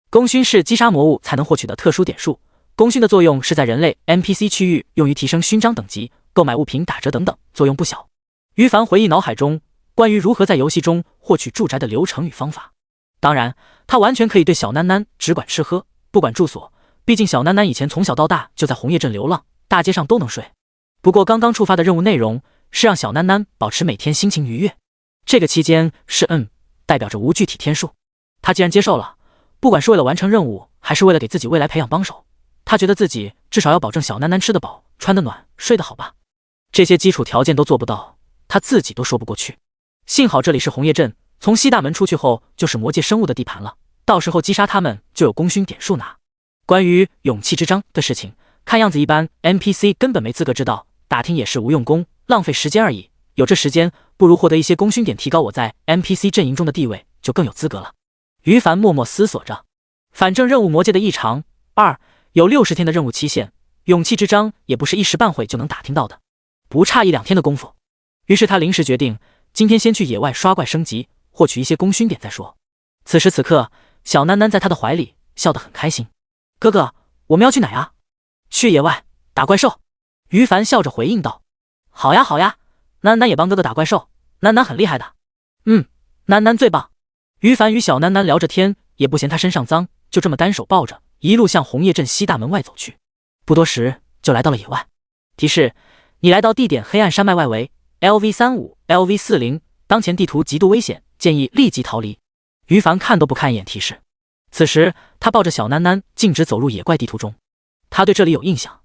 S1: 功勋是击杀魔物才能获取的特殊点数。功勋的作用是在人类 NPC 区域用于提升勋章等级、购买物品打折等等，作用不小。于凡回忆脑海中关于如何在游戏中获取住宅的流程与方法。当然，他完全可以对小囡囡只管吃喝，不管住所，毕竟小囡囡以前从小到大就在红叶镇流浪，大街上都能睡。不过刚刚触发的任务内容是让小囡囡保持每天心情愉悦，这个期间是代表着无具体天数。他既然接受了，不管是为了完成任务，还是为了给自己未来培养帮手，他觉得自己至少要保证小囡囡吃得饱、穿得暖、睡得好吧。这些基础条件都做不到，他自己都说不过去。幸好这里是红叶镇，从西大门出去后就是魔界生物的地盘了，到时候击杀他们就有功勋点数拿。关于勇气之章的事情，看样子一般 NPC 根本没资格知道，打听也是无用功，浪费时间而已。有这时间，不如获得一些功勋点，提高我在 NPC 阵营中的地位，就更有资格了。于凡默默思索着，反正任务魔界的异常有60天的任务期限，勇气之章也不是一时半会就能打听到的，不差1-2天的功夫。于是他临时决定，今天先去野外刷怪升级，获取一些功勋点再说。此时此刻，小囡囡在他的怀里笑得很开心。哥哥，我们要去哪啊？去野外打怪兽。于凡笑着回应道。好呀好呀，囡囡也帮哥哥打怪兽，囡囡很厉害的。囡囡最棒。于凡与小囡囡聊着天，也不嫌他身上脏，就这么单手抱着，一路向红叶镇西大门外走去。不多时就来到了野外。提示：你来到地点黑暗山脉外围 LV35、LV40，当前地图极度危险，建议立即逃离。于凡看都不看一眼提示。此时他抱着小囡囡径直走入野怪地图中，他对这里有印象。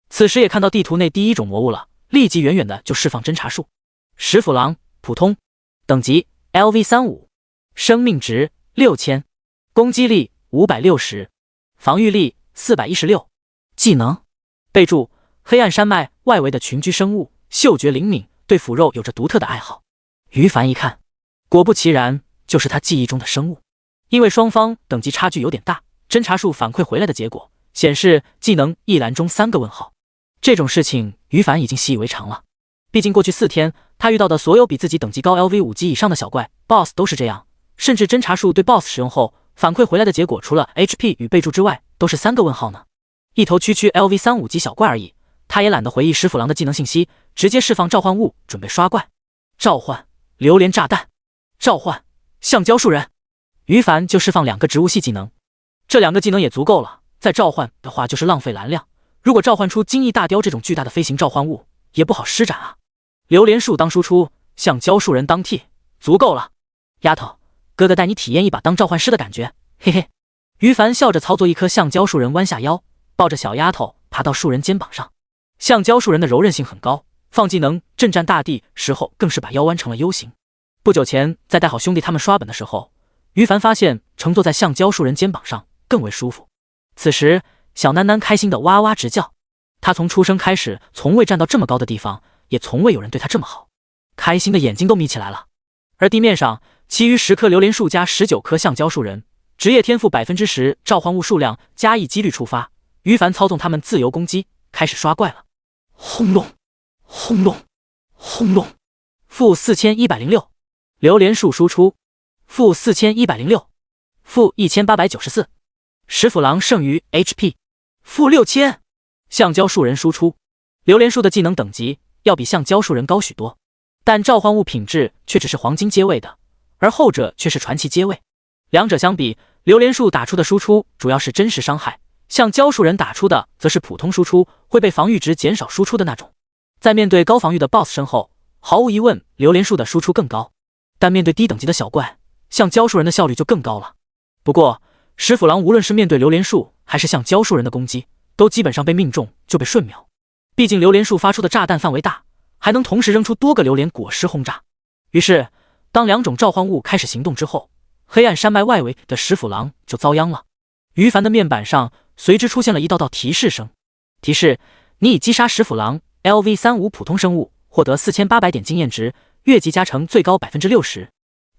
S1: 此时也看到地图内第一种魔物了，立即远远的就释放侦察术。石斧狼，普通，等级 LV35， 生命值6000，攻击力560，防御力416。技能备注：黑暗山脉外围的群居生物，嗅觉灵敏，对腐肉有着独特的爱好。于凡一看，果不其然，就是他记忆中的生物。因为双方等级差距有点大，侦察术反馈回来的结果显示技能一栏中3个问号。这种事情于凡已经习以为常了，毕竟过去4天他遇到的所有比自己等级高 LV5级以上的小怪 BOSS 都是这样，甚至侦察术对 BOSS 使用后反馈回来的结果除了 HP 与备注之外都是3个问号呢。一头区区 LV35级小怪而已，他也懒得回忆石斧狼的技能信息，直接释放召唤物准备刷怪。召唤榴莲炸弹，召唤橡胶树人。于凡就释放2个植物系技能，这2个技能也足够了，再召唤的话就是浪费蓝量，如果召唤出金翼大雕这种巨大的飞行召唤物也不好施展啊。榴莲树当输出，橡胶树人当替，足够了。丫头，哥哥带你体验一把当召唤师的感觉，嘿嘿。于凡笑着操作一棵橡胶树人，弯下腰，抱着小丫头爬到树人肩膀上。橡胶树人的柔韧性很高，放技能震战大地时候更是把腰弯成了 U 型。不久前在带好兄弟他们刷本的时候，于凡发现乘坐在橡胶树人肩膀上更为舒服。此时小囡囡开心的哇哇直叫，她从出生开始从未站到这么高的地方，也从未有人对她这么好，开心的眼睛都眯起来了。而地面上其余10棵榴莲树加19棵橡胶树人，职业天赋 10%， 召唤物数量加1几率触发。于凡操纵他们自由攻击，开始刷怪了。轰隆轰隆轰隆，负4106。榴莲树输出负4106，负1894。石斧狼剩余 HP 负6000。橡胶树人输出，榴莲树的技能等级要比橡胶树人高许多，但召唤物品质却只是黄金阶位的，而后者却是传奇阶位。两者相比，榴莲树打出的输出主要是真实伤害，像教树人打出的则是普通输出，会被防御值减少输出的那种。在面对高防御的 BOSS 身后，毫无疑问榴莲树的输出更高，但面对低等级的小怪，像教树人的效率就更高了。不过石斧狼无论是面对榴莲树还是像教树人的攻击，都基本上被命中就被瞬秒。毕竟榴莲树发出的炸弹范围大，还能同时扔出多个榴莲果实轰炸。于是当两种召唤物开始行动之后，黑暗山脉外围的石斧狼就遭殃了。于凡的面板上随之出现了一道道提示声，提示你已击杀石斧狼 LV35 普通生物，获得4800点经验值，越级加成最高 60%。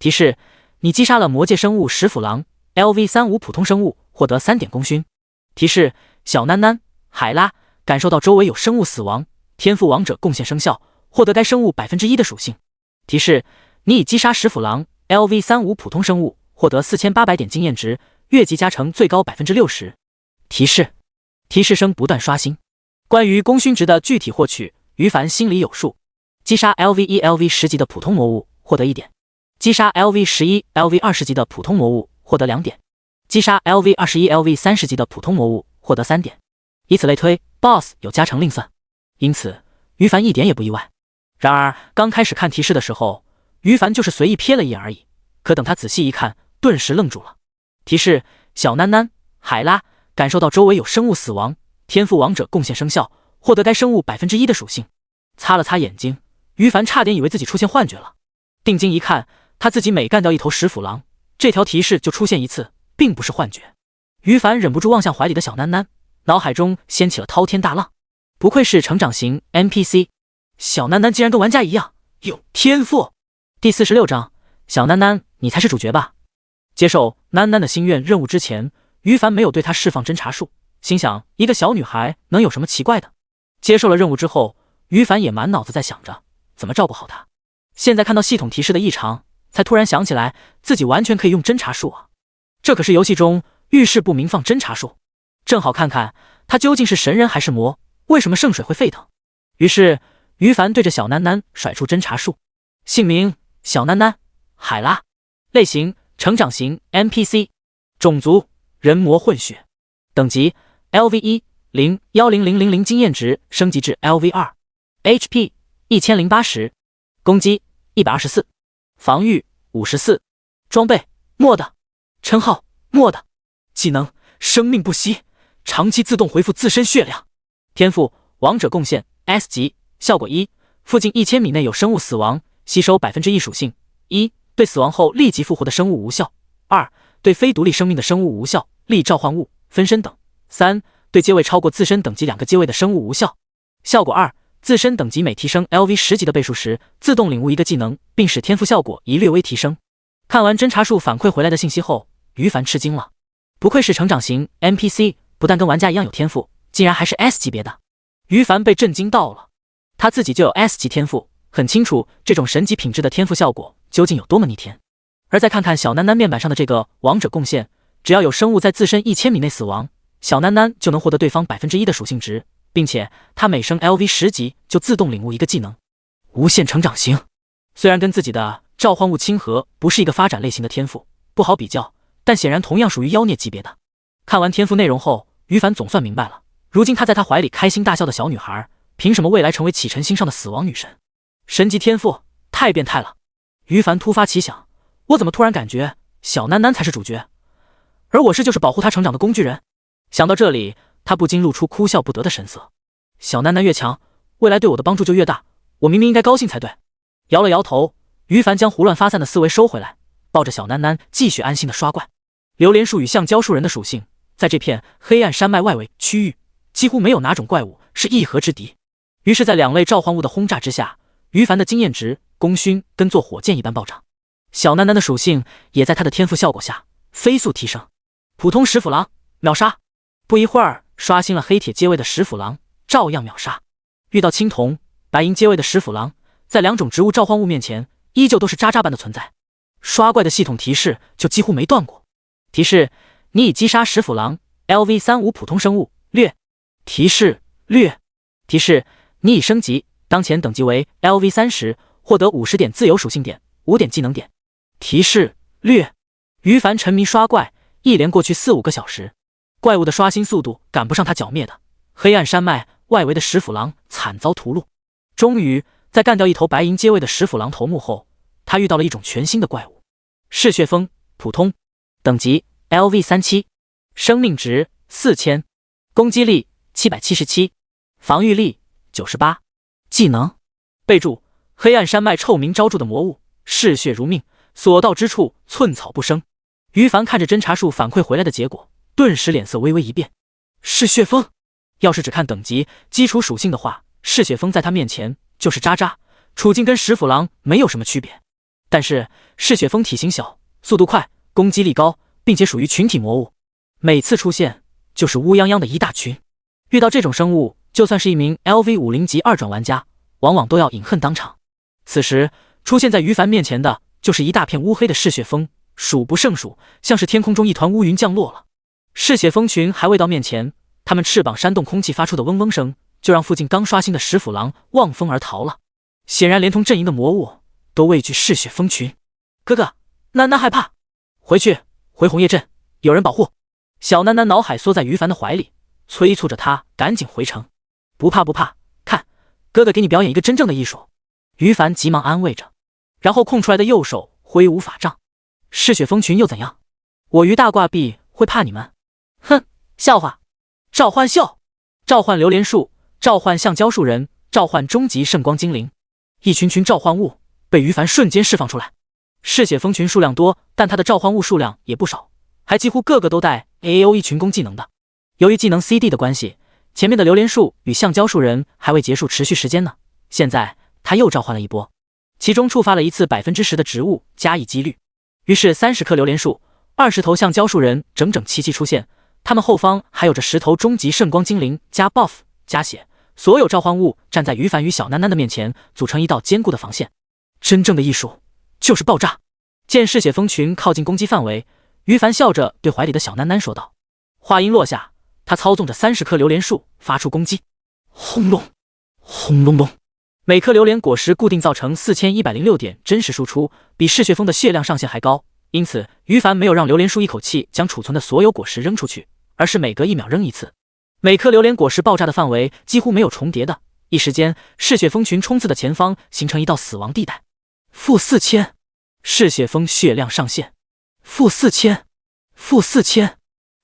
S1: 提示你击杀了魔界生物石斧狼 LV35 普通生物，获得3点功勋。提示小囡囡海拉感受到周围有生物死亡，天赋王者贡献生效，获得该生物 1% 的属性。提示你已击杀石斧狼 LV35 普通生物，获得4800点经验值，越级加成最高 60%。 提示声不断刷新。关于功勋值的具体获取，于凡心里有数。击杀 LV1、LV10 级的普通魔物，获得1点；击杀 LV11、LV20 级的普通魔物，获得2点；击杀 LV21、LV30 级的普通魔物，获得3点。以此类推 ，BOSS 有加成另算，因此于凡一点也不意外。然而刚开始看提示的时候，于凡就是随意瞥了一眼而已，可等他仔细一看，顿时愣住了。提示小囡囡海拉感受到周围有生物死亡，天赋王者贡献生效，获得该生物 1% 的属性。擦了擦眼睛，于凡差点以为自己出现幻觉了。定睛一看，他自己每干掉一头石斧狼，这条提示就出现一次，并不是幻觉。于凡忍不住望向怀里的小囡囡，脑海中掀起了滔天大浪。不愧是成长型 NPC， 小囡囡竟然跟玩家一样有天赋。第46章，小囡囡，你才是主角吧？接受囡囡的心愿任务之前，于凡没有对她释放侦查术，心想一个小女孩能有什么奇怪的。接受了任务之后，于凡也满脑子在想着怎么照顾好她。现在看到系统提示的异常，才突然想起来自己完全可以用侦查术啊！这可是游戏中遇事不明放侦查术，正好看看他究竟是神人还是魔，为什么圣水会沸腾。于是于凡对着小囡囡甩出侦查术。姓名小囡囡海拉，类型成长型 NPC， 种族人魔混血，等级 LV1 01000经验值升级至 LV2， HP 1080，攻击124，防御54，装备墨的，称号墨的，技能生命不息，长期自动回复自身血量。天赋王者贡献 S 级，效果1，附近1000米内有生物死亡，吸收 1% 属性。1. 对死亡后立即复活的生物无效。2. 对非独立生命的生物无效，例召唤物、分身等。3. 对阶位超过自身等级2个阶位的生物无效。效果2，自身等级每提升 LV10 级的倍数时，自动领悟一个技能，并使天赋效果一略微提升。看完侦查术反馈回来的信息后，于凡吃惊了，不愧是成长型 NPC， 不但跟玩家一样有天赋，竟然还是 S 级别的。于凡被震惊到了，他自己就有 S 级天赋，很清楚这种神级品质的天赋效果究竟有多么逆天。而再看看小囡囡面板上的这个王者贡献，只要有生物在自身1000米内死亡，小囡囡就能获得对方 1% 的属性值，并且他每升 LV10 级就自动领悟一个技能，无限成长型。虽然跟自己的召唤物亲和不是一个发展类型的天赋，不好比较，但显然同样属于妖孽级别的。看完天赋内容后，于凡总算明白了，如今他在他怀里开心大笑的小女孩，凭什么未来成为启辰星上的死亡女神？神级天赋太变态了。于凡突发奇想，我怎么突然感觉小囡囡才是主角，而我就是保护她成长的工具人？想到这里，他不禁露出哭笑不得的神色。小囡囡越强，未来对我的帮助就越大，我明明应该高兴才对。摇了摇头，于凡将胡乱发散的思维收回来，抱着小囡囡继续安心的刷怪。榴莲树与橡胶树人的属性，在这片黑暗山脉外围区域，几乎没有哪种怪物是一合之敌。于是在两类召唤物的轰炸之下，于凡的经验值、功勋跟坐火箭一般暴涨。小囡囡的属性也在他的天赋效果下飞速提升。普通石斧狼秒杀，不一会儿刷新了黑铁阶位的石斧狼照样秒杀。遇到青铜、白银阶位的石斧狼，在两种植物召唤物面前依旧都是渣渣般的存在。刷怪的系统提示就几乎没断过。提示你已击杀石斧狼 LV35 普通生物略。提示略。提示你已升级，当前等级为 LV30， 获得50点自由属性点，5点技能点。提示略。于凡沉迷刷怪，一连过去4-5个小时，怪物的刷新速度赶不上他剿灭的黑暗山脉外围的石斧狼惨遭屠戮。终于在干掉一头白银阶位的石斧狼头目后，他遇到了一种全新的怪物——嗜血蜂，普通，等级 LV37， 生命值4000，攻击力777，防御力98，技能备注：黑暗山脉臭名昭著的魔物，嗜血如命，所到之处寸草不生。于凡看着侦查术反馈回来的结果，顿时脸色微微一变。嗜血蜂，要是只看等级基础属性的话，嗜血蜂在他面前就是渣渣，处境跟石斧狼没有什么区别。但是嗜血蜂体型小，速度快，攻击力高，并且属于群体魔物，每次出现就是乌泱泱的一大群。遇到这种生物，就算是一名 LV50级2转玩家，往往都要饮恨当场。此时出现在于凡面前的就是一大片乌黑的嗜血蜂，数不胜数，像是天空中一团乌云降落了。嗜血蜂群还未到面前，它们翅膀扇动空气发出的嗡嗡声，就让附近刚刷新的石斧狼望风而逃了。显然连同阵营的魔物都畏惧嗜血蜂群。哥哥，囡囡害怕，回红叶镇，有人保护。小囡囡脑海缩在于凡的怀里，催促着他赶紧回城。不怕不怕，看哥哥给你表演一个真正的艺术。于凡急忙安慰着，然后空出来的右手挥舞法杖。嗜血蜂群又怎样？我于大挂壁会怕你们？哼，笑话！召唤秀，召唤榴莲树，召唤橡胶树人，召唤终极圣光精灵。一群群召唤物被于凡瞬间释放出来。嗜血蜂群数量多，但他的召唤物数量也不少，还几乎个个都带 AOE 群攻技能的。由于技能 CD 的关系，前面的榴莲树与橡胶树人还未结束持续时间呢。现在他又召唤了一波，其中触发了一次10%的植物加一几率。于是30颗榴莲树，20头橡胶树人整整齐齐出现，他们后方还有着10头终极圣光精灵加 buff 加血。所有召唤物站在于凡与小囡囡的面前，组成一道坚固的防线。真正的艺术就是爆炸。见嗜血蜂群靠近攻击范围，于凡笑着对怀里的小囡囡说道。话音落下，他操纵着30颗榴莲树发出攻击。轰隆轰隆隆，每颗榴莲果实固定造成4106点真实输出，比嗜血蜂的血量上限还高。因此于凡没有让榴莲树一口气将储存的所有果实扔出去，而是每隔1秒扔一次。每颗榴莲果实爆炸的范围几乎没有重叠的，一时间嗜血蜂群冲刺的前方形成一道死亡地带。-4000，嗜血蜂血量上限，-4000，-4000，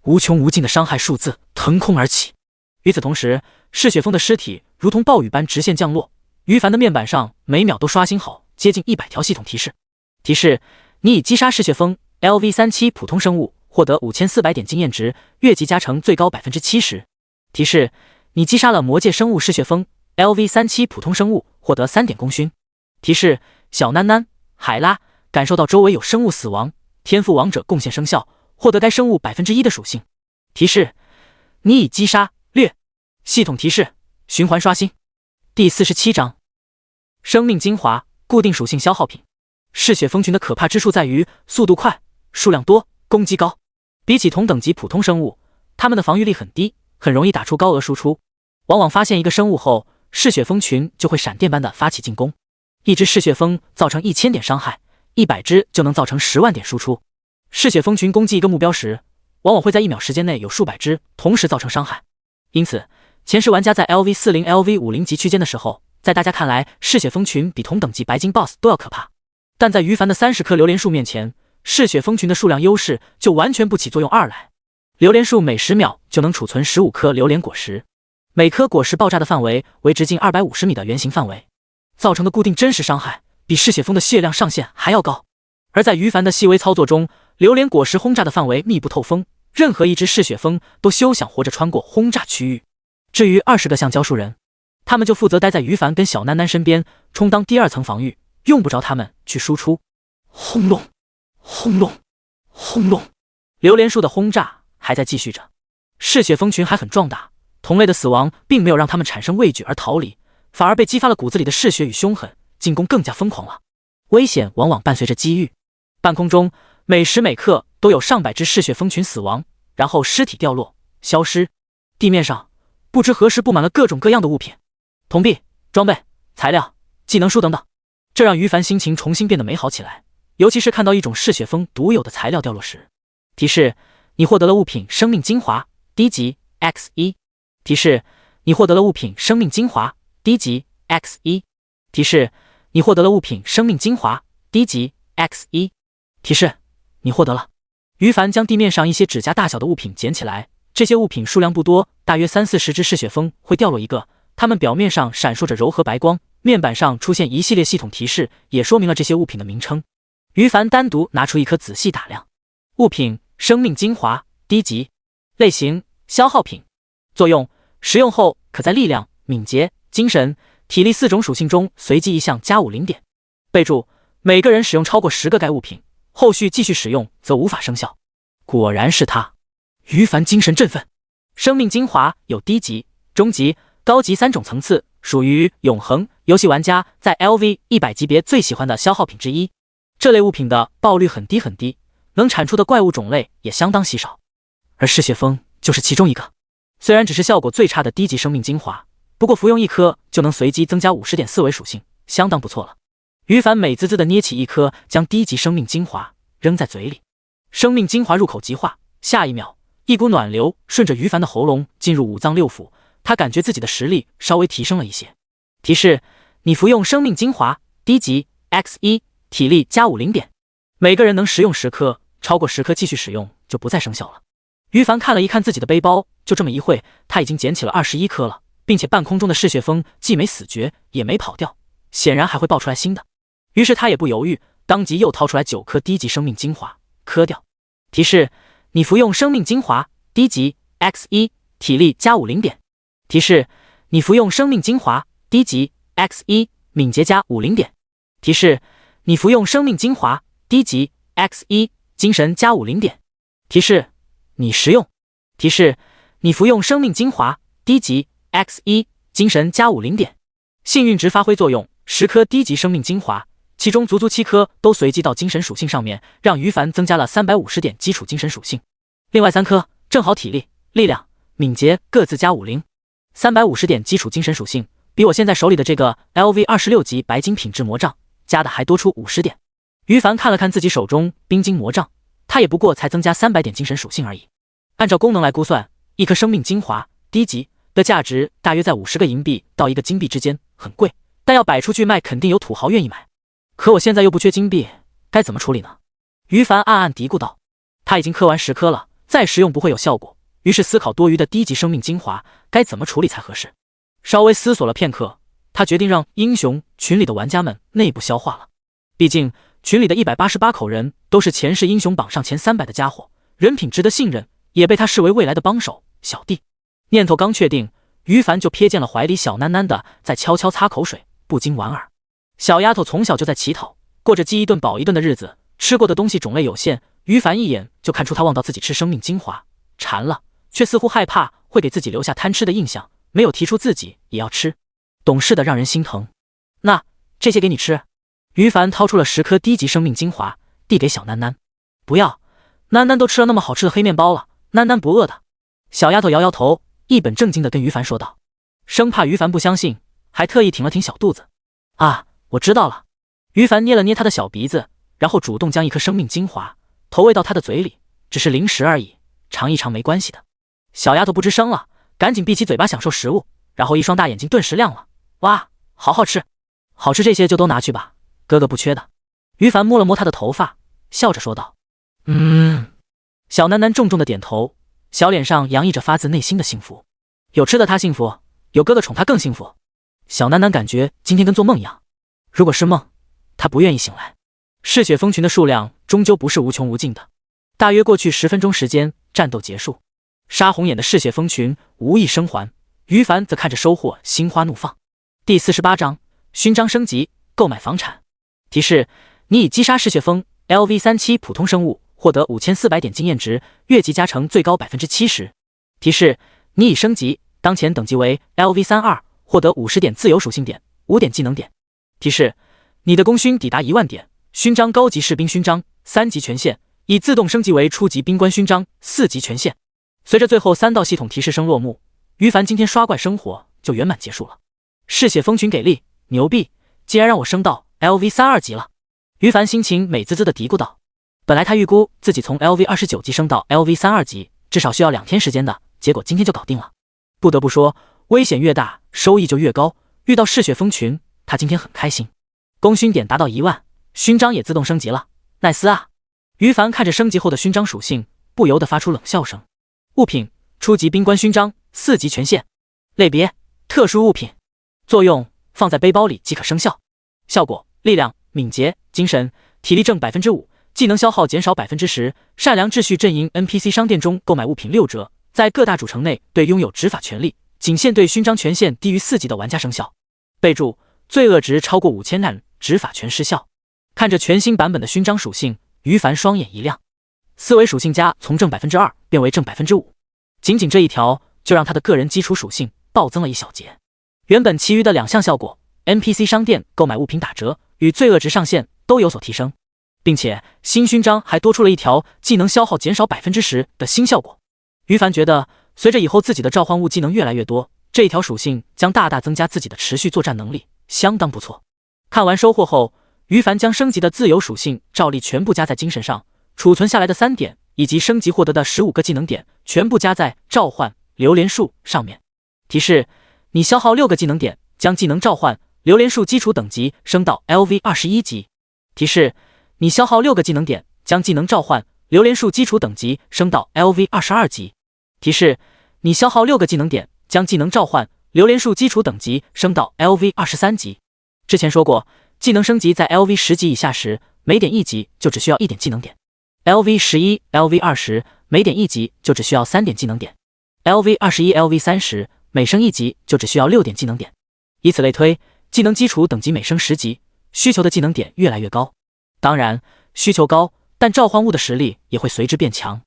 S1: 无穷无尽的伤害数字腾空而起。与此同时，嗜血蜂的尸体如同暴雨般直线降落，于凡的面板上每秒都刷新好接近100条系统提示。提示：你已击杀嗜血蜂 LV37 普通生物，获得5400点经验值，越级加成最高 70%。提示：你击杀了魔界生物嗜血蜂 LV37 普通生物，获得3点功勋。提示：小囡囡海拉感受到周围有生物死亡，天赋王者贡献生效，获得该生物 1% 的属性。提示：你已击杀略。系统提示：循环刷新。第47章生命精华固定属性消耗品。嗜血蜂群的可怕之处在于速度快，数量多，攻击高。比起同等级普通生物，它们的防御力很低，很容易打出高额输出。往往发现一个生物后，嗜血蜂群就会闪电般的发起进攻。一只嗜血蜂造成1000点伤害，100只就能造成10万点输出。嗜血蜂群攻击一个目标时，往往会在1秒时间内有数百只同时造成伤害。因此前世玩家在 LV40、LV50级区间的时候，在大家看来嗜血蜂群比同等级白金 BOSS 都要可怕。但在于凡的30颗榴莲树面前，嗜血蜂群的数量优势就完全不起作用2来。榴莲树每10秒就能储存15颗榴莲果实，每颗果实爆炸的范围为直径250米的圆形范围，造成的固定真实伤害比嗜血蜂的血量上限还要高。而在于凡的细微操作中，榴莲果实轰炸的范围密不透风，任何一只嗜血蜂都休想活着穿过轰炸区域。至于20个橡胶树人，他们就负责待在于凡跟小囡囡身边，充当第2层防御，用不着他们去输出。轰隆轰隆轰隆，榴莲树的轰炸还在继续着。嗜血蜂群还很壮大，同类的死亡并没有让他们产生畏惧而逃离，反而被激发了骨子里的嗜血与凶狠，进攻更加疯狂了。危险往往伴随着机遇，半空中每时每刻都有上百只嗜血蜂群死亡，然后尸体掉落消失。地面上不知何时布满了各种各样的物品，铜币、装备、材料、技能书等等，这让于凡心情重新变得美好起来。尤其是看到一种嗜血蜂独有的材料掉落时。提示：你获得了物品生命精华，低级 X1。提示：你获得了物品生命精华，低级 X1。提示：你获得了物品生命精华，低级 X1。提示：你获得了。于凡将地面上一些指甲大小的物品捡起来，这些物品数量不多，大约30-40只嗜血蜂会掉落一个，它们表面上闪烁着柔和白光，面板上出现一系列系统提示，也说明了这些物品的名称。于凡单独拿出一颗仔细打量。物品生命精华，低级。类型消耗品。作用：食用后可在力量、敏捷、精神、体力4种属性中随机一项加50点。备注：每个人使用超过10个该物品，后续继续使用则无法生效。果然是他，于凡精神振奋。生命精华有低级、中级、高级3种层次，属于永恒游戏玩家在 LV100 级别最喜欢的消耗品之一。这类物品的爆率很低很低，能产出的怪物种类也相当稀少，而嗜血蜂就是其中一个。虽然只是效果最差的低级生命精华，不过服用1颗就能随机增加50点4维属性，相当不错了。于凡美滋滋地捏起1颗，将低级生命精华扔在嘴里。生命精华入口即化，下一秒，一股暖流顺着于凡的喉咙进入5脏6腑，他感觉自己的实力稍微提升了一些。提示：你服用生命精华，低级 X1， 体力加50点。每个人能食用10颗，超过10颗继续使用就不再生效了。于凡看了一看自己的背包，就这么一会，他已经捡起了21颗了，并且半空中的嗜血蜂既没死绝，也没跑掉，显然还会爆出来新的。于是他也不犹豫，当即又掏出来9颗低级生命精华，磕掉。提示：你服用生命精华，低级 X1， 体力加50点。提示：你服用生命精华，低级 X1， 敏捷加50点。提示：你服用生命精华，低级 X1， 精神加50点。提示：你食用。提示：你服用生命精华，低级 X1， 精神加50点。幸运值发挥作用，10颗低级生命精华，其中足足7颗都随机到精神属性上面，让于凡增加了350点基础精神属性。另外3颗正好体力、力量、敏捷各自加50，350点基础精神属性，比我现在手里的这个 LV26 级白金品质魔杖加的还多出50点。于凡看了看自己手中冰晶魔杖，他也不过才增加300点精神属性而已。按照功能来估算，一颗生命精华低级的价值大约在50个银币到1个金币之间，很贵，但要摆出去卖肯定有土豪愿意买。可我现在又不缺金币，该怎么处理呢？于凡暗暗嘀咕道。他已经磕完10颗了，再食用不会有效果，于是思考多余的低级生命精华该怎么处理才合适。稍微思索了片刻，他决定让英雄群里的玩家们内部消化了。毕竟群里的188口人都是前世英雄榜上前300的家伙，人品值得信任，也被他视为未来的帮手小弟。念头刚确定，于凡就瞥见了怀里小囡囡的在悄悄擦口水，不禁莞尔。小丫头从小就在乞讨，过着饥一顿饱一顿的日子，吃过的东西种类有限，于凡一眼就看出她望到自己吃生命精华，馋了，却似乎害怕会给自己留下贪吃的印象，没有提出自己也要吃，懂事的让人心疼。那这些给你吃。于凡掏出了10颗低级生命精华，递给小囡囡。不要，囡囡都吃了那么好吃的黑面包了，囡囡不饿的。小丫头摇摇头，一本正经地跟于凡说道，生怕于凡不相信，还特意挺了挺小肚子。啊，我知道了。于凡捏了捏他的小鼻子，然后主动将一颗生命精华投喂到他的嘴里，只是零食而已，尝一尝没关系的。小丫头不吱声了，赶紧闭起嘴巴享受食物，然后一双大眼睛顿时亮了。哇，好好吃，好吃，这些就都拿去吧，哥哥不缺的。于凡摸了摸他的头发，笑着说道。小囡囡重重的点头，小脸上洋溢着发自内心的幸福。有吃的他幸福，有哥哥宠他更幸福。小囡囡感觉今天跟做梦一样，如果是梦，他不愿意醒来。嗜血蜂群的数量终究不是无穷无尽的。大约过去10分钟时间，战斗结束。杀红眼的嗜血蜂群无一生还，于凡则看着收获心花怒放。第48章勋章升级，购买房产。提示：你已击杀嗜血蜂 LV37 普通生物，获得5400点经验值，越级加成最高 70%。提示：你已升级，当前等级为 LV32， 获得50点自由属性点，5点技能点。提示：你的功勋抵达1万点，勋章高级士兵勋章3级权限，已自动升级为初级兵官勋章4级权限。随着最后3道系统提示声落幕，于凡今天刷怪生活就圆满结束了。嗜血蜂群给力，牛逼，竟然让我升到 LV32级了。于凡心情美滋滋的嘀咕道。本来他预估自己从 LV29 级升到 LV32级至少需要2天时间的，结果今天就搞定了。不得不说，危险越大，收益就越高。遇到嗜血蜂群，他今天很开心。功勋点达到1万，勋章也自动升级了。奈斯啊！于凡看着升级后的勋章属性，不由得发出冷笑声。物品：初级冰冠勋章，4级权限。类别：特殊物品。作用：放在背包里即可生效。效果：力量、敏捷、精神、体力正 5%， 技能消耗减少 10%。善良秩序阵营 NPC 商店中购买物品6折，在各大主城内对拥有执法权利，仅限对勋章权限低于4级的玩家生效。备注：罪恶值超过5000难，执法权失效。看着全新版本的勋章属性，于凡双眼一亮，思维属性加从正 2% 变为正 5%， 仅仅这一条就让他的个人基础属性暴增了1小节。原本其余的2项效果 NPC 商店购买物品打折与罪恶值上限都有所提升，并且新勋章还多出了一条技能消耗减少 10% 的新效果。于凡觉得随着以后自己的召唤物技能越来越多，这一条属性将大大增加自己的持续作战能力，相当不错。看完收获后，于凡将升级的自由属性照例全部加在精神上，储存下来的3点以及升级获得的15个技能点全部加在召唤榴莲树上面。提示：你消耗6个技能点，将技能召唤榴莲树基础等级升到 LV21级。提示：你消耗6个技能点，将技能召唤榴莲树基础等级升到 LV22级。提示：你消耗6个技能点，将技能召唤榴莲树基础等级升到 LV23级。之前说过，技能升级在 LV10级以下时，每点1级就只需要1点技能点。LV11、LV20 每点1级就只需要3点技能点。LV21、LV30 每升1级就只需要6点技能点。以此类推，技能基础等级每升10级，需求的技能点越来越高。当然，需求高，但召唤物的实力也会随之变强。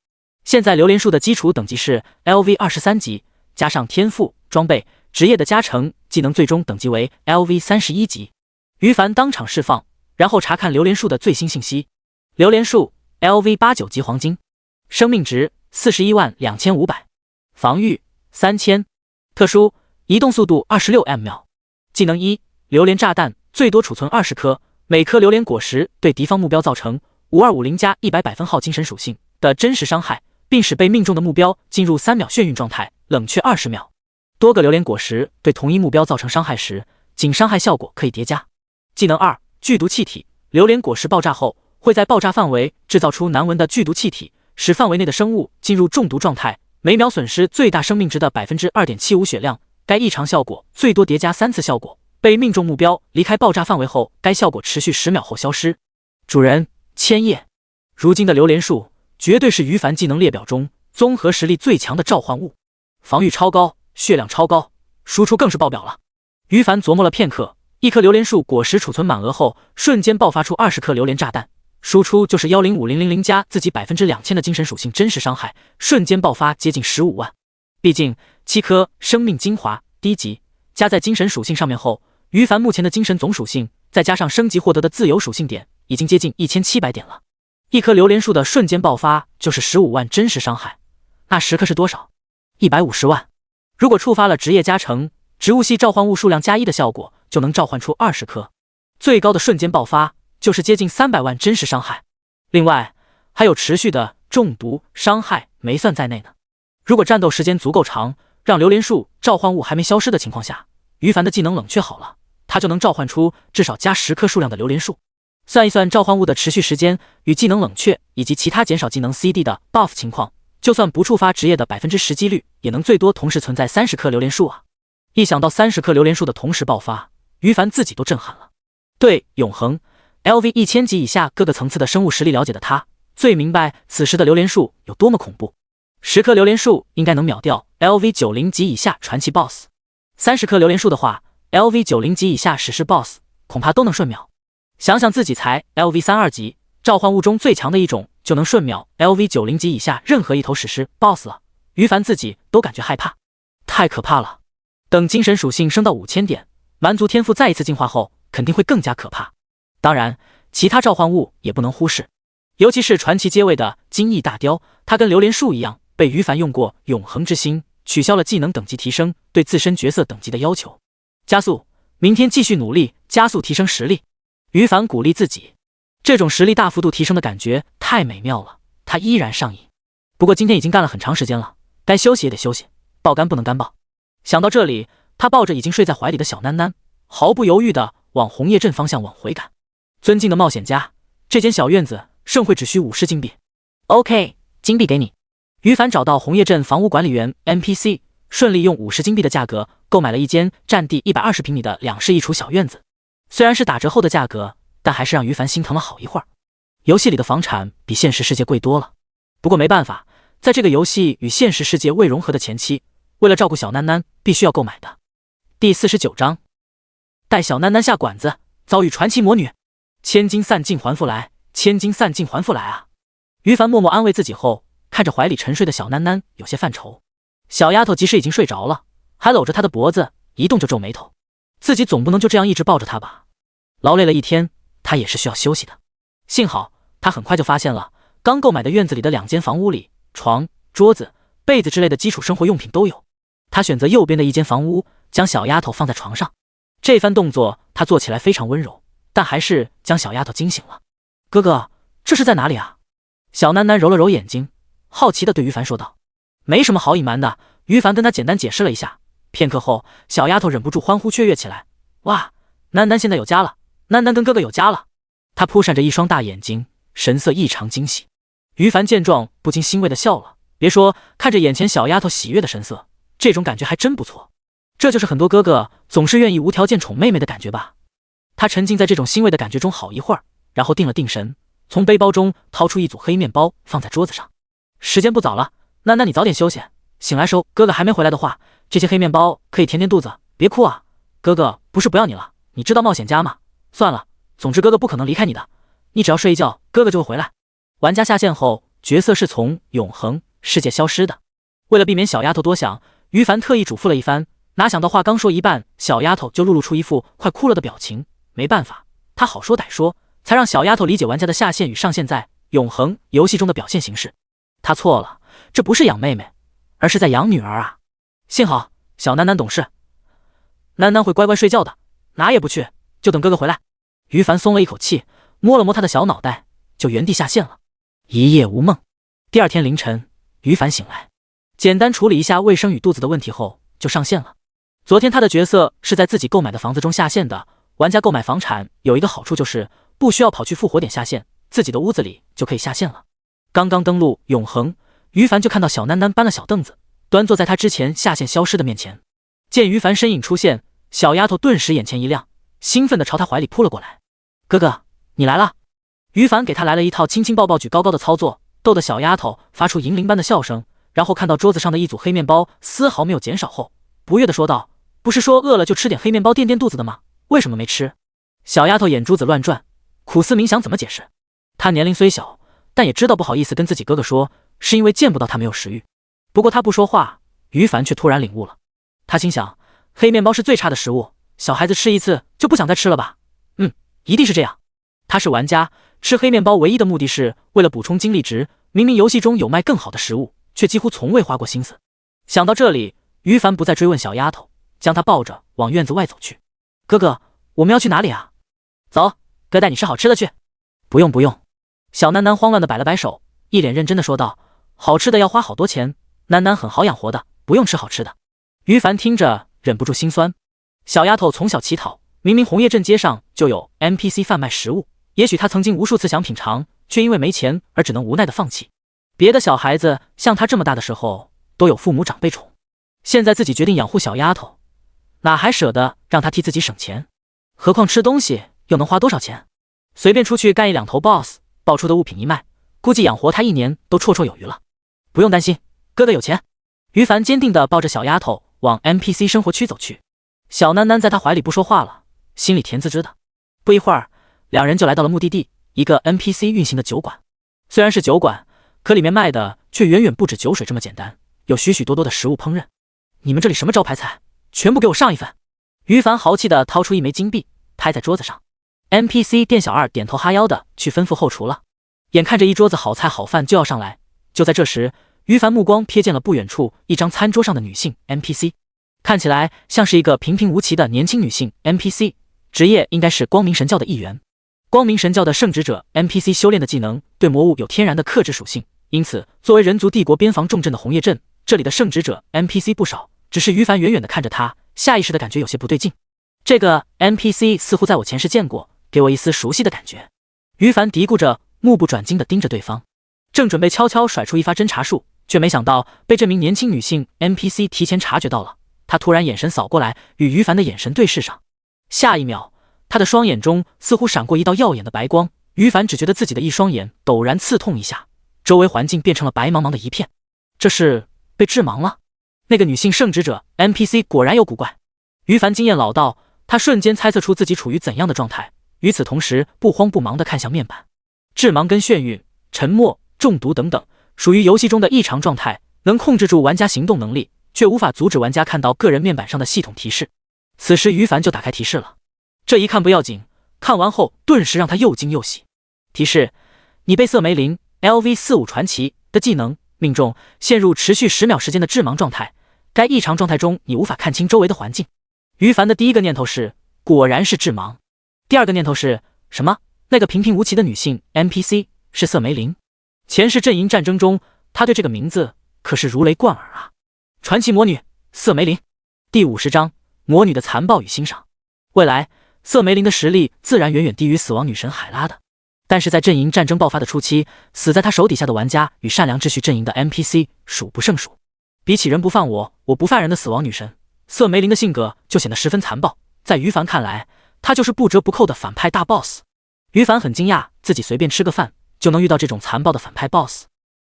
S1: 现在榴莲树的基础等级是 LV23级，加上天赋、装备、职业的加成，技能最终等级为 LV31级。于凡当场释放，然后查看榴莲树的最新信息。榴莲树 LV89级黄金，生命值412500，防御3000，特殊移动速度26 ms。技能1：榴莲炸弹，最多储存20颗，每颗榴莲果实对敌方目标造成5250加100百分号精神属性的真实伤害，并使被命中的目标进入3秒眩晕状态，冷却20秒。多个榴莲果实对同一目标造成伤害时，仅伤害效果可以叠加。技能2：剧毒气体，榴莲果实爆炸后会在爆炸范围制造出难闻的剧毒气体，使范围内的生物进入中毒状态，每秒损失最大生命值的 2.75% 血量。该异常效果最多叠加3次效果，被命中目标离开爆炸范围后，该效果持续10秒后消失。主人：千叶。如今的榴莲树绝对是于凡技能列表中综合实力最强的召唤物，防御超高，血量超高，输出更是爆表了。于凡琢磨了片刻，一颗榴莲树果实储存满额后，瞬间爆发出20颗榴莲炸弹，输出就是105000加自己 2000% 的精神属性真实伤害，瞬间爆发接近15万。毕竟7颗生命精华低级加在精神属性上面后，于凡目前的精神总属性再加上升级获得的自由属性点，已经接近1700点了。一颗榴莲树的瞬间爆发就是15万真实伤害，那10颗是多少？150万。如果触发了职业加成，植物系召唤物数量加1的效果，就能召唤出20颗，最高的瞬间爆发就是接近300万真实伤害。另外还有持续的中毒伤害没算在内呢。如果战斗时间足够长，让榴莲树召唤物还没消失的情况下，于凡的技能冷却好了，他就能召唤出至少加10颗数量的榴莲树。算一算召唤物的持续时间与技能冷却以及其他减少技能 CD 的 buff 情况，就算不触发职业的 10% 几率，也能最多同时存在30颗榴莲树啊！一想到30颗榴莲树的同时爆发，于凡自己都震撼了。对永恒 LV1000级以下各个层次的生物实力了解的他，最明白此时的榴莲树有多么恐怖。10颗榴莲树应该能秒掉 LV90级以下传奇 BOSS，30颗榴莲树的话 ，LV90级以下史诗 BOSS 恐怕都能瞬秒。想想自己才 LV32级，召唤物中最强的一种就能瞬秒 LV90级以下任何一头史诗 BOSS 了，于凡自己都感觉害怕，太可怕了。等精神属性升到5000点，蛮族天赋再一次进化后，肯定会更加可怕。当然，其他召唤物也不能忽视，尤其是传奇阶位的金翼大雕，它跟榴莲树一样，被于凡用过永恒之心，取消了技能等级提升对自身角色等级的要求。加速，明天继续努力，加速提升实力。于凡鼓励自己。这种实力大幅度提升的感觉太美妙了，他依然上瘾。不过今天已经干了很长时间了，该休息也得休息，爆肝不能干爆。想到这里，他抱着已经睡在怀里的小囡囡，毫不犹豫地往红叶镇方向往回赶。尊敬的冒险家，这间小院子盛会只需50金币。OK， 金币给你。于凡找到红叶镇房屋管理员 NPC， 顺利用50金币的价格购买了一间占地120平米的2室1厨小院子。虽然是打折后的价格，但还是让于凡心疼了好一会儿。游戏里的房产比现实世界贵多了，不过没办法，在这个游戏与现实世界未融合的前期，为了照顾小囡囡，必须要购买的。第49章，带小囡囡下馆子，遭遇传奇魔女，千金散尽还复来，千金散尽还复来啊！于凡默默安慰自己后，看着怀里沉睡的小囡囡，有些犯愁。小丫头即使已经睡着了，还搂着她的脖子，一动就皱眉头。自己总不能就这样一直抱着她吧？劳累了一天，她也是需要休息的。幸好他很快就发现了，刚购买的院子里的2间房屋里，床、桌子、被子之类的基础生活用品都有。他选择右边的一间房屋，将小丫头放在床上。这番动作他做起来非常温柔，但还是将小丫头惊醒了。哥哥，这是在哪里啊？小囡囡揉了揉眼睛，好奇地对于凡说道。没什么好隐瞒的，于凡跟他简单解释了一下。片刻后，小丫头忍不住欢呼雀跃起来。哇，囡囡现在有家了，囡囡跟哥哥有家了。她扑闪着一双大眼睛，神色异常惊喜。于凡见状不禁欣慰地笑了。别说，看着眼前小丫头喜悦的神色，这种感觉还真不错。这就是很多哥哥总是愿意无条件宠妹妹的感觉吧。他沉浸在这种欣慰的感觉中好一会儿，然后定了定神，从背包中掏出一组黑面包放在桌子上。时间不早了，那你早点休息，醒来时候哥哥还没回来的话，这些黑面包可以填填肚子，别哭啊。哥哥不是不要你了，你知道冒险家吗？算了，总之哥哥不可能离开你的，你只要睡一觉，哥哥就会回来。玩家下线后，角色是从永恒世界消失的。为了避免小丫头多想，于凡特意嘱咐了一番，哪想到话刚说一半，小丫头就露出一副快哭了的表情。没办法，他好说歹说，才让小丫头理解玩家的下线与上线在永恒游戏中的表现形式。他错了，这不是养妹妹，而是在养女儿啊！幸好小囡囡懂事，囡囡会乖乖睡觉的，哪也不去，就等哥哥回来。于凡松了一口气，摸了摸他的小脑袋，就原地下线了。一夜无梦。第二天凌晨，于凡醒来，简单处理一下卫生与肚子的问题后，就上线了。昨天他的角色是在自己购买的房子中下线的。玩家购买房产有一个好处，就是不需要跑去复活点下线，自己的屋子里就可以下线了。刚刚登录永恒，于凡就看到小囡囡搬了小凳子，端坐在他之前下线消失的面前。见于凡身影出现，小丫头顿时眼前一亮，兴奋地朝他怀里扑了过来。哥哥，你来了。于凡给他来了一套轻轻抱抱举高高的操作，逗得小丫头发出银铃般的笑声，然后看到桌子上的一组黑面包丝毫没有减少后，不悦地说道，不是说饿了就吃点黑面包垫垫肚子的吗？为什么没吃？小丫头眼珠子乱转，苦思冥想怎么解释。她年龄虽小，但也知道不好意思跟自己哥哥说，是因为见不到他没有食欲。不过他不说话，于凡却突然领悟了。他心想，黑面包是最差的食物，小孩子吃一次就不想再吃了吧？一定是这样。他是玩家，吃黑面包唯一的目的是为了补充精力值，明明游戏中有卖更好的食物，却几乎从未花过心思。想到这里，于凡不再追问小丫头，将她抱着往院子外走去。哥哥，我们要去哪里啊？走，哥带你吃好吃的去。不用不用。小囡囡慌乱地摆了摆手，一脸认真地说道，好吃的要花好多钱，囡囡很好养活的，不用吃好吃的。于凡听着忍不住心酸。小丫头从小乞讨，明明红叶镇街上就有 NPC 贩卖食物，也许她曾经无数次想品尝，却因为没钱而只能无奈地放弃。别的小孩子像她这么大的时候都有父母长辈宠，现在自己决定养护小丫头，哪还舍得让她替自己省钱？何况吃东西又能花多少钱？随便出去干1-2头 boss， 爆出的物品一卖，估计养活她1年都绰绰有余了。不用担心，哥哥有钱。于凡坚定地抱着小丫头往 NPC 生活区走去。小囡囡在他怀里不说话了，心里甜滋滋的。不一会儿，两人就来到了目的地，一个 NPC 运行的酒馆。虽然是酒馆，可里面卖的却远远不止酒水这么简单，有许许多多的食物烹饪。你们这里什么招牌菜？全部给我上一份！于凡豪气地掏出1枚金币，拍在桌子上。NPC 店小二点头哈腰的去吩咐后厨了。眼看着一桌子好菜好饭就要上来，就在这时，于凡目光瞥见了不远处一张餐桌上的女性 NPC， 看起来像是一个平平无奇的年轻女性 NPC， 职业应该是光明神教的一员。光明神教的圣职者 NPC 修炼的技能对魔物有天然的克制属性，因此作为人族帝国边防重镇的红叶镇，这里的圣职者 NPC 不少。只是于凡远远地看着他，下意识地感觉有些不对劲。这个 NPC 似乎在我前世见过，给我一丝熟悉的感觉。于凡嘀咕着，目不转睛地盯着对方，正准备悄悄甩出一发侦察术，却没想到被这名年轻女性 NPC 提前察觉到了。她突然眼神扫过来，与于凡的眼神对视上。下一秒，她的双眼中似乎闪过一道耀眼的白光，于凡只觉得自己的一双眼陡然刺痛一下，周围环境变成了白茫茫的一片。这是被致盲了？那个女性圣职者 NPC 果然有古怪。于凡经验老道，他瞬间猜测出自己处于怎样的状态，与此同时不慌不忙地看向面板。致盲跟眩晕、沉默、中毒等等，属于游戏中的异常状态，能控制住玩家行动能力，却无法阻止玩家看到个人面板上的系统提示。此时于凡就打开提示了，这一看不要紧，看完后顿时让他又惊又喜。提示：你被色梅林 LV45 传奇的技能命中，陷入持续10秒时间的致盲状态。该异常状态中，你无法看清周围的环境。于凡的第一个念头是，果然是致盲。第二个念头是什么？那个平平无奇的女性 NPC 是色梅林。前世阵营战争中，他对这个名字可是如雷贯耳啊！传奇魔女色梅林。第50章：魔女的残暴与欣赏。未来，色梅林的实力自然远远低于死亡女神海拉的，但是在阵营战争爆发的初期，死在他手底下的玩家与善良秩序阵营的 NPC 数不胜数。比起人不犯我，我不犯人的死亡女神，色梅林的性格就显得十分残暴。在于凡看来，她就是不折不扣的反派大 boss。于凡很惊讶，自己随便吃个饭就能遇到这种残暴的反派 boss。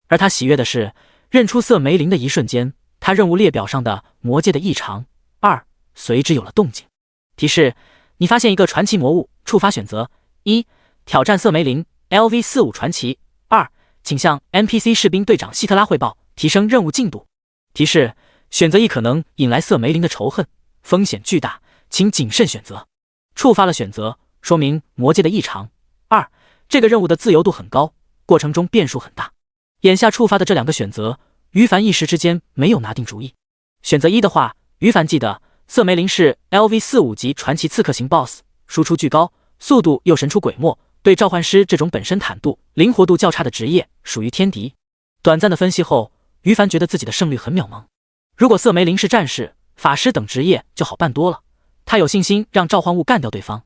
S1: 而他喜悦的是，认出色梅林的一瞬间，他任务列表上的魔界的异常2随之有了动静。提示：你发现一个传奇魔物，触发选择：1. 挑战色梅林 LV45 传奇；2. 请向 NPC 士兵队长希特拉汇报，提升任务进度。提示：选择1可能引来色梅林的仇恨，风险巨大，请谨慎选择。触发了选择，说明魔界的异常2，这个任务的自由度很高，过程中变数很大。眼下触发的这2个选择，于凡一时之间没有拿定主意。选择1的话，于凡记得色梅林是 LV45 级传奇刺客型 BOSS， 输出巨高，速度又神出鬼没，对召唤师这种本身坦度、灵活度较差的职业属于天敌。短暂的分析后，于凡觉得自己的胜率很渺茫。如果色梅林是战士、法师等职业就好办多了，他有信心让召唤物干掉对方。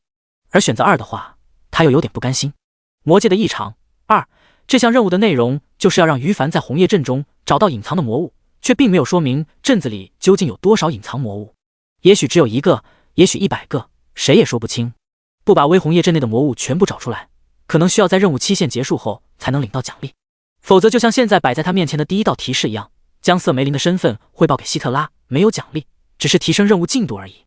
S1: 而选择2的话，他又有点不甘心。魔界的异常2这项任务的内容就是要让于凡在红叶镇中找到隐藏的魔物，却并没有说明镇子里究竟有多少隐藏魔物。也许只有1个，也许100个，谁也说不清。不把微红叶镇内的魔物全部找出来，可能需要在任务期限结束后才能领到奖励。否则就像现在摆在他面前的第一道提示一样，将色梅林的身份汇报给希特拉，没有奖励，只是提升任务进度而已。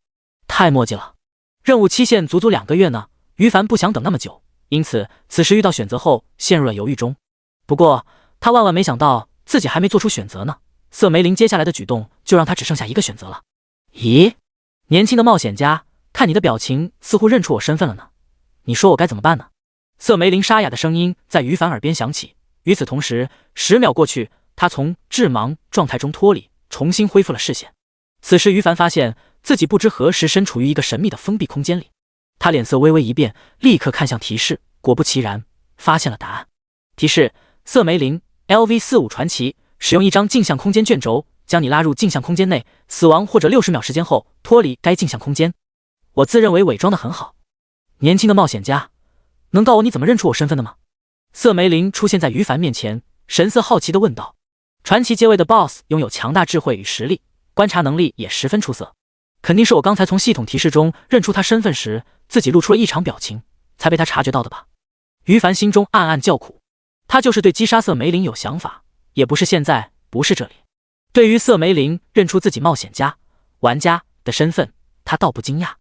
S1: 太墨迹了，任务期限足足2个月呢，于凡不想等那么久，因此此时遇到选择后陷入了犹豫中。不过他万万没想到自己还没做出选择呢，色梅林接下来的举动就让他只剩下1个选择了。咦，年轻的冒险家，看你的表情似乎认出我身份了呢，你说我该怎么办呢？色梅林沙哑的声音在于凡耳边响起。与此同时，10秒过去，他从致盲状态中脱离，重新恢复了视线。此时于凡发现自己不知何时身处于一个神秘的封闭空间里，他脸色微微一变，立刻看向提示，果不其然，发现了答案。提示：色梅林 LV45 传奇，使用一张镜像空间卷轴将你拉入镜像空间内，死亡或者60秒时间后脱离该镜像空间。我自认为伪装得很好，年轻的冒险家，能告诉我你怎么认出我身份的吗？色梅林出现在于凡面前，神色好奇地问道。传奇阶位的 BOSS 拥有强大智慧与实力，观察能力也十分出色，肯定是我刚才从系统提示中认出他身份时自己露出了异常表情，才被他察觉到的吧。于凡心中暗暗叫苦，他就是对击杀色梅林有想法，也不是现在，不是这里。对于色梅林认出自己冒险家、玩家的身份，他倒不惊讶，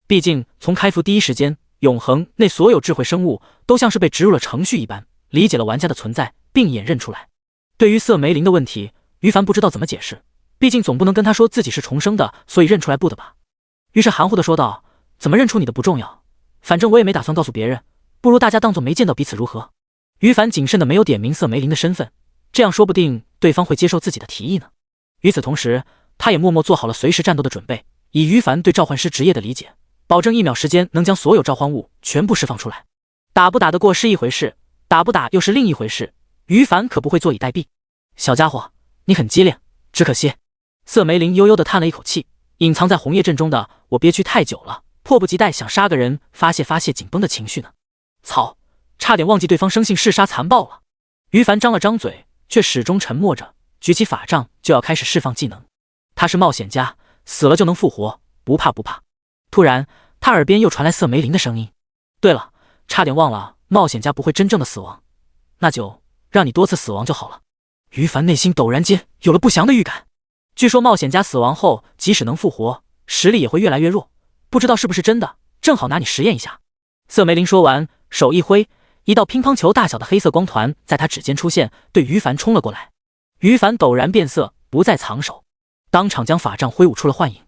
S1: 毕竟从开服第一时间，永恒内所有智慧生物都像是被植入了程序一般，理解了玩家的存在并演认出来。对于色梅林的问题，于凡不知道怎么解释，毕竟总不能跟他说自己是重生的，所以认出来不的吧。于是含糊地说道：怎么认出你的不重要，反正我也没打算告诉别人，不如大家当作没见到彼此如何？于凡谨慎的没有点名色梅林的身份，这样说不定对方会接受自己的提议呢。与此同时，他也默默做好了随时战斗的准备，以于凡对召唤师职业的理解，保证1秒时间能将所有召唤物全部释放出来。打不打得过是一回事，打不打又是另一回事，于凡可不会坐以待毙。小家伙，你很机灵，只可惜……瑟梅林悠悠地叹了一口气，隐藏在红叶阵中的我憋屈太久了，迫不及待想杀个人发泄紧绷的情绪呢。操，差点忘记对方生性嗜杀残暴了。于凡张了张嘴，却始终沉默着，举起法杖就要开始释放技能。他是冒险家，死了就能复活，不怕不怕。突然，他耳边又传来瑟梅林的声音：“对了，差点忘了，冒险家不会真正的死亡，那就让你多次死亡就好了。”于凡内心陡然间有了不祥的预感。据说冒险家死亡后，即使能复活，实力也会越来越弱，不知道是不是真的，正好拿你实验一下。瑟梅林说完，手一挥，一道乒乓球大小的黑色光团在他指尖出现，对于凡冲了过来。于凡陡然变色，不再藏手，当场将法杖挥舞出了幻影。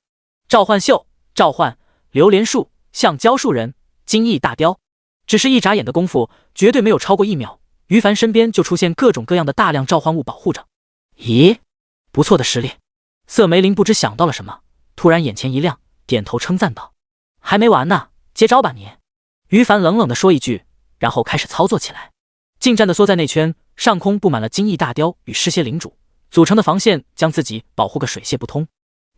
S1: 召唤秀，召唤榴莲树、橡胶树人、金翼大雕。只是一眨眼的功夫，绝对没有超过1秒，于凡身边就出现各种各样的大量召唤物保护着。咦，不错的实力。瑟梅林不知想到了什么，突然眼前一亮，点头称赞道：“还没完呢，接招吧你！”于凡冷冷地说一句，然后开始操作起来。近战的缩在内圈，上空布满了金翼大雕与尸蝎领主组成的防线，将自己保护个水泄不通。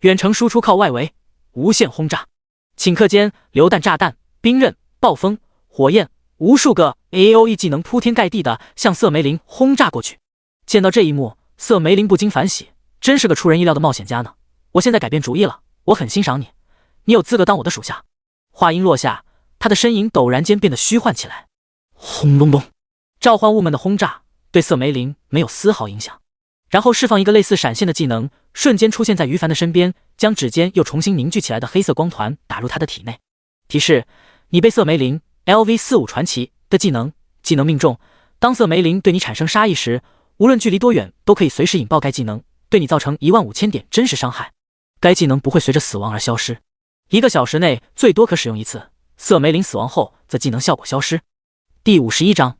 S1: 远程输出靠外围，无限轰炸。顷刻间，榴弹、炸弹、冰刃、暴风、火焰，无数个 AOE 技能铺天盖地的向瑟梅林轰炸过去。见到这一幕，瑟梅林不禁反喜，真是个出人意料的冒险家呢。我现在改变主意了，我很欣赏你，你有资格当我的属下。话音落下，他的身影陡然间变得虚幻起来。轰隆隆，召唤物们的轰炸对瑟梅林没有丝毫影响。然后释放一个类似闪现的技能，瞬间出现在于凡的身边，将指尖又重新凝聚起来的黑色光团打入他的体内。提示：你被瑟梅林 LV45 传奇的技能命中。当瑟梅林对你产生杀意时，无论距离多远，都可以随时引爆该技能，对你造成15000点真实伤害。该技能不会随着死亡而消失，1个小时内最多可使用1次。瑟梅林死亡后，则技能效果消失。第51章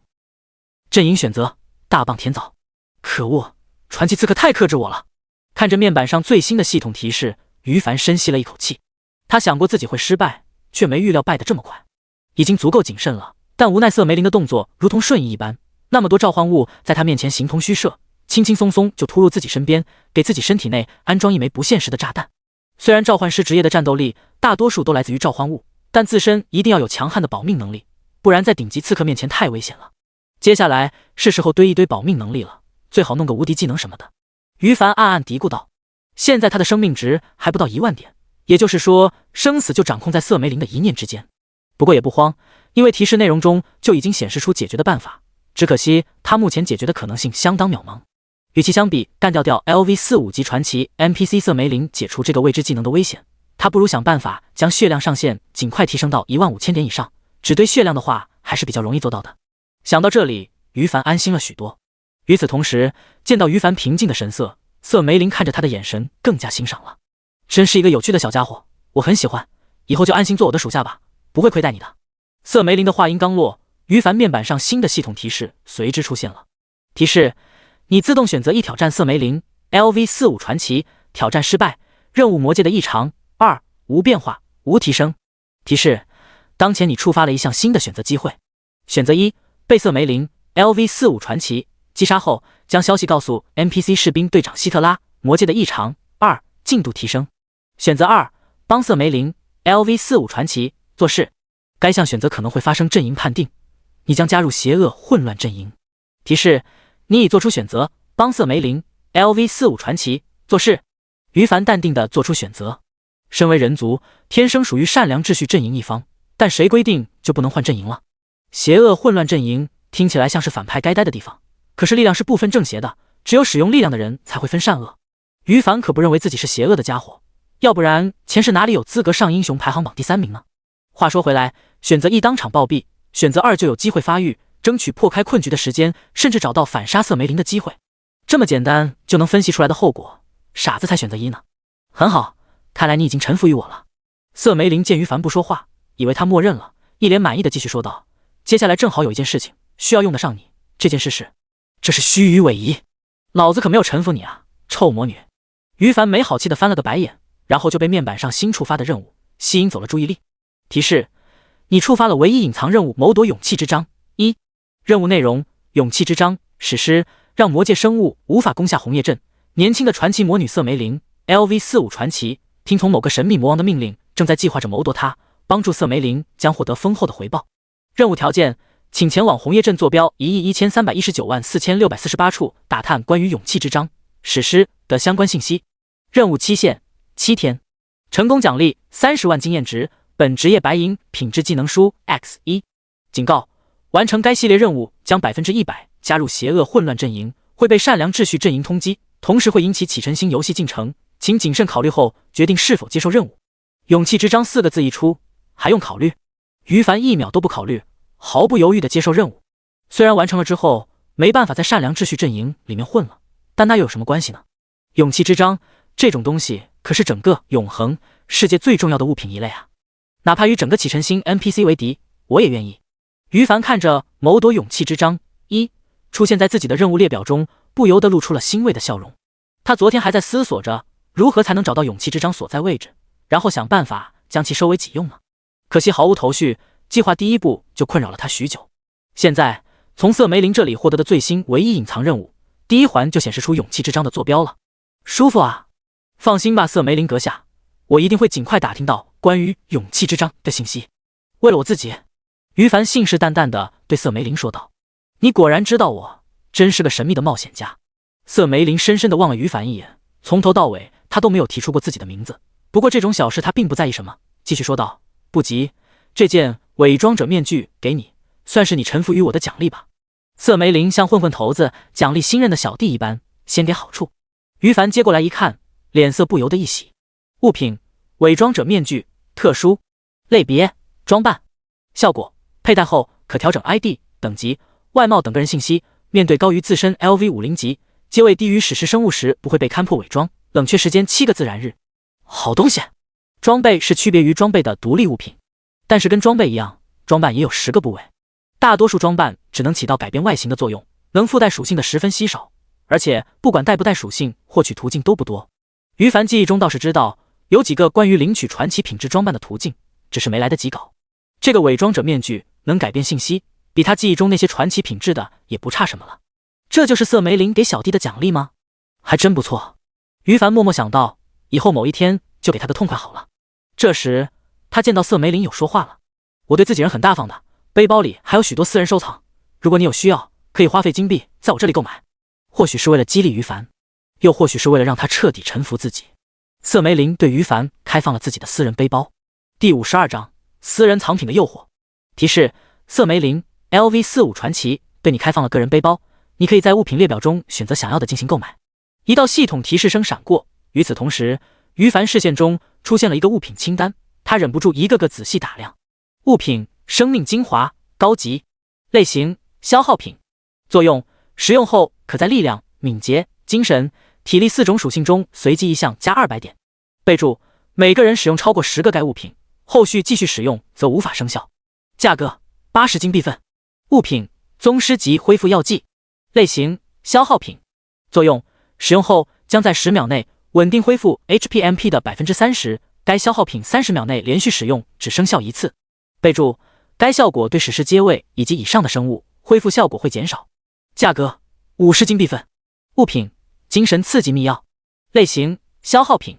S1: 阵营选择：大棒甜枣。可恶，传奇刺客太克制我了。看着面板上最新的系统提示，于凡深吸了一口气。他想过自己会失败，却没预料败得这么快。已经足够谨慎了，但无奈瑟梅林的动作如同瞬移一般，那么多召唤物在他面前形同虚设，轻轻松松就突入自己身边，给自己身体内安装一枚不现实的炸弹。虽然召唤师职业的战斗力大多数都来自于召唤物，但自身一定要有强悍的保命能力，不然在顶级刺客面前太危险了。接下来是时候堆一堆保命能力了，最好弄个无敌技能什么的。于凡暗暗嘀咕道。现在他的生命值还不到1万点，也就是说生死就掌控在瑟梅林的一念之间。不过也不慌，因为提示内容中就已经显示出解决的办法，只可惜他目前解决的可能性相当渺茫。与其相比干掉LV45级传奇 NPC 瑟梅林解除这个未知技能的危险，他不如想办法将血量上限尽快提升到15000点以上，只堆血量的话还是比较容易做到的。想到这里，于凡安心了许多。与此同时，见到于凡平静的神色，瑟梅林看着他的眼神更加欣赏了。真是一个有趣的小家伙，我很喜欢，以后就安心做我的属下吧，不会亏待你的。瑟梅林的话音刚落，于凡面板上新的系统提示随之出现了。提示：你自动选择1挑战瑟梅林 LV45 传奇，挑战失败，任务魔界的异常2，无变化，无提升。提示：当前你触发了一项新的选择机会。选择1，被瑟梅林 LV45 传奇击杀后，将消息告诉 NPC 士兵队长希特拉，魔界的异常2，进度提升。选择2，帮瑟梅林 LV45 传奇做事。该项选择可能会发生阵营判定，你将加入邪恶混乱阵营。提示：你已做出选择，帮瑟梅林 LV45 传奇做事。于凡淡定地做出选择。身为人族，天生属于善良秩序阵营一方，但谁规定就不能换阵营了？邪恶混乱阵营听起来像是反派该待的地方，可是力量是不分正邪的，只有使用力量的人才会分善恶。于凡可不认为自己是邪恶的家伙，要不然前世哪里有资格上英雄排行榜第3名呢？话说回来，选择1当场暴毙，选择2就有机会发育，争取破开困局的时间，甚至找到反杀瑟梅林的机会。这么简单就能分析出来的后果，傻子才选择1呢。很好，看来你已经臣服于我了。瑟梅林见于凡不说话，以为他默认了，一脸满意的继续说道：接下来正好有一件事情需要用得上你，这件事是……这是虚与委蛇，老子可没有臣服你啊，臭魔女！于凡没好气的翻了个白眼，然后就被面板上新触发的任务吸引走了注意力。提示：你触发了唯一隐藏任务谋夺勇气之章任务内容：勇气之章，史诗，让魔界生物无法攻下红叶镇。年轻的传奇魔女瑟梅林 ，LV45 传奇，听从某个神秘魔王的命令，正在计划着谋夺她，帮助瑟梅林将获得丰厚的回报。任务条件：请前往红叶镇坐标113194648处，打探关于勇气之章史诗的相关信息。任务期限7天，成功奖励30万经验值。本职业白银品质技能书 X1。警告：完成该系列任务将100%加入邪恶混乱阵营，会被善良秩序阵营通缉，同时会引起启程星游戏进程，请谨慎考虑后决定是否接受任务。勇气之章4个字一出，还用考虑？于凡1秒都不考虑，毫不犹豫地接受任务。虽然完成了之后没办法在善良秩序阵营里面混了，但那又有什么关系呢？勇气之章这种东西可是整个永恒世界最重要的物品一类啊，哪怕与整个启程星 NPC 为敌，我也愿意。于凡看着谋夺勇气之章1出现在自己的任务列表中，不由得露出了欣慰的笑容。他昨天还在思索着如何才能找到勇气之章所在位置，然后想办法将其收为己用呢。可惜毫无头绪，计划第一步就困扰了他许久。现在从瑟梅林这里获得的最新唯一隐藏任务，第1环就显示出勇气之章的坐标了。舒服啊！放心吧，瑟梅林阁下，我一定会尽快打听到关于勇气之章的信息。为了我自己，于凡信誓旦旦地对瑟梅林说道：“你果然知道我，真是个神秘的冒险家。”瑟梅林深深地望了于凡一眼，从头到尾他都没有提出过自己的名字。不过这种小事他并不在意什么，继续说道：“不急，这件伪装者面具给你，算是你臣服于我的奖励吧。”瑟梅林像混混头子奖励新任的小弟一般，先给好处。于凡接过来一看，脸色不由得一喜。物品：伪装者面具，特殊，类别：装扮，效果：佩戴后可调整 ID、等级、外貌等个人信息，面对高于自身 LV50级、阶位低于史诗生物时不会被勘破伪装，冷却时间7个自然日。好东西！装备是区别于装备的独立物品，但是跟装备一样，装扮也有10个部位。大多数装扮只能起到改变外形的作用，能附带属性的十分稀少，而且不管带不带属性，获取途径都不多。于凡记忆中倒是知道有几个关于领取传奇品质装扮的途径，只是没来得及搞。这个伪装者面具能改变信息，比他记忆中那些传奇品质的也不差什么了。这就是瑟梅林给小弟的奖励吗？还真不错。于凡默默想到，以后某一天就给他个痛快好了。这时他见到瑟梅林有说话了：“我对自己人很大方的，背包里还有许多私人收藏，如果你有需要，可以花费金币在我这里购买。”或许是为了激励于凡，又或许是为了让他彻底臣服自己，瑟梅林对于凡开放了自己的私人背包。第52章私人藏品的诱惑。提示：瑟梅林 LV45 传奇对你开放了个人背包，你可以在物品列表中选择想要的进行购买。一道系统提示声闪过，与此同时，于凡视线中出现了一个物品清单，他忍不住一个个仔细打量。物品：生命精华，高级，类型：消耗品，作用：使用后可在力量、敏捷、精神、体力4种属性中随机一项加200点。备注：每个人使用超过10个该物品，后续继续使用则无法生效。价格：80金币分。物品：宗师级恢复药剂，类型：消耗品，作用：使用后将在10秒内稳定恢复 HPMP 的 30%， 该消耗品30秒内连续使用只生效1次。备注：该效果对史诗阶位以及以上的生物恢复效果会减少。价格：50金币分。物品：精神刺激秘药，类型：消耗品，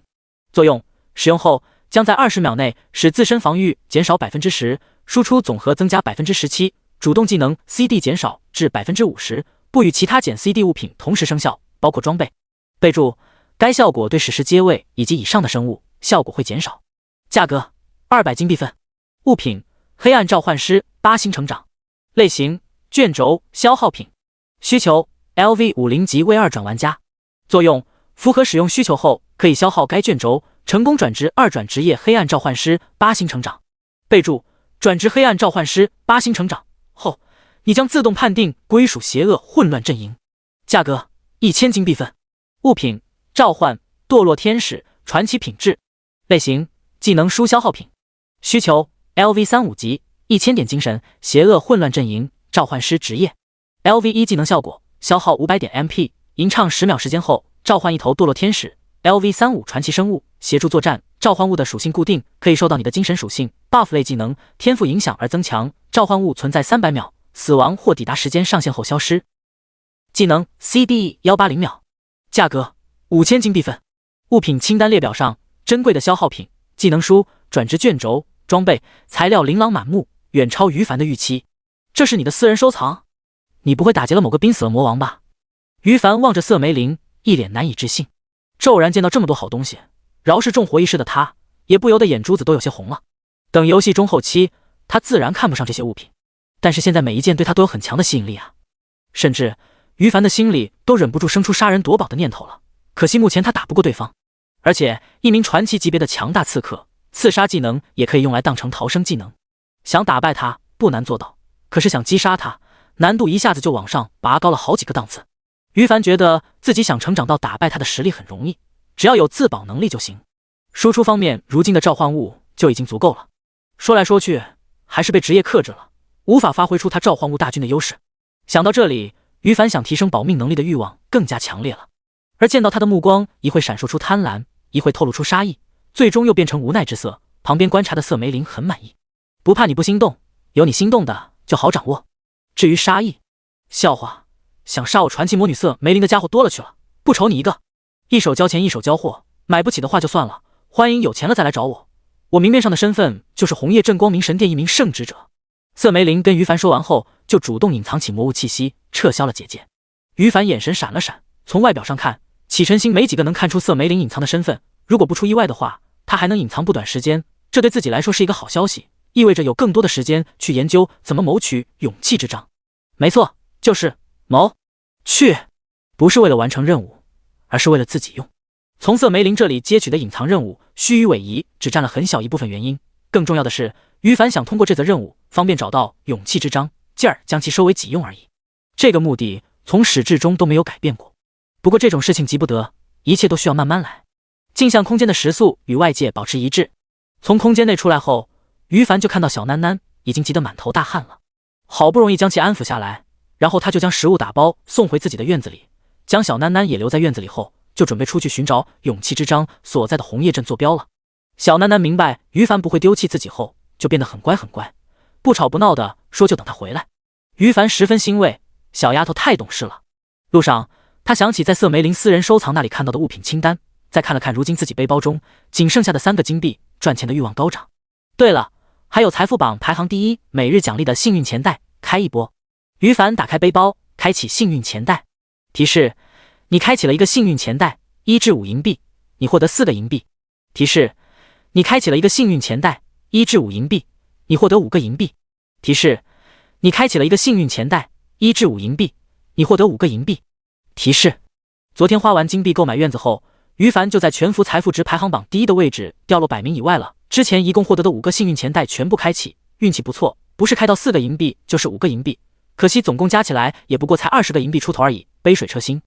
S1: 作用：使用后将在20秒内使自身防御减少 10%， 输出总和增加 17%， 主动技能 CD 减少至 50%， 不与其他减 CD 物品同时生效，包括装备。备注：该效果对史诗阶位以及以上的生物效果会减少。价格：200金币分。物品：黑暗召唤师8星成长，类型：卷轴，消耗品，需求 LV50级 V2 转玩家，作用：符合使用需求后可以消耗该卷轴，成功转职2转职业黑暗召唤师8星成长。备注：转职黑暗召唤师8星成长后，你将自动判定归属邪恶混乱阵营。价格：1000金币分。物品：召唤，堕落天使，传奇品质，类型：技能书消耗品，需求 LV35级1000点精神，邪恶混乱阵营，召唤师职业。LV1技能效果：消耗500点 MP， 吟唱10秒时间后召唤一头堕落天使。LV35传奇生物，协助作战，召唤物的属性固定，可以受到你的精神属性 buff 类技能天赋影响而增强，召唤物存在300秒死亡或抵达时间上限后消失。技能 CD 180秒，价格5000金币分。物品清单列表上，珍贵的消耗品、技能书、转职卷轴、装备、材料琳琅满目，远超于凡的预期。这是你的私人收藏？你不会打劫了某个濒死了魔王吧？于凡望着瑟梅林，一脸难以置信。骤然见到这么多好东西，饶是重活一世的他，也不由得眼珠子都有些红了。等游戏中后期，他自然看不上这些物品，但是现在每一件对他都有很强的吸引力啊！甚至于凡的心里都忍不住生出杀人夺宝的念头了。可惜目前他打不过对方，而且一名传奇级别的强大刺客，刺杀技能也可以用来当成逃生技能。想打败他不难做到，可是想击杀他，难度一下子就往上拔高了好几个档次。于凡觉得自己想成长到打败他的实力很容易，只要有自保能力就行。输出方面，如今的召唤物就已经足够了。说来说去，还是被职业克制了，无法发挥出他召唤物大军的优势。想到这里，于凡想提升保命能力的欲望更加强烈了。而见到他的目光，一会闪烁出贪婪，一会透露出杀意，最终又变成无奈之色。旁边观察的瑟梅林很满意，不怕你不心动，有你心动的就好掌握。至于杀意，笑话，想杀我传奇魔女瑟梅林的家伙多了去了，不愁你一个。一手交钱一手交货，买不起的话就算了，欢迎有钱了再来找我。我明面上的身份就是红叶镇光明神殿一名圣职者。瑟梅林跟于凡说完后，就主动隐藏起魔物气息，撤销了结界。于凡眼神闪了闪，从外表上看，启辰星没几个能看出瑟梅林隐藏的身份，如果不出意外的话，他还能隐藏不短时间，这对自己来说是一个好消息，意味着有更多的时间去研究怎么谋取勇气之章。没错，就是谋去，不是为了完成任务，而是为了自己用。从瑟梅林这里接取的隐藏任务虚与委蛇只占了很小一部分原因，更重要的是于凡想通过这则任务方便找到勇气之章，进而将其收为己用而已。这个目的从始至终都没有改变过。不过这种事情急不得，一切都需要慢慢来。镜像空间的时速与外界保持一致。从空间内出来后，于凡就看到小囡囡已经急得满头大汗了。好不容易将其安抚下来，然后他就将食物打包送回自己的院子里，将小囡囡也留在院子里后，就准备出去寻找勇气之章所在的红叶镇坐标了。小囡囡明白于凡不会丢弃自己后，就变得很乖很乖，不吵不闹的说就等他回来。于凡十分欣慰，小丫头太懂事了。路上他想起在瑟梅林私人收藏那里看到的物品清单，再看了看如今自己背包中仅剩下的3个金币，赚钱的欲望高涨。对了，还有财富榜排行第1每日奖励的幸运钱袋，开一波。于凡打开背包，开启幸运钱袋。提示：你开启了一个幸运钱袋，1至5银币，你获得4个银币。提示：你开启了一个幸运钱袋，1至5银币，你获得5个银币。提示：你开启了一个幸运钱袋，1至5银币，你获得5个银币。提示：昨天花完金币购买院子后，于凡就在全服财富值排行榜第1的位置掉落100名以外了。之前一共获得的5个幸运钱袋全部开启，运气不错，不是开到4个银币就是5个银币，可惜总共加起来也不过才20个银币出头而已，杯水车薪。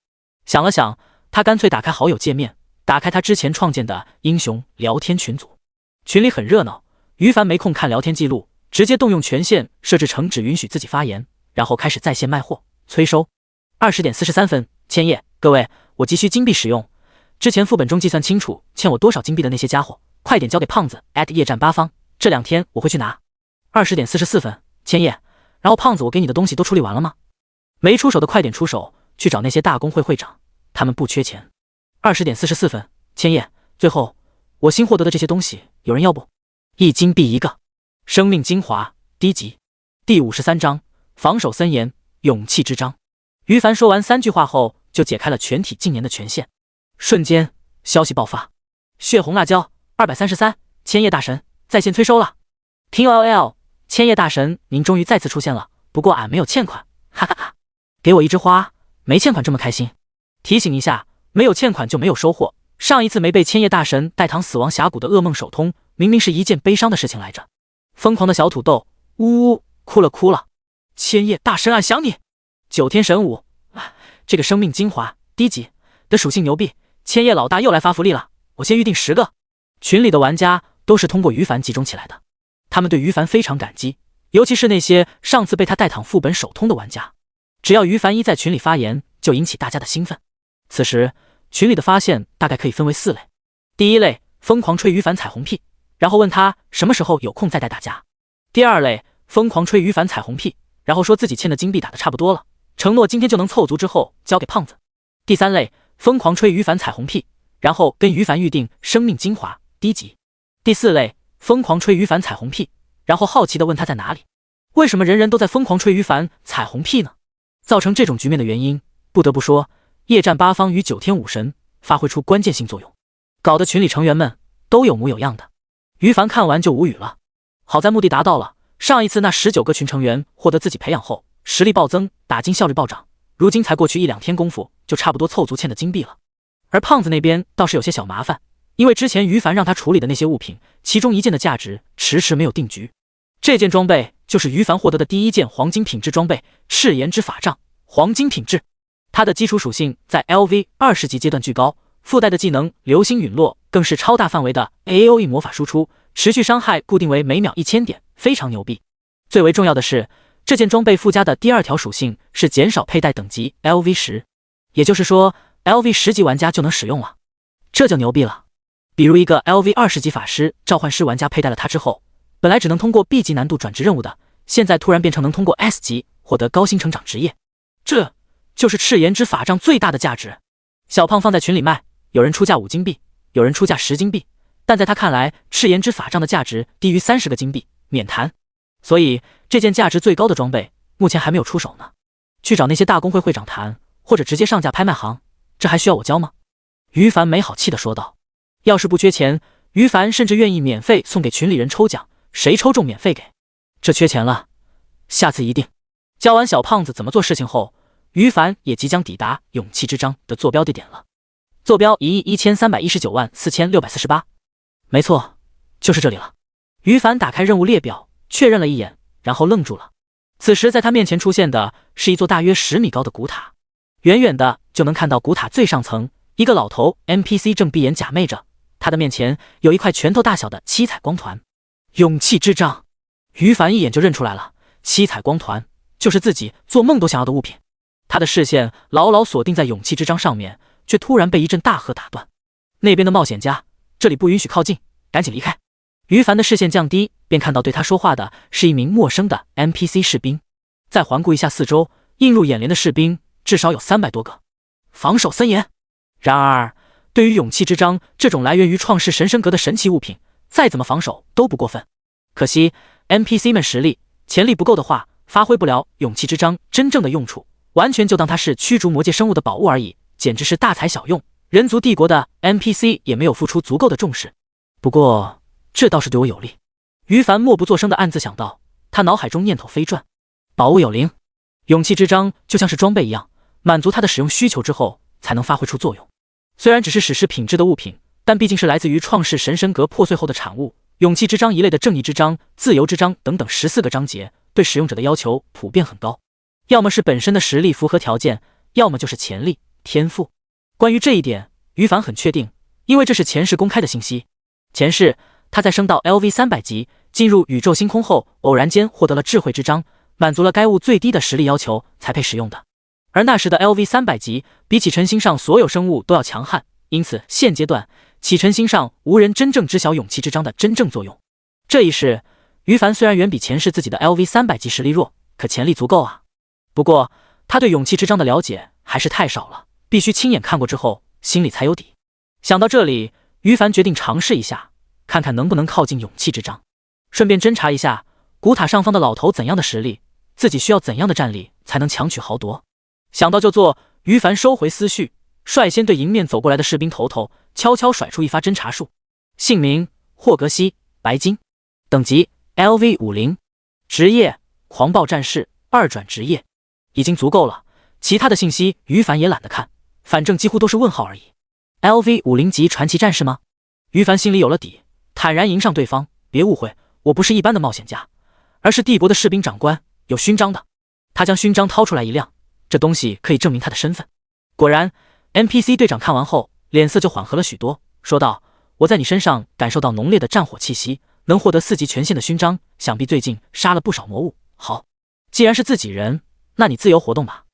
S1: 想了想，他干脆打开好友界面，打开他之前创建的英雄聊天群组。群里很热闹，于凡没空看聊天记录，直接动用权限设置成只允许自己发言，然后开始在线卖货催收。20点43分，千叶，各位，我急需金币使用，之前副本中计算清楚欠我多少金币的那些家伙，快点交给胖子夜战八方，这2天我会去拿。20点44分，千叶，然后胖子我给你的东西都处理完了吗？没出手的快点出手，去找那些大公会会长，他们不缺钱。20点44分，千叶，最后我新获得的这些东西有人要不？1金币1个。生命精华低级。第53章防守森严，勇气之章。于凡说完3句话后，就解开了全体禁言的权限。瞬间消息爆发，血红辣椒233，千叶大神在线催收了。听 OL， 千叶大神您终于再次出现了，不过俺没有欠款，哈哈哈。给我1枝花，没欠款这么开心。提醒一下，没有欠款就没有收获，上一次没被千叶大神带堂死亡峡谷的噩梦手通，明明是一件悲伤的事情来着。疯狂的小土豆呜呜哭了。千叶大神俺想你。9天神武，这个生命精华低级的属性牛逼，千叶老大又来发福利了，我先预定10个。群里的玩家都是通过于凡集中起来的，他们对于凡非常感激，尤其是那些上次被他带躺副本手通的玩家，只要于凡一在群里发言，就引起大家的兴奋。此时群里的发现大概可以分为4类。第1类，疯狂吹于凡彩虹屁，然后问他什么时候有空再带大家。第2类，疯狂吹于凡彩虹屁，然后说自己欠的金币打得差不多了，承诺今天就能凑足之后交给胖子。第3类，疯狂吹于凡彩虹屁，然后跟于凡预定生命精华低级。第4类，疯狂吹于凡彩虹屁，然后好奇地问他在哪里。为什么人人都在疯狂吹于凡彩虹屁呢？造成这种局面的原因，不得不说夜战八方与9天武神发挥出关键性作用，搞得群里成员们都有模有样的。于凡看完就无语了，好在目的达到了。上一次那19个群成员获得自己培养后，实力暴增，打金效率暴涨，如今才过去1-2天功夫，就差不多凑足欠的金币了。而胖子那边倒是有些小麻烦，因为之前于凡让他处理的那些物品，其中一件的价值迟迟没有定局。这件装备就是于凡获得的第1件黄金品质装备赤炎之法杖，黄金品质。它的基础属性在 LV 20级阶段巨高，附带的技能流星陨落更是超大范围的 AOE 魔法输出，持续伤害固定为每秒1000点，非常牛逼。最为重要的是，这件装备附加的第2条属性是减少佩戴等级 LV 10，也就是说 LV 10级玩家就能使用了，这就牛逼了。比如一个 LV 20级法师召唤师玩家佩戴了它之后，本来只能通过 B 级难度转职任务的，现在突然变成能通过 S 级获得高薪成长职业，这就是赤炎之法杖最大的价值。小胖放在群里卖，有人出价5金币，有人出价10金币，但在他看来，赤炎之法杖的价值低于30个金币，免谈。所以这件价值最高的装备目前还没有出手呢，去找那些大公会会长谈，或者直接上架拍卖行，这还需要我教吗？于凡没好气地说道。要是不缺钱，于凡甚至愿意免费送给群里人抽奖，谁抽中免费给。这缺钱了，下次一定。教完小胖子怎么做事情后，于凡也即将抵达勇气之章的坐标地点了。坐标113194648，没错，就是这里了。于凡打开任务列表，确认了一眼，然后愣住了。此时在他面前出现的是一座大约10米高的古塔，远远的就能看到古塔最上层，一个老头 NPC 正闭眼假寐着，他的面前有一块拳头大小的七彩光团。勇气之章，于凡一眼就认出来了，七彩光团就是自己做梦都想要的物品。他的视线牢牢锁定在勇气之章上面，却突然被一阵大喝打断。那边的冒险家，这里不允许靠近，赶紧离开。于凡的视线降低，便看到对他说话的是一名陌生的 NPC 士兵。再环顾一下四周，映入眼帘的士兵至少有300多个，防守森严。然而对于勇气之章这种来源于创世神神阁的神奇物品，再怎么防守都不过分。可惜 NPC 们实力潜力不够的话，发挥不了勇气之章真正的用处，完全就当它是驱逐魔界生物的宝物而已，简直是大材小用。人族帝国的 NPC 也没有付出足够的重视。不过这倒是对我有利。于凡默不作声地暗自想到，他脑海中念头飞转，宝物有灵，勇气之章就像是装备一样，满足他的使用需求之后才能发挥出作用。虽然只是史诗品质的物品，但毕竟是来自于创世神神阁破碎后的产物。勇气之章一类的正义之章、自由之章等等14个章节，对使用者的要求普遍很高，要么是本身的实力符合条件，要么就是潜力、天赋。关于这一点，于凡很确定，因为这是前世公开的信息。前世他在升到 LV 300级，进入宇宙星空后，偶然间获得了智慧之章，满足了该物最低的实力要求才配使用的。而那时的 LV 300级比起晨星上所有生物都要强悍，因此现阶段启辰星上无人真正知晓勇气之章的真正作用。这一世，于凡虽然远比前世自己的 LV 300级实力弱，可潜力足够啊。不过他对勇气之章的了解还是太少了，必须亲眼看过之后心里才有底。想到这里，于凡决定尝试一下，看看能不能靠近勇气之章，顺便侦查一下古塔上方的老头怎样的实力，自己需要怎样的战力才能强取豪夺。想到就做，于凡收回思绪，率先对迎面走过来的士兵头头悄悄甩出一发侦查术。姓名霍格西，白金，等级 LV 50，职业狂暴战士2转职业，已经足够了。其他的信息于凡也懒得看，反正几乎都是问号而已。LV 50级传奇战士吗？于凡心里有了底，坦然迎上对方。别误会，我不是一般的冒险家，而是帝国的士兵长官，有勋章的。他将勋章掏出来一亮，这东西可以证明他的身份。果然 NPC 队长看完后脸色就缓和了许多，说道，我在你身上感受到浓烈的战火气息，能获得4级权限的勋章，想必最近杀了不少魔物。好，既然是自己人，那你自由活动吧。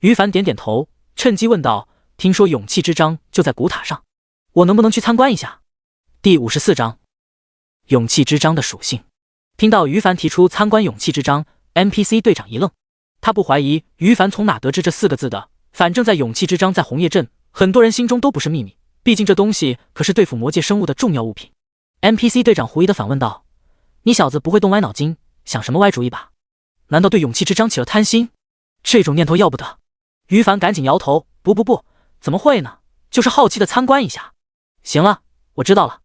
S1: 于凡点点头，趁机问道，听说勇气之章就在古塔上，我能不能去参观一下？第54章勇气之章的属性。听到于凡提出参观勇气之章， NPC 队长一愣，他不怀疑于凡从哪得知这4个字的，反正在勇气之章在红叶镇，很多人心中都不是秘密，毕竟这东西可是对付魔界生物的重要物品。NPC 队长狐疑地反问道：“你小子不会动歪脑筋，想什么歪主意吧？难道对勇气之章起了贪心？这种念头要不得。”于凡赶紧摇头：“不，怎么会呢？就是好奇的参观一下。”行了，我知道了。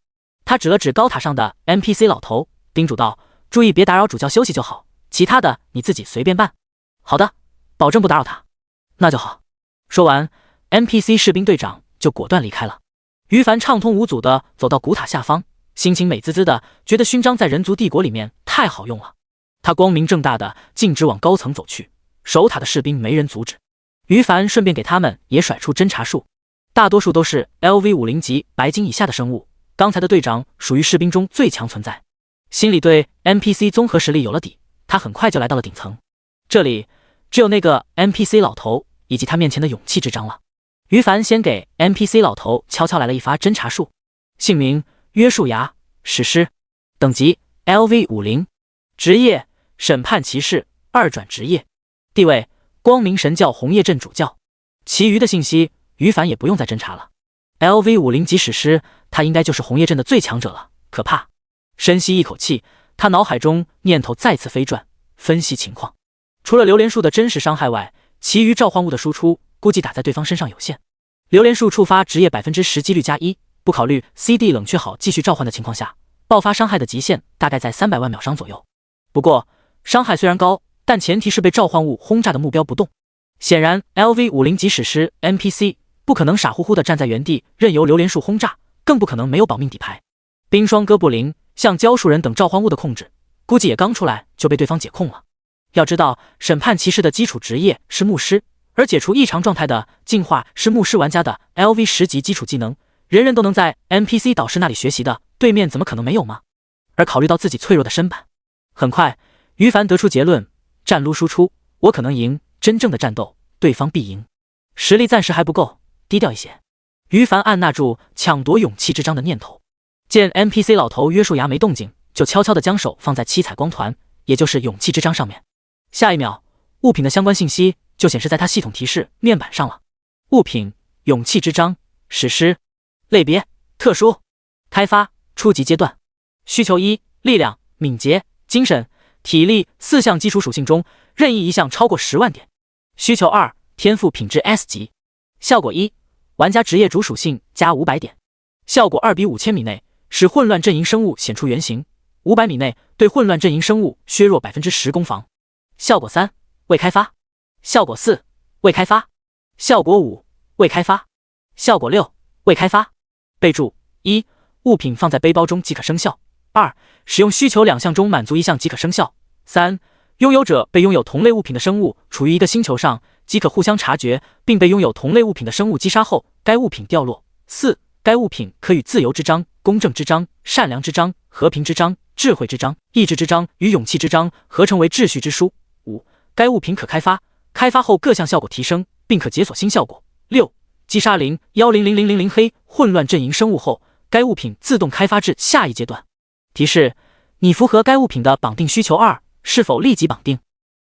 S1: 他指了指高塔上的 NPC 老头，叮嘱道：“注意别打扰主教休息就好，其他的你自己随便办。”好的，保证不打扰他。那就好。说完 ，NPC 士兵队长就果断离开了。于凡畅通无阻地走到古塔下方，心情美滋滋的，觉得勋章在人族帝国里面太好用了。他光明正大的径直往高层走去，守塔的士兵没人阻止。于凡顺便给他们也甩出侦察术，大多数都是 LV50级白金以下的生物。刚才的队长属于士兵中最强存在，心里对 NPC 综合实力有了底，他很快就来到了顶层。这里只有那个 NPC 老头以及他面前的勇气之章了。于凡先给 NPC 老头悄悄来了一发侦察术，姓名约束牙，史诗，等级 LV50，职业审判骑士2转职业，地位光明神教红叶镇主教。其余的信息于凡也不用再侦查了。LV50级史诗，他应该就是红叶镇的最强者了，可怕。深吸一口气，他脑海中念头再次飞转，分析情况。除了榴莲树的真实伤害外，其余召唤物的输出估计打在对方身上有限。榴莲树触发职业10%几率+1，不考虑 CD 冷却好继续召唤的情况下，爆发伤害的极限大概在300万秒伤左右。不过伤害虽然高，但前提是被召唤物轰炸的目标不动。显然 LV50级史诗 NPC 不可能傻乎乎的站在原地任由榴莲树轰炸，更不可能没有保命底牌。冰霜哥布林像胶树人等召唤物的控制，估计也刚出来就被对方解控了。要知道审判骑士的基础职业是牧师，而解除异常状态的进化是牧师玩家的 LV10级基础技能，人人都能在 NPC 导师那里学习的，对面怎么可能没有吗？而考虑到自己脆弱的身板，很快于凡得出结论：战撸输出，我可能赢，真正的战斗对方必赢。实力暂时还不够，低调一些。于凡按捺住抢夺勇气之章的念头，见 NPC 老头约束牙没动静，就悄悄地将手放在七彩光团，也就是勇气之章上面。下一秒，物品的相关信息就显示在他系统提示面板上了。物品：勇气之章，史诗，类别：特殊，开发初级阶段。需求1：力量、敏捷、精神、体力4项基础属性中任意一项超过10万点。需求2：天赋品质 S 级。效果1：玩家职业主属性加500点。效果2比5000米内使混乱阵营生物显出原形，500米内对混乱阵营生物削弱10%攻防。效果3：未开发。效果4：未开发。效果5：未开发。效果6：未开发。备注：1、物品放在背包中即可生效；2、使用需求2项中满足1项即可生效；3、拥有者被拥有同类物品的生物处于一个星球上，即可互相察觉，并被拥有同类物品的生物击杀后，该物品掉落。4、该物品可与自由之章、公正之章、善良之章、和平之章、智慧之章、意志之章与勇气之章合成为秩序之书。5、该物品可开发，开发后各项效果提升，并可解锁新效果。6、击杀0100000黑混乱阵营生物后，该物品自动开发至下一阶段。提示：你符合该物品的绑定需求2，是否立即绑定？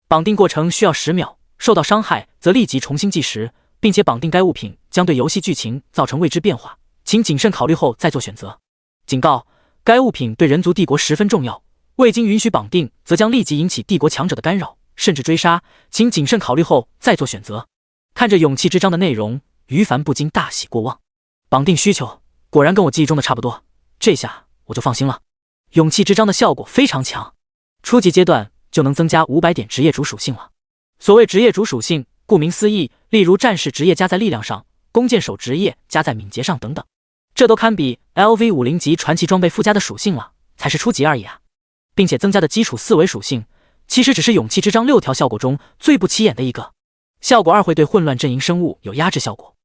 S1: 绑定过程需要10秒，受到伤害则立即重新计时，并且绑定该物品将对游戏剧情造成未知变化，请谨慎考虑后再做选择。警告：该物品对人族帝国十分重要，未经允许绑定则将立即引起帝国强者的干扰，甚至追杀，请谨慎考虑后再做选择。看着勇气之章的内容，于凡不禁大喜过望。绑定需求果然跟我记忆中的差不多，这下我就放心了。勇气之章的效果非常强，初级阶段就能增加500点职业主属性了。所谓职业主属性，顾名思义，例如战士职业加在力量上，弓箭手职业加在敏捷上等等，这都堪比 LV50级传奇装备附加的属性了，才是初级而已啊！并且增加的基础4维属性，其实只是勇气之章6条效果中最不起眼的一个。效果2会对混乱阵营生物有压制效果，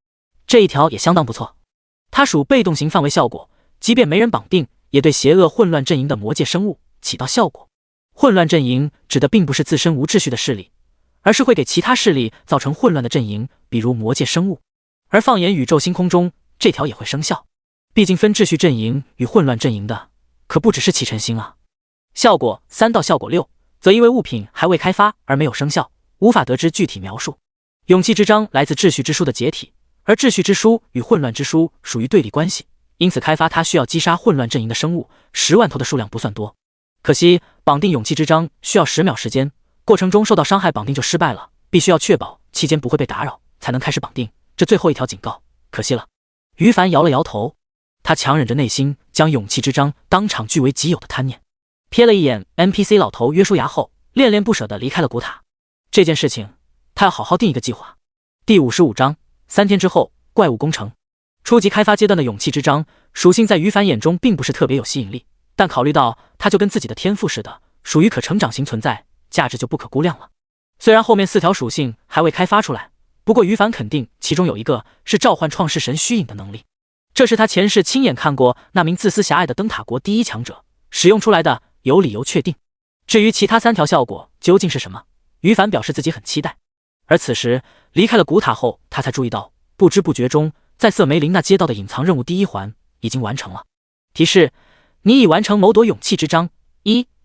S1: 这一条也相当不错。它属被动型范围效果，即便没人绑定，也对邪恶混乱阵营的魔界生物起到效果。混乱阵营指的并不是自身无秩序的势力，而是会给其他势力造成混乱的阵营，比如魔界生物。而放眼宇宙星空中，这条也会生效。毕竟分秩序阵营与混乱阵营的可不只是启辰星啊。效果3到效果6，则因为物品还未开发而没有生效，无法得知具体描述。勇气之章来自秩序之书的解体，而秩序之书与混乱之书属于对立关系，因此开发它需要击杀混乱阵营的生物，10万头的数量不算多。可惜绑定勇气之章需要10秒时间，过程中受到伤害绑定就失败了，必须要确保期间不会被打扰，才能开始绑定。这最后一条警告，可惜了。于凡摇了摇头，他强忍着内心将勇气之章当场据为己有的贪念，瞥了一眼 NPC 老头约书亚后，恋恋不舍地离开了古塔。这件事情他要好好定一个计划。第55章3天之后，怪物攻城。初级开发阶段的勇气之章属性在于凡眼中并不是特别有吸引力，但考虑到它就跟自己的天赋似的，属于可成长型存在，价值就不可估量了。虽然后面4条属性还未开发出来，不过于凡肯定其中有一个是召唤创世神虚影的能力，这是他前世亲眼看过那名自私狭隘的灯塔国第一强者使用出来的，有理由确定。至于其他3条效果究竟是什么，于凡表示自己很期待。而此时离开了古塔后，他才注意到不知不觉中在瑟梅林那接到的隐藏任务第1环已经完成了。提示：你已完成谋夺勇气之章。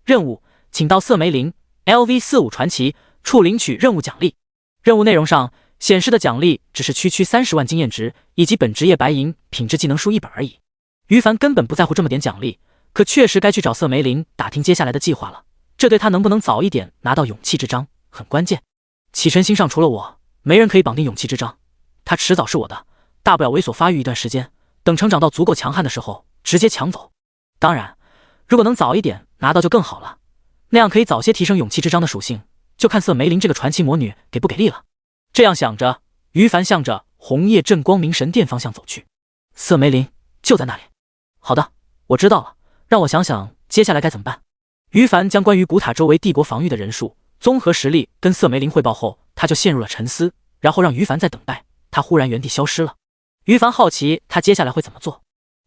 S1: 任务，请到瑟梅林 LV45 传奇处领取任务奖励。任务内容上显示的奖励只是区30万经验值以及本职业白银品质技能书1本而已。于凡根本不在乎这么点奖励，可确实该去找瑟梅林打听接下来的计划了，这对他能不能早一点拿到勇气之章很关键。启辰星上除了我，没人可以绑定勇气之章，他迟早是我的，大不了猥琐发育一段时间，等成长到足够强悍的时候直接抢走。当然如果能早一点拿到就更好了，那样可以早些提升勇气之章的属性，就看瑟梅林这个传奇魔女给不给力了。这样想着，于凡向着红叶镇光明神殿方向走去。瑟梅林就在那里。好的，我知道了，让我想想接下来该怎么办。于凡将关于古塔周围帝国防御的人数、综合实力跟瑟梅林汇报后，他就陷入了沉思，然后让于凡再等待，他忽然原地消失了。于凡好奇他接下来会怎么做。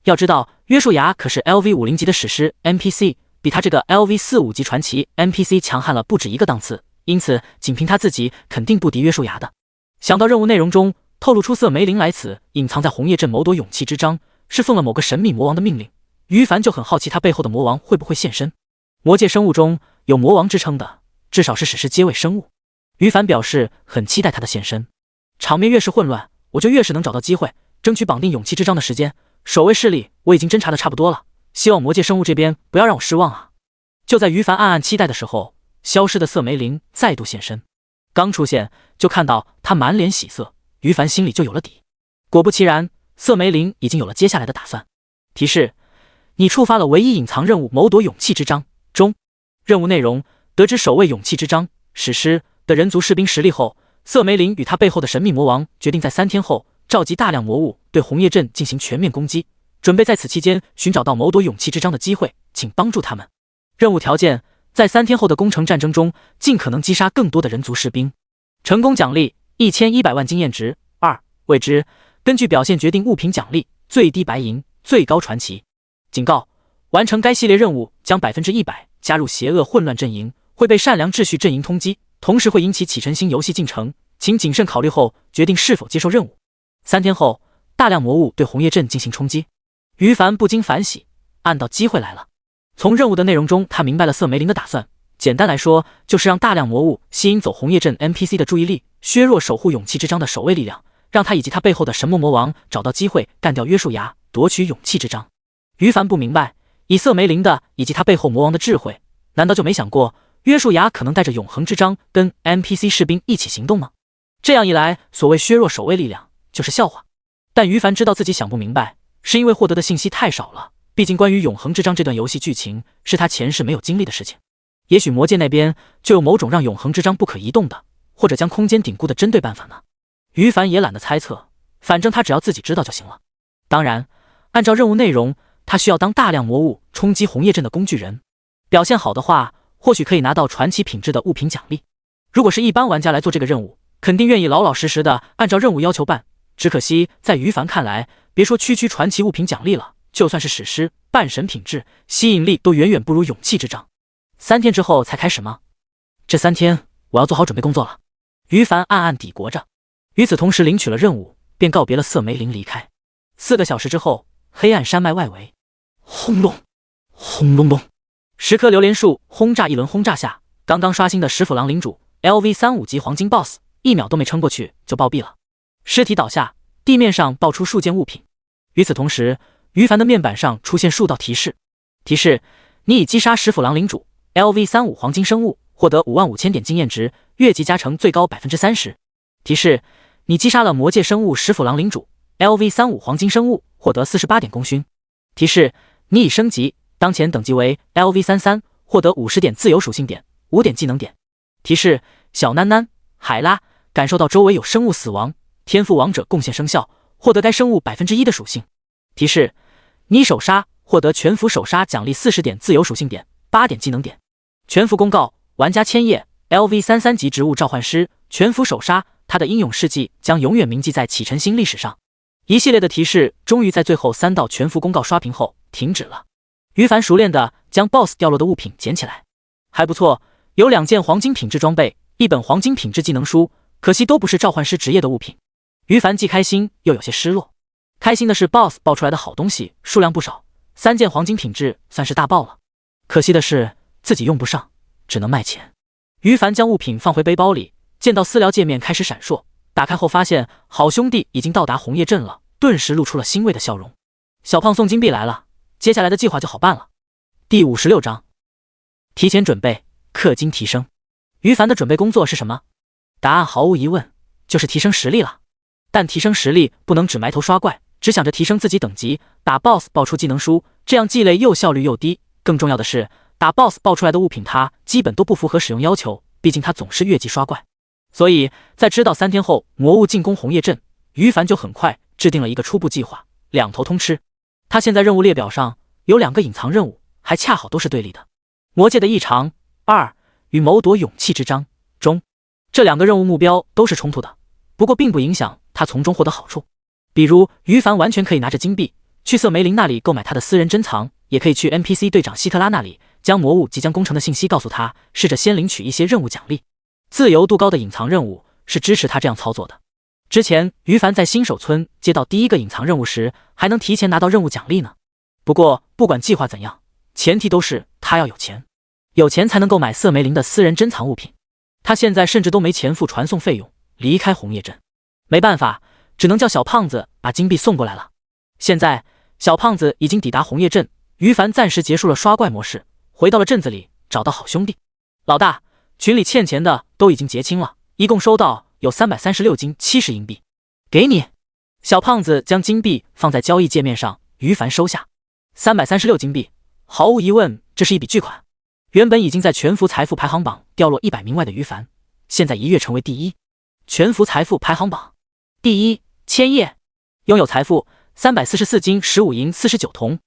S1: 要知道约束牙可是 LV50级的史诗 NPC， 比他这个 LV45级传奇 NPC 强悍了不止一个档次，因此仅凭他自己肯定不敌约束牙的。想到任务内容中透露出瑟梅林来此隐藏在红叶镇谋夺勇气之章是奉了某个神秘魔王的命令，于凡就很好奇他背后的魔王会不会现身。魔界生物中有魔王之称的至少是史诗阶位生物，于凡表示很期待他的现身。场面越是混乱，我就越是能找到机会争取绑定勇气之章的时间。守卫势力我已经侦查的差不多了，希望魔界生物这边不要让我失望啊。就在于凡暗暗期待的时候，消失的瑟梅林再度现身。刚出现就看到他满脸喜色，于凡心里就有了底。果不其然，瑟梅林已经有了接下来的打算。提示：你触发了唯一隐藏任务谋夺勇气之章中。任务内容：得知守卫勇气之章史诗的人族士兵实力后，瑟梅林与他背后的神秘魔王决定在3天后召集大量魔物对红叶镇进行全面攻击，准备在此期间寻找到谋夺勇气之章的机会，请帮助他们。任务条件：在3天后的攻城战争中尽可能击杀更多的人族士兵。成功奖励1100万经验值。未知，根据表现决定物品奖励，最低白银，最高传奇。警告：完成该系列任务将100%加入邪恶混乱阵营，会被善良秩序阵营通缉，同时会引起启辰星游戏进程，请谨慎考虑后决定是否接受任务。3天后，大量魔物对红叶镇进行冲击。于凡不禁反喜，按到机会来了。从任务的内容中，他明白了瑟梅林的打算。简单来说，就是让大量魔物吸引走红叶镇 NPC 的注意力，削弱守护勇气之章的守卫力量，让他以及他背后的神魔魔王找到机会干掉约束牙，夺取勇气之章。于凡不明白，以瑟梅林的以及他背后魔王的智慧，难道就没想过约束牙可能带着永恒之章跟 NPC 士兵一起行动吗？这样一来，所谓削弱守卫力量就是笑话。但于凡知道自己想不明白，是因为获得的信息太少了，毕竟关于永恒之章这段游戏剧情是他前世没有经历的事情。也许魔界那边就有某种让永恒之章不可移动的，或者将空间顶固的针对办法呢？于凡也懒得猜测，反正他只要自己知道就行了。当然，按照任务内容，他需要当大量魔物冲击红叶镇的工具人，表现好的话，或许可以拿到传奇品质的物品奖励。如果是一般玩家来做这个任务，肯定愿意老老实实的按照任务要求办。只可惜在于凡看来，别说区传奇物品奖励了，就算是史诗半神品质，吸引力都远远不如勇气之章。3天之后才开始吗？这3天我要做好准备工作了。于凡暗暗抵国着。与此同时，领取了任务，便告别了瑟梅林离开。4个小时之后，黑暗山脉外围，轰隆轰隆隆，10棵榴莲树轰炸一轮轰炸下，刚刚刷新的石斧狼领主 LV35级黄金 BOSS 1秒都没撑过去就暴毙了，尸体倒下，地面上爆出数件物品。与此同时，于凡的面板上出现数道提示：提示你已击杀石斧狼领主 LV35黄金生物，获得55000点经验值，越级加成最高 30%。提示你击杀了魔界生物石斧狼领主 LV35黄金生物，获得48点功勋。提示你已升级，当前等级为 LV33，获得50点自由属性点，5点技能点。提示小囡囡海拉感受到周围有生物死亡，天赋王者贡献生效，获得该生物 1% 的属性。提示你首杀，获得全服首杀奖励40点自由属性点，8点技能点。全服公告：玩家千叶 LV33级植物召唤师，全服首杀，他的英勇事迹将永远铭记在启辰星历史上。一系列的提示终于在最后3道全服公告刷屏后停止了。于凡熟练地将 BOSS 掉落的物品捡起来，还不错，有2件黄金品质装备，1本黄金品质技能书，可惜都不是召唤师职业的物品。于凡既开心又有些失落。开心的是 BOSS 爆出来的好东西数量不少，3件黄金品质算是大爆了。可惜的是自己用不上，只能卖钱。于凡将物品放回背包里，见到私聊界面开始闪烁，打开后发现好兄弟已经到达红叶镇了，顿时露出了欣慰的笑容。小胖送金币来了，接下来的计划就好办了。第56章，提前准备，氪金提升。于凡的准备工作是什么？答案毫无疑问，就是提升实力了。但提升实力不能只埋头刷怪，只想着提升自己等级，打 BOSS 爆出技能书，这样既累又效率又低。更重要的是，打 BOSS 爆出来的物品他基本都不符合使用要求，毕竟他总是越级刷怪。所以在知道3天后魔物进攻红叶镇，于凡就很快制定了一个初步计划，两头通吃。他现在任务列表上有2个隐藏任务，还恰好都是对立的：魔界的异常2与谋夺勇气之章中。这2个任务目标都是冲突的，不过并不影响他从中获得好处。比如于凡完全可以拿着金币去瑟梅林那里购买他的私人珍藏，也可以去 NPC 队长希特拉那里将魔物即将攻城的信息告诉他，试着先领取一些任务奖励。自由度高的隐藏任务是支持他这样操作的。之前于凡在新手村接到第1个隐藏任务时，还能提前拿到任务奖励呢。不过不管计划怎样，前提都是他要有钱，有钱才能购买瑟梅林的私人珍藏物品。他现在甚至都没钱付传送费用，离开红叶镇。没办法，只能叫小胖子把金币送过来了。现在小胖子已经抵达红叶镇，于凡暂时结束了刷怪模式，回到了镇子里，找到好兄弟。老大，群里欠钱的都已经结清了，一共收到有336金70银币，给你。小胖子将金币放在交易界面上，于凡收下。336金币，毫无疑问，这是一笔巨款。原本已经在全服财富排行榜掉落100名外的于凡，现在一跃成为第1。全服财富排行榜第1，千叶，拥有财富344金15银49铜。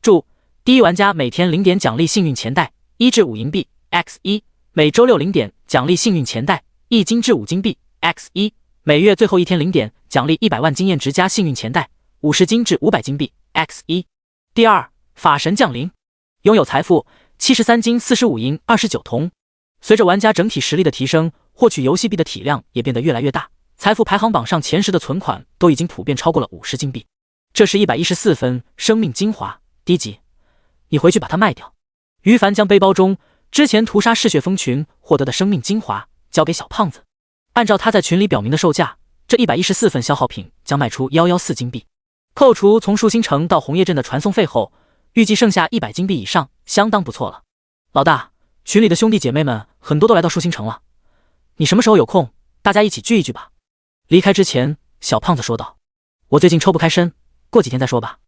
S1: 注：第1玩家每天0点奖励幸运钱袋1至5银币 x1， 每周60点奖励幸运钱袋1金至5金币 x1， 每月最后1天0点奖励100万经验值加幸运钱袋50金至500金币 x1。第2法神降临，拥有财富73金45银29铜。随着玩家整体实力的提升，获取游戏币的体量也变得越来越大，财富排行榜上前10的存款都已经普遍超过了50金币。这是114分生命精华，低级，你回去把它卖掉。于凡将背包中之前屠杀嗜血蜂群获得的生命精华交给小胖子，按照他在群里表明的售价，这114份消耗品将卖出114金币，扣除从树星城到红叶镇的传送费后，预计剩下100金币以上，相当不错了。老大，群里的兄弟姐妹们很多都来到树星城了，你什么时候有空，大家一起聚一聚吧。离开之前，小胖子说道：我最近抽不开身，过几天再说吧。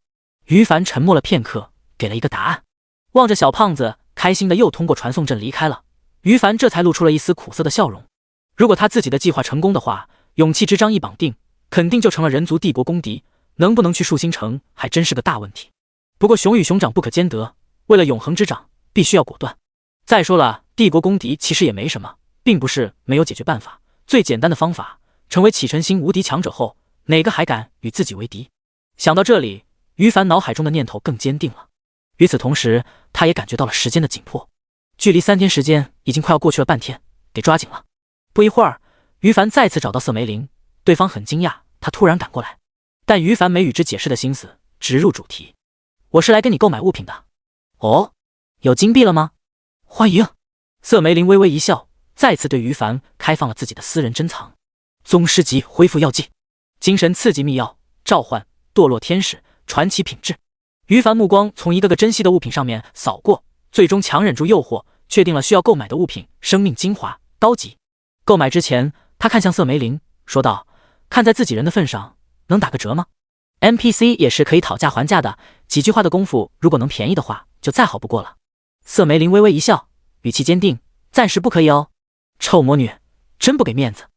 S1: 于凡沉默了片刻，给了一个答案。望着小胖子开心的又通过传送阵离开了，于凡这才露出了一丝苦涩的笑容。如果他自己的计划成功的话，勇气之章一绑定，肯定就成了人族帝国公敌，能不能去树星城还真是个大问题。不过熊与熊掌不可兼得，为了永恒之掌必须要果断。再说了，帝国公敌其实也没什么，并不是没有解决办法，最简单的方法，成为启辰星无敌强者后，哪个还敢与自己为敌？想到这里，于凡脑海中的念头更坚定了。与此同时，他也感觉到了时间的紧迫，距离3天时间已经快要过去了半天，得抓紧了。不一会儿，于凡再次找到瑟梅林，对方很惊讶他突然赶过来，但于凡没与之解释的心思，直入主题：我是来跟你购买物品的。哦，有金币了吗？欢迎。瑟梅林微微一笑，再次对于凡开放了自己的私人珍藏。宗师级恢复药剂，精神刺激秘药，召唤堕落天使，传奇品质。于凡目光从一个个珍稀的物品上面扫过，最终强忍住诱惑，确定了需要购买的物品——生命精华，高级。购买之前，他看向瑟梅林，说道：“看在自己人的份上，能打个折吗？ NPC 也是可以讨价还价的，几句话的功夫，如果能便宜的话，就再好不过了。”瑟梅林微微一笑，语气坚定：“暂时不可以哦。”臭魔女，真不给面子。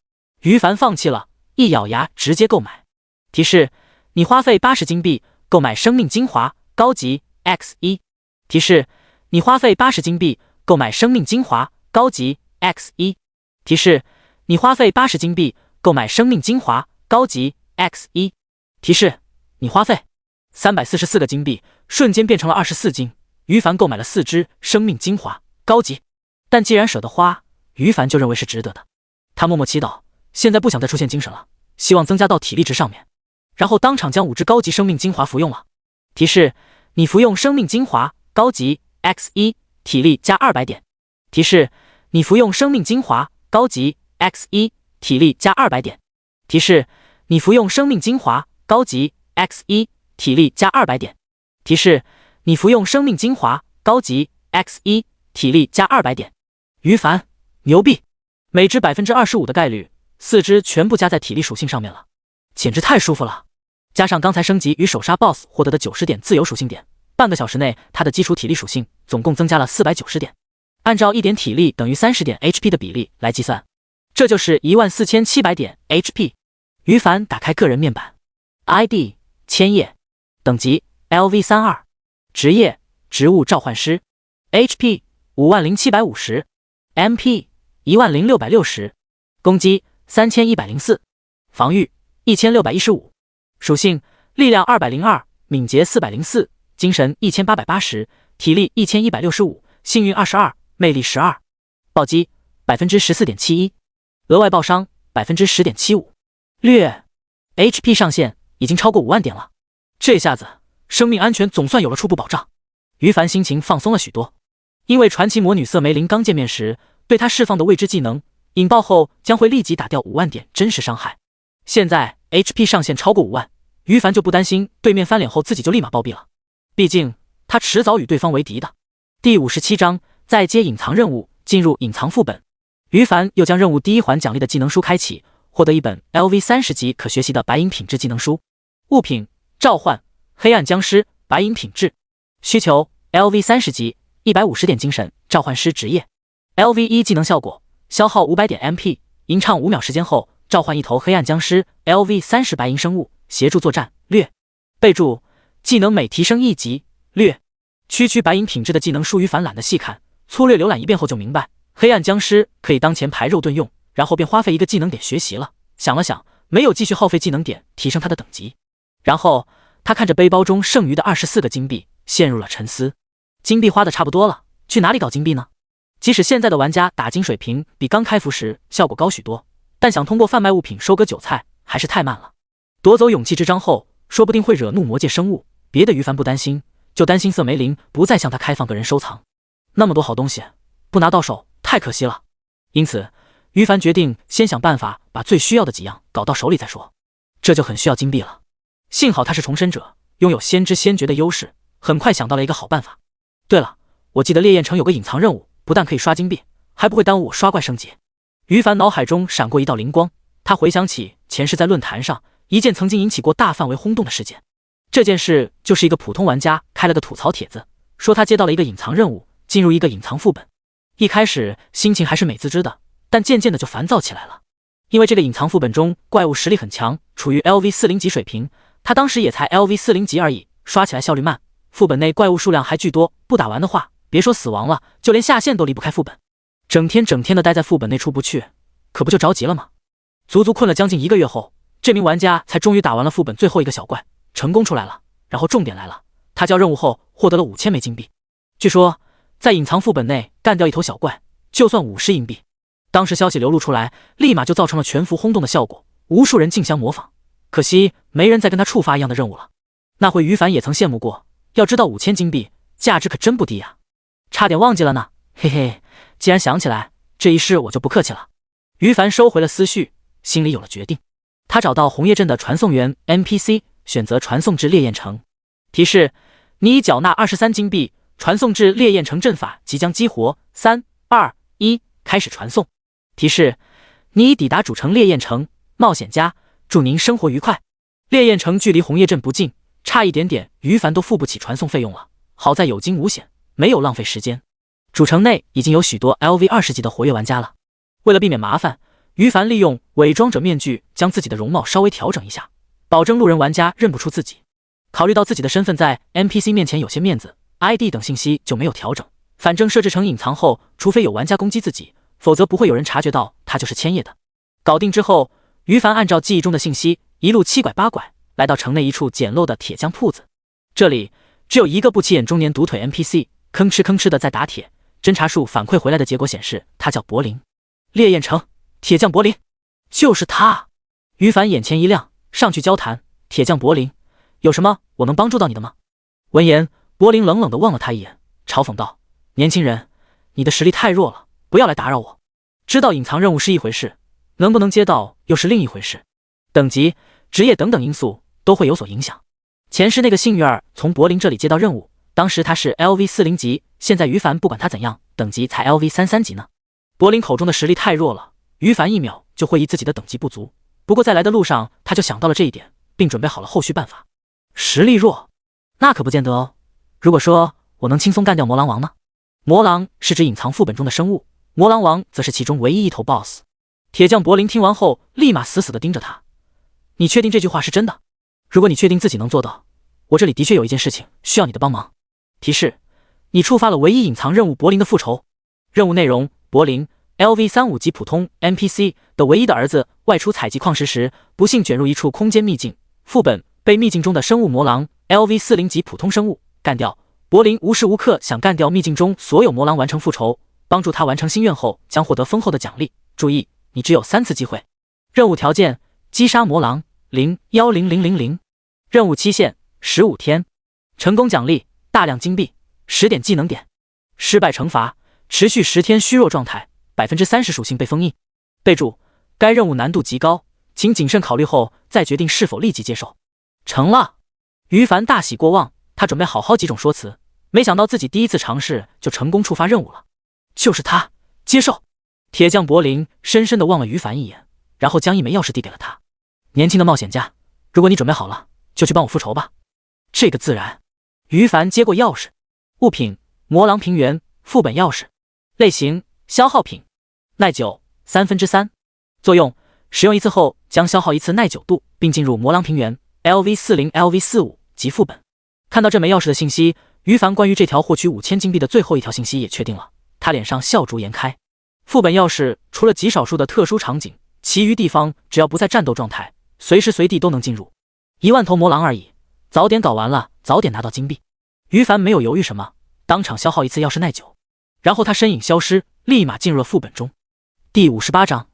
S1: 于凡放弃了，一咬牙直接购买。提示：你花费80金币购买生命精华高级 X1。提示：你花费80金币购买生命精华高级 X1。提示：你花费80金币购买生命精华高级 X1。提示：你花费344个金币，瞬间变成了24金。于凡购买了4支生命精华高级，但既然舍得花，于凡就认为是值得的。他默默祈祷，现在不想再出现精神了，希望增加到体力值上面，然后当场将5支高级生命精华服用了。提示：你服用生命精华高级 X1， 体力加200点。提示：你服用生命精华高级 X1， 体力加200点。提示：你服用生命精华高级 X1， 体力加200点。提示：你服用生命精华高级 X1， 体力加200点。于凡，牛逼！每支 25% 的概率，4支全部加在体力属性上面了，简直太舒服了。加上刚才升级与首杀 BOSS 获得的90点自由属性点，半个小时内他的基础体力属性总共增加了490点。按照1点体力等于30点 HP 的比例来计算，这就是14700点 HP。于凡打开个人面板 ，ID 千叶，等级 LV32，职业植物召唤师 ，HP 50750，MP 10660，攻击3104，防御1615，属性力量202，敏捷404，精神1880，体力1165，幸运22，魅力12，暴击 14.71%， 额外爆伤 10.75%， 略 HP 上限已经超过5万点了，这下子生命安全总算有了初步保障。于凡心情放松了许多，因为传奇魔女瑟梅林刚见面时对他释放的未知技能引爆后将会立即打掉5万点真实伤害，现在 HP 上限超过5万，于凡就不担心对面翻脸后自己就立马暴毙了，毕竟他迟早与对方为敌的。第57章再接隐藏任务，进入隐藏副本。于凡又将任务第1环奖励的技能书开启，获得一本 LV30级可学习的白银品质技能书。物品：召唤黑暗僵尸，白银品质。需求 LV30级，150点精神，召唤师职业。LV1 技能效果：消耗500点 MP， 吟唱5秒时间后召唤一头黑暗僵尸 LV30 白银生物，协助作战。略备注：技能每提升1级。略区白银品质的技能书于凡懒得细看，粗略浏览一遍后就明白，黑暗僵尸可以当前排肉盾用，然后便花费1个技能点学习了。想了想，没有继续耗费技能点提升他的等级。然后他看着背包中剩余的24个金币，陷入了沉思。金币花的差不多了，去哪里搞金币呢？即使现在的玩家打金水平比刚开服时效果高许多，但想通过贩卖物品收割韭菜还是太慢了。夺走勇气之章后，说不定会惹怒魔界生物，别的于凡不担心，就担心瑟梅林不再向他开放个人收藏。那么多好东西，不拿到手太可惜了。因此，于凡决定先想办法把最需要的几样搞到手里再说，这就很需要金币了。幸好他是重生者，拥有先知先觉的优势，很快想到了一个好办法。对了，我记得烈焰城有个隐藏任务，不但可以刷金币，还不会耽误我刷怪升级。于凡脑海中闪过一道灵光，他回想起前世在论坛上一件曾经引起过大范围轰动的事件。这件事就是一个普通玩家开了个吐槽帖子，说他接到了一个隐藏任务，进入一个隐藏副本。一开始心情还是美滋滋的，但渐渐的就烦躁起来了。因为这个隐藏副本中怪物实力很强，处于 LV40 级水平，他当时也才 LV40 级而已，刷起来效率慢。副本内怪物数量还巨多，不打完的话，别说死亡了，就连下线都离不开副本。整天的待在副本内出不去，可不就着急了吗？足足困了将近1个月后，这名玩家才终于打完了副本最后一个小怪，成功出来了。然后重点来了，他交任务后获得了5000枚金币。据说在隐藏副本内干掉一头小怪，就算50银币。当时消息流露出来，立马就造成了全服轰动的效果，无数人竞相模仿。可惜没人再跟他触发一样的任务了。那回于凡也曾羡慕过，要知道5000金币价值可真不低呀，差点忘记了呢。嘿嘿，既然想起来，这一试我就不客气了。于凡收回了思绪，心里有了决定。他找到红叶镇的传送员 NPC， 选择传送至烈焰城。提示：你已缴纳23金币，传送至烈焰城阵法即将激活。3、2、1，开始传送。提示：你已抵达主城烈焰城，冒险家，祝您生活愉快。烈焰城距离红叶镇不近，差一点点，于凡都付不起传送费用了。好在有惊无险，没有浪费时间。主城内已经有许多 LV20级的活跃玩家了。为了避免麻烦，于凡利用伪装者面具将自己的容貌稍微调整一下，保证路人玩家认不出自己。考虑到自己的身份在 NPC 面前有些面子， ID 等信息就没有调整。反正设置成隐藏后，除非有玩家攻击自己，否则不会有人察觉到他就是千叶的。搞定之后，于凡按照记忆中的信息，一路七拐八拐来到城内一处简陋的铁匠铺子。这里只有一个不起眼中年独腿 NPC， 吭哧吭哧的在打铁。侦查术反馈回来的结果显示，他叫柏林。烈焰城铁匠柏林，就是他。于凡眼前一亮，上去交谈。铁匠柏林，有什么我能帮助到你的吗？闻言，柏林冷冷地望了他一眼，嘲讽道：年轻人，你的实力太弱了，不要来打扰我。知道隐藏任务是一回事，能不能接到又是另一回事。等级、职业等等因素都会有所影响。前世那个幸运儿从柏林这里接到任务，当时他是 LV40 级，现在于凡不管他怎样，等级才 LV33级呢。柏林口中的实力太弱了，于凡一秒就会疑自己的等级不足。不过在来的路上，他就想到了这一点，并准备好了后续办法。实力弱，那可不见得哦。如果说我能轻松干掉魔狼王呢？魔狼是指隐藏副本中的生物，魔狼王则是其中唯一一头 BOSS。铁匠柏林听完后，立马死死地盯着他。你确定这句话是真的？如果你确定自己能做到，我这里的确有一件事情需要你的帮忙。提示：你触发了唯一隐藏任务柏林的复仇。任务内容：柏林 LV35级普通 NPC 的唯一的儿子外出采集矿石时，不幸卷入一处空间秘境。副本：被秘境中的生物魔狼 LV40级普通生物干掉。柏林无时无刻想干掉秘境中所有魔狼，完成复仇。帮助他完成心愿后，将获得丰厚的奖励。注意，你只有3次机会。任务条件：击杀魔狼0100000。任务期限15天。成功奖励：大量金币、10点技能点。失败惩罚：持续10天虚弱状态，30%属性被封印。备注：该任务难度极高，请谨慎考虑后再决定是否立即接受。成了，于凡大喜过望，他准备好好几种说辞，没想到自己第一次尝试就成功触发任务了。就是他，接受。铁匠柏林深深地望了于凡一眼，然后将一枚钥匙递给了他。年轻的冒险家，如果你准备好了，就去帮我复仇吧。这个自然。于凡接过钥匙。物品：魔狼平原副本钥匙。类型：消耗品。耐久3/3。作用：使用一次后将消耗1次耐久度，并进入魔狼平原 LV40 LV45 级副本。看到这枚钥匙的信息，于凡关于这条获取5000金币的最后一条信息也确定了，他脸上笑逐颜开。副本钥匙除了极少数的特殊场景，其余地方只要不在战斗状态，随时随地都能进入。1万头魔狼而已，早点搞完了，早点拿到金币。于凡没有犹豫什么，当场消耗1次钥匙耐久，然后他身影消失，立马进入了副本中。第58章，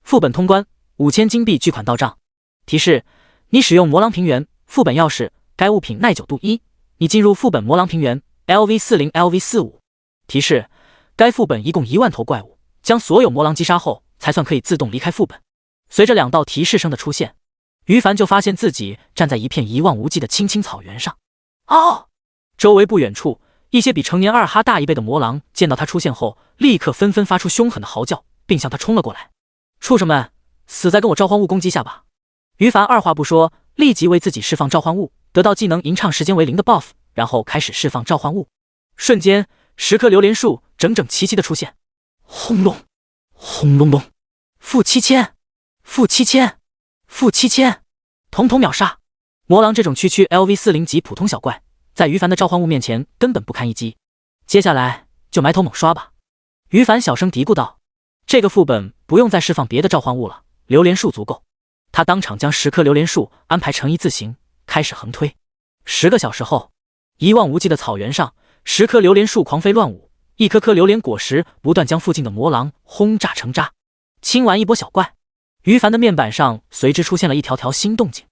S1: 副本通关，5000金币巨款到账。提示：你使用魔狼平原副本钥匙，该物品耐久度1，你进入副本魔狼平原 LV40 LV45。提示：该副本一共1万头怪物，将所有魔狼击杀后才算可以自动离开副本。随着2道提示声的出现，于凡就发现自己站在一片一望无际的青青草原上。哦！周围不远处，一些比成年二哈大1倍的魔狼见到他出现后，立刻纷纷发出凶狠的嚎叫，并向他冲了过来。畜生们，死在跟我召唤物攻击下吧！于凡二话不说，立即为自己释放召唤物，得到技能吟唱时间为0的 buff， 然后开始释放召唤物。瞬间，10棵榴莲树整整齐齐的出现。轰隆，轰隆隆，负7000，负7000，负7000，统统秒杀！魔狼这种区 LV40级普通小怪，在于凡的召唤物面前根本不堪一击。接下来就埋头猛刷吧。于凡小声嘀咕道：这个副本不用再释放别的召唤物了，榴莲树足够。他当场将10棵榴莲树安排成一字形，开始横推。10个小时后，一望无际的草原上，10棵榴莲树狂飞乱舞，一颗颗榴莲果实不断将附近的魔狼轰炸成渣。清完一波小怪，于凡的面板上随之出现了一条条新动静。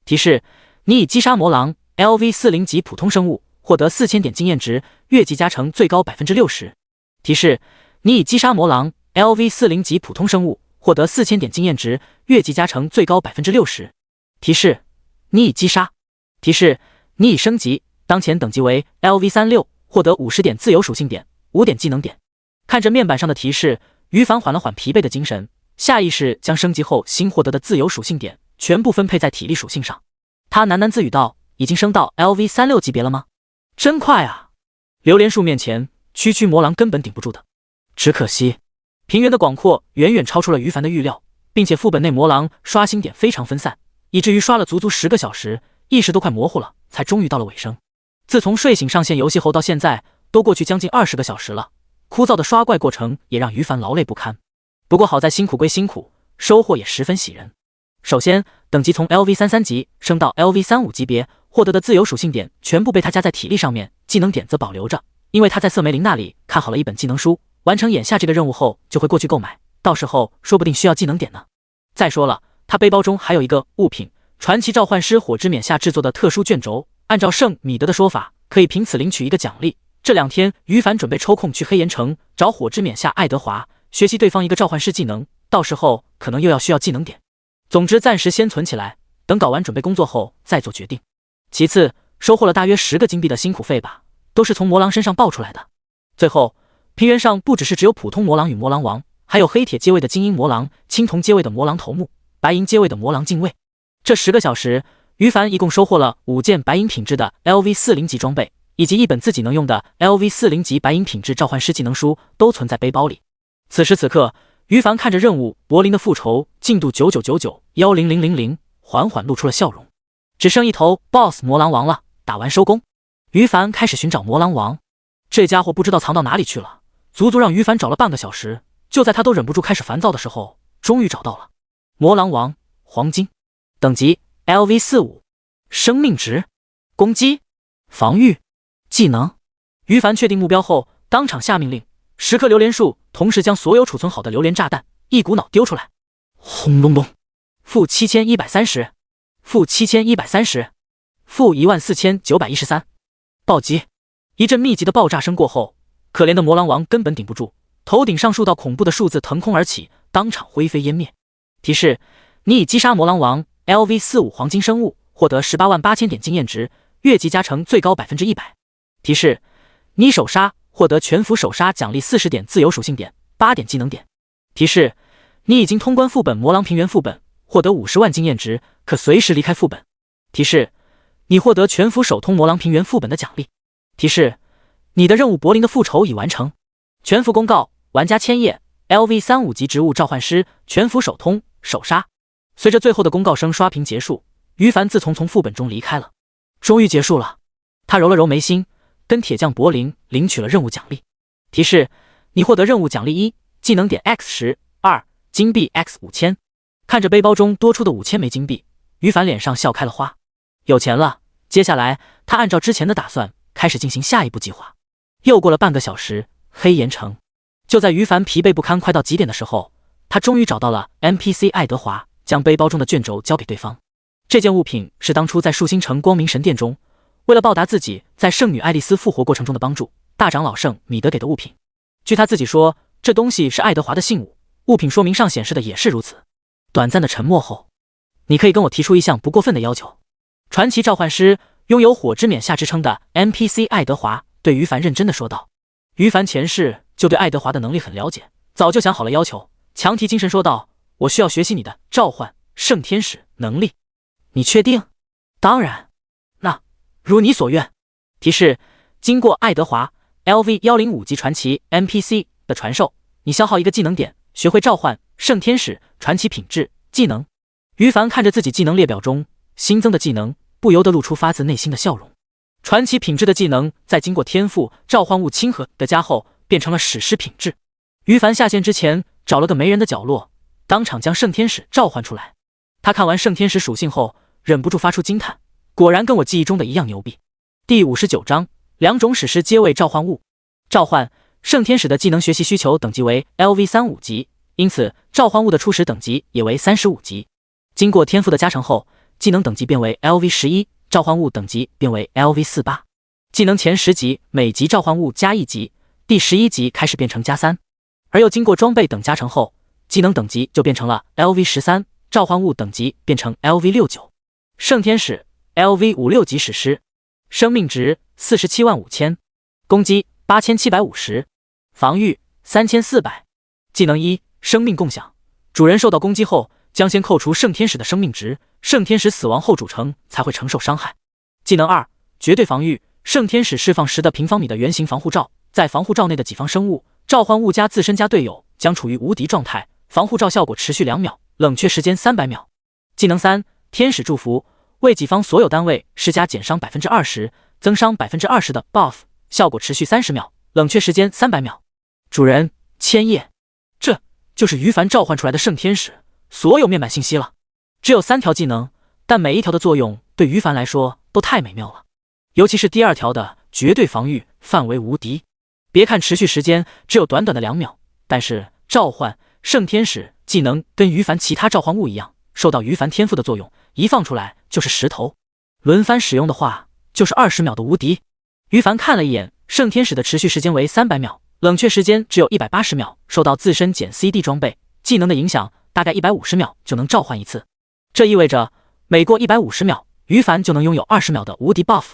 S1: 提示：你已击杀魔狼 LV40级普通生物，获得4000点经验值，越级加成最高 60%。提示：你已击杀魔狼 LV40级普通生物，获得4000点经验值，越级加成最高 60%。提示：你已击杀。提示：你已升级，当前等级为 LV36，获得50点自由属性点，5点技能点。看着面板上的提示，于凡缓了缓疲惫的精神，下意识将升级后新获得的自由属性点全部分配在体力属性上。他喃喃自语道：已经升到 LV36级别了吗？真快啊！榴莲树面前，区魔狼根本顶不住的。只可惜，平原的广阔远远超出了于凡的预料，并且副本内魔狼刷新点非常分散，以至于刷了足足10个小时，意识都快模糊了，才终于到了尾声。自从睡醒上线游戏后到现在，都过去将近20个小时了，枯燥的刷怪过程也让于凡劳累不堪。不过好在辛苦归辛苦，收获也十分喜人。首先，等级从 LV33级升到 LV35级别，获得的自由属性点全部被他加在体力上面，技能点则保留着，因为他在瑟梅林那里看好了一本技能书，完成眼下这个任务后就会过去购买，到时候说不定需要技能点呢。再说了，他背包中还有一个物品，传奇召唤师火之冕下制作的特殊卷轴，按照圣米德的说法，可以凭此领取一个奖励。这2天，于凡准备抽空去黑岩城找火之冕下爱德华，学习对方一个召唤师技能，到时候可能又要需要技能点。总之暂时先存起来，等搞完准备工作后再做决定。其次，收获了大约10个金币的辛苦费吧，都是从魔狼身上爆出来的。最后，平原上不只是只有普通魔狼与魔狼王，还有黑铁阶位的精英魔狼、青铜阶位的魔狼头目、白银阶位的魔狼禁卫。这10个小时，于凡一共收获了5件白银品质的 LV40级装备，以及一本自己能用的 LV40级白银品质召唤师技能书，都存在背包里。此时此刻，于凡看着任务柏林的复仇进度9999-10000，缓缓露出了笑容。只剩一头 BOSS 魔狼王了，打完收工。于凡开始寻找魔狼王，这家伙不知道藏到哪里去了，足足让于凡找了半个小时。就在他都忍不住开始烦躁的时候，终于找到了魔狼王黄金，等级 LV45，生命值、攻击、防御、技能。于凡确定目标后，当场下命令，10棵榴莲树同时将所有储存好的榴莲炸弹一股脑丢出来。轰隆隆，负7130，负7130，负14913，暴击！一阵密集的爆炸声过后，可怜的魔狼王根本顶不住，头顶上数道恐怖的数字腾空而起，当场灰飞烟灭。提示：你已击杀魔狼王 LV45黄金生物，获得188000点经验值，越级加成最高 100%。提示：你首杀，获得全服首杀奖励40点自由属性点，8点技能点。提示：你已经通关副本魔狼平原副本，获得50万经验值，可随时离开副本。提示：你获得全服首通魔狼平原副本的奖励。提示：你的任务柏林的复仇已完成。全服公告：玩家千叶 LV35级植物召唤师全服首通首杀。随着最后的公告声刷屏结束，于凡自从副本中离开了。终于结束了，他揉了揉眉心，跟铁匠柏林领取了任务奖励。提示：你获得任务奖励1，技能点 X10，2，金币 X5000。看着背包中多出的5000枚金币，于凡脸上笑开了花。有钱了，接下来他按照之前的打算开始进行下一步计划。又过了半个小时，黑岩城。就在于凡疲惫不堪快到极点的时候，他终于找到了 NPC 爱德华，将背包中的卷轴交给对方。这件物品是当初在树星城光明神殿中，为了报答自己在圣女爱丽丝复活过程中的帮助，大长老圣米德给的物品。据他自己说，这东西是爱德华的信物，物品说明上显示的也是如此。短暂的沉默后，你可以跟我提出一项不过分的要求。传奇召唤师，拥有火之冕下之称的 NPC 爱德华对于凡认真的说道。于凡前世就对爱德华的能力很了解，早就想好了要求，强提精神说道：我需要学习你的召唤圣天使能力。你确定？当然。那如你所愿。提示：经过爱德华 LV105级传奇 NPC 的传授，你消耗一个技能点，学会召唤圣天使传奇品质技能。于凡看着自己技能列表中新增的技能，不由得露出发自内心的笑容。传奇品质的技能在经过天赋召唤物亲和的加后，变成了史诗品质。于凡下线之前找了个没人的角落，当场将圣天使召唤出来。他看完圣天使属性后，忍不住发出惊叹，果然跟我记忆中的一样牛逼。第59章2种史诗阶位召唤物。召唤圣天使的技能学习需求等级为 LV35级，因此召唤物的初始等级也为35级。经过天赋的加成后，技能等级变为 LV11，召唤物等级变为 LV48。技能前10级每级召唤物加1级，第11级开始变成+3，而又经过装备等加成后，技能等级就变成了 LV13， 召唤物等级变成 LV69。圣天使 LV56级史诗，生命值475000，攻击8750，防御3400。技能1：生命共享，主人受到攻击后将先扣除圣天使的生命值，圣天使死亡后主城才会承受伤害。技能2：绝对防御，圣天使释放10的平方米的圆形防护罩，在防护罩内的己方生物、召唤物加自身加队友将处于无敌状态，防护罩效果持续2秒，冷却时间300秒。技能3：天使祝福，为己方所有单位施加减伤 20%、增伤 20% 的 buff， 效果持续30秒，冷却时间300秒。主人千叶，这就是于凡召唤出来的圣天使所有面板信息了。只有3条技能，但每一条的作用对于凡来说都太美妙了，尤其是第2条的绝对防御，范围无敌。别看持续时间只有短短的2秒，但是召唤圣天使技能跟于凡其他召唤物一样，受到于凡天赋的作用，一放出来就是石头。轮番使用的话，就是20秒的无敌。于凡看了一眼，圣天使的持续时间为300秒，冷却时间只有180秒，受到自身减 CD 装备技能的影响，大概150秒就能召唤一次。这意味着每过150秒，于凡就能拥有20秒的无敌 buff。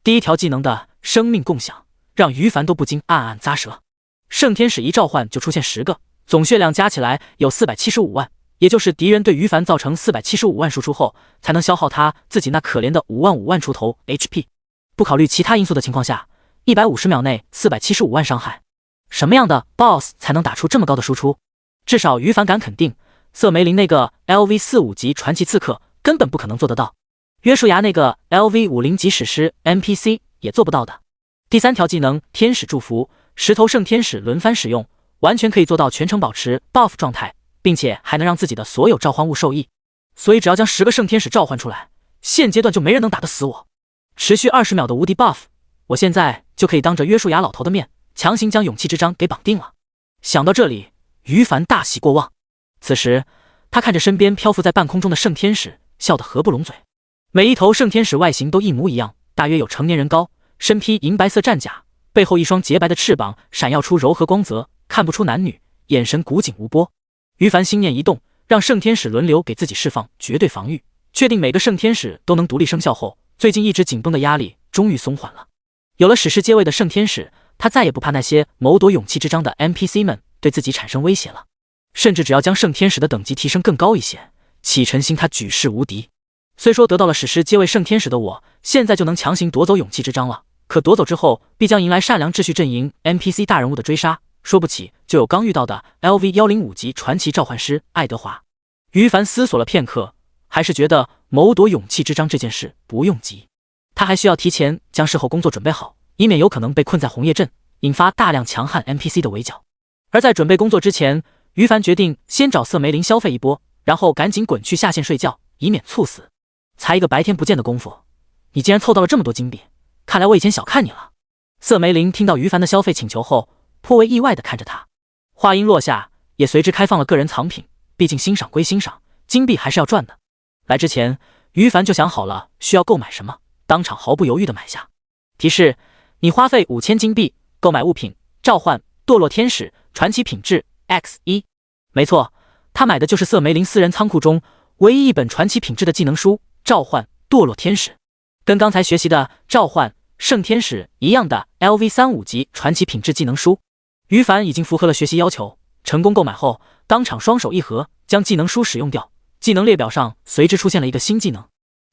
S1: 第1条技能的生命共享，让于凡都不禁暗暗咂舌。圣天使一召唤就出现10个，总血量加起来有475万，也就是敌人对于凡造成475万输出后，才能消耗他自己那可怜的5万出头 HP。不考虑其他因素的情况下，150秒内475万伤害，什么样的 BOSS 才能打出这么高的输出？至少于凡敢肯定，瑟梅林那个 LV45级传奇刺客根本不可能做得到，约书亚那个 LV50级史诗 NPC 也做不到的。第3条技能天使祝福，石头圣天使轮番使用，完全可以做到全程保持 buff 状态，并且还能让自己的所有召唤物受益。所以只要将10个圣天使召唤出来，现阶段就没人能打得死我。持续20秒的无敌 buff， 我现在就可以当着约书亚老头的面强行将勇气之章给绑定了。想到这里，于凡大喜过望。此时他看着身边漂浮在半空中的圣天使，笑得合不拢嘴。每一头圣天使外形都一模一样，大约有成年人高，身披银白色战甲，背后一双洁白的翅膀闪耀出柔和光泽，看不出男女，眼神古井无波。于凡心念一动，让圣天使轮流给自己释放绝对防御，确定每个圣天使都能独立生效后，最近一直紧绷的压力终于松缓了。有了史诗阶位的圣天使，他再也不怕那些谋夺勇气之章的 NPC 们对自己产生威胁了。甚至只要将圣天使的等级提升更高一些，启辰星他举世无敌。虽说得到了史诗阶位圣天使的我，现在就能强行夺走勇气之章了，可夺走之后，必将迎来善良秩序阵营 NPC 大人物的追杀，说不起就有刚遇到的 LV105级传奇召唤师爱德华。于凡思索了片刻，还是觉得谋夺勇气之章这件事不用急，他还需要提前将事后工作准备好，以免有可能被困在红叶镇，引发大量强悍 NPC 的围剿。而在准备工作之前，于凡决定先找瑟梅林消费一波，然后赶紧滚去下线睡觉，以免猝死。才一个白天不见的功夫，你竟然凑到了这么多金币，看来我以前小看你了。瑟梅林听到于凡的消费请求后，颇为意外地看着他。话音落下，也随之开放了个人藏品，毕竟欣赏归欣赏，金币还是要赚的。来之前，于凡就想好了需要购买什么，当场毫不犹豫地买下。提示：你花费5000金币购买物品召唤堕落天使传奇品质 X1。没错，他买的就是瑟梅林私人仓库中唯一一本传奇品质的技能书召唤堕落天使，跟刚才学习的召唤圣天使一样的 LV35级传奇品质技能书。于凡已经符合了学习要求，成功购买后，当场双手一合将技能书使用掉，技能列表上随之出现了一个新技能，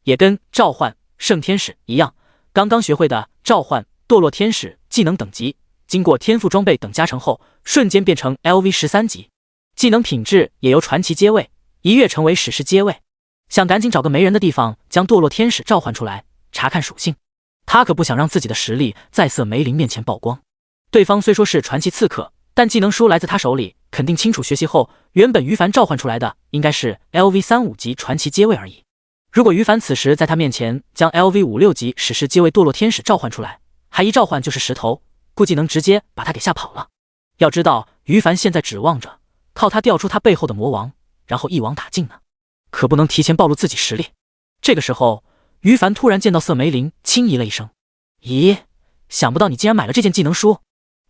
S1: 也跟召唤圣天使一样，刚刚学会的召唤堕落天使技能等级，经过天赋装备等加成后，瞬间变成 LV13级，技能品质也由传奇阶位一跃成为史诗阶位。想赶紧找个没人的地方将堕落天使召唤出来，查看属性。他可不想让自己的实力在瑟梅林面前曝光。对方虽说是传奇刺客，但技能书来自他手里，肯定清楚学习后，原本于凡召唤出来的应该是 LV35级传奇阶位而已。如果于凡此时在他面前将 LV56级史诗阶位堕落天使召唤出来，还一召唤就是石头，估计能直接把他给吓跑了。要知道，于凡现在指望着靠他调出他背后的魔王，然后一网打尽呢，可不能提前暴露自己实力。这个时候，于凡突然见到瑟梅林，轻咦了一声：“咦，想不到你竟然买了这件技能书。”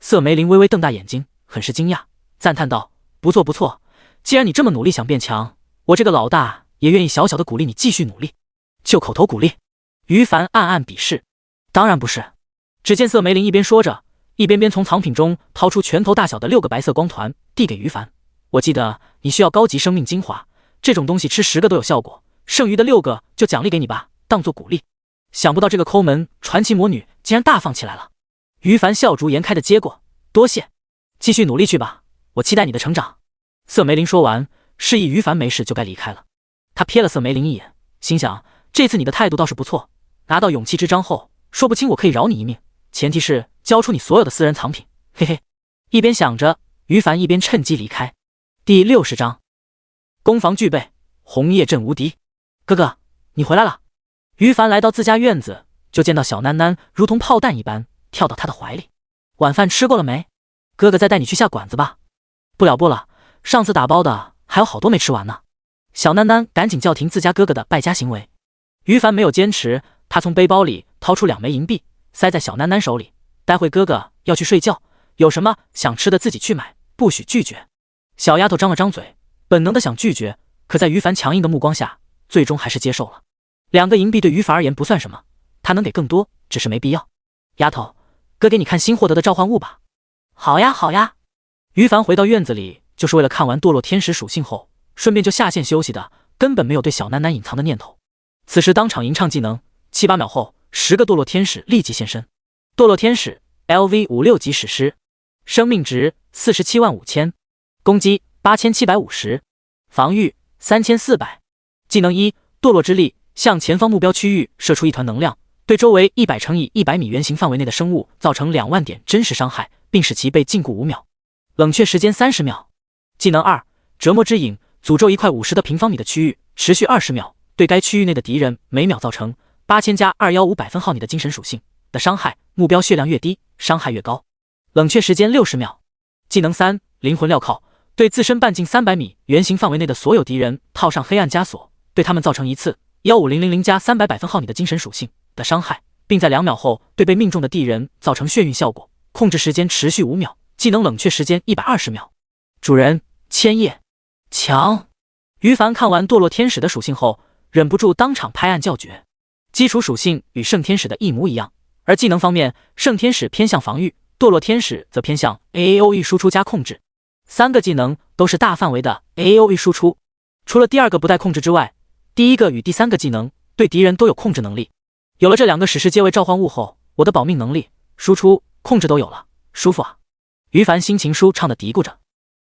S1: 瑟梅林微微瞪大眼睛，很是惊讶，赞叹道：“不错不错，既然你这么努力想变强，我这个老大也愿意小小的鼓励你继续努力。”就口头鼓励？于凡暗暗鄙视。当然不是。只见瑟梅林一边说着，一边从藏品中掏出拳头大小的6个白色光团，递给于凡。我记得你需要高级生命精华，这种东西吃10个都有效果，剩余的6个就奖励给你吧，当做鼓励。想不到这个抠门传奇魔女竟然大方起来了。于凡笑逐颜开的接过，多谢，继续努力去吧，我期待你的成长。瑟梅林说完，示意于凡没事就该离开了。他瞥了瑟梅林一眼，心想这次你的态度倒是不错，拿到勇气之章后，说不清我可以饶你一命，前提是交出你所有的私人藏品，嘿嘿。一边想着，于凡一边趁机离开。第60章，攻防俱备，红叶阵无敌。哥哥，你回来了。于凡来到自家院子，就见到小囡囡如同炮弹一般跳到他的怀里。晚饭吃过了没？哥哥再带你去下馆子吧。不了，上次打包的还有好多没吃完呢。小囡囡赶紧叫停自家哥哥的败家行为。于凡没有坚持，他从背包里掏出2枚银币，塞在小囡囡手里。待会哥哥要去睡觉，有什么想吃的自己去买，不许拒绝。小丫头张了张嘴，本能的想拒绝，可在于凡强硬的目光下，最终还是接受了。2个银币对于凡而言不算什么，他能给更多，只是没必要。丫头，哥给你看新获得的召唤物吧。好呀。于凡回到院子里，就是为了看完堕落天使属性后，顺便就下线休息的，根本没有对小囡囡隐藏的念头。此时当场吟唱技能，7、8秒后，10个堕落天使立即现身。堕落天使 LV56级史诗，生命值475000，攻击8750，防御3400。技能1：堕落之力，向前方目标区域射出一团能量，对周围100乘以100米圆形范围内的生物造成2万点真实伤害，并使其被禁锢5秒，冷却时间30秒。技能2：折磨之影，诅咒一块50的平方米的区域，持续20秒，对该区域内的敌人每秒造成8000加21500分号你的精神属性的伤害，目标血量越低，伤害越高，冷却时间60秒。技能3：灵魂镣铐，对自身半径300米圆形范围内的所有敌人套上黑暗枷锁，对他们造成一次15000加300百分号你的精神属性的伤害，并在2秒后对被命中的敌人造成眩晕效果，控制时间持续5秒，技能冷却时间120秒。主人千叶，强！于凡看完堕落天使的属性后，忍不住当场拍案叫绝。基础属性与圣天使的一模一样，而技能方面，圣天使偏向防御，堕落天使则偏向 AAOE 输出加控制。3个技能都是大范围的 AAOE 输出，除了第2个不带控制之外，第1个与第3个技能对敌人都有控制能力。有了这2个史诗阶位召唤物后，我的保命能力、输出、控制都有了，舒服啊！于凡心情舒畅的嘀咕着。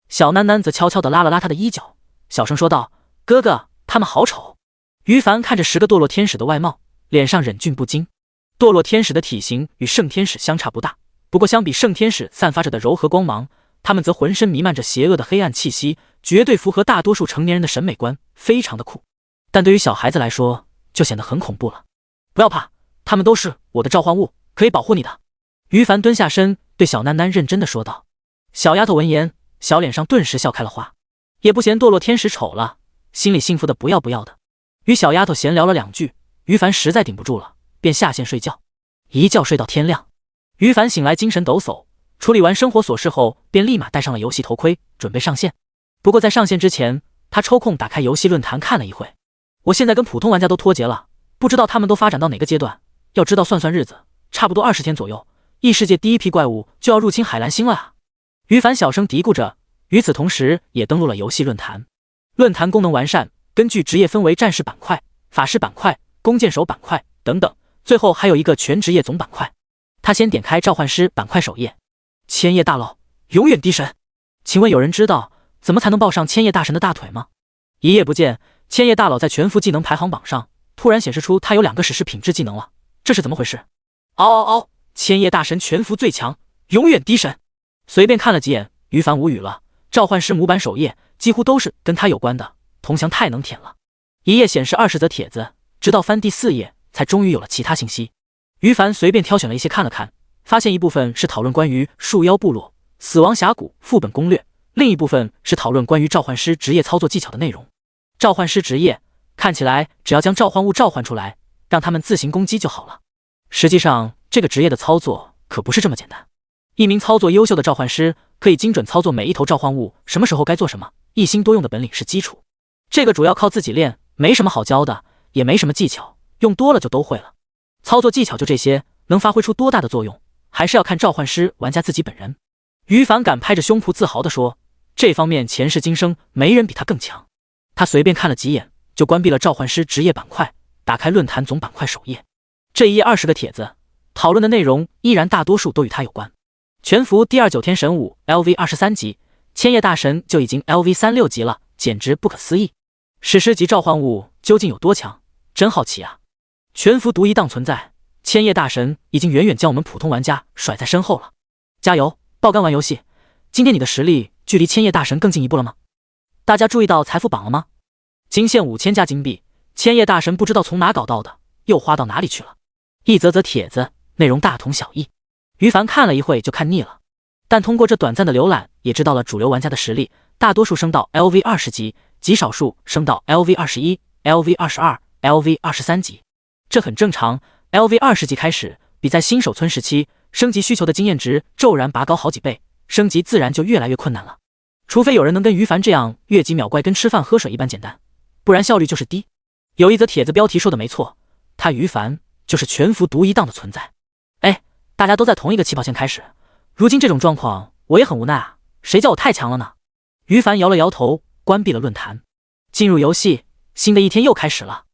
S1: 小囡囡则悄悄地拉了拉他的衣角，小声说道：“哥哥，他们好丑。”于凡看着10个堕落天使的外貌，脸上忍俊不禁。堕落天使的体型与圣天使相差不大，不过相比圣天使散发着的柔和光芒，他们则浑身弥漫着邪恶的黑暗气息，绝对符合大多数成年人的审美观，非常的酷。但对于小孩子来说，就显得很恐怖了。不要怕，他们都是我的召唤物，可以保护你的。于凡蹲下身，对小囡囡认真的说道。小丫头闻言，小脸上顿时笑开了花，也不嫌堕落天使丑了，心里幸福的不要不要的。与小丫头闲聊了2句，于凡实在顶不住了，便下线睡觉，一觉睡到天亮。于凡醒来精神抖擞，处理完生活琐事后，便立马戴上了游戏头盔，准备上线。不过在上线之前，他抽空打开游戏论坛看了一会。我现在跟普通玩家都脱节了，不知道他们都发展到哪个阶段。要知道算算日子，差不多20天左右，异世界第1批怪物就要入侵海蓝星了啊！于凡小声嘀咕着，与此同时也登录了游戏论坛。论坛功能完善，根据职业分为战士板块、法师板块、弓箭手板块等等，最后还有一个全职业总板块。他先点开召唤师板块首页，千叶大佬，永远滴神。请问有人知道怎么才能抱上千叶大神的大腿吗？一夜不见，千叶大佬在全服技能排行榜上突然显示出他有2个史诗品质技能了，这是怎么回事？千叶大神全服最强，永远滴神。随便看了几眼，于凡无语了。召唤师模板首页几乎都是跟他有关的，铜墙太能舔了。一页显示20则帖子，直到翻第4页才终于有了其他信息。于凡随便挑选了一些看了看，发现一部分是讨论关于树妖部落、死亡峡谷副本攻略，另一部分是讨论关于召唤师职业操作技巧的内容。召唤师职业看起来只要将召唤物召唤出来，让他们自行攻击就好了。实际上这个职业的操作可不是这么简单。一名操作优秀的召唤师可以精准操作每一头召唤物，什么时候该做什么，一心多用的本领是基础。这个主要靠自己练，没什么好教的，也没什么技巧，用多了就都会了。操作技巧就这些，能发挥出多大的作用，还是要看召唤师玩家自己本人。于凡敢拍着胸脯自豪地说，这方面前世今生没人比他更强。他随便看了几眼，就关闭了召唤师职业板块，打开论坛总板块首页。这一页20个帖子，讨论的内容依然大多数都与他有关。全服第29天神武 LV23 级，千叶大神就已经 LV36 级了，简直不可思议。史诗级召唤物究竟有多强？真好奇啊！全服独一档存在，千叶大神已经远远将我们普通玩家甩在身后了。加油，爆肝玩游戏！今天你的实力距离千叶大神更进一步了吗？大家注意到财富榜了吗？惊现5000加金币，千叶大神不知道从哪搞到的，又花到哪里去了？一则则帖子内容大同小异，于凡看了一会就看腻了，但通过这短暂的浏览，也知道了主流玩家的实力，大多数升到 LV20 级，极少数升到 LV21、LV22、LV23 级。这很正常， LV20 级开始，比在新手村时期升级需求的经验值骤然拔高好几倍，升级自然就越来越困难了。除非有人能跟于凡这样越级秒怪跟吃饭喝水一般简单，不然效率就是低。有一则帖子标题说的没错，他于凡就是全服独一档的存在。哎，大家都在同一个起跑线开始，如今这种状况我也很无奈啊，谁叫我太强了呢？于凡摇了摇头，关闭了论坛。进入游戏，新的一天又开始了。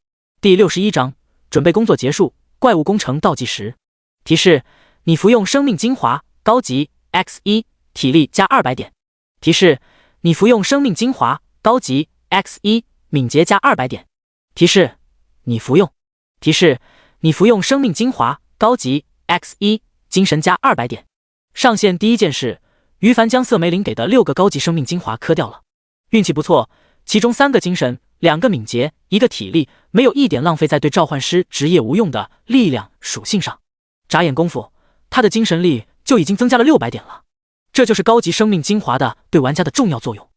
S1: 第61章，准备工作结束，怪物工程倒计时。提示：你服用生命精华高级 X1， 体力加200点。提示：你服用生命精华高级 X1， 敏捷加200点。提示：你服用。提示：你服用生命精华高级 X1， 精神加200点。上线第一件事，于凡将瑟梅林给的6个高级生命精华磕掉了。运气不错，其中3个精神，2个敏捷，1个体力，没有一点浪费在对召唤师职业无用的力量属性上。眨眼功夫，他的精神力就已经增加了600点了。这就是高级生命精华的对玩家的重要作用。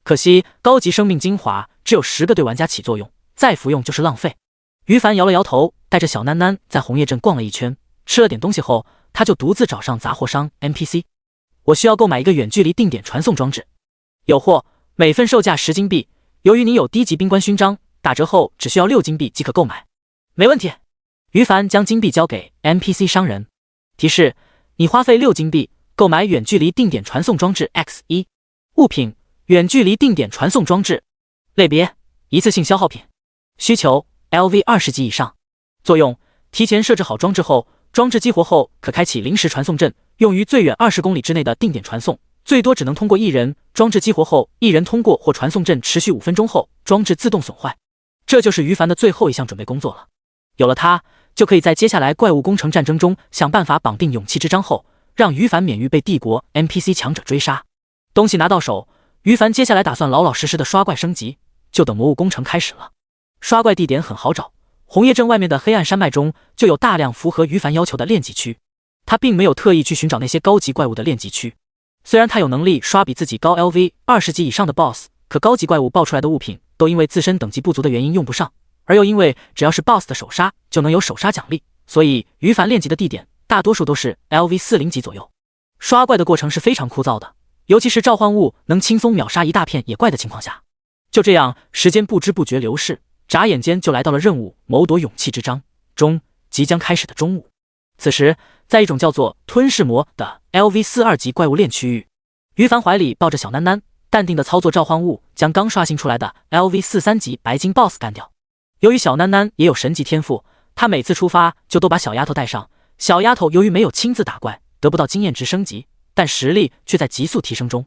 S1: 可惜高级生命精华只有10个对玩家起作用，再服用就是浪费。于凡摇了摇头，带着小囡囡在红叶镇逛了一圈，吃了点东西后，他就独自找上杂货商 NPC。 我需要购买一个远距离定点传送装置，有货，每份售价10金币，由于你有低级冰冠勋章，打折后只需要6金币即可购买。没问题。于凡将金币交给 NPC 商人。提示：你花费6金币购买远距离定点传送装置 X1。 物品：远距离定点传送装置。类别：一次性消耗品。需求： LV20 级以上。作用：提前设置好装置后，装置激活后可开启临时传送阵，用于最远20公里之内的定点传送，最多只能通过1人。装置激活后，1人通过或传送阵持续5分钟后，装置自动损坏。这就是于凡的最后一项准备工作了。有了它，就可以在接下来怪物工程战争中想办法绑定勇气之章后，让于凡免于被帝国 NPC 强者追杀。东西拿到手，于凡接下来打算老老实实的刷怪升级，就等魔物工程开始了。刷怪地点很好找，红叶镇外面的黑暗山脉中就有大量符合于凡要求的练级区。他并没有特意去寻找那些高级怪物的练级区，虽然他有能力刷比自己高 LV20 级以上的 BOSS， 可高级怪物爆出来的物品都因为自身等级不足的原因用不上，而又因为只要是 BOSS 的首杀就能有首杀奖励，所以于凡练级的地点大多数都是 LV40 级左右。刷怪的过程是非常枯燥的，尤其是召唤物能轻松秒杀一大片野怪的情况下。就这样，时间不知不觉流逝，眨眼间就来到了任务谋夺勇气之章中即将开始的中午。此时，在一种叫做吞噬魔的 LV42 级怪物链区域，于凡怀里抱着小囡囡，淡定的操作召唤物，将刚刷新出来的 LV43 级白金 BOSS 干掉。由于小囡囡也有神级天赋，他每次出发就都把小丫头带上。小丫头由于没有亲自打怪，得不到经验值升级，但实力却在急速提升中。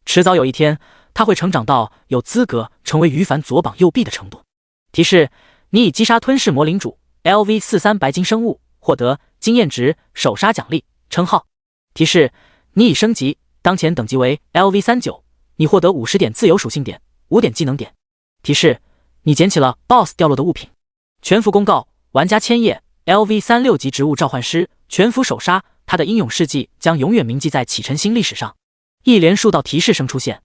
S1: 迟早有一天，他会成长到有资格成为于凡左膀右臂的程度。提示：你已击杀吞噬魔领主 LV43 白金生物，获得经验值、首杀奖励、称号。提示：你已升级，当前等级为 LV39， 你获得50点自由属性点、5点技能点。提示：你捡起了 BOSS 掉落的物品。全服公告：玩家千叶 LV36 级植物召唤师，全服首杀，他的英勇事迹将永远铭记在启辰星历史上。一连数道提示声出现。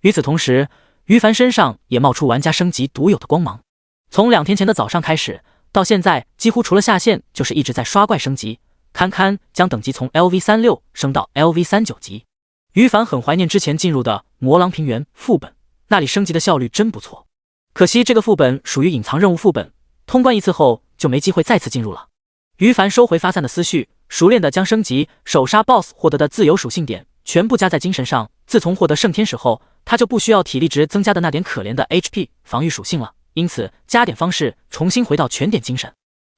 S1: 与此同时，于凡身上也冒出玩家升级独有的光芒。从2天前的早上开始，到现在几乎除了下线就是一直在刷怪升级。堪堪将等级从 LV36升到 LV39级。于凡很怀念之前进入的魔狼平原副本，那里升级的效率真不错。可惜这个副本属于隐藏任务副本，通关一次后就没机会再次进入了。于凡收回发散的思绪，熟练地将升级手杀 BOSS 获得的自由属性点全部加在精神上。自从获得圣天使后，他就不需要体力值增加的那点可怜的 HP 防御属性了，因此加点方式重新回到全点精神，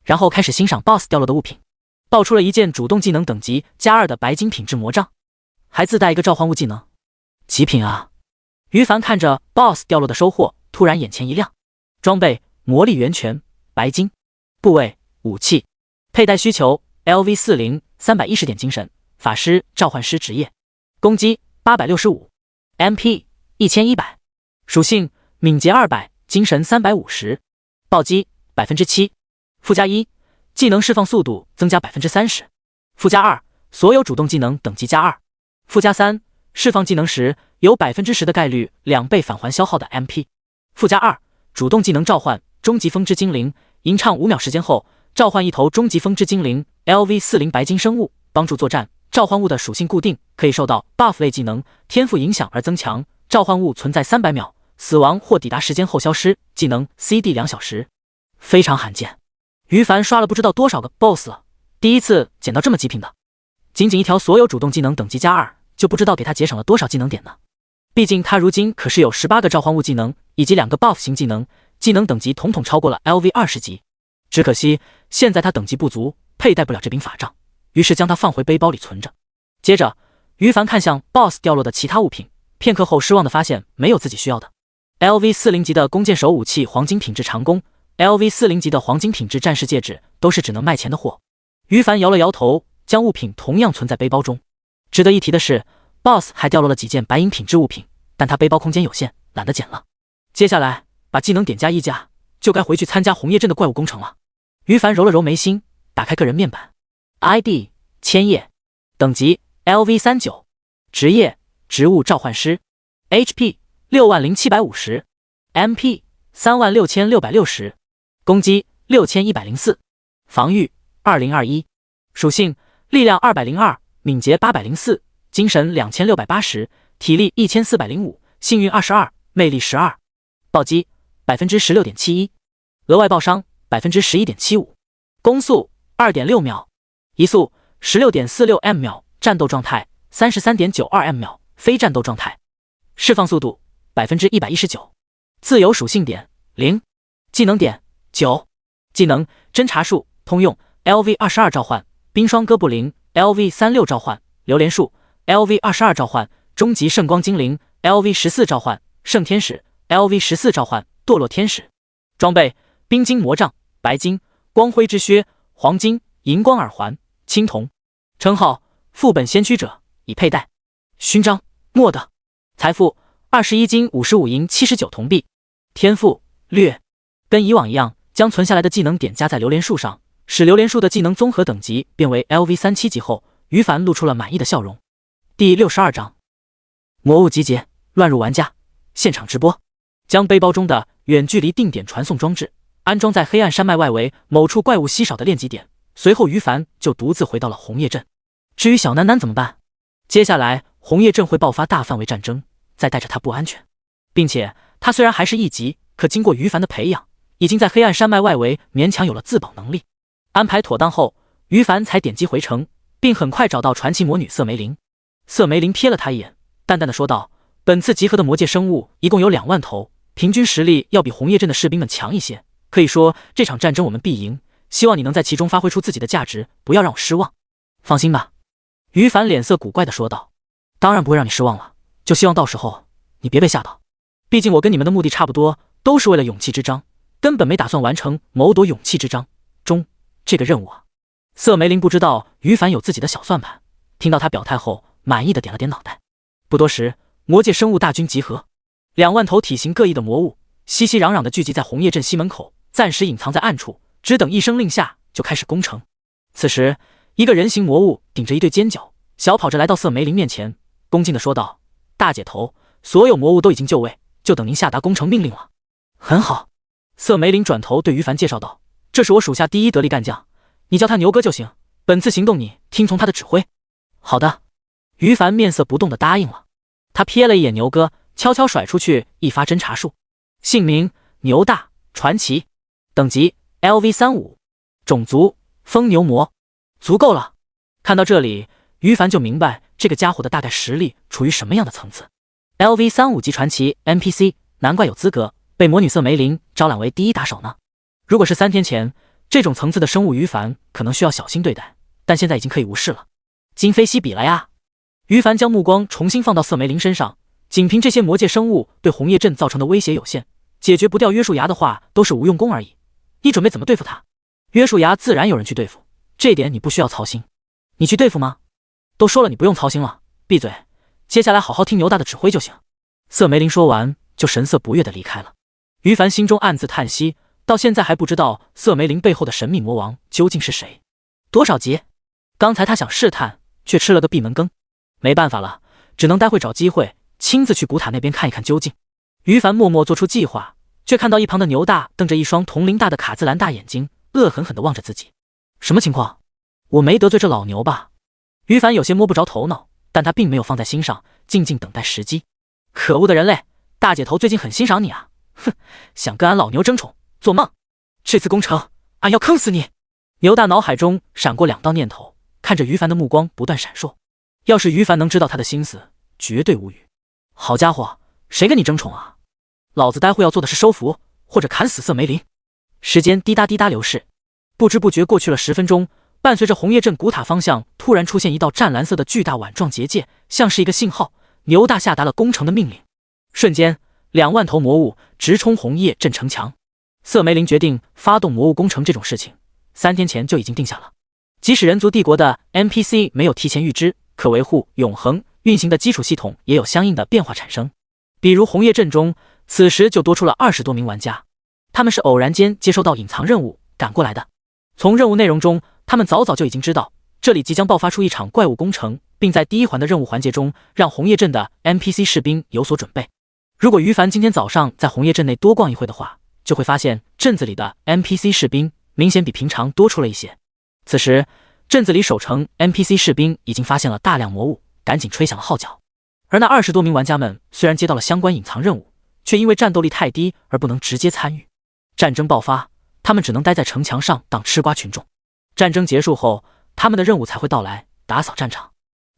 S1: 然后开始欣赏 BOSS 掉落的物品。爆出了一件主动技能等级+2的白金品质魔杖，还自带一个召唤物技能，极品啊！于凡看着 BOSS 掉落的收获，突然眼前一亮。装备魔力源泉白金，部位武器，佩戴需求 LV40 310点精神，法师召唤师职业，攻击865 MP 1100，属性敏捷200，精神350，暴击7%，附加1，技能释放速度增加30%，附加2，所有主动技能等级+2，附加3，释放技能时有10%的概率2倍返还消耗的 MP，附加2，主动技能召唤终极风之精灵，吟唱5秒时间后召唤一头终极风之精灵 LV40 白金生物，帮助作战。召唤物的属性固定，可以受到 buff 类技能天赋影响而增强。召唤物存在300秒，死亡或抵达时间后消失。技能 CD 2小时，非常罕见。于凡刷了不知道多少个 BOSS 了，第一次捡到这么极品的。仅仅一条所有主动技能等级+2，就不知道给他节省了多少技能点呢。毕竟他如今可是有18个召唤物技能以及2个 buff 型技能，技能等级统统超过了 LV20级。只可惜现在他等级不足，佩戴不了这柄法杖，于是将它放回背包里存着。接着于凡看向 BOSS 掉落的其他物品，片刻后失望地发现没有自己需要的。LV40 级的弓箭手武器黄金品质长弓， LV40 级的黄金品质战士戒指都是只能卖钱的货。于凡摇了摇头，将物品同样存在背包中。值得一提的是 BOSS 还掉落了几件白银品质物品，但他背包空间有限，懒得捡了。接下来把技能点加1加，就该回去参加红叶镇的怪物工程了。于凡揉了揉眉心，打开个人面板， ID 千叶，等级 LV39，职业植物召唤师， HP 60750， MP 36660，攻击6104，防御2021，属性力量202，敏捷804，精神2680，体力1405，幸运22，魅力12，暴击16.71%，额外爆伤11.75%，攻速2.6秒，移速16.46 秒，战斗状态33.92 秒，非战斗状态，释放速度119%，自由属性点0，技能点9，技能侦查术通用 LV22 召唤冰霜哥布林 LV36 召唤榴莲树 LV22 召唤终极圣光精灵 LV14 召唤圣天使 LV14 召唤堕落天使。装备冰晶魔杖白金，光辉之靴黄金，银光耳环青铜。称号副本先驱者，已佩戴。勋章莫的。财富21金55银79铜币。天赋略，跟以往一样，将存下来的技能点加在榴莲树上，使榴莲树的技能综合等级变为 LV37级后，于凡露出了满意的笑容。第62章魔物集结，乱入玩家现场直播。将背包中的远距离定点传送装置安装在黑暗山脉外围某处怪物稀少的练级点，随后于凡就独自回到了红叶镇。至于小楠楠怎么办？接下来红叶镇会爆发大范围战争，再带着他不安全，并且他虽然还是1级，可经过于凡的培养，已经在黑暗山脉外围勉强有了自保能力。安排妥当后，于凡才点击回城，并很快找到传奇魔女瑟梅林。瑟梅林瞥了他一眼，淡淡的说道：本次集合的魔界生物一共有2万头，平均实力要比红叶镇的士兵们强一些，可以说这场战争我们必赢，希望你能在其中发挥出自己的价值，不要让我失望。放心吧。于凡脸色古怪的说道。当然不会让你失望了，就希望到时候你别被吓到，毕竟我跟你们的目的差不多，都是为了勇气之章，根本没打算完成谋夺勇气之章中这个任务啊。瑟梅林不知道于凡有自己的小算盘，听到他表态后满意的点了点脑袋。不多时，魔界生物大军集合，2万头体型各异的魔物熙熙攘攘的聚集在红叶镇西门口，暂时隐藏在暗处，只等一声令下就开始攻城。此时一个人形魔物顶着一对尖角，小跑着来到瑟梅林面前，恭敬地说道：大姐头，所有魔物都已经就位，就等您下达攻城命令了。很好。瑟梅林转头对于凡介绍道：这是我属下第一得力干将，你叫他牛哥就行，本次行动你听从他的指挥。好的。于凡面色不动地答应了。他瞥了一眼牛哥，悄悄甩出去一发侦察术。姓名：牛大，传奇，等级 LV35，种族：疯牛魔。足够了。看到这里，于凡就明白这个家伙的大概实力处于什么样的层次。LV35级传奇 NPC， 难怪有资格被魔女瑟梅林招揽为第一打手呢。如果是3天前，这种层次的生物于凡可能需要小心对待，但现在已经可以无视了。今非昔比了呀！于凡将目光重新放到瑟梅林身上，仅凭这些魔界生物对红叶镇造成的威胁有限，解决不掉约束牙的话都是无用功而已。你准备怎么对付他？约束牙自然有人去对付，这点你不需要操心。你去对付吗？都说了你不用操心了，闭嘴，接下来好好听牛大的指挥就行。瑟梅林说完就神色不悦地离开了。于凡心中暗自叹息，到现在还不知道瑟梅林背后的神秘魔王究竟是谁。多少级？刚才他想试探，却吃了个闭门羹。没办法了，只能待会找机会亲自去古塔那边看一看究竟。于凡默默做出计划，却看到一旁的牛大瞪着一双铜铃大的卡姿兰大眼睛，恶狠狠地望着自己。什么情况？我没得罪这老牛吧？于凡有些摸不着头脑，但他并没有放在心上，静静等待时机。可恶的人类，大姐头最近很欣赏你啊！哼，想跟俺老牛争宠，做梦！这次攻城，俺要坑死你！牛大脑海中闪过2道念头，看着于凡的目光不断闪烁。要是于凡能知道他的心思，绝对无语。好家伙，谁跟你争宠啊？老子待会要做的是收服或者砍死瑟梅林。时间滴答滴答流逝，不知不觉过去了10分钟。伴随着红叶镇古塔方向突然出现一道湛蓝色的巨大碗状结界，像是一个信号，牛大下达了攻城的命令。瞬间，2万头魔物直冲红叶镇城墙。瑟梅林决定发动魔物攻城这种事情，3天前就已经定下了。即使人族帝国的 NPC 没有提前预知，可维护永恒运行的基础系统也有相应的变化产生。比如红叶镇中，此时就多出了20多名玩家，他们是偶然间接收到隐藏任务赶过来的。从任务内容中，他们早早就已经知道这里即将爆发出一场怪物攻城，并在第1环的任务环节中让红叶镇的 NPC 士兵有所准备。如果于凡今天早上在红叶镇内多逛一会的话，就会发现镇子里的 NPC 士兵明显比平常多出了一些。此时镇子里守城 NPC 士兵已经发现了大量魔物，赶紧吹响了号角。而那20多名玩家们虽然接到了相关隐藏任务，却因为战斗力太低而不能直接参与。战争爆发，他们只能待在城墙上当吃瓜群众。战争结束后，他们的任务才会到来，打扫战场。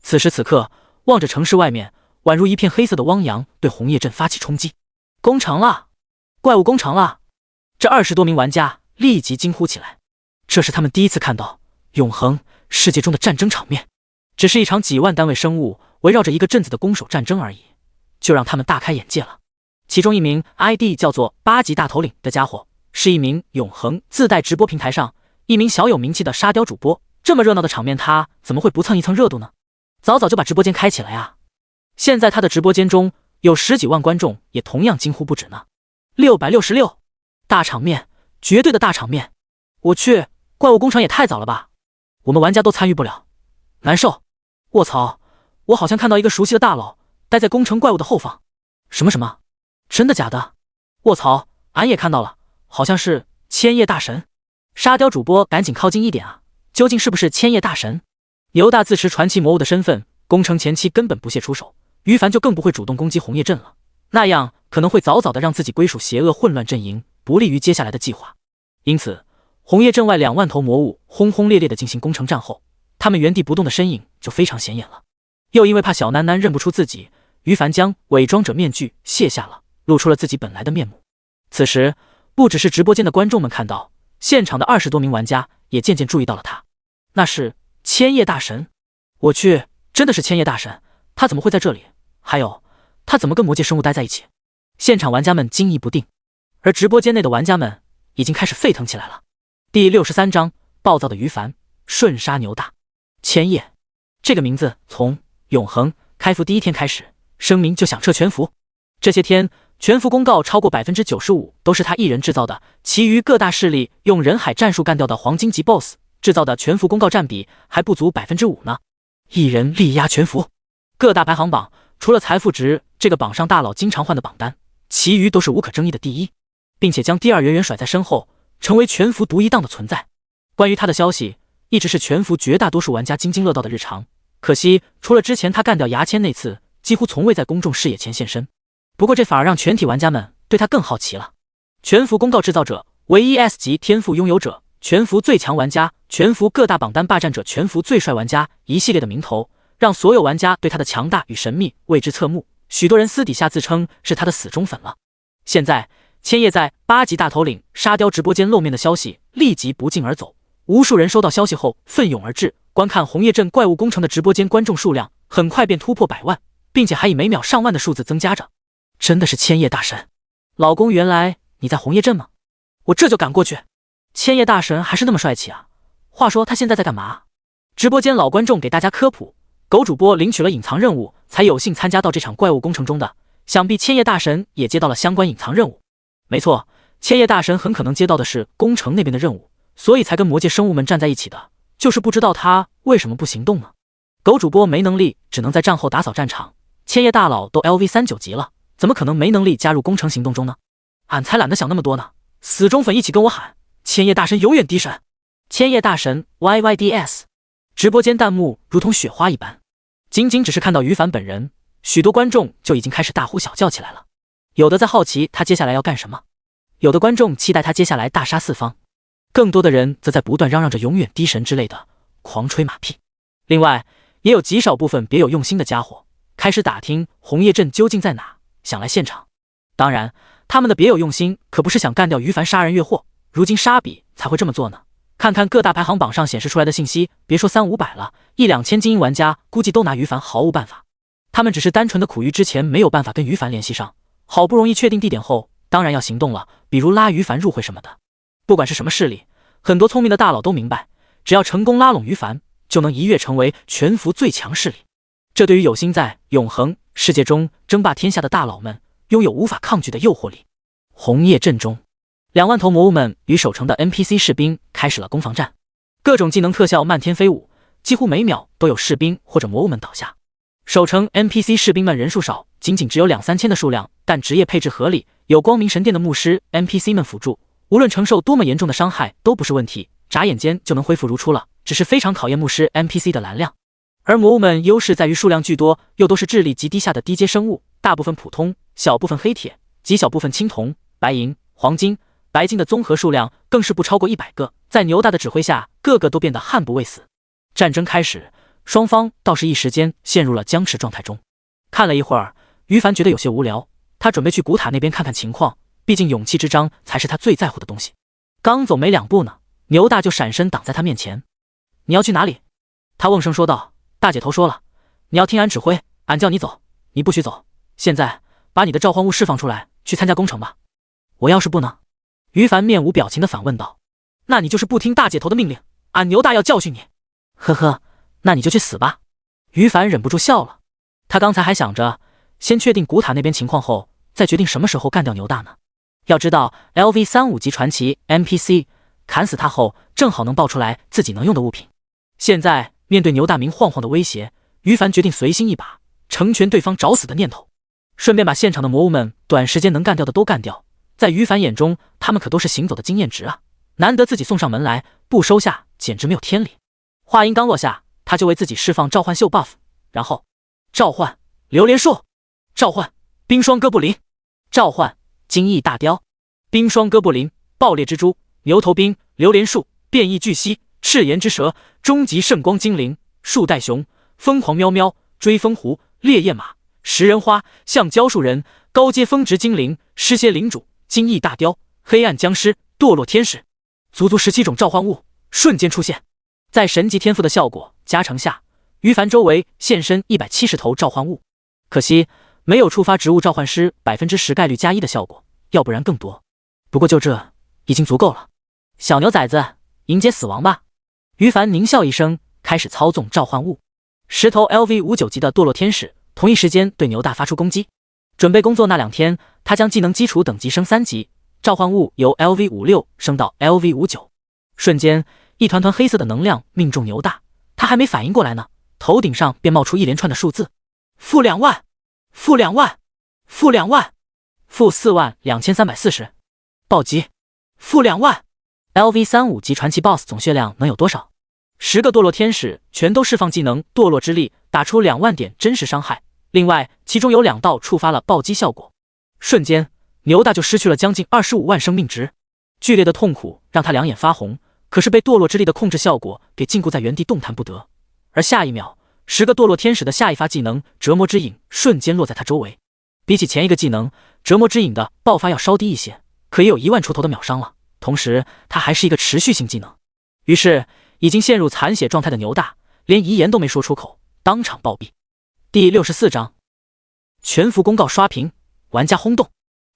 S1: 此时此刻，望着城市外面宛如一片黑色的汪洋，对红叶镇发起冲击。攻城了！怪物攻城了！这20多名玩家立即惊呼起来。这是他们第一次看到永恒世界中的战争场面，只是一场几万单位生物围绕着一个镇子的攻守战争而已，就让他们大开眼界了。其中一名 ID 叫做8级大头领的家伙，是一名永恒自带直播平台上一名小有名气的沙雕主播。这么热闹的场面，他怎么会不蹭一蹭热度呢？早早就把直播间开起来呀！现在他的直播间中有10几万观众，也同样惊呼不止呢。666，大场面，绝对的大场面！我去，怪物攻城也太早了吧！我们玩家都参与不了，难受！卧槽，我好像看到一个熟悉的大佬待在攻城怪物的后方。什么？真的假的？卧槽，俺也看到了，好像是千叶大神。沙雕主播赶紧靠近一点啊！究竟是不是千叶大神？牛大自持传奇魔物的身份，攻城前期根本不屑出手，于凡就更不会主动攻击红叶镇了，那样可能会早早的让自己归属邪恶混乱阵营，不利于接下来的计划。因此红叶镇外2万头魔物轰轰烈烈的进行攻城战后，他们原地不动的身影就非常显眼了。又因为怕小囡囡认不出自己，于凡将伪装者面具卸下了，露出了自己本来的面目。此时不只是直播间的观众们看到，现场的20多名玩家也渐渐注意到了他。那是千叶大神！我去，真的是千叶大神！他怎么会在这里？还有，他怎么跟魔界生物待在一起？现场玩家们惊疑不定，而直播间内的玩家们已经开始沸腾起来了。第63章，暴躁的于凡瞬杀牛大。千叶这个名字从永恒开服第1天开始，声明就响彻全服。这些天全服公告超过 95% 都是他一人制造的，其余各大势力用人海战术干掉的黄金级 BOSS 制造的全服公告占比还不足 5% 呢。一人力压全服。各大排行榜除了财富值这个榜上大佬经常换的榜单，其余都是无可争议的第一，并且将第2远远甩在身后，成为全服独一档的存在。关于他的消息一直是全服绝大多数玩家津津乐道的日常。可惜，除了之前他干掉牙签那次，几乎从未在公众视野前现身。不过这反而让全体玩家们对他更好奇了。全服公告制造者，唯一 S 级天赋拥有者，全服最强玩家，全服各大榜单霸占者，全服最帅玩家，一系列的名头，让所有玩家对他的强大与神秘为之侧目。许多人私底下自称是他的死忠粉了。现在，千叶在8级大头领沙雕直播间露面的消息立即不胫而走，无数人收到消息后奋涌而至，观看红叶镇怪物工程的直播间观众数量很快便突破100万，并且还以每秒上万的数字增加着。真的是千叶大神，老公，原来你在红叶镇吗？我这就赶过去。千叶大神还是那么帅气啊！话说他现在在干嘛？直播间老观众给大家科普，狗主播领取了隐藏任务，才有幸参加到这场怪物工程中的。想必千叶大神也接到了相关隐藏任务。没错，千叶大神很可能接到的是工程那边的任务，所以才跟魔界生物们站在一起的。就是不知道他为什么不行动呢？狗主播没能力，只能在战后打扫战场。千叶大佬都 LV39级了，怎么可能没能力加入工程行动中呢？俺才懒得想那么多呢！死忠粉一起跟我喊：千叶大神永远敌神！千叶大神 YYDS！ 直播间弹幕如同雪花一般，仅仅只是看到于凡本人，许多观众就已经开始大呼小叫起来了。有的在好奇他接下来要干什么，有的观众期待他接下来大杀四方，更多的人则在不断嚷嚷着永远敌神之类的，狂吹马屁。另外，也有极少部分别有用心的家伙开始打听红叶镇究竟在哪，想来现场。当然，他们的别有用心可不是想干掉于凡杀人越货，如今杀比才会这么做呢。看看各大排行榜上显示出来的信息，别说300-500了，100-2000精英玩家估计都拿于凡毫无办法。他们只是单纯的苦于之前没有办法跟于凡联系上，好不容易确定地点后，当然要行动了，比如拉于凡入会什么的。不管是什么势力，很多聪明的大佬都明白，只要成功拉拢于凡，就能一跃成为全服最强势力。这对于有心在永恒世界中争霸天下的大佬们，拥有无法抗拒的诱惑力。红叶镇中，2万头魔物们与守城的 NPC 士兵开始了攻防战，各种技能特效漫天飞舞，几乎每秒都有士兵或者魔物们倒下。守城 NPC 士兵们人数少，仅仅只有2-3千的数量，但职业配置合理，有光明神殿的牧师 NPC 们辅助，无论承受多么严重的伤害都不是问题，眨眼间就能恢复如初了，只是非常考验牧师 NPC 的蓝量。而魔物们优势在于数量巨多，又都是智力极低下的低阶生物，大部分普通，小部分黑铁，极小部分青铜、白银、黄金、白金的综合数量更是不超过100个，在牛大的指挥下，个个都变得悍不畏死。战争开始，双方倒是一时间陷入了僵持状态中。看了一会儿，于凡觉得有些无聊，他准备去古塔那边看看情况，毕竟勇气之章才是他最在乎的东西。刚走没2步呢，牛大就闪身挡在他面前。你要去哪里？他瓮声说道。大姐头说了，你要听俺指挥，俺叫你走，你不许走。现在把你的召唤物释放出来，去参加工程吧。我要是不呢？于凡面无表情地反问道。那你就是不听大姐头的命令，俺牛大要教训你。呵呵，那你就去死吧。于凡忍不住笑了。他刚才还想着先确定古塔那边情况后，再决定什么时候干掉牛大呢。要知道 LV35级传奇 NPC 砍死他后，正好能爆出来自己能用的物品。现在面对牛大明晃晃的威胁，于凡决定随心一把，成全对方找死的念头，顺便把现场的魔物们短时间能干掉的都干掉。在于凡眼中，他们可都是行走的经验值啊，难得自己送上门来，不收下简直没有天理。话音刚落下，他就为自己释放召唤秀 buff， 然后召唤榴莲树，召唤冰霜哥布林，召唤金翼大雕，冰霜哥布林，爆裂蜘蛛，牛头兵，榴莲树，变异巨蜥，赤炎之蛇，终极圣光精灵，树袋熊，疯狂喵喵，追风狐，烈焰马，食人花，橡胶树人，高阶峰值精灵，尸蝎领主，金翼大雕，黑暗僵尸，堕落天使，足足17种召唤物瞬间出现。在神级天赋的效果加成下，于凡周围现身170头召唤物，可惜没有触发植物召唤师10%概率加1的效果，要不然更多。不过就这已经足够了。小牛崽子，迎接死亡吧。于凡狞笑一声，开始操纵召唤物。10头 LV59级的堕落天使同一时间对牛大发出攻击。准备工作那2天，他将技能基础等级升3级，召唤物由 LV56升到 LV59。瞬间，一团团黑色的能量命中牛大，他还没反应过来呢，头顶上便冒出一连串的数字：-2万、-2万、-2万、-42340。暴击！-2万！LV35级传奇 BOSS 总血量能有多少？ 10个堕落天使全都释放技能堕落之力，打出2万点真实伤害。另外，其中有2道触发了暴击效果，瞬间牛大就失去了将近25万生命值。剧烈的痛苦让他两眼发红，可是被堕落之力的控制效果给禁锢在原地动弹不得。而下一秒，10个堕落天使的下一发技能折磨之影瞬间落在他周围。比起前一个技能折磨之影的爆发要稍低一些，可也有1万出头的秒伤了。同时，它还是一个持续性技能。于是，已经陷入残血状态的牛大连遗言都没说出口，当场暴毙。第64章全服公告刷屏，玩家轰动。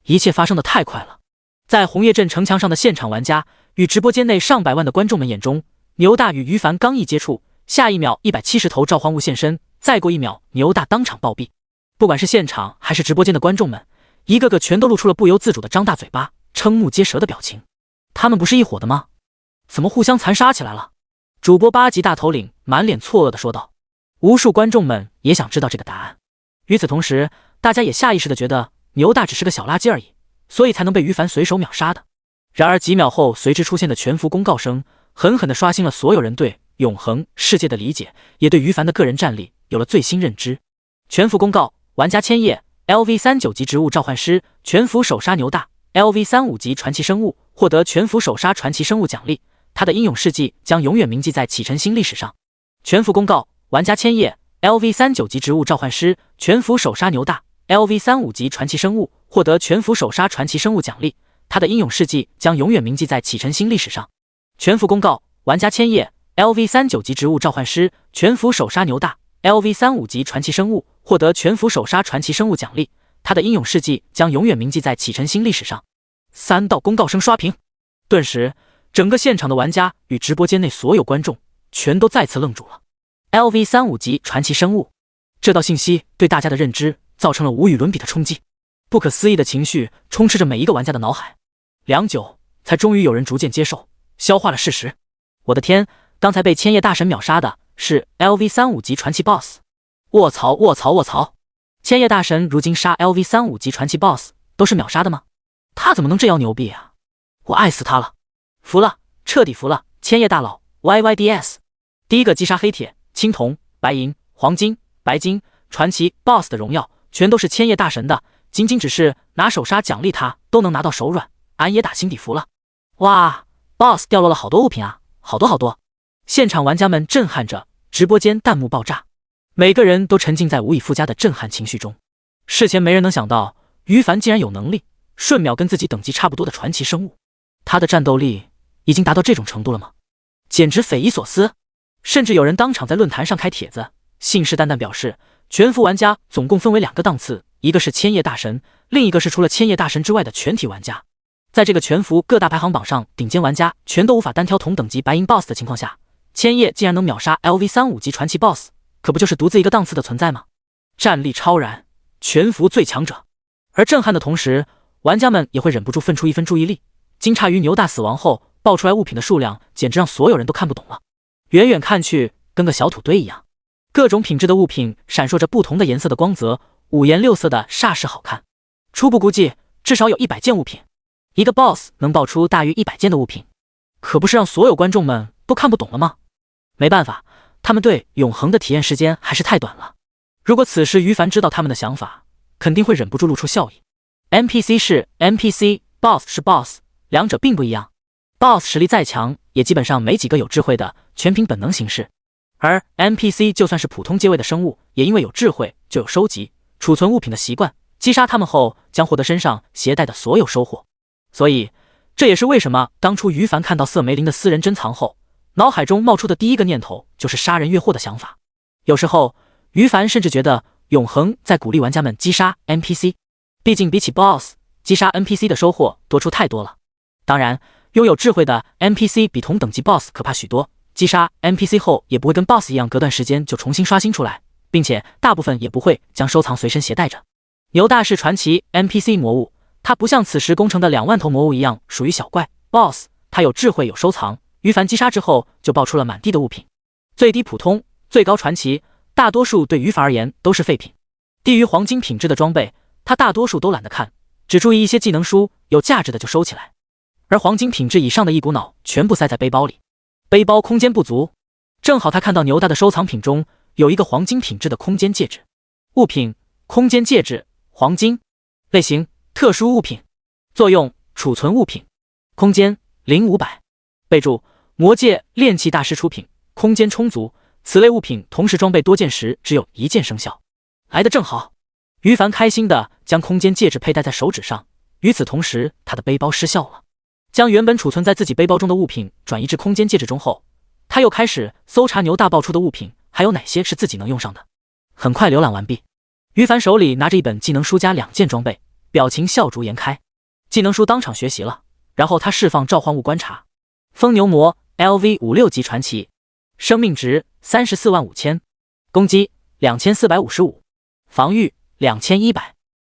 S1: 一切发生的太快了，在红叶镇城墙上的现场玩家与直播间内上百万的观众们眼中，牛大与于凡刚一接触，下一秒170头召唤物现身，再过1秒，牛大当场暴毙。不管是现场还是直播间的观众们，一个个全都露出了不由自主的张大嘴巴、瞠目结舌的表情。他们不是一伙的吗？怎么互相残杀起来了？主播8级大头领满脸错愕地说道。无数观众们也想知道这个答案。与此同时，大家也下意识地觉得牛大只是个小垃圾而已，所以才能被于凡随手秒杀的。然而几秒后随之出现的全服公告声，狠狠地刷新了所有人对永恒世界的理解，也对于凡的个人战力有了最新认知。全服公告：玩家千叶 LV39级植物召唤师，全服手杀牛大 LV35级传奇生物，获得全服手杀传奇生物奖励，他的英勇事迹将永远铭记在启辰星历史上。全服公告：玩家千叶 LV39级植物召唤师，全服手杀牛大 LV35级传奇生物，获得全服手杀传奇生物奖励，他的英勇事迹将永远铭记在启辰星历史上。全服公告：玩家千叶 LV39级植物召唤师，全服手杀牛大 LV35级传奇生物，获得全服手杀传奇生物奖励，他的英勇事迹将永远铭记在启辰星历史上。3道公告声刷屏，顿时整个现场的玩家与直播间内所有观众全都再次愣住了。LV35级传奇生物，这道信息对大家的认知造成了无与伦比的冲击，不可思议的情绪充斥着每一个玩家的脑海。良久，才终于有人逐渐接受、消化了事实。我的天，刚才被千叶大神秒杀的是 LV35级传奇 BOSS！ 卧槽卧槽卧槽！千叶大神如今杀 LV35级传奇 BOSS 都是秒杀的吗？他怎么能这样牛逼啊？我爱死他了！服了，彻底服了！千叶大佬 YYDS， 第一个击杀黑铁、青铜、白银、黄金、白金传奇 BOSS 的荣耀，全都是千叶大神的，仅仅只是拿手杀奖励他都能拿到手软，俺也打心底服了。哇 ，BOSS 掉落了好多物品啊，好多好多！现场玩家们震撼着，直播间弹幕爆炸，每个人都沉浸在无以复加的震撼情绪中。事前没人能想到，于凡竟然有能力瞬秒跟自己等级差不多的传奇生物，他的战斗力已经达到这种程度了吗？简直匪夷所思！甚至有人当场在论坛上开帖子，信誓旦旦表示，全服玩家总共分为2个档次，一个是千叶大神，另一个是除了千叶大神之外的全体玩家。在这个全服各大排行榜上，顶尖玩家全都无法单挑同等级白银 BOSS 的情况下，千叶竟然能秒杀 LV35级传奇 BOSS， 可不就是独自一个档次的存在吗？战力超然，全服最强者。而震撼的同时，玩家们也会忍不住分出一分注意力。惊诧于牛大死亡后爆出来物品的数量，简直让所有人都看不懂了。远远看去跟个小土堆一样，各种品质的物品闪烁着不同的颜色的光泽，五颜六色的煞是好看。初步估计至少有100件物品，一个 BOSS 能爆出大约100件的物品，可不是让所有观众们都看不懂了吗？没办法，他们对永恒的体验时间还是太短了。如果此时于凡知道他们的想法，肯定会忍不住露出笑意。NPC 是 NPC，BOSS 是 BOSS， 两者并不一样。BOSS 实力再强，也基本上没几个有智慧的，全凭本能行事。而 NPC 就算是普通阶位的生物，也因为有智慧，就有收集、储存物品的习惯，击杀他们后将获得身上携带的所有收获。所以，这也是为什么当初于凡看到色梅林的私人珍藏后，脑海中冒出的第一个念头就是杀人越货的想法。有时候，于凡甚至觉得永恒在鼓励玩家们击杀 NPC， 毕竟比起 BOSS， 击杀 NPC 的收获多出太多了。当然，拥有智慧的 NPC 比同等级 BOSS 可怕许多，击杀 NPC 后也不会跟 BOSS 一样隔段时间就重新刷新出来，并且大部分也不会将收藏随身携带着。牛大是传奇 NPC 魔物，它不像此时攻城的2万头魔物一样属于小怪 BOSS， 它有智慧有收藏，于凡击杀之后就爆出了满地的物品，最低普通，最高传奇，大多数对于凡而言都是废品。低于黄金品质的装备，他大多数都懒得看，只注意一些技能书，有价值的就收起来。而黄金品质以上的一股脑全部塞在背包里，背包空间不足，正好他看到牛大的收藏品中有一个黄金品质的空间戒指。物品：空间戒指，黄金。类型：特殊物品。作用：储存物品。空间：0500。备注：魔界炼器大师出品，空间充足，此类物品同时装备多件时只有1件生效。来得正好。于凡开心地将空间戒指佩戴在手指上，与此同时他的背包失效了。将原本储存在自己背包中的物品转移至空间戒指中后，他又开始搜查牛大爆出的物品还有哪些是自己能用上的。很快浏览完毕，于凡手里拿着一本技能书加2件装备，表情笑逐颜开。技能书当场学习了，然后他释放召唤物观察。疯牛魔 LV56级传奇，生命值345000，攻击2455，防御2100。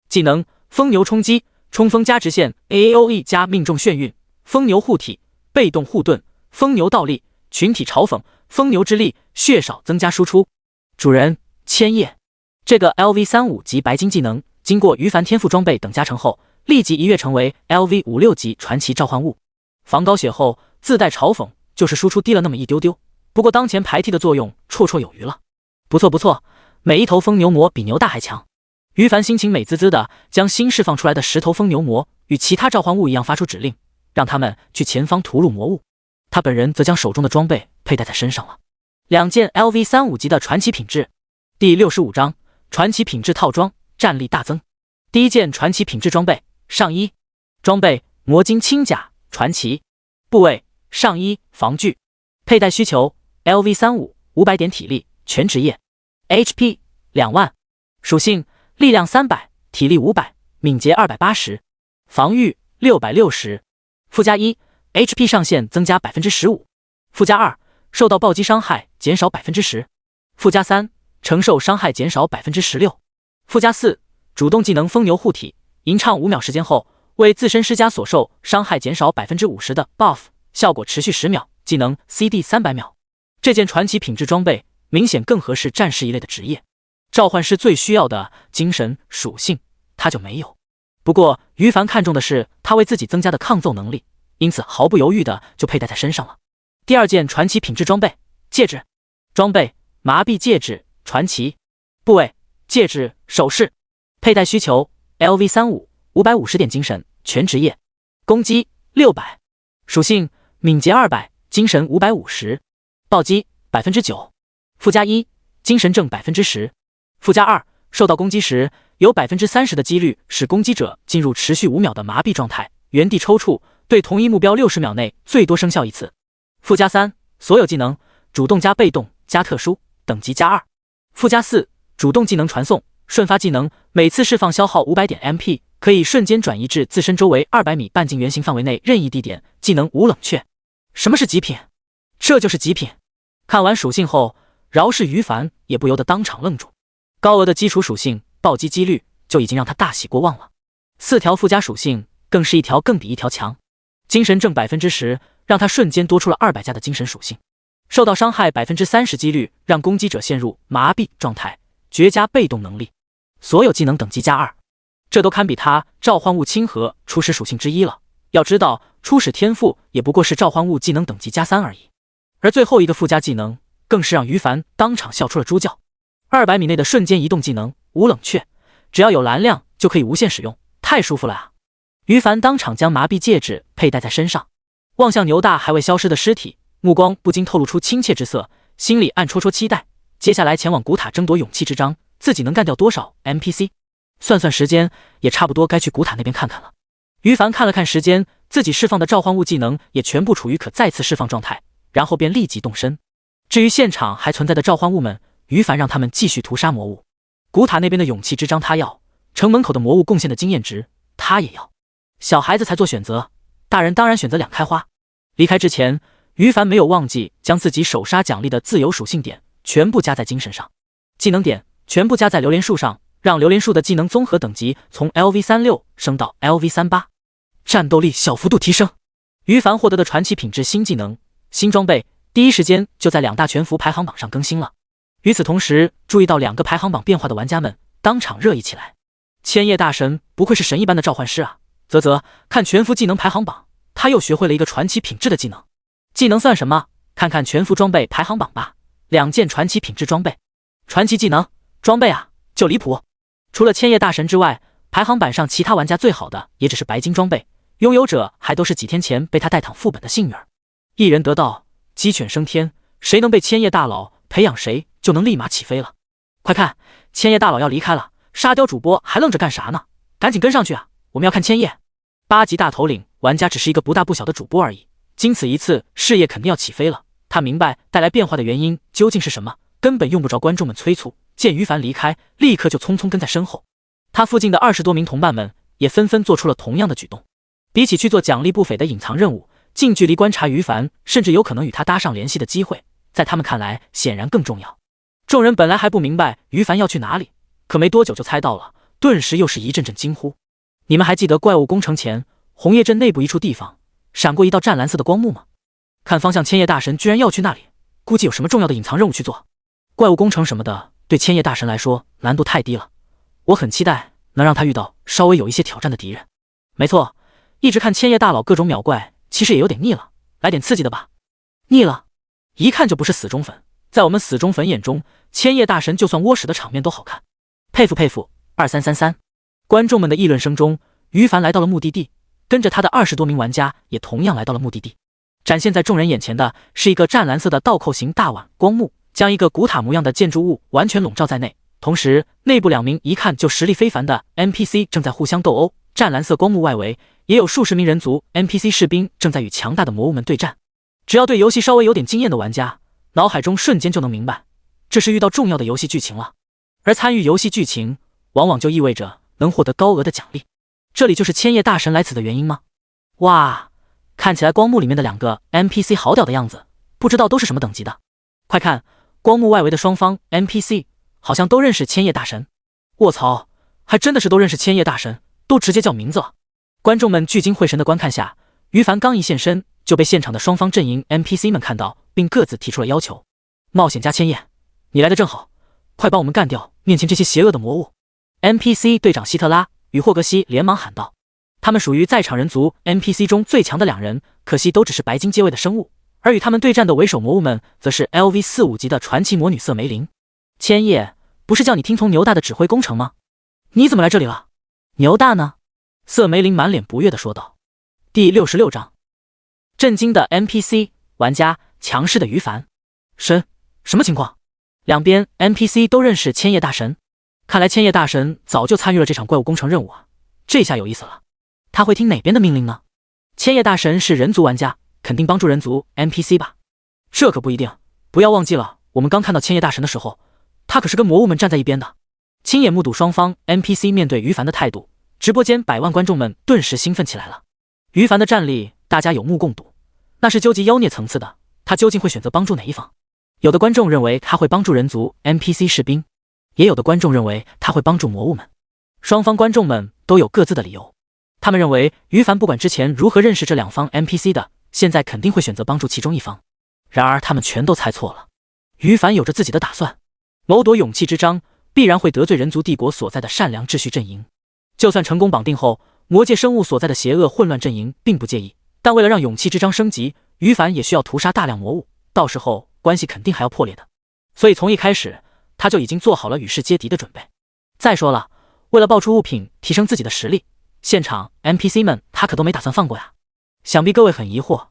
S1: 技能：疯牛冲击，冲锋加直线 AAOE 加命中眩晕，疯牛护体，被动护盾，疯牛倒立，群体嘲讽，疯牛之力，血少增加输出。主人：千叶。这个 LV35级白金技能经过于凡天赋装备等加成后，立即一跃成为 LV56级传奇召唤物。防高血后自带嘲讽，就是输出低了那么一丢丢，不过当前排替的作用绰绰有余了。不错不错，每一头疯牛魔比牛大还强。于凡心情美滋滋的将新释放出来的10头疯牛魔与其他召唤物一样发出指令，让他们去前方屠戮魔物。他本人则将手中的装备佩戴在身上了。2件 LV35级的传奇品质。第65章传奇品质套装，战力大增。第1件传奇品质装备上衣，装备魔晶轻甲传奇，部位上衣防具，佩戴需求 LV35 500点体力全职业 ，HP 2万，属性力量300，体力500，敏捷280，防御660。附加1 HP 上限增加 15%， 附加2受到暴击伤害减少 10%， 附加3承受伤害减少 16%， 附加4主动技能疯牛护体，吟唱5秒时间后为自身施加所受伤害减少 50% 的 buff， 效果持续10秒，技能 CD 300秒。这件传奇品质装备明显更合适战士一类的职业，召唤师最需要的精神属性他就没有。不过于凡看重的是他为自己增加的抗揍能力，因此毫不犹豫的就佩戴在身上了。第2件传奇品质装备戒指，装备麻痹戒指传奇，部位戒指首饰，佩戴需求 LV35 550点精神全职业，攻击600，属性敏捷200，精神550，暴击 9%， 附加1精神正 10%， 附加2受到攻击时有 30% 的几率使攻击者进入持续5秒的麻痹状态，原地抽搐，对同一目标60秒内最多生效1次。附加3所有技能主动加被动加特殊等级加2。附加4主动技能传送，瞬发技能每次释放消耗500点 MP， 可以瞬间转移至自身周围200米半径圆形范围内任意地点，技能无冷却。什么是极品？这就是极品。看完属性后，饶是于凡也不由得当场愣住。高额的基础属性暴击几率就已经让他大喜过望了，4条附加属性更是一条更比一条强。精神正 10% 让他瞬间多出了200加的精神属性，受到伤害 30% 几率让攻击者陷入麻痹状态，绝佳被动能力，所有技能等级加2，这都堪比他召唤物亲和初始属性之一了。要知道初始天赋也不过是召唤物技能等级加3而已，而最后一个附加技能更是让于凡当场笑出了猪叫。200米内的瞬间移动技能无冷却，只要有蓝量就可以无限使用，太舒服了啊！于凡当场将麻痹戒指佩戴在身上，望向牛大还未消失的尸体，目光不禁透露出亲切之色，心里暗戳戳期待接下来前往古塔争夺勇气之章，自己能干掉多少 NPC。 算算时间，也差不多该去古塔那边看看了。于凡看了看时间，自己释放的召唤物技能也全部处于可再次释放状态，然后便立即动身。至于现场还存在的召唤物们，于凡让他们继续屠杀魔物。古塔那边的勇气之章他要，城门口的魔物贡献的经验值他也要。小孩子才做选择，大人当然选择两开花。离开之前，于凡没有忘记将自己手杀奖励的自由属性点全部加在精神上，技能点全部加在榴莲树上，让榴莲树的技能综合等级从 LV36 升到 LV38， 战斗力小幅度提升。于凡获得的传奇品质新技能新装备第一时间就在2大全服排行榜上更新了。与此同时，注意到2个排行榜变化的玩家们当场热议起来。千叶大神不愧是神一般的召唤师啊！啧，看全服技能排行榜，他又学会了一个传奇品质的技能。技能算什么？看看全服装备排行榜吧， 2件传奇品质装备。传奇技能装备啊，就离谱！除了千叶大神之外，排行榜上其他玩家最好的也只是白金装备，拥有者还都是几天前被他带躺副本的幸运儿。一人得道，鸡犬升天，谁能被千叶大佬培养，谁就能立马起飞了。快看，千叶大佬要离开了，沙雕主播还愣着干啥呢？赶紧跟上去啊！我们要看千叶。8级大头领玩家只是一个不大不小的主播而已，经此一次，事业肯定要起飞了。他明白带来变化的原因究竟是什么，根本用不着观众们催促。见于凡离开，立刻就匆匆跟在身后。他附近的20多名同伴们也纷纷做出了同样的举动。比起去做奖励不菲的隐藏任务，近距离观察于凡，甚至有可能与他搭上联系的机会，在他们看来显然更重要。众人本来还不明白于凡要去哪里，可没多久就猜到了，顿时又是一阵阵惊呼。你们还记得怪物工程前红叶镇内部一处地方闪过一道湛蓝色的光幕吗？看方向，千叶大神居然要去那里，估计有什么重要的隐藏任务去做。怪物工程什么的对千叶大神来说难度太低了，我很期待能让他遇到稍微有一些挑战的敌人。没错，一直看千叶大佬各种秒怪，其实也有点腻了，来点刺激的吧。腻了，一看就不是死忠粉。在我们死忠粉眼中，千叶大神就算窝屎的场面都好看。佩服佩服，2333。观众们的议论声中，于凡来到了目的地，跟着他的20多名玩家也同样来到了目的地。展现在众人眼前的是一个湛蓝色的倒扣型大碗光幕，将一个古塔模样的建筑物完全笼罩在内。同时，内部2名一看就实力非凡的 NPC 正在互相斗殴。湛蓝色光幕外围也有数十名人族 NPC 士兵正在与强大的魔物们对战。只要对游戏稍微有点经验的玩家，脑海中瞬间就能明白，这是遇到重要的游戏剧情了。而参与游戏剧情，往往就意味着能获得高额的奖励。这里就是千叶大神来此的原因吗？哇，看起来光幕里面的2个 NPC 好屌的样子，不知道都是什么等级的。快看，光幕外围的双方 NPC 好像都认识千叶大神。卧槽，还真的是都认识千叶大神，都直接叫名字了。观众们聚精会神的观看下，于凡刚一现身，就被现场的双方阵营 NPC 们看到，并各自提出了要求。冒险家千叶，你来的正好，快帮我们干掉面前这些邪恶的魔物。 NPC 队长希特拉与霍格西连忙喊道。他们属于在场人族 NPC 中最强的2人，可惜都只是白金阶位的生物，而与他们对战的为首魔物们则是 LV45级的传奇魔女瑟梅林。千叶，不是叫你听从牛大的指挥攻城吗？你怎么来这里了？牛大呢？瑟梅林满脸不悦地说道。第66章，震惊的 NPC 玩家，强势的于凡。什么情况？两边 NPC 都认识千叶大神，看来千叶大神早就参与了这场怪物工程任务啊，这下有意思了。他会听哪边的命令呢？千叶大神是人族玩家，肯定帮助人族 NPC 吧？这可不一定，不要忘记了，我们刚看到千叶大神的时候，他可是跟魔物们站在一边的。亲眼目睹双方 NPC 面对于凡的态度，直播间百万观众们顿时兴奋起来了。于凡的战力大家有目共睹，那是究极妖孽层次的，他究竟会选择帮助哪一方？有的观众认为他会帮助人族 NPC 士兵，也有的观众认为他会帮助魔物们。双方观众们都有各自的理由。他们认为于凡不管之前如何认识这2方 NPC 的，现在肯定会选择帮助其中一方。然而他们全都猜错了，于凡有着自己的打算，谋夺勇气之章必然会得罪人族帝国所在的善良秩序阵营。就算成功绑定后，魔界生物所在的邪恶混乱阵营并不介意，但为了让勇气之章升级，于凡也需要屠杀大量魔物，到时候关系肯定还要破裂的。所以从一开始他就已经做好了与世接敌的准备。再说了，为了爆出物品提升自己的实力，现场 NPC 们他可都没打算放过呀。想必各位很疑惑，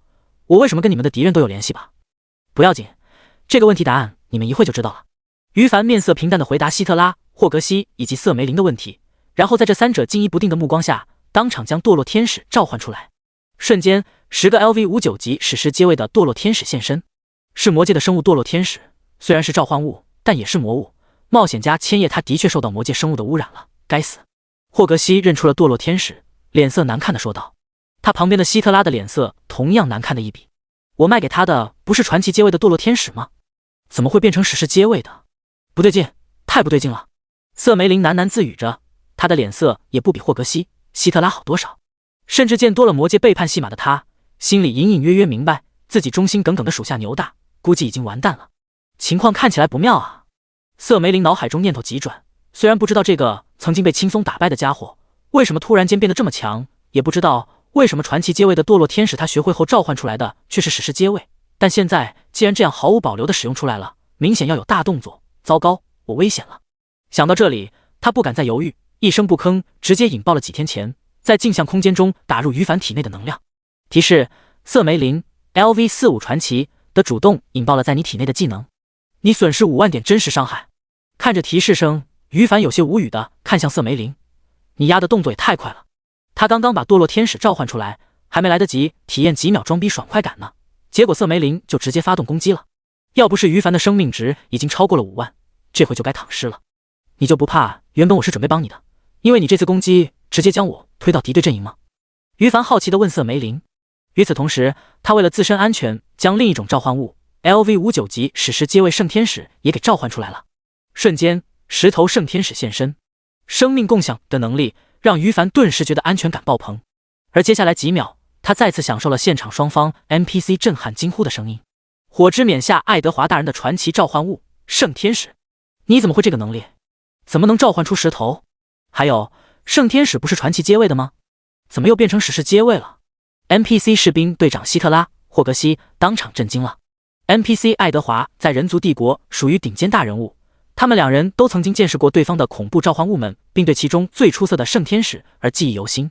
S1: 我为什么跟你们的敌人都有联系吧？不要紧，这个问题答案你们一会就知道了。于凡面色平淡地回答希特拉、霍格西以及瑟梅林的问题，然后在这3者惊疑不定的目光下，当场将堕落天使召唤出来。瞬间，10个 LV59级史诗阶位的堕落天使现身。是魔界的生物堕落天使，虽然是召唤物，但也是魔物。冒险家千叶他的确受到魔界生物的污染了，该死。霍格西认出了堕落天使，脸色难看地说道。他旁边的希特拉的脸色同样难看的一笔。我卖给他的不是传奇阶位的堕落天使吗？怎么会变成史诗阶位的？不对劲，太不对劲了。瑟梅林喃喃自语着，他的脸色也不比霍格西、希特拉好多少。甚至见多了魔界背叛戏码的他，心里隐隐约约明白，自己忠心耿耿的属下牛大估计已经完蛋了。情况看起来不妙啊。瑟梅林脑海中念头急转，虽然不知道这个曾经被轻松打败的家伙为什么突然间变得这么强，也不知道为什么传奇阶位的堕落天使他学会后召唤出来的却是史诗阶位，但现在既然这样毫无保留的使用出来了，明显要有大动作。糟糕，我危险了！想到这里，他不敢再犹豫，一声不吭，直接引爆了几天前在镜像空间中打入于凡体内的能量。提示：瑟梅林 LV45 传奇的主动引爆了在你体内的技能，你损失5万点真实伤害。看着提示声，于凡有些无语的看向瑟梅林，你丫的动作也太快了！他刚刚把堕落天使召唤出来，还没来得及体验几秒装逼爽快感呢，结果瑟梅林就直接发动攻击了。要不是于凡的生命值已经超过了5万，这回就该躺尸了。你就不怕原本我是准备帮你的，因为你这次攻击直接将我推到敌对阵营吗？于凡好奇地问瑟梅林。与此同时，他为了自身安全，将另一种召唤物 LV59级史诗阶位圣天使也给召唤出来了。瞬间，石头圣天使现身，生命共享的能力让于凡顿时觉得安全感爆棚。而接下来几秒，他再次享受了现场双方 NPC 震撼惊呼的声音。火之冕下爱德华大人的传奇召唤物圣天使，你怎么会这个能力？怎么能召唤出石头？还有，圣天使不是传奇阶位的吗？怎么又变成史诗阶位了？ NPC 士兵队长希特拉·霍格西当场震惊了。NPC 爱德华在人族帝国属于顶尖大人物，他们两人都曾经见识过对方的恐怖召唤物们，并对其中最出色的圣天使而记忆犹新。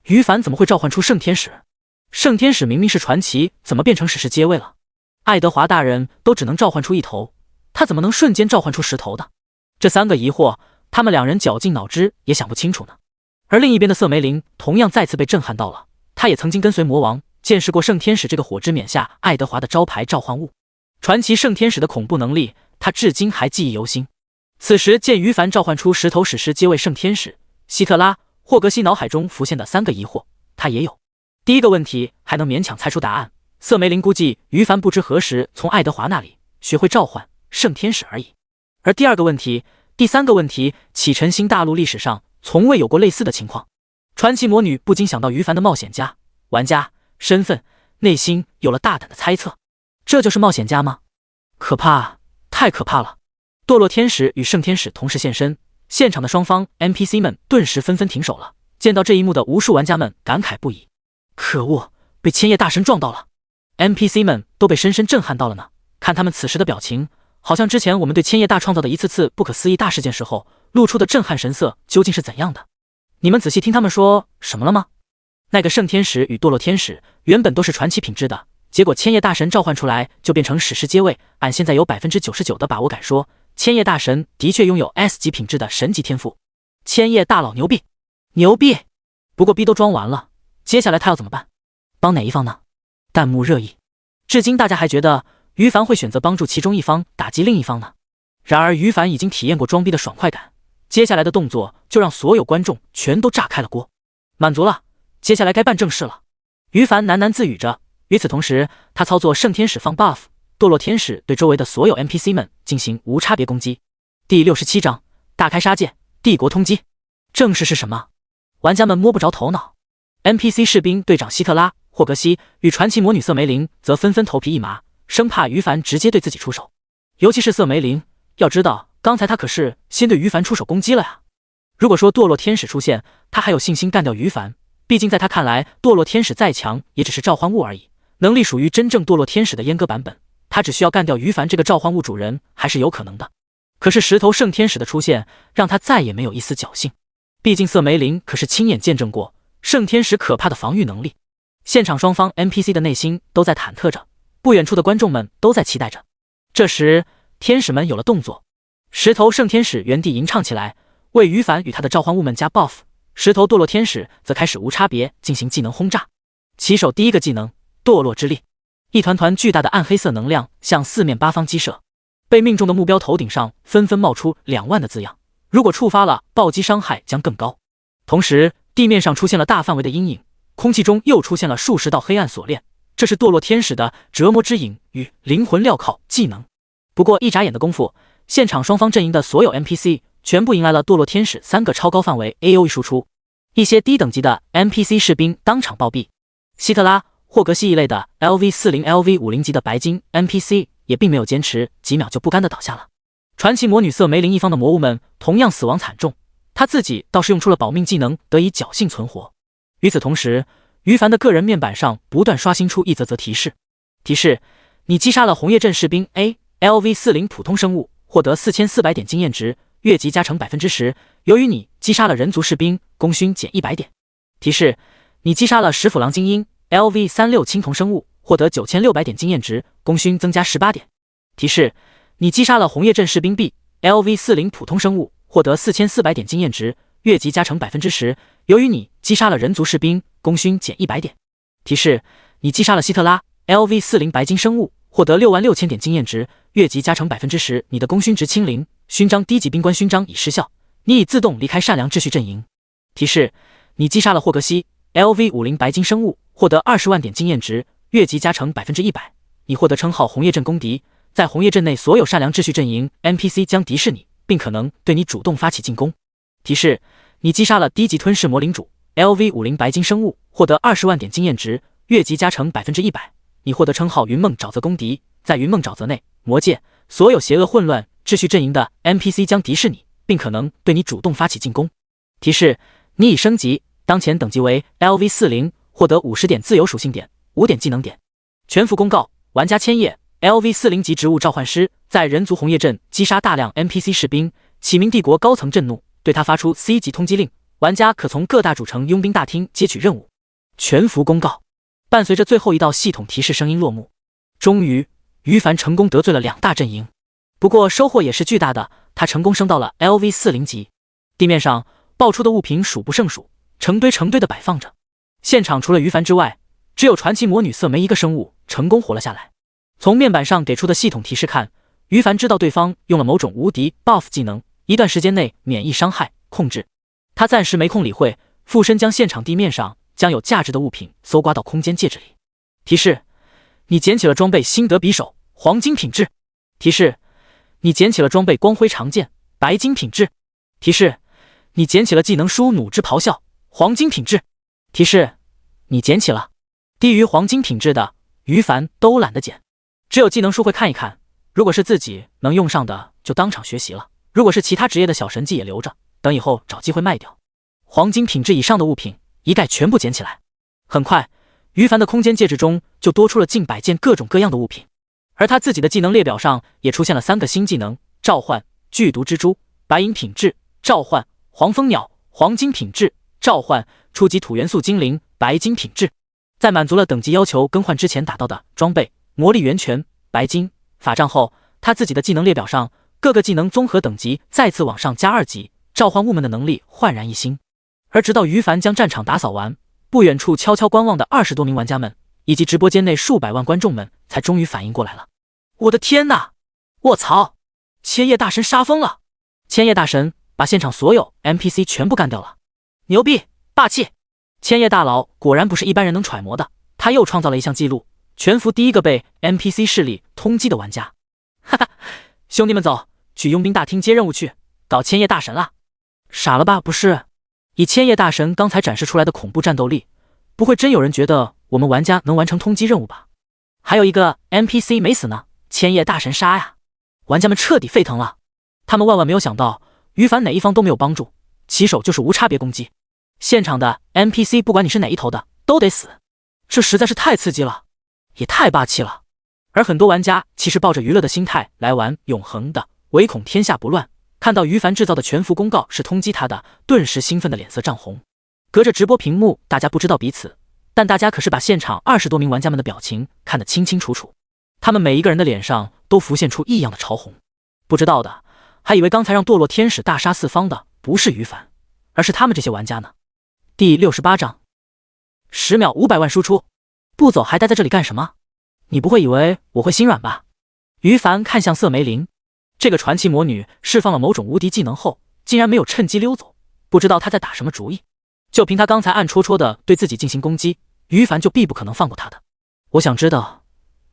S1: 于凡怎么会召唤出圣天使？圣天使明明是传奇，怎么变成史诗阶位了？爱德华大人都只能召唤出一头，他怎么能瞬间召唤出10头的？这3个疑惑，他们两人绞尽脑汁也想不清楚呢。而另一边的瑟梅林同样再次被震撼到了，他也曾经跟随魔王见识过圣天使这个火之冕下爱德华的招牌召唤物，传奇圣天使的恐怖能力，他至今还记忆犹新。此时见于凡召唤出10头史诗阶位圣天使，希特拉·霍格西脑海中浮现的3个疑惑，他也有。第一个问题还能勉强猜出答案，瑟梅林估计于凡不知何时从爱德华那里学会召唤圣天使而已。而第二个问题、第3个问题，启辰星大陆历史上从未有过类似的情况。传奇魔女不禁想到于凡的冒险家玩家身份，内心有了大胆的猜测，这就是冒险家吗？可怕，太可怕了！堕落天使与圣天使同时现身，现场的双方 NPC 们顿时纷纷停手了。见到这一幕的无数玩家们感慨不已。可恶，被千叶大神撞到了！ NPC 们都被深深震撼到了呢。看他们此时的表情，好像之前我们对千叶大创造的一次次不可思议大事件时候露出的震撼神色究竟是怎样的。你们仔细听他们说什么了吗？那个圣天使与堕落天使原本都是传奇品质的，结果千叶大神召唤出来就变成史诗阶位。俺现在有 99% 的把握敢说，千叶大神的确拥有 S 级品质的神级天赋。千叶大佬牛逼，牛逼！不过逼都装完了，接下来他要怎么办？帮哪一方呢？弹幕热议。至今大家还觉得于凡会选择帮助其中一方打击另一方呢。然而于凡已经体验过装逼的爽快感，接下来的动作就让所有观众全都炸开了锅。满足了，接下来该办正事了。于凡喃喃自语着。与此同时，他操作圣天使放 buff， 堕落天使对周围的所有 NPC 们进行无差别攻击。第67章大开杀戒，帝国通缉。正事是什么？玩家们摸不着头脑。NPC 士兵队长希特拉·霍格西与传奇魔女瑟梅林则纷纷头皮一麻，生怕于凡直接对自己出手。尤其是瑟梅林，要知道刚才他可是先对于凡出手攻击了呀。如果说堕落天使出现，他还有信心干掉于凡，毕竟在他看来，堕落天使再强也只是召唤物而已，能力属于真正堕落天使的阉割版本，他只需要干掉于凡这个召唤物主人还是有可能的。可是10头圣天使的出现让他再也没有一丝侥幸，毕竟瑟梅林可是亲眼见证过圣天使可怕的防御能力。现场双方 NPC 的内心都在忐忑着，不远处的观众们都在期待着。这时天使们有了动作，10头圣天使原地吟唱起来，为于凡与他的召唤物们加 buff。10头堕落天使则开始无差别进行技能轰炸。起手第一个技能堕落之力，一团团巨大的暗黑色能量向四面八方击射，被命中的目标头顶上纷纷冒出2万的字样，如果触发了，暴击伤害将更高。同时地面上出现了大范围的阴影，空气中又出现了数十道黑暗锁链，这是堕落天使的折磨之影与灵魂镣铐技能。不过一眨眼的功夫，现场双方阵营的所有 NPC 全部迎来了堕落天使3个超高范围 AoE 输出，一些低等级的 NPC 士兵当场暴毙。希特拉、霍格西一类的 LV40、LV50级的白金 NPC 也并没有坚持几秒就不甘的倒下了。传奇魔女瑟梅林一方的魔物们同样死亡惨重，他自己倒是用出了保命技能得以侥幸存活。与此同时，于凡的个人面板上不断刷新出一则则提示：你击杀了红叶镇士兵 A， LV40 普通生物，获得4400点经验值，越级加成 10%。由于你击杀了人族士兵，功勋减100点。提示：你击杀了石斧狼精英 LV36 青铜生物，获得9600点经验值，功勋增加18点。提示：你击杀了红叶镇士兵 B LV40 普通生物，获得4400点经验值，越级加成 10%。由于你击杀了人族士兵，功勋减100点。提示：你击杀了希特拉 LV40 白金生物，获得66000点经验值，越级加成 10%。你的功勋值清零，勋章低级兵官勋章已失效，你已自动离开善良秩序阵营。提示：你击杀了霍格西 LV50 白金生物，获得20万点经验值，越级加成 100%。你获得称号红叶镇公敌，在红叶镇内所有善良秩序阵营 NPC 将敌视你，并可能对你主动发起进攻。提示：你击杀了低级吞噬魔领主 LV50 白金生物，获得20万点经验值，越级加成 100%。你获得称号云梦沼泽公敌，在云梦沼泽内魔界所有邪恶混乱秩序阵营的 NPC 将敌视你，并可能对你主动发起进攻。提示：你已升级，当前等级为 LV40，获得50点自由属性点，5点技能点。全服公告：玩家千叶 LV40 级植物召唤师，在人族红叶镇击杀大量 NPC 士兵，启明帝国高层震怒，对他发出 C 级通缉令，玩家可从各大主城佣兵大厅接取任务。全服公告。伴随着最后一道系统提示声音落幕，终于于凡成功得罪了2大阵营，不过收获也是巨大的，他成功升到了 LV40 级。地面上爆出的物品数不胜数，成堆成堆的摆放着。现场除了于凡之外，只有传奇魔女瑟梅一个生物成功活了下来。从面板上给出的系统提示看，于凡知道对方用了某种无敌 buff 技能，一段时间内免疫伤害控制。他暂时没空理会，附身将现场地面上将有价值的物品搜刮到空间戒指里。提示：你捡起了装备辛德匕首，黄金品质。提示：你捡起了装备光辉长剑，白金品质。提示：你捡起了技能书弩之咆哮，黄金品质。提示：你捡起了低于黄金品质的，于凡都懒得捡，只有技能书会看一看，如果是自己能用上的就当场学习了，如果是其他职业的小神技也留着，等以后找机会卖掉。黄金品质以上的物品一概全部捡起来。很快，于凡的空间戒指中就多出了近100件各种各样的物品，而他自己的技能列表上也出现了3个新技能：召唤剧毒蜘蛛，白银品质；召唤黄蜂鸟，黄金品质；召唤初级土元素精灵，白金品质。在满足了等级要求更换之前打到的装备魔力源泉白金法杖后，他自己的技能列表上各个技能综合等级再次往上加2级，召唤物们的能力焕然一新。而直到于凡将战场打扫完，不远处悄悄观望的20多名玩家们，以及直播间内数百万观众们，才终于反应过来了。我的天哪！卧槽！千叶大神杀疯了！千叶大神把现场所有 NPC 全部干掉了，牛逼，霸气！千叶大佬果然不是一般人能揣摩的，他又创造了一项纪录，全服第一个被 NPC 势力通缉的玩家。哈哈，兄弟们走，去佣兵大厅接任务去，搞千叶大神了！傻了吧？不是。以千叶大神刚才展示出来的恐怖战斗力，不会真有人觉得我们玩家能完成通缉任务吧？还有一个 NPC 没死呢，千叶大神杀呀！玩家们彻底沸腾了，他们万万没有想到于凡哪一方都没有帮助，起手就是无差别攻击，现场的 NPC 不管你是哪一头的都得死，这实在是太刺激了，也太霸气了。而很多玩家其实抱着娱乐的心态来玩永恒的，唯恐天下不乱，看到于凡制造的全服公告是通缉他的，顿时兴奋的脸色涨红。隔着直播屏幕，大家不知道彼此，但大家可是把现场20多名玩家们的表情看得清清楚楚，他们每一个人的脸上都浮现出异样的潮红。不知道的还以为刚才让堕落天使大杀四方的不是于凡，而是他们这些玩家呢。第68章10秒500万输出，不走还待在这里干什么？你不会以为我会心软吧？于凡看向瑟梅林，这个传奇魔女释放了某种无敌技能后，竟然没有趁机溜走，不知道她在打什么主意。就凭她刚才暗戳戳的对自己进行攻击，于凡就必不可能放过她的。我想知道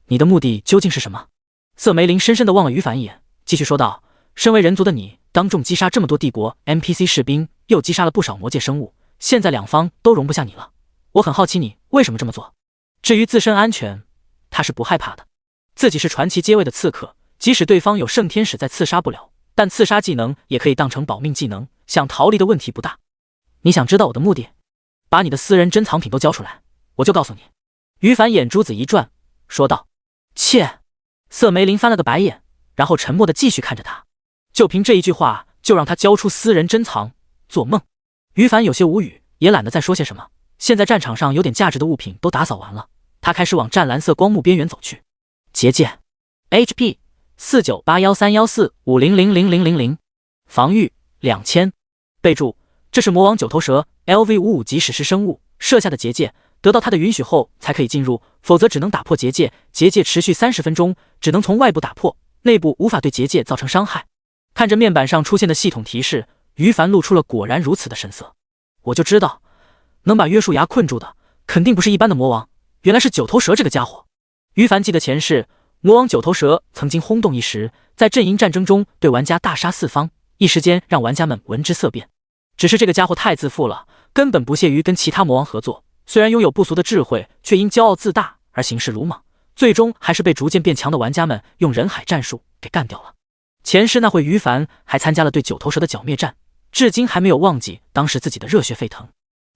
S1: 你的目的究竟是什么？瑟梅林深深地望了于凡一眼，继续说道：身为人族的你，当众击杀这么多帝国 NPC 士兵，又击杀了不少魔界生物，现在两方都容不下你了。我很好奇你为什么这么做。至于自身安全，他是不害怕的。自己是传奇阶位的刺客，即使对方有圣天使在刺杀不了，但刺杀技能也可以当成保命技能，想逃离的问题不大。你想知道我的目的？把你的私人珍藏品都交出来，我就告诉你。于凡眼珠子一转，说道。切！瑟梅林翻了个白眼，然后沉默地继续看着他。就凭这一句话就让他交出私人珍藏，做梦！于凡有些无语，也懒得再说些什么。现在战场上有点价值的物品都打扫完了，他开始往湛蓝色光幕边缘走去。结界 HP 49813145000000，防御2000。备注：这是魔王九头蛇 LV55级史诗生物设下的结界，得到他的允许后才可以进入，否则只能打破结界。结界持续30分钟，只能从外部打破，内部无法对结界造成伤害。看着面板上出现的系统提示，于凡露出了果然如此的神色。我就知道，能把约束牙困住的肯定不是一般的魔王，原来是九头蛇这个家伙。于凡记得前世魔王九头蛇曾经轰动一时，在阵营战争中对玩家大杀四方，一时间让玩家们闻之色变。只是这个家伙太自负了，根本不屑于跟其他魔王合作，虽然拥有不俗的智慧，却因骄傲自大而行事鲁莽，最终还是被逐渐变强的玩家们用人海战术给干掉了。前世那会于凡还参加了对九头蛇的剿灭战，至今还没有忘记当时自己的热血沸腾。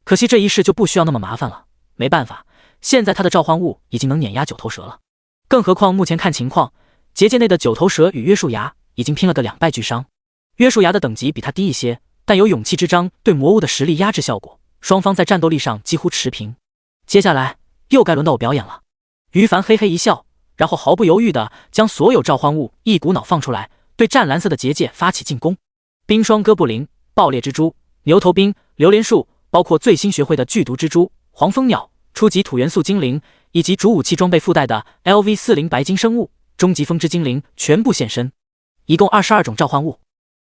S1: 可惜这一世就不需要那么麻烦了，没办法，现在他的召唤物已经能碾压九头蛇了。更何况目前看情况，结界内的九头蛇与约束牙已经拼了个两败俱伤。约束牙的等级比他低一些，但有勇气之章对魔物的实力压制效果，双方在战斗力上几乎持平。接下来又该轮到我表演了。于凡嘿嘿一笑，然后毫不犹豫地将所有召唤物一股脑放出来，对湛蓝色的结界发起进攻。冰霜哥布林、爆裂蜘蛛、牛头冰、榴莲树，包括最新学会的剧毒蜘蛛、黄蜂鸟、初级土元素精灵，以及主武器装备附带的 LV40白金生物、终极风之精灵全部现身。一共22种召唤物，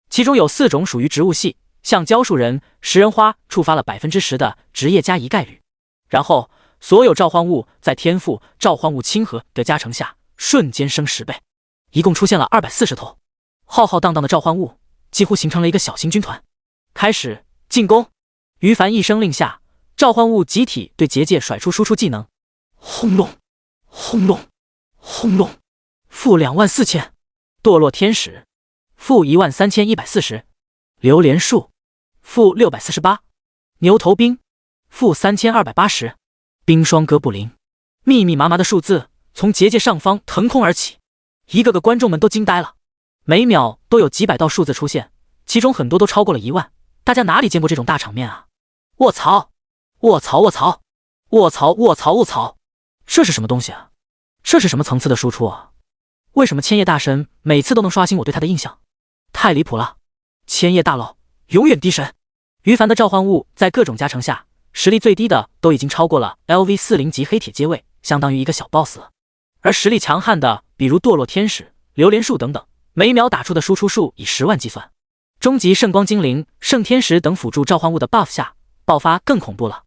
S1: 其中有4种属于植物系，像胶树人、食人花触发了10%的职业加1概率。然后所有召唤物在天赋召唤物亲和的加成下，瞬间升10倍，一共出现了240头。浩浩荡荡的召唤物几乎形成了一个小型军团。开始进攻！于凡一声令下，召唤物集体对结界甩出输出技能。轰隆轰隆轰隆！负24000。堕落天使负13140。榴莲树负648。牛头兵负3280。冰霜哥布林，密密麻麻的数字从结界上方腾空而起，一个个观众们都惊呆了。每秒都有几百道数字出现，其中很多都超过了1万，大家哪里见过这种大场面啊？卧槽！卧槽！卧槽！卧槽！卧槽！卧槽！这是什么东西啊？这是什么层次的输出啊？为什么千叶大神每次都能刷新我对他的印象？太离谱了！千叶大佬永远低神。于凡的召唤物在各种加成下，实力最低的都已经超过了 LV40级黑铁阶位，相当于一个小 boss 了。而实力强悍的，比如堕落天使、榴莲树等等，每秒打出的输出数以10万计算。终极圣光精灵、圣天使等辅助召唤物的 buff 下，爆发更恐怖了。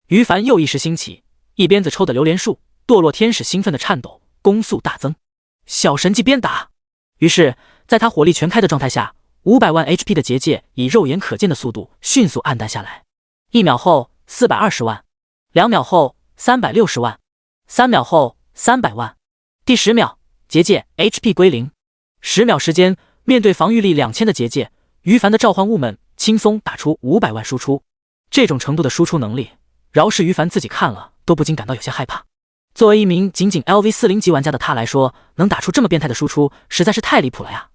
S1: 于凡又一时兴起，一鞭子抽的榴莲树、堕落天使兴奋的颤抖，攻速大增。小神技鞭打！于是在他火力全开的状态下，500万 HP 的结界以肉眼可见的速度迅速暗淡下来。1秒后420万，2秒后360万，3秒后300万。第10秒，结界 HP 归零。10秒时间，面对防御力2000的结界，于凡的召唤物们轻松打出500万输出。这种程度的输出能力，饶是于凡自己看了都不禁感到有些害怕。作为一名仅仅 LV40级玩家的他来说，能打出这么变态的输出，实在是太离谱了呀！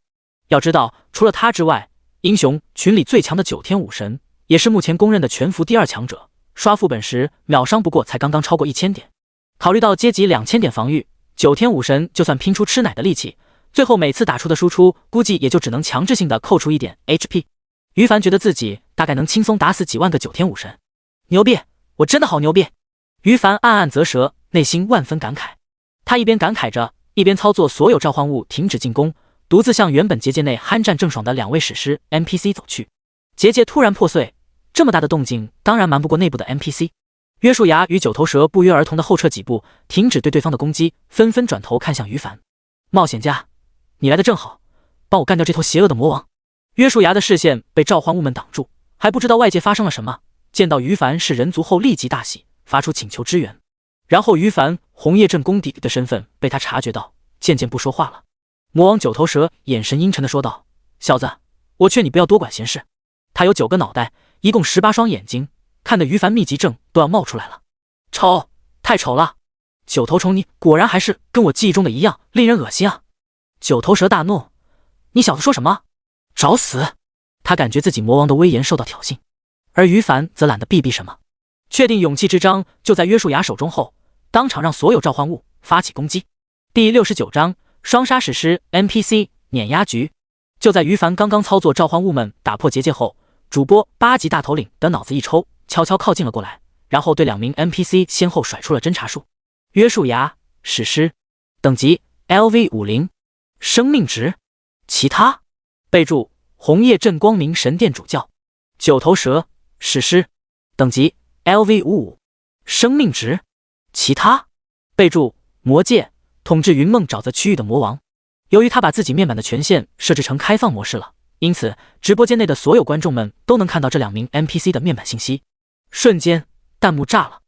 S1: 要知道，除了他之外，英雄群里最强的九天武神，也是目前公认的全服第2强者，刷副本时秒伤不过才刚刚超过1000点。考虑到阶级2000点防御，九天武神就算拼出吃奶的力气，最后每次打出的输出估计也就只能强制性的扣除1点 HP。于凡觉得自己大概能轻松打死几万个九天武神。牛逼，我真的好牛逼！于凡暗暗啧舌，内心万分感慨。他一边感慨着，一边操作所有召唤物停止进攻，独自向原本结界内酣战正爽的2位史诗 NPC 走去。结界突然破碎，这么大的动静当然瞒不过内部的 NPC。约束牙与九头蛇不约而同的后撤几步，停止对对方的攻击，纷纷转头看向于凡。冒险家，你来的正好，帮我干掉这头邪恶的魔王。约束牙的视线被召唤物们挡住，还不知道外界发生了什么，见到于凡是人族后立即大喜，发出请求支援。然后于凡红叶镇公邸的身份被他察觉到，渐渐不说话了。魔王九头蛇眼神阴沉的说道：小子，我劝你不要多管闲事。他有9个脑袋，一共18双眼睛，看得于凡密集症都要冒出来了。丑，太丑了！九头虫你果然还是跟我记忆中的一样，令人恶心啊！九头蛇大怒，你小子说什么？找死！他感觉自己魔王的威严受到挑衅，而于凡则懒得避避什么，确定勇气之章就在约束牙手中后，当场让所有召唤物发起攻击。第69章双杀史诗 NPC 碾压局。就在于凡刚刚操作召唤物们打破结界后，主播8级大头领的脑子一抽，悄悄靠近了过来，然后对2名 NPC 先后甩出了侦查术。约束牙史诗，等级 LV50， 生命值其他，备注红叶镇光明神殿主教。九头蛇史诗，等级 LV55， 生命值其他，备注魔界统治云梦沼泽区域的魔王。由于他把自己面板的权限设置成开放模式了，因此直播间内的所有观众们都能看到这2名 NPC 的面板信息。瞬间弹幕炸了，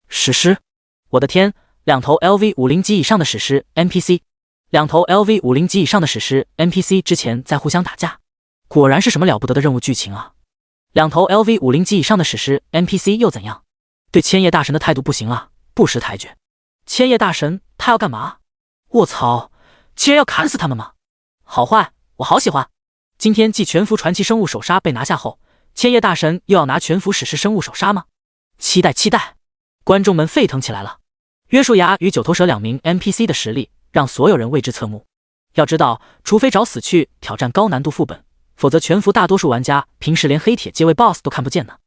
S1: 史诗，我的天，2头 LV50 级以上的史诗 NPC，2头 LV50 级以上的史诗 NPC 之前在互相打架，果然是什么了不得的任务剧情啊！2头 LV50 级以上的史诗 NPC 又怎样？对千叶大神的态度不行啊，不识抬举。千叶大神他要干嘛？卧槽，竟然要砍死他们吗？好坏，我好喜欢。今天继全服传奇生物首杀被拿下后，千叶大神又要拿全服史诗生物首杀吗？期待期待！观众们沸腾起来了。约束牙与九头蛇2名 NPC 的实力让所有人为之侧目。要知道，除非找死去挑战高难度副本，否则全服大多数玩家平时连黑铁阶位 BOSS 都看不见呢。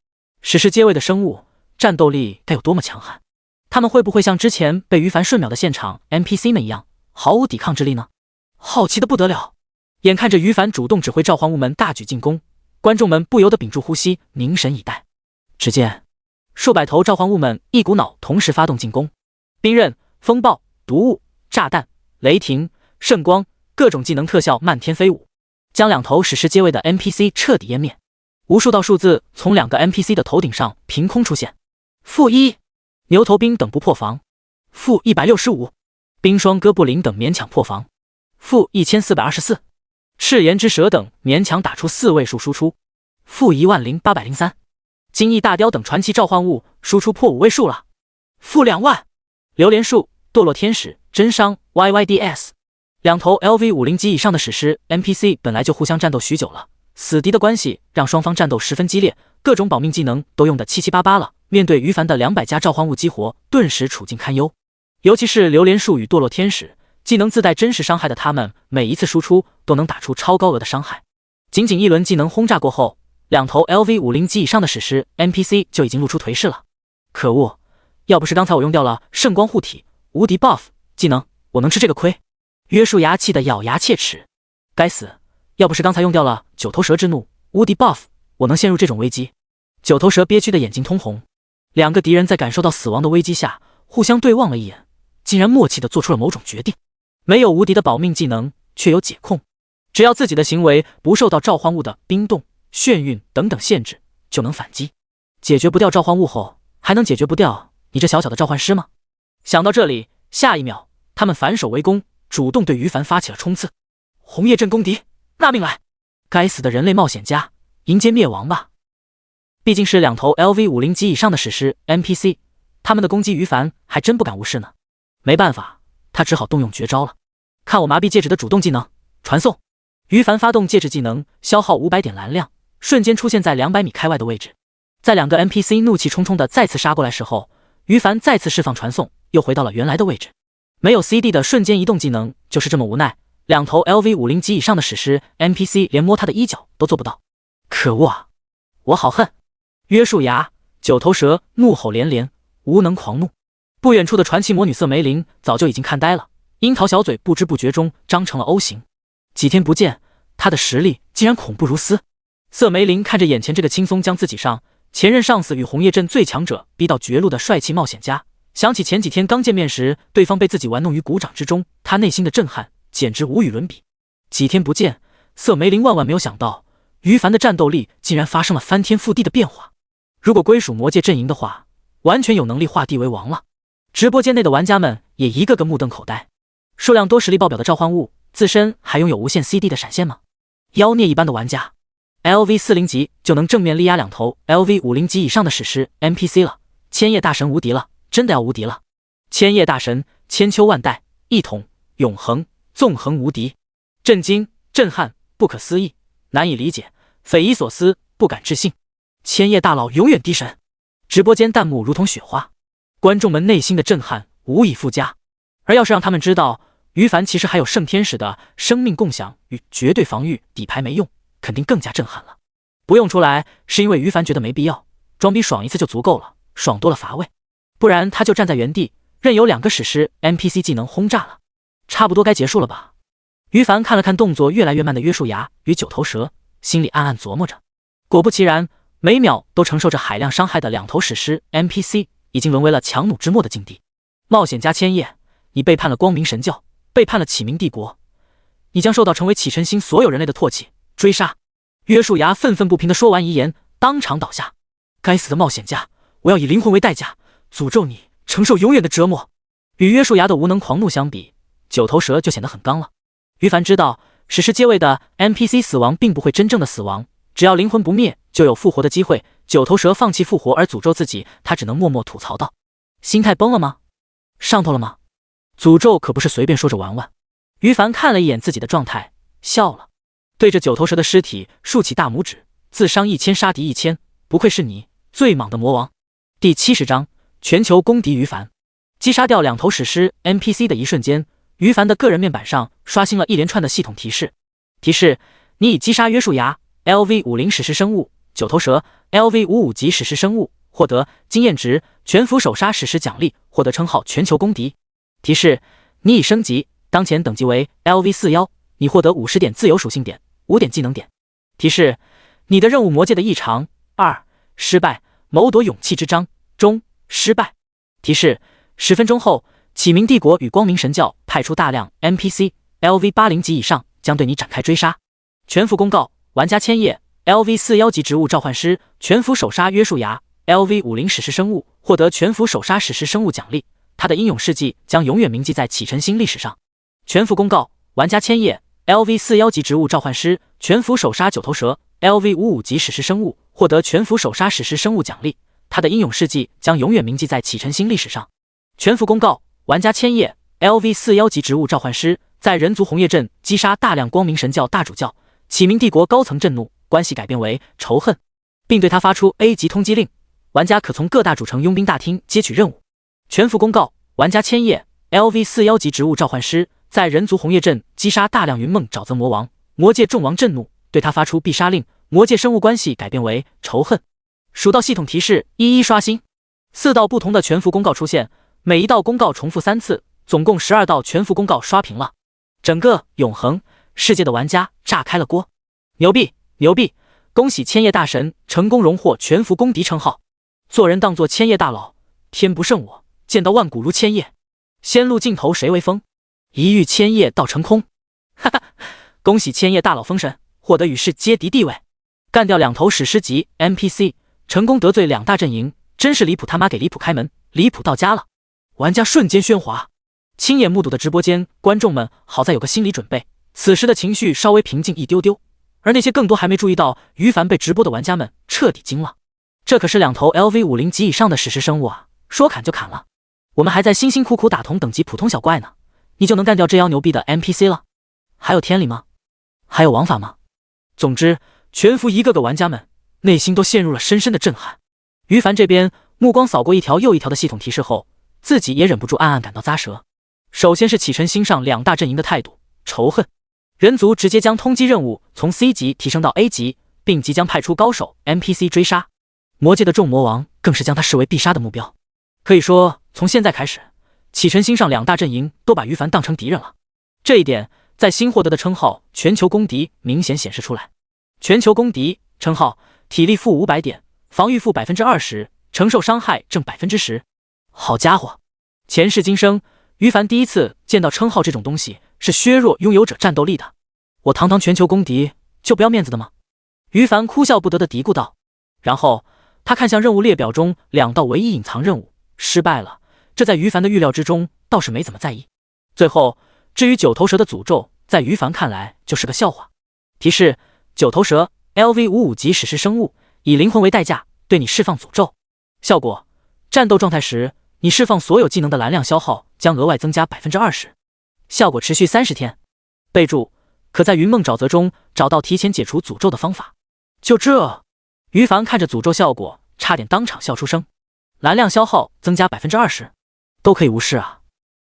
S1: 史诗阶位的生物战斗力该有多么强悍？他们会不会像之前被于凡瞬秒的现场 NPC 们一样毫无抵抗之力呢？好奇的不得了。眼看着于凡主动指挥召唤物们大举进攻，观众们不由得屏住呼吸，凝神以待。只见数百头召唤物们一股脑同时发动进攻，冰刃、风暴、毒雾、炸弹、雷霆、圣光，各种技能特效漫天飞舞，将2头史诗阶位的 NPC 彻底湮灭。无数道数字从2个 NPC 的头顶上凭空出现。-1，牛头兵等不破防。-165，冰霜哥布林等勉强破防。-1424，赤炎之蛇等勉强打出4位数输出。-10803，金翼大雕等传奇召唤物输出破5位数了。-20000，榴莲树、堕落天使、真伤 YYDS。2头 LV50 级以上的史诗 NPC 本来就互相战斗许久了，死敌的关系让双方战斗十分激烈，各种保命技能都用得七七八八了。面对于凡的200加召唤物激活，顿时处境堪忧。尤其是榴莲树与堕落天使，技能自带真实伤害的他们，每一次输出都能打出超高额的伤害。仅仅一轮技能轰炸过后，2头 LV50 级以上的史诗 NPC 就已经露出颓势了。可恶，要不是刚才我用掉了圣光护体、无敌 buff 技能，我能吃这个亏？约束牙气得咬牙切齿。该死，要不是刚才用掉了九头蛇之怒、无敌 buff， 我能陷入这种危机？九头蛇憋屈的眼睛通红。2个敌人在感受到死亡的危机下，互相对望了一眼，竟然默契地做出了某种决定。没有无敌的保命技能，却有解控。只要自己的行为不受到召唤物的冰冻、眩晕等等限制，就能反击。解决不掉召唤物后，还能解决不掉你这小小的召唤师吗？想到这里，下一秒他们反手围攻，主动对于凡发起了冲刺。红叶镇攻敌，纳命来！该死的人类冒险家，迎接灭亡吧！毕竟是2头 LV50 级以上的史诗 NPC， 他们的攻击于凡还真不敢无视呢。没办法，他只好动用绝招了。看我麻痹戒指的主动技能传送。于凡发动戒指技能，消耗500点蓝量，瞬间出现在200米开外的位置。在2个 NPC 怒气冲冲的再次杀过来时候，于凡再次释放传送，又回到了原来的位置。没有 CD 的瞬间移动技能就是这么无奈，2头 LV50 级以上的史诗 NPC 连摸他的衣角都做不到。可恶啊，我好恨！约束牙、九头蛇怒吼连连，无能狂怒。不远处的传奇魔女色梅林早就已经看呆了，樱桃小嘴不知不觉中张成了 O 型。几天不见，他的实力竟然恐怖如斯。色梅林看着眼前这个轻松将自己上前任上司与红叶镇最强者逼到绝路的帅气冒险家，想起前几天刚见面时对方被自己玩弄于股掌之中，他内心的震撼简直无与伦比。几天不见，色梅林万万没有想到，于凡的战斗力竟然发生了翻天覆地的变化。如果归属魔界阵营的话，完全有能力画地为王了。直播间内的玩家们也一个个目瞪口呆。数量多实力爆表的召唤物，自身还拥有无限 CD 的闪现吗？妖孽一般的玩家 ，LV40 级就能正面力压2头 LV50 级以上的史诗 NPC 了。千叶大神无敌了，真的要无敌了！千叶大神，千秋万代，一统永恒，纵横无敌，震惊、震撼、不可思议，难以理解，匪夷所思，不敢置信。千叶大佬永远第神！直播间弹幕如同雪花，观众们内心的震撼无以复加。而要是让他们知道于凡其实还有圣天使的生命共享与绝对防御底牌没用，肯定更加震撼了。不用出来是因为于凡觉得没必要，装逼爽一次就足够了，爽多了乏味，不然他就站在原地任由2个史诗 NPC 技能轰炸了。差不多该结束了吧。于凡看了看动作越来越慢的约束牙与九头蛇，心里暗暗琢磨着。果不其然，每秒都承受着海量伤害的2头史诗 NPC 已经沦为了强弩之末的境地。冒险家千叶，你背叛了光明神教，背叛了启明帝国，你将受到成为启辰星所有人类的唾弃、追杀。约束牙愤愤不平地说完遗言，当场倒下。该死的冒险家，我要以灵魂为代价，诅咒你承受永远的折磨。与约束牙的无能狂怒相比，九头蛇就显得很刚了。于凡知道，史诗阶位的 NPC 死亡并不会真正的死亡，只要灵魂不灭，就有复活的机会。九头蛇放弃复活而诅咒自己，他只能默默吐槽道：“心态崩了吗？上头了吗？诅咒可不是随便说着玩玩。”于凡看了一眼自己的状态，笑了，对着九头蛇的尸体竖起大拇指：“自伤1000，杀敌1000，不愧是你，最莽的魔王。”第70章全球公敌于凡。击杀掉2头史诗 NPC 的一瞬间，于凡的个人面板上刷新了一连串的系统提示。提示：你已击杀约束牙 LV50 史诗生物、九头蛇 LV55级史诗生物，获得经验值、全服首杀史诗奖励，获得称号全球公敌。提示：你已升级，当前等级为 LV41，你获得50点自由属性点、5点技能点。提示：你的任务魔界的异常2，失败，谋夺勇气之章中失败。提示：10分钟后，启明帝国与光明神教派出大量 NPC LV80级以上，将对你展开追杀。全服公告：玩家千叶 LV41级植物召唤师，全服首杀约束牙 LV50史诗生物，获得全服首杀史诗生物奖励，他的英勇事迹将永远铭记在启辰星历史上。全服公告：玩家千叶 LV41级植物召唤师，全服首杀九头蛇 LV55级史诗生物，获得全服首杀史诗生物奖励，他的英勇事迹将永远铭记在启辰星历史上。全服公告：玩家千叶 LV41级植物召唤师，在人族红叶镇击杀大量光明神教大主教，启明帝国高层震怒，关系改变为仇恨，并对他发出 A 级通缉令，玩家可从各大主城佣兵大厅接取任务。全服公告：玩家千叶 LV41级植物召唤师，在人族红叶镇击杀大量云梦沼泽魔王，魔界众王震怒，对他发出必杀令，魔界生物关系改变为仇恨。数道系统提示一一刷新，4道不同的全服公告出现，每一道公告重复3次，总共12道全服公告刷屏了。整个永恒世界的玩家炸开了锅，牛逼牛逼！恭喜千叶大神成功荣获全服公敌称号。做人当作千叶大佬，天不胜我，见到万古如千叶。先露镜头谁为锋？一遇千叶道成空。哈哈，恭喜千叶大佬封神，获得与世皆敌地位。干掉2头史诗级 NPC， 成功得罪2大阵营，真是离谱他妈给离谱开门，离谱到家了。玩家瞬间喧哗，亲眼目睹的直播间观众们好在有个心理准备，此时的情绪稍微平静一丢丢。而那些更多还没注意到于凡被直播的玩家们彻底惊了，这可是2头 LV50级以上的史诗生物啊，说砍就砍了。我们还在辛辛苦苦打通等级普通小怪呢，你就能干掉这妖牛逼的 NPC 了？还有天理吗？还有王法吗？总之，全服一个个玩家们内心都陷入了深深的震撼。于凡这边目光扫过一条又一条的系统提示后，自己也忍不住暗暗感到咂舌。首先是启辰星上2大阵营的态度，仇恨。人族直接将通缉任务从 C 级提升到 A 级，并即将派出高手 NPC 追杀。魔界的众魔王更是将他视为必杀的目标。可以说，从现在开始，启辰星上2大阵营都把于凡当成敌人了。这一点在新获得的称号全球公敌明显显示出来。全球公敌称号：体力负500点，防御负20%，承受伤害正10%。好家伙，前世今生，于凡第一次见到称号这种东西，是削弱拥有者战斗力的。我堂堂全球公敌就不要面子的吗？于凡哭笑不得地嘀咕道。然后他看向任务列表中2道唯一隐藏任务，失败了，这在于凡的预料之中，倒是没怎么在意。最后至于九头蛇的诅咒，在于凡看来就是个笑话。提示：九头蛇 LV55级史诗生物，以灵魂为代价对你释放诅咒。效果：战斗状态时，你释放所有技能的蓝量消耗将额外增加20%，效果持续30天。备注：可在云梦沼泽中找到提前解除诅咒的方法。就这，于凡看着诅咒效果，差点当场笑出声。蓝量消耗增加 20%， 都可以无视啊！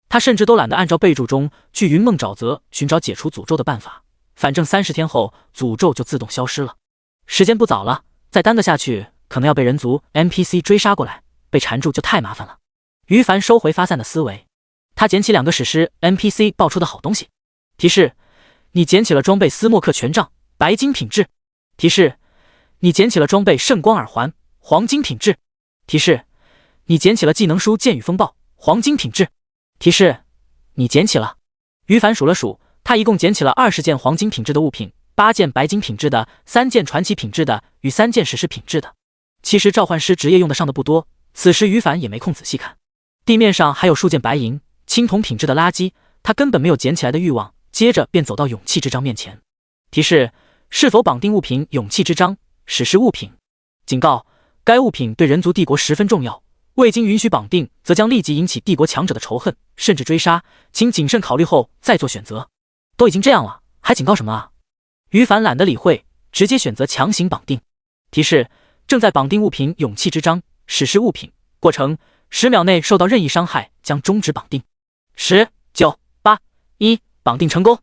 S1: 他甚至都懒得按照备注中去云梦沼泽寻找解除诅咒的办法，反正30天后诅咒就自动消失了。时间不早了，再耽搁下去，可能要被人族 NPC 追杀过来，被缠住就太麻烦了。于凡收回发散的思维，他捡起2个史诗 NPC 爆出的好东西。提示：你捡起了装备斯莫克权杖，白金品质。提示：你捡起了装备圣光耳环，黄金品质。提示：你捡起了技能书剑雨风暴，黄金品质。提示：你捡起了。于凡数了数，他一共捡起了20件黄金品质的物品，8件白金品质的，3件传奇品质的与3件史诗品质的。其实召唤师职业用得上的不多，此时于凡也没空仔细看。地面上还有数件白银、青铜品质的垃圾，他根本没有捡起来的欲望，接着便走到勇气之章面前。提示：是否绑定物品勇气之章，史诗物品。警告：该物品对人族帝国十分重要，未经允许绑定，则将立即引起帝国强者的仇恨，甚至追杀，请谨慎考虑后再做选择。都已经这样了，还警告什么啊？于凡懒得理会，直接选择强行绑定。提示：正在绑定物品勇气之章，史诗物品，过程10秒内受到任意伤害将终止绑定。10、9、8、1，绑定成功。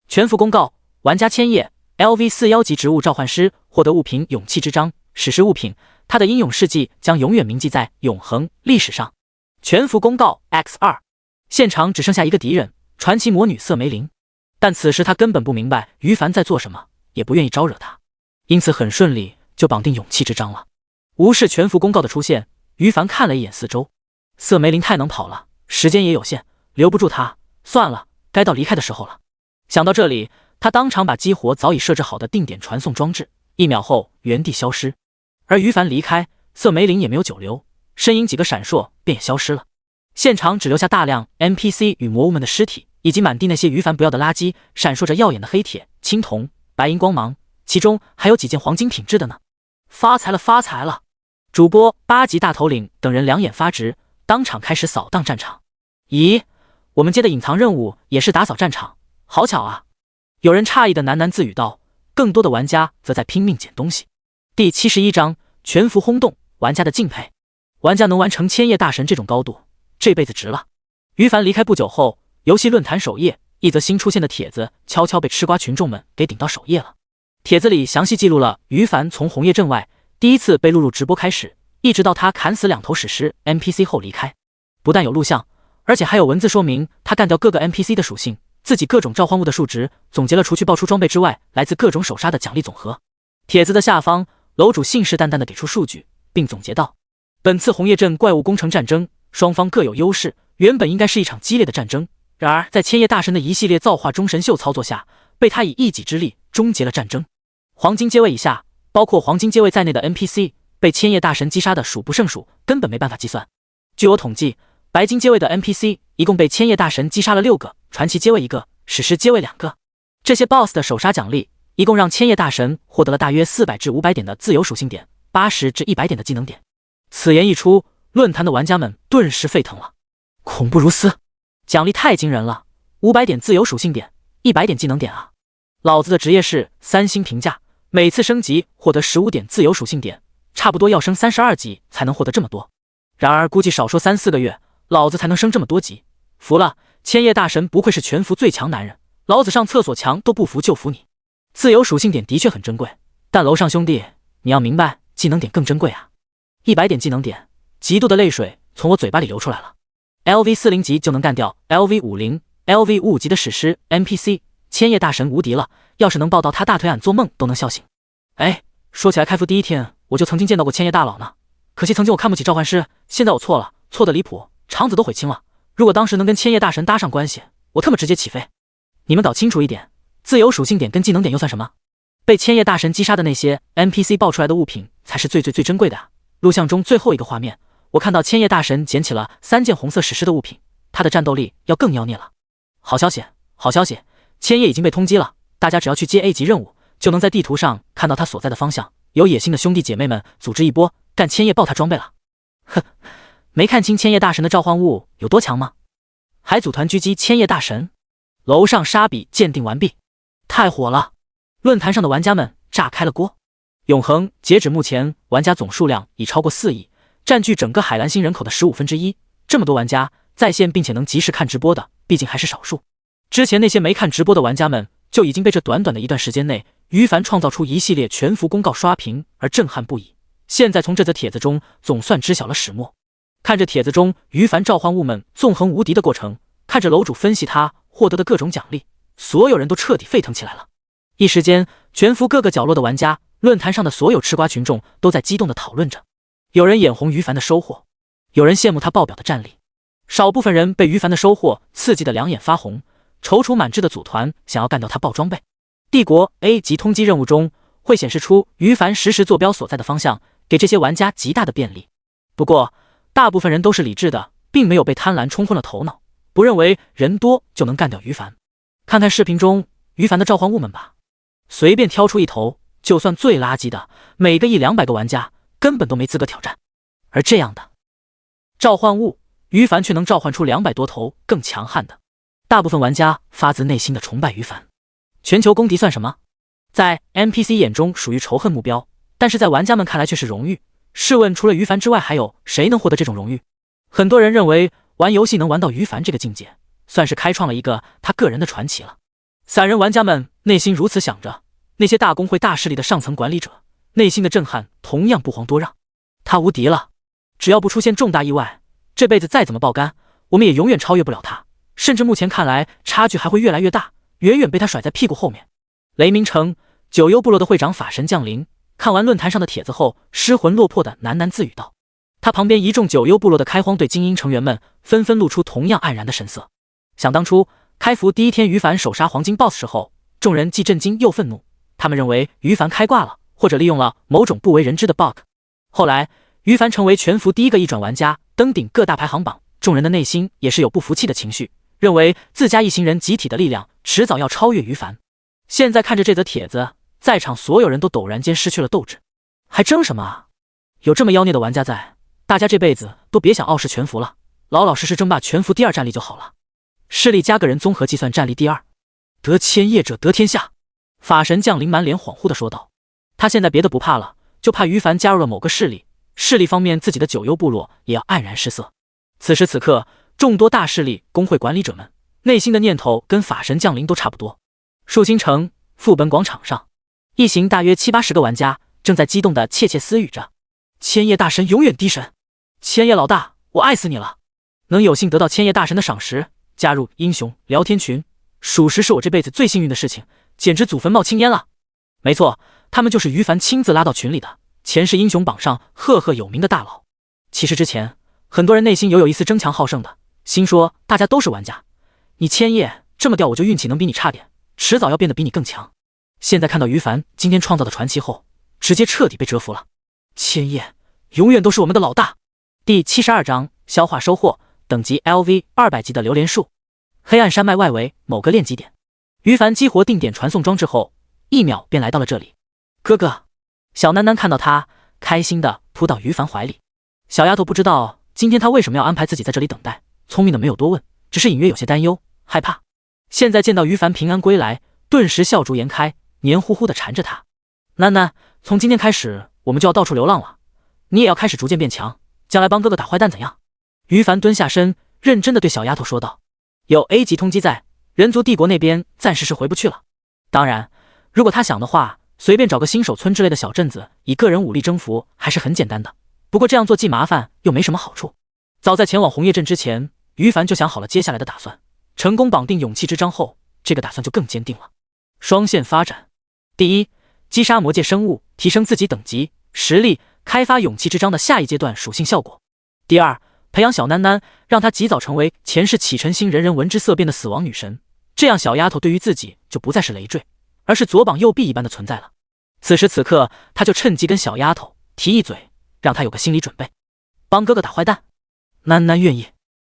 S1: 全服公告：玩家千叶 LV4 级植物召唤师获得物品勇气之章，史诗物品，他的英勇事迹将永远铭记在永恒历史上。全服公告 X2， 现场只剩下一个敌人，传奇魔女瑟梅林。但此时他根本不明白于凡在做什么，也不愿意招惹他，因此很顺利就绑定勇气之章了。无视全服公告的出现，于凡看了一眼四周，瑟梅林太能跑了，时间也有限，留不住他，算了，该到离开的时候了。想到这里，他当场把激活早已设置好的定点传送装置，1秒后原地消失。而于凡离开，瑟梅林也没有久留，身影几个闪烁便也消失了。现场只留下大量 NPC 与魔物们的尸体，以及满地那些于凡不要的垃圾，闪烁着耀眼的黑铁、青铜、白银光芒，其中还有几件黄金品质的呢。发财了，发财了！主播8级大头领等人两眼发直，当场开始扫荡战场。咦，我们接的隐藏任务也是打扫战场，好巧啊！有人诧异的喃喃自语道，更多的玩家则在拼命捡东西。第71章全服轰动，玩家的敬佩。玩家能完成千叶大神这种高度，这辈子值了。于凡离开不久后，游戏论坛首页一则新出现的帖子悄悄被吃瓜群众们给顶到首页了。帖子里详细记录了于凡从红叶镇外第一次被录入直播开始，一直到他砍死2头史诗 NPC 后离开。不但有录像，而且还有文字说明他干掉各个 NPC 的属性，自己各种召唤物的数值，总结了除去爆出装备之外来自各种手杀的奖励总和。帖子的下方，楼主信誓旦旦地给出数据，并总结道：本次红叶镇怪物攻城战争，双方各有优势，原本应该是一场激烈的战争，然而在千叶大神的一系列造化中神秀操作下，被他以一己之力终结了战争。黄金阶位以下，包括黄金阶位在内的 NPC 被千叶大神击杀的数不胜数，根本没办法计算。据我统计，白金阶位的 NPC 一共被千叶大神击杀了6个，传奇阶位1个，史诗阶位2个。这些 BOSS 的手杀奖励一共让千叶大神获得了大约400至500点的自由属性点，80至100点的技能点。此言一出，论坛的玩家们顿时沸腾了。恐怖如斯，奖励太惊人了，500点自由属性点，100点技能点啊！老子的职业是3星评价，每次升级获得15点自由属性点，差不多要升32级才能获得这么多。然而估计少说3、4个月，老子才能升这么多级。服了，千叶大神不愧是全服最强男人，老子上厕所墙都不服就服你。自由属性点的确很珍贵，但楼上兄弟，你要明白，技能点更珍贵啊！100点技能点，极度的泪水从我嘴巴里流出来了。LV40级就能干掉 LV50、LV55级的史诗 NPC， 千叶大神无敌了，要是能抱到他大腿，俺做梦都能笑醒。哎，说起来开服第一天我就曾经见到过千叶大佬呢，可惜曾经我看不起召唤师，现在我错了，错得离谱，肠子都悔青了。如果当时能跟千叶大神搭上关系，我他妈直接起飞。你们搞清楚一点，自由属性点跟技能点又算什么？被千叶大神击杀的那些 NPC 爆出来的物品才是最珍贵的啊！录像中最后一个画面，我看到千叶大神捡起了3件红色史诗的物品，他的战斗力要更妖孽了。好消息，好消息，千叶已经被通缉了，大家只要去接 A 级任务，就能在地图上看到他所在的方向。有野心的兄弟姐妹们组织一波，干千叶爆他装备了。哼，没看清千叶大神的召唤物有多强吗？还组团狙击千叶大神？楼上杀笔鉴定完毕。太火了！论坛上的玩家们炸开了锅。永恒截止目前，玩家总数量已超过4亿，占据整个海蓝星人口的1/15。这么多玩家在线并且能及时看直播的，毕竟还是少数。之前那些没看直播的玩家们，就已经被这短短的一段时间内，于凡创造出一系列全服公告刷屏而震撼不已。现在从这则帖子中，总算知晓了始末。看着帖子中于凡召唤物们纵横无敌的过程，看着楼主分析他获得的各种奖励，所有人都彻底沸腾起来了。一时间，全服各个角落的玩家，论坛上的所有吃瓜群众都在激动地讨论着。有人眼红于凡的收获，有人羡慕他爆表的战力，少部分人被于凡的收获刺激得两眼发红，踌躇满志的组团想要干掉他爆装备。帝国 A 级通缉任务中会显示出于凡实时坐标所在的方向，给这些玩家极大的便利。不过，大部分人都是理智的，并没有被贪婪冲昏了头脑，不认为人多就能干掉于凡。看看视频中于凡的召唤物们吧，随便挑出一头，就算最垃圾的，每个100-200个玩家根本都没资格挑战。而这样的召唤物，于凡却能召唤出200多头更强悍的。大部分玩家发自内心的崇拜于凡。全球公敌算什么？在 NPC 眼中属于仇恨目标，但是在玩家们看来却是荣誉。试问除了于凡之外，还有谁能获得这种荣誉？很多人认为玩游戏能玩到于凡这个境界，算是开创了一个他个人的传奇了。散人玩家们内心如此想着，那些大公会大势力的上层管理者内心的震撼同样不遑多让。他无敌了，只要不出现重大意外，这辈子再怎么爆肝，我们也永远超越不了他，甚至目前看来差距还会越来越大，远远被他甩在屁股后面。雷鸣城九幽部落的会长法神降临，看完论坛上的帖子后，失魂落魄的喃喃自语道。他旁边一众九幽部落的开荒队精英成员们纷纷露出同样黯然的神色。想当初开服第一天于凡首杀黄金 BOSS 时候，众人既震惊又愤怒，他们认为于凡开挂了，或者利用了某种不为人知的 bug。 后来于凡成为全服第一个1转玩家，登顶各大排行榜，众人的内心也是有不服气的情绪，认为自家一行人集体的力量迟早要超越于凡。现在看着这则帖子，在场所有人都陡然间失去了斗志。还争什么啊？有这么妖孽的玩家在，大家这辈子都别想傲视全服了，老老实实争霸全服第2战力就好了。势力加个人综合计算战力第2，得千叶者得天下。法神降临满脸恍惚地说道。他现在别的不怕了，就怕于凡加入了某个势力，势力方面自己的九幽部落也要黯然失色。此时此刻，众多大势力工会管理者们内心的念头跟法神降临都差不多。树星城副本广场上，一行大约70-80个玩家正在激动地窃窃私语着。千叶大神永远低神，千叶老大，我爱死你了！能有幸得到千叶大神的赏识，加入英雄聊天群，属实是我这辈子最幸运的事情，简直祖坟冒青烟了。没错，他们就是于凡亲自拉到群里的，前世英雄榜上赫赫有名的大佬。其实之前很多人内心有一丝争强好胜的心，说大家都是玩家，你千叶这么掉，我就运气能比你差点，迟早要变得比你更强。现在看到于凡今天创造的传奇后，直接彻底被折服了。千叶永远都是我们的老大。第72章消化收获，等级 LV 200级的榴莲树。黑暗山脉外围某个炼级点，于凡激活定点传送装置后，1秒便来到了这里。哥哥，小囡囡看到他，开心的扑到于凡怀里。小丫头不知道今天他为什么要安排自己在这里等待，聪明的没有多问，只是隐约有些担忧害怕。现在见到于凡平安归来，顿时笑逐颜开，黏糊糊的缠着他。囡囡，从今天开始我们就要到处流浪了，你也要开始逐渐变强，将来帮哥哥打坏蛋怎样？于凡蹲下身，认真的对小丫头说道。有 A 级通缉在，人族帝国那边暂时是回不去了。当然，如果他想的话，随便找个新手村之类的小镇子，以个人武力征服还是很简单的。不过这样做既麻烦又没什么好处。早在前往红叶镇之前，于凡就想好了接下来的打算。成功绑定勇气之章后，这个打算就更坚定了。双线发展：第一，击杀魔界生物，提升自己等级实力，开发勇气之章的下一阶段属性效果。第二，培养小囡囡，让她及早成为前世启辰星人人闻之色变的死亡女神，这样小丫头对于自己就不再是累赘，而是左膀右臂一般的存在了。此时此刻，他就趁机跟小丫头提一嘴，让她有个心理准备。帮哥哥打坏蛋，囡囡愿意。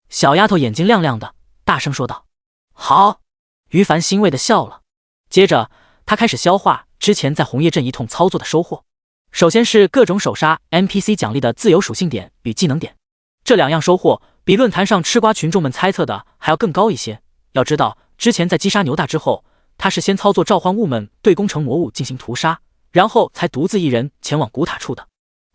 S1: 小丫头眼睛亮亮的，大声说道。好。于凡欣慰的笑了。接着他开始消化之前在红叶镇一通操作的收获。首先是各种首杀 NPC 奖励的自由属性点与技能点，这2样收获比论坛上吃瓜群众们猜测的还要更高一些。要知道之前在击杀牛大之后，他是先操作召唤物们对攻城魔物进行屠杀，然后才独自一人前往古塔处的。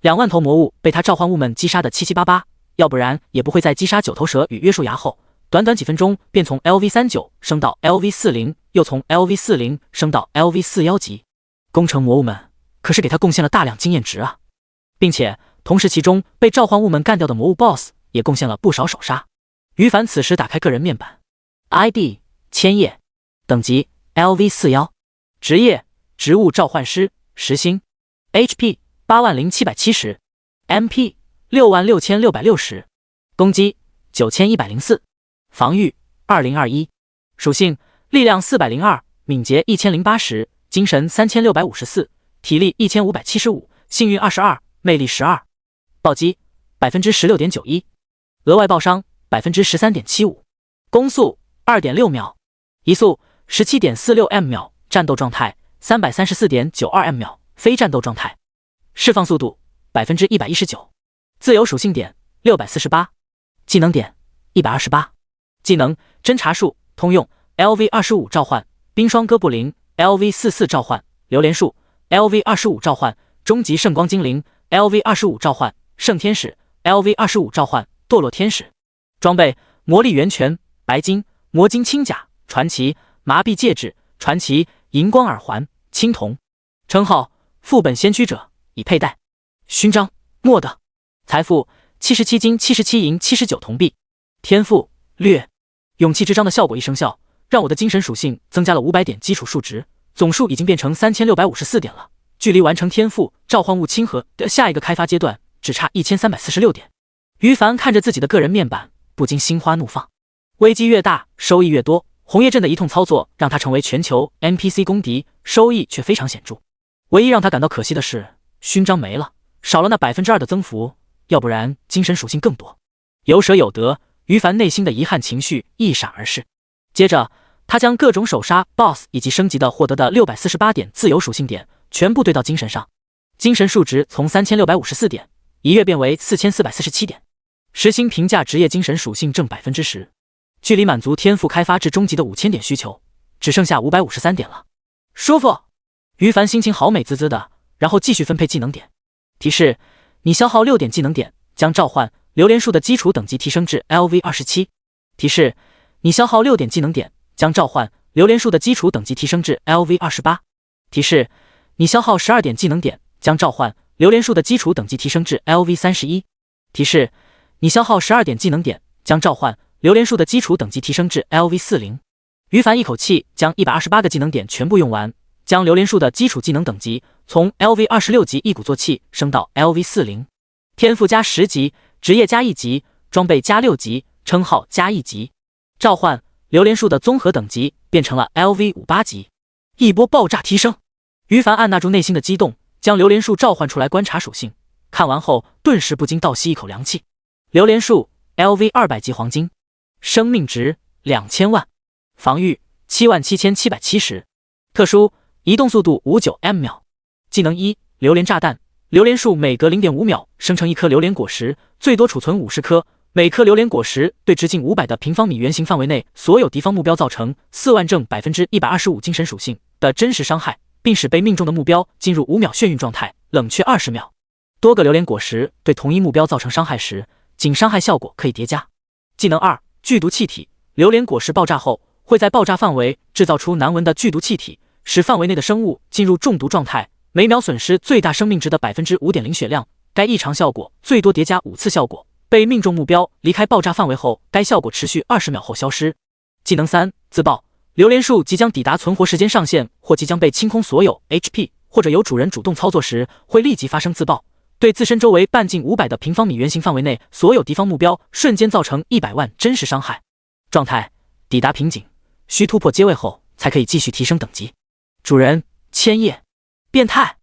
S1: 2万头魔物被他召唤物们击杀的七七八八，要不然也不会在击杀9头蛇与约束牙后，短短几分钟便从 LV39 升到 LV40， 又从 LV40 升到 LV41级。攻城魔物们可是给他贡献了大量经验值啊，并且同时其中被召唤物们干掉的魔物 BOSS 也贡献了不少首杀。于凡此时打开个人面板 ，ID 千叶，等级 LV41，职业植物召唤师，时星 ，HP 80770 ，MP 66660，攻击9104，防御2021，属性力量402，敏捷1080，精神3654，体力1575，幸运22，魅力12，暴击 16.91%， 额外爆伤 13.75%， 攻速 2.6 秒，移速 17.46 秒，战斗状态 334.92 秒，非战斗状态，释放速度 119%， 自由属性点648，技能点128，技能侦查术通用 LV25 召唤冰霜哥布林 LV44 召唤榴莲树 LV25 召唤终极圣光精灵 LV25 召唤圣天使 LV25 召唤堕落天使。装备魔力源泉白金魔晶轻甲传奇麻痹戒指传奇荧光耳环青铜。称号副本先驱者已佩戴。勋章莫的。财富77金77银79铜币。天赋略。勇气之章的效果一生效，让我的精神属性增加了500点基础数值，总数已经变成3654点了，距离完成天赋召唤物亲和的下一个开发阶段只差1346点。于凡看着自己的个人面板，不禁心花怒放。危机越大，收益越多。红叶镇的一通操作让他成为全球 NPC 公敌，收益却非常显著。唯一让他感到可惜的是，勋章没了，少了那 2% 的增幅，要不然精神属性更多。有舍有得，于凡内心的遗憾情绪一闪而逝。接着，他将各种首杀 BOSS 以及升级的获得的648点自由属性点全部兑到精神上，精神数值从3654点一跃变为4447点。实心评价职业精神属性正 10%， 距离满足天赋开发至终极的5000点需求只剩下553点了。舒服！于凡心情好美滋滋的，然后继续分配技能点。提示：你消耗6点技能点，将召唤榴莲树的基础等级提升至 LV27。提示：你消耗6点技能点，将召唤榴莲树的基础等级提升至 LV28。提示：你消耗12点技能点，将召唤榴莲树的基础等级提升至 LV31。提示：你消耗12点技能点，将召唤榴莲树的基础等级提升至 LV40。于凡一口气将128个技能点全部用完，将榴莲树的基础技能等级从 LV26级一鼓作气升到 LV40。天赋加10级，职业加1级，装备加6级，称号加1级。召唤榴莲树的综合等级变成了 LV58级，一波爆炸提升。于凡按捺住内心的激动，将榴莲树召唤出来观察属性，看完后顿时不禁倒吸一口凉气。榴莲树 LV200级黄金，生命值2000万，防御77770，特殊移动速度59 秒。技能1榴莲炸弹，榴莲树每隔 0.5 秒生成一颗榴莲果实，最多储存50颗，每颗榴莲果实对直径500的平方米圆形范围内所有敌方目标造成4万正 125% 精神属性的真实伤害，并使被命中的目标进入5秒眩晕状态，冷却20秒。多个榴莲果实对同一目标造成伤害时，仅伤害效果可以叠加。技能2剧毒气体，榴莲果实爆炸后会在爆炸范围制造出难闻的剧毒气体，使范围内的生物进入中毒状态，每秒损失最大生命值的 5.0% 血量。该异常效果最多叠加5次效果，被命中目标离开爆炸范围后，该效果持续20秒后消失。技能3自爆，榴莲树即将抵达存活时间上限或即将被清空所有 HP， 或者由主人主动操作时，会立即发生自爆，对自身周围半径500的平方米圆形范围内所有敌方目标瞬间造成100万真实伤害。状态抵达瓶颈，需突破阶位后才可以继续提升等级。主人千叶，变态！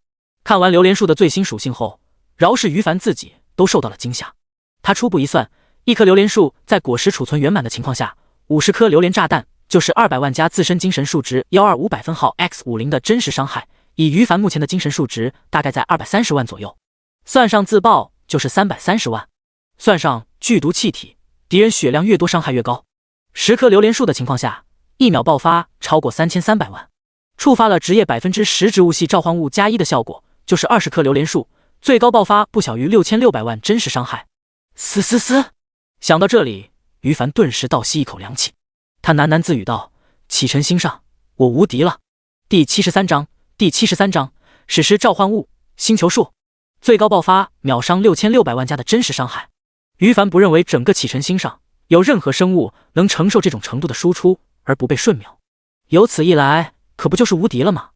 S1: 看完榴莲树的最新属性后，饶是于凡自己都受到了惊吓。他初步一算，一棵榴莲树在果实储存圆满的情况下，50颗榴莲炸弹就是200万加自身精神数值12500分号 x50的真实伤害，以于凡目前的精神数值大概在230万左右。算上自爆就是330万，算上剧毒气体，敌人血量越多伤害越高。10颗榴莲树的情况下，1秒爆发超过3300万。触发了职业10%植物系召唤物+1的效果，就是20颗榴莲树，最高爆发不小于6600万真实伤害。嘶嘶嘶！想到这里，于凡顿时倒吸一口凉气，他喃喃自语道：“启辰星上，我无敌了。”第73章史诗召唤物星球树，最高爆发秒伤6600万加的真实伤害。于凡不认为整个启辰星上有任何生物能承受这种程度的输出而不被瞬秒，由此一来，可不就是无敌了吗？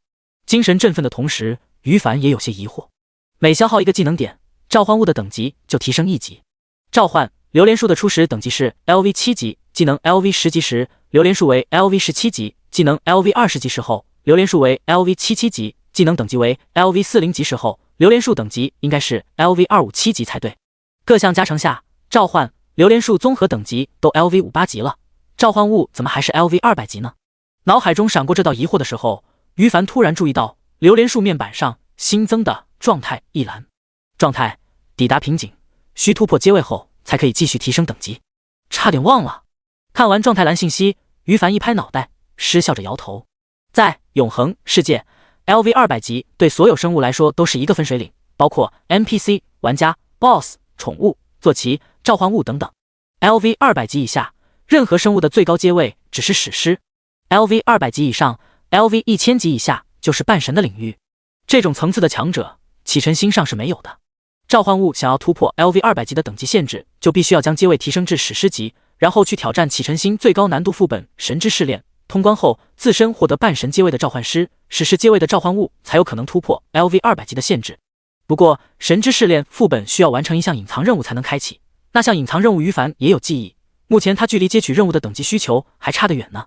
S1: 精神振奋的同时，于凡也有些疑惑。每消耗一个技能点，召唤物的等级就提升1级。召唤榴莲树的初始等级是 LV7 级，技能 LV10 级时，榴莲树为 LV17 级，技能 LV20 级时候，榴莲树为 LV77 级，技能等级为 LV40 级时候，榴莲树等级应该是 LV257 级才对。各项加成下，召唤榴莲树综合等级都 LV58 级了，召唤物怎么还是 LV200 级呢？脑海中闪过这道疑惑的时候，于凡突然注意到榴莲树面板上新增的状态一栏，状态抵达瓶颈，需突破阶位后才可以继续提升等级。差点忘了。看完状态栏信息，于凡一拍脑袋，失笑着摇头。在永恒世界 ，LV200 级对所有生物来说都是一个分水岭，包括 NPC、玩家、BOSS、宠物、坐骑、召唤物等等。LV200 级以下，任何生物的最高阶位只是史诗。LV200 级以上 ，LV1000 级以下就是半神的领域。这种层次的强者，启辰星上是没有的。召唤物想要突破 LV200 级的等级限制，就必须要将阶位提升至史诗级，然后去挑战启辰星最高难度副本神之试炼。通关后，自身获得半神阶位的召唤师、史诗阶位的召唤物才有可能突破 LV200 级的限制。不过，神之试炼副本需要完成一项隐藏任务才能开启，那项隐藏任务于凡也有记忆，目前他距离接取任务的等级需求还差得远呢。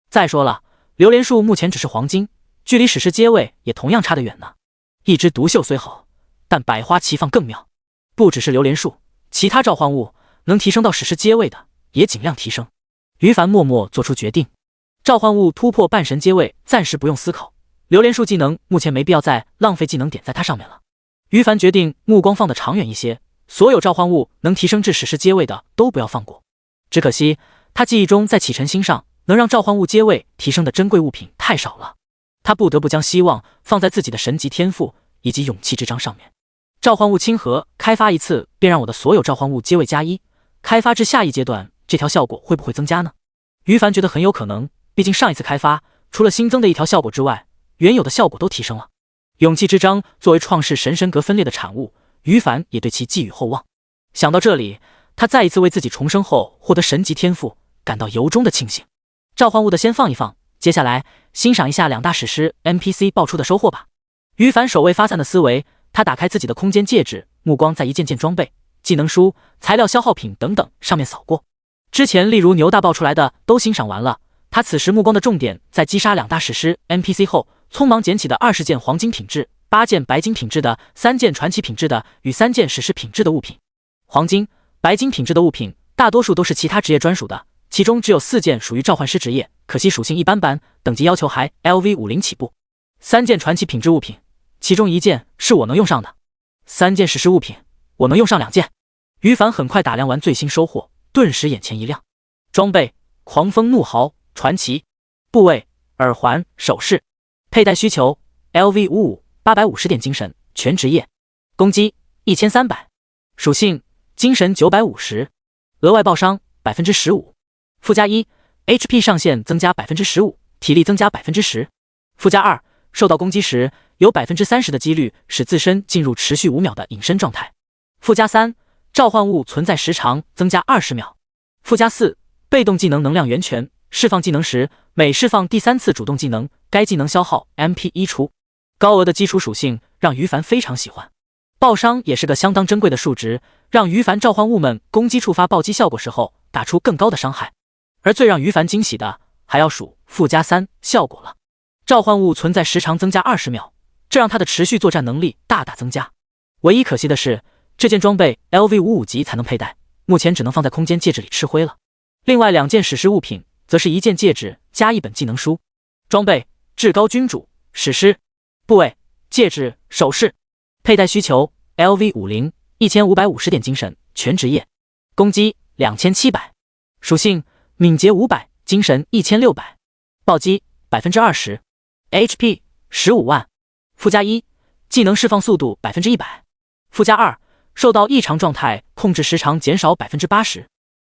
S1: 再说了，榴莲树目前只是黄金，距离史诗阶位也同样差得远呢。一枝独秀虽好，但百花齐放更妙。不只是榴莲树，其他召唤物能提升到史诗阶位的，也尽量提升。于凡默默做出决定，召唤物突破半神阶位暂时不用思考，榴莲树技能目前没必要再浪费技能点在它上面了。于凡决定目光放得长远一些，所有召唤物能提升至史诗阶位的都不要放过。只可惜他记忆中在启辰星上能让召唤物阶位提升的珍贵物品太少了，他不得不将希望放在自己的神级天赋以及勇气之章上面。召唤物亲和开发一次便让我的所有召唤物阶位+1，开发至下一阶段这条效果会不会增加呢？于凡觉得很有可能，毕竟上一次开发除了新增的一条效果之外，原有的效果都提升了。勇气之章作为创世神格分裂的产物，于凡也对其寄予厚望。想到这里，他再一次为自己重生后获得神级天赋感到由衷的庆幸。召唤物的先放一放，接下来欣赏一下2大史诗 NPC 爆出的收获吧。于凡手未发散的思维，他打开自己的空间戒指，目光在一件件装备、技能书、材料消耗品等等上面扫过。之前例如牛大爆出来的都欣赏完了，他此时目光的重点在击杀2大史诗 NPC 后，匆忙捡起的20件黄金品质、8件白金品质的、3件传奇品质的与3件史诗品质的物品。黄金、白金品质的物品大多数都是其他职业专属的，其中只有4件属于召唤师职业，可惜属性一般般，等级要求还 LV50 起步。3件传奇品质物品，其中1件是我能用上的，3件史诗物品我能用上2件。于凡很快打量完最新收获，顿时眼前一亮。装备：狂风怒嚎传奇，部位：耳环首饰，佩戴需求 LV55 850点精神全职业，攻击1300，属性精神950，额外爆伤 15%， 附加1 HP 上限增加 15%， 体力增加 10%， 附加2受到攻击时有 30% 的几率使自身进入持续5秒的隐身状态，附加3召唤物存在时长增加20秒，附加4被动技能能量源泉，释放技能时每释放第3次主动技能，该技能消耗 MP1除。高额的基础属性让于凡非常喜欢。爆伤也是个相当珍贵的数值，让于凡召唤物们攻击触发暴击效果时候打出更高的伤害。而最让于凡惊喜的还要数附加3效果了，召唤物存在时长增加20秒，这让他的持续作战能力大大增加。唯一可惜的是，这件装备 LV55 级才能佩戴，目前只能放在空间戒指里吃灰了。另外2件史诗物品则是1件戒指加1本技能书。装备：至高君主史诗，部位：戒指首饰，佩戴需求 LV50 1550点精神全职业，攻击2700，属性敏捷500，精神1600，暴击 20%， HP 15万。附加1，技能释放速度 100%。附加2，受到异常状态控制时长减少 80%。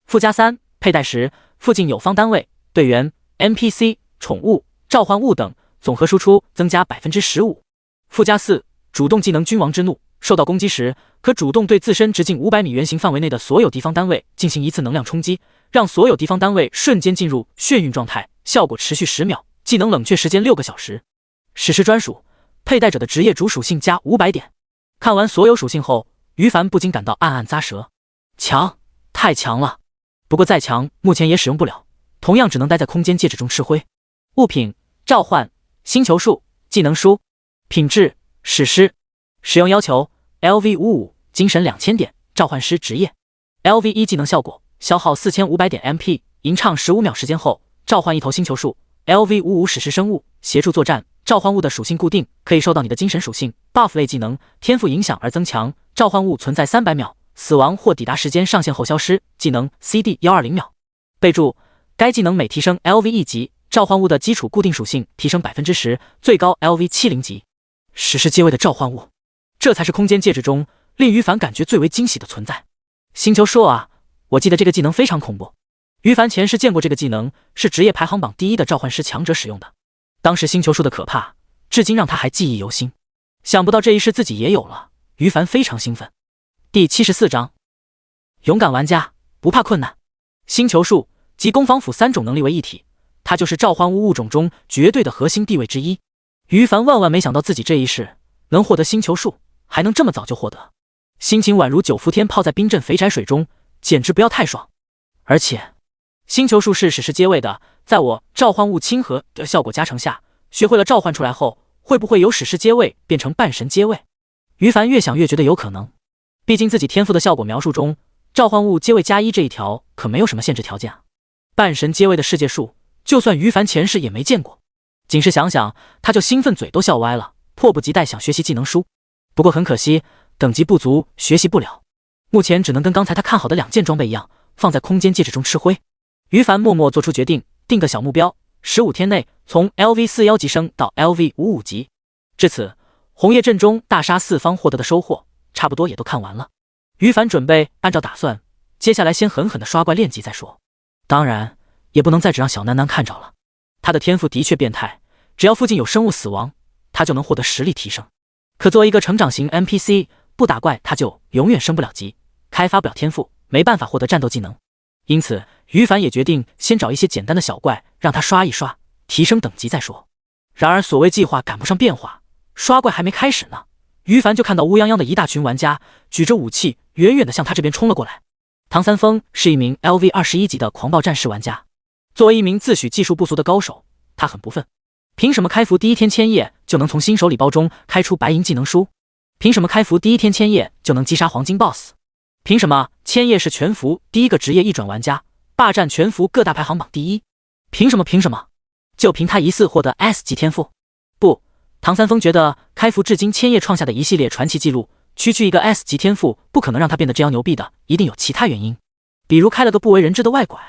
S1: 附加3，佩戴时附近有方单位、队员、NPC、宠物、召唤物等总和输出增加 15%。附加4，主动技能君王之怒，受到攻击时可主动对自身直径500米圆形范围内的所有敌方单位进行一次能量冲击，让所有敌方单位瞬间进入眩晕状态，效果持续10秒，技能冷却时间6个小时。史诗专属，佩戴者的职业主属性加500点。看完所有属性后，于凡不禁感到暗暗咂舌，强，太强了。不过再强，目前也使用不了，同样只能待在空间戒指中吃灰。物品：召唤、星球树、技能书。品质：史诗。使用要求 ：LV55，精神2000点，召唤师职业。LV1技能效果，消耗4500点 MP， 吟唱15秒时间后，召唤一头星球树。LV55史诗生物，协助作战，召唤物的属性固定，可以受到你的精神属性、buff 类技能、天赋影响而增强。召唤物存在300秒，死亡或抵达时间上限后消失。技能 CD 120秒。备注：该技能每提升 LV1级，召唤物的基础固定属性提升 10%， 最高 LV70级。史诗阶位的召唤物，这才是空间戒指中令于凡感觉最为惊喜的存在。星球树啊，我记得这个技能非常恐怖。于凡前世见过这个技能，是职业排行榜第1的召唤师强者使用的。当时星球树的可怕，至今让他还记忆犹新。想不到这一世自己也有了，于凡非常兴奋。第74章，勇敢玩家不怕困难。星球树集攻防辅3种能力为一体，它就是召唤物物种中绝对的核心地位之一。于凡万万没想到自己这一世能获得星球树，还能这么早就获得，心情宛如9伏天泡在冰镇肥宅水中，简直不要太爽。而且星球树是史诗阶位的，在我召唤物亲和的效果加成下，学会了召唤出来后，会不会由史诗阶位变成半神阶位？于凡越想越觉得有可能，毕竟自己天赋的效果描述中，召唤物阶位+1这一条可没有什么限制条件啊。半神阶位的世界树，就算于凡前世也没见过，仅是想想他就兴奋，嘴都笑歪了，迫不及待想学习技能书。不过很可惜，等级不足，学习不了。目前只能跟刚才他看好的2件装备一样，放在空间戒指中吃灰。于凡默默做出决定，定个小目标，15天内从 LV41级升到 LV55级。至此，红叶阵中大杀4方获得的收获差不多也都看完了。于凡准备按照打算，接下来先狠狠的刷怪练级再说。当然，也不能再只让小囡囡看着了。他的天赋的确变态，只要附近有生物死亡，他就能获得实力提升。可作为一个成长型 NPC， 不打怪他就永远升不了级，开发不了天赋，没办法获得战斗技能。因此，于凡也决定先找一些简单的小怪，让他刷一刷，提升等级再说。然而，所谓计划赶不上变化，刷怪还没开始呢，于凡就看到乌泱泱的一大群玩家举着武器，远远的向他这边冲了过来。唐三丰是一名 LV21级的狂暴战士玩家，作为一名自诩技术不俗的高手，他很不忿。凭什么开服第1天千叶就能从新手礼包中开出白银技能书？凭什么开服第1天千叶就能击杀黄金 BOSS？ 凭什么千叶是全服第1个职业一转玩家，霸占全服各大排行榜第1？凭什么？凭什么？就凭他疑似获得 S 级天赋？不，唐三丰觉得开服至今千叶创下的一系列传奇记录，区区一个 S 级天赋不可能让他变得这样牛逼的，一定有其他原因。比如开了个不为人知的外拐，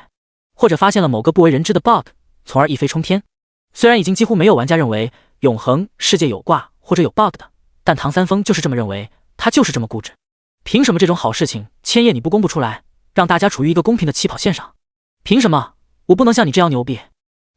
S1: 或者发现了某个不为人知的 bug， 从而一飞冲天。虽然已经几乎没有玩家认为永恒世界有挂或者有 bug 的，但唐三丰就是这么认为，他就是这么固执。凭什么这种好事情千叶你不公布出来，让大家处于一个公平的起跑线上？凭什么我不能像你这样牛逼？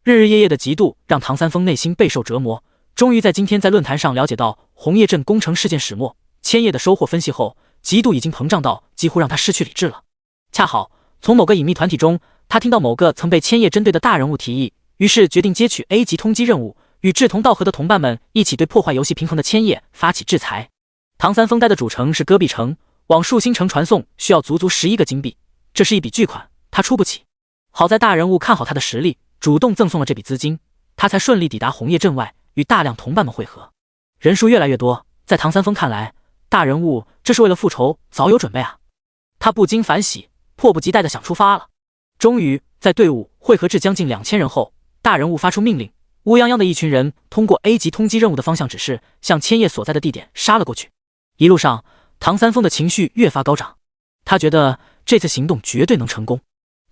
S1: 日日夜夜的嫉妒让唐三丰内心备受折磨，终于在今天在论坛上了解到红叶镇工程事件始末，千叶的收获分析后，嫉妒已经膨胀到几乎让他失去理智了。恰好从某个隐秘团体中，他听到某个曾被千叶针对的大人物提议，于是决定接取 A 级通缉任务，与志同道合的同伴们一起对破坏游戏平衡的千叶发起制裁。唐三丰待的主城是戈壁城，往树星城传送需要足足11个金币，这是一笔巨款，他出不起。好在大人物看好他的实力，主动赠送了这笔资金，他才顺利抵达红叶镇外，与大量同伴们会合。人数越来越多，在唐三丰看来，大人物这是为了复仇早有准备啊。他不禁反喜，迫不及待地想出发了。终于在队伍汇合至将近2000人后，大人物发出命令，乌泱泱的一群人通过 A 级通缉任务的方向指示，向千叶所在的地点杀了过去。一路上，唐三丰的情绪越发高涨，他觉得这次行动绝对能成功，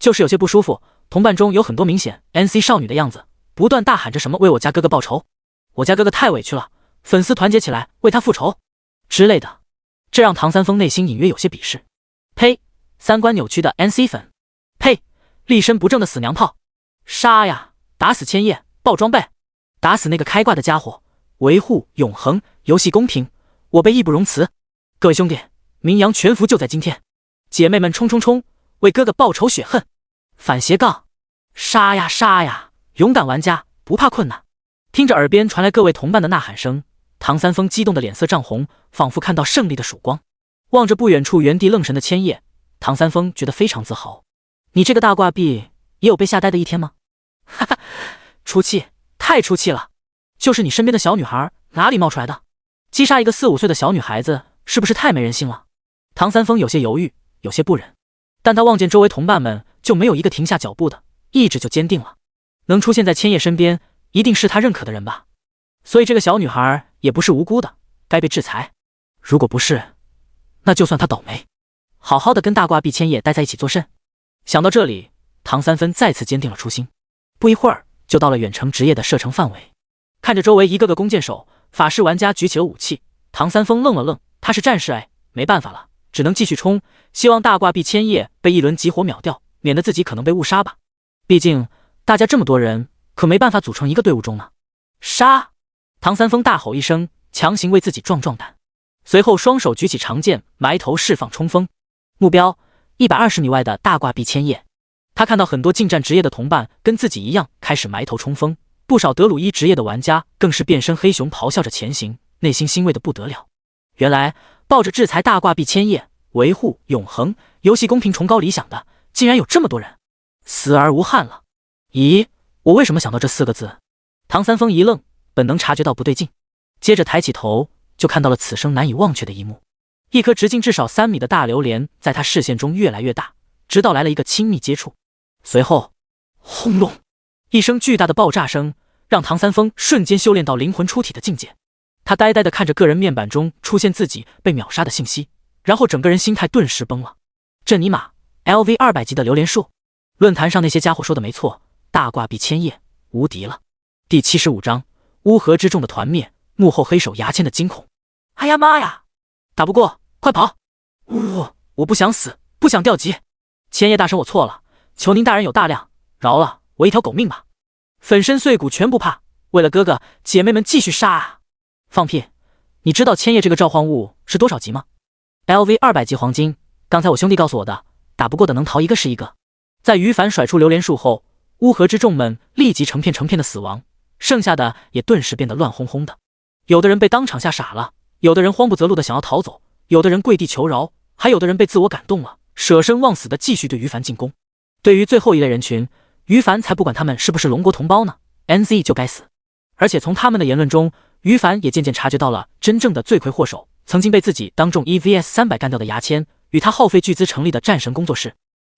S1: 就是有些不舒服。同伴中有很多明显 NC 少女的样子，不断大喊着什么为我家哥哥报仇。我家哥哥太委屈了，粉丝团结起来为他复仇之类的，这让唐三丰内心隐约有些鄙视。呸！三观扭曲的 NC 粉！呸！立身不正的死娘炮！杀呀！打死千叶，爆装备！打死那个开挂的家伙！维护永恒，游戏公平，我辈义不容辞！各位兄弟，名扬全服就在今天！姐妹们冲冲冲，为哥哥报仇雪恨！反斜杠！杀呀杀呀！勇敢玩家不怕困难！听着耳边传来各位同伴的呐喊声，唐三丰激动的脸色涨红，仿佛看到胜利的曙光。望着不远处原地愣神的千叶，唐三丰觉得非常自豪。你这个大挂壁也有被吓呆的一天吗？哈哈，出气，太出气了！就是你身边的小女孩哪里冒出来的？击杀一个4、5岁的小女孩子，是不是太没人性了？唐三丰有些犹豫，有些不忍，但他望见周围同伴们，就没有一个停下脚步的，意志就坚定了。能出现在千叶身边，一定是他认可的人吧？所以这个小女孩也不是无辜的，该被制裁。如果不是，那就算他倒霉，好好的跟大挂壁千叶待在一起作甚？想到这里，唐三丰再次坚定了初心。不一会儿，就到了远程职业的射程范围。看着周围一个个弓箭手、法师玩家举起了武器，唐三丰愣了愣，他是战士哎，没办法了，只能继续冲，希望大挂壁千叶被一轮集火秒掉，免得自己可能被误杀吧。毕竟大家这么多人，可没办法组成一个队伍中呢。杀！唐三丰大吼一声，强行为自己壮壮胆，随后双手举起长剑，埋头释放冲锋，目标120米外的大挂壁千叶。他看到很多近战职业的同伴跟自己一样开始埋头冲锋，不少德鲁伊职业的玩家更是变身黑熊咆哮着前行，内心欣慰的不得了。原来抱着制裁大挂壁千叶、维护永恒、游戏公平崇高理想的，竟然有这么多人，死而无憾了。咦，我为什么想到这4个字？唐三丰一愣，本能察觉到不对劲，接着抬起头，就看到了此生难以忘却的一幕。一颗直径至少3米的大榴莲在他视线中越来越大，直到来了一个亲密接触。随后，轰隆一声巨大的爆炸声，让唐三丰瞬间修炼到灵魂出体的境界。他呆呆地看着个人面板中出现自己被秒杀的信息，然后整个人心态顿时崩了。这尼玛 LV 200级的榴莲树！论坛上那些家伙说的没错，大挂壁千叶无敌了。第75章乌合之众的团灭，幕后黑手牙签的惊恐。哎呀妈呀！打不过，快跑！我不想死，不想掉级。千叶大神，我错了，求您大人有大量，饶了我一条狗命吧！粉身碎骨全不怕，为了哥哥，姐妹们继续杀啊！放屁！你知道千叶这个召唤物是多少级吗？ LV 200级黄金，刚才我兄弟告诉我的，打不过的能逃一个是一个。在于凡甩出榴莲树后，乌合之众们立即成片成片的死亡，剩下的也顿时变得乱哄哄的。有的人被当场吓傻了，有的人慌不择路的想要逃走，有的人跪地求饶，还有的人被自我感动了，舍生忘死的继续对于凡进攻。对于最后一类人群，于凡才不管他们是不是龙国同胞呢， NZ 就该死。而且从他们的言论中，于凡也渐渐察觉到了真正的罪魁祸首，曾经被自己当众 1vs300 干掉的牙签与他耗费巨资成立的战神工作室。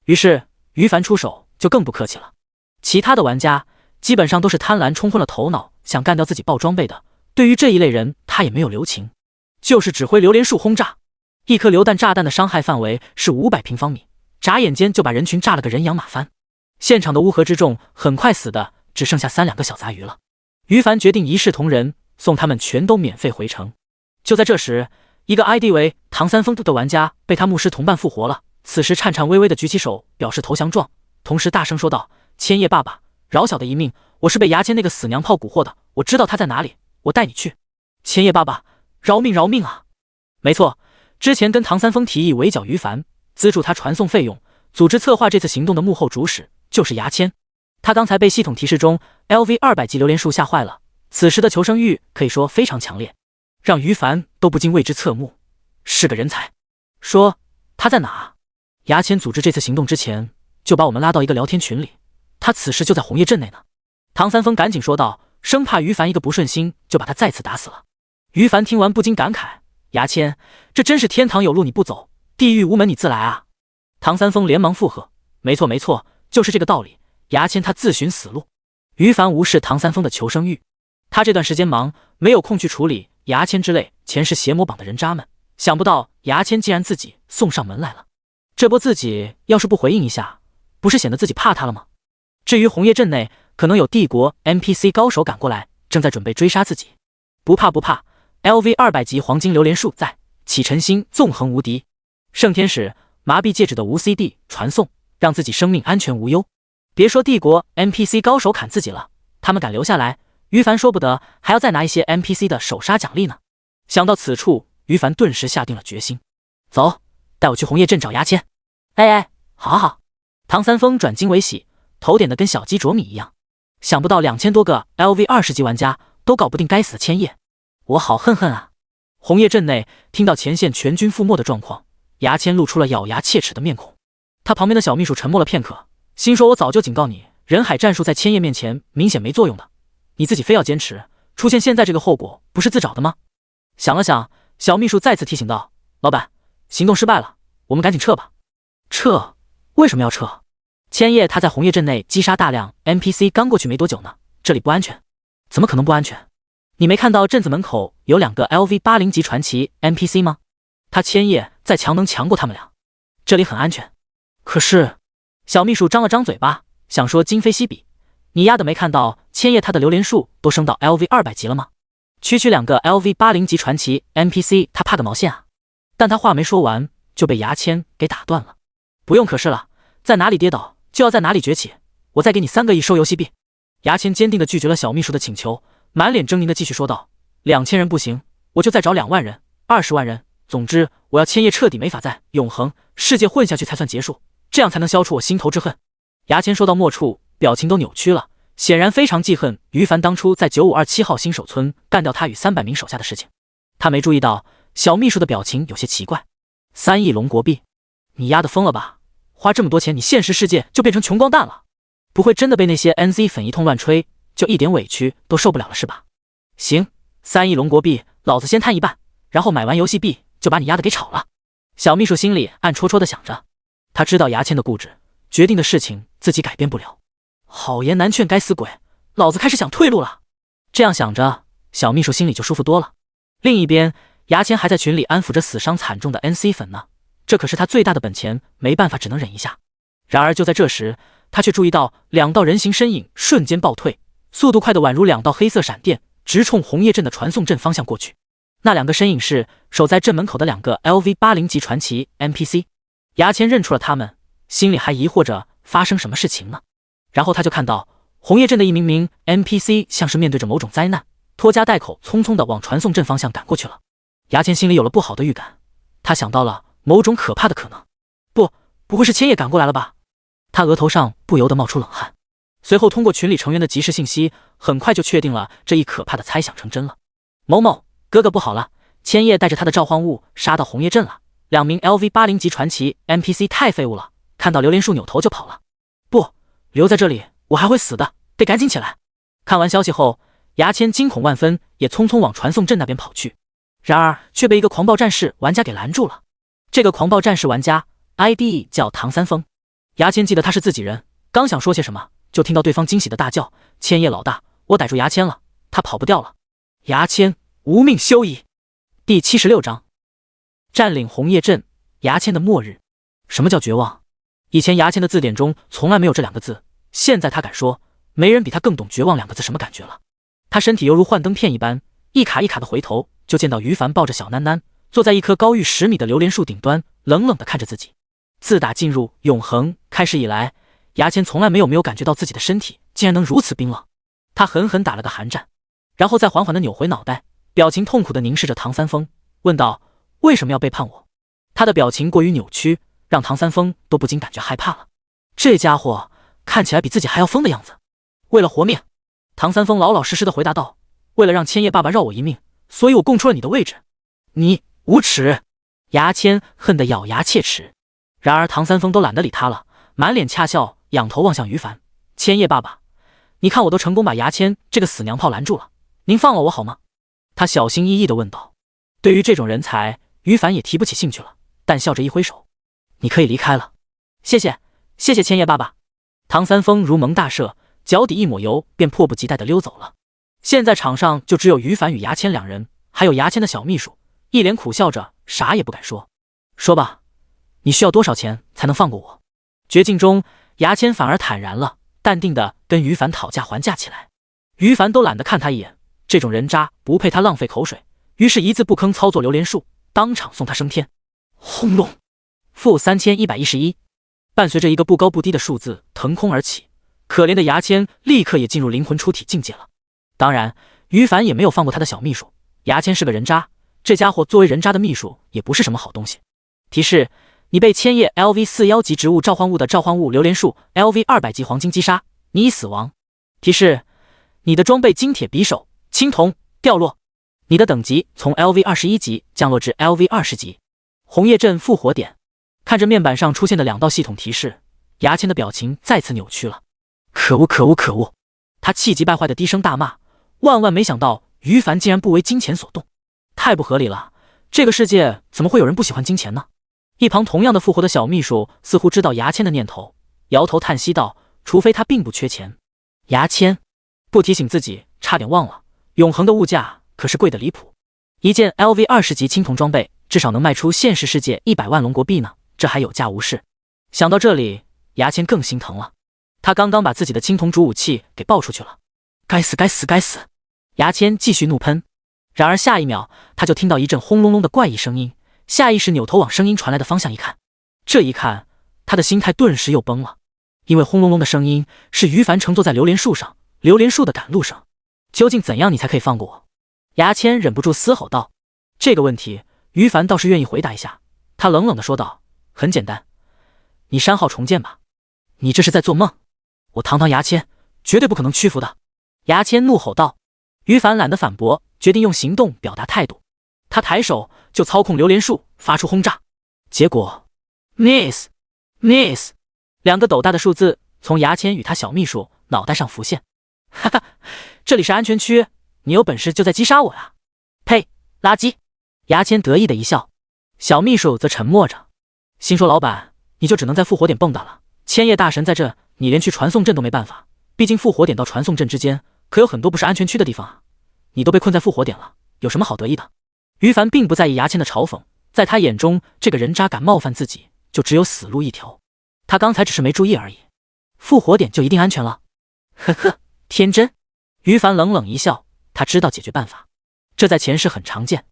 S1: 于是于凡出手就更不客气了。其他的玩家基本上都是贪婪冲昏了头脑，想干掉自己爆装备的，对于这一类人他也没有留情，就是指挥榴莲树轰炸。一颗榴弹炸弹的伤害范围是500平方米，眨眼间就把人群炸了个人仰马翻。现场的乌合之众很快死的只剩下3-2个小杂鱼了。于凡决定一视同仁，送他们全都免费回城。就在这时，一个 ID 为唐三丰的玩家被他牧师同伴复活了，此时颤颤巍巍的举起手表示投降状，同时大声说道：千叶爸爸，饶小的一命，我是被牙签那个死娘炮蛊惑的，我知道他在哪里，我带你去。千叶爸爸，饶命饶命啊！没错，之前跟唐三丰提议围剿于凡，资助他传送费用，组织策划这次行动的幕后主使就是牙签。他刚才被系统提示中 LV 200级榴莲树吓坏了，此时的求生欲可以说非常强烈，让于凡都不禁为之侧目，是个人才。说他在哪？牙签组织这次行动之前就把我们拉到一个聊天群里，他此时就在红叶镇内呢。唐三丰赶紧说道，生怕于凡一个不顺心就把他再次打死了。于凡听完不禁感慨，牙签，这真是天堂有路你不走，地狱无门你自来啊！唐三丰连忙附和，没错没错，就是这个道理，牙签他自寻死路。于凡无视唐三丰的求生欲，他这段时间忙，没有空去处理牙签之类前世邪魔榜的人渣们，想不到牙签竟然自己送上门来了。这波自己要是不回应一下，不是显得自己怕他了吗？至于红叶镇内可能有帝国 NPC 高手赶过来，正在准备追杀自己。不怕不怕 ，LV200级黄金榴莲树在，启辰星纵横无敌。圣天使麻痹戒指的无 CD 传送，让自己生命安全无忧。别说帝国 NPC 高手砍自己了，他们敢留下来，于凡说不得还要再拿一些 NPC 的首杀奖励呢。想到此处，于凡顿时下定了决心。走，带我去红叶镇找牙签。哎，好好。唐三丰转惊为喜，头点的跟小鸡啄米一样。想不到2000多个 LV20级玩家都搞不定该死的千叶，我好恨恨啊！红叶镇内听到前线全军覆没的状况，牙签露出了咬牙切齿的面孔。他旁边的小秘书沉默了片刻，心说：“我早就警告你，人海战术在千叶面前明显没作用的，你自己非要坚持，出现现在这个后果，不是自找的吗？”想了想，小秘书再次提醒道：“老板，行动失败了，我们赶紧撤吧。”撤？为什么要撤？千叶他在红叶镇内击杀大量 NPC， 刚过去没多久呢，这里不安全。怎么可能不安全？你没看到镇子门口有2个 LV80级传奇 NPC 吗？他千叶再强能强过他们俩，这里很安全。可是，小秘书张了张嘴巴，想说今非昔比，你丫的没看到千叶他的榴莲树都升到 LV200级了吗？区2个 LV80级传奇 NPC， 他怕个毛线啊！但他话没说完，就被牙签给打断了。不用可是了，在哪里跌倒就要在哪里崛起，我再给你3个亿收游戏币。牙签坚定地拒绝了小秘书的请求，满脸狰狞地继续说道：“2000人不行，我就再找2万人、20万人，总之我要千叶彻底没法在永恒世界混下去才算结束，这样才能消除我心头之恨。”牙签说到末处，表情都扭曲了，显然非常记恨于凡当初在9527号新手村干掉他与300名手下的事情。他没注意到小秘书的表情有些奇怪。3亿龙国币，你丫的疯了吧？花这么多钱，你现实世界就变成穷光蛋了？不会真的被那些 NZ 粉一通乱吹，就一点委屈都受不了了是吧？行，3亿龙国币，老子先摊一半，然后买完游戏币就把你丫的给炒了。小秘书心里暗戳戳的想着，他知道牙签的固执，决定的事情自己改变不了。好言难劝，该死鬼，老子开始想退路了。这样想着，小秘书心里就舒服多了。另一边，牙签还在群里安抚着死伤惨重的 NC 粉呢，这可是他最大的本钱，没办法，只能忍一下。然而就在这时，他却注意到2道人形身影瞬间暴退，速度快的宛如2道黑色闪电，直冲红叶镇的传送阵方向过去。那2个身影是守在镇门口的2个 LV80级传奇 NPC。牙签认出了他们，心里还疑惑着发生什么事情呢。然后他就看到红叶镇的一名 NPC 像是面对着某种灾难，拖家带口匆匆的往传送阵方向赶过去了。牙签心里有了不好的预感，他想到了某种可怕的可能。不会是千叶赶过来了吧？他额头上不由得冒出冷汗。随后通过群里成员的及时信息，很快就确定了这一可怕的猜想成真了。某某哥哥不好了，千叶带着他的召唤物杀到红叶镇了，2名 LV80级传奇 NPC 太废物了，看到榴莲树扭头就跑了。不，留在这里我还会死的，得赶紧起来。看完消息后，牙签惊恐万分，也匆匆往传送阵那边跑去。然而却被一个狂暴战士玩家给拦住了。这个狂暴战士玩家 ID 叫唐三丰。牙签记得他是自己人，刚想说些什么，就听到对方惊喜的大叫：“千叶老大，我逮住牙签了，他跑不掉了。”牙签无命休矣。第76章，占领红叶镇，牙签的末日。什么叫绝望？以前牙签的字典中从来没有这2个字，现在他敢说，没人比他更懂绝望2个字什么感觉了。他身体犹如幻灯片一般，一卡一卡的回头，就见到于凡抱着小囡囡坐在一棵高逾10米的榴莲树顶端，冷冷地看着自己。自打进入永恒开始以来，牙签从来没有感觉到自己的身体竟然能如此冰冷。他狠狠打了个寒战，然后再缓缓地扭回脑袋，表情痛苦地凝视着唐三丰，问道：“为什么要背叛我？”他的表情过于扭曲，让唐三丰都不禁感觉害怕了。这家伙看起来比自己还要疯的样子。为了活命，唐三丰老老实实地回答道：“为了让千叶爸爸饶我一命，所以我供出了你的位置。”你无耻！牙签恨得咬牙切齿。然而唐三丰都懒得理他了，满脸恰笑，仰头望向于凡：“千叶爸爸，你看我都成功把牙签这个死娘炮拦住了，您放了我好吗？”他小心翼翼地问道。对于这种人才，于凡也提不起兴趣了，但笑着一挥手：“你可以离开了。”谢谢千叶爸爸。唐三丰如蒙大赦，脚底一抹油，便迫不及待地溜走了。现在场上就只有于凡与牙签2人，还有牙签的小秘书，一脸苦笑着，啥也不敢说。说吧，你需要多少钱才能放过我？绝境中，牙签反而坦然了，淡定地跟于凡讨价还价起来。于凡都懒得看他一眼，这种人渣不配他浪费口水，于是一字不吭操作榴莲术，当场送他升天。轰隆！-3111，伴随着一个不高不低的数字腾空而起，可怜的牙签立刻也进入灵魂出体境界了。当然，于凡也没有放过他的小秘书。牙签是个人渣，这家伙作为人渣的秘书也不是什么好东西。提示：你被千叶 LV41级植物召唤物的召唤物榴莲术 LV200级黄金击杀，你已死亡。提示：你的装备金铁匕首青铜掉落，你的等级从 LV21级降落至 LV20级。红叶阵复活点。看着面板上出现的2道系统提示，牙签的表情再次扭曲了。可恶可恶可恶！他气急败坏的低声大骂，万没想到于凡竟然不为金钱所动，太不合理了，这个世界怎么会有人不喜欢金钱呢？一旁同样的复活的小秘书似乎知道牙签的念头，摇头叹息道，除非他并不缺钱。牙签不提醒自己差点忘了，永恒的物价可是贵得离谱，一件 LV20级青铜装备至少能卖出现实世界100万龙国币呢，这还有价无市。想到这里，牙签更心疼了，他刚刚把自己的青铜主武器给爆出去了，该死该死该死！牙签继续怒喷，然而下一秒他就听到一阵轰隆隆的怪异声音，下意识扭头往声音传来的方向一看，这一看他的心态顿时又崩了，因为轰隆隆的声音是于凡乘坐在榴莲树上，榴莲树的赶路声。究竟怎样你才可以放过我？牙签忍不住嘶吼道。这个问题于凡倒是愿意回答一下，他冷冷地说道，很简单，你删号重建吧，你这是在做梦，我堂堂牙签绝对不可能屈服的。牙签怒吼道。于凡懒得反驳，决定用行动表达态度，他抬手就操控榴莲树发出轰炸，结果 miss 2个斗大的数字从牙签与他小秘书脑袋上浮现。哈哈，这里是安全区，你有本事就再击杀我呀！呸，垃圾！牙签得意的一笑，小秘书则沉默着，心说老板，你就只能在复活点蹦跶了，千叶大神在这，你连去传送阵都没办法，毕竟复活点到传送阵之间可有很多不是安全区的地方啊，你都被困在复活点了，有什么好得意的？于凡并不在意牙签的嘲讽，在他眼中，这个人渣敢冒犯自己，就只有死路一条。他刚才只是没注意而已，复活点就一定安全了？呵呵，天真。于凡冷冷一笑，他知道解决办法，这在前世很常见。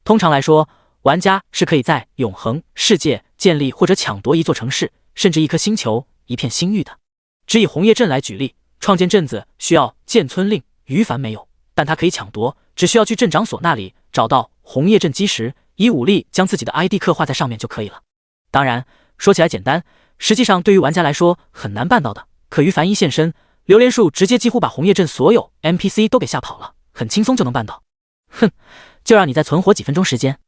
S1: 通常来说，玩家是可以在永恒世界建立或者抢夺一座城市，甚至一颗星球、一片星域的。只以红叶镇来举例，创建镇子需要建村令，于凡没有，但他可以抢夺，只需要去镇长所那里找到红叶镇基石，以武力将自己的 ID 刻画在上面就可以了。当然，说起来简单，实际上对于玩家来说很难办到的。可于凡一现身，榴莲树直接几乎把红叶镇所有 NPC 都给吓跑了，很轻松就能办到。哼，就让你再存活几分钟时间。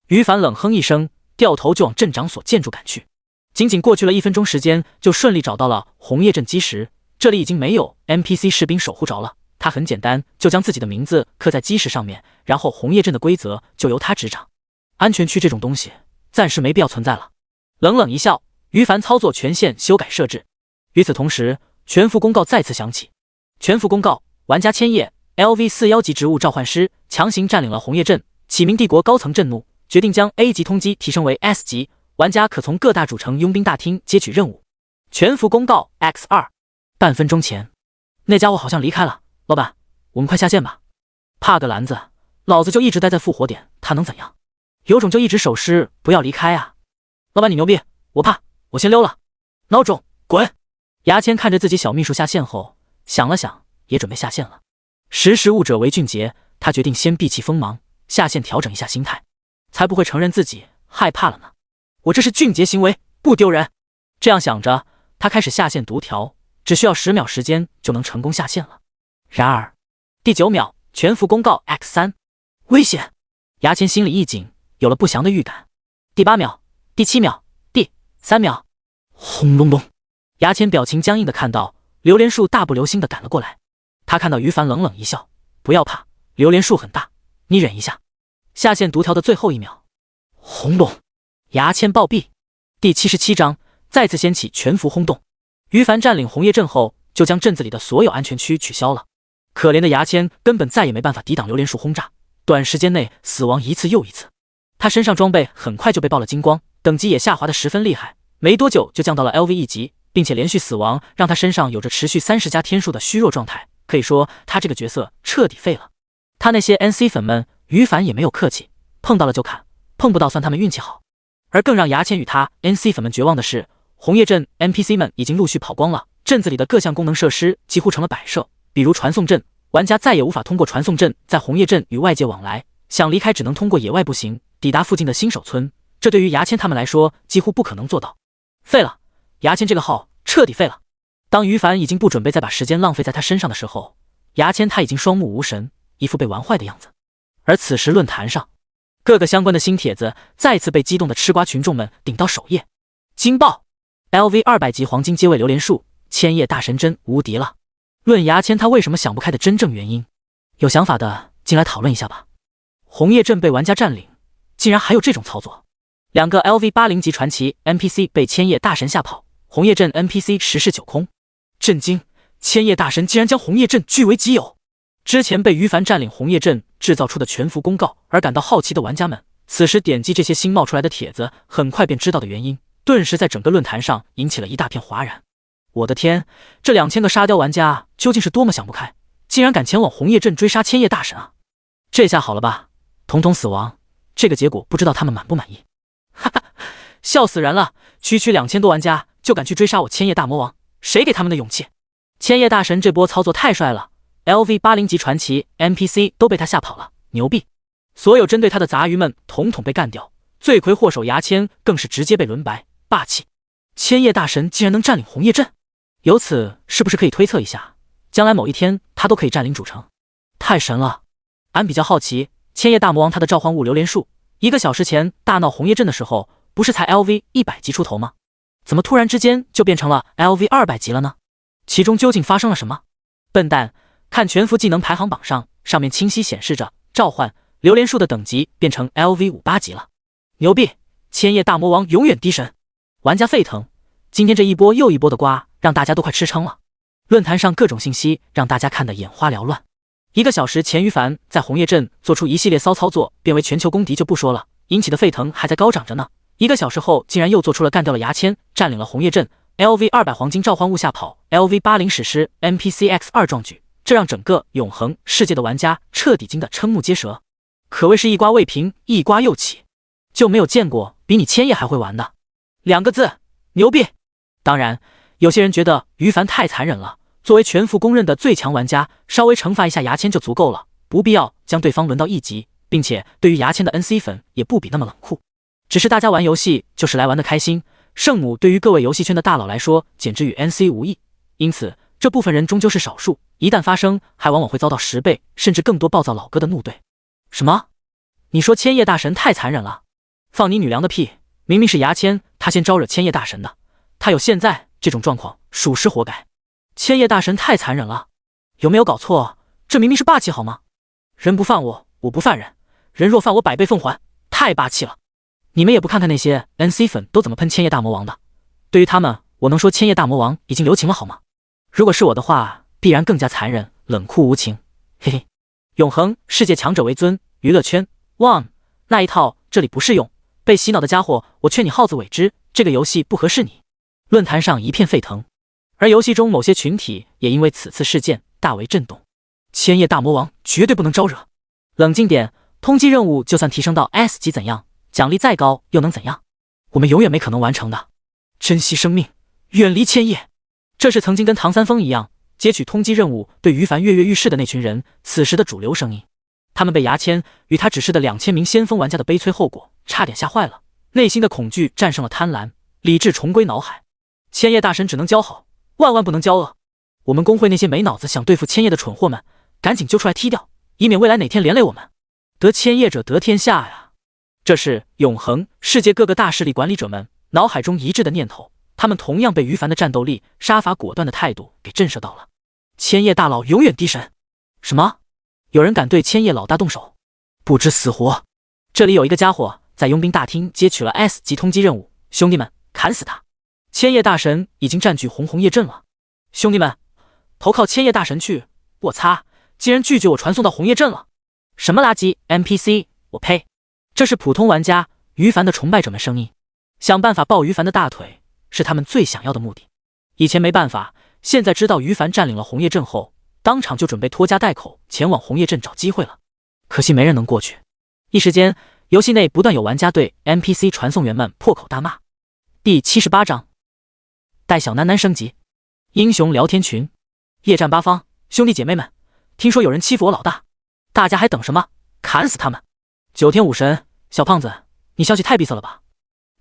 S1: 于凡冷哼一声，掉头就往镇长所建筑赶去。仅仅过去了1分钟时间，就顺利找到了红叶镇基石。这里已经没有 NPC 士兵守护着了，他很简单，就将自己的名字刻在基石上面，然后红叶镇的规则就由他执掌。安全区这种东西暂时没必要存在了。冷冷一笑，于凡操作权限修改设置。与此同时，全服公告再次响起。全服公告：玩家千叶 LV41级植物召唤师强行占领了红叶镇，启明帝国高层震怒，决定将 A 级通缉提升为 S 级，玩家可从各大主城佣兵大厅接取任务。全服公告 X2。半分钟前，那家伙好像离开了。老板，我们快下线吧。怕个篮子，老子就一直待在复活点，他能怎样？有种就一直守尸，不要离开啊！老板你牛逼，我怕，我先溜了。孬种，滚！牙签看着自己小秘书下线后，想了想，也准备下线了。识时务者为俊杰，他决定先避其锋芒，下线调整一下心态，才不会承认自己害怕了呢。我这是俊杰行为，不丢人。这样想着，他开始下线读条。只需要10秒时间就能成功下线了。然而，第9秒，全服公告 X3， 危险！牙签心里一紧，有了不祥的预感。第8秒，第7秒，第3秒，轰隆隆！牙签表情僵硬的看到榴莲树大步流星的赶了过来。他看到于凡冷冷一笑，不要怕，榴莲树很大，你忍一下。下线读条的最后1秒，轰隆！牙签暴毙。第77章再次掀起全服轰动。于凡占领红叶镇后，就将镇子里的所有安全区取消了。可怜的牙签根本再也没办法抵挡榴莲树轰炸，短时间内死亡一次又一次。他身上装备很快就被爆了精光，等级也下滑得十分厉害，没多久就降到了 LV1级，并且连续死亡让他身上有着持续30加天数的虚弱状态，可以说他这个角色彻底废了。他那些 NC 粉们，于凡也没有客气，碰到了就砍，碰不到算他们运气好。而更让牙签与他 NC 粉们绝望的是，红叶镇 NPC 们已经陆续跑光了，镇子里的各项功能设施几乎成了摆设，比如传送阵，玩家再也无法通过传送阵在红叶镇与外界往来，想离开只能通过野外步行抵达附近的新手村，这对于牙签他们来说几乎不可能做到。废了，牙签这个号彻底废了。当于凡已经不准备再把时间浪费在他身上的时候，牙签他已经双目无神，一副被玩坏的样子。而此时论坛上，各个相关的新帖子再次被激动的吃瓜群众们顶到首页。惊爆 ！LV 200级黄金阶位榴莲树，千叶大神真无敌了。论牙签他为什么想不开的真正原因，有想法的进来讨论一下吧。红叶镇被玩家占领，竟然还有这种操作。2个 LV 80级传奇 NPC 被千叶大神吓跑，红叶镇 NPC 10室9空。震惊！千叶大神竟然将红叶镇据为己有。之前被于凡占领红叶镇制造出的全服公告而感到好奇的玩家们，此时点击这些新冒出来的帖子，很快便知道的原因，顿时在整个论坛上引起了一大片哗然。我的天，这2000个沙雕玩家究竟是多么想不开，竟然敢前往红叶镇追杀千叶大神啊！这下好了吧，统统死亡，这个结果不知道他们满不满意？哈哈，笑死人了！区2000多玩家就敢去追杀我千叶大魔王，谁给他们的勇气？千叶大神这波操作太帅了， LV 80级传奇 NPC 都被他吓跑了，牛逼！所有针对他的杂鱼们统统被干掉，罪魁祸首牙签更是直接被轮白，霸气！千叶大神竟然能占领红叶镇，由此是不是可以推测一下，将来某一天他都可以占领主城？太神了！俺比较好奇，千叶大魔王他的召唤物榴莲树，1个小时前大闹红叶镇的时候，不是才 LV 100级出头吗？怎么突然之间就变成了 LV 200级了呢？其中究竟发生了什么？笨蛋，看全服技能排行榜上面清晰显示着召唤榴莲树的等级变成 LV 58级了。牛逼！千叶大魔王永远低神，玩家沸腾。今天这一波又一波的瓜，让大家都快吃撑了。论坛上各种信息让大家看得眼花缭乱。1个小时前于凡在红叶镇做出一系列骚操作，变为全球公敌就不说了，引起的沸腾还在高涨着呢。1个小时后竟然又做出了干掉了牙签，占领了红叶镇， LV 200黄金召唤物吓跑 LV 80史诗 NPC X2 壮举，这让整个永恒世界的玩家彻底惊得瞠目结舌，可谓是一瓜未平一瓜又起，就没有见过比你千叶还会玩的。2个字，牛逼！当然有些人觉得于凡太残忍了，作为全服公认的最强玩家，稍微惩罚一下牙签就足够了，不必要将对方轮到1级，并且对于牙签的 NC 粉也不比那么冷酷。只是大家玩游戏就是来玩的开心，圣母对于各位游戏圈的大佬来说简直与 NC 无异，因此这部分人终究是少数，一旦发生还往往会遭到10倍甚至更多暴躁老哥的怒怼。什么？你说千叶大神太残忍了？放你女娘的屁，明明是牙签他先招惹千叶大神的，他有现在这种状况属实活该。千叶大神太残忍了，有没有搞错？这明明是霸气好吗？人不犯我，我不犯人，人若犯我100倍奉还，太霸气了。你们也不看看那些 NC 粉都怎么喷千叶大魔王的，对于他们我能说千叶大魔王已经留情了好吗？如果是我的话，必然更加残忍冷酷无情。嘿嘿，永恒世界强者为尊，娱乐圈 WOM 那一套这里不适用，被洗脑的家伙我劝你好自为之，这个游戏不合适你。论坛上一片沸腾，而游戏中某些群体也因为此次事件大为震动。千叶大魔王绝对不能招惹，冷静点，通缉任务就算提升到 S 级怎样，奖励再高又能怎样？我们永远没可能完成的。珍惜生命，远离千叶。这是曾经跟唐三丰一样接取通缉任务对于凡跃跃欲试的那群人此时的主流声音。他们被牙签与他指示的2000名先锋玩家的悲催后果差点吓坏了，内心的恐惧战胜了贪婪，理智重归脑海。千叶大神只能交好，万万不能交恶。我们公会那些没脑子想对付千叶的蠢货们，赶紧揪出来踢掉，以免未来哪天连累我们。得千叶者得天下呀！这是永恒世界各个大势力管理者们脑海中一致的念头，他们同样被于凡的战斗力、杀伐果断的态度给震慑到了。千叶大佬永远低神。什么？有人敢对千叶老大动手？不知死活！这里有一个家伙在佣兵大厅接取了 S 级通缉任务，兄弟们，砍死他！千叶大神已经占据红叶镇了，兄弟们，投靠千叶大神去！我擦，竟然拒绝我传送到红叶镇了！什么垃圾 NPC！ 我呸！这是普通玩家于凡的崇拜者们声音，想办法抱于凡的大腿是他们最想要的目的。以前没办法，现在知道于凡占领了红叶镇后，当场就准备拖家带口前往红叶镇找机会了。可惜没人能过去。一时间，游戏内不断有玩家对 NPC 传送员们破口大骂。第78章，带小囡囡升级。英雄聊天群，夜战八方，兄弟姐妹们，听说有人欺负我老大，大家还等什么？砍死他们！九天武神，小胖子，你消息太闭塞了吧？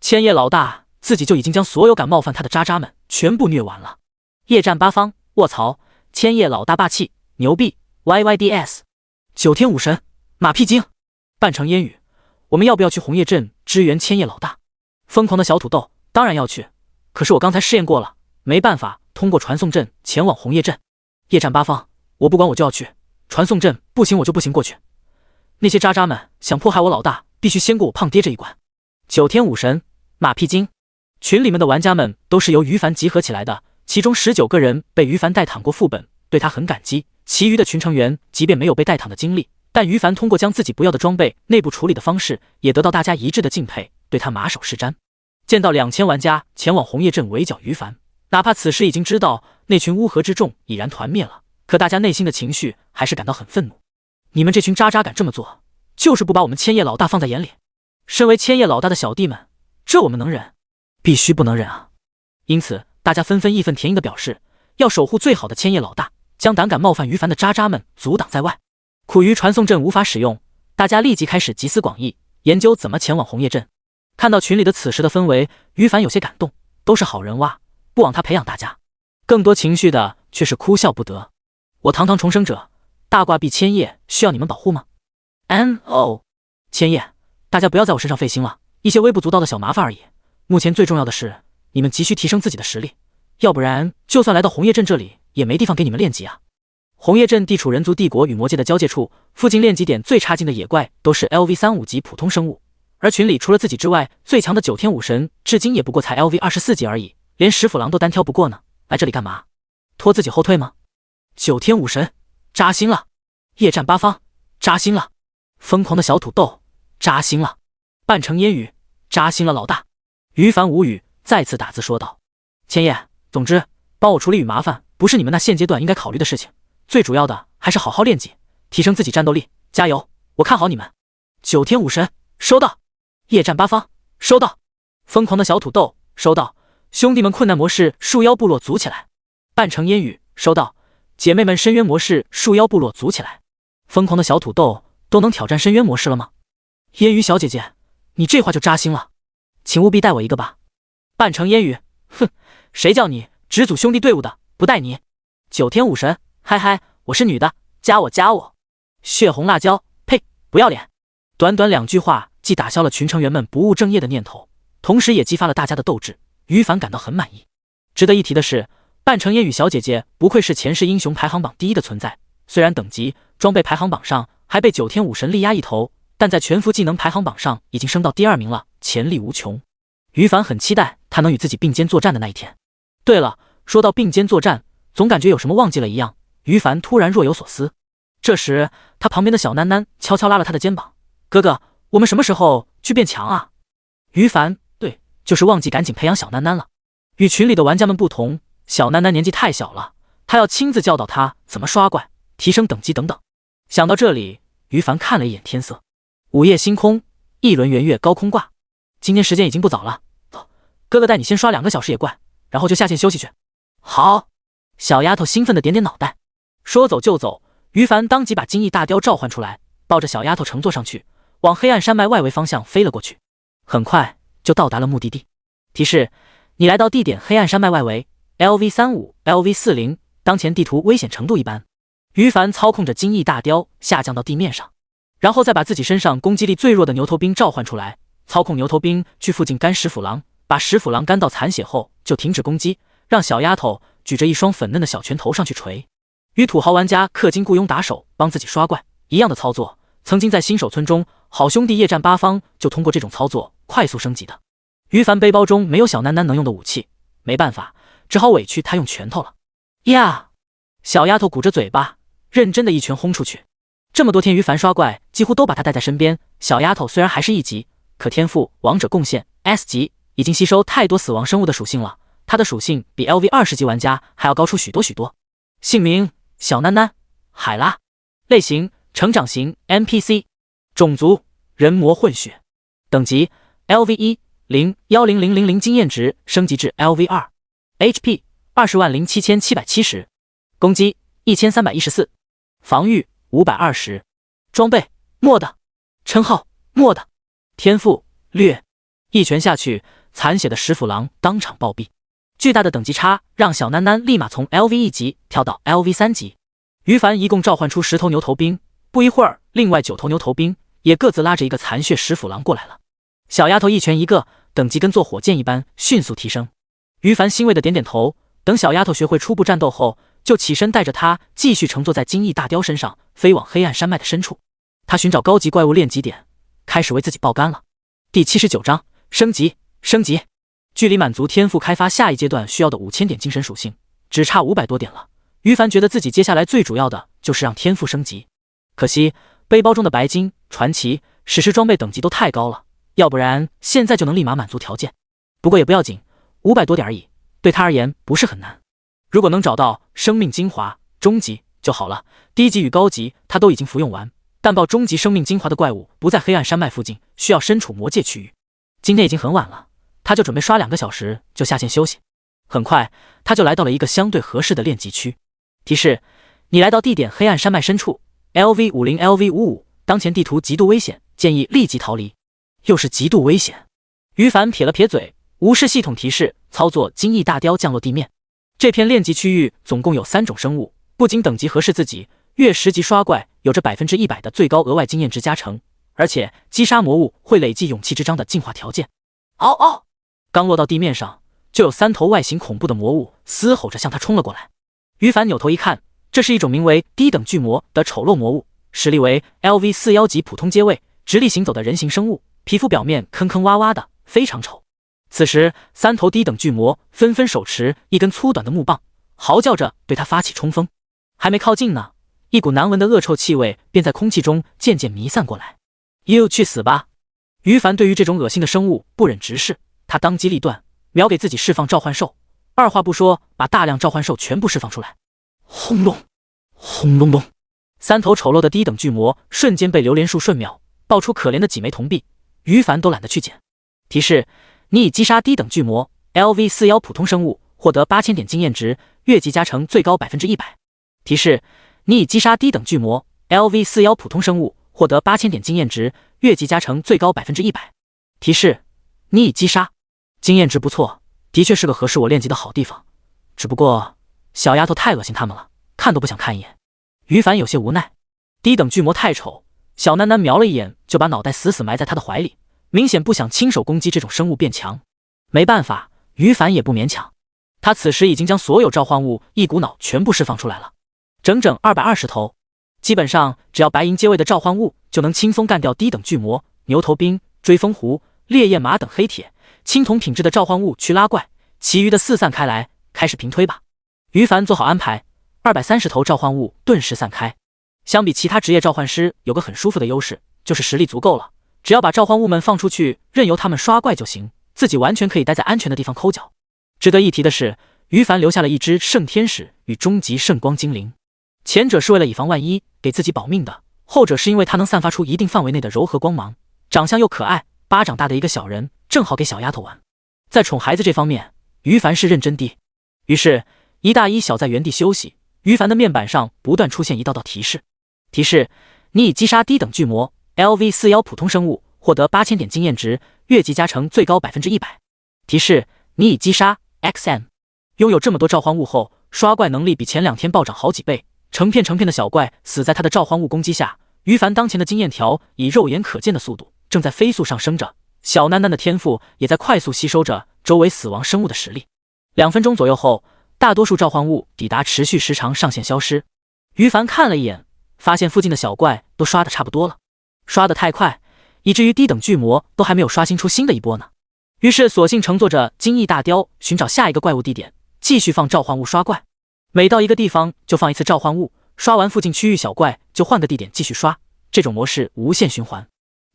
S1: 千叶老大自己就已经将所有敢冒犯他的渣渣们全部虐完了。夜战八方，卧槽，千叶老大霸气牛逼 ，YYDS。九天武神，马屁精。半城烟雨，我们要不要去红叶镇支援千叶老大？疯狂的小土豆，当然要去，可是我刚才试验过了，没办法通过传送阵前往红叶镇。夜战八方，我不管，我就要去，传送阵不行我就不行过去。那些渣渣们想迫害我老大，必须先过我胖爹这一关。九天武神，马屁精。群里面的玩家们都是由于凡集合起来的，其中19个人被于凡带躺过副本，对他很感激。其余的群成员即便没有被带躺的经历，但于凡通过将自己不要的装备内部处理的方式，也得到大家一致的敬佩，对他马首是瞻。见到2000玩家前往红叶镇围剿于凡，哪怕此时已经知道那群乌合之众已然团灭了，可大家内心的情绪还是感到很愤怒。你们这群渣渣敢这么做，就是不把我们千叶老大放在眼里。身为千叶老大的小弟们，这我们能忍？必须不能忍啊！因此大家纷纷义愤填膺地表示，要守护最好的千叶老大，将胆敢冒犯于凡的渣渣们阻挡在外。苦于传送阵无法使用，大家立即开始集思广益，研究怎么前往红叶镇。看到群里的此时的氛围，于凡有些感动，都是好人哇，不枉他培养大家。更多情绪的却是哭笑不得。我堂堂重生者，大挂壁千叶需要你们保护吗？ NO， 千叶，大家不要在我身上费心了，一些微不足道的小麻烦而已。目前最重要的是，你们急需提升自己的实力，要不然就算来到红叶镇这里，也没地方给你们练级啊。红叶镇地处人族帝国与魔界的交界处，附近练级点最差劲的野怪都是 LV35级普通生物，而群里除了自己之外，最强的九天武神至今也不过才 LV24级而已，连石斧狼都单挑不过呢。来这里干嘛？拖自己后腿吗？九天武神，扎心了！夜战八方，扎心了！疯狂的小土豆，扎心了！半城烟雨，扎心了老大！于凡无语，再次打字说道：“千叶，总之，帮我处理与麻烦，不是你们那现阶段应该考虑的事情。最主要的还是好好练级，提升自己战斗力，加油！我看好你们。”九天武神，收到。夜战八方，收到。疯狂的小土豆，收到。兄弟们，困难模式树妖部落组起来。半城烟雨，收到。姐妹们，深渊模式树妖部落组起来。疯狂的小土豆，都能挑战深渊模式了吗？烟雨小姐姐，你这话就扎心了，请务必带我一个吧。半城烟雨，哼，谁叫你直组兄弟队伍的，不带你。九天武神，嗨嗨，我是女的，加我加我。血红辣椒，呸，不要脸。短短2句话，既打消了群成员们不务正业的念头，同时也激发了大家的斗志。于凡感到很满意。值得一提的是，半城烟雨小姐姐不愧是前世英雄排行榜第1的存在，虽然等级装备排行榜上还被九天武神力压一头，但在全服技能排行榜上已经升到第2名了，潜力无穷。于凡很期待他能与自己并肩作战的那一天。对了，说到并肩作战，总感觉有什么忘记了一样，于凡突然若有所思。这时他旁边的小囡囡悄悄拉了他的肩膀：“哥哥，我们什么时候去变强啊？”于凡，对，就是忘记赶紧培养小囡囡了。与群里的玩家们不同，小囡囡年纪太小了，他要亲自教导他怎么刷怪、提升等级等等。想到这里，于凡看了一眼天色，午夜星空，一轮圆月高空挂。今天时间已经不早了，走，哥哥带你先刷2个小时野怪，然后就下线休息去。好。小丫头兴奋的点点脑袋，说走就走。于凡当即把金翼大雕召唤出来，抱着小丫头乘坐上去，往黑暗山脉外围方向飞了过去。很快就到达了目的地。提示：你来到地点黑暗山脉外围 LV35、LV40，当前地图危险程度一般。于凡操控着金翼大雕下降到地面上，然后再把自己身上攻击力最弱的牛头兵召唤出来，操控牛头兵去附近干石斧狼，把石斧狼干到残血后就停止攻击，让小丫头举着一双粉嫩的小拳头上去锤。与土豪玩家氪金雇佣打手帮自己刷怪一样的操作，曾经在新手村中，好兄弟夜战八方就通过这种操作快速升级的。于凡背包中没有小囡囡能用的武器，没办法，只好委屈他用拳头了。呀！小丫头鼓着嘴巴，认真的一拳轰出去。这么多天于凡刷怪几乎都把他带在身边，小丫头虽然还是1级，可天赋王者贡献 S 级，已经吸收太多死亡生物的属性了，她的属性比 LV20级玩家还要高出许多许多。姓名：小囡囡，海拉。类型：成长型 NPC， 种族人魔混血，等级 LV1 0100000经验值升级至 LV2， HP 207770，攻击1314，防御520，装备墨的，称号墨的，天赋略，一拳下去，残血的石斧狼当场暴毙。巨大的等级差让小囡囡立马从 LV1 级跳到 LV3 级。于凡一共召唤出10头牛头兵，不一会儿，另外9头牛头兵也各自拉着一个残血石斧狼过来了。小丫头一拳一个，等级跟坐火箭一般迅速提升。于凡欣慰的点点头，等小丫头学会初步战斗后，就起身带着她继续乘坐在金翼大雕身上，飞往黑暗山脉的深处。他寻找高级怪物炼级点，开始为自己爆肝了。第79章升级。距离满足天赋开发下一阶段需要的5000点精神属性，只差500多点了。于凡觉得自己接下来最主要的就是让天赋升级。可惜背包中的白金、传奇、史诗装备等级都太高了，要不然现在就能立马满足条件。不过也不要紧，500多点而已，对他而言不是很难。如果能找到生命精华终极就好了，低级与高级他都已经服用完，但爆终极生命精华的怪物不在黑暗山脉附近，需要身处魔界区域。今天已经很晚了，他就准备刷2个小时就下线休息。很快他就来到了一个相对合适的练级区。提示：你来到地点黑暗山脉深处 LV50 LV55， 当前地图极度危险，建议立即逃离。又是极度危险。于凡撇了撇嘴，无视系统提示，操作金翼大雕降落地面。这片练级区域总共有3种生物，不仅等级合适自己，越10级刷怪有着 100% 的最高额外经验值加成，而且击杀魔物会累计勇气之章的进化条件。嗷嗷！刚落到地面上，就有3头外形恐怖的魔物嘶吼着向他冲了过来。于凡扭头一看，这是一种名为低等巨魔的丑陋魔物，实力为 LV41级普通阶位，直立行走的人形生物，皮肤表面坑坑洼洼的，非常丑。此时3头低等巨魔纷纷手持一根粗短的木棒，嚎叫着对他发起冲锋。还没靠近呢，一股难闻的恶臭气味便在空气中渐渐弥散过来。又去死吧！于凡对于这种恶心的生物不忍直视，他当机立断，秒给自己释放召唤兽，二话不说把大量召唤兽全部释放出来。轰隆轰隆隆，3头丑陋的低等巨魔瞬间被榴莲树瞬秒，爆出可怜的几枚铜币，于凡都懒得去捡。提示：你已击杀低等巨魔 LV41普通生物，获得8000点经验值，越级加成最高 100%。提示：你已击杀低等巨魔 LV41普通生物，获得8000点经验值，越级加成最高 100%。提示：你已击杀。经验值不错，的确是个合适我练级的好地方，只不过小丫头太恶心他们了，看都不想看一眼。于凡有些无奈，低等巨魔太丑，小囡囡瞄了一眼就把脑袋死死埋在他的怀里，明显不想亲手攻击这种生物变强。没办法，于凡也不勉强，他此时已经将所有召唤物一股脑全部释放出来了，整整220头，基本上只要白银阶位的召唤物就能轻松干掉低等巨魔、牛头兵、追风狐、烈焰马等黑铁。青铜品质的召唤物去拉怪，其余的四散开来，开始平推吧。于凡做好安排，230头召唤物顿时散开。相比其他职业召唤师，有个很舒服的优势，就是实力足够了，只要把召唤物们放出去，任由他们刷怪就行，自己完全可以待在安全的地方抠脚。值得一提的是，于凡留下了一只圣天使与终极圣光精灵，前者是为了以防万一给自己保命的，后者是因为他能散发出一定范围内的柔和光芒，长相又可爱，巴掌大的一个小人，正好给小丫头玩。在宠孩子这方面，于凡是认真的。于是一大一小在原地休息，于凡的面板上不断出现一道道提示。提示：你已击杀低等巨魔 LV41普通生物，获得8000点经验值，越级加成最高 100%。提示：你已击杀 XM。 拥有这么多召唤物后，刷怪能力比前2天暴涨好几倍，成片成片的小怪死在他的召唤物攻击下。于凡当前的经验条以肉眼可见的速度正在飞速上升着，小囡囡的天赋也在快速吸收着周围死亡生物的实力。2分钟左右后，大多数召唤物抵达持续时长上限消失。于凡看了一眼，发现附近的小怪都刷得差不多了，刷得太快，以至于低等巨魔都还没有刷新出新的一波呢。于是索性乘坐着金翼大雕寻找下一个怪物地点，继续放召唤物刷怪。每到一个地方就放一次召唤物，刷完附近区域小怪就换个地点继续刷，这种模式无限循环。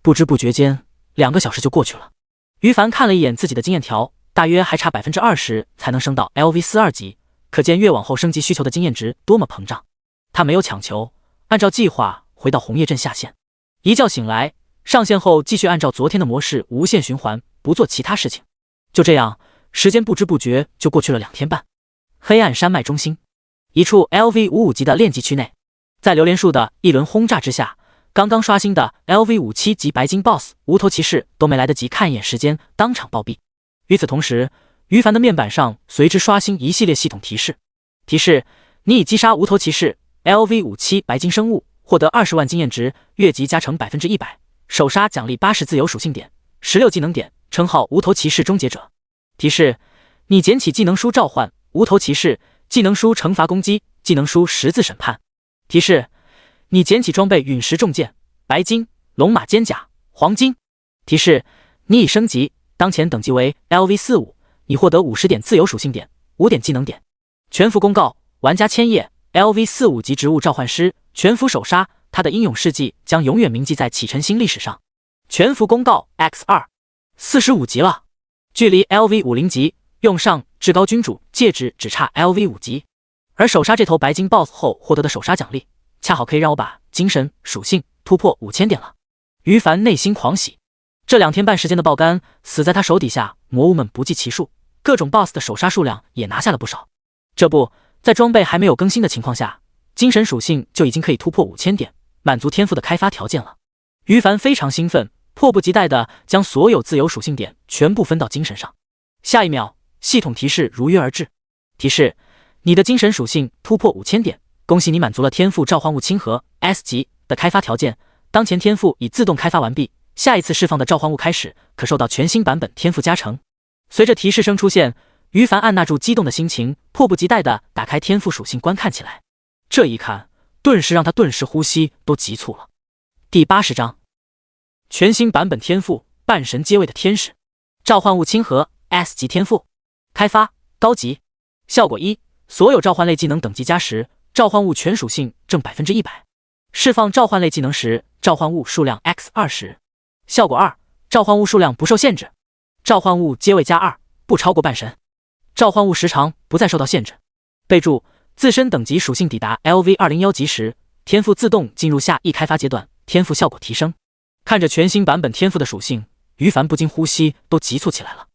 S1: 不知不觉间2个小时就过去了。于凡看了一眼自己的经验条，大约还差 20% 才能升到 LV42级，可见越往后升级需求的经验值多么膨胀。他没有强求，按照计划回到红叶镇下线。一觉醒来，上线后继续按照昨天的模式无限循环，不做其他事情。就这样，时间不知不觉就过去了2天半。黑暗山脉中心，一处 LV55级的练级区内，在榴莲树的一轮轰炸之下，刚刚刷新的 LV57级白金 BOSS 无头骑士都没来得及看一眼时间，当场暴毙。与此同时，于凡的面板上随之刷新一系列系统提示。提示：你已击杀无头骑士 LV57白金生物，获得20万经验值，越级加成 100%， 首杀奖励80自由属性点，16技能点，称号无头骑士终结者。提示：你捡起技能书召唤无头骑士，技能书惩罚攻击，技能书十字审判。提示：你捡起装备陨石重剑，白金、龙马肩甲、黄金。提示：你已升级，当前等级为 LV45， 你获得50点自由属性点，5点技能点。全服公告：玩家千叶 LV45级植物召唤师，全服首杀，他的英勇事迹将永远铭记在启辰星历史上。全服公告 X2 45级了，距离 LV50级用上至高君主戒指只差 LV5级。而首杀这头白金 BOSS 后获得的首杀奖励，恰好可以让我把精神属性突破5000点了。于凡内心狂喜，这2天半时间的爆肝，死在他手底下魔物们不计其数，各种 BOSS 的首杀数量也拿下了不少。这不，在装备还没有更新的情况下，精神属性就已经可以突破5000点，满足天赋的开发条件了。于凡非常兴奋，迫不及待地将所有自由属性点全部分到精神上。下一秒，系统提示如约而至。提示：你的精神属性突破5000点，恭喜你满足了天赋召唤物亲和 S 级的开发条件，当前天赋已自动开发完毕，下一次释放的召唤物开始可受到全新版本天赋加成。随着提示声出现，于凡按捺住激动的心情，迫不及待地打开天赋属性观看起来。这一看，顿时让他呼吸都急促了。第80章，全新版本天赋半神阶位的天使召唤物亲和 S 级天赋，开发高级，效果1：所有召唤类技能等级加10，召唤物全属性正 100%， 释放召唤类技能时，召唤物数量 X20。效果2：召唤物数量不受限制，召唤物阶位加2，不超过半神，召唤物时长不再受到限制。备注：自身等级属性抵达 LV201级时，天赋自动进入下一开发阶段，天赋效果提升。看着全新版本天赋的属性，于凡不禁呼吸都急促起来了。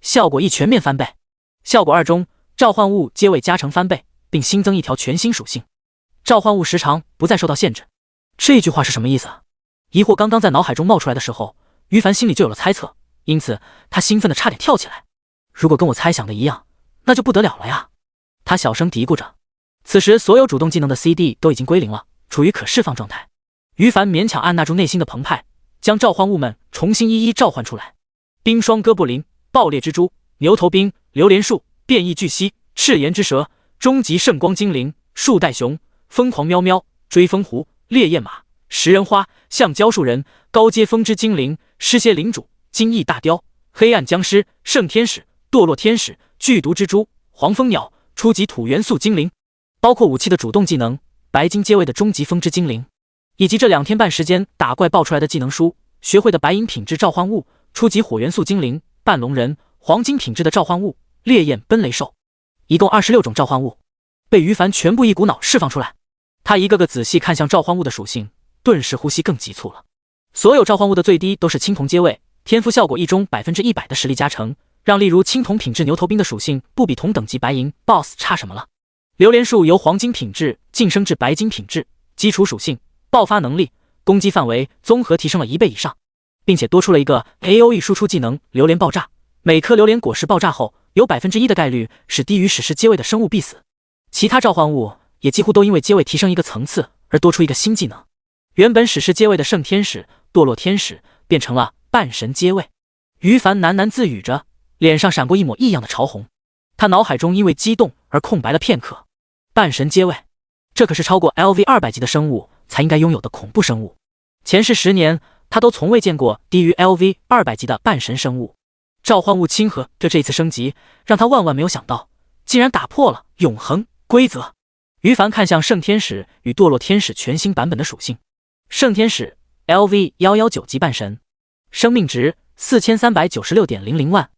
S1: 效果1：全面翻倍。效果2中，召唤物阶位加成翻倍，并新增一条全新属性，召唤物时长不再受到限制。这句话是什么意思啊？疑惑刚刚在脑海中冒出来的时候，于凡心里就有了猜测，因此他兴奋的差点跳起来。如果跟我猜想的一样，那就不得了了呀！他小声嘀咕着。此时所有主动技能的 CD 都已经归零了，处于可释放状态。于凡勉强按捺住内心的澎湃，将召唤物们重新一一召唤出来。冰霜哥布林、爆裂蜘蛛、牛头冰、榴莲树、变异巨蜥、赤炎之蛇、终极圣光精灵、树袋熊、疯狂喵喵、追风狐、烈焰马、食人花、橡胶树人、高阶风之精灵、尸蝎领主、金翼大雕、黑暗僵尸、圣天使、堕落天使、剧毒蜘蛛、黄蜂鸟、初级土元素精灵，包括武器的主动技能、白金阶位的终极风之精灵，以及这2天半时间打怪爆出来的技能书，学会的白银品质召唤物、初级火元素精灵、半龙人、黄金品质的召唤物、烈焰奔雷兽，一共26种召唤物被于凡全部一股脑释放出来。他一个个仔细看向召唤物的属性，顿时呼吸更急促了。所有召唤物的最低都是青铜阶位，天赋效果1中 100% 的实力加成，让例如青铜品质牛头兵的属性不比同等级白银 BOSS 差什么了。榴莲树由黄金品质晋升至白金品质，基础属性、爆发能力、攻击范围综合提升了1倍以上，并且多出了一个 AOE 输出技能榴莲爆炸，每颗榴莲果实爆炸后有 1% 的概率使低于史诗阶位的生物必死。其他召唤物也几乎都因为阶位提升一个层次而多出一个新技能，原本史诗阶位的圣天使、堕落天使变成了半神阶位。于凡喃喃自语着，脸上闪过一抹异样的潮红，他脑海中因为激动而空白了片刻。半神阶位，这可是超过 LV200级的生物才应该拥有的恐怖生物，前世10年他都从未见过低于 LV200级的半神生物。召唤物亲和这一次升级让他万万没有想到，竟然打破了永恒规则。于凡看向圣天使与堕落天使全新版本的属性。圣天使 LV119级半神，生命值 4396.00万，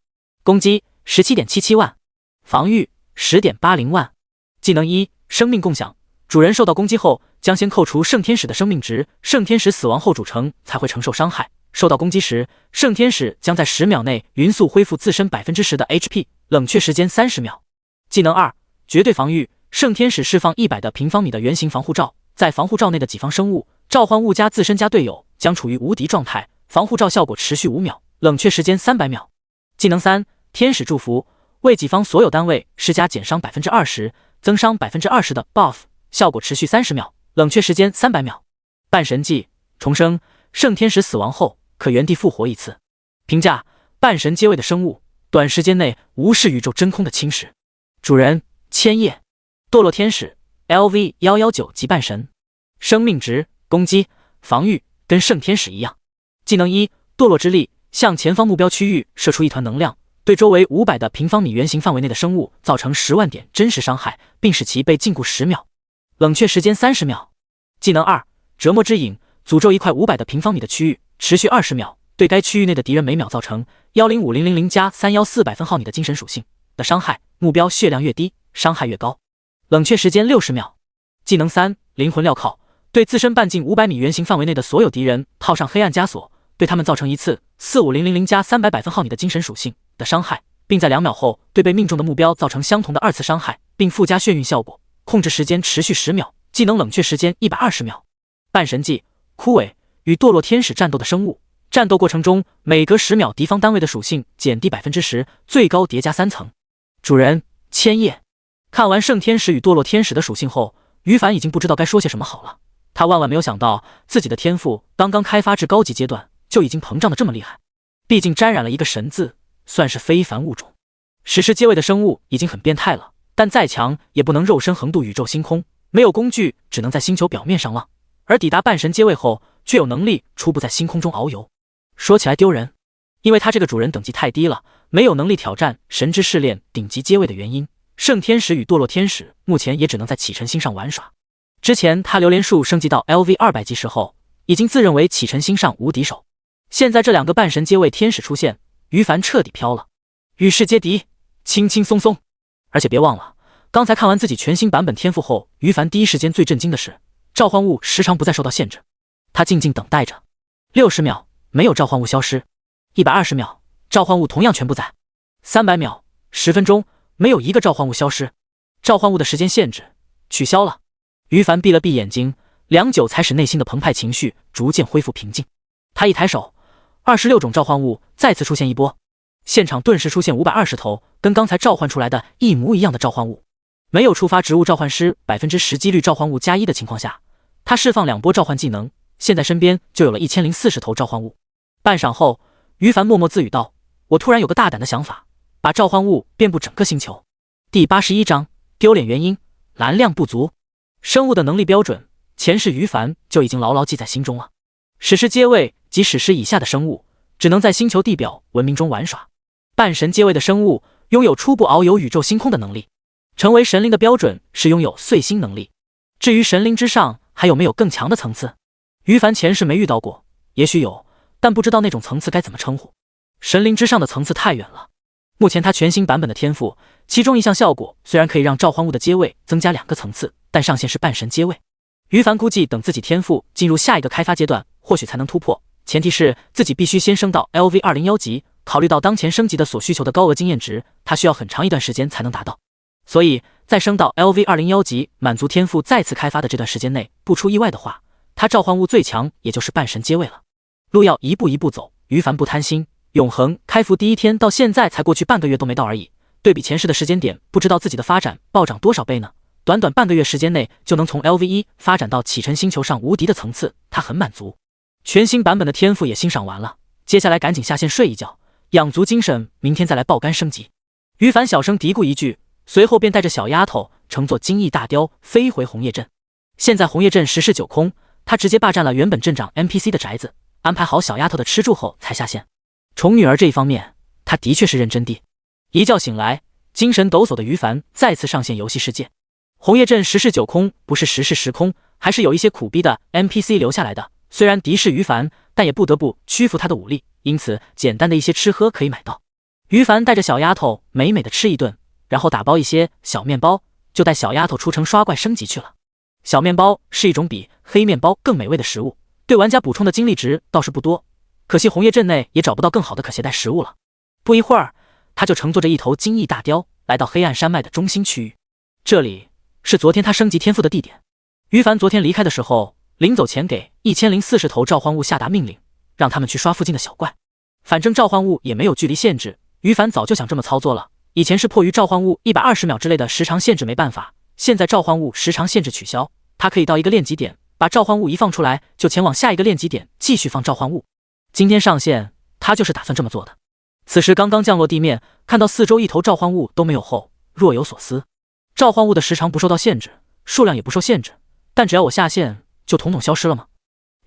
S1: 攻击 17.77万，防御 10.80万。技能1：生命共享，主人受到攻击后，将先扣除圣天使的生命值，圣天使死亡后主城才会承受伤害。受到攻击时，圣天使将在10秒内匀速恢复自身10%的 HP， 冷却时间30秒。技能2：绝对防御。圣天使释放100的平方米的圆形防护罩，在防护罩内的己方生物、召唤物加自身加队友将处于无敌状态，防护罩效果持续5秒，冷却时间300秒。技能3：天使祝福。为己方所有单位施加减伤 20%、增伤 20% 的 buff， 效果持续30秒，冷却时间300秒。半神技重生。圣天使死亡后可原地复活1次。评价：半神阶位的生物，短时间内无视宇宙真空的侵蚀。主人：千叶。堕落天使 LV119 级半神。生命值、攻击、防御跟圣天使一样。技能1：堕落之力。向前方目标区域射出一团能量，对周围500的平方米圆形范围内的生物造成10万点真实伤害，并使其被禁锢10秒，冷却时间30秒。技能2：折磨之影。诅咒一块500的平方米的区域，持续20秒，对该区域内的敌人每秒造成105000加31400分号你的精神属性的伤害，目标血量越低，伤害越高，冷却时间60秒。技能3：灵魂镣铐。对自身半径500米圆形范围内的所有敌人套上黑暗枷锁，对他们造成1次45000加300分号你的精神属性的伤害，并在2秒后对被命中的目标造成相同的2次伤害，并附加眩晕效果，控制时间持续10秒，技能冷却时间120秒。半神技枯萎。与堕落天使战斗的生物，战斗过程中每隔10秒敌方单位的属性减低 10%， 最高叠加3层。主人：千叶。看完圣天使与堕落天使的属性后，于凡已经不知道该说些什么好了。他万万没有想到自己的天赋刚刚开发至高级阶段就已经膨胀得这么厉害，毕竟沾染了一个神字，算是非凡物种。史诗阶位的生物已经很变态了，但再强也不能肉身横渡宇宙星空，没有工具只能在星球表面上望，而抵达半神阶位后却有能力初步在星空中遨游。说起来丢人，因为他这个主人等级太低了，没有能力挑战神之试炼顶级阶位的原因，圣天使与堕落天使目前也只能在启程星上玩耍。之前他榴莲树升级到 LV200级时候，已经自认为启程星上无敌手，现在这2个半神阶位天使出现，于凡彻底飘了，与世皆敌，轻轻松松。而且别忘了，刚才看完自己全新版本天赋后，于凡第一时间最震惊的是召唤物时长不再受到限制，他静静等待着，60秒没有召唤物消失，120秒召唤物同样全部在，300秒10分钟没有一个召唤物消失，召唤物的时间限制取消了。于凡闭了闭眼睛，良久才使内心的澎湃情绪逐渐恢复平静。他一抬手，26种召唤物再次出现一波，现场顿时出现520头跟刚才召唤出来的一模一样的召唤物。没有触发植物召唤师 10% 几率召唤物加1的情况下，他释放2波召唤技能，现在身边就有了1040头召唤物。半晌后，于凡默默自语道：我突然有个大胆的想法，把召唤物遍布整个星球。第81章丢脸原因：蓝量不足。生物的能力标准，前世于凡就已经牢牢记在心中了。史诗阶位及史诗以下的生物，只能在星球地表文明中玩耍。半神阶位的生物拥有初步遨游宇宙星空的能力。成为神灵的标准是拥有碎星能力。至于神灵之上还有没有更强的层次，于凡前世没遇到过，也许有，但不知道那种层次该怎么称呼。神灵之上的层次太远了。目前他全新版本的天赋，其中一项效果虽然可以让召唤物的阶位增加2个层次，但上限是半神阶位。于凡估计等自己天赋进入下一个开发阶段，或许才能突破，前提是自己必须先升到 LV201 级，考虑到当前升级的所需求的高额经验值，他需要很长一段时间才能达到。所以在升到 LV201 级，满足天赋再次开发的这段时间内，不出意外的话，他召唤物最强也就是半神阶位了。路要一步一步走，于凡不贪心，永恒开服第一天到现在才过去半个月都没到而已，对比前世的时间点，不知道自己的发展暴涨多少倍呢。短短半个月时间内就能从 LV1 发展到启程星球上无敌的层次，他很满足。全新版本的天赋也欣赏完了，接下来赶紧下线睡一觉，养足精神，明天再来爆肝升级。于凡小声嘀咕一句，随后便带着小丫头乘坐金翼大雕飞回红叶镇。现在红叶镇10室9空，他直接霸占了原本镇长 NPC 的宅子，安排好小丫头的吃住后才下线。宠女儿这一方面，他的确是认真地。一觉醒来，精神抖擞的于凡再次上线游戏世界。红叶镇10室9空不是10室10空，还是有一些苦逼的 NPC 留下来的，虽然敌视于凡，但也不得不屈服他的武力，因此简单的一些吃喝可以买到。于凡带着小丫头美美的吃一顿，然后打包一些小面包，就带小丫头出城刷怪升级去了。小面包是一种比黑面包更美味的食物，对玩家补充的精力值倒是不多，可惜红叶镇内也找不到更好的可携带食物了。不一会儿，他就乘坐着一头金翼大雕来到黑暗山脉的中心区域，这里是昨天他升级天赋的地点。于凡昨天离开的时候，临走前给1040头召唤物下达命令，让他们去刷附近的小怪。反正召唤物也没有距离限制，于凡早就想这么操作了。以前是迫于召唤物120秒之类的时长限制没办法，现在召唤物时长限制取消，他可以到一个练级点，把召唤物一放出来，就前往下一个练级点继续放召唤物。今天上线，他就是打算这么做的。此时刚刚降落地面，看到四周一头召唤物都没有后，若有所思。召唤物的时长不受到限制，数量也不受限制，但只要我下线，就统统消失了吗？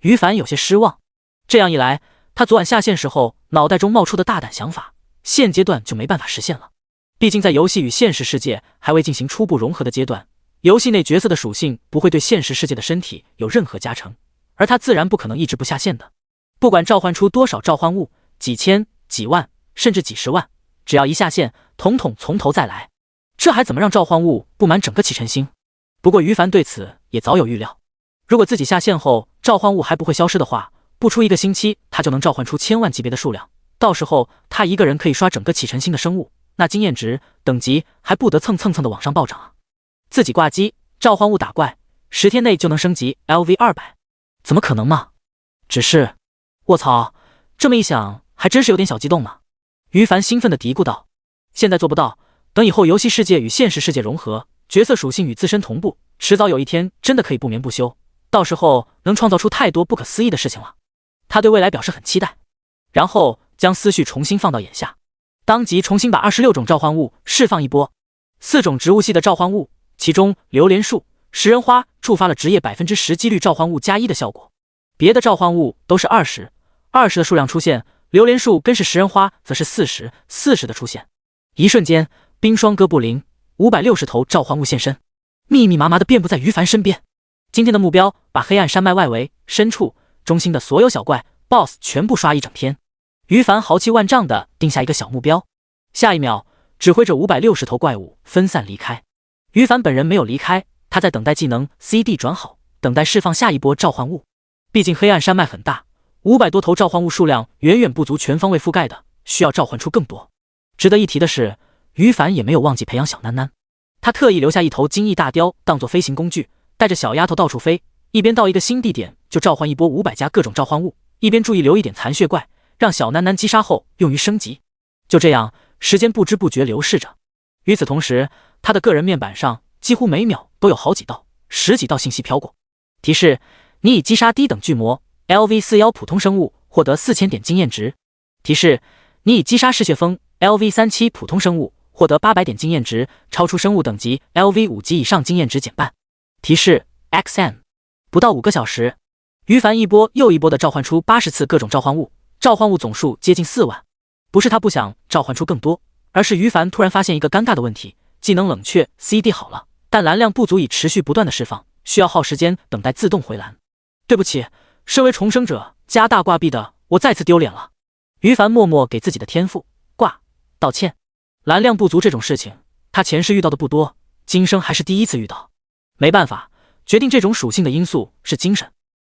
S1: 于凡有些失望。这样一来，他昨晚下线时候脑袋中冒出的大胆想法，现阶段就没办法实现了。毕竟在游戏与现实世界还未进行初步融合的阶段，游戏内角色的属性不会对现实世界的身体有任何加成，而他自然不可能一直不下线的。不管召唤出多少召唤物，几千、几万，甚至几十万，只要一下线，统统从头再来。这还怎么让召唤物布满整个启辰星？不过于凡对此也早有预料，如果自己下线后召唤物还不会消失的话，不出1个星期他就能召唤出1000万级别的数量，到时候他一个人可以刷整个启辰星的生物，那经验值等级还不得蹭的往上暴涨啊！自己挂机召唤物打怪，10天内就能升级 LV200，怎么可能嘛？只是卧槽，这么一想还真是有点小激动呢。于凡兴奋地嘀咕道，现在做不到，等以后游戏世界与现实世界融合，角色属性与自身同步，迟早有一天真的可以不眠不休，到时候能创造出太多不可思议的事情了。他对未来表示很期待，然后将思绪重新放到眼下，当即重新把26种召唤物释放一波。4种植物系的召唤物，其中榴莲树、食人花触发了职业 10% 几率召唤物+1的效果，别的召唤物都是20的数量出现，榴莲树跟是食人花则是40的出现。一瞬间，冰霜哥布林560头召唤物现身，密密麻麻的遍布在于凡身边。今天的目标，把黑暗山脉外围、深处、中心的所有小怪 BOSS 全部刷一整天。于凡豪气万丈的定下一个小目标，下一秒，指挥着560头怪物分散离开。于凡本人没有离开，他在等待技能 CD 转好，等待释放下一波召唤物。毕竟黑暗山脉很大，500多头召唤物数量远远不足全方位覆盖的，需要召唤出更多。值得一提的是，于凡也没有忘记培养小囡囡，他特意留下一头金翼大雕当做飞行工具，带着小丫头到处飞，一边到一个新地点就召唤一波500加各种召唤物，一边注意留一点残血怪，让小囡囡击杀后用于升级。就这样，时间不知不觉流逝着。与此同时，他的个人面板上几乎每秒都有好几道、10几道信息飘过，提示你已击杀低等巨魔 LV41 普通生物，获得4000点经验值。提示你已击杀嗜血蜂 LV37 普通生物，获得800点经验值，超出生物等级 LV5级以上经验值减半。提示 XM。 不到5个小时，于凡一波又一波的召唤出80次各种召唤物，召唤物总数接近4万。不是他不想召唤出更多，而是于凡突然发现一个尴尬的问题，技能冷却 CD 好了，但蓝量不足以持续不断的释放，需要耗时间等待自动回蓝。对不起，身为重生者加大挂壁的我再次丢脸了。于凡默默给自己的天赋挂道歉。蓝量不足这种事情，他前世遇到的不多，今生还是第一次遇到。没办法，决定这种属性的因素是精神，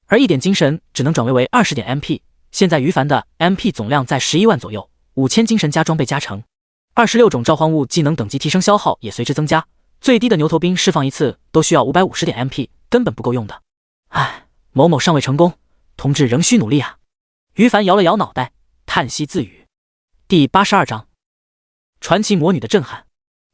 S1: 而1点精神只能转为20点 MP。现在于凡的 MP 总量在11万左右，5000精神加装备加成，26种召唤物技能等级提升消耗也随之增加，最低的牛头兵释放一次都需要550点 MP， 根本不够用的。唉，某某尚未成功，同志仍需努力啊。于凡摇了摇脑袋，叹息自语。第82章传奇魔女的震撼。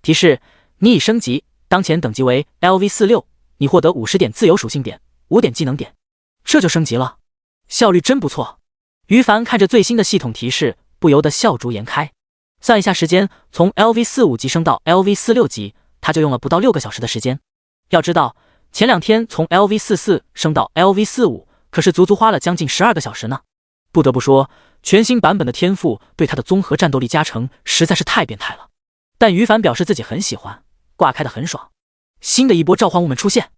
S1: 提示你已升级，当前等级为 LV46， 你获得50点自由属性点，5点技能点。这就升级了，效率真不错。于凡看着最新的系统提示，不由得笑逐颜开。算一下时间，从 LV45 级升到 LV46 级，他就用了不到6个小时的时间。要知道，前2天从 LV44 升到 LV45， 可是足足花了将近12个小时呢。不得不说，全新版本的天赋对他的综合战斗力加成实在是太变态了。但于凡表示自己很喜欢，挂开的很爽。新的一波召唤物们出现，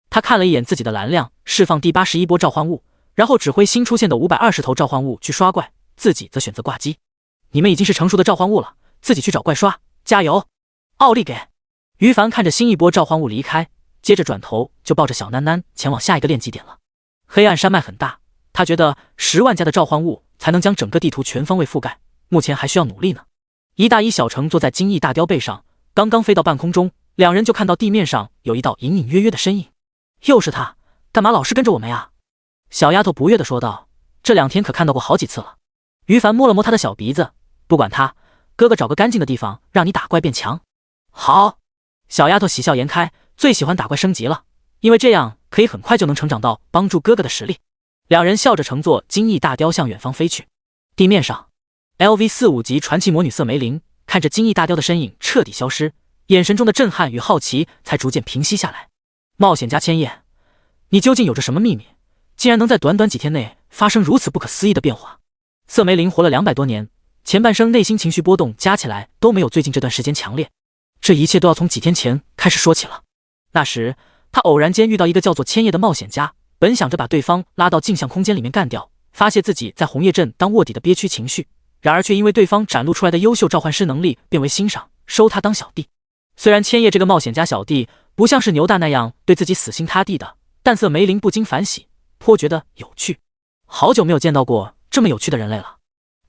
S1: 他看了一眼自己的蓝量，释放第81波召唤物，然后指挥新出现的520头召唤物去刷怪，自己则选择挂机。你们已经是成熟的召唤物了，自己去找怪刷，加油！奥利给！于凡看着新一波召唤物离开，接着转头就抱着小囡囡前往下一个炼级点了。黑暗山脉很大，他觉得10万家的召唤物才能将整个地图全方位覆盖，目前还需要努力呢。一大一小乘坐在金翼大雕背上，刚刚飞到半空中，两人就看到地面上有一道隐隐约约的身影。又是他，干嘛老是跟着我们呀？小丫头不悦地说道，这2天可看到过好几次了。于凡摸了摸他的小鼻子，不管他，哥哥找个干净的地方让你打怪变强。好，小丫头喜笑颜开，最喜欢打怪升级了，因为这样可以很快就能成长到帮助哥哥的实力。两人笑着乘坐金翼大雕向远方飞去。地面上 LV45级传奇魔女瑟梅林看着金翼大雕的身影彻底消失，眼神中的震撼与好奇才逐渐平息下来。冒险家千叶，你究竟有着什么秘密，竟然能在短短几天内发生如此不可思议的变化？瑟梅林活了200多年，前半生内心情绪波动加起来都没有最近这段时间强烈，这一切都要从几天前开始说起了。那时他偶然间遇到一个叫做千叶的冒险家，本想着把对方拉到镜像空间里面干掉，发泄自己在红叶镇当卧底的憋屈情绪，然而却因为对方展露出来的优秀召唤师能力变为欣赏，收他当小弟。虽然千叶这个冒险家小弟不像是牛大那样对自己死心塌地的，但瑟梅林不禁反喜，颇觉得有趣。好久没有见到过这么有趣的人类了。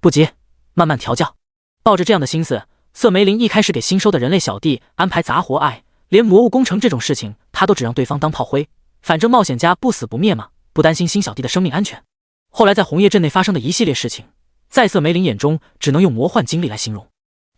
S1: 不急，慢慢调教。抱着这样的心思，瑟梅林一开始给新收的人类小弟安排杂活连魔物工程这种事情他都只让对方当炮灰，反正冒险家不死不灭嘛，不担心新小弟的生命安全。后来在红叶镇内发生的一系列事情，在瑟梅林眼中只能用魔幻经历来形容。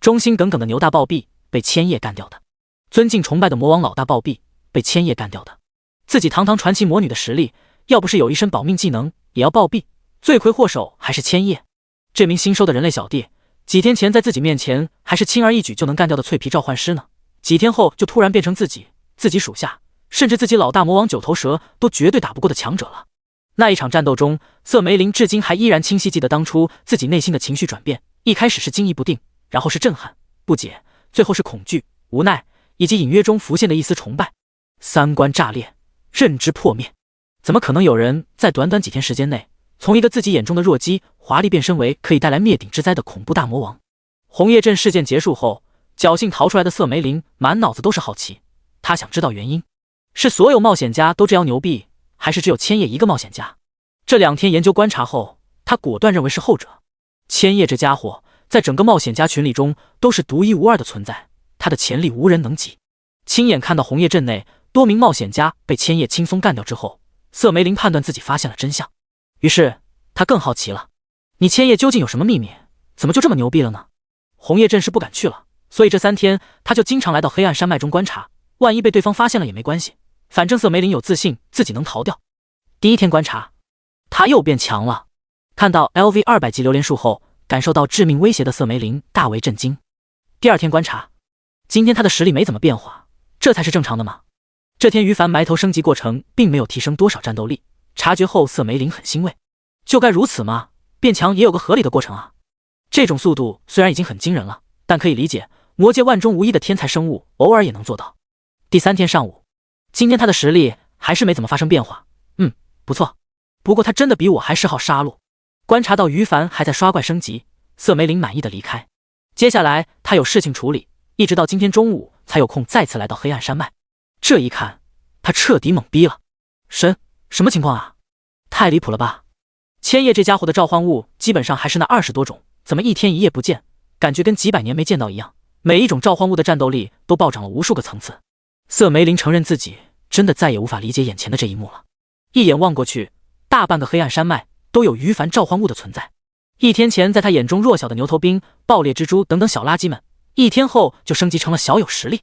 S1: 忠心耿耿的牛大暴毙被千叶干掉的，尊敬崇拜的魔王老大暴毙被千叶干掉的，自己堂堂传奇魔女的实力，要不是有一身保命技能也要暴毙，罪魁祸首还是千叶。这名新收的人类小弟几天前在自己面前还是轻而易举就能干掉的脆皮召唤师呢，几天后就突然变成自己属下，甚至自己老大魔王九头蛇都绝对打不过的强者了。那一场战斗中，瑟梅林至今还依然清晰记得当初自己内心的情绪转变，一开始是惊疑不定，然后是震撼、不解，最后是恐惧、无奈，以及隐约中浮现的一丝崇拜。三观炸裂，认知破灭，怎么可能有人在短短几天时间内从一个自己眼中的弱鸡华丽变身为可以带来灭顶之灾的恐怖大魔王？红叶镇事件结束后，侥幸逃出来的瑟梅林满脑子都是好奇，他想知道原因，是所有冒险家都这样牛逼，还是只有千叶一个冒险家？这2天研究观察后，他果断认为是后者。千叶这家伙在整个冒险家群里中都是独一无二的存在，他的潜力无人能及。亲眼看到红叶镇内多名冒险家被千叶轻松干掉之后，瑟梅林判断自己发现了真相，于是他更好奇了，你千叶究竟有什么秘密，怎么就这么牛逼了呢？红叶镇是不敢去了，所以这3天他就经常来到黑暗山脉中观察，万一被对方发现了也没关系，反正瑟梅林有自信自己能逃掉。第1天观察，他又变强了。看到 LV200级榴莲树后，感受到致命威胁的瑟梅林大为震惊。第2天观察，今天他的实力没怎么变化，这才是正常的嘛。这天于凡埋头升级过程并没有提升多少战斗力，察觉后瑟梅林很欣慰，就该如此嘛，变强也有个合理的过程啊。这种速度虽然已经很惊人了，但可以理解，魔界万中无一的天才生物偶尔也能做到。第3天上午，今天他的实力还是没怎么发生变化，不错，不过他真的比我还嗜好杀戮。观察到于凡还在刷怪升级，瑟梅林满意的离开。接下来他有事情处理，一直到今天中午才有空再次来到黑暗山脉。这一看，他彻底懵逼了。什么情况啊？太离谱了吧！千叶这家伙的召唤物基本上还是那20多种，怎么1天1夜不见，感觉跟几百年没见到一样，每一种召唤物的战斗力都暴涨了无数个层次。瑟梅林承认自己真的再也无法理解眼前的这一幕了。一眼望过去，大半个黑暗山脉都有于凡召唤物的存在。1天前在他眼中弱小的牛头兵、爆裂蜘蛛等等小垃圾们，1天后就升级成了小有实力。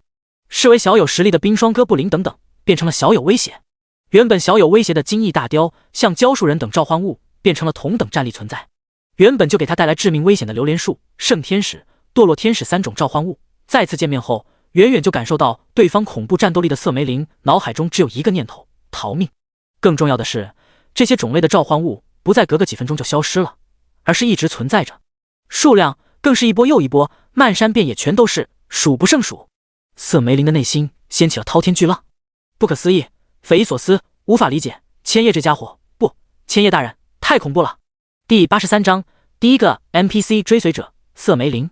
S1: 视为小有实力的冰霜哥布林等等变成了小有威胁，原本小有威胁的金翼大雕、像胶树人等召唤物变成了同等战力存在。原本就给他带来致命危险的榴莲树、圣天使、堕落天使3种召唤物，再次见面后远远就感受到对方恐怖战斗力的瑟梅林脑海中只有一个念头：逃命。更重要的是，这些种类的召唤物不再隔个几分钟就消失了，而是一直存在着，数量更是一波又一波，漫山遍野全都是，数不胜数。瑟梅林的内心掀起了滔天巨浪，不可思议，匪夷所思，无法理解。千叶这家伙，不，千叶大人太恐怖了。第83章，第一个 NPC 追随者瑟梅林。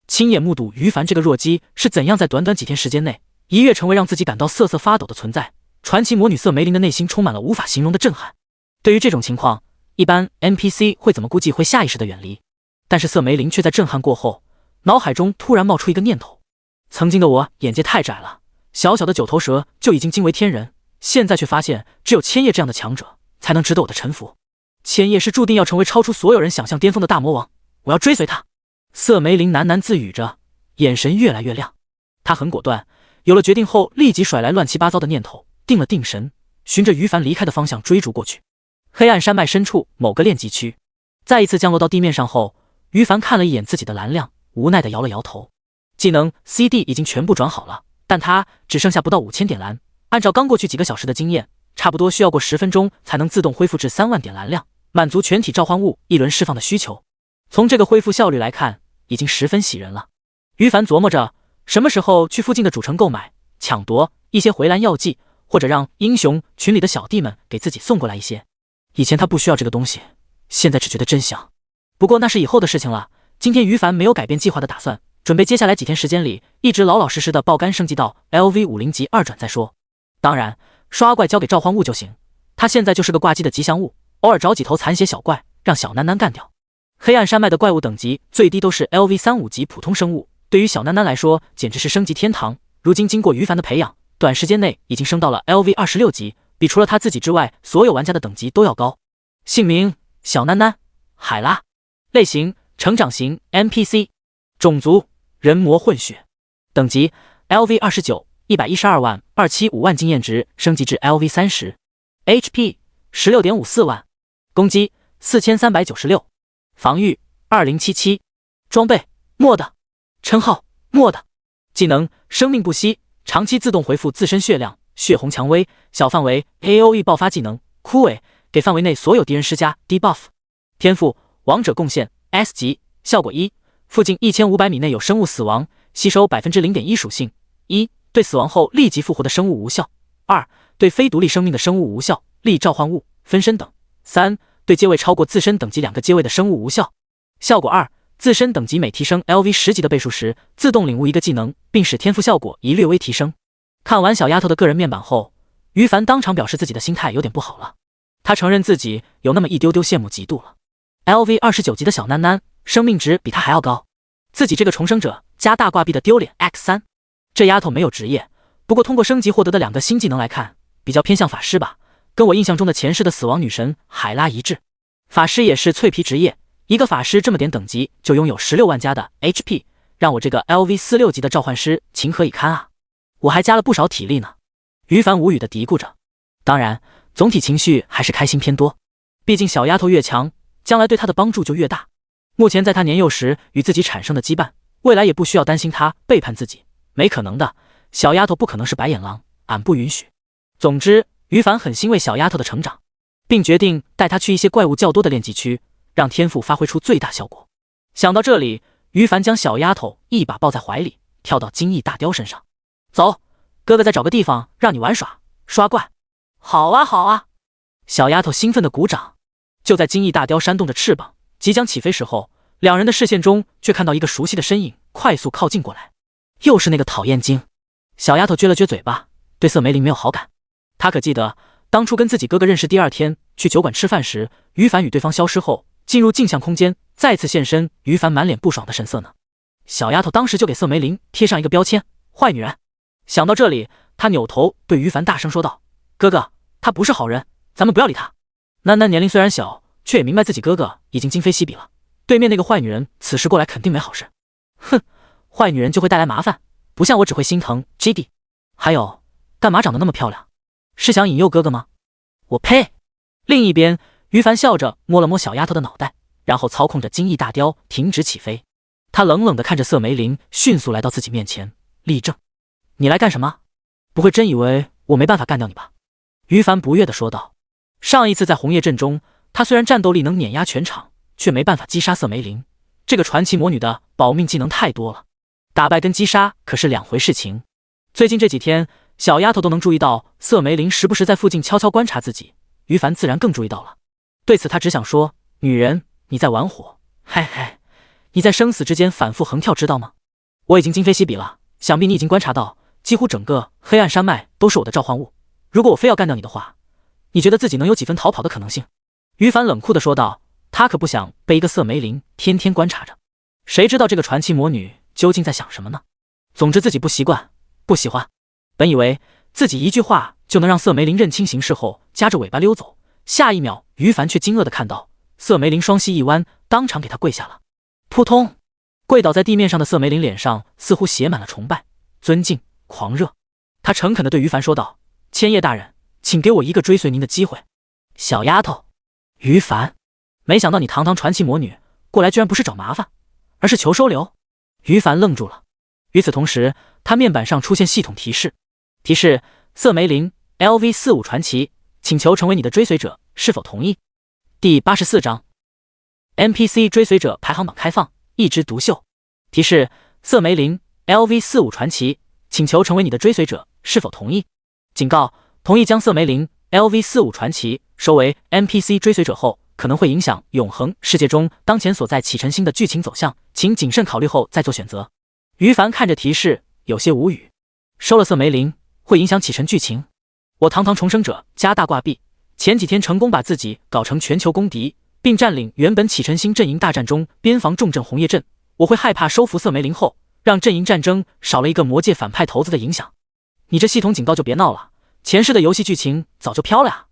S1: 亲眼目睹于凡这个弱鸡是怎样在短短几天时间内一跃成为让自己感到瑟瑟发抖的存在，传奇魔女瑟梅林的内心充满了无法形容的震撼。对于这种情况，一般 NPC 会怎么估计会下意识的远离，但是瑟梅林却在震撼过后，脑海中突然冒出一个念头：曾经的我眼界太窄了，小小的九头蛇就已经惊为天人，现在却发现只有千叶这样的强者才能值得我的臣服。千叶是注定要成为超出所有人想象巅峰的大魔王，我要追随他。瑟梅林喃喃自语着，眼神越来越亮。他很果断，有了决定后立即甩来乱七八糟的念头，定了定神，循着于凡离开的方向追逐过去。黑暗山脉深处某个炼级区，再一次降落到地面上后，于凡看了一眼自己的蓝量，无奈地摇了摇头。技能 CD 已经全部转好了，但他只剩下不到5000点蓝，按照刚过去几个小时的经验，差不多需要过10分钟才能自动恢复至3万点蓝量，满足全体召唤物一轮释放的需求。从这个恢复效率来看，已经十分喜人了。于凡琢磨着什么时候去附近的主城购买抢夺一些回蓝药剂，或者让英雄群里的小弟们给自己送过来一些。以前他不需要这个东西，现在只觉得真香。不过那是以后的事情了，今天于凡没有改变计划的打算，准备接下来几天时间里一直老老实实的爆肝升级到 LV50级2转再说。当然刷怪交给召唤物就行，他现在就是个挂机的吉祥物，偶尔找几头残血小怪让小囡囡干掉。黑暗山脉的怪物等级最低都是 LV35级普通生物，对于小囡囡来说简直是升级天堂。如今经过于凡的培养，短时间内已经升到了 LV26级，比除了他自己之外所有玩家的等级都要高。姓名小囡囡海拉，类型成长型 NPC， 种族人魔混血，等级 LV29 112万275万经验值升级至 LV30， HP 16.54万，攻击4396，防御2077，装备墨的，称号墨的，技能生命不息，长期自动回复自身血量，血红蔷薇，小范围 AOE 爆发技能，枯萎，给范围内所有敌人施加 debuff。 天赋王者贡献 S 级，效果1，附近1500米内有生物死亡，吸收 0.1% 属性，1对死亡后立即复活的生物无效，2对非独立生命的生物无效，例召唤物、分身等，3对阶位超过自身等级2个阶位的生物无效。效果2，自身等级每提升 LV10级的倍数时，自动领悟一个技能，并使天赋效果一略微提升。看完小丫头的个人面板后，于凡当场表示自己的心态有点不好了。他承认自己有那么一丢丢羡慕嫉妒了。LV29级的小囡囡，生命值比他还要高，自己这个重生者加大挂壁的丢脸 X3。这丫头没有职业，不过通过升级获得的2个新技能来看，比较偏向法师吧，跟我印象中的前世的死亡女神海拉一致。法师也是脆皮职业，一个法师这么点等级就拥有16万加的 HP， 让我这个 LV46级的召唤师情何以堪啊！我还加了不少体力呢。于凡无语的嘀咕着，当然总体情绪还是开心偏多，毕竟小丫头越强，将来对他的帮助就越大。目前在他年幼时与自己产生的羁绊，未来也不需要担心他背叛自己，没可能的，小丫头不可能是白眼狼，俺不允许。总之于凡很欣慰小丫头的成长，并决定带她去一些怪物较多的炼级区，让天赋发挥出最大效果。想到这里，于凡将小丫头一把抱在怀里，跳到金翼大雕身上。走，哥哥再找个地方让你玩耍刷怪。好啊好啊，小丫头兴奋的鼓掌。就在金翼大雕扇动着翅膀即将起飞时候，两人的视线中却看到一个熟悉的身影快速靠近过来，又是那个讨厌精。小丫头撅了撅嘴巴，对瑟梅林没有好感。她可记得当初跟自己哥哥认识第2天去酒馆吃饭时，于凡与对方消失后进入镜像空间再次现身，于凡满脸不爽的神色呢。小丫头当时就给瑟梅林贴上一个标签，坏女人。想到这里，她扭头对于凡大声说道，哥哥，他不是好人，咱们不要理他。囡囡年龄虽然小，却也明白自己哥哥已经今非昔比了，对面那个坏女人此时过来肯定没好事。哼，坏女人就会带来麻烦，不像我只会心疼 GD。 还有，干嘛长得那么漂亮？是想引诱哥哥吗？我呸！另一边，于凡笑着摸了摸小丫头的脑袋，然后操控着金翼大雕停止起飞。他冷冷地看着瑟梅林迅速来到自己面前，立正。你来干什么？不会真以为我没办法干掉你吧？于凡不悦地说道。上一次在红叶镇中，他虽然战斗力能碾压全场，却没办法击杀瑟梅林。这个传奇魔女的保命技能太多了，打败跟击杀可是两回事情。最近这几天，小丫头都能注意到瑟梅林时不时在附近悄悄观察自己，于凡自然更注意到了。对此他只想说，女人，你在玩火，嘿嘿，你在生死之间反复横跳，知道吗？我已经今非昔比了，想必你已经观察到，几乎整个黑暗山脉都是我的召唤物。如果我非要干掉你的话，你觉得自己能有几分逃跑的可能性？于凡冷酷地说道，他可不想被一个色梅林天天观察着，谁知道这个传奇魔女究竟在想什么呢？总之自己不习惯，不喜欢。本以为自己一句话就能让色梅林认清形势后夹着尾巴溜走，下一秒于凡却惊愕地看到色梅林双膝一弯，当场给他跪下了。扑通，跪倒在地面上的色梅林脸上似乎写满了崇拜、尊敬、狂热。他诚恳地对于凡说道，千叶大人，请给我一个追随您的机会。小丫头，于凡，没想到你堂堂传奇魔女过来居然不是找麻烦，而是求收留。于凡愣住了。与此同时，他面板上出现系统提示，提示色梅林 LV45 传奇，请求成为你的追随者，是否同意？第84章 NPC 追随者排行榜开放，一枝独秀。提示色梅林 LV45 传奇，请求成为你的追随者，是否同意？警告，同意将色梅林 LV45 传奇收为 NPC 追随者后，可能会影响永恒世界中当前所在启程星的剧情走向，请谨慎考虑后再做选择。于凡看着提示，有些无语。收了色梅林会影响启程剧情？我堂堂重生者加大挂壁，前几天成功把自己搞成全球公敌，并占领原本启程星阵营大战中边防重镇红叶镇，我会害怕收服色梅林后，让阵营战争少了一个魔界反派头子的影响。你这系统警告就别闹了，前世的游戏剧情早就飘了呀。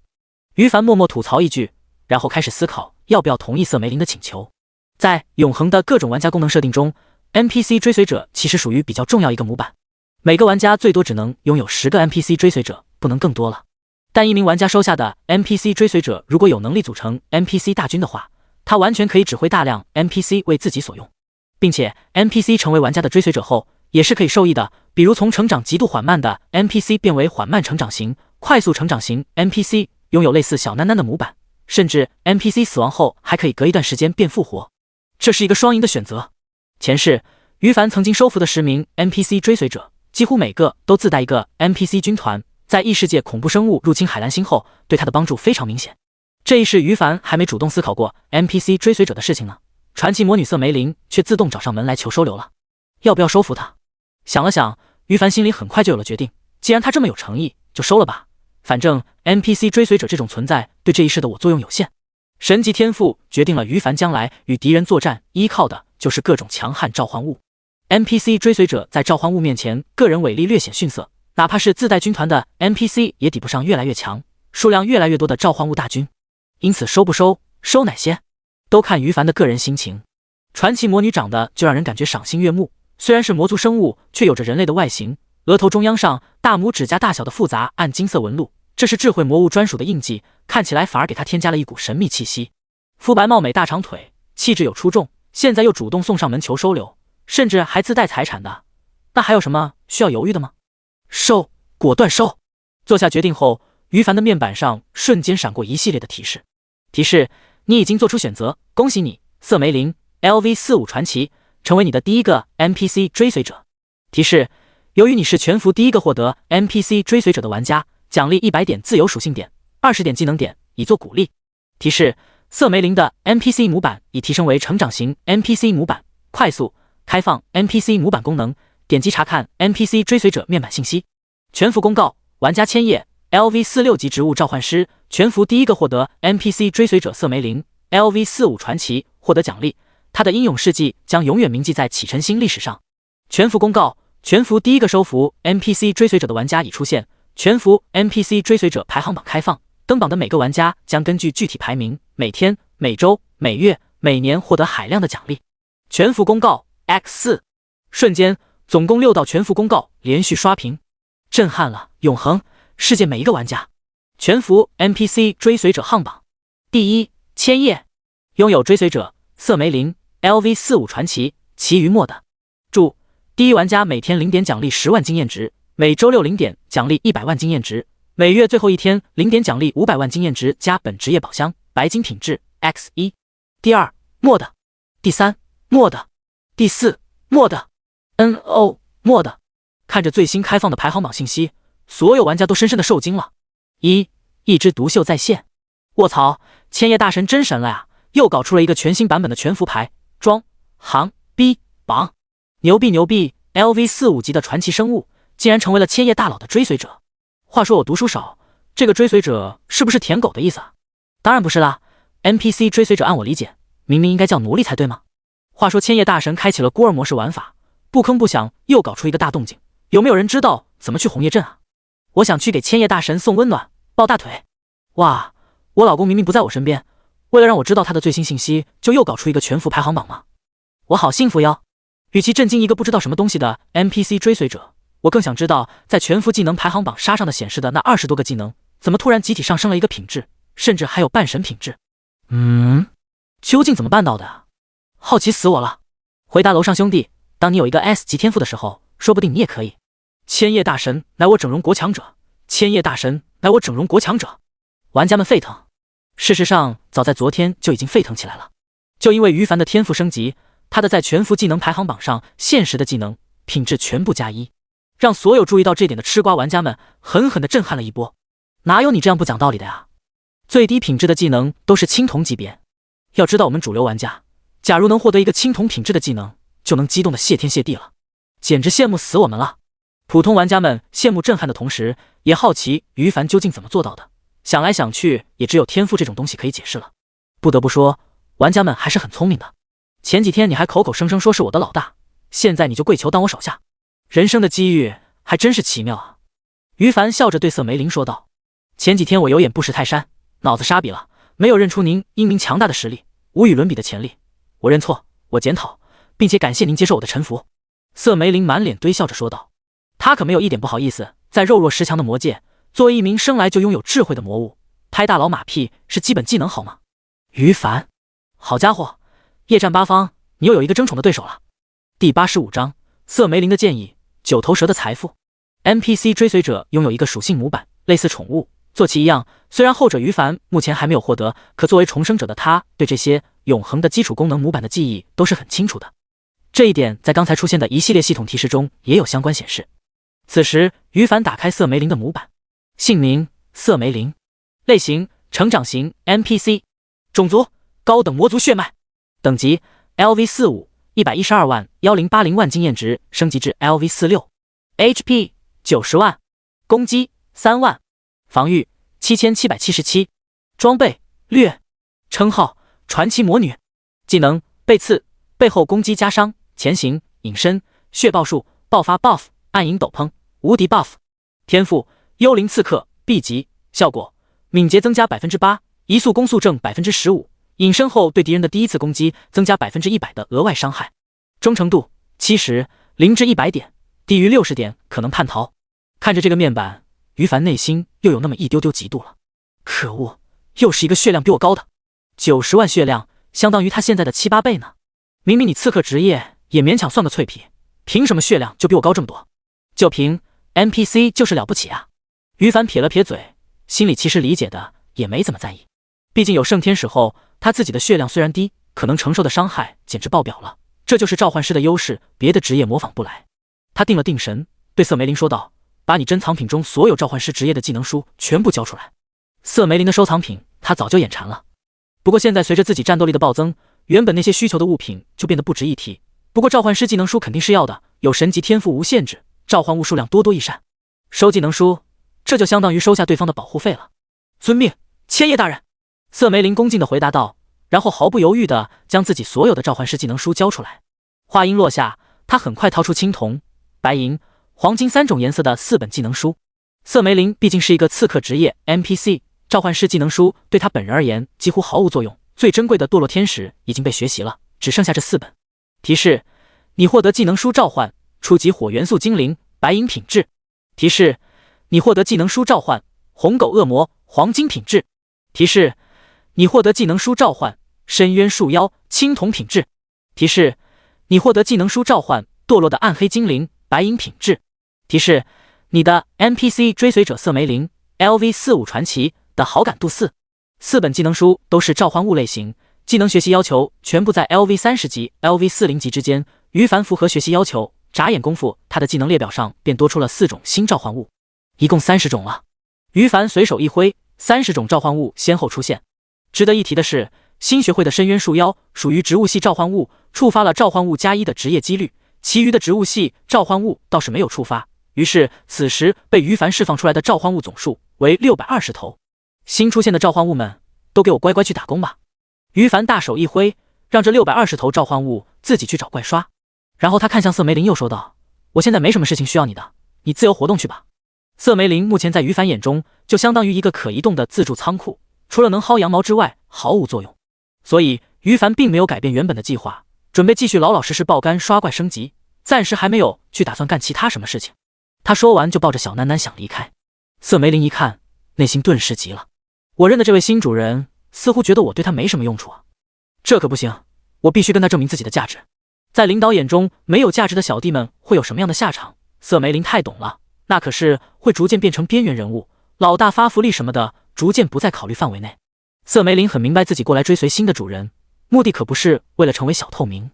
S1: 于凡默默吐槽一句，然后开始思考要不要同意色梅林的请求。在永恒的各种玩家功能设定中， NPC 追随者其实属于比较重要一个模板，每个玩家最多只能拥有10个 NPC 追随者，不能更多了。但一名玩家收下的 NPC 追随者如果有能力组成 NPC 大军的话，他完全可以指挥大量 NPC 为自己所用，并且 NPC 成为玩家的追随者后也是可以受益的，比如从成长极度缓慢的 NPC 变为缓慢成长型、快速成长型 NPC， 拥有类似小囡囡的模板，甚至 NPC 死亡后还可以隔一段时间变复活，这是一个双赢的选择。前世于凡曾经收服的10名 NPC 追随者，几乎每个都自带一个 NPC 军团，在异世界恐怖生物入侵海蓝星后，对他的帮助非常明显。这一世于凡还没主动思考过 NPC 追随者的事情呢，传奇魔女色梅林却自动找上门来求收留了。要不要收服他？想了想，于凡心里很快就有了决定，既然他这么有诚意，就收了吧。反正 NPC 追随者这种存在对这一世的我作用有限。神级天赋决定了于凡将来与敌人作战依靠的就是各种强悍召唤物。NPC 追随者在召唤物面前个人伟力略显逊色，哪怕是自带军团的 NPC 也抵不上越来越强、数量越来越多的召唤物大军。因此收不收，收哪些，都看于凡的个人心情。传奇魔女长得就让人感觉赏心悦目，虽然是魔族生物，却有着人类的外形，额头中央上大拇指甲大小的复杂暗金色纹路，这是智慧魔物专属的印记，看起来反而给他添加了一股神秘气息。肤白貌美大长腿，气质又出众，现在又主动送上门求收留，甚至还自带财产的，那还有什么需要犹豫的吗？收，果断收。做下决定后，于凡的面板上瞬间闪过一系列的提示。提示：你已经做出选择，恭喜你，色梅林 LV45 传奇成为你的第一个 NPC 追随者。提示：由于你是全服第一个获得 NPC 追随者的玩家，奖励100点自由属性点，20点技能点，以作鼓励。提示：色梅林的 NPC 模板已提升为成长型 NPC 模板，快速开放 NPC 模板功能，点击查看 NPC 追随者面板信息。全服公告：玩家千叶 LV46级植物召唤师，全服第一个获得 NPC 追随者色梅林 LV45 传奇，获得奖励，他的英勇事迹将永远铭记在启辰星历史上。全服公告：全服第一个收服 NPC 追随者的玩家已出现，全服 NPC 追随者排行榜开放，登榜的每个玩家将根据具体排名，每天、每周、每月、每年获得海量的奖励。全服公告 X4， 瞬间总共6道全服公告连续刷屏，震撼了永恒世界每一个玩家。全服 NPC 追随者夯榜第一，千叶，拥有追随者色梅林 LV45 传奇，其余莫的。注：第一玩家每天0点奖励10万经验值，每周6 0点奖励100万经验值，每月最后一天0点奖励500万经验值加本职业宝箱白金品质 X1。第二，莫的。第三，莫的。第四，莫的。NO 莫的。看着最新开放的排行榜信息，所有玩家都深深的受惊了。一枝独秀在线，卧槽，千叶大神真神了呀！又搞出了一个全新版本的全服牌装行逼榜，牛逼牛逼 ！LV45级的传奇生物竟然成为了千叶大佬的追随者。话说我读书少，这个追随者是不是舔狗的意思啊？当然不是啦 ，NPC 追随者按我理解，明明应该叫奴隶才对吗？话说千叶大神开启了孤儿模式玩法，不吭不响又搞出一个大动静，有没有人知道怎么去红叶镇啊？我想去给千叶大神送温暖，抱大腿。哇，我老公明明不在我身边，为了让我知道他的最新信息，就又搞出一个全服排行榜吗？我好幸福哟！与其震惊一个不知道什么东西的 NPC 追随者，我更想知道在全服技能排行榜杀上的显示的那20多个技能，怎么突然集体上升了一个品质，甚至还有半神品质。究竟怎么办到的啊？好奇死我了！回答楼上兄弟，当你有一个 S 级天赋的时候，说不定你也可以。千叶大神乃我整容国强者，千叶大神乃我整容国强者。玩家们沸腾。事实上，早在昨天就已经沸腾起来了。就因为于凡的天赋升级，他的在全服技能排行榜上现实的技能品质全部加1，让所有注意到这点的吃瓜玩家们狠狠地震撼了一波。哪有你这样不讲道理的呀？最低品质的技能都是青铜级别，要知道我们主流玩家，假如能获得一个青铜品质的技能，就能激动的谢天谢地了，简直羡慕死我们了。普通玩家们羡慕震撼的同时，也好奇于凡究竟怎么做到的。想来想去，也只有天赋这种东西可以解释了。不得不说，玩家们还是很聪明的。前几天你还口口声声说是我的老大，现在你就跪求当我手下，人生的机遇还真是奇妙啊。于凡笑着对色梅林说道：前几天我有眼不识泰山，脑子沙比了，没有认出您英明强大的实力，无与伦比的潜力，我认错，我检讨，并且感谢您接受我的臣服。色梅林满脸堆笑着说道，他可没有一点不好意思。在肉弱识强的魔界，作为一名生来就拥有智慧的魔物，拍大佬马屁是基本技能好吗？于凡，好家伙，夜战八方，你又有一个争宠的对手了。第85章，色梅林的建议，九头蛇的财富。NPC 追随者拥有一个属性模板，类似宠物坐骑一样，虽然后者于凡目前还没有获得，可作为重生者的他，对这些永恒的基础功能模板的记忆都是很清楚的。这一点在刚才出现的一系列系统提示中也有相关显示。此时，于凡打开色梅林的模板，姓名色梅林，类型成长型 NPC， 种族高等魔族血脉，等级 LV45 112万1080万经验值升级至 LV46， HP 90万，攻击3万，防御7777，装备略，称号传奇魔女，技能背刺，背后攻击加伤，前行隐身，血爆术，爆发 buff， 暗影斗篷，无敌 buff， 天赋幽灵刺客 B 级，效果敏捷增加 8%， 移速攻速正 15%， 隐身后对敌人的第一次攻击增加 100% 的额外伤害，忠诚度70， 0至100点，低于60点可能叛逃。看着这个面板，于凡内心又有那么一丢丢嫉妒了。可恶，又是一个血量比我高的，90万血量相当于他现在的7、8倍呢。明明你刺客职业也勉强算个脆皮，凭什么血量就比我高这么多？就凭 NPC 就是了不起啊！于凡撇了撇嘴，心里其实理解的也没怎么在意。毕竟有圣天使后，他自己的血量虽然低，可能承受的伤害简直爆表了。这就是召唤师的优势，别的职业模仿不来。他定了定神，对色梅林说道：把你珍藏品中所有召唤师职业的技能书全部交出来。色梅林的收藏品他早就眼馋了，不过现在随着自己战斗力的暴增，原本那些需求的物品就变得不值一提。不过召唤师技能书肯定是要的，有神级天赋无限制，召唤物数量多多益善。收技能书，这就相当于收下对方的保护费了。遵命，千叶大人。色梅林恭敬地回答道，然后毫不犹豫地将自己所有的召唤师技能书交出来。话音落下，他很快掏出青铜、白银、黄金3种颜色的4本技能书。色梅林毕竟是一个刺客职业 NPC， 召唤师技能书对他本人而言几乎毫无作用。最珍贵的堕落天使已经被学习了，只剩下这4本。提示：你获得技能书召唤初级火元素精灵白银品质。提示：你获得技能书召唤红狗恶魔黄金品质。提示：你获得技能书召唤深渊树妖青铜品质。提示：你获得技能书召唤堕落的暗黑精灵白银品质。提示：你的 NPC 追随者色梅林 LV45 传奇的好感度4。4本技能书都是召唤物类型，技能学习要求全部在 LV30 级、LV40 级之间。于凡符合学习要求，眨眼功夫，他的技能列表上便多出了4种新召唤物，一共30种了。于凡随手一挥，30种召唤物先后出现。值得一提的是，新学会的深渊树妖属于植物系召唤物，触发了召唤物加1的职业几率，其余的植物系召唤物倒是没有触发，于是此时被于凡释放出来的召唤物总数为620头。新出现的召唤物们都给我乖乖去打工吧！于凡大手一挥，让这620头召唤物自己去找怪刷。然后他看向瑟梅林，又说道：“我现在没什么事情需要你的，你自由活动去吧。”瑟梅林目前在于凡眼中就相当于一个可移动的自助仓库，除了能薅羊毛之外毫无作用。所以于凡并没有改变原本的计划，准备继续老老实实爆肝刷怪升级，暂时还没有去打算干其他什么事情。他说完就抱着小囡囡想离开。瑟梅林一看，内心顿时急了，我认的这位新主人似乎觉得我对他没什么用处啊，这可不行，我必须跟他证明自己的价值。在领导眼中，没有价值的小弟们会有什么样的下场？瑟梅林太懂了，那可是会逐渐变成边缘人物，老大发福利什么的逐渐不在考虑范围内。瑟梅林很明白自己过来追随新的主人，目的可不是为了成为小透明，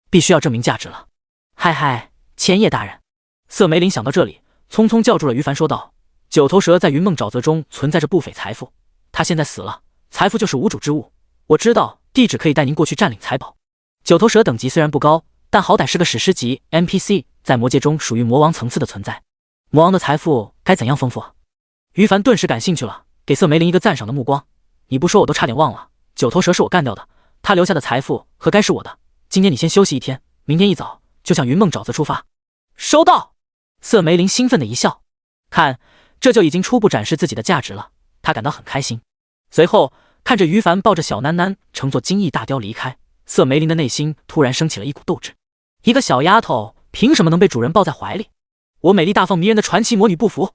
S1: 必须要证明价值了。嗨嗨，千叶大人。瑟梅林想到这里，匆匆叫住了于凡，说道：“九头蛇在云梦沼泽中存在着不菲财富，他现在死了，财富就是无主之物。我知道地址可以带您过去占领财宝。”九头蛇等级虽然不高，但好歹是个史诗级 NPC， 在魔界中属于魔王层次的存在。魔王的财富该怎样丰富啊？于凡顿时感兴趣了，给瑟梅林一个赞赏的目光。你不说我都差点忘了，九头蛇是我干掉的，他留下的财富和该是我的。今天你先休息一天，明天一早就向云梦沼泽出发。收到。瑟梅林兴奋的一笑，看，这就已经初步展示自己的价值了，他感到很开心。随后看着于凡抱着小囡囡乘坐金翼大雕离开，瑟梅林的内心突然升起了一股斗志。一个小丫头凭什么能被主人抱在怀里？我美丽大方迷人的传奇魔女不服，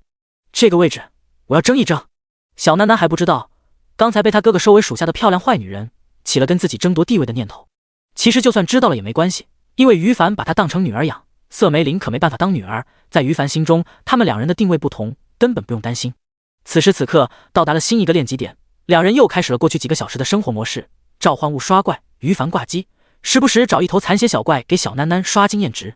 S1: 这个位置我要争一争。小囡囡还不知道，刚才被他哥哥收为属下的漂亮坏女人起了跟自己争夺地位的念头。其实就算知道了也没关系，因为于凡把她当成女儿养，瑟梅林可没办法当女儿。在于凡心中，他们两人的定位不同，根本不用担心。此时此刻到达了新一个练级点，两人又开始了过去几个小时的生活模式：召唤物刷怪，于凡挂机，时不时找一头残血小怪给小囡囡刷经验值。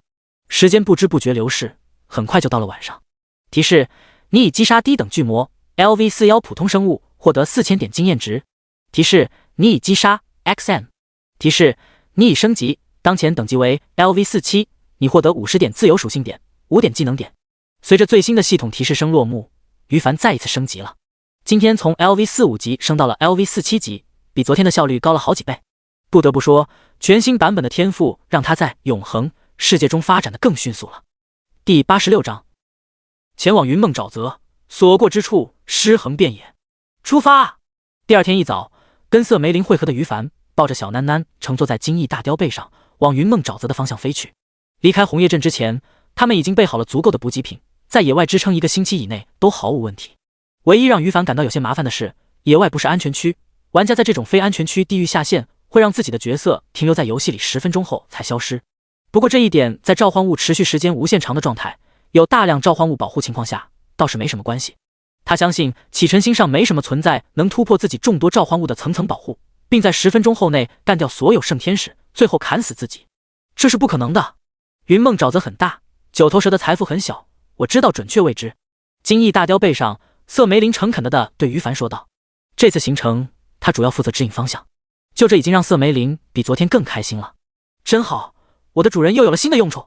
S1: 时间不知不觉流逝，很快就到了晚上。提示：你已击杀低等巨魔 LV41 普通生物，获得4000点经验值。提示：你已击杀 XM。提示：你已升级，当前等级为 LV47， 你获得50点自由属性点，5点技能点。随着最新的系统提示声落幕，于凡再一次升级了。今天从 LV45 级升到了 LV47级，比昨天的效率高了好几倍。不得不说，全新版本的天赋让他在永恒世界中发展的更迅速了。第86章，前往云梦沼泽，所过之处尸横遍野。出发！第二天一早，跟瑟梅林会合的于凡抱着小囡囡乘坐在金翼大雕背上，往云梦沼泽的方向飞去。离开红叶镇之前，他们已经备好了足够的补给品，在野外支撑1个星期以内都毫无问题。唯一让于凡感到有些麻烦的是，野外不是安全区，玩家在这种非安全区地域下线，会让自己的角色停留在游戏里10分钟后才消失。不过这一点在召唤物持续时间无限长的状态，有大量召唤物保护情况下，倒是没什么关系。他相信启辰星上没什么存在能突破自己众多召唤物的层层保护，并在10分钟后内干掉所有圣天使，最后砍死自己。这是不可能的。云梦沼泽很大，九头蛇的财富很小，我知道准确位置。金翼大雕背上，瑟梅林诚恳地对于凡说道。这次行程他主要负责指引方向，就这已经让瑟梅林比昨天更开心了。真好，我的主人又有了新的用处。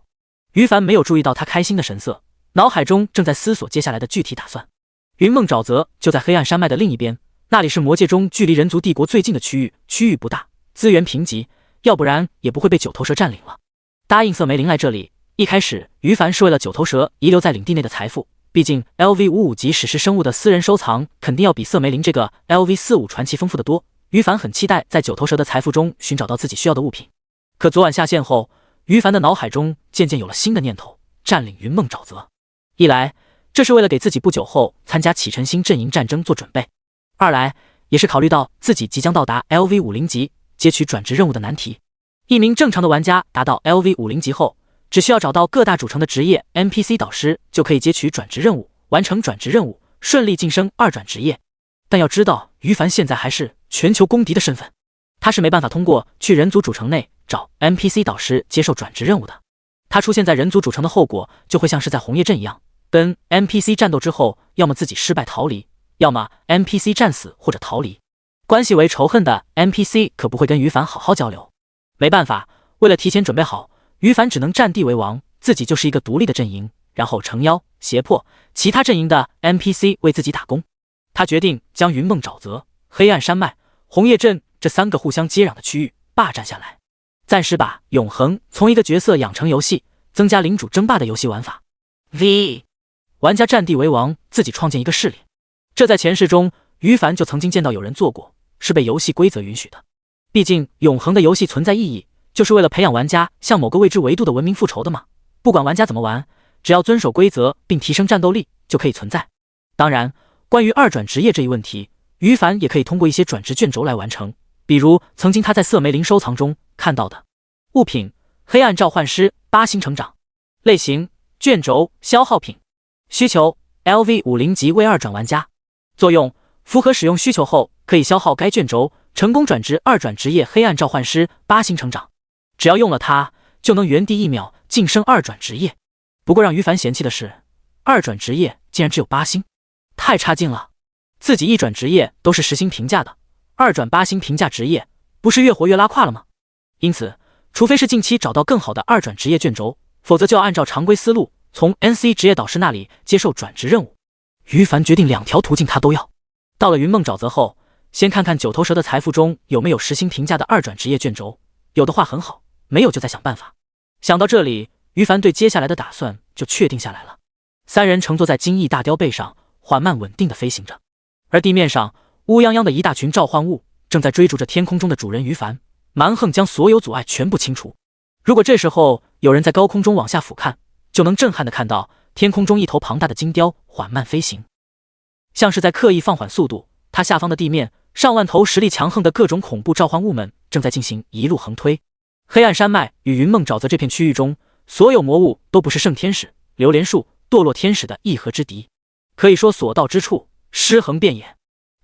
S1: 于凡没有注意到他开心的神色，脑海中正在思索接下来的具体打算。云梦沼泽就在黑暗山脉的另一边，那里是魔界中距离人族帝国最近的区域，区域不大，资源贫瘠，要不然也不会被九头蛇占领了。答应瑟梅林来这里，一开始于凡是为了九头蛇遗留在领地内的财富，毕竟 LV55级史诗生物的私人收藏肯定要比瑟梅林这个 LV45传奇丰富得多。于凡很期待在九头蛇的财富中寻找到自己需要的物品。可昨晚下线后，于凡的脑海中渐渐有了新的念头，占领云梦沼泽。一来这是为了给自己不久后参加启辰星阵营战争做准备，二来也是考虑到自己即将到达 LV50级接取转职任务的难题。一名正常的玩家达到 LV50级后，只需要找到各大主城的职业 NPC 导师，就可以接取转职任务，完成转职任务，顺利晋升2转职业。但要知道，于凡现在还是全球公敌的身份，他是没办法通过去人族主城内找 NPC 导师接受转职任务的。他出现在人族主城的后果，就会像是在红叶镇一样，跟 NPC 战斗之后，要么自己失败逃离，要么 NPC 战死或者逃离。关系为仇恨的 NPC 可不会跟于凡好好交流。没办法，为了提前准备好，于凡只能占地为王，自己就是一个独立的阵营，然后诚妖、胁迫其他阵营的 NPC 为自己打工。他决定将云梦沼泽、黑暗山脉、红叶镇这3个互相接壤的区域霸占下来，暂时把永恒从一个角色养成游戏，增加领主争霸的游戏玩法。V 玩家占地为王，自己创建一个势力。这在前世中，于凡就曾经见到有人做过，是被游戏规则允许的。毕竟永恒的游戏存在意义，就是为了培养玩家向某个未知维度的文明复仇的嘛。不管玩家怎么玩，只要遵守规则并提升战斗力，就可以存在。当然，关于2转职业这一问题，于凡也可以通过一些转职卷轴来完成，比如曾经他在色梅林收藏中看到的物品：黑暗召唤师8星成长，类型卷轴消耗品，需求 LV50级为2转玩家，作用符合使用需求后可以消耗该卷轴，成功转职2转职业黑暗召唤师8星成长，只要用了它就能原地1秒晋升2转职业。不过让于凡嫌弃的是，2转职业竟然只有8星，太差劲了。自己1转职业都是10星评价的，2转8星评价职业，不是越活越拉胯了吗？因此，除非是近期找到更好的2转职业卷轴，否则就要按照常规思路，从 NC 职业导师那里接受转职任务。于凡决定2条途径他都要。到了云梦沼泽后，先看看九头蛇的财富中有没有10星评价的2转职业卷轴，有的话很好，没有就再想办法。想到这里，于凡对接下来的打算就确定下来了。3人乘坐在金翼大雕背上，缓慢稳定地飞行着，而地面上乌泱泱的一大群召唤物正在追逐着天空中的主人于凡，蛮横将所有阻碍全部清除。如果这时候有人在高空中往下俯瞰，就能震撼地看到天空中一头庞大的金雕缓慢飞行，像是在刻意放缓速度。它下方的地面，上万头实力强横的各种恐怖召唤物们正在进行一路横推。黑暗山脉与云梦沼泽这片区域中，所有魔物都不是圣天使、榴莲树、堕落天使的一合之敌，可以说所到之处尸横遍野。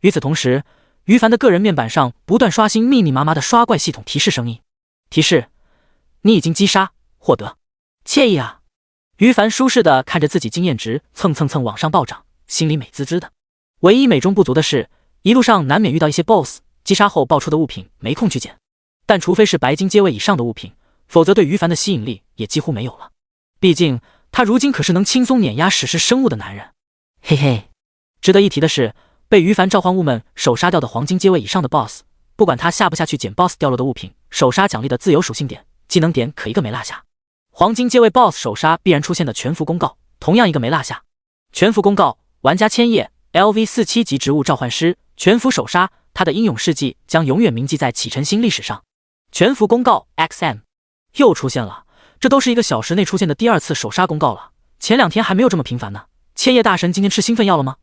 S1: 与此同时，于凡的个人面板上不断刷新密密麻麻的刷怪系统提示声音，提示你已经击杀，获得惬意啊。于凡舒适的看着自己经验值蹭蹭蹭往上暴涨，心里美滋滋的。唯一美中不足的是，一路上难免遇到一些 BOSS， 击杀后爆出的物品没空去捡，但除非是白金阶位以上的物品，否则对于凡的吸引力也几乎没有了。毕竟他如今可是能轻松碾压史诗生物的男人。嘿嘿，值得一提的是，被于凡召唤物们手杀掉的黄金阶位以上的 BOSS， 不管他下不下去捡 BOSS 掉落的物品，手杀奖励的自由属性点、技能点可一个没落下。黄金阶位 BOSS 手杀必然出现的全服公告，同样一个没落下。全服公告，玩家千叶 LV47级植物召唤师，全服手杀，他的英勇事迹将永远铭记在启辰星历史上。全服公告 XM 又出现了，这都是一个小时内出现的第2次手杀公告了，前2天还没有这么频繁呢。千叶大神今天吃兴奋药了吗？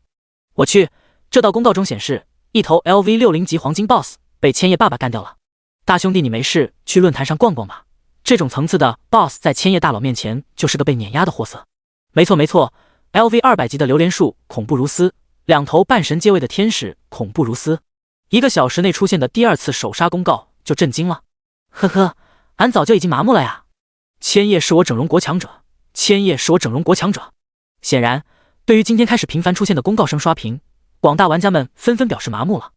S1: 我去，这道公告中显示，一头 LV60级黄金 BOSS 被千叶爸爸干掉了。大兄弟你没事去论坛上逛逛吧，这种层次的 BOSS 在千叶大佬面前就是个被碾压的货色。没错没错， LV200级的榴莲树恐怖如斯，2头半神阶位的天使恐怖如斯。1个小时内出现的第2次手杀公告就震惊了。呵呵，俺早就已经麻木了呀。千叶是我整容国强者，千叶是我整容国强者。显然，对于今天开始频繁出现的公告声刷屏，广大玩家们纷纷表示麻木了。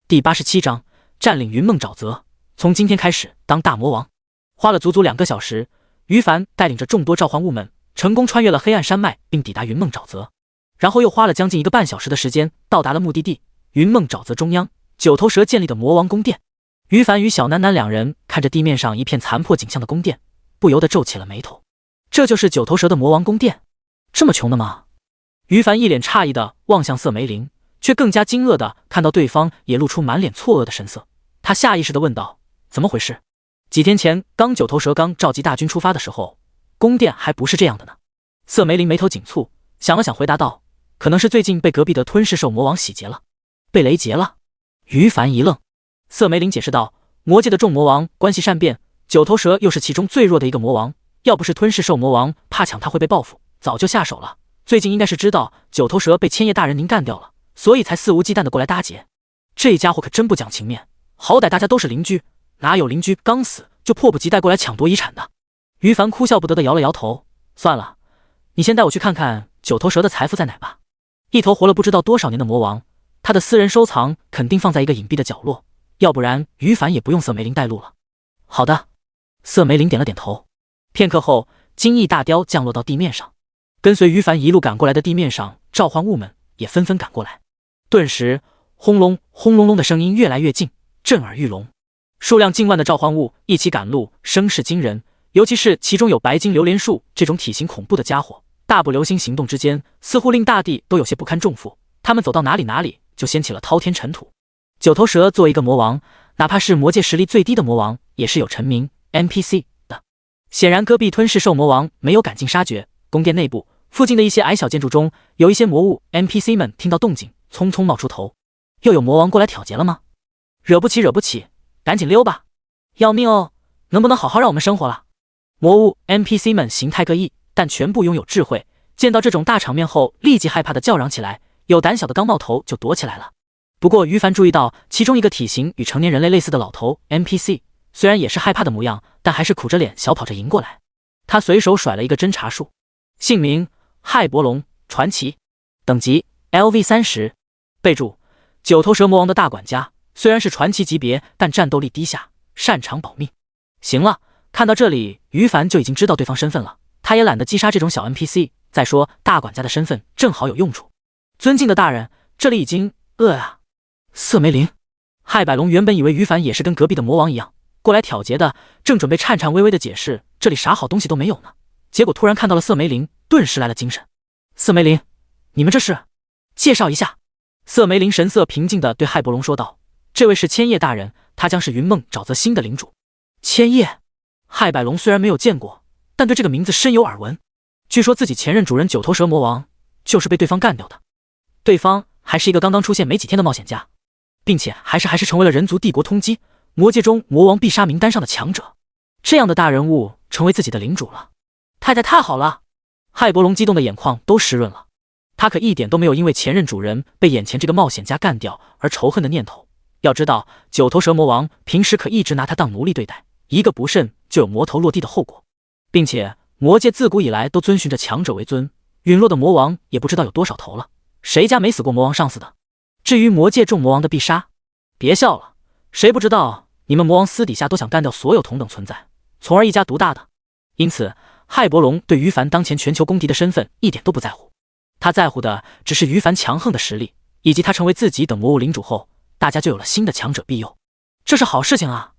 S1: 第87章，占领云梦沼泽，从今天开始当大魔王。花了足足2个小时，于凡带领着众多召唤物们成功穿越了黑暗山脉，并抵达云梦沼泽，然后又花了将近1个半小时的时间到达了目的地——云梦沼泽中央九头蛇建立的魔王宫殿。于凡与小楠楠2人看着地面上一片残破景象的宫殿，不由得皱起了眉头。这就是九头蛇的魔王宫殿？这么穷的吗？于凡一脸诧异地望向色梅林，却更加惊愕地看到对方也露出满脸错愕的神色。他下意识地问道：怎么回事？几天前九头蛇刚召集大军出发的时候，宫殿还不是这样的呢。色梅林眉头紧蹙，想了想回答道：可能是最近被隔壁的吞噬兽魔王洗劫了，被雷劫了。于凡一愣，色梅林解释道：魔界的众魔王关系善变，九头蛇又是其中最弱的一个魔王，要不是吞噬兽魔王怕抢他会被报复，早就下手了。最近应该是知道九头蛇被千叶大人您干掉了，所以才肆无忌惮的过来搭劫。这家伙可真不讲情面，好歹大家都是邻居，哪有邻居刚死就迫不及待过来抢夺遗产的？于凡哭笑不得的摇了摇头，算了，你先带我去看看九头蛇的财富在哪吧。一头活了不知道多少年的魔王，他的私人收藏肯定放在一个隐蔽的角落，要不然于凡也不用色梅林带路了。好的，色梅林点了点头。片刻后，金翼大雕降落到地面上。跟随于凡一路赶过来的地面上召唤物们也纷纷赶过来。顿时，轰隆轰隆隆的声音越来越近，震耳欲聋。数量近万的召唤物一起赶路，声势惊人。尤其是其中有白金榴莲树这种体型恐怖的家伙，大步流星行动之间，似乎令大地都有些不堪重负。他们走到哪里就掀起了滔天尘土。九头蛇作为一个魔王，哪怕是魔界实力最低的魔王，也是有臣民 NPC 的。显然戈壁吞噬兽魔王没有赶尽杀绝。宫殿内部附近的一些矮小建筑中，有一些魔物 NPC 们听到动静，匆匆冒出头。又有魔王过来挑劫了吗？惹不起，赶紧溜吧！要命哦，能不能好好让我们生活了？魔物 NPC 们形态各异，但全部拥有智慧，见到这种大场面后立即害怕的叫嚷起来，有胆小的刚冒头就躲起来了。不过于凡注意到其中一个体型与成年人类类似的老头 NPC， 虽然也是害怕的模样，但还是苦着脸小跑着迎过来。他随手甩了一个侦察术，姓名骇伯龙，传奇，等级 LV30， 备注九头蛇魔王的大管家，虽然是传奇级别，但战斗力低下，擅长保命。行了，看到这里，于凡就已经知道对方身份了，他也懒得击杀这种小 NPC。再说大管家的身份正好有用处。尊敬的大人，这里已经色梅林。骇百龙原本以为于凡也是跟隔壁的魔王一样过来挑劫的，正准备颤颤巍巍的解释这里啥好东西都没有呢，结果突然看到了色梅林，顿时来了精神。色梅林，你们这是？介绍一下。色梅林神色平静地对骇伯龙说道：“这位是千叶大人，他将是云梦沼泽新的领主。”千叶。骇百龙虽然没有见过，但对这个名字深有耳闻。据说自己前任主人九头蛇魔王就是被对方干掉的，对方还是一个刚刚出现没几天的冒险家，并且还是成为了人族帝国通缉魔界中魔王必杀名单上的强者。这样的大人物成为自己的领主了，太好了！骇伯龙激动的眼眶都湿润了。他可一点都没有因为前任主人被眼前这个冒险家干掉而仇恨的念头。要知道，九头蛇魔王平时可一直拿他当奴隶对待，一个不慎就有魔头落地的后果。并且魔界自古以来都遵循着强者为尊，陨落的魔王也不知道有多少头了，谁家没死过魔王上司的？至于魔界众魔王的必杀，别笑了，谁不知道你们魔王私底下都想干掉所有同等存在，从而一家独大的。因此骇伯龙对于凡当前全球公敌的身份一点都不在乎，他在乎的只是于凡强横的实力，以及他成为自己等魔物领主后，大家就有了新的强者庇佑，这是好事情啊！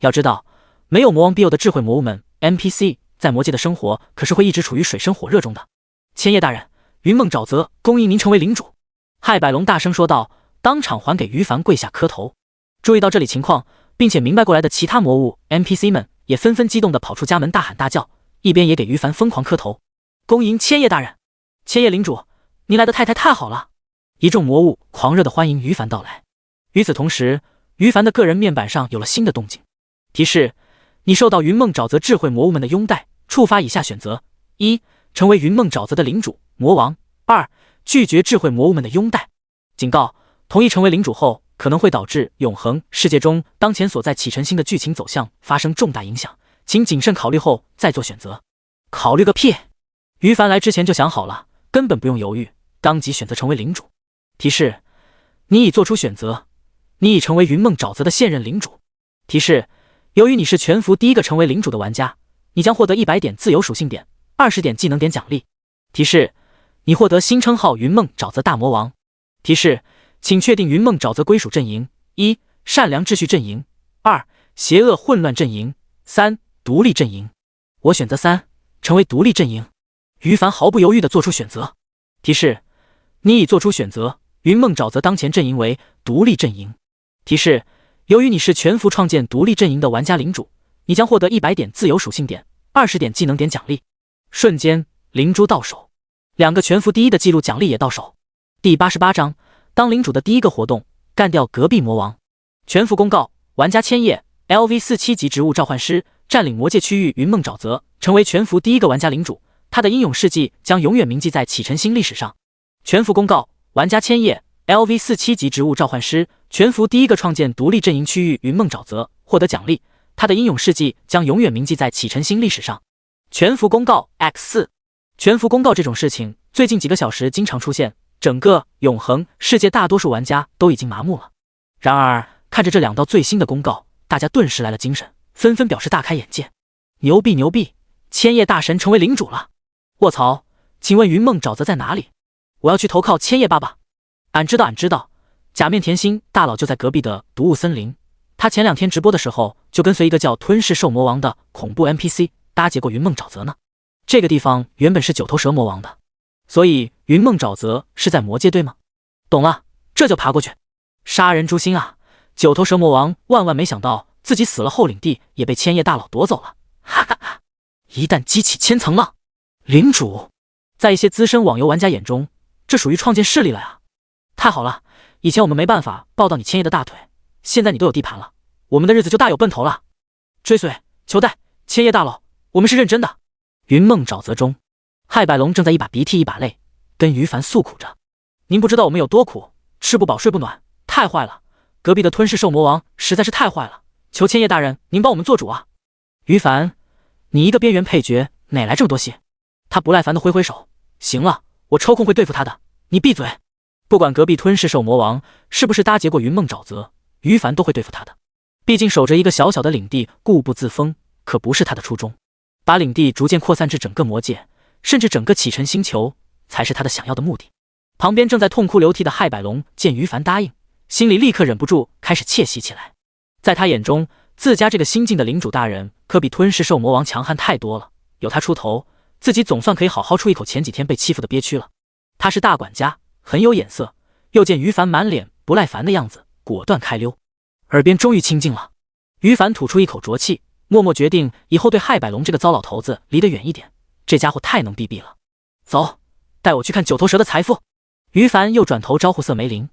S1: 要知道，没有魔王庇佑的智慧魔物们 NPC 在魔界的生活可是会一直处于水深火热中的。千叶大人，云梦沼泽恭迎您成为领主。骇百龙大声说道，当场还给于凡跪下磕头。注意到这里情况，并且明白过来的其他魔物 NPC 们也纷纷激动地跑出家门大喊大叫，一边也给于凡疯狂磕头，恭迎千叶大人。千叶领主，您来的太好了！一众魔物狂热地欢迎于凡到来。与此同时，于凡的个人面板上有了新的动静。提示：你受到云梦沼泽智慧魔物们的拥戴，触发以下选择：一、成为云梦沼泽的领主魔王；二、拒绝智慧魔物们的拥戴。警告：同意成为领主后，可能会导致永恒世界中当前所在启程星的剧情走向发生重大影响，请谨慎考虑后再做选择。考虑个屁！于凡来之前就想好了，根本不用犹豫，当即选择成为领主。提示：你已做出选择，你已成为云梦沼泽的现任领主。提示：由于你是全服第一个成为领主的玩家，你将获得100点自由属性点、20点技能点奖励。提示：你获得新称号云梦沼泽大魔王。提示：请确定云梦沼泽归属阵营：一、善良秩序阵营；二、邪恶混乱阵营；三、独立阵营。我选择三，成为独立阵营。于凡毫不犹豫地做出选择。提示：你已做出选择，云梦沼泽当前阵营为独立阵营。提示：由于你是全服创建独立阵营的玩家领主，你将获得100点自由属性点、20点技能点奖励。瞬间，灵珠到手，2个全服第一的记录奖励也到手。第88章，当领主的第一个活动，干掉隔壁魔王。全服公告：玩家千叶 LV47级植物召唤师，占领魔界区域云梦沼泽，成为全服第一个玩家领主。他的英勇事迹将永远铭记在启程星历史上。全服公告：玩家千叶 LV47级植物召唤师，全服第一个创建独立阵营区域云梦沼泽，获得奖励。他的英勇事迹将永远铭记在启程星历史上。全服公告 X4。全服公告这种事情最近几个小时经常出现，整个永恒世界大多数玩家都已经麻木了。然而看着这2道最新的公告，大家顿时来了精神，纷纷表示大开眼界。牛逼！千叶大神成为领主了！卧槽，请问云梦沼泽在哪里？我要去投靠千叶爸爸。俺知道。假面甜心大佬就在隔壁的毒雾森林。他前2天直播的时候，就跟随一个叫吞噬兽魔王的恐怖 NPC 搭劫过云梦沼泽呢。这个地方原本是九头蛇魔王的，所以云梦沼泽是在魔界对吗？懂了，这就爬过去。杀人诛心啊！九头蛇魔王万万没想到自己死了后领地也被千叶大佬夺走了，哈哈哈！一旦激起千层浪，领主在一些资深网游玩家眼中，这属于创建势力了呀！太好了，以前我们没办法抱到你千叶的大腿，现在你都有地盘了，我们的日子就大有奔头了。追随，求带，千叶大佬，我们是认真的。云梦沼泽中，骇百龙正在一把鼻涕一把泪，跟于凡诉苦着：“您不知道我们有多苦，吃不饱睡不暖，太坏了！隔壁的吞噬兽魔王实在是太坏了，求千叶大人您帮我们做主啊！”于凡，你一个边缘配角，哪来这么多戏？他不耐烦的挥挥手：“行了，我抽空会对付他的，你闭嘴。”不管隔壁吞噬兽魔王是不是搭劫过云梦沼泽，于凡都会对付他的。毕竟守着一个小小的领地，固步自封，可不是他的初衷。把领地逐渐扩散至整个魔界，甚至整个启辰星球，才是他的想要的目的。旁边正在痛哭流涕的骇百龙见于凡答应，心里立刻忍不住开始窃喜起来。在他眼中，自家这个新晋的领主大人可比吞噬兽魔王强悍太多了，有他出头，自己总算可以好好出一口前几天被欺负的憋屈了。他是大管家，很有眼色，又见于凡满脸不耐烦的样子，果断开溜，耳边终于清静了。于凡吐出一口浊气，默默决定以后对骇百龙这个糟老头子离得远一点，这家伙太能逼逼了。走，带我去看九头蛇的财富。于凡又转头招呼瑟梅林，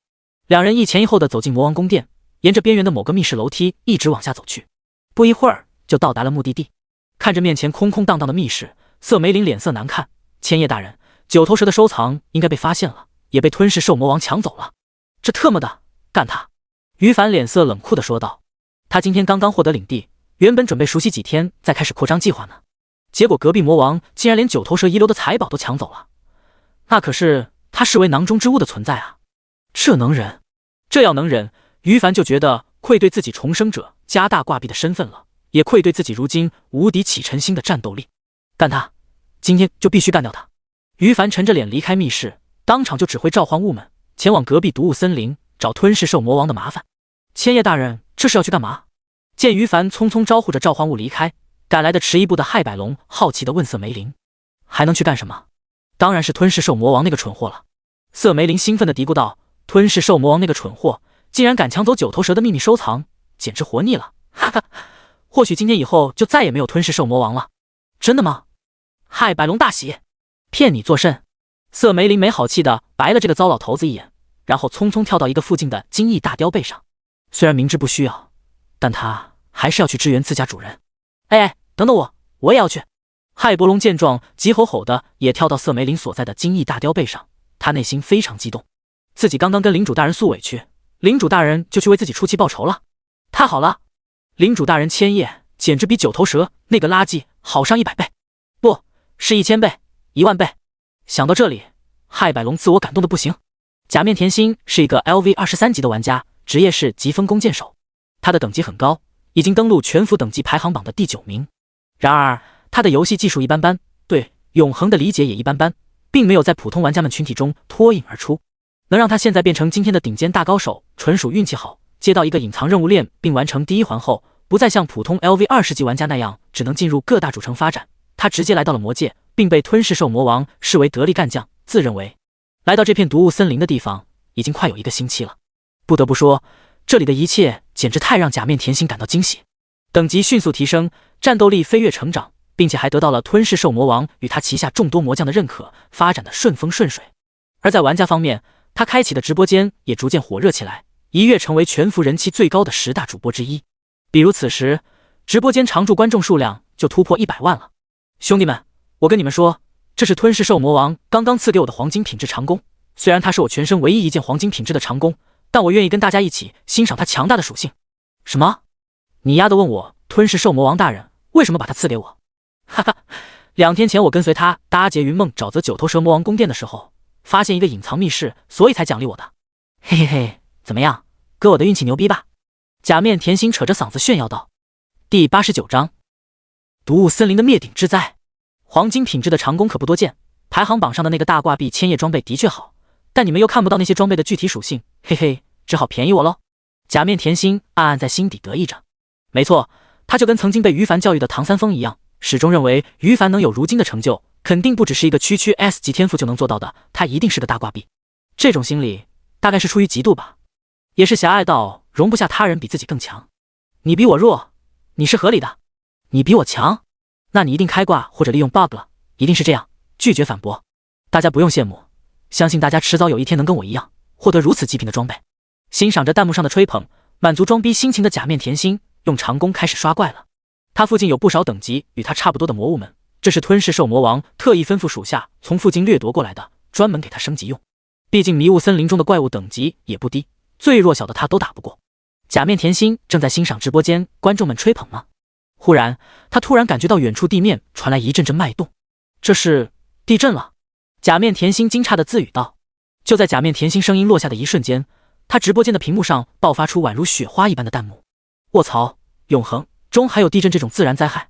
S1: 两人一前一后的走进魔王宫殿，沿着边缘的某个密室楼梯一直往下走去。不一会儿就到达了目的地。看着面前空空荡荡的密室，瑟梅林脸色难看。千叶大人，九头蛇的收藏应该被发现了，也被吞噬兽魔王抢走了。这特么的，干他！于凡脸色冷酷地说道。他今天刚刚获得领地，原本准备熟悉几天再开始扩张计划呢，结果隔壁魔王竟然连九头蛇遗留的财宝都抢走了，那可是他视为囊中之物的存在啊！这能忍？这要能忍，于凡就觉得愧对自己重生者加大挂壁的身份了，也愧对自己如今无敌启辰星的战斗力。干他！今天就必须干掉他！于凡沉着脸离开密室，当场就指挥召唤物们前往隔壁毒雾森林找吞噬兽魔王的麻烦。千叶大人，这是要去干嘛？见于凡匆匆招呼着召唤物离开，赶来的迟一步的骇百龙好奇地问瑟梅林：“还能去干什么？当然是吞噬兽魔王那个蠢货了。”瑟梅林兴奋地嘀咕道：“吞噬兽魔王那个蠢货，竟然敢抢走九头蛇的秘密收藏，简直活腻了！哈哈，或许今天以后就再也没有吞噬兽魔王了。”真的吗？骇百龙大喜，骗你作甚？瑟梅林没好气地白了这个糟老头子一眼，然后匆匆跳到一个附近的金翼大雕背上。虽然明知不需要，但他还是要去支援自家主人。哎，等等我也要去！骇伯龙见状，急吼吼的也跳到瑟梅林所在的金翼大雕背上。他内心非常激动，自己刚刚跟领主大人诉委屈，领主大人就去为自己出气报仇了。太好了，领主大人千叶简直比九头蛇那个垃圾好上100倍，不是1000倍、10000倍。想到这里，骇百龙自我感动的不行。假面甜心是一个 LV23级的玩家，职业是疾风弓箭手，他的等级很高，已经登陆全服等级排行榜的第9名。然而他的游戏技术一般般，对永恒的理解也一般般，并没有在普通玩家们群体中脱颖而出。能让他现在变成今天的顶尖大高手，纯属运气好。接到一个隐藏任务链并完成第1环后，不再像普通 LV20级玩家那样只能进入各大主城发展，他直接来到了魔界，并被吞噬兽魔王视为得力干将，自认为来到这片毒雾森林的地方已经快有1个星期了。不得不说，这里的一切简直太让假面甜心感到惊喜。等级迅速提升，战斗力飞跃成长，并且还得到了吞噬兽魔王与他旗下众多魔将的认可，发展的顺风顺水。而在玩家方面，他开启的直播间也逐渐火热起来，一跃成为全服人气最高的10大主播之一。比如此时，直播间常驻观众数量就突破100万了。兄弟们，我跟你们说，这是吞噬兽魔王刚刚赐给我的黄金品质长弓，虽然它是我全身唯一一件黄金品质的长弓，但我愿意跟大家一起欣赏它强大的属性。什么？你丫的问我吞噬兽魔王大人为什么把它赐给我？哈哈，2天前我跟随他搭劫云梦沼泽九头蛇魔王宫殿的时候，发现一个隐藏密室，所以才奖励我的。嘿嘿嘿，怎么样，哥我的运气牛逼吧？假面甜心扯着嗓子炫耀道。第89章，毒雾森林的灭顶之灾。黄金品质的长弓可不多见，排行榜上的那个大挂壁千叶装备的确好，但你们又看不到那些装备的具体属性，嘿嘿，只好便宜我喽。假面甜心暗暗在心底得意着。没错，他就跟曾经被于凡教育的唐三丰一样，始终认为于凡能有如今的成就，肯定不只是一个区 S 级天赋就能做到的，他一定是个大挂壁。这种心理大概是出于嫉妒吧，也是狭隘到容不下他人比自己更强。你比我弱，你是合理的；你比我强，那你一定开挂或者利用 bug 了，一定是这样。拒绝反驳，大家不用羡慕，相信大家迟早有一天能跟我一样，获得如此极品的装备。欣赏着弹幕上的吹捧，满足装逼心情的假面甜心用长弓开始刷怪了。他附近有不少等级与他差不多的魔物们，这是吞噬兽魔王特意吩咐属下从附近掠夺过来的，专门给他升级用。毕竟迷雾森林中的怪物等级也不低，最弱小的他都打不过。假面甜心正在欣赏直播间观众们吹捧呢，忽然他突然感觉到远处地面传来一阵阵脉动，这是地震了。假面甜心惊诧地自语道。就在假面甜心声音落下的一瞬间，他直播间的屏幕上爆发出宛如雪花一般的弹幕。卧槽，永恒中还有地震这种自然灾害，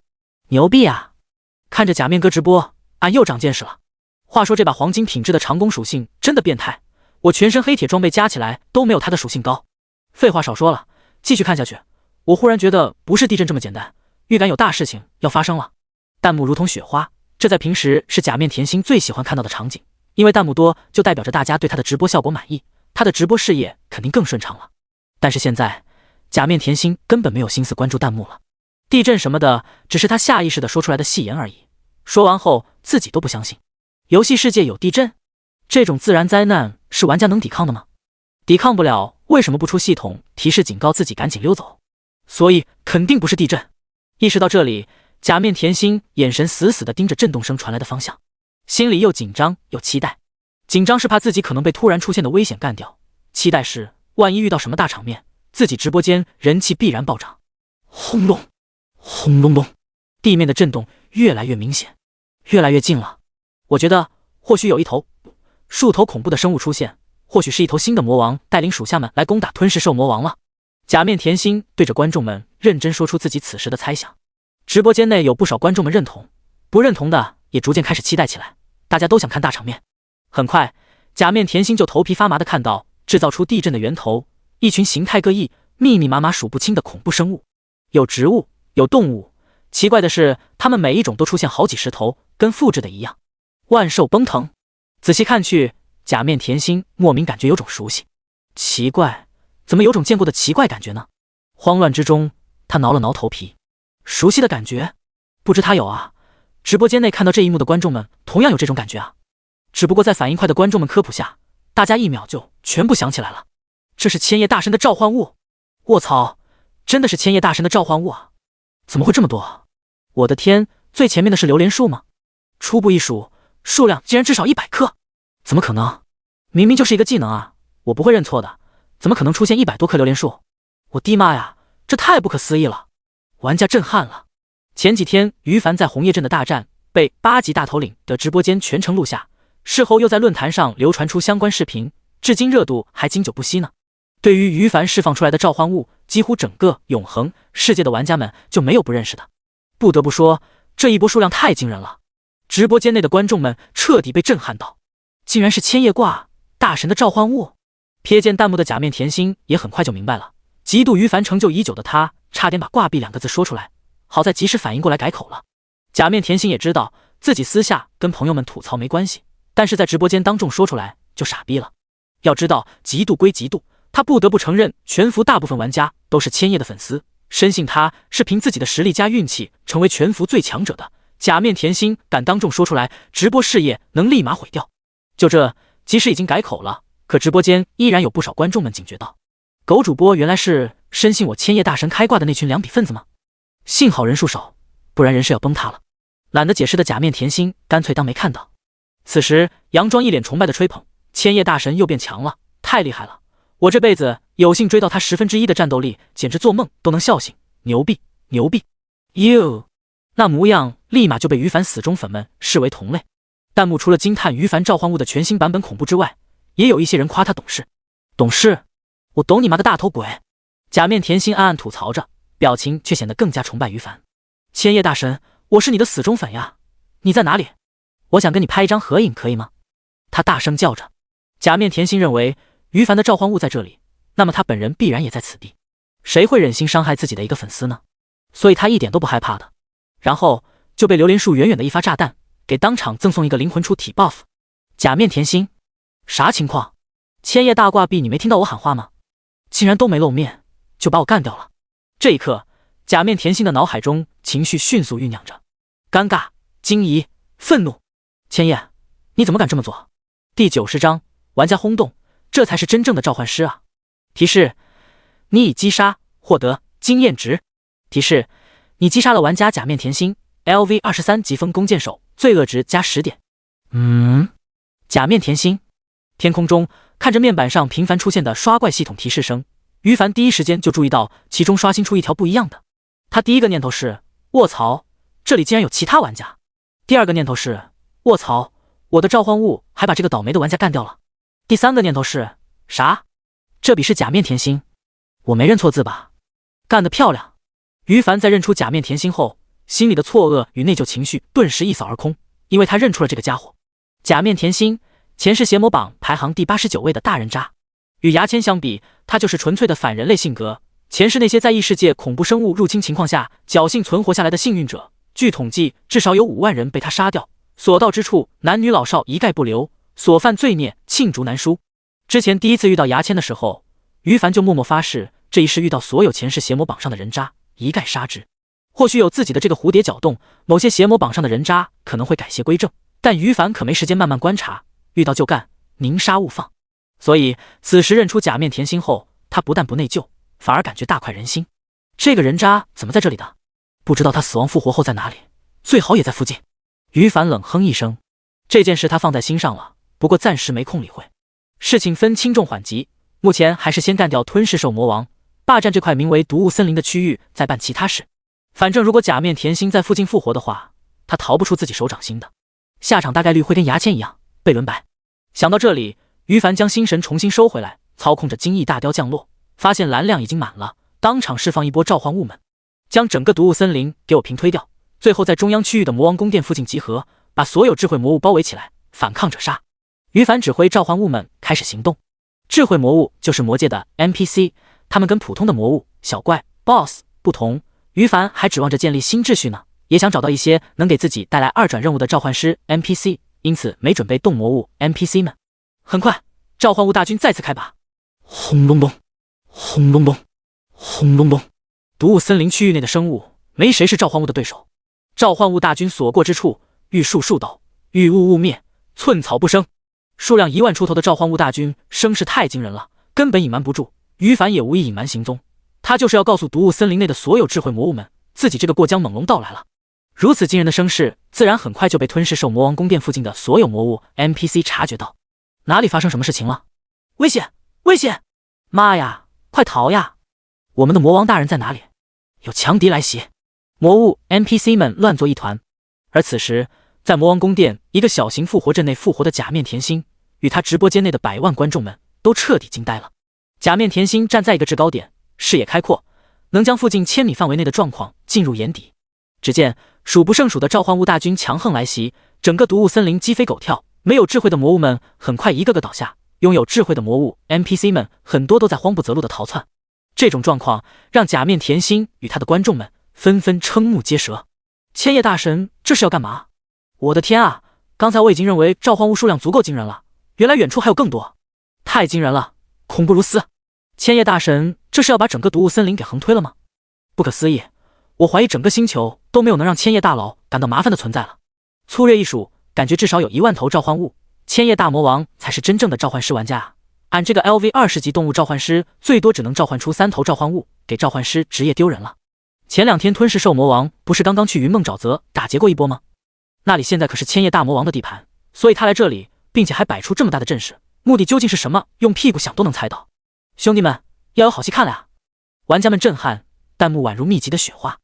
S1: 牛逼啊！看着假面哥直播，俺又长见识了。话说这把黄金品质的长弓属性真的变态，我全身黑铁装备加起来都没有它的属性高。废话少说了，继续看下去。我忽然觉得不是地震这么简单，预感有大事情要发生了。弹幕如同雪花，这在平时是假面甜心最喜欢看到的场景，因为弹幕多就代表着大家对他的直播效果满意，他的直播事业肯定更顺畅了。但是现在假面甜心根本没有心思关注弹幕了，地震什么的只是他下意识地说出来的戏言而已，说完后自己都不相信。游戏世界有地震？这种自然灾难是玩家能抵抗的吗？抵抗不了，为什么不出系统提示警告自己赶紧溜走？所以肯定不是地震。意识到这里，假面甜心眼神死死地盯着震动声传来的方向，心里又紧张又期待。紧张是怕自己可能被突然出现的危险干掉，期待是万一遇到什么大场面，自己直播间人气必然暴涨。轰隆轰隆隆，地面的震动越来越明显，越来越近了。我觉得或许有一头数头恐怖的生物出现，或许是一头新的魔王带领属下们来攻打吞噬兽魔王了。假面甜心对着观众们认真说出自己此时的猜想。直播间内有不少观众们认同，不认同的也逐渐开始期待起来，大家都想看大场面。很快，假面甜心就头皮发麻地看到制造出地震的源头，一群形态各异、密密麻麻数不清的恐怖生物，有植物，有动物。奇怪的是，它们每一种都出现好几十头，跟复制的一样。万兽奔腾，仔细看去，假面甜心莫名感觉有种熟悉。奇怪，怎么有种见过的奇怪感觉呢？慌乱之中，他挠了挠头皮，熟悉的感觉，不知他有啊。直播间内看到这一幕的观众们同样有这种感觉啊，只不过在反应快的观众们科普下，大家一秒就全部想起来了。这是千叶大神的召唤物！卧槽，真的是千叶大神的召唤物啊！怎么会这么多？我的天，最前面的是榴莲树吗？初步一数，数量竟然至少100克，怎么可能？明明就是一个技能啊，我不会认错的，怎么可能出现100多棵榴莲树？我的妈呀，这太不可思议了！玩家震撼了。前几天于凡在红叶镇的大战被8级大头领的直播间全程录下，事后又在论坛上流传出相关视频，至今热度还经久不息呢。对于于凡释放出来的召唤物，几乎整个永恒世界的玩家们就没有不认识的。不得不说，这一波数量太惊人了，直播间内的观众们彻底被震撼到，竟然是千叶挂大神的召唤物。瞥见弹幕的假面甜心也很快就明白了，嫉妒于凡成就已久的他差点把挂壁2个字说出来，好在及时反应过来改口了。假面甜心也知道自己私下跟朋友们吐槽没关系，但是在直播间当众说出来就傻逼了。要知道嫉妒归嫉妒，他不得不承认全服大部分玩家都是千叶的粉丝，深信他是凭自己的实力加运气成为全服最强者的。假面甜心敢当众说出来，直播事业能立马毁掉。就这，即使已经改口了，可直播间依然有不少观众们警觉到，狗主播原来是深信我千叶大神开挂的那群良笔分子吗？幸好人数少，不然人设要崩塌了。懒得解释的假面甜心干脆当没看到。此时佯装一脸崇拜的吹捧，千叶大神又变强了，太厉害了，我这辈子有幸追到他1/10的战斗力，简直做梦都能笑醒，牛逼牛逼！哟，那模样立马就被于凡死忠粉们视为同类。弹幕除了惊叹于凡召唤物的全新版本恐怖之外，也有一些人夸他懂事。懂事？我懂你妈个大头鬼！假面甜心暗暗吐槽着，表情却显得更加崇拜于凡。千叶大神，我是你的死忠粉呀，你在哪里？我想跟你拍一张合影，可以吗？他大声叫着。假面甜心认为于凡的召唤物在这里，那么他本人必然也在此地，谁会忍心伤害自己的一个粉丝呢？所以他一点都不害怕的。然后就被榴莲树远远的一发炸弹给当场赠送一个灵魂出体 buff。假面甜心，啥情况？千叶大挂壁，你没听到我喊话吗？竟然都没露面就把我干掉了。这一刻，假面甜心的脑海中情绪迅速酝酿着，尴尬、惊疑、愤怒。千叶，你怎么敢这么做？第90章，玩家轰动，这才是真正的召唤师啊！提示：你已击杀，获得经验值。提示：你击杀了玩家假面甜心 ，LV23疾风弓箭手，罪恶值加10点。假面甜心。天空中看着面板上频繁出现的刷怪系统提示声，于凡第一时间就注意到其中刷新出一条不一样的。他第一个念头是：卧槽，这里竟然有其他玩家。第二个念头是：卧槽，我的召唤物还把这个倒霉的玩家干掉了。第三个念头是：啥？这笔是假面甜心？我没认错字吧？干得漂亮！于凡在认出假面甜心后，心里的错愕与内疚情绪顿时一扫而空，因为他认出了这个家伙。假面甜心，前世邪魔榜排行第89位的大人渣。与牙签相比，他就是纯粹的反人类性格。前世那些在异世界恐怖生物入侵情况下侥幸存活下来的幸运者，据统计至少有5万人被他杀掉，所到之处男女老少一概不留，所犯罪孽罄竹难书。之前第一次遇到牙签的时候，于凡就默默发誓，这一世遇到所有前世邪魔榜上的人渣，一概杀之。或许有自己的这个蝴蝶搅动，某些邪魔榜上的人渣可能会改邪归正，但于凡可没时间慢慢观察，遇到就干，宁杀勿放。所以此时认出假面甜心后，他不但不内疚，反而感觉大快人心。这个人渣怎么在这里的？不知道他死亡复活后在哪里，最好也在附近。于凡冷哼一声，这件事他放在心上了，不过暂时没空理会。事情分轻重缓急，目前还是先干掉吞噬兽魔王，霸占这块名为毒雾森林的区域，再办其他事。反正如果假面甜心在附近复活的话，他逃不出自己手掌心的，下场大概率会跟牙签一样被轮白。想到这里，于凡将心神重新收回来，操控着金翼大雕降落，发现蓝量已经满了，当场释放一波召唤物们，将整个毒雾森林给我平推掉，最后在中央区域的魔王宫殿附近集合，把所有智慧魔物包围起来，反抗者杀。于凡指挥召唤物们开始行动。智慧魔物就是魔界的 NPC， 他们跟普通的魔物、小怪、BOSS 不同，于凡还指望着建立新秩序呢，也想找到一些能给自己带来2转任务的召唤师 NPC， 因此没准备动魔物 NPC 们。很快，召唤物大军再次开拔，轰隆隆，轰隆隆，轰隆隆。毒雾森林区域内的生物，没谁是召唤物的对手。召唤物大军所过之处，遇树树倒，遇雾雾灭，寸草不生。数量1万出头的召唤物大军，声势太惊人了，根本隐瞒不住。于凡也无意隐瞒行踪，他就是要告诉毒雾森林内的所有智慧魔物们，自己这个过江猛龙到来了。如此惊人的声势，自然很快就被吞噬兽魔王宫殿附近的所有魔物 NPC 察觉到。哪里发生什么事情了？危险！危险！妈呀，快逃呀！我们的魔王大人在哪里？有强敌来袭！魔物 NPC 们乱作一团。而此时，在魔王宫殿一个小型复活阵内复活的假面甜心，与他直播间内的100万观众们都彻底惊呆了。假面甜心站在一个制高点，视野开阔，能将附近1000米范围内的状况进入眼底。只见数不胜数的召唤物大军强横来袭，整个毒雾森林鸡飞狗跳，没有智慧的魔物们很快一个个倒下，拥有智慧的魔物 NPC 们很多都在慌不择路的逃窜。这种状况让假面甜心与他的观众们纷纷瞠目结舌。千叶大神这是要干嘛？我的天啊，刚才我已经认为召唤物数量足够惊人了，原来远处还有更多，太惊人了，恐怖如斯。千叶大神这是要把整个毒雾森林给横推了吗？不可思议，我怀疑整个星球都没有能让千叶大佬感到麻烦的存在了。粗略一数，感觉至少有1万头召唤物，千叶大魔王才是真正的召唤师玩家啊！按这个 LV20级动物召唤师最多只能召唤出3头召唤物，给召唤师职业丢人了。前2天吞噬兽魔王不是刚刚去云梦沼泽打劫过一波吗？那里现在可是千叶大魔王的地盘，所以他来这里并且还摆出这么大的阵势，目的究竟是什么？用屁股想都能猜到。兄弟们，要有好戏看了呀！玩家们震撼，弹幕宛如密集的雪花。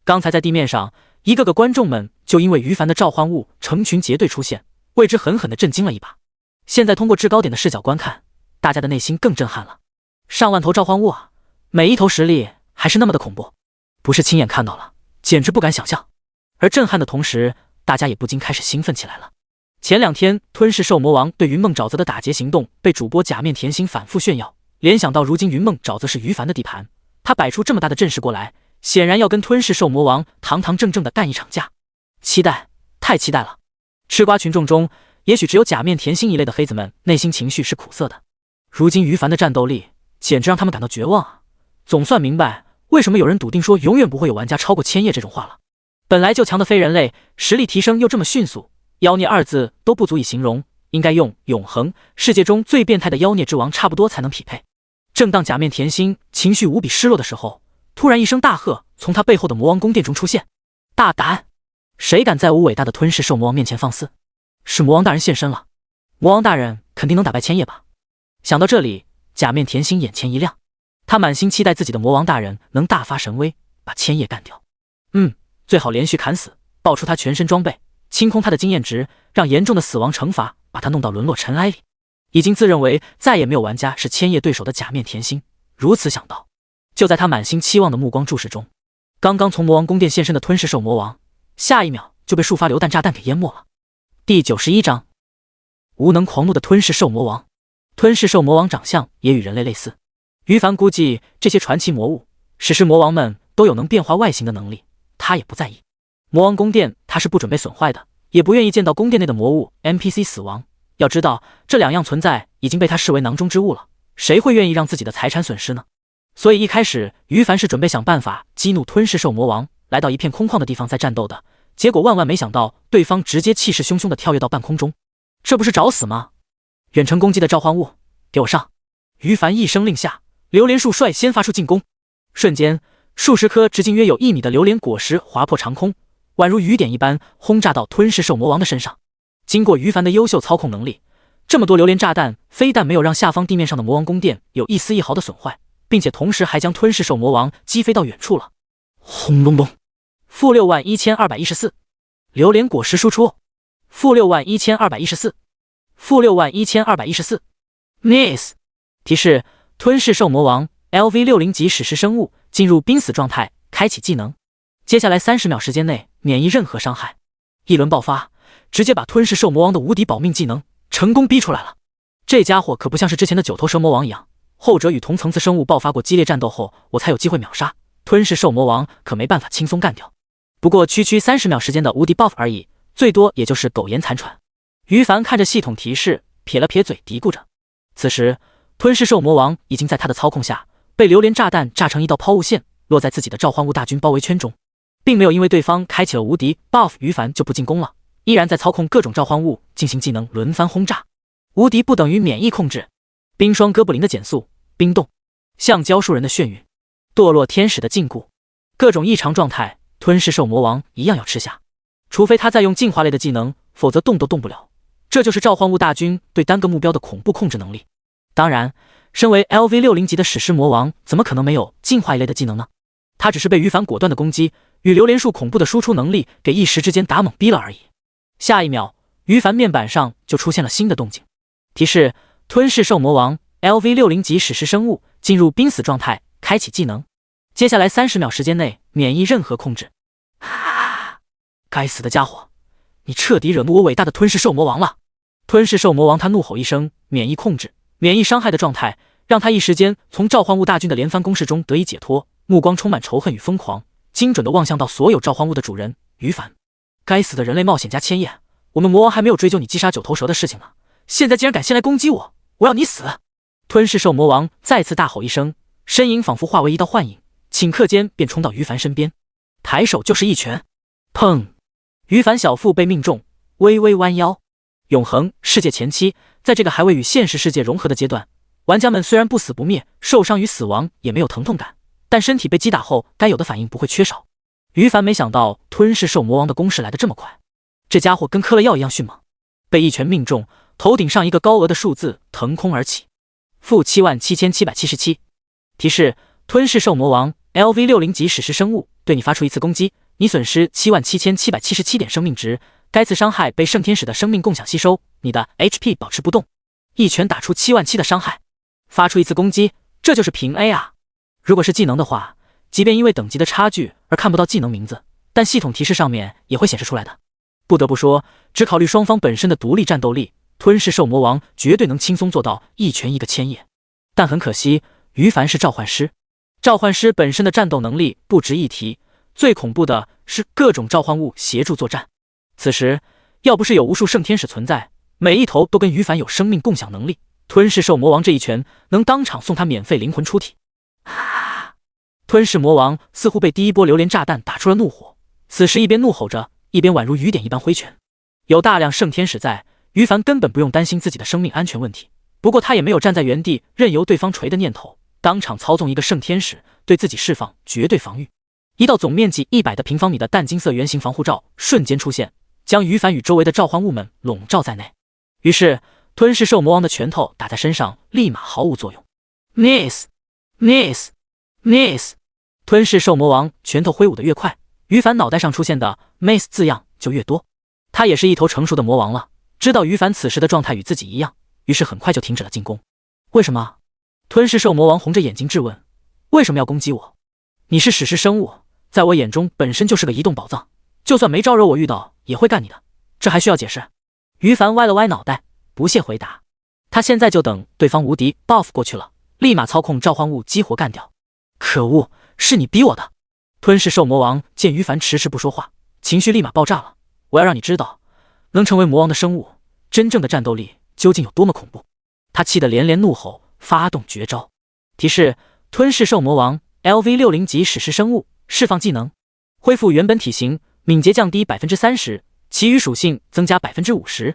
S1: 刚才在地面上，一个个观众们就因为于凡的召唤物成群结队出现，为之狠狠地震惊了一把。现在通过制高点的视角观看，大家的内心更震撼了。上万头召唤物啊，每一头实力还是那么的恐怖，不是亲眼看到了，简直不敢想象。而震撼的同时，大家也不禁开始兴奋起来了。前2天，吞噬兽魔王对云梦沼泽的打劫行动被主播假面甜心反复炫耀，联想到如今云梦沼泽是于凡的地盘，他摆出这么大的阵势过来，显然要跟吞噬兽魔王堂堂正正的干一场架。期待，太期待了！吃瓜群众中，也许只有假面甜心一类的黑子们内心情绪是苦涩的。如今于凡的战斗力简直让他们感到绝望啊！总算明白为什么有人笃定说永远不会有玩家超过千叶这种话了。本来就强的非人类，实力提升又这么迅速，妖孽2字都不足以形容，应该用永恒，世界中最变态的妖孽之王差不多才能匹配。正当假面甜心情绪无比失落的时候，突然一声大喝从他背后的魔王宫殿中出现。大胆！谁敢在我伟大的吞噬兽魔王面前放肆？是魔王大人现身了。魔王大人肯定能打败千叶吧？想到这里，假面甜心眼前一亮，他满心期待自己的魔王大人能大发神威，把千叶干掉。最好连续砍死，爆出他全身装备，清空他的经验值，让严重的死亡惩罚把他弄到沦落尘埃里。已经自认为再也没有玩家是千叶对手的假面甜心，如此想到，就在他满心期望的目光注视中，刚刚从魔王宫殿现身的吞噬兽魔王，下一秒就被数发榴弹炸弹给淹没了。第91章，无能狂怒的吞噬兽魔王。吞噬兽魔王长相也与人类类似，于凡估计这些传奇魔物、史诗魔王们都有能变化外形的能力，他也不在意。魔王宫殿他是不准备损坏的，也不愿意见到宫殿内的魔物 NPC 死亡。要知道，这2样存在已经被他视为囊中之物了，谁会愿意让自己的财产损失呢？所以一开始于凡是准备想办法激怒吞噬兽魔王，来到一片空旷的地方再战斗的，结果万万没想到对方直接气势汹汹地跳跃到半空中，这不是找死吗？远程攻击的召唤物，给我上！于凡一声令下，榴莲树率先发出进攻，瞬间数十颗直径约有1米的榴莲果实划破长空，宛如雨点一般轰炸到吞噬兽魔王的身上。经过于凡的优秀操控能力，这么多榴莲炸弹非但没有让下方地面上的魔王宫殿有一丝一毫的损坏，并且同时还将吞噬兽魔王击飞到远处了。轰隆隆！-61214，榴莲果实输出！-61214，-61214。Nice！ 提示：吞噬兽魔王 LV60级史诗生物进入濒死状态，开启技能。接下来30秒时间内免疫任何伤害。一轮爆发，直接把吞噬兽魔王的无敌保命技能成功逼出来了。这家伙可不像是之前的9头蛇魔王一样，后者与同层次生物爆发过激烈战斗后，我才有机会秒杀。吞噬兽魔王可没办法轻松干掉。不过区30秒时间的无敌 buff 而已，最多也就是苟延残喘。于凡看着系统提示，撇了撇嘴，嘀咕着。此时，吞噬兽魔王已经在他的操控下，被榴莲炸弹炸成一道抛物线，落在自己的召唤物大军包围圈中，并没有因为对方开启了无敌 buff， 于凡就不进攻了，依然在操控各种召唤物进行技能轮番轰炸。无敌不等于免疫控制，冰霜哥布林的减速，冰冻，橡胶树人的眩晕，堕落天使的禁锢，各种异常状态，吞噬兽魔王一样要吃下，除非他再用进化类的技能，否则动都动不了。这就是召唤物大军对单个目标的恐怖控制能力。当然，身为 LV60级的史诗魔王，怎么可能没有进化一类的技能呢？他只是被于凡果断的攻击与榴莲树恐怖的输出能力给一时之间打懵逼了而已。下一秒，于凡面板上就出现了新的动静，提示：吞噬兽魔王 LV60级史诗生物进入濒死状态，开启技能。接下来30秒时间内免疫任何控制。该死的家伙，你彻底惹怒我伟大的吞噬兽魔王了！吞噬兽魔王他怒吼一声，免疫控制，免疫伤害的状态让他一时间从召唤物大军的连番攻势中得以解脱，目光充满仇恨与疯狂，精准地望向到所有召唤物的主人于凡。该死的人类冒险家千叶，我们魔王还没有追究你击杀9头蛇的事情呢，现在竟然敢先来攻击我，我要你死！吞噬兽魔王再次大吼一声，身影仿佛化为一道幻影，顷刻间便冲到于凡身边，抬手就是一拳，砰！于凡小腹被命中，微微弯腰。永恒世界前期，在这个还未与现实世界融合的阶段，玩家们虽然不死不灭，受伤与死亡也没有疼痛感，但身体被击打后该有的反应不会缺少。于凡没想到吞噬兽魔王的攻势来得这么快，这家伙跟嗑了药一样迅猛，被一拳命中，头顶上一个高额的数字腾空而起，-77777。提示：吞噬兽魔王 LV60级史诗生物对你发出一次攻击，你损失77777点生命值，该次伤害被圣天使的生命共享吸收，你的 HP 保持不动。一拳打出77000的伤害，发出一次攻击，这就是平 A 啊！如果是技能的话，即便因为等级的差距而看不到技能名字，但系统提示上面也会显示出来的。不得不说，只考虑双方本身的独立战斗力，吞噬兽魔王绝对能轻松做到一拳一个千叶。但很可惜，于凡是召唤师，召唤师本身的战斗能力不值一提，最恐怖的是各种召唤物协助作战。此时，要不是有无数圣天使存在，每一头都跟于凡有生命共享能力，吞噬兽魔王这一拳能当场送他免费灵魂出体。吞噬魔王似乎被第一波榴莲炸弹打出了怒火，此时一边怒吼着，一边宛如雨点一般挥拳。有大量圣天使在，于凡根本不用担心自己的生命安全问题。不过他也没有站在原地任由对方锤的念头，当场操纵一个圣天使对自己释放绝对防御。一道总面积100的平方米的淡金色圆形防护罩瞬间出现，将于凡与周围的召唤物们笼罩在内。于是吞噬兽魔王的拳头打在身上立马毫无作用。Nice。吞噬兽魔王拳头挥舞的越快，于凡脑袋上出现的 Mace 字样就越多。他也是一头成熟的魔王了，知道于凡此时的状态与自己一样，于是很快就停止了进攻。为什么？吞噬兽魔王红着眼睛质问。为什么要攻击我？你是史诗生物，在我眼中本身就是个移动宝藏，就算没招惹我遇到也会干你的，这还需要解释？于凡歪了歪脑袋，不屑回答。他现在就等对方无敌 buff 过去了，立马操控召唤物激活干掉。可恶，是你逼我的！吞噬兽魔王见于凡迟迟不说话，情绪立马爆炸了。我要让你知道，能成为魔王的生物，真正的战斗力究竟有多么恐怖！他气得连连怒吼，发动绝招。提示：吞噬兽魔王 LV60级史诗生物，释放技能，恢复原本体型，敏捷降低 30%， 其余属性增加 50%。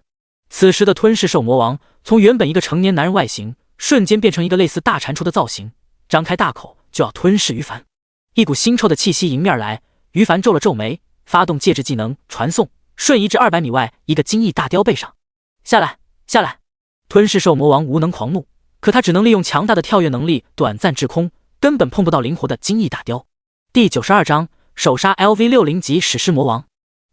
S1: 此时的吞噬兽魔王从原本一个成年男人外形，瞬间变成一个类似大蟾蜍的造型，张开大口就要吞噬于凡。一股腥臭的气息迎面而来，于凡皱了皱眉，发动戒指技能传送，瞬移至200米外一个金翼大雕背上。下来！吞噬兽魔王无能狂怒，可他只能利用强大的跳跃能力短暂滞空，根本碰不到灵活的金翼大雕。第92章首杀 LV60级史诗魔王。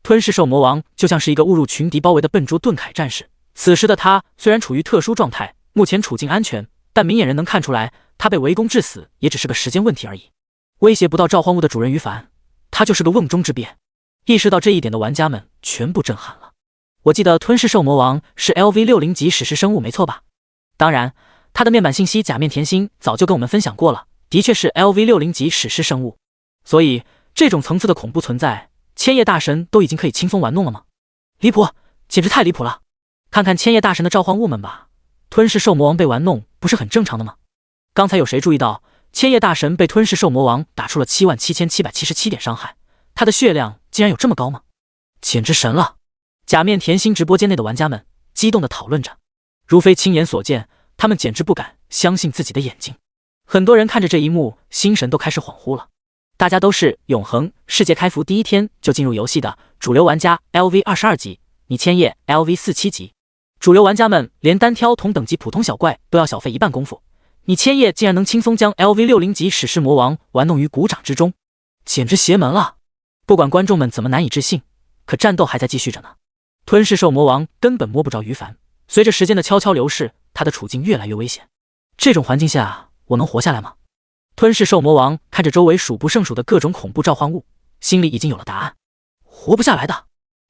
S1: 吞噬兽魔王就像是一个误入群敌包围的笨拙盾铠战士，此时的他虽然处于特殊状态，目前处境安全，但明眼人能看出来，他被围攻致死也只是个时间问题而已。威胁不到召唤物的主人于凡，他就是个瓮中之鳖。意识到这一点的玩家们全部震撼了。我记得吞噬兽魔王是 LV60级史诗生物没错吧？当然，他的面板信息假面甜心早就跟我们分享过了，的确是 LV60级史诗生物。所以这种层次的恐怖存在，千叶大神都已经可以轻松玩弄了吗？离谱，简直太离谱了！看看千叶大神的召唤物们吧，吞噬兽魔王被玩弄不是很正常的吗？刚才有谁注意到千叶大神被吞噬兽魔王打出了77777点伤害，他的血量竟然有这么高吗？简直神了！假面甜心直播间内的玩家们激动地讨论着，如非亲眼所见，他们简直不敢相信自己的眼睛。很多人看着这一幕，心神都开始恍惚了。大家都是永恒世界开服第一天就进入游戏的主流玩家 ，LV22级，你千叶 LV47级。主流玩家们连单挑同等级普通小怪都要小费1半功夫，你千叶竟然能轻松将 LV60级史诗魔王玩弄于股掌之中，简直邪门了！不管观众们怎么难以置信，可战斗还在继续着呢。吞噬兽魔王根本摸不着于凡，随着时间的悄悄流逝，他的处境越来越危险。这种环境下，我能活下来吗？吞噬兽魔王看着周围数不胜数的各种恐怖召唤物，心里已经有了答案：活不下来的。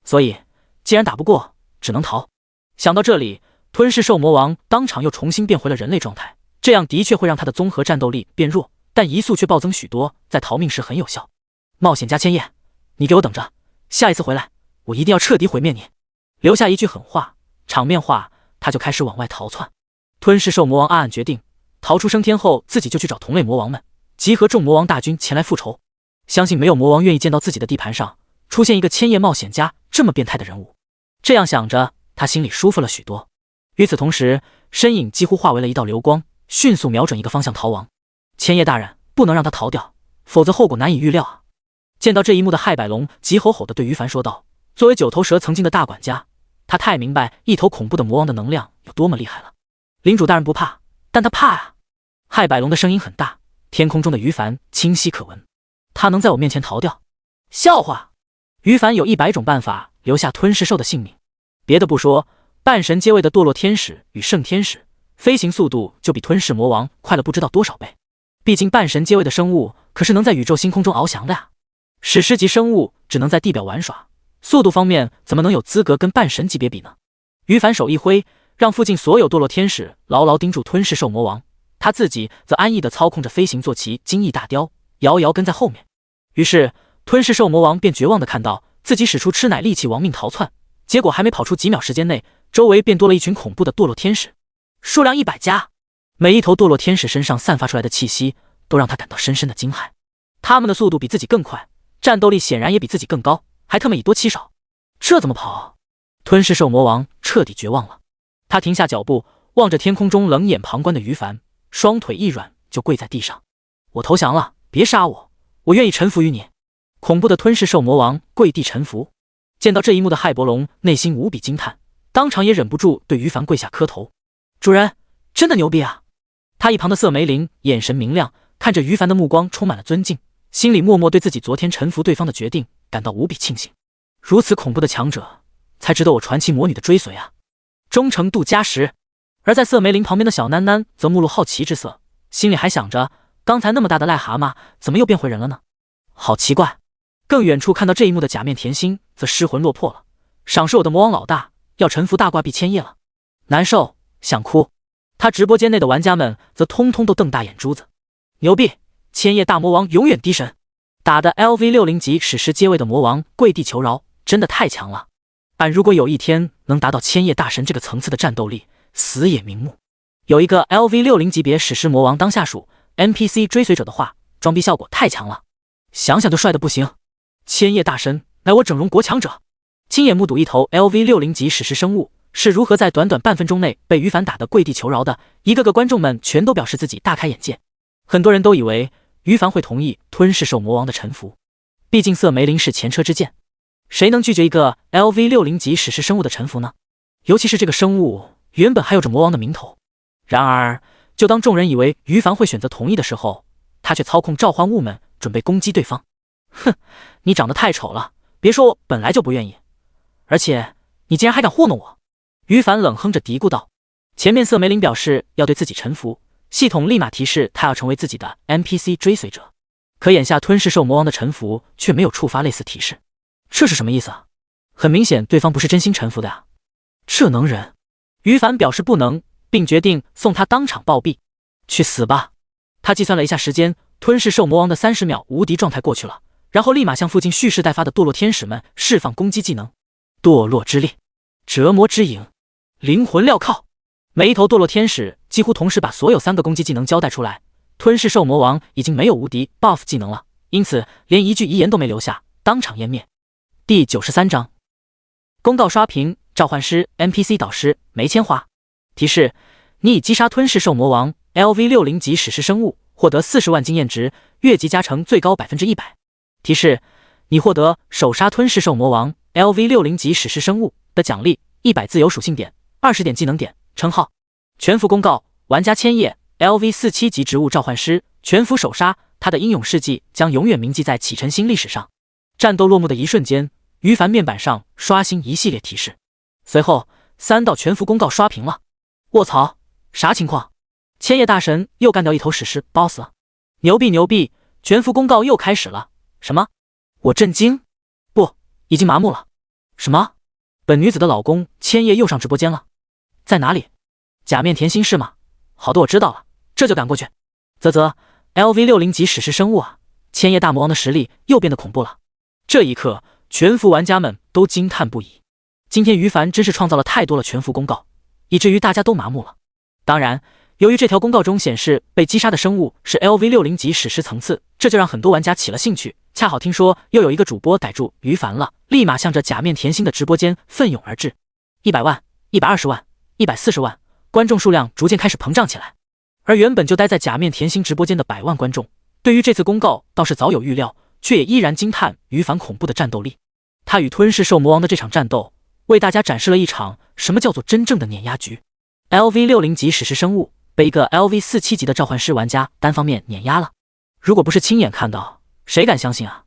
S1: 所以，既然打不过，只能逃。想到这里，吞噬兽魔王当场又重新变回了人类状态，这样的确会让他的综合战斗力变弱，但移速却暴增许多，在逃命时很有效。冒险家千叶，你给我等着，下一次回来，我一定要彻底毁灭你！留下一句狠话，场面话，他就开始往外逃窜。吞噬兽魔王暗暗决定，逃出升天后，自己就去找同类魔王们，集合众魔王大军前来复仇。相信没有魔王愿意见到自己的地盘上出现一个千叶冒险家这么变态的人物。这样想着，他心里舒服了许多。与此同时，身影几乎化为了一道流光，迅速瞄准一个方向逃亡。千叶大人，不能让他逃掉，否则后果难以预料啊！见到这一幕的亥百龙急吼吼地对于凡说道。作为九头蛇曾经的大管家，他太明白一头恐怖的魔王的能量有多么厉害了。领主大人不怕，但他怕啊！亥百龙的声音很大，天空中的于凡清晰可闻。他能在我面前逃掉？笑话！于凡有100种办法留下吞噬兽的性命。别的不说，半神阶位的堕落天使与圣天使，飞行速度就比吞噬魔王快了不知道多少倍。毕竟半神阶位的生物可是能在宇宙星空中翱翔的呀。史诗级生物只能在地表玩耍，速度方面怎么能有资格跟半神级别比呢？于凡手一挥，让附近所有堕落天使牢牢盯住吞噬兽魔王，他自己则安逸地操控着飞行坐骑金翼大雕，遥遥跟在后面。于是吞噬兽魔王便绝望地看到自己使出吃奶力气亡命逃窜，结果还没跑出几秒时间内，周围便多了一群恐怖的堕落天使，数量100加。每一头堕落天使身上散发出来的气息都让他感到深深的惊骇。他们的速度比自己更快，战斗力显然也比自己更高，还他妈以多欺少，这怎么跑？吞噬兽魔王彻底绝望了，他停下脚步，望着天空中冷眼旁观的于凡，双腿一软就跪在地上。我投降了，别杀我，我愿意臣服于你。恐怖的吞噬兽魔王跪地臣服。见到这一幕的骇伯龙内心无比惊叹，当场也忍不住对于凡跪下磕头。主人，真的牛逼啊！他一旁的瑟梅林眼神明亮，看着于凡的目光充满了尊敬，心里默默对自己昨天臣服对方的决定感到无比庆幸。如此恐怖的强者，才值得我传奇魔女的追随啊！忠诚度加10。而在瑟梅林旁边的小囡囡则目露好奇之色，心里还想着刚才那么大的癞蛤蟆怎么又变回人了呢？好奇怪。更远处看到这一幕的假面甜心则失魂落魄了，赏识我的魔王老大要臣服大挂壁千叶了，难受，想哭。他直播间内的玩家们则通通都瞪大眼珠子，牛逼，千叶大魔王永远低神，打的 LV60级史诗阶位的魔王跪地求饶，真的太强了。俺如果有一天能达到千叶大神这个层次的战斗力，死也瞑目。有一个 LV60级别史诗魔王当下属 NPC 追随者的话，装逼效果太强了，想想就帅得不行。千叶大神乃我整容国强者，亲眼目睹一头 LV60级史诗生物是如何在短短半分钟内被于凡打得跪地求饶的，一个个观众们全都表示自己大开眼界。很多人都以为于凡会同意吞噬兽魔王的臣服，毕竟瑟梅林是前车之鉴，谁能拒绝一个 LV60级史诗生物的臣服呢？尤其是这个生物原本还有着魔王的名头。然而就当众人以为于凡会选择同意的时候，他却操控召唤物们准备攻击对方。哼，你长得太丑了，别说我本来就不愿意，而且你竟然还敢糊弄我。于凡冷哼着嘀咕道。前面瑟梅林表示要对自己臣服，系统立马提示他要成为自己的 NPC 追随者，可眼下吞噬兽魔王的臣服却没有触发类似提示，这是什么意思啊？很明显对方不是真心臣服的呀，这能忍？于凡表示不能，并决定送他当场暴毙。去死吧！他计算了一下时间，吞噬兽魔王的30秒无敌状态过去了，然后立马向附近蓄势待发的堕落天使们释放攻击技能：堕落之力、折磨之影、灵魂镣铐。每一头堕落天使几乎同时把所有3个攻击技能交代出来。吞噬兽魔王已经没有无敌 buff 技能了，因此连一句遗言都没留下，当场湮灭。第93章公告刷屏：召唤师 NPC 导师没签花。提示：你已击杀吞噬兽魔王 LV60级史诗生物，获得40万经验值，越级加成最高 100%。提示：你获得首杀吞噬兽魔王 LV60级史诗生物的奖励100自由属性点、20点技能点、称号。全服公告：玩家千叶 LV47级植物召唤师，全服首杀，他的英勇事迹将永远铭记在启辰星历史上。战斗落幕的一瞬间，于凡面板上刷新一系列提示，随后3道全服公告刷屏了。卧槽，啥情况？千叶大神又干掉一头史诗 BOSS 了，牛逼牛逼！全服公告又开始了。什么？我震惊，不，已经麻木了。什么？本女子的老公千叶又上直播间了？在哪里？假面甜心是吗？好的，我知道了，这就赶过去。啧啧 ，LV60级史诗生物啊，千叶大魔王的实力又变得恐怖了。这一刻，全服玩家们都惊叹不已。今天于凡真是创造了太多了全服公告，以至于大家都麻木了。当然，由于这条公告中显示被击杀的生物是 LV60级史诗层次，这就让很多玩家起了兴趣。恰好听说又有一个主播逮住于凡了，立马向着假面甜心的直播间奋勇而至。100万、120万、140万，观众数量逐渐开始膨胀起来。而原本就待在假面甜心直播间的100万观众，对于这次公告倒是早有预料，却也依然惊叹于凡恐怖的战斗力。他与吞噬兽魔王的这场战斗，为大家展示了一场什么叫做真正的碾压局。LV60级史诗生物被一个 LV47级的召唤师玩家单方面碾压了。如果不是亲眼看到，谁敢相信啊？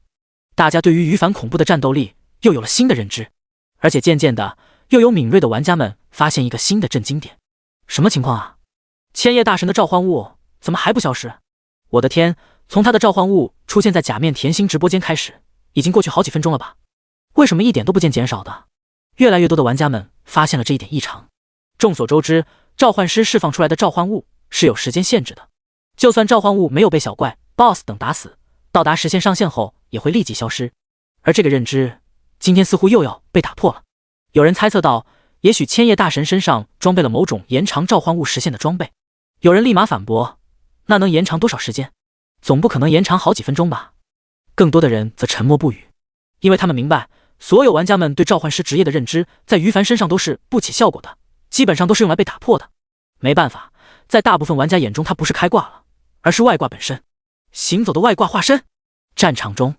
S1: 大家对于于凡恐怖的战斗力又有了新的认知，而且渐渐的，又有敏锐的玩家们发现一个新的震惊点。什么情况啊？千叶大神的召唤物怎么还不消失？我的天，从他的召唤物出现在假面甜心直播间开始，已经过去好几分钟了吧？为什么一点都不见减少的？越来越多的玩家们发现了这一点异常。众所周知，召唤师释放出来的召唤物是有时间限制的，就算召唤物没有被小怪、BOSS 等打死，到达时限上限后也会立即消失。而这个认知，今天似乎又要被打破了。有人猜测到，也许千叶大神身上装备了某种延长召唤物时限的装备。有人立马反驳，那能延长多少时间？总不可能延长好几分钟吧？更多的人则沉默不语，因为他们明白，所有玩家们对召唤师职业的认知，在于凡身上都是不起效果的，基本上都是用来被打破的。没办法，在大部分玩家眼中，他不是开挂了，而是外挂本身，行走的外挂化身。战场中，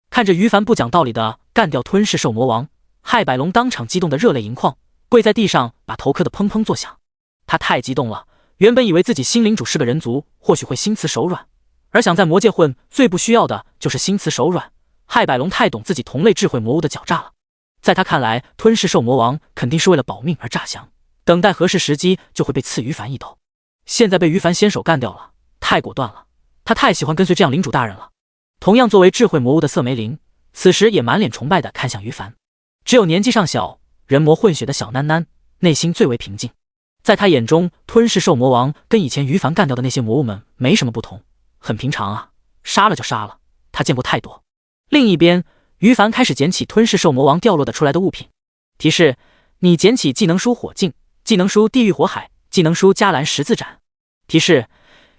S1: 看着于凡不讲道理的干掉吞噬兽魔王，骇百龙当场激动的热泪盈眶，跪在地上把头磕得砰砰作响。他太激动了，原本以为自己新领主是个人族，或许会心慈手软，而想在魔界混，最不需要的就是心慈手软。骇百龙太懂自己同类智慧魔物的狡诈了，在他看来，吞噬兽魔王肯定是为了保命而诈降，等待合适时机就会被刺于凡一刀。现在被于凡先手干掉了，太果断了，他太喜欢跟随这样领主大人了。同样作为智慧魔物的瑟梅林，此时也满脸崇拜地看向于凡。只有年纪尚小、人魔混血的小囡囡，内心最为平静。在他眼中，吞噬兽魔王跟以前于凡干掉的那些魔物们没什么不同，很平常啊，杀了就杀了，他见过太多。另一边，于凡开始捡起吞噬兽魔王掉落出来的物品。提示：你捡起技能书火镜，技能书地狱火海，技能书迦兰十字斩。提示：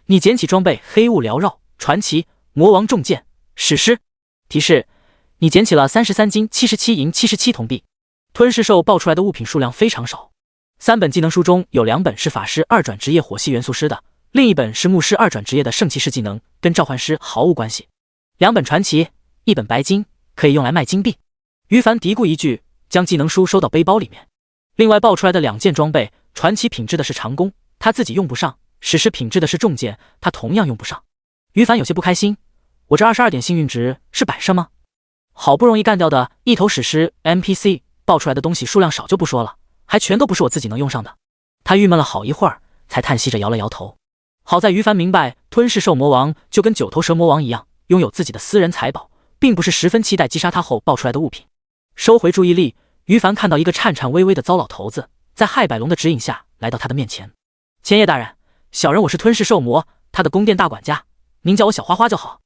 S1: 你捡起装备黑雾缭绕、传奇、魔王重剑、史诗。提示：你捡起了33金、77银、77铜币。吞噬兽爆出来的物品数量非常少，3本技能书中有2本是法师2转职业火系元素师的，另一本是牧师2转职业的圣骑士技能，跟召唤师毫无关系。2本传奇，1本白金，可以用来卖金币。于凡嘀咕一句，将技能书收到背包里面。另外爆出来的2件装备，传奇品质的是长弓，他自己用不上；史诗品质的是重剑，他同样用不上。于凡有些不开心，我这22点幸运值是摆设吗？好不容易干掉的一头史诗 NPC 爆出来的东西数量少就不说了，还全都不是我自己能用上的。他郁闷了好一会儿，才叹息着摇了摇头。好在于凡明白，吞噬兽魔王就跟9头蛇魔王一样，拥有自己的私人财宝，并不是十分期待击杀他后爆出来的物品。收回注意力，于凡看到一个颤颤巍巍的糟老头子，在骇百龙的指引下来到他的面前。千叶大人，小人我是吞噬兽魔，他的宫殿大管家，您叫我小花花就好。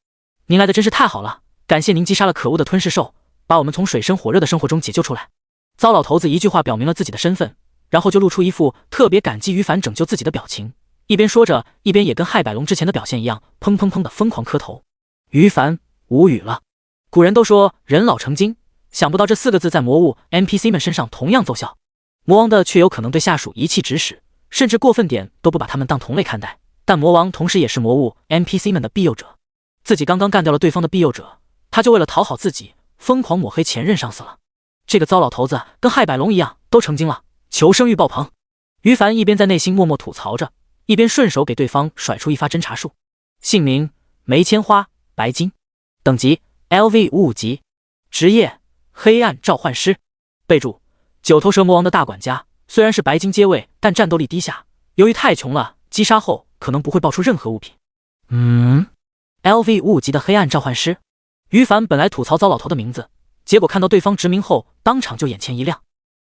S1: 您来的真是太好了，感谢您击杀了可恶的吞噬兽，把我们从水深火热的生活中解救出来。糟老头子一句话表明了自己的身份，然后就露出一副特别感激于凡拯救自己的表情，一边说着，一边也跟骇百龙之前的表现一样，砰砰砰的疯狂磕头。于凡无语了。古人都说人老成精，想不到这4个字在魔物 NPC 们身上同样奏效。魔王的却有可能对下属一气指使，甚至过分点都不把他们当同类看待，但魔王同时也是魔物 NPC 们的庇佑者。自己刚刚干掉了对方的庇佑者，他就为了讨好自己，疯狂抹黑前任上司了。这个糟老头子跟骇百龙一样，都成精了，求生欲爆棚。于凡一边在内心默默吐槽着，一边顺手给对方甩出一发侦查术。姓名：梅千花，白金，等级 LV55级，职业：黑暗召唤师。备注：9头蛇魔王的大管家，虽然是白金阶位，但战斗力低下，由于太穷了，击杀后可能不会爆出任何物品。LV55级的黑暗召唤师。于凡本来吐槽糟老头的名字，结果看到对方直名后，当场就眼前一亮。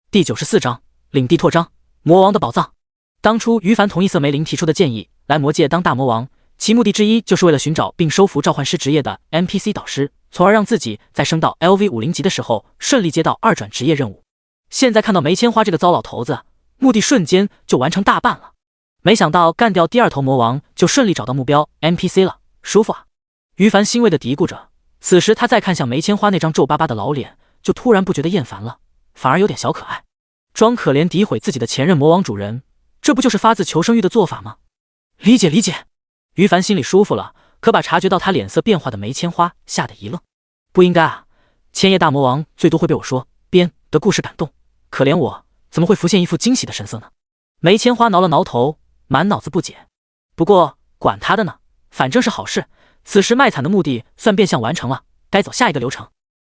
S1: 第94章领地拓张，魔王的宝藏。当初于凡同意瑟梅林提出的建议，来魔界当大魔王，其目的之一就是为了寻找并收服召唤师职业的 NPC 导师，从而让自己在升到 LV50级的时候顺利接到2转职业任务。现在看到梅千花这个糟老头子，目的瞬间就完成大半了。没想到干掉第2头魔王就顺利找到目标 NPC 了，舒服啊！于凡欣慰地嘀咕着。此时他再看向梅千花那张皱巴巴的老脸，就突然不觉得厌烦了，反而有点小可爱。装可怜诋毁自己的前任魔王主人，这不就是发自求生欲的做法吗？理解理解。于凡心里舒服了，可把察觉到他脸色变化的梅千花吓得一愣。不应该啊，千叶大魔王最多会被我说编的故事感动，可怜我怎么会浮现一副惊喜的神色呢？梅千花挠了挠头，满脑子不解。不过管他的呢，反正是好事，此时卖惨的目的算变相完成了，该走下一个流程。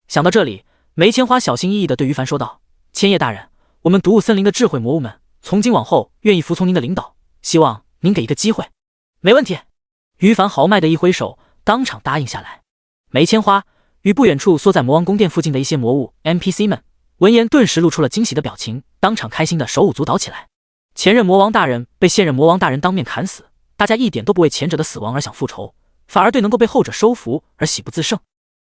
S1: 想到这里，梅千花小心翼翼地对于凡说道：千叶大人，我们毒雾森林的智慧魔物们从今往后愿意服从您的领导，希望您给一个机会。没问题。于凡豪迈的一挥手，当场答应下来。梅千花，与不远处缩在魔王宫殿附近的一些魔物 NPC 们闻言顿时露出了惊喜的表情，当场开心的手舞足蹈起来。前任魔王大人被现任魔王大人当面砍死，大家一点都不为前者的死亡而想复仇，反而对能够被后者收服而喜不自胜。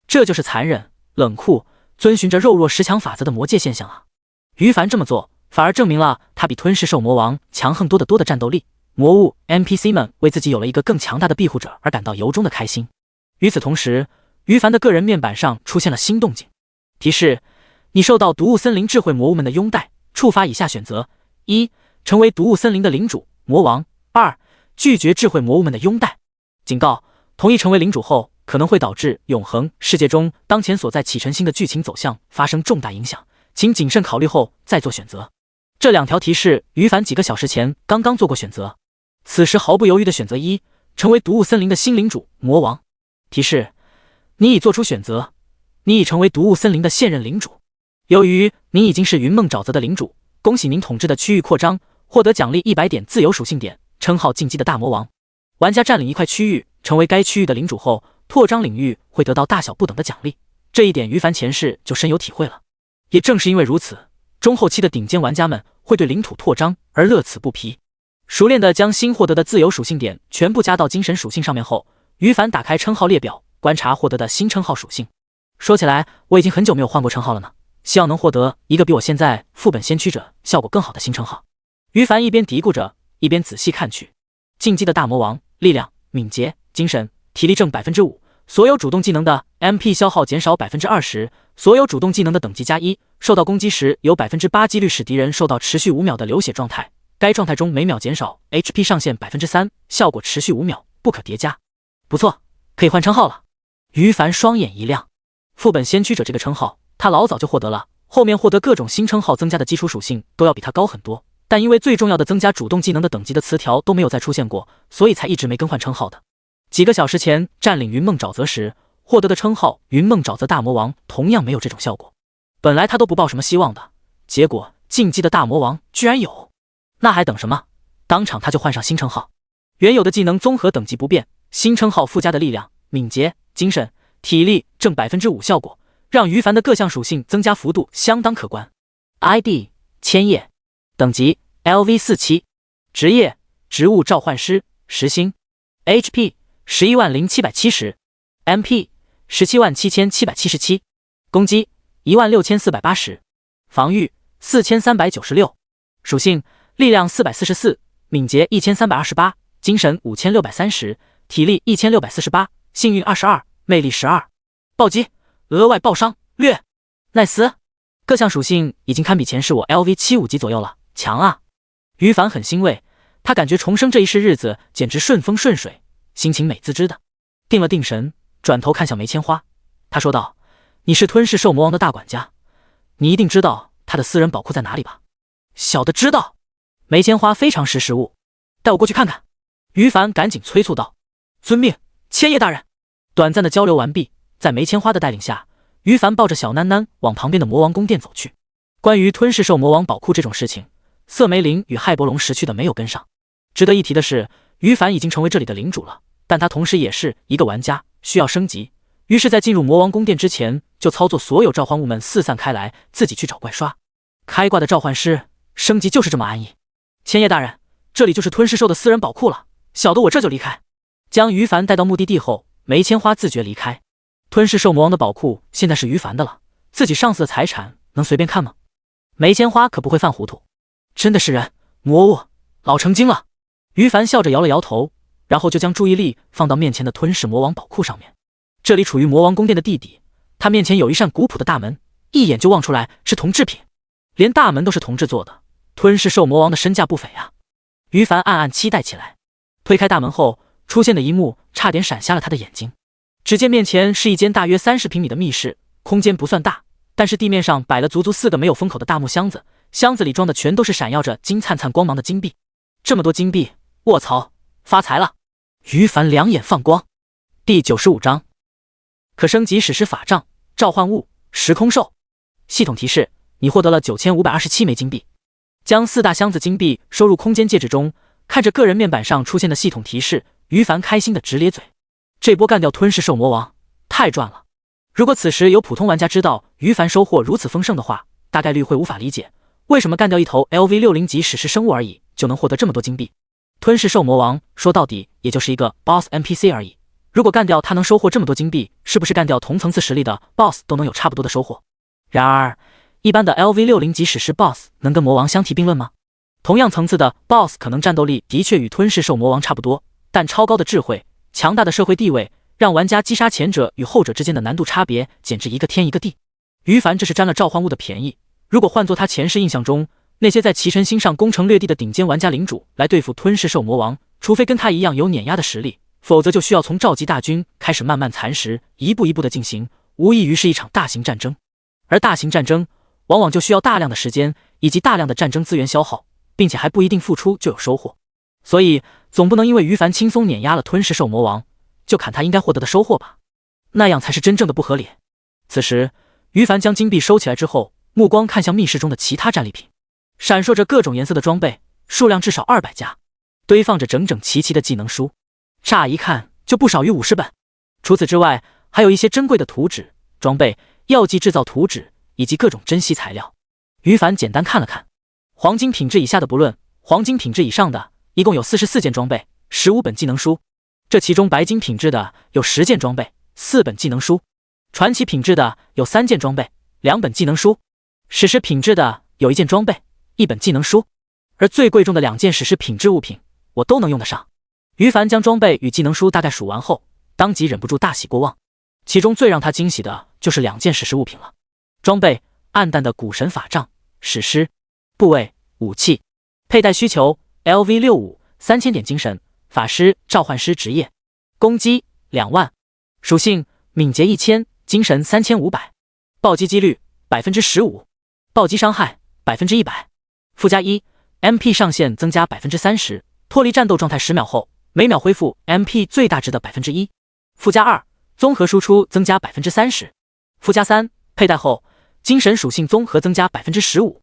S1: 这就是残忍、冷酷、遵循着肉弱识强法则的魔界现象啊！于凡这么做，反而证明了他比吞噬兽魔王强横多得多的战斗力。魔物 NPC 们为自己有了一个更强大的庇护者而感到由衷的开心。与此同时，于凡的个人面板上出现了新动静。提示：你受到毒物森林智慧魔物们的拥戴，触发以下选择：一、成为毒物森林的领主魔王；二、拒绝智慧魔物们的拥戴。警告：同意成为领主后，可能会导致永恒世界中当前所在启程星的剧情走向发生重大影响，请谨慎考虑后再做选择。这两条提示，于凡几个小时前刚刚做过选择，此时毫不犹豫的选择一，成为毒物森林的新领主魔王。提示：你已做出选择，你已成为毒物森林的现任领主。由于您已经是云梦沼泽的领主，恭喜您统治的区域扩张，获得奖励100点自由属性点，称号进击的大魔王。玩家占领一块区域，成为该区域的领主后，扩张领域会得到大小不等的奖励，这一点于凡前世就深有体会了。也正是因为如此，中后期的顶尖玩家们会对领土拓张而乐此不疲。熟练的将新获得的自由属性点全部加到精神属性上面后，于凡打开称号列表，观察获得的新称号属性。说起来，我已经很久没有换过称号了呢，希望能获得一个比我现在副本先驱者效果更好的新称号。于凡一边嘀咕着，一边仔细看去。进击的大魔王，力量、敏捷、精神、体力正 5%， 所有主动技能的 MP 消耗减少 20%， 所有主动技能的等级加1，受到攻击时有 8% 几率使敌人受到持续5秒的流血状态，该状态中每秒减少 HP 上限 3%， 效果持续5秒，不可叠加。不错，可以换称号了。于凡双眼一亮，副本先驱者这个称号他老早就获得了，后面获得各种新称号增加的基础属性都要比他高很多，但因为最重要的增加主动技能的等级的词条都没有再出现过，所以才一直没更换称号的。几个小时前占领云梦沼泽时获得的称号云梦沼泽大魔王同样没有这种效果，本来他都不抱什么希望的，结果进击的大魔王居然有，那还等什么？当场他就换上新称号。原有的技能综合等级不变，新称号附加的力量、敏捷、精神、体力正 5% 效果，让于凡的各项属性增加幅度相当可观。 ID 千叶，等级 LV47， 职业植物召唤师，时薪 HP 110770， MP 17777，攻击16480，防御4396，属性力量444，敏捷1328，精神5630，体力1648，幸运22，魅力12。暴击，额外爆伤，略。奈斯，各项属性已经堪比前世我 LV75级左右了，强啊！于凡很欣慰，他感觉重生这一世日子简直顺风顺水，心情美滋滋的。定了定神，转头看向梅千花，他说道：你是吞噬兽魔王的大管家，你一定知道他的私人宝库在哪里吧？小的知道。梅千花非常识时务，带我过去看看。于凡赶紧催促道：遵命，千叶大人。短暂的交流完毕，在梅千花的带领下，于凡抱着小囡囡往旁边的魔王宫殿走去。关于吞噬兽魔王宝库这种事情，瑟梅林与骇伯龙识趣的没有跟上。值得一提的是，于凡已经成为这里的领主了，但他同时也是一个玩家，需要升级，于是在进入魔王宫殿之前就操作所有召唤物们四散开来，自己去找怪刷。开挂的召唤师升级就是这么安逸。千叶大人，这里就是吞噬兽的私人宝库了，小的我这就离开。将于凡带到目的地后，梅千花自觉离开。吞噬兽魔王的宝库现在是于凡的了，自己上司的财产能随便看吗？梅千花可不会犯糊涂，真的是人魔物，老成精了。于凡笑着摇了摇头，然后就将注意力放到面前的吞噬魔王宝库上面。这里处于魔王宫殿的地底，他面前有一扇古朴的大门，一眼就望出来是铜制品，连大门都是铜制做的，吞噬兽魔王的身价不菲啊！于凡暗暗期待起来。推开大门后，出现的一幕差点闪瞎了他的眼睛。只见面前是一间大约30平米的密室，空间不算大，但是地面上摆了足足4个没有封口的大木箱子，箱子里装的全都是闪耀着金灿灿光芒的金币。这么多金币，卧槽，发财了！于凡两眼放光。第95章，可升级史诗法杖，召唤物时空兽。系统提示：你获得了9527枚金币。将4大箱子金币收入空间戒指中，看着个人面板上出现的系统提示，于凡开心的直咧嘴。这波干掉吞噬兽魔王，太赚了！如果此时有普通玩家知道于凡收获如此丰盛的话，大概率会无法理解为什么干掉一头 LV60 级史诗生物而已就能获得这么多金币。吞噬兽魔王说到底也就是一个 BOSS NPC 而已，如果干掉他能收获这么多金币，是不是干掉同层次实力的 BOSS 都能有差不多的收获？然而，一般的 LV60 级史诗 BOSS 能跟魔王相提并论吗？同样层次的 BOSS 可能战斗力的确与吞噬兽魔王差不多，但超高的智慧、强大的社会地位，让玩家击杀前者与后者之间的难度差别简直一个天一个地。于凡这是占了召唤物的便宜，如果换作他前世印象中那些在齐晨星上攻城略地的顶尖玩家领主来对付吞噬兽魔王，除非跟他一样有碾压的实力，否则就需要从召集大军开始慢慢蚕食，一步一步的进行，无异于是一场大型战争。而大型战争往往就需要大量的时间以及大量的战争资源消耗，并且还不一定付出就有收获。所以总不能因为于凡轻松碾压了吞噬兽魔王，就砍他应该获得的收获吧，那样才是真正的不合理。此时于凡将金币收起来之后，目光看向密室中的其他战利品，闪烁着各种颜色的装备，数量至少200家，堆放着整整齐齐的技能书，乍一看就不少于50本。除此之外，还有一些珍贵的图纸、装备、药剂制造图纸以及各种珍稀材料。于凡简单看了看，黄金品质以下的不论，黄金品质以上的一共有44件装备，15本技能书。这其中白金品质的有10件装备，4本技能书；传奇品质的有3件装备，2本技能书；史诗品质的有1件装备，1本技能书。而最贵重的2件史诗品质物品，我都能用得上。于凡将装备与技能书大概数完后，当即忍不住大喜过望。其中最让他惊喜的就是2件史诗物品了。装备：暗淡的古神法杖，史诗；部位：武器；佩戴需求 ：LV65 3000点精神，法师、召唤师职业；攻击2万；属性：敏捷1000，精神3500；暴击几率 15%， 暴击伤害 100%；附加1 MP 上限增加 30%， 脱离战斗状态10秒后，每秒恢复 MP 最大值的 1%；附加2综合输出增加 30%；附加3佩戴后精神属性综合增加 15%；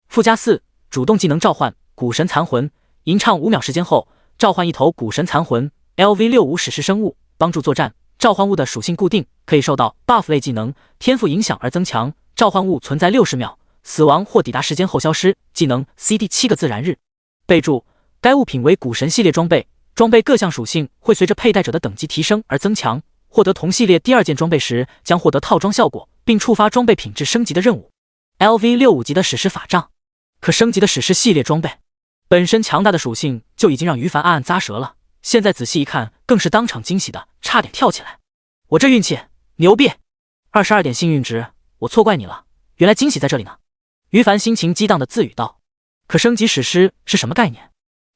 S1: 附加4主动技能召唤古神残魂，吟唱5秒时间后召唤一头古神残魂 LV65 史诗生物，帮助作战。召唤物的属性固定，可以受到 buff 类技能、天赋影响而增强。召唤物存在60秒，死亡或抵达时间后消失。技能 CD 7个自然日。备注：该物品为古神系列装备，装备各项属性会随着佩戴者的等级提升而增强。获得同系列第2件装备时，将获得套装效果，并触发装备品质升级的任务。LV65级的史诗法杖，可升级的史诗系列装备。本身强大的属性就已经让于凡暗暗咂舌了，现在仔细一看，更是当场惊喜的差点跳起来。我这运气牛逼！22点幸运值，我错怪你了，原来惊喜在这里呢。于凡心情激荡的自语道。可升级史诗是什么概念？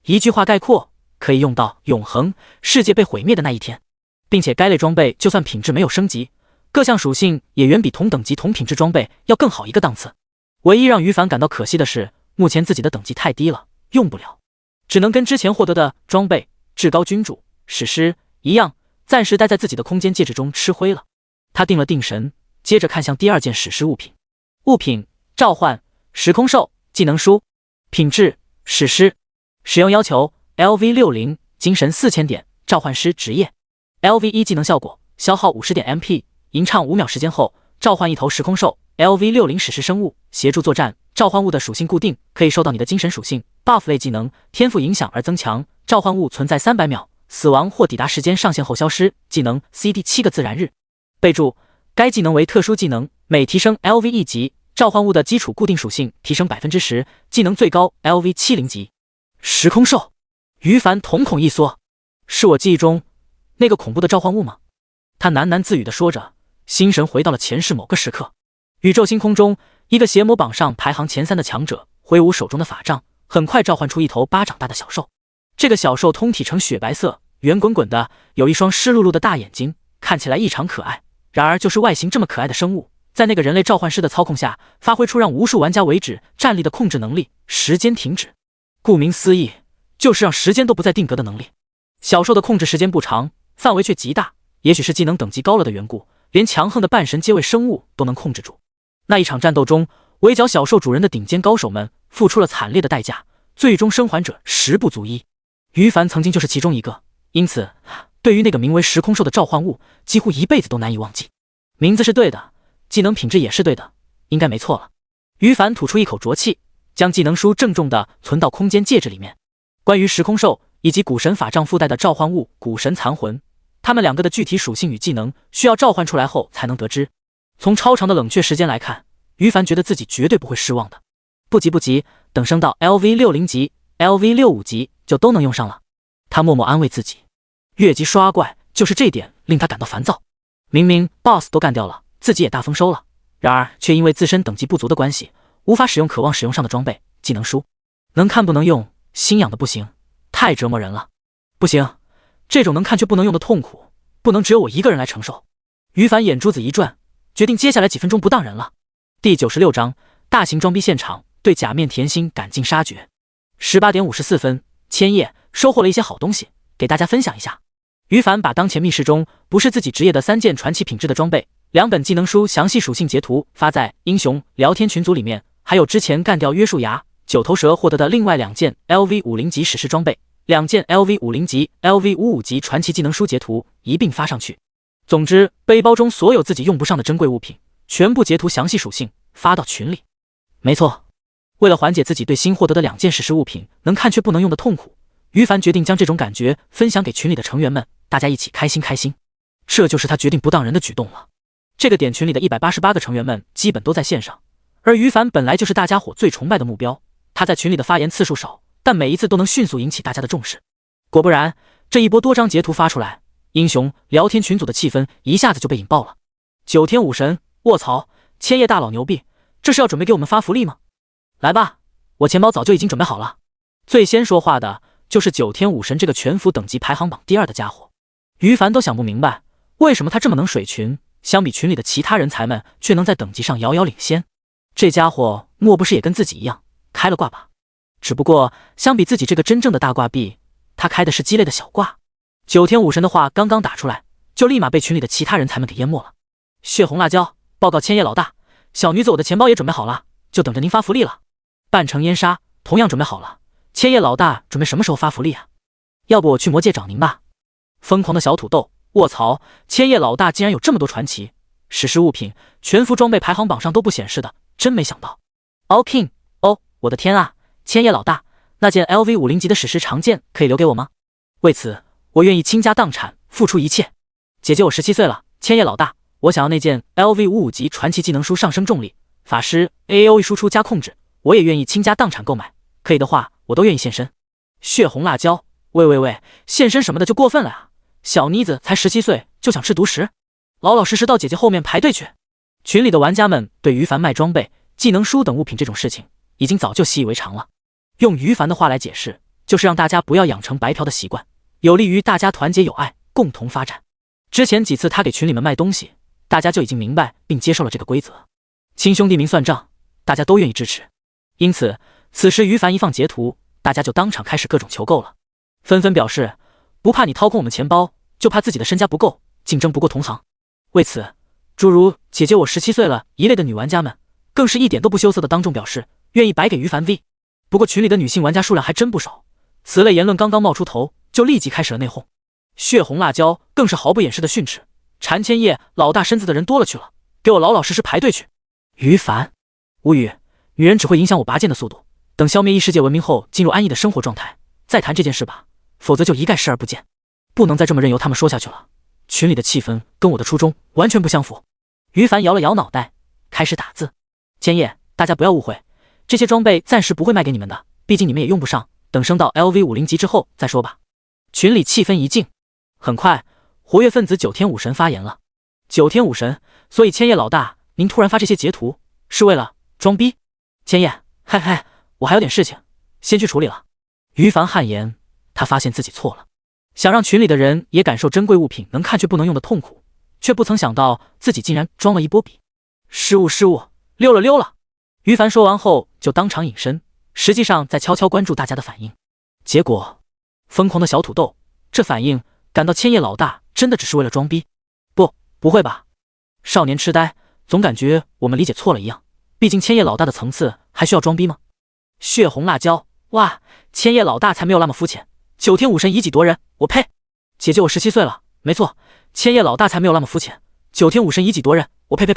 S1: 一句话概括，可以用到永恒，世界被毁灭的那一天。并且该类装备就算品质没有升级，各项属性也远比同等级同品质装备要更好一个档次。唯一让于凡感到可惜的是，目前自己的等级太低了，用不了，只能跟之前获得的装备至高君主、史诗一样，暂时待在自己的空间戒指中吃灰了。他定了定神，接着看向第2件史诗物品。物品：召唤时空兽，技能书，品质史诗，使用要求 LV60 精神4000点，召唤师职业。LV1 技能效果：消耗50点 MP， 吟唱5秒时间后召唤一头时空兽 LV60 史诗生物，协助作战。召唤物的属性固定，可以受到你的精神属性、buff 类技能、天赋影响而增强。召唤物存在300秒，死亡或抵达时间上限后消失。技能 CD 7个自然日。备注：该技能为特殊技能，每提升 LV1 级，召唤物的基础固定属性提升 10%， 技能最高 LV70 级。时空兽，于凡瞳孔一缩，是我记忆中那个恐怖的召唤物吗？他喃喃自语地说着，心神回到了前世某个时刻。宇宙星空中，一个邪魔榜上排行前3的强者挥舞手中的法杖，很快召唤出一头巴掌大的小兽。这个小兽通体呈雪白色，圆滚滚的，有一双湿漉漉的大眼睛，看起来异常可爱。然而就是外形这么可爱的生物，在那个人类召唤师的操控下，发挥出让无数玩家为止站立的控制能力，时间停止。顾名思义，就是让时间都不再定格的能力。小兽的控制时间不长，范围却极大，也许是技能等级高了的缘故，连强横的半神阶位生物都能控制住。那一场战斗中，围剿小兽主人的顶尖高手们付出了惨烈的代价，最终生还者10不足1。于凡曾经就是其中一个，因此对于那个名为时空兽的召唤物，几乎一辈子都难以忘记。名字是对的，技能品质也是对的，应该没错了。于凡吐出一口浊气，将技能书郑重地存到空间戒指里面。关于时空兽以及古神法杖附带的召唤物古神残魂，他们两个的具体属性与技能需要召唤出来后才能得知。从超长的冷却时间来看，于凡觉得自己绝对不会失望的。不急，等升到 LV60 级、LV65 级就都能用上了。他默默安慰自己，越级刷怪就是这点令他感到烦躁。明明 BOSS 都干掉了，自己也大丰收了，然而却因为自身等级不足的关系，无法使用渴望使用上的装备、技能书，能看不能用，心痒的不行，太折磨人了。不行，这种能看却不能用的痛苦，不能只有我一个人来承受。于凡眼珠子一转，决定接下来几分钟不当人了。第96章大型装逼现场，对假面甜心赶尽杀绝。18点54分，千叶收获了一些好东西，给大家分享一下。于凡把当前密室中不是自己职业的3件传奇品质的装备、2本技能书详细属性截图发在英雄聊天群组里面，还有之前干掉约束牙、九头蛇获得的另外2件 LV50 级史诗装备、2件 LV50 级、LV55 级传奇技能书截图一并发上去。总之，背包中所有自己用不上的珍贵物品，全部截图详细属性发到群里。没错，为了缓解自己对新获得的2件史诗物品能看却不能用的痛苦，于凡决定将这种感觉分享给群里的成员们，大家一起开心开心。这就是他决定不当人的举动了。这个点群里的188个成员们基本都在线上，而于凡本来就是大家伙最崇拜的目标，他在群里的发言次数少，但每一次都能迅速引起大家的重视。果不然，这一波多张截图发出来，英雄聊天群组的气氛一下子就被引爆了。9天武神，卧槽，千叶大佬牛逼，这是要准备给我们发福利吗？来吧，我钱包早就已经准备好了。最先说话的就是9天武神这个全服等级排行榜第2的家伙。于凡都想不明白，为什么他这么能水群，相比群里的其他人才们却能在等级上遥遥领先。这家伙莫不是也跟自己一样开了挂吧？只不过相比自己这个真正的大挂币，他开的是鸡肋的小挂。9天武神的话刚刚打出来，就立马被群里的其他人才们给淹没了。血红辣椒报告千叶老大，小女子我的钱包也准备好了，就等着您发福利了。半城烟沙同样准备好了，千叶老大准备什么时候发福利啊？要不我去魔界找您吧。疯狂的小土豆，卧槽，千叶老大竟然有这么多传奇史诗物品，全服装备排行榜上都不显示的，真没想到。King， 哦，我的天啊，千叶老大，那件 LV50 级的史诗长剑可以留给我吗？为此我愿意倾家荡产，付出一切。姐姐我17岁了，千叶老大，我想要那件 LV55 级传奇技能书上升重力、法师 AOE 输出加控制，我也愿意倾家荡产购买，可以的话我都愿意现身。血红辣椒，喂，现身什么的就过分了啊！小妮子才17岁就想吃独食，老老实实到姐姐后面排队去。群里的玩家们对于凡卖装备、技能书等物品这种事情已经早就习以为常了。用于凡的话来解释，就是让大家不要养成白嫖的习惯，有利于大家团结友爱，共同发展。之前几次他给群里面卖东西，大家就已经明白并接受了这个规则。亲兄弟明算账，大家都愿意支持。因此，此时于凡一放截图，大家就当场开始各种求购了，纷纷表示不怕你掏空我们钱包，就怕自己的身家不够，竞争不过同行。为此，诸如姐姐我17岁了一类的女玩家们，更是一点都不羞涩的当众表示愿意白给于凡 V。不过群里的女性玩家数量还真不少，此类言论刚刚冒出头，就立即开始了内讧。血红辣椒更是毫不掩饰的训斥：缠千叶老大身子的人多了去了，给我老老实实排队去。于凡无语，女人只会影响我拔剑的速度，等消灭异世界文明后进入安逸的生活状态再谈这件事吧，否则就一概视而不见。不能再这么任由他们说下去了，群里的气氛跟我的初衷完全不相符。于凡摇了摇脑袋，开始打字：千叶，大家不要误会，这些装备暂时不会卖给你们的，毕竟你们也用不上，等升到 LV50 级之后再说吧。群里气氛一静，很快活跃分子9天武神发言了。9天武神，所以千叶老大您突然发这些截图是为了装逼？千叶，嘿嘿，我还有点事情先去处理了。于凡汗颜，他发现自己错了，想让群里的人也感受珍贵物品能看却不能用的痛苦，却不曾想到自己竟然装了一波逼。失误，溜了。于凡说完后就当场隐身，实际上在悄悄关注大家的反应。结果疯狂的小土豆这反应感到千叶老大真的只是为了装逼？不会吧，少年痴呆，总感觉我们理解错了一样，毕竟千叶老大的层次还需要装逼吗？血红辣椒，哇，千叶老大才没有那么肤浅，9天武神以己夺人，我呸！姐姐我17岁了，没错，千叶老大才没有那么肤浅九天武神以己夺人，我呸！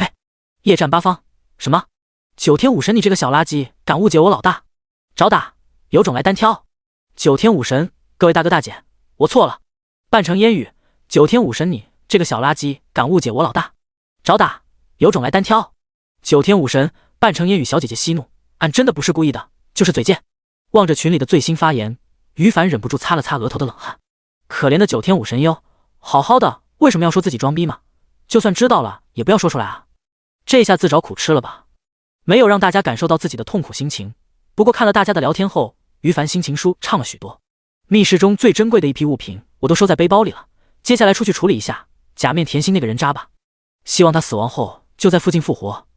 S1: 夜战八方，什么？九天武神，你这个小垃圾，敢误解我老大？找打，有种来单挑！九天武神，各位大哥大姐，我错了。半城烟雨，九天武神，你这个小垃圾，敢误解我老大？找打，有种来单挑！九天武神，半城烟雨小姐姐息怒，俺真的不是故意的，就是嘴贱。望着群里的最新发言，于凡忍不住擦了擦额头的冷汗。可怜的九天武神哟，好好的为什么要说自己装逼嘛？就算知道了也不要说出来啊！这下自找苦吃了吧？没有让大家感受到自己的痛苦心情，不过看了大家的聊天后，于凡心情舒畅了许多。密室中最珍贵的一批物品我都收在背包里了，接下来出去处理一下假面甜心那个人渣吧，希望他死亡后就在附近复活，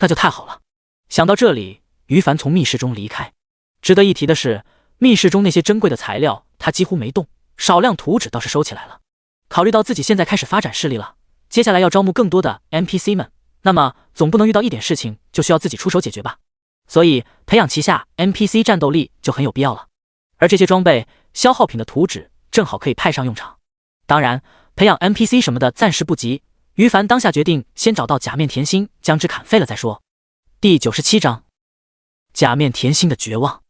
S1: 那就太好了。想到这里，于凡从密室中离开。值得一提的是，密室中那些珍贵的材料他几乎没动，少量图纸倒是收起来了。考虑到自己现在开始发展势力了，接下来要招募更多的 NPC 们，那么总不能遇到一点事情就需要自己出手解决吧，所以培养旗下 NPC 战斗力就很有必要了。而这些装备、消耗品的图纸正好可以派上用场。当然，培养 NPC 什么的暂时不急，于凡当下决定先找到假面甜心，将之砍废了再说。第97章，假面甜心的绝望。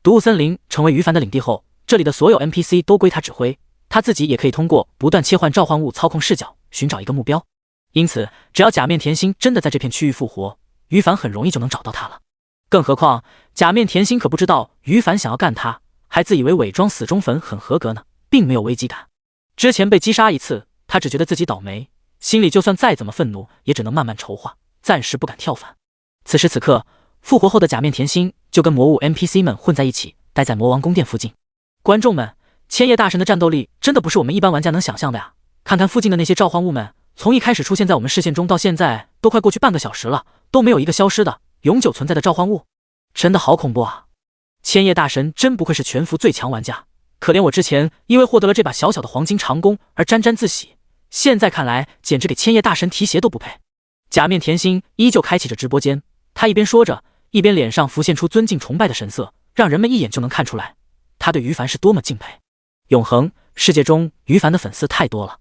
S1: 毒雾森林成为于凡的领地后，这里的所有 NPC 都归他指挥，他自己也可以通过不断切换召唤物操控视角，寻找一个目标。因此，只要假面甜心真的在这片区域复活，于凡很容易就能找到他了。更何况，假面甜心可不知道于凡想要干他，还自以为伪装死忠粉很合格呢，并没有危机感。之前被击杀一次，他只觉得自己倒霉，心里就算再怎么愤怒，也只能慢慢筹划，暂时不敢跳反。此时此刻，复活后的假面甜心就跟魔物 NPC 们混在一起，待在魔王宫殿附近。观众们，千叶大神的战斗力真的不是我们一般玩家能想象的呀！看看附近的那些召唤物们，从一开始出现在我们视线中到现在都快过去半个小时了，都没有一个消失的、永久存在的召唤物，真的好恐怖啊！千叶大神真不愧是全服最强玩家，可怜我之前因为获得了这把小小的黄金长弓而沾沾自喜，现在看来简直给千叶大神提鞋都不配。假面甜心依旧开启着直播间，他一边说着，一边脸上浮现出尊敬崇拜的神色，让人们一眼就能看出来他对于凡是多么敬佩。永恒世界中，于凡的粉丝太多了，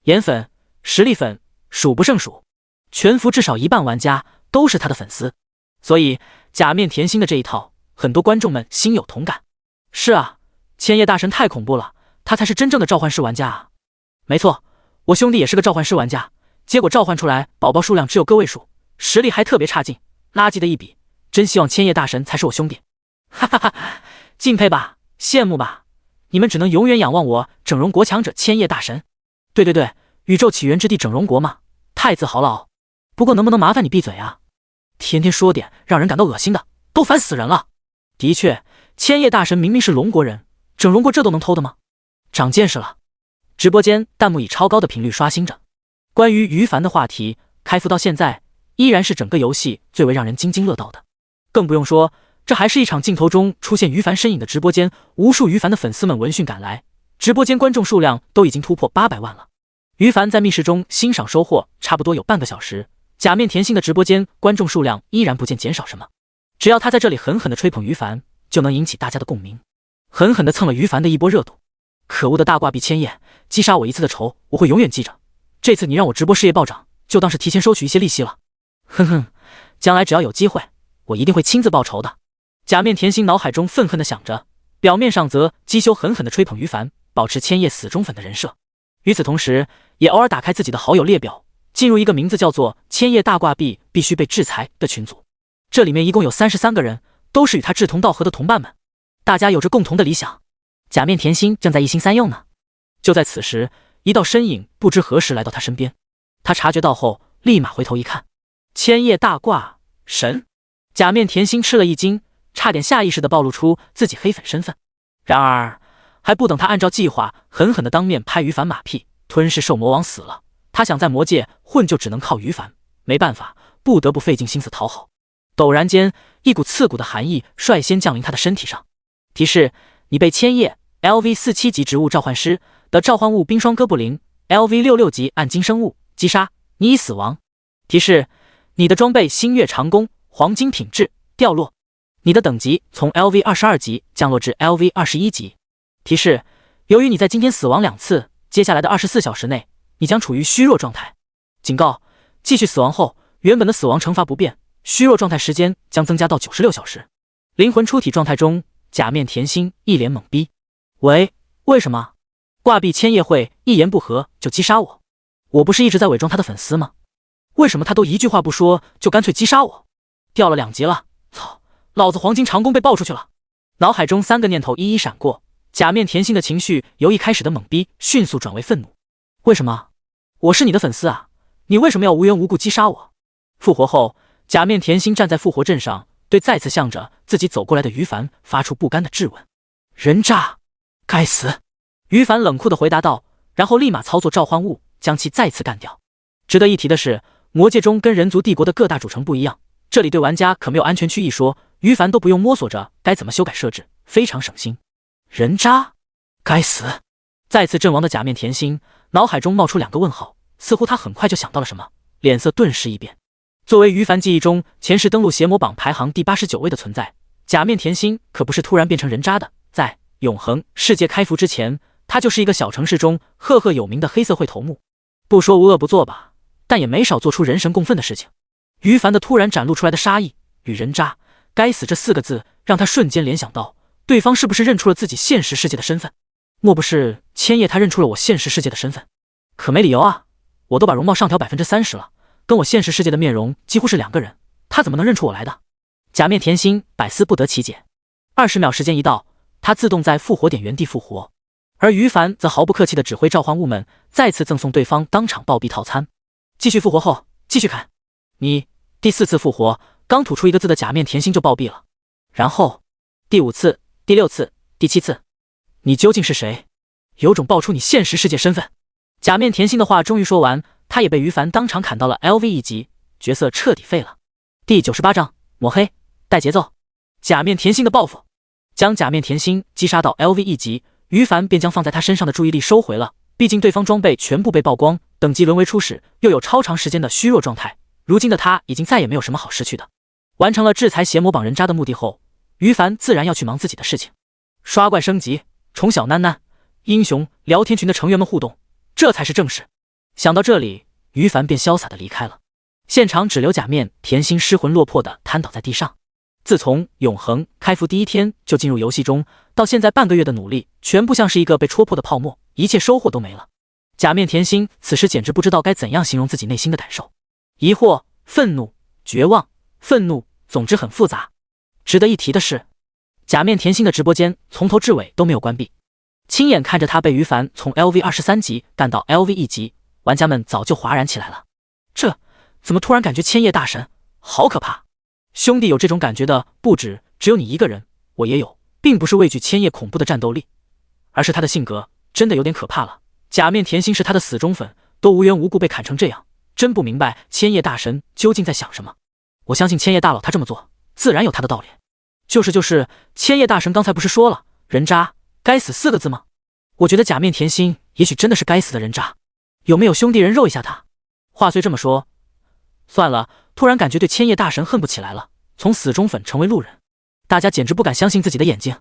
S1: 颜粉、实力粉数不胜数，全服至少一半玩家都是他的粉丝，所以假面甜心的这一套，很多观众们心有同感。是啊，千叶大神太恐怖了，他才是真正的召唤师玩家啊！没错，我兄弟也是个召唤师玩家，结果召唤出来宝宝数量只有个位数，实力还特别差劲，垃圾的一笔。真希望千叶大神才是我兄弟，哈哈哈！敬佩吧，羡慕吧，你们只能永远仰望我整容国强者千叶大神。对，宇宙起源之地整容国嘛，太自豪了哦。不过能不能麻烦你闭嘴啊？天天说点让人感到恶心的，都烦死人了。的确，千叶大神明明是龙国人，整容国这都能偷的吗？长见识了。直播间弹幕以超高的频率刷新着，关于于凡的话题开服到现在，依然是整个游戏最为让人津津乐道的。更不用说，这还是一场镜头中出现于凡身影的直播间，无数于凡的粉丝们闻讯赶来，直播间观众数量都已经突破800万了。于凡在密室中欣赏收获差不多有半个小时，假面甜心的直播间观众数量依然不见减少什么。只要他在这里狠狠地吹捧于凡，就能引起大家的共鸣，狠狠地蹭了于凡的一波热度。可恶的大挂壁千叶，击杀我一次的仇我会永远记着，这次你让我直播事业暴涨，就当是提前收取一些利息了。哼哼，将来只要有机会，我一定会亲自报仇的。假面甜心脑海中愤恨地想着，表面上则机修狠狠地吹捧于凡，保持千叶死忠粉的人设。与此同时，也偶尔打开自己的好友列表，进入一个名字叫做千叶大挂壁必须被制裁的群组。这里面一共有33个人，都是与他志同道合的同伴们，大家有着共同的理想。假面甜心正在一心三用呢。就在此时，一道身影不知何时来到他身边，他察觉到后立马回头一看，千叶大挂神。假面甜心吃了一惊，差点下意识地暴露出自己黑粉身份。然而还不等他按照计划狠狠地当面拍于凡马屁，吞噬兽魔王死了，他想在魔界混就只能靠于凡，没办法，不得不费尽心思讨好。陡然间，一股刺骨的寒意率先降临他的身体上。提示：你被千叶 LV47级植物召唤师的召唤物冰霜哥布林 LV66级暗金生物击杀，你已死亡。提示：你的装备星月长弓黄金品质掉落，你的等级从 LV22级降落至 LV21级。提示：由于你在今天死亡2次，接下来的24小时内，你将处于虚弱状态。警告：继续死亡后，原本的死亡惩罚不变，虚弱状态时间将增加到96小时。灵魂出体状态中，假面甜心一脸懵逼。喂，为什么？挂壁千叶会一言不合就击杀我？我不是一直在伪装他的粉丝吗？为什么他都一句话不说就干脆击杀我？掉了2级了，操！老子黄金长弓被爆出去了！脑海中3个念头一一闪过，假面甜心的情绪由一开始的懵逼迅速转为愤怒。为什么？我是你的粉丝啊，你为什么要无缘无故击杀我？复活后，假面甜心站在复活阵上，对再次向着自己走过来的于凡发出不甘的质问。人渣，该死！于凡冷酷地回答道，然后立马操作召唤物将其再次干掉。值得一提的是，魔界中跟人族帝国的各大主城不一样，这里对玩家可没有安全区一说，于凡都不用摸索着该怎么修改设置，非常省心。人渣，该死！再次阵亡的假面甜心脑海中冒出2个问号，似乎他很快就想到了什么，脸色顿时一变。作为于凡记忆中前世登陆邪魔榜排行第89位的存在，假面甜心可不是突然变成人渣的。在永恒世界开服之前，他就是一个小城市中赫赫有名的黑社会头目。不说无恶不作吧，但也没少做出人神共愤的事情。于凡的突然展露出来的杀意与人渣该死这4个字，让他瞬间联想到对方是不是认出了自己现实世界的身份。莫不是千叶他认出了我现实世界的身份？可没理由啊，我都把容貌上调30%了，跟我现实世界的面容几乎是2个人，他怎么能认出我来的？假面甜心百思不得其解。20秒时间一到，他自动在复活点原地复活，而于凡则毫不客气地指挥召唤物们再次赠送对方当场暴毙套餐。继续复活后继续砍。你第4次复活，刚吐出1个字的假面甜心就暴毙了。然后第5次、第6次、第7次，你究竟是谁？有种爆出你现实世界身份！假面甜心的话终于说完，他也被于凡当场砍到了 LV 1级，角色彻底废了。第98章抹黑，带节奏。假面甜心的报复，将假面甜心击杀到 LV 1级，于凡便将放在他身上的注意力收回了。毕竟对方装备全部被曝光，等级沦为初始，又有超长时间的虚弱状态，如今的他已经再也没有什么好失去的。完成了制裁邪魔榜人渣的目的后，于凡自然要去忙自己的事情，刷怪升级，宠小囡囡，英雄聊天群的成员们互动，这才是正事。想到这里，于凡便潇洒地离开了。现场只留假面甜心失魂落魄地瘫倒在地上。自从永恒开服第1天就进入游戏中，到现在半个月的努力，全部像是一个被戳破的泡沫，一切收获都没了。假面甜心此时简直不知道该怎样形容自己内心的感受：疑惑、愤怒、绝望、愤怒，总之很复杂。值得一提的是，假面甜心的直播间从头至尾都没有关闭，亲眼看着他被于凡从 LV 23级干到 LV 1级，玩家们早就哗然起来了。这怎么突然感觉千叶大神好可怕？兄弟有这种感觉的不只有你一个人，我也有，并不是畏惧千叶恐怖的战斗力，而是他的性格真的有点可怕了。假面甜心是他的死忠粉，都无缘无故被砍成这样，真不明白千叶大神究竟在想什么。我相信千叶大佬他这么做自然有他的道理。就是千叶大神刚才不是说了人渣该死4个字吗？我觉得假面甜心也许真的是该死的人渣，有没有兄弟人肉一下他？话虽这么说，算了，突然感觉对千叶大神恨不起来了，从死忠粉成为路人，大家简直不敢相信自己的眼睛。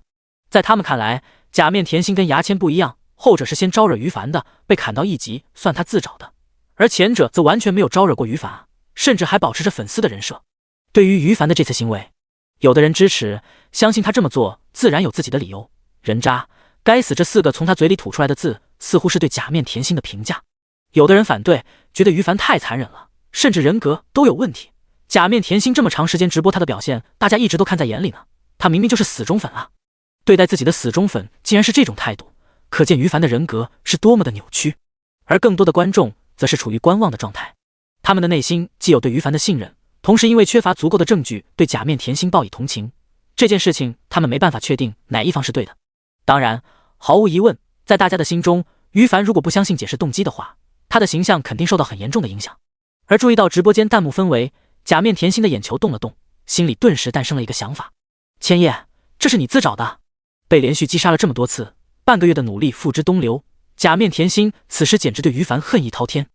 S1: 在他们看来，假面甜心跟牙签不一样，后者是先招惹于凡的，被砍到1级算他自找的，而前者则完全没有招惹过于凡，甚至还保持着粉丝的人设。对于于凡的这次行为，有的人支持，相信他这么做自然有自己的理由。人渣该死这4个从他嘴里吐出来的字，似乎是对假面甜心的评价。有的人反对，觉得于凡太残忍了，甚至人格都有问题。假面甜心这么长时间直播他的表现，大家一直都看在眼里呢，他明明就是死忠粉啊，对待自己的死忠粉竟然是这种态度，可见于凡的人格是多么的扭曲。而更多的观众则是处于观望的状态，他们的内心既有对于凡的信任，同时因为缺乏足够的证据对假面甜心报以同情。这件事情他们没办法确定哪一方是对的。当然，毫无疑问，在大家的心中，于凡如果不相信解释动机的话，他的形象肯定受到很严重的影响。而注意到直播间弹幕氛围，假面甜心的眼球动了动，心里顿时诞生了一个想法：千叶，这是你自找的。被连续击杀了这么多次，半个月的努力付之东流，假面甜心此时简直对于凡恨意滔天。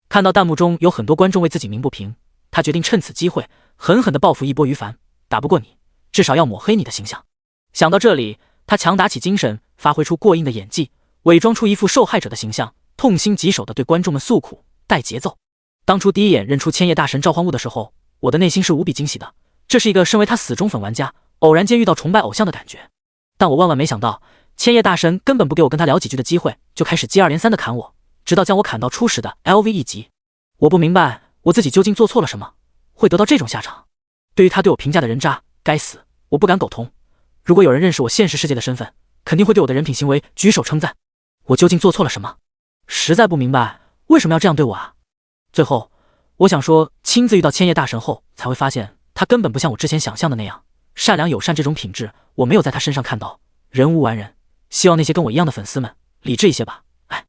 S1: 看到弹幕中有很多观众为自己鸣不平，他决定趁此机会狠狠地报复一波于凡，打不过你，至少要抹黑你的形象。想到这里，他强打起精神，发挥出过硬的演技，伪装出一副受害者的形象，痛心疾首地对观众们诉苦，带节奏。当初第一眼认出千叶大神召唤物的时候，我的内心是无比惊喜的，这是一个身为他死忠粉玩家偶然间遇到崇拜偶像的感觉。但我万万没想到，千叶大神根本不给我跟他聊几句的机会，就开始接二连三的砍我，直到将我砍到初始的 LV 一级。我不明白我自己究竟做错了什么，会得到这种下场。对于他对我评价的人渣，该死，我不敢苟同。如果有人认识我现实世界的身份，肯定会对我的人品行为举手称赞。我究竟做错了什么？实在不明白为什么要这样对我啊！最后，我想说，亲自遇到千叶大神后，才会发现他根本不像我之前想象的那样善良友善，这种品质我没有在他身上看到。人无完人，希望那些跟我一样的粉丝们理智一些吧。哎，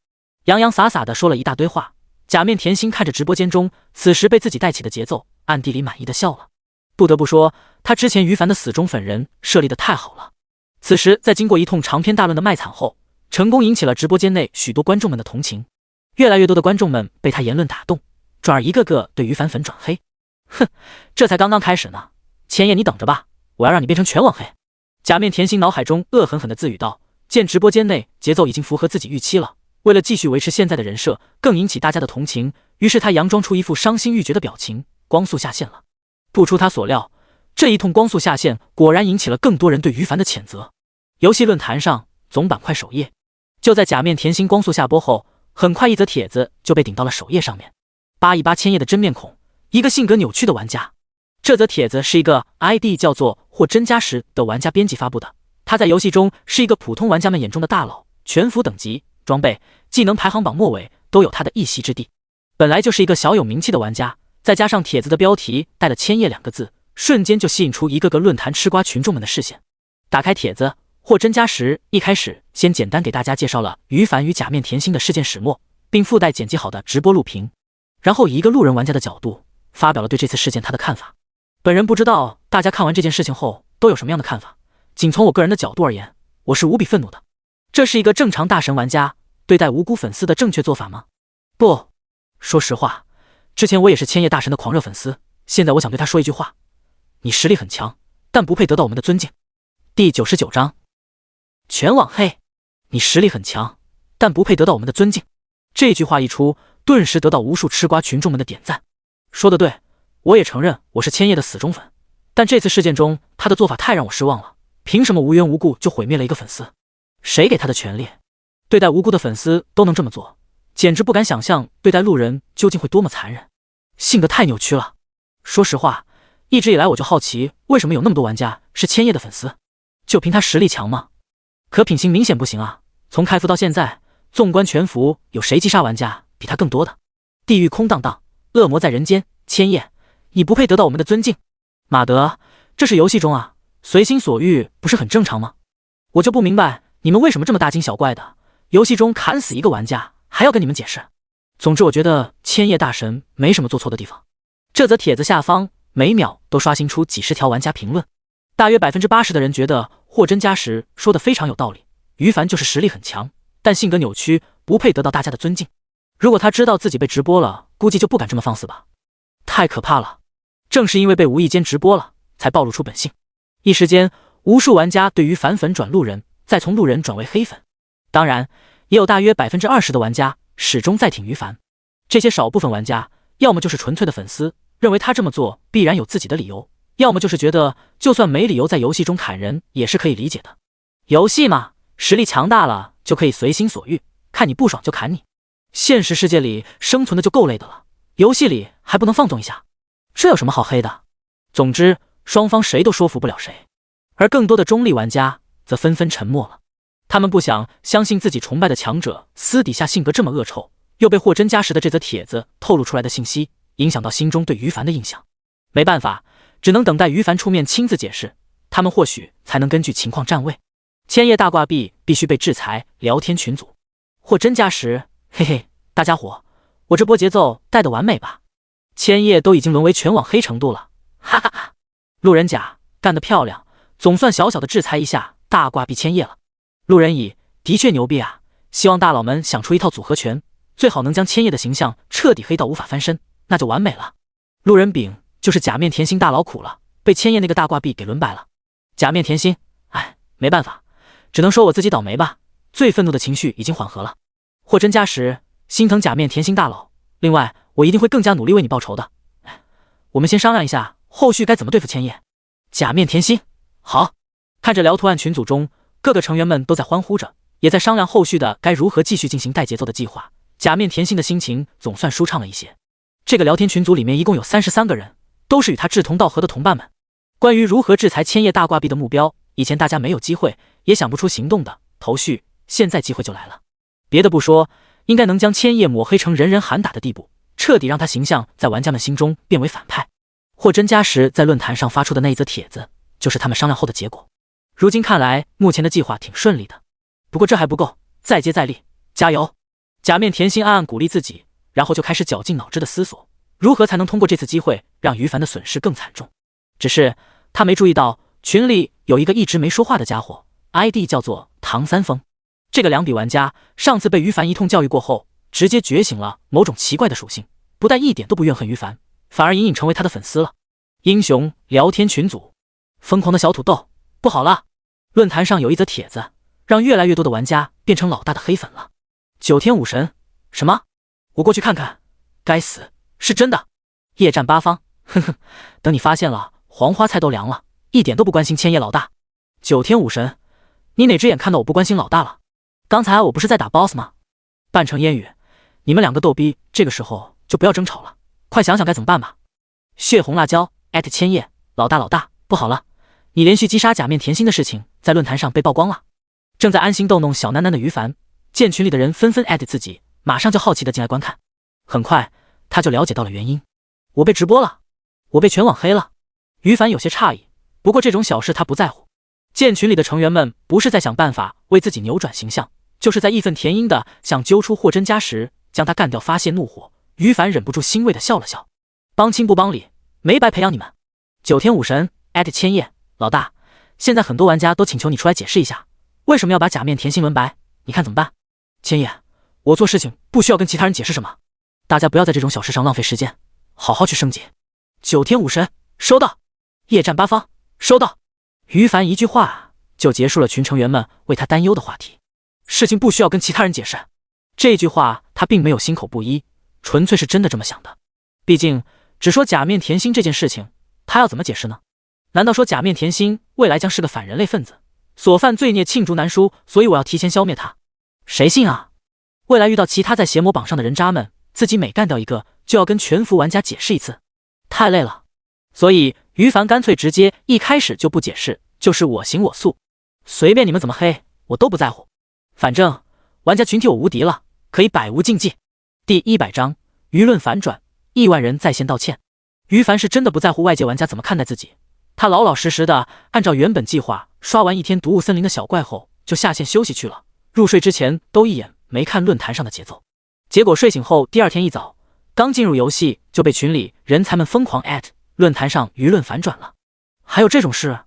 S1: 洋洋洒洒的说了一大堆话。假面甜心看着直播间中此时被自己带起的节奏，暗地里满意的笑了。不得不说，他之前于凡的死忠粉人设立的太好了。此时在经过一通长篇大论的卖惨后，成功引起了直播间内许多观众们的同情。越来越多的观众们被他言论打动，转而一个个对于凡粉转黑。哼，这才刚刚开始呢，千叶你等着吧，我要让你变成全网黑。假面甜心脑海中恶狠狠地自语道。见直播间内节奏已经符合自己预期了，为了继续维持现在的人设，更引起大家的同情，于是他佯装出一副伤心欲绝的表情，光速下线了。不出他所料，这一通光速下线果然引起了更多人对于凡的谴责。游戏论坛上总板块首页，就在假面甜心光速下播后，很快一则帖子就被顶到了首页上面。扒一扒千叶的真面孔，一个性格扭曲的玩家。这则帖子是一个 ID 叫做或真加时的玩家编辑发布的。他在游戏中是一个普通玩家们眼中的大佬，全服等级、装备、技能排行榜末尾都有他的一席之地。本来就是一个小有名气的玩家，再加上帖子的标题带了千叶2个字，瞬间就吸引出一个个论坛吃瓜群众们的视线。打开帖子，或真加时一开始先简单给大家介绍了于凡与假面甜心的事件始末，并附带剪辑好的直播录屏，然后以一个路人玩家的角度发表了对这次事件他的看法。本人不知道大家看完这件事情后都有什么样的看法，仅从我个人的角度而言，我是无比愤怒的。这是一个正常大神玩家对待无辜粉丝的正确做法吗？不，说实话，之前我也是千叶大神的狂热粉丝，现在我想对他说一句话：你实力很强，但不配得到我们的尊敬。第99章，全网黑，你实力很强，但不配得到我们的尊敬。这句话一出，顿时得到无数吃瓜群众们的点赞。说得对，我也承认我是千叶的死忠粉，但这次事件中他的做法太让我失望了。凭什么无缘无故就毁灭了一个粉丝？谁给他的权利？对待无辜的粉丝都能这么做，简直不敢想象对待路人究竟会多么残忍，性格太扭曲了。说实话，一直以来我就好奇，为什么有那么多玩家是千叶的粉丝？就凭他实力强吗？可品行明显不行啊！从开服到现在，纵观全服，有谁击杀玩家比他更多的？地狱空荡荡，恶魔在人间，千叶，你不配得到我们的尊敬。马德，这是游戏中啊，随心所欲不是很正常吗？我就不明白你们为什么这么大惊小怪的，游戏中砍死一个玩家还要跟你们解释。总之我觉得千叶大神没什么做错的地方。这则帖子下方每秒都刷新出几十条玩家评论，大约80%的人觉得货真价实说的非常有道理，于凡就是实力很强，但性格扭曲，不配得到大家的尊敬。如果他知道自己被直播了，估计就不敢这么放肆吧。太可怕了，正是因为被无意间直播了，才暴露出本性。一时间，无数玩家对于凡粉转路人，再从路人转为黑粉。当然，也有大约20%的玩家始终在挺于凡。这些少部分玩家，要么就是纯粹的粉丝，认为他这么做必然有自己的理由，要么就是觉得就算没理由在游戏中砍人也是可以理解的。游戏嘛，实力强大了就可以随心所欲，看你不爽就砍你。现实世界里生存的就够累的了，游戏里还不能放纵一下，这有什么好黑的？总之，双方谁都说服不了谁。而更多的中立玩家则纷纷沉默了，他们不想相信自己崇拜的强者私底下性格这么恶臭，又被货真价实的这则帖子透露出来的信息影响到心中对于凡的印象。没办法，只能等待于凡出面亲自解释，他们或许才能根据情况站位。千叶大挂壁必须被制裁，聊天群组货真价实，嘿嘿，大家伙，我这波节奏带得完美吧？千叶都已经沦为全网黑程度了，哈哈哈！路人甲干得漂亮，总算小小的制裁一下大挂壁千叶了。路人乙的确牛逼啊，希望大佬们想出一套组合拳，最好能将千叶的形象彻底黑到无法翻身，那就完美了。路人丙就是假面甜心大佬苦了，被千叶那个大挂壁给轮摆了。假面甜心，哎，没办法，只能说我自己倒霉吧。最愤怒的情绪已经缓和了。货真价实，心疼假面甜心大佬，另外，我一定会更加努力为你报仇的。我们先商量一下后续该怎么对付千叶。假面甜心，好。看着聊图案群组中各个成员们都在欢呼着，也在商量后续的该如何继续进行带节奏的计划。假面甜心的心情总算舒畅了一些。这个聊天群组里面一共有33个人，都是与他志同道合的同伴们。关于如何制裁千叶大挂壁的目标，以前大家没有机会，也想不出行动的头绪，现在机会就来了。别的不说，应该能将千叶抹黑成人人喊打的地步，彻底让他形象在玩家们心中变为反派。货真价实在论坛上发出的那一则帖子，就是他们商量后的结果。如今看来，目前的计划挺顺利的。不过这还不够，再接再厉，加油！假面甜心暗暗鼓励自己，然后就开始绞尽脑汁的思索，如何才能通过这次机会让于凡的损失更惨重。只是他没注意到群里有一个一直没说话的家伙 ，ID 叫做唐三丰。这个两笔玩家上次被于凡一通教育过后，直接觉醒了某种奇怪的属性，不但一点都不怨恨于凡，反而隐隐成为他的粉丝了。英雄聊天群组，疯狂的小土豆，不好了！论坛上有一则帖子，让越来越多的玩家变成老大的黑粉了。9天武神，什么？我过去看看。该死，是真的！夜战八方，哼哼，等你发现了，黄花菜都凉了，一点都不关心千叶老大。9天武神，你哪只眼看到我不关心老大了？刚才我不是在打 BOSS 吗？半城烟雨，你们两个逗逼，这个时候就不要争吵了，快想想该怎么办吧。血红辣椒千叶老大，不好了！你连续击杀假面甜心的事情在论坛上被曝光了。正在安心逗弄小囡囡的于凡，见群里的人纷纷自己，马上就好奇的进来观看。很快他就了解到了原因，我被直播了，我被全网黑了。于凡有些诧异，不过这种小事他不在乎。见群里的成员们不是在想办法为自己扭转形象，就是在义愤填膺的想揪出货真价实将他干掉发泄怒火。于凡忍不住欣慰的笑了笑，帮亲不帮理，没白培养你们。9天武神千叶老大，现在很多玩家都请求你出来解释一下，为什么要把假面甜心文白？你看怎么办？千叶，我做事情不需要跟其他人解释什么，大家不要在这种小事上浪费时间，好好去升级。9天武神收到，夜战八方收到。于凡一句话就结束了群成员们为他担忧的话题。事情不需要跟其他人解释，这句话他并没有心口不一，纯粹是真的这么想的。毕竟只说假面甜心这件事情，他要怎么解释呢？难道说假面甜心未来将是个反人类分子，所犯罪孽罄竹难书，所以我要提前消灭他？谁信啊？未来遇到其他在邪魔榜上的人渣们，自己每干掉一个就要跟全服玩家解释一次，太累了。所以于凡干脆直接一开始就不解释，就是我行我素，随便你们怎么黑我都不在乎，反正玩家群体我无敌了，可以百无禁忌。第100章舆论反转，亿万人在线道歉。于凡是真的不在乎外界玩家怎么看待自己，他老老实实的按照原本计划刷完1天毒雾森林的小怪后就下线休息去了，入睡之前都一眼没看论坛上的节奏。结果睡醒后第2天一早，刚进入游戏就被群里人才们疯狂论坛上舆论反转了。还有这种事？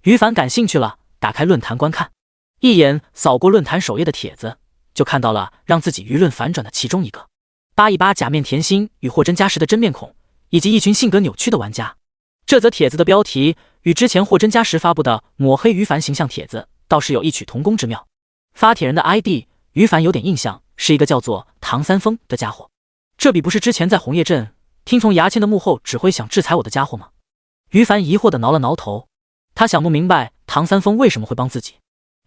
S1: 于凡感兴趣了，打开论坛观看，一眼扫过论坛首页的帖子，就看到了让自己舆论反转的其中一个，扒一扒假面甜心与货真价实的真面孔，以及一群性格扭曲的玩家。这则帖子的标题与之前货真价实发布的抹黑于凡形象帖子倒是有异曲同工之妙。发帖人的 ID 于凡有点印象，是一个叫做唐三丰的家伙。这笔不是之前在红叶镇听从牙签的幕后指挥想制裁我的家伙吗？于凡疑惑地挠了挠头，他想不明白唐三丰为什么会帮自己。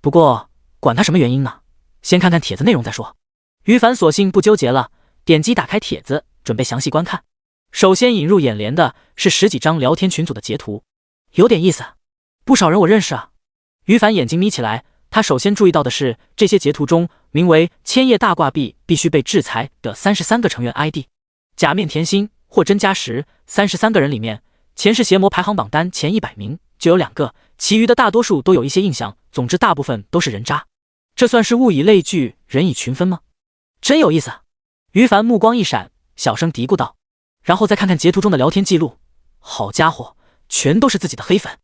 S1: 不过管他什么原因呢，先看看帖子内容再说。于凡索性不纠结了，点击打开帖子准备详细观看。首先引入眼帘的是10几张聊天群组的截图，有点意思，不少人我认识啊。于凡眼睛眯起来，他首先注意到的是这些截图中名为千叶大挂壁必须被制裁的33个成员 ID。 假面甜心、货真价实33个人里面，前世邪魔排行榜单前100名就有2个，其余的大多数都有一些印象，总之大部分都是人渣。这算是物以类聚，人以群分吗？真有意思。于凡目光一闪，小声嘀咕道，然后再看看截图中的聊天记录，好家伙，全都是自己的黑粉。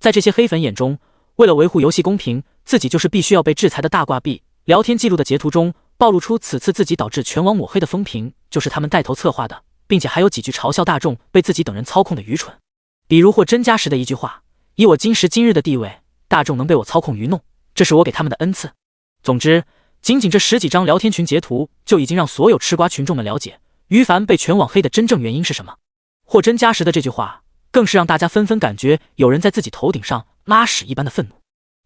S1: 在这些黑粉眼中，为了维护游戏公平，自己就是必须要被制裁的大挂壁。聊天记录的截图中暴露出此次自己导致全网抹黑的风评就是他们带头策划的，并且还有几句嘲笑大众被自己等人操控的愚蠢。比如货真价实的一句话，以我今时今日的地位，大众能被我操控愚弄，这是我给他们的恩赐。总之仅仅这10几张聊天群截图就已经让所有吃瓜群众们了解，于凡被全网黑的真正原因是什么？货真价实的这句话，更是让大家纷纷感觉有人在自己头顶上拉屎一般的愤怒。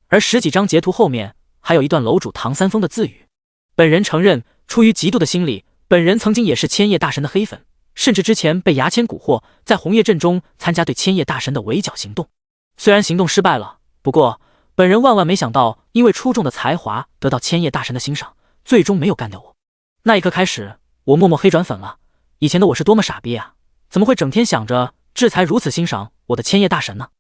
S1: 而十几张截图后面还有一段楼主唐三丰的自语：本人承认，出于嫉妒的心理，本人曾经也是千叶大神的黑粉，甚至之前被牙签蛊惑，在红叶镇中参加对千叶大神的围剿行动。虽然行动失败了，不过本人万万没想到，因为出众的才华得到千叶大神的欣赏，最终没有干掉我。那一刻开始，我默默黑转粉了。以前的我是多么傻逼啊！怎么会整天想着志才如此欣赏我的千叶大神呢？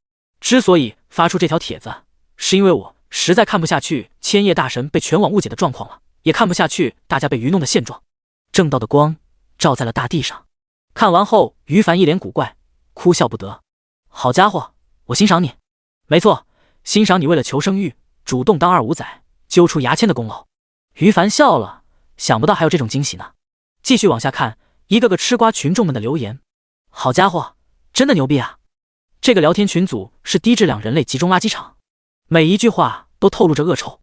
S1: 之所以发出这条帖子，是因为我实在看不下去千叶大神被全网误解的状况了，也看不下去大家被愚弄的现状。正道的光照在了大地上。看完后，于凡一脸古怪，哭笑不得。好家伙，我欣赏你。没错，欣赏你为了求生欲，主动当25仔，揪出牙签的功劳。于凡笑了，想不到还有这种惊喜呢。继续往下看，一个个吃瓜群众们的留言。好家伙，真的牛逼啊！这个聊天群组是低质量人类集中垃圾场，每一句话都透露着恶臭。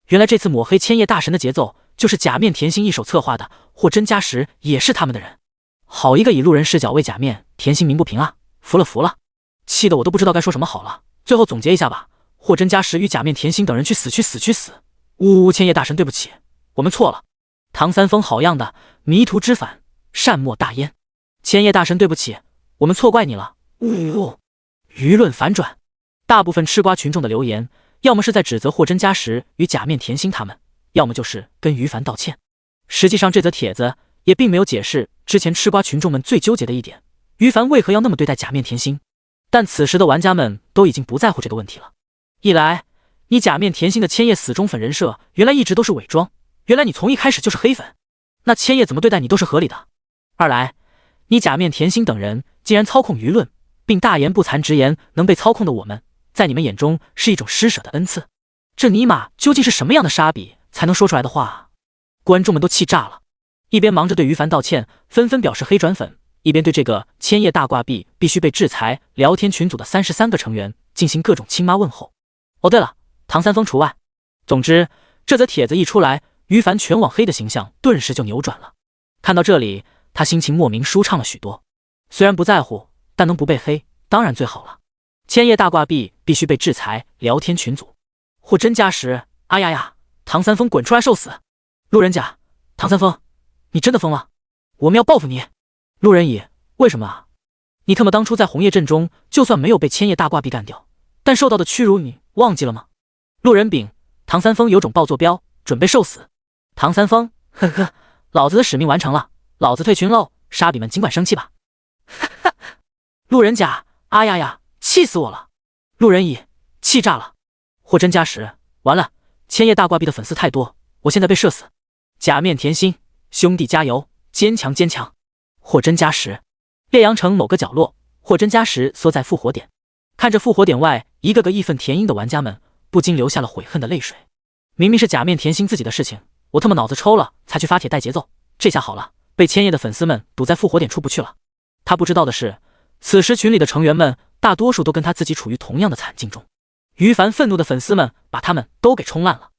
S1: 原来这次抹黑千叶大神的节奏就是假面甜心一手策划的，货真价实也是他们的人。好一个以路人视角为假面甜心鸣不平啊！服了服了，气得我都不知道该说什么好了。最后总结一下吧，货真价实与假面甜心等人去死去死去死！呜呜，千叶大神对不起，我们错了。唐三丰好样的，迷途知返，善莫大焉。千叶大神对不起，我们错怪你了。呜呜，舆论反转，大部分吃瓜群众的留言，要么是在指责货真价实与假面甜心他们，要么就是跟于凡道歉。实际上这则帖子也并没有解释之前吃瓜群众们最纠结的一点，于凡为何要那么对待假面甜心。但此时的玩家们都已经不在乎这个问题了。一来，你假面甜心的千叶死忠粉人设原来一直都是伪装，原来你从一开始就是黑粉，那千叶怎么对待你都是合理的。二来，你假面甜心等人既然操控舆论，并大言不惭直言能被操控的我们，在你们眼中是一种施舍的恩赐，这尼玛究竟是什么样的沙比才能说出来的话啊？观众们都气炸了，一边忙着对于凡道歉，纷纷表示黑转粉，一边对这个千叶大挂币必须被制裁聊天群组的33个成员进行各种亲妈问候。哦对了，唐三丰除外。总之，这则帖子一出来，于凡全网黑的形象顿时就扭转了。看到这里，他心情莫名舒畅了许多。虽然不在乎，但能不被黑当然最好了。千叶大挂币必须被制裁聊天群组，货真价实。啊呀呀，唐三丰滚出来受死！路人甲，唐三丰，你真的疯了，我们要报复你。路人乙，为什么啊？你他妈当初在红叶镇中就算没有被千叶大挂币干掉，但受到的屈辱你忘记了吗？路人丙，唐三丰有种暴坐标，准备受死。唐三丰，呵呵，老子的使命完成了，老子退群喽，沙比们尽管生气吧。哈哈。路人甲，啊呀呀，气死我了。路人乙，气炸了，货真价实，完了，千叶大挂币的粉丝太多，我现在被射死。假面甜心，兄弟加油，坚强坚强。货真价实。烈阳城某个角落，货真价实缩在复活点，看着复活点外一个个义愤填膺的玩家们，不禁流下了悔恨的泪水。明明是假面甜心自己的事情，我他妈脑子抽了才去发帖带节奏，这下好了，被千叶的粉丝们堵在复活点出不去了。他不知道的是，此时群里的成员们大多数都跟他自己处于同样的惨境中。于凡愤怒的粉丝们把他们都给冲烂了。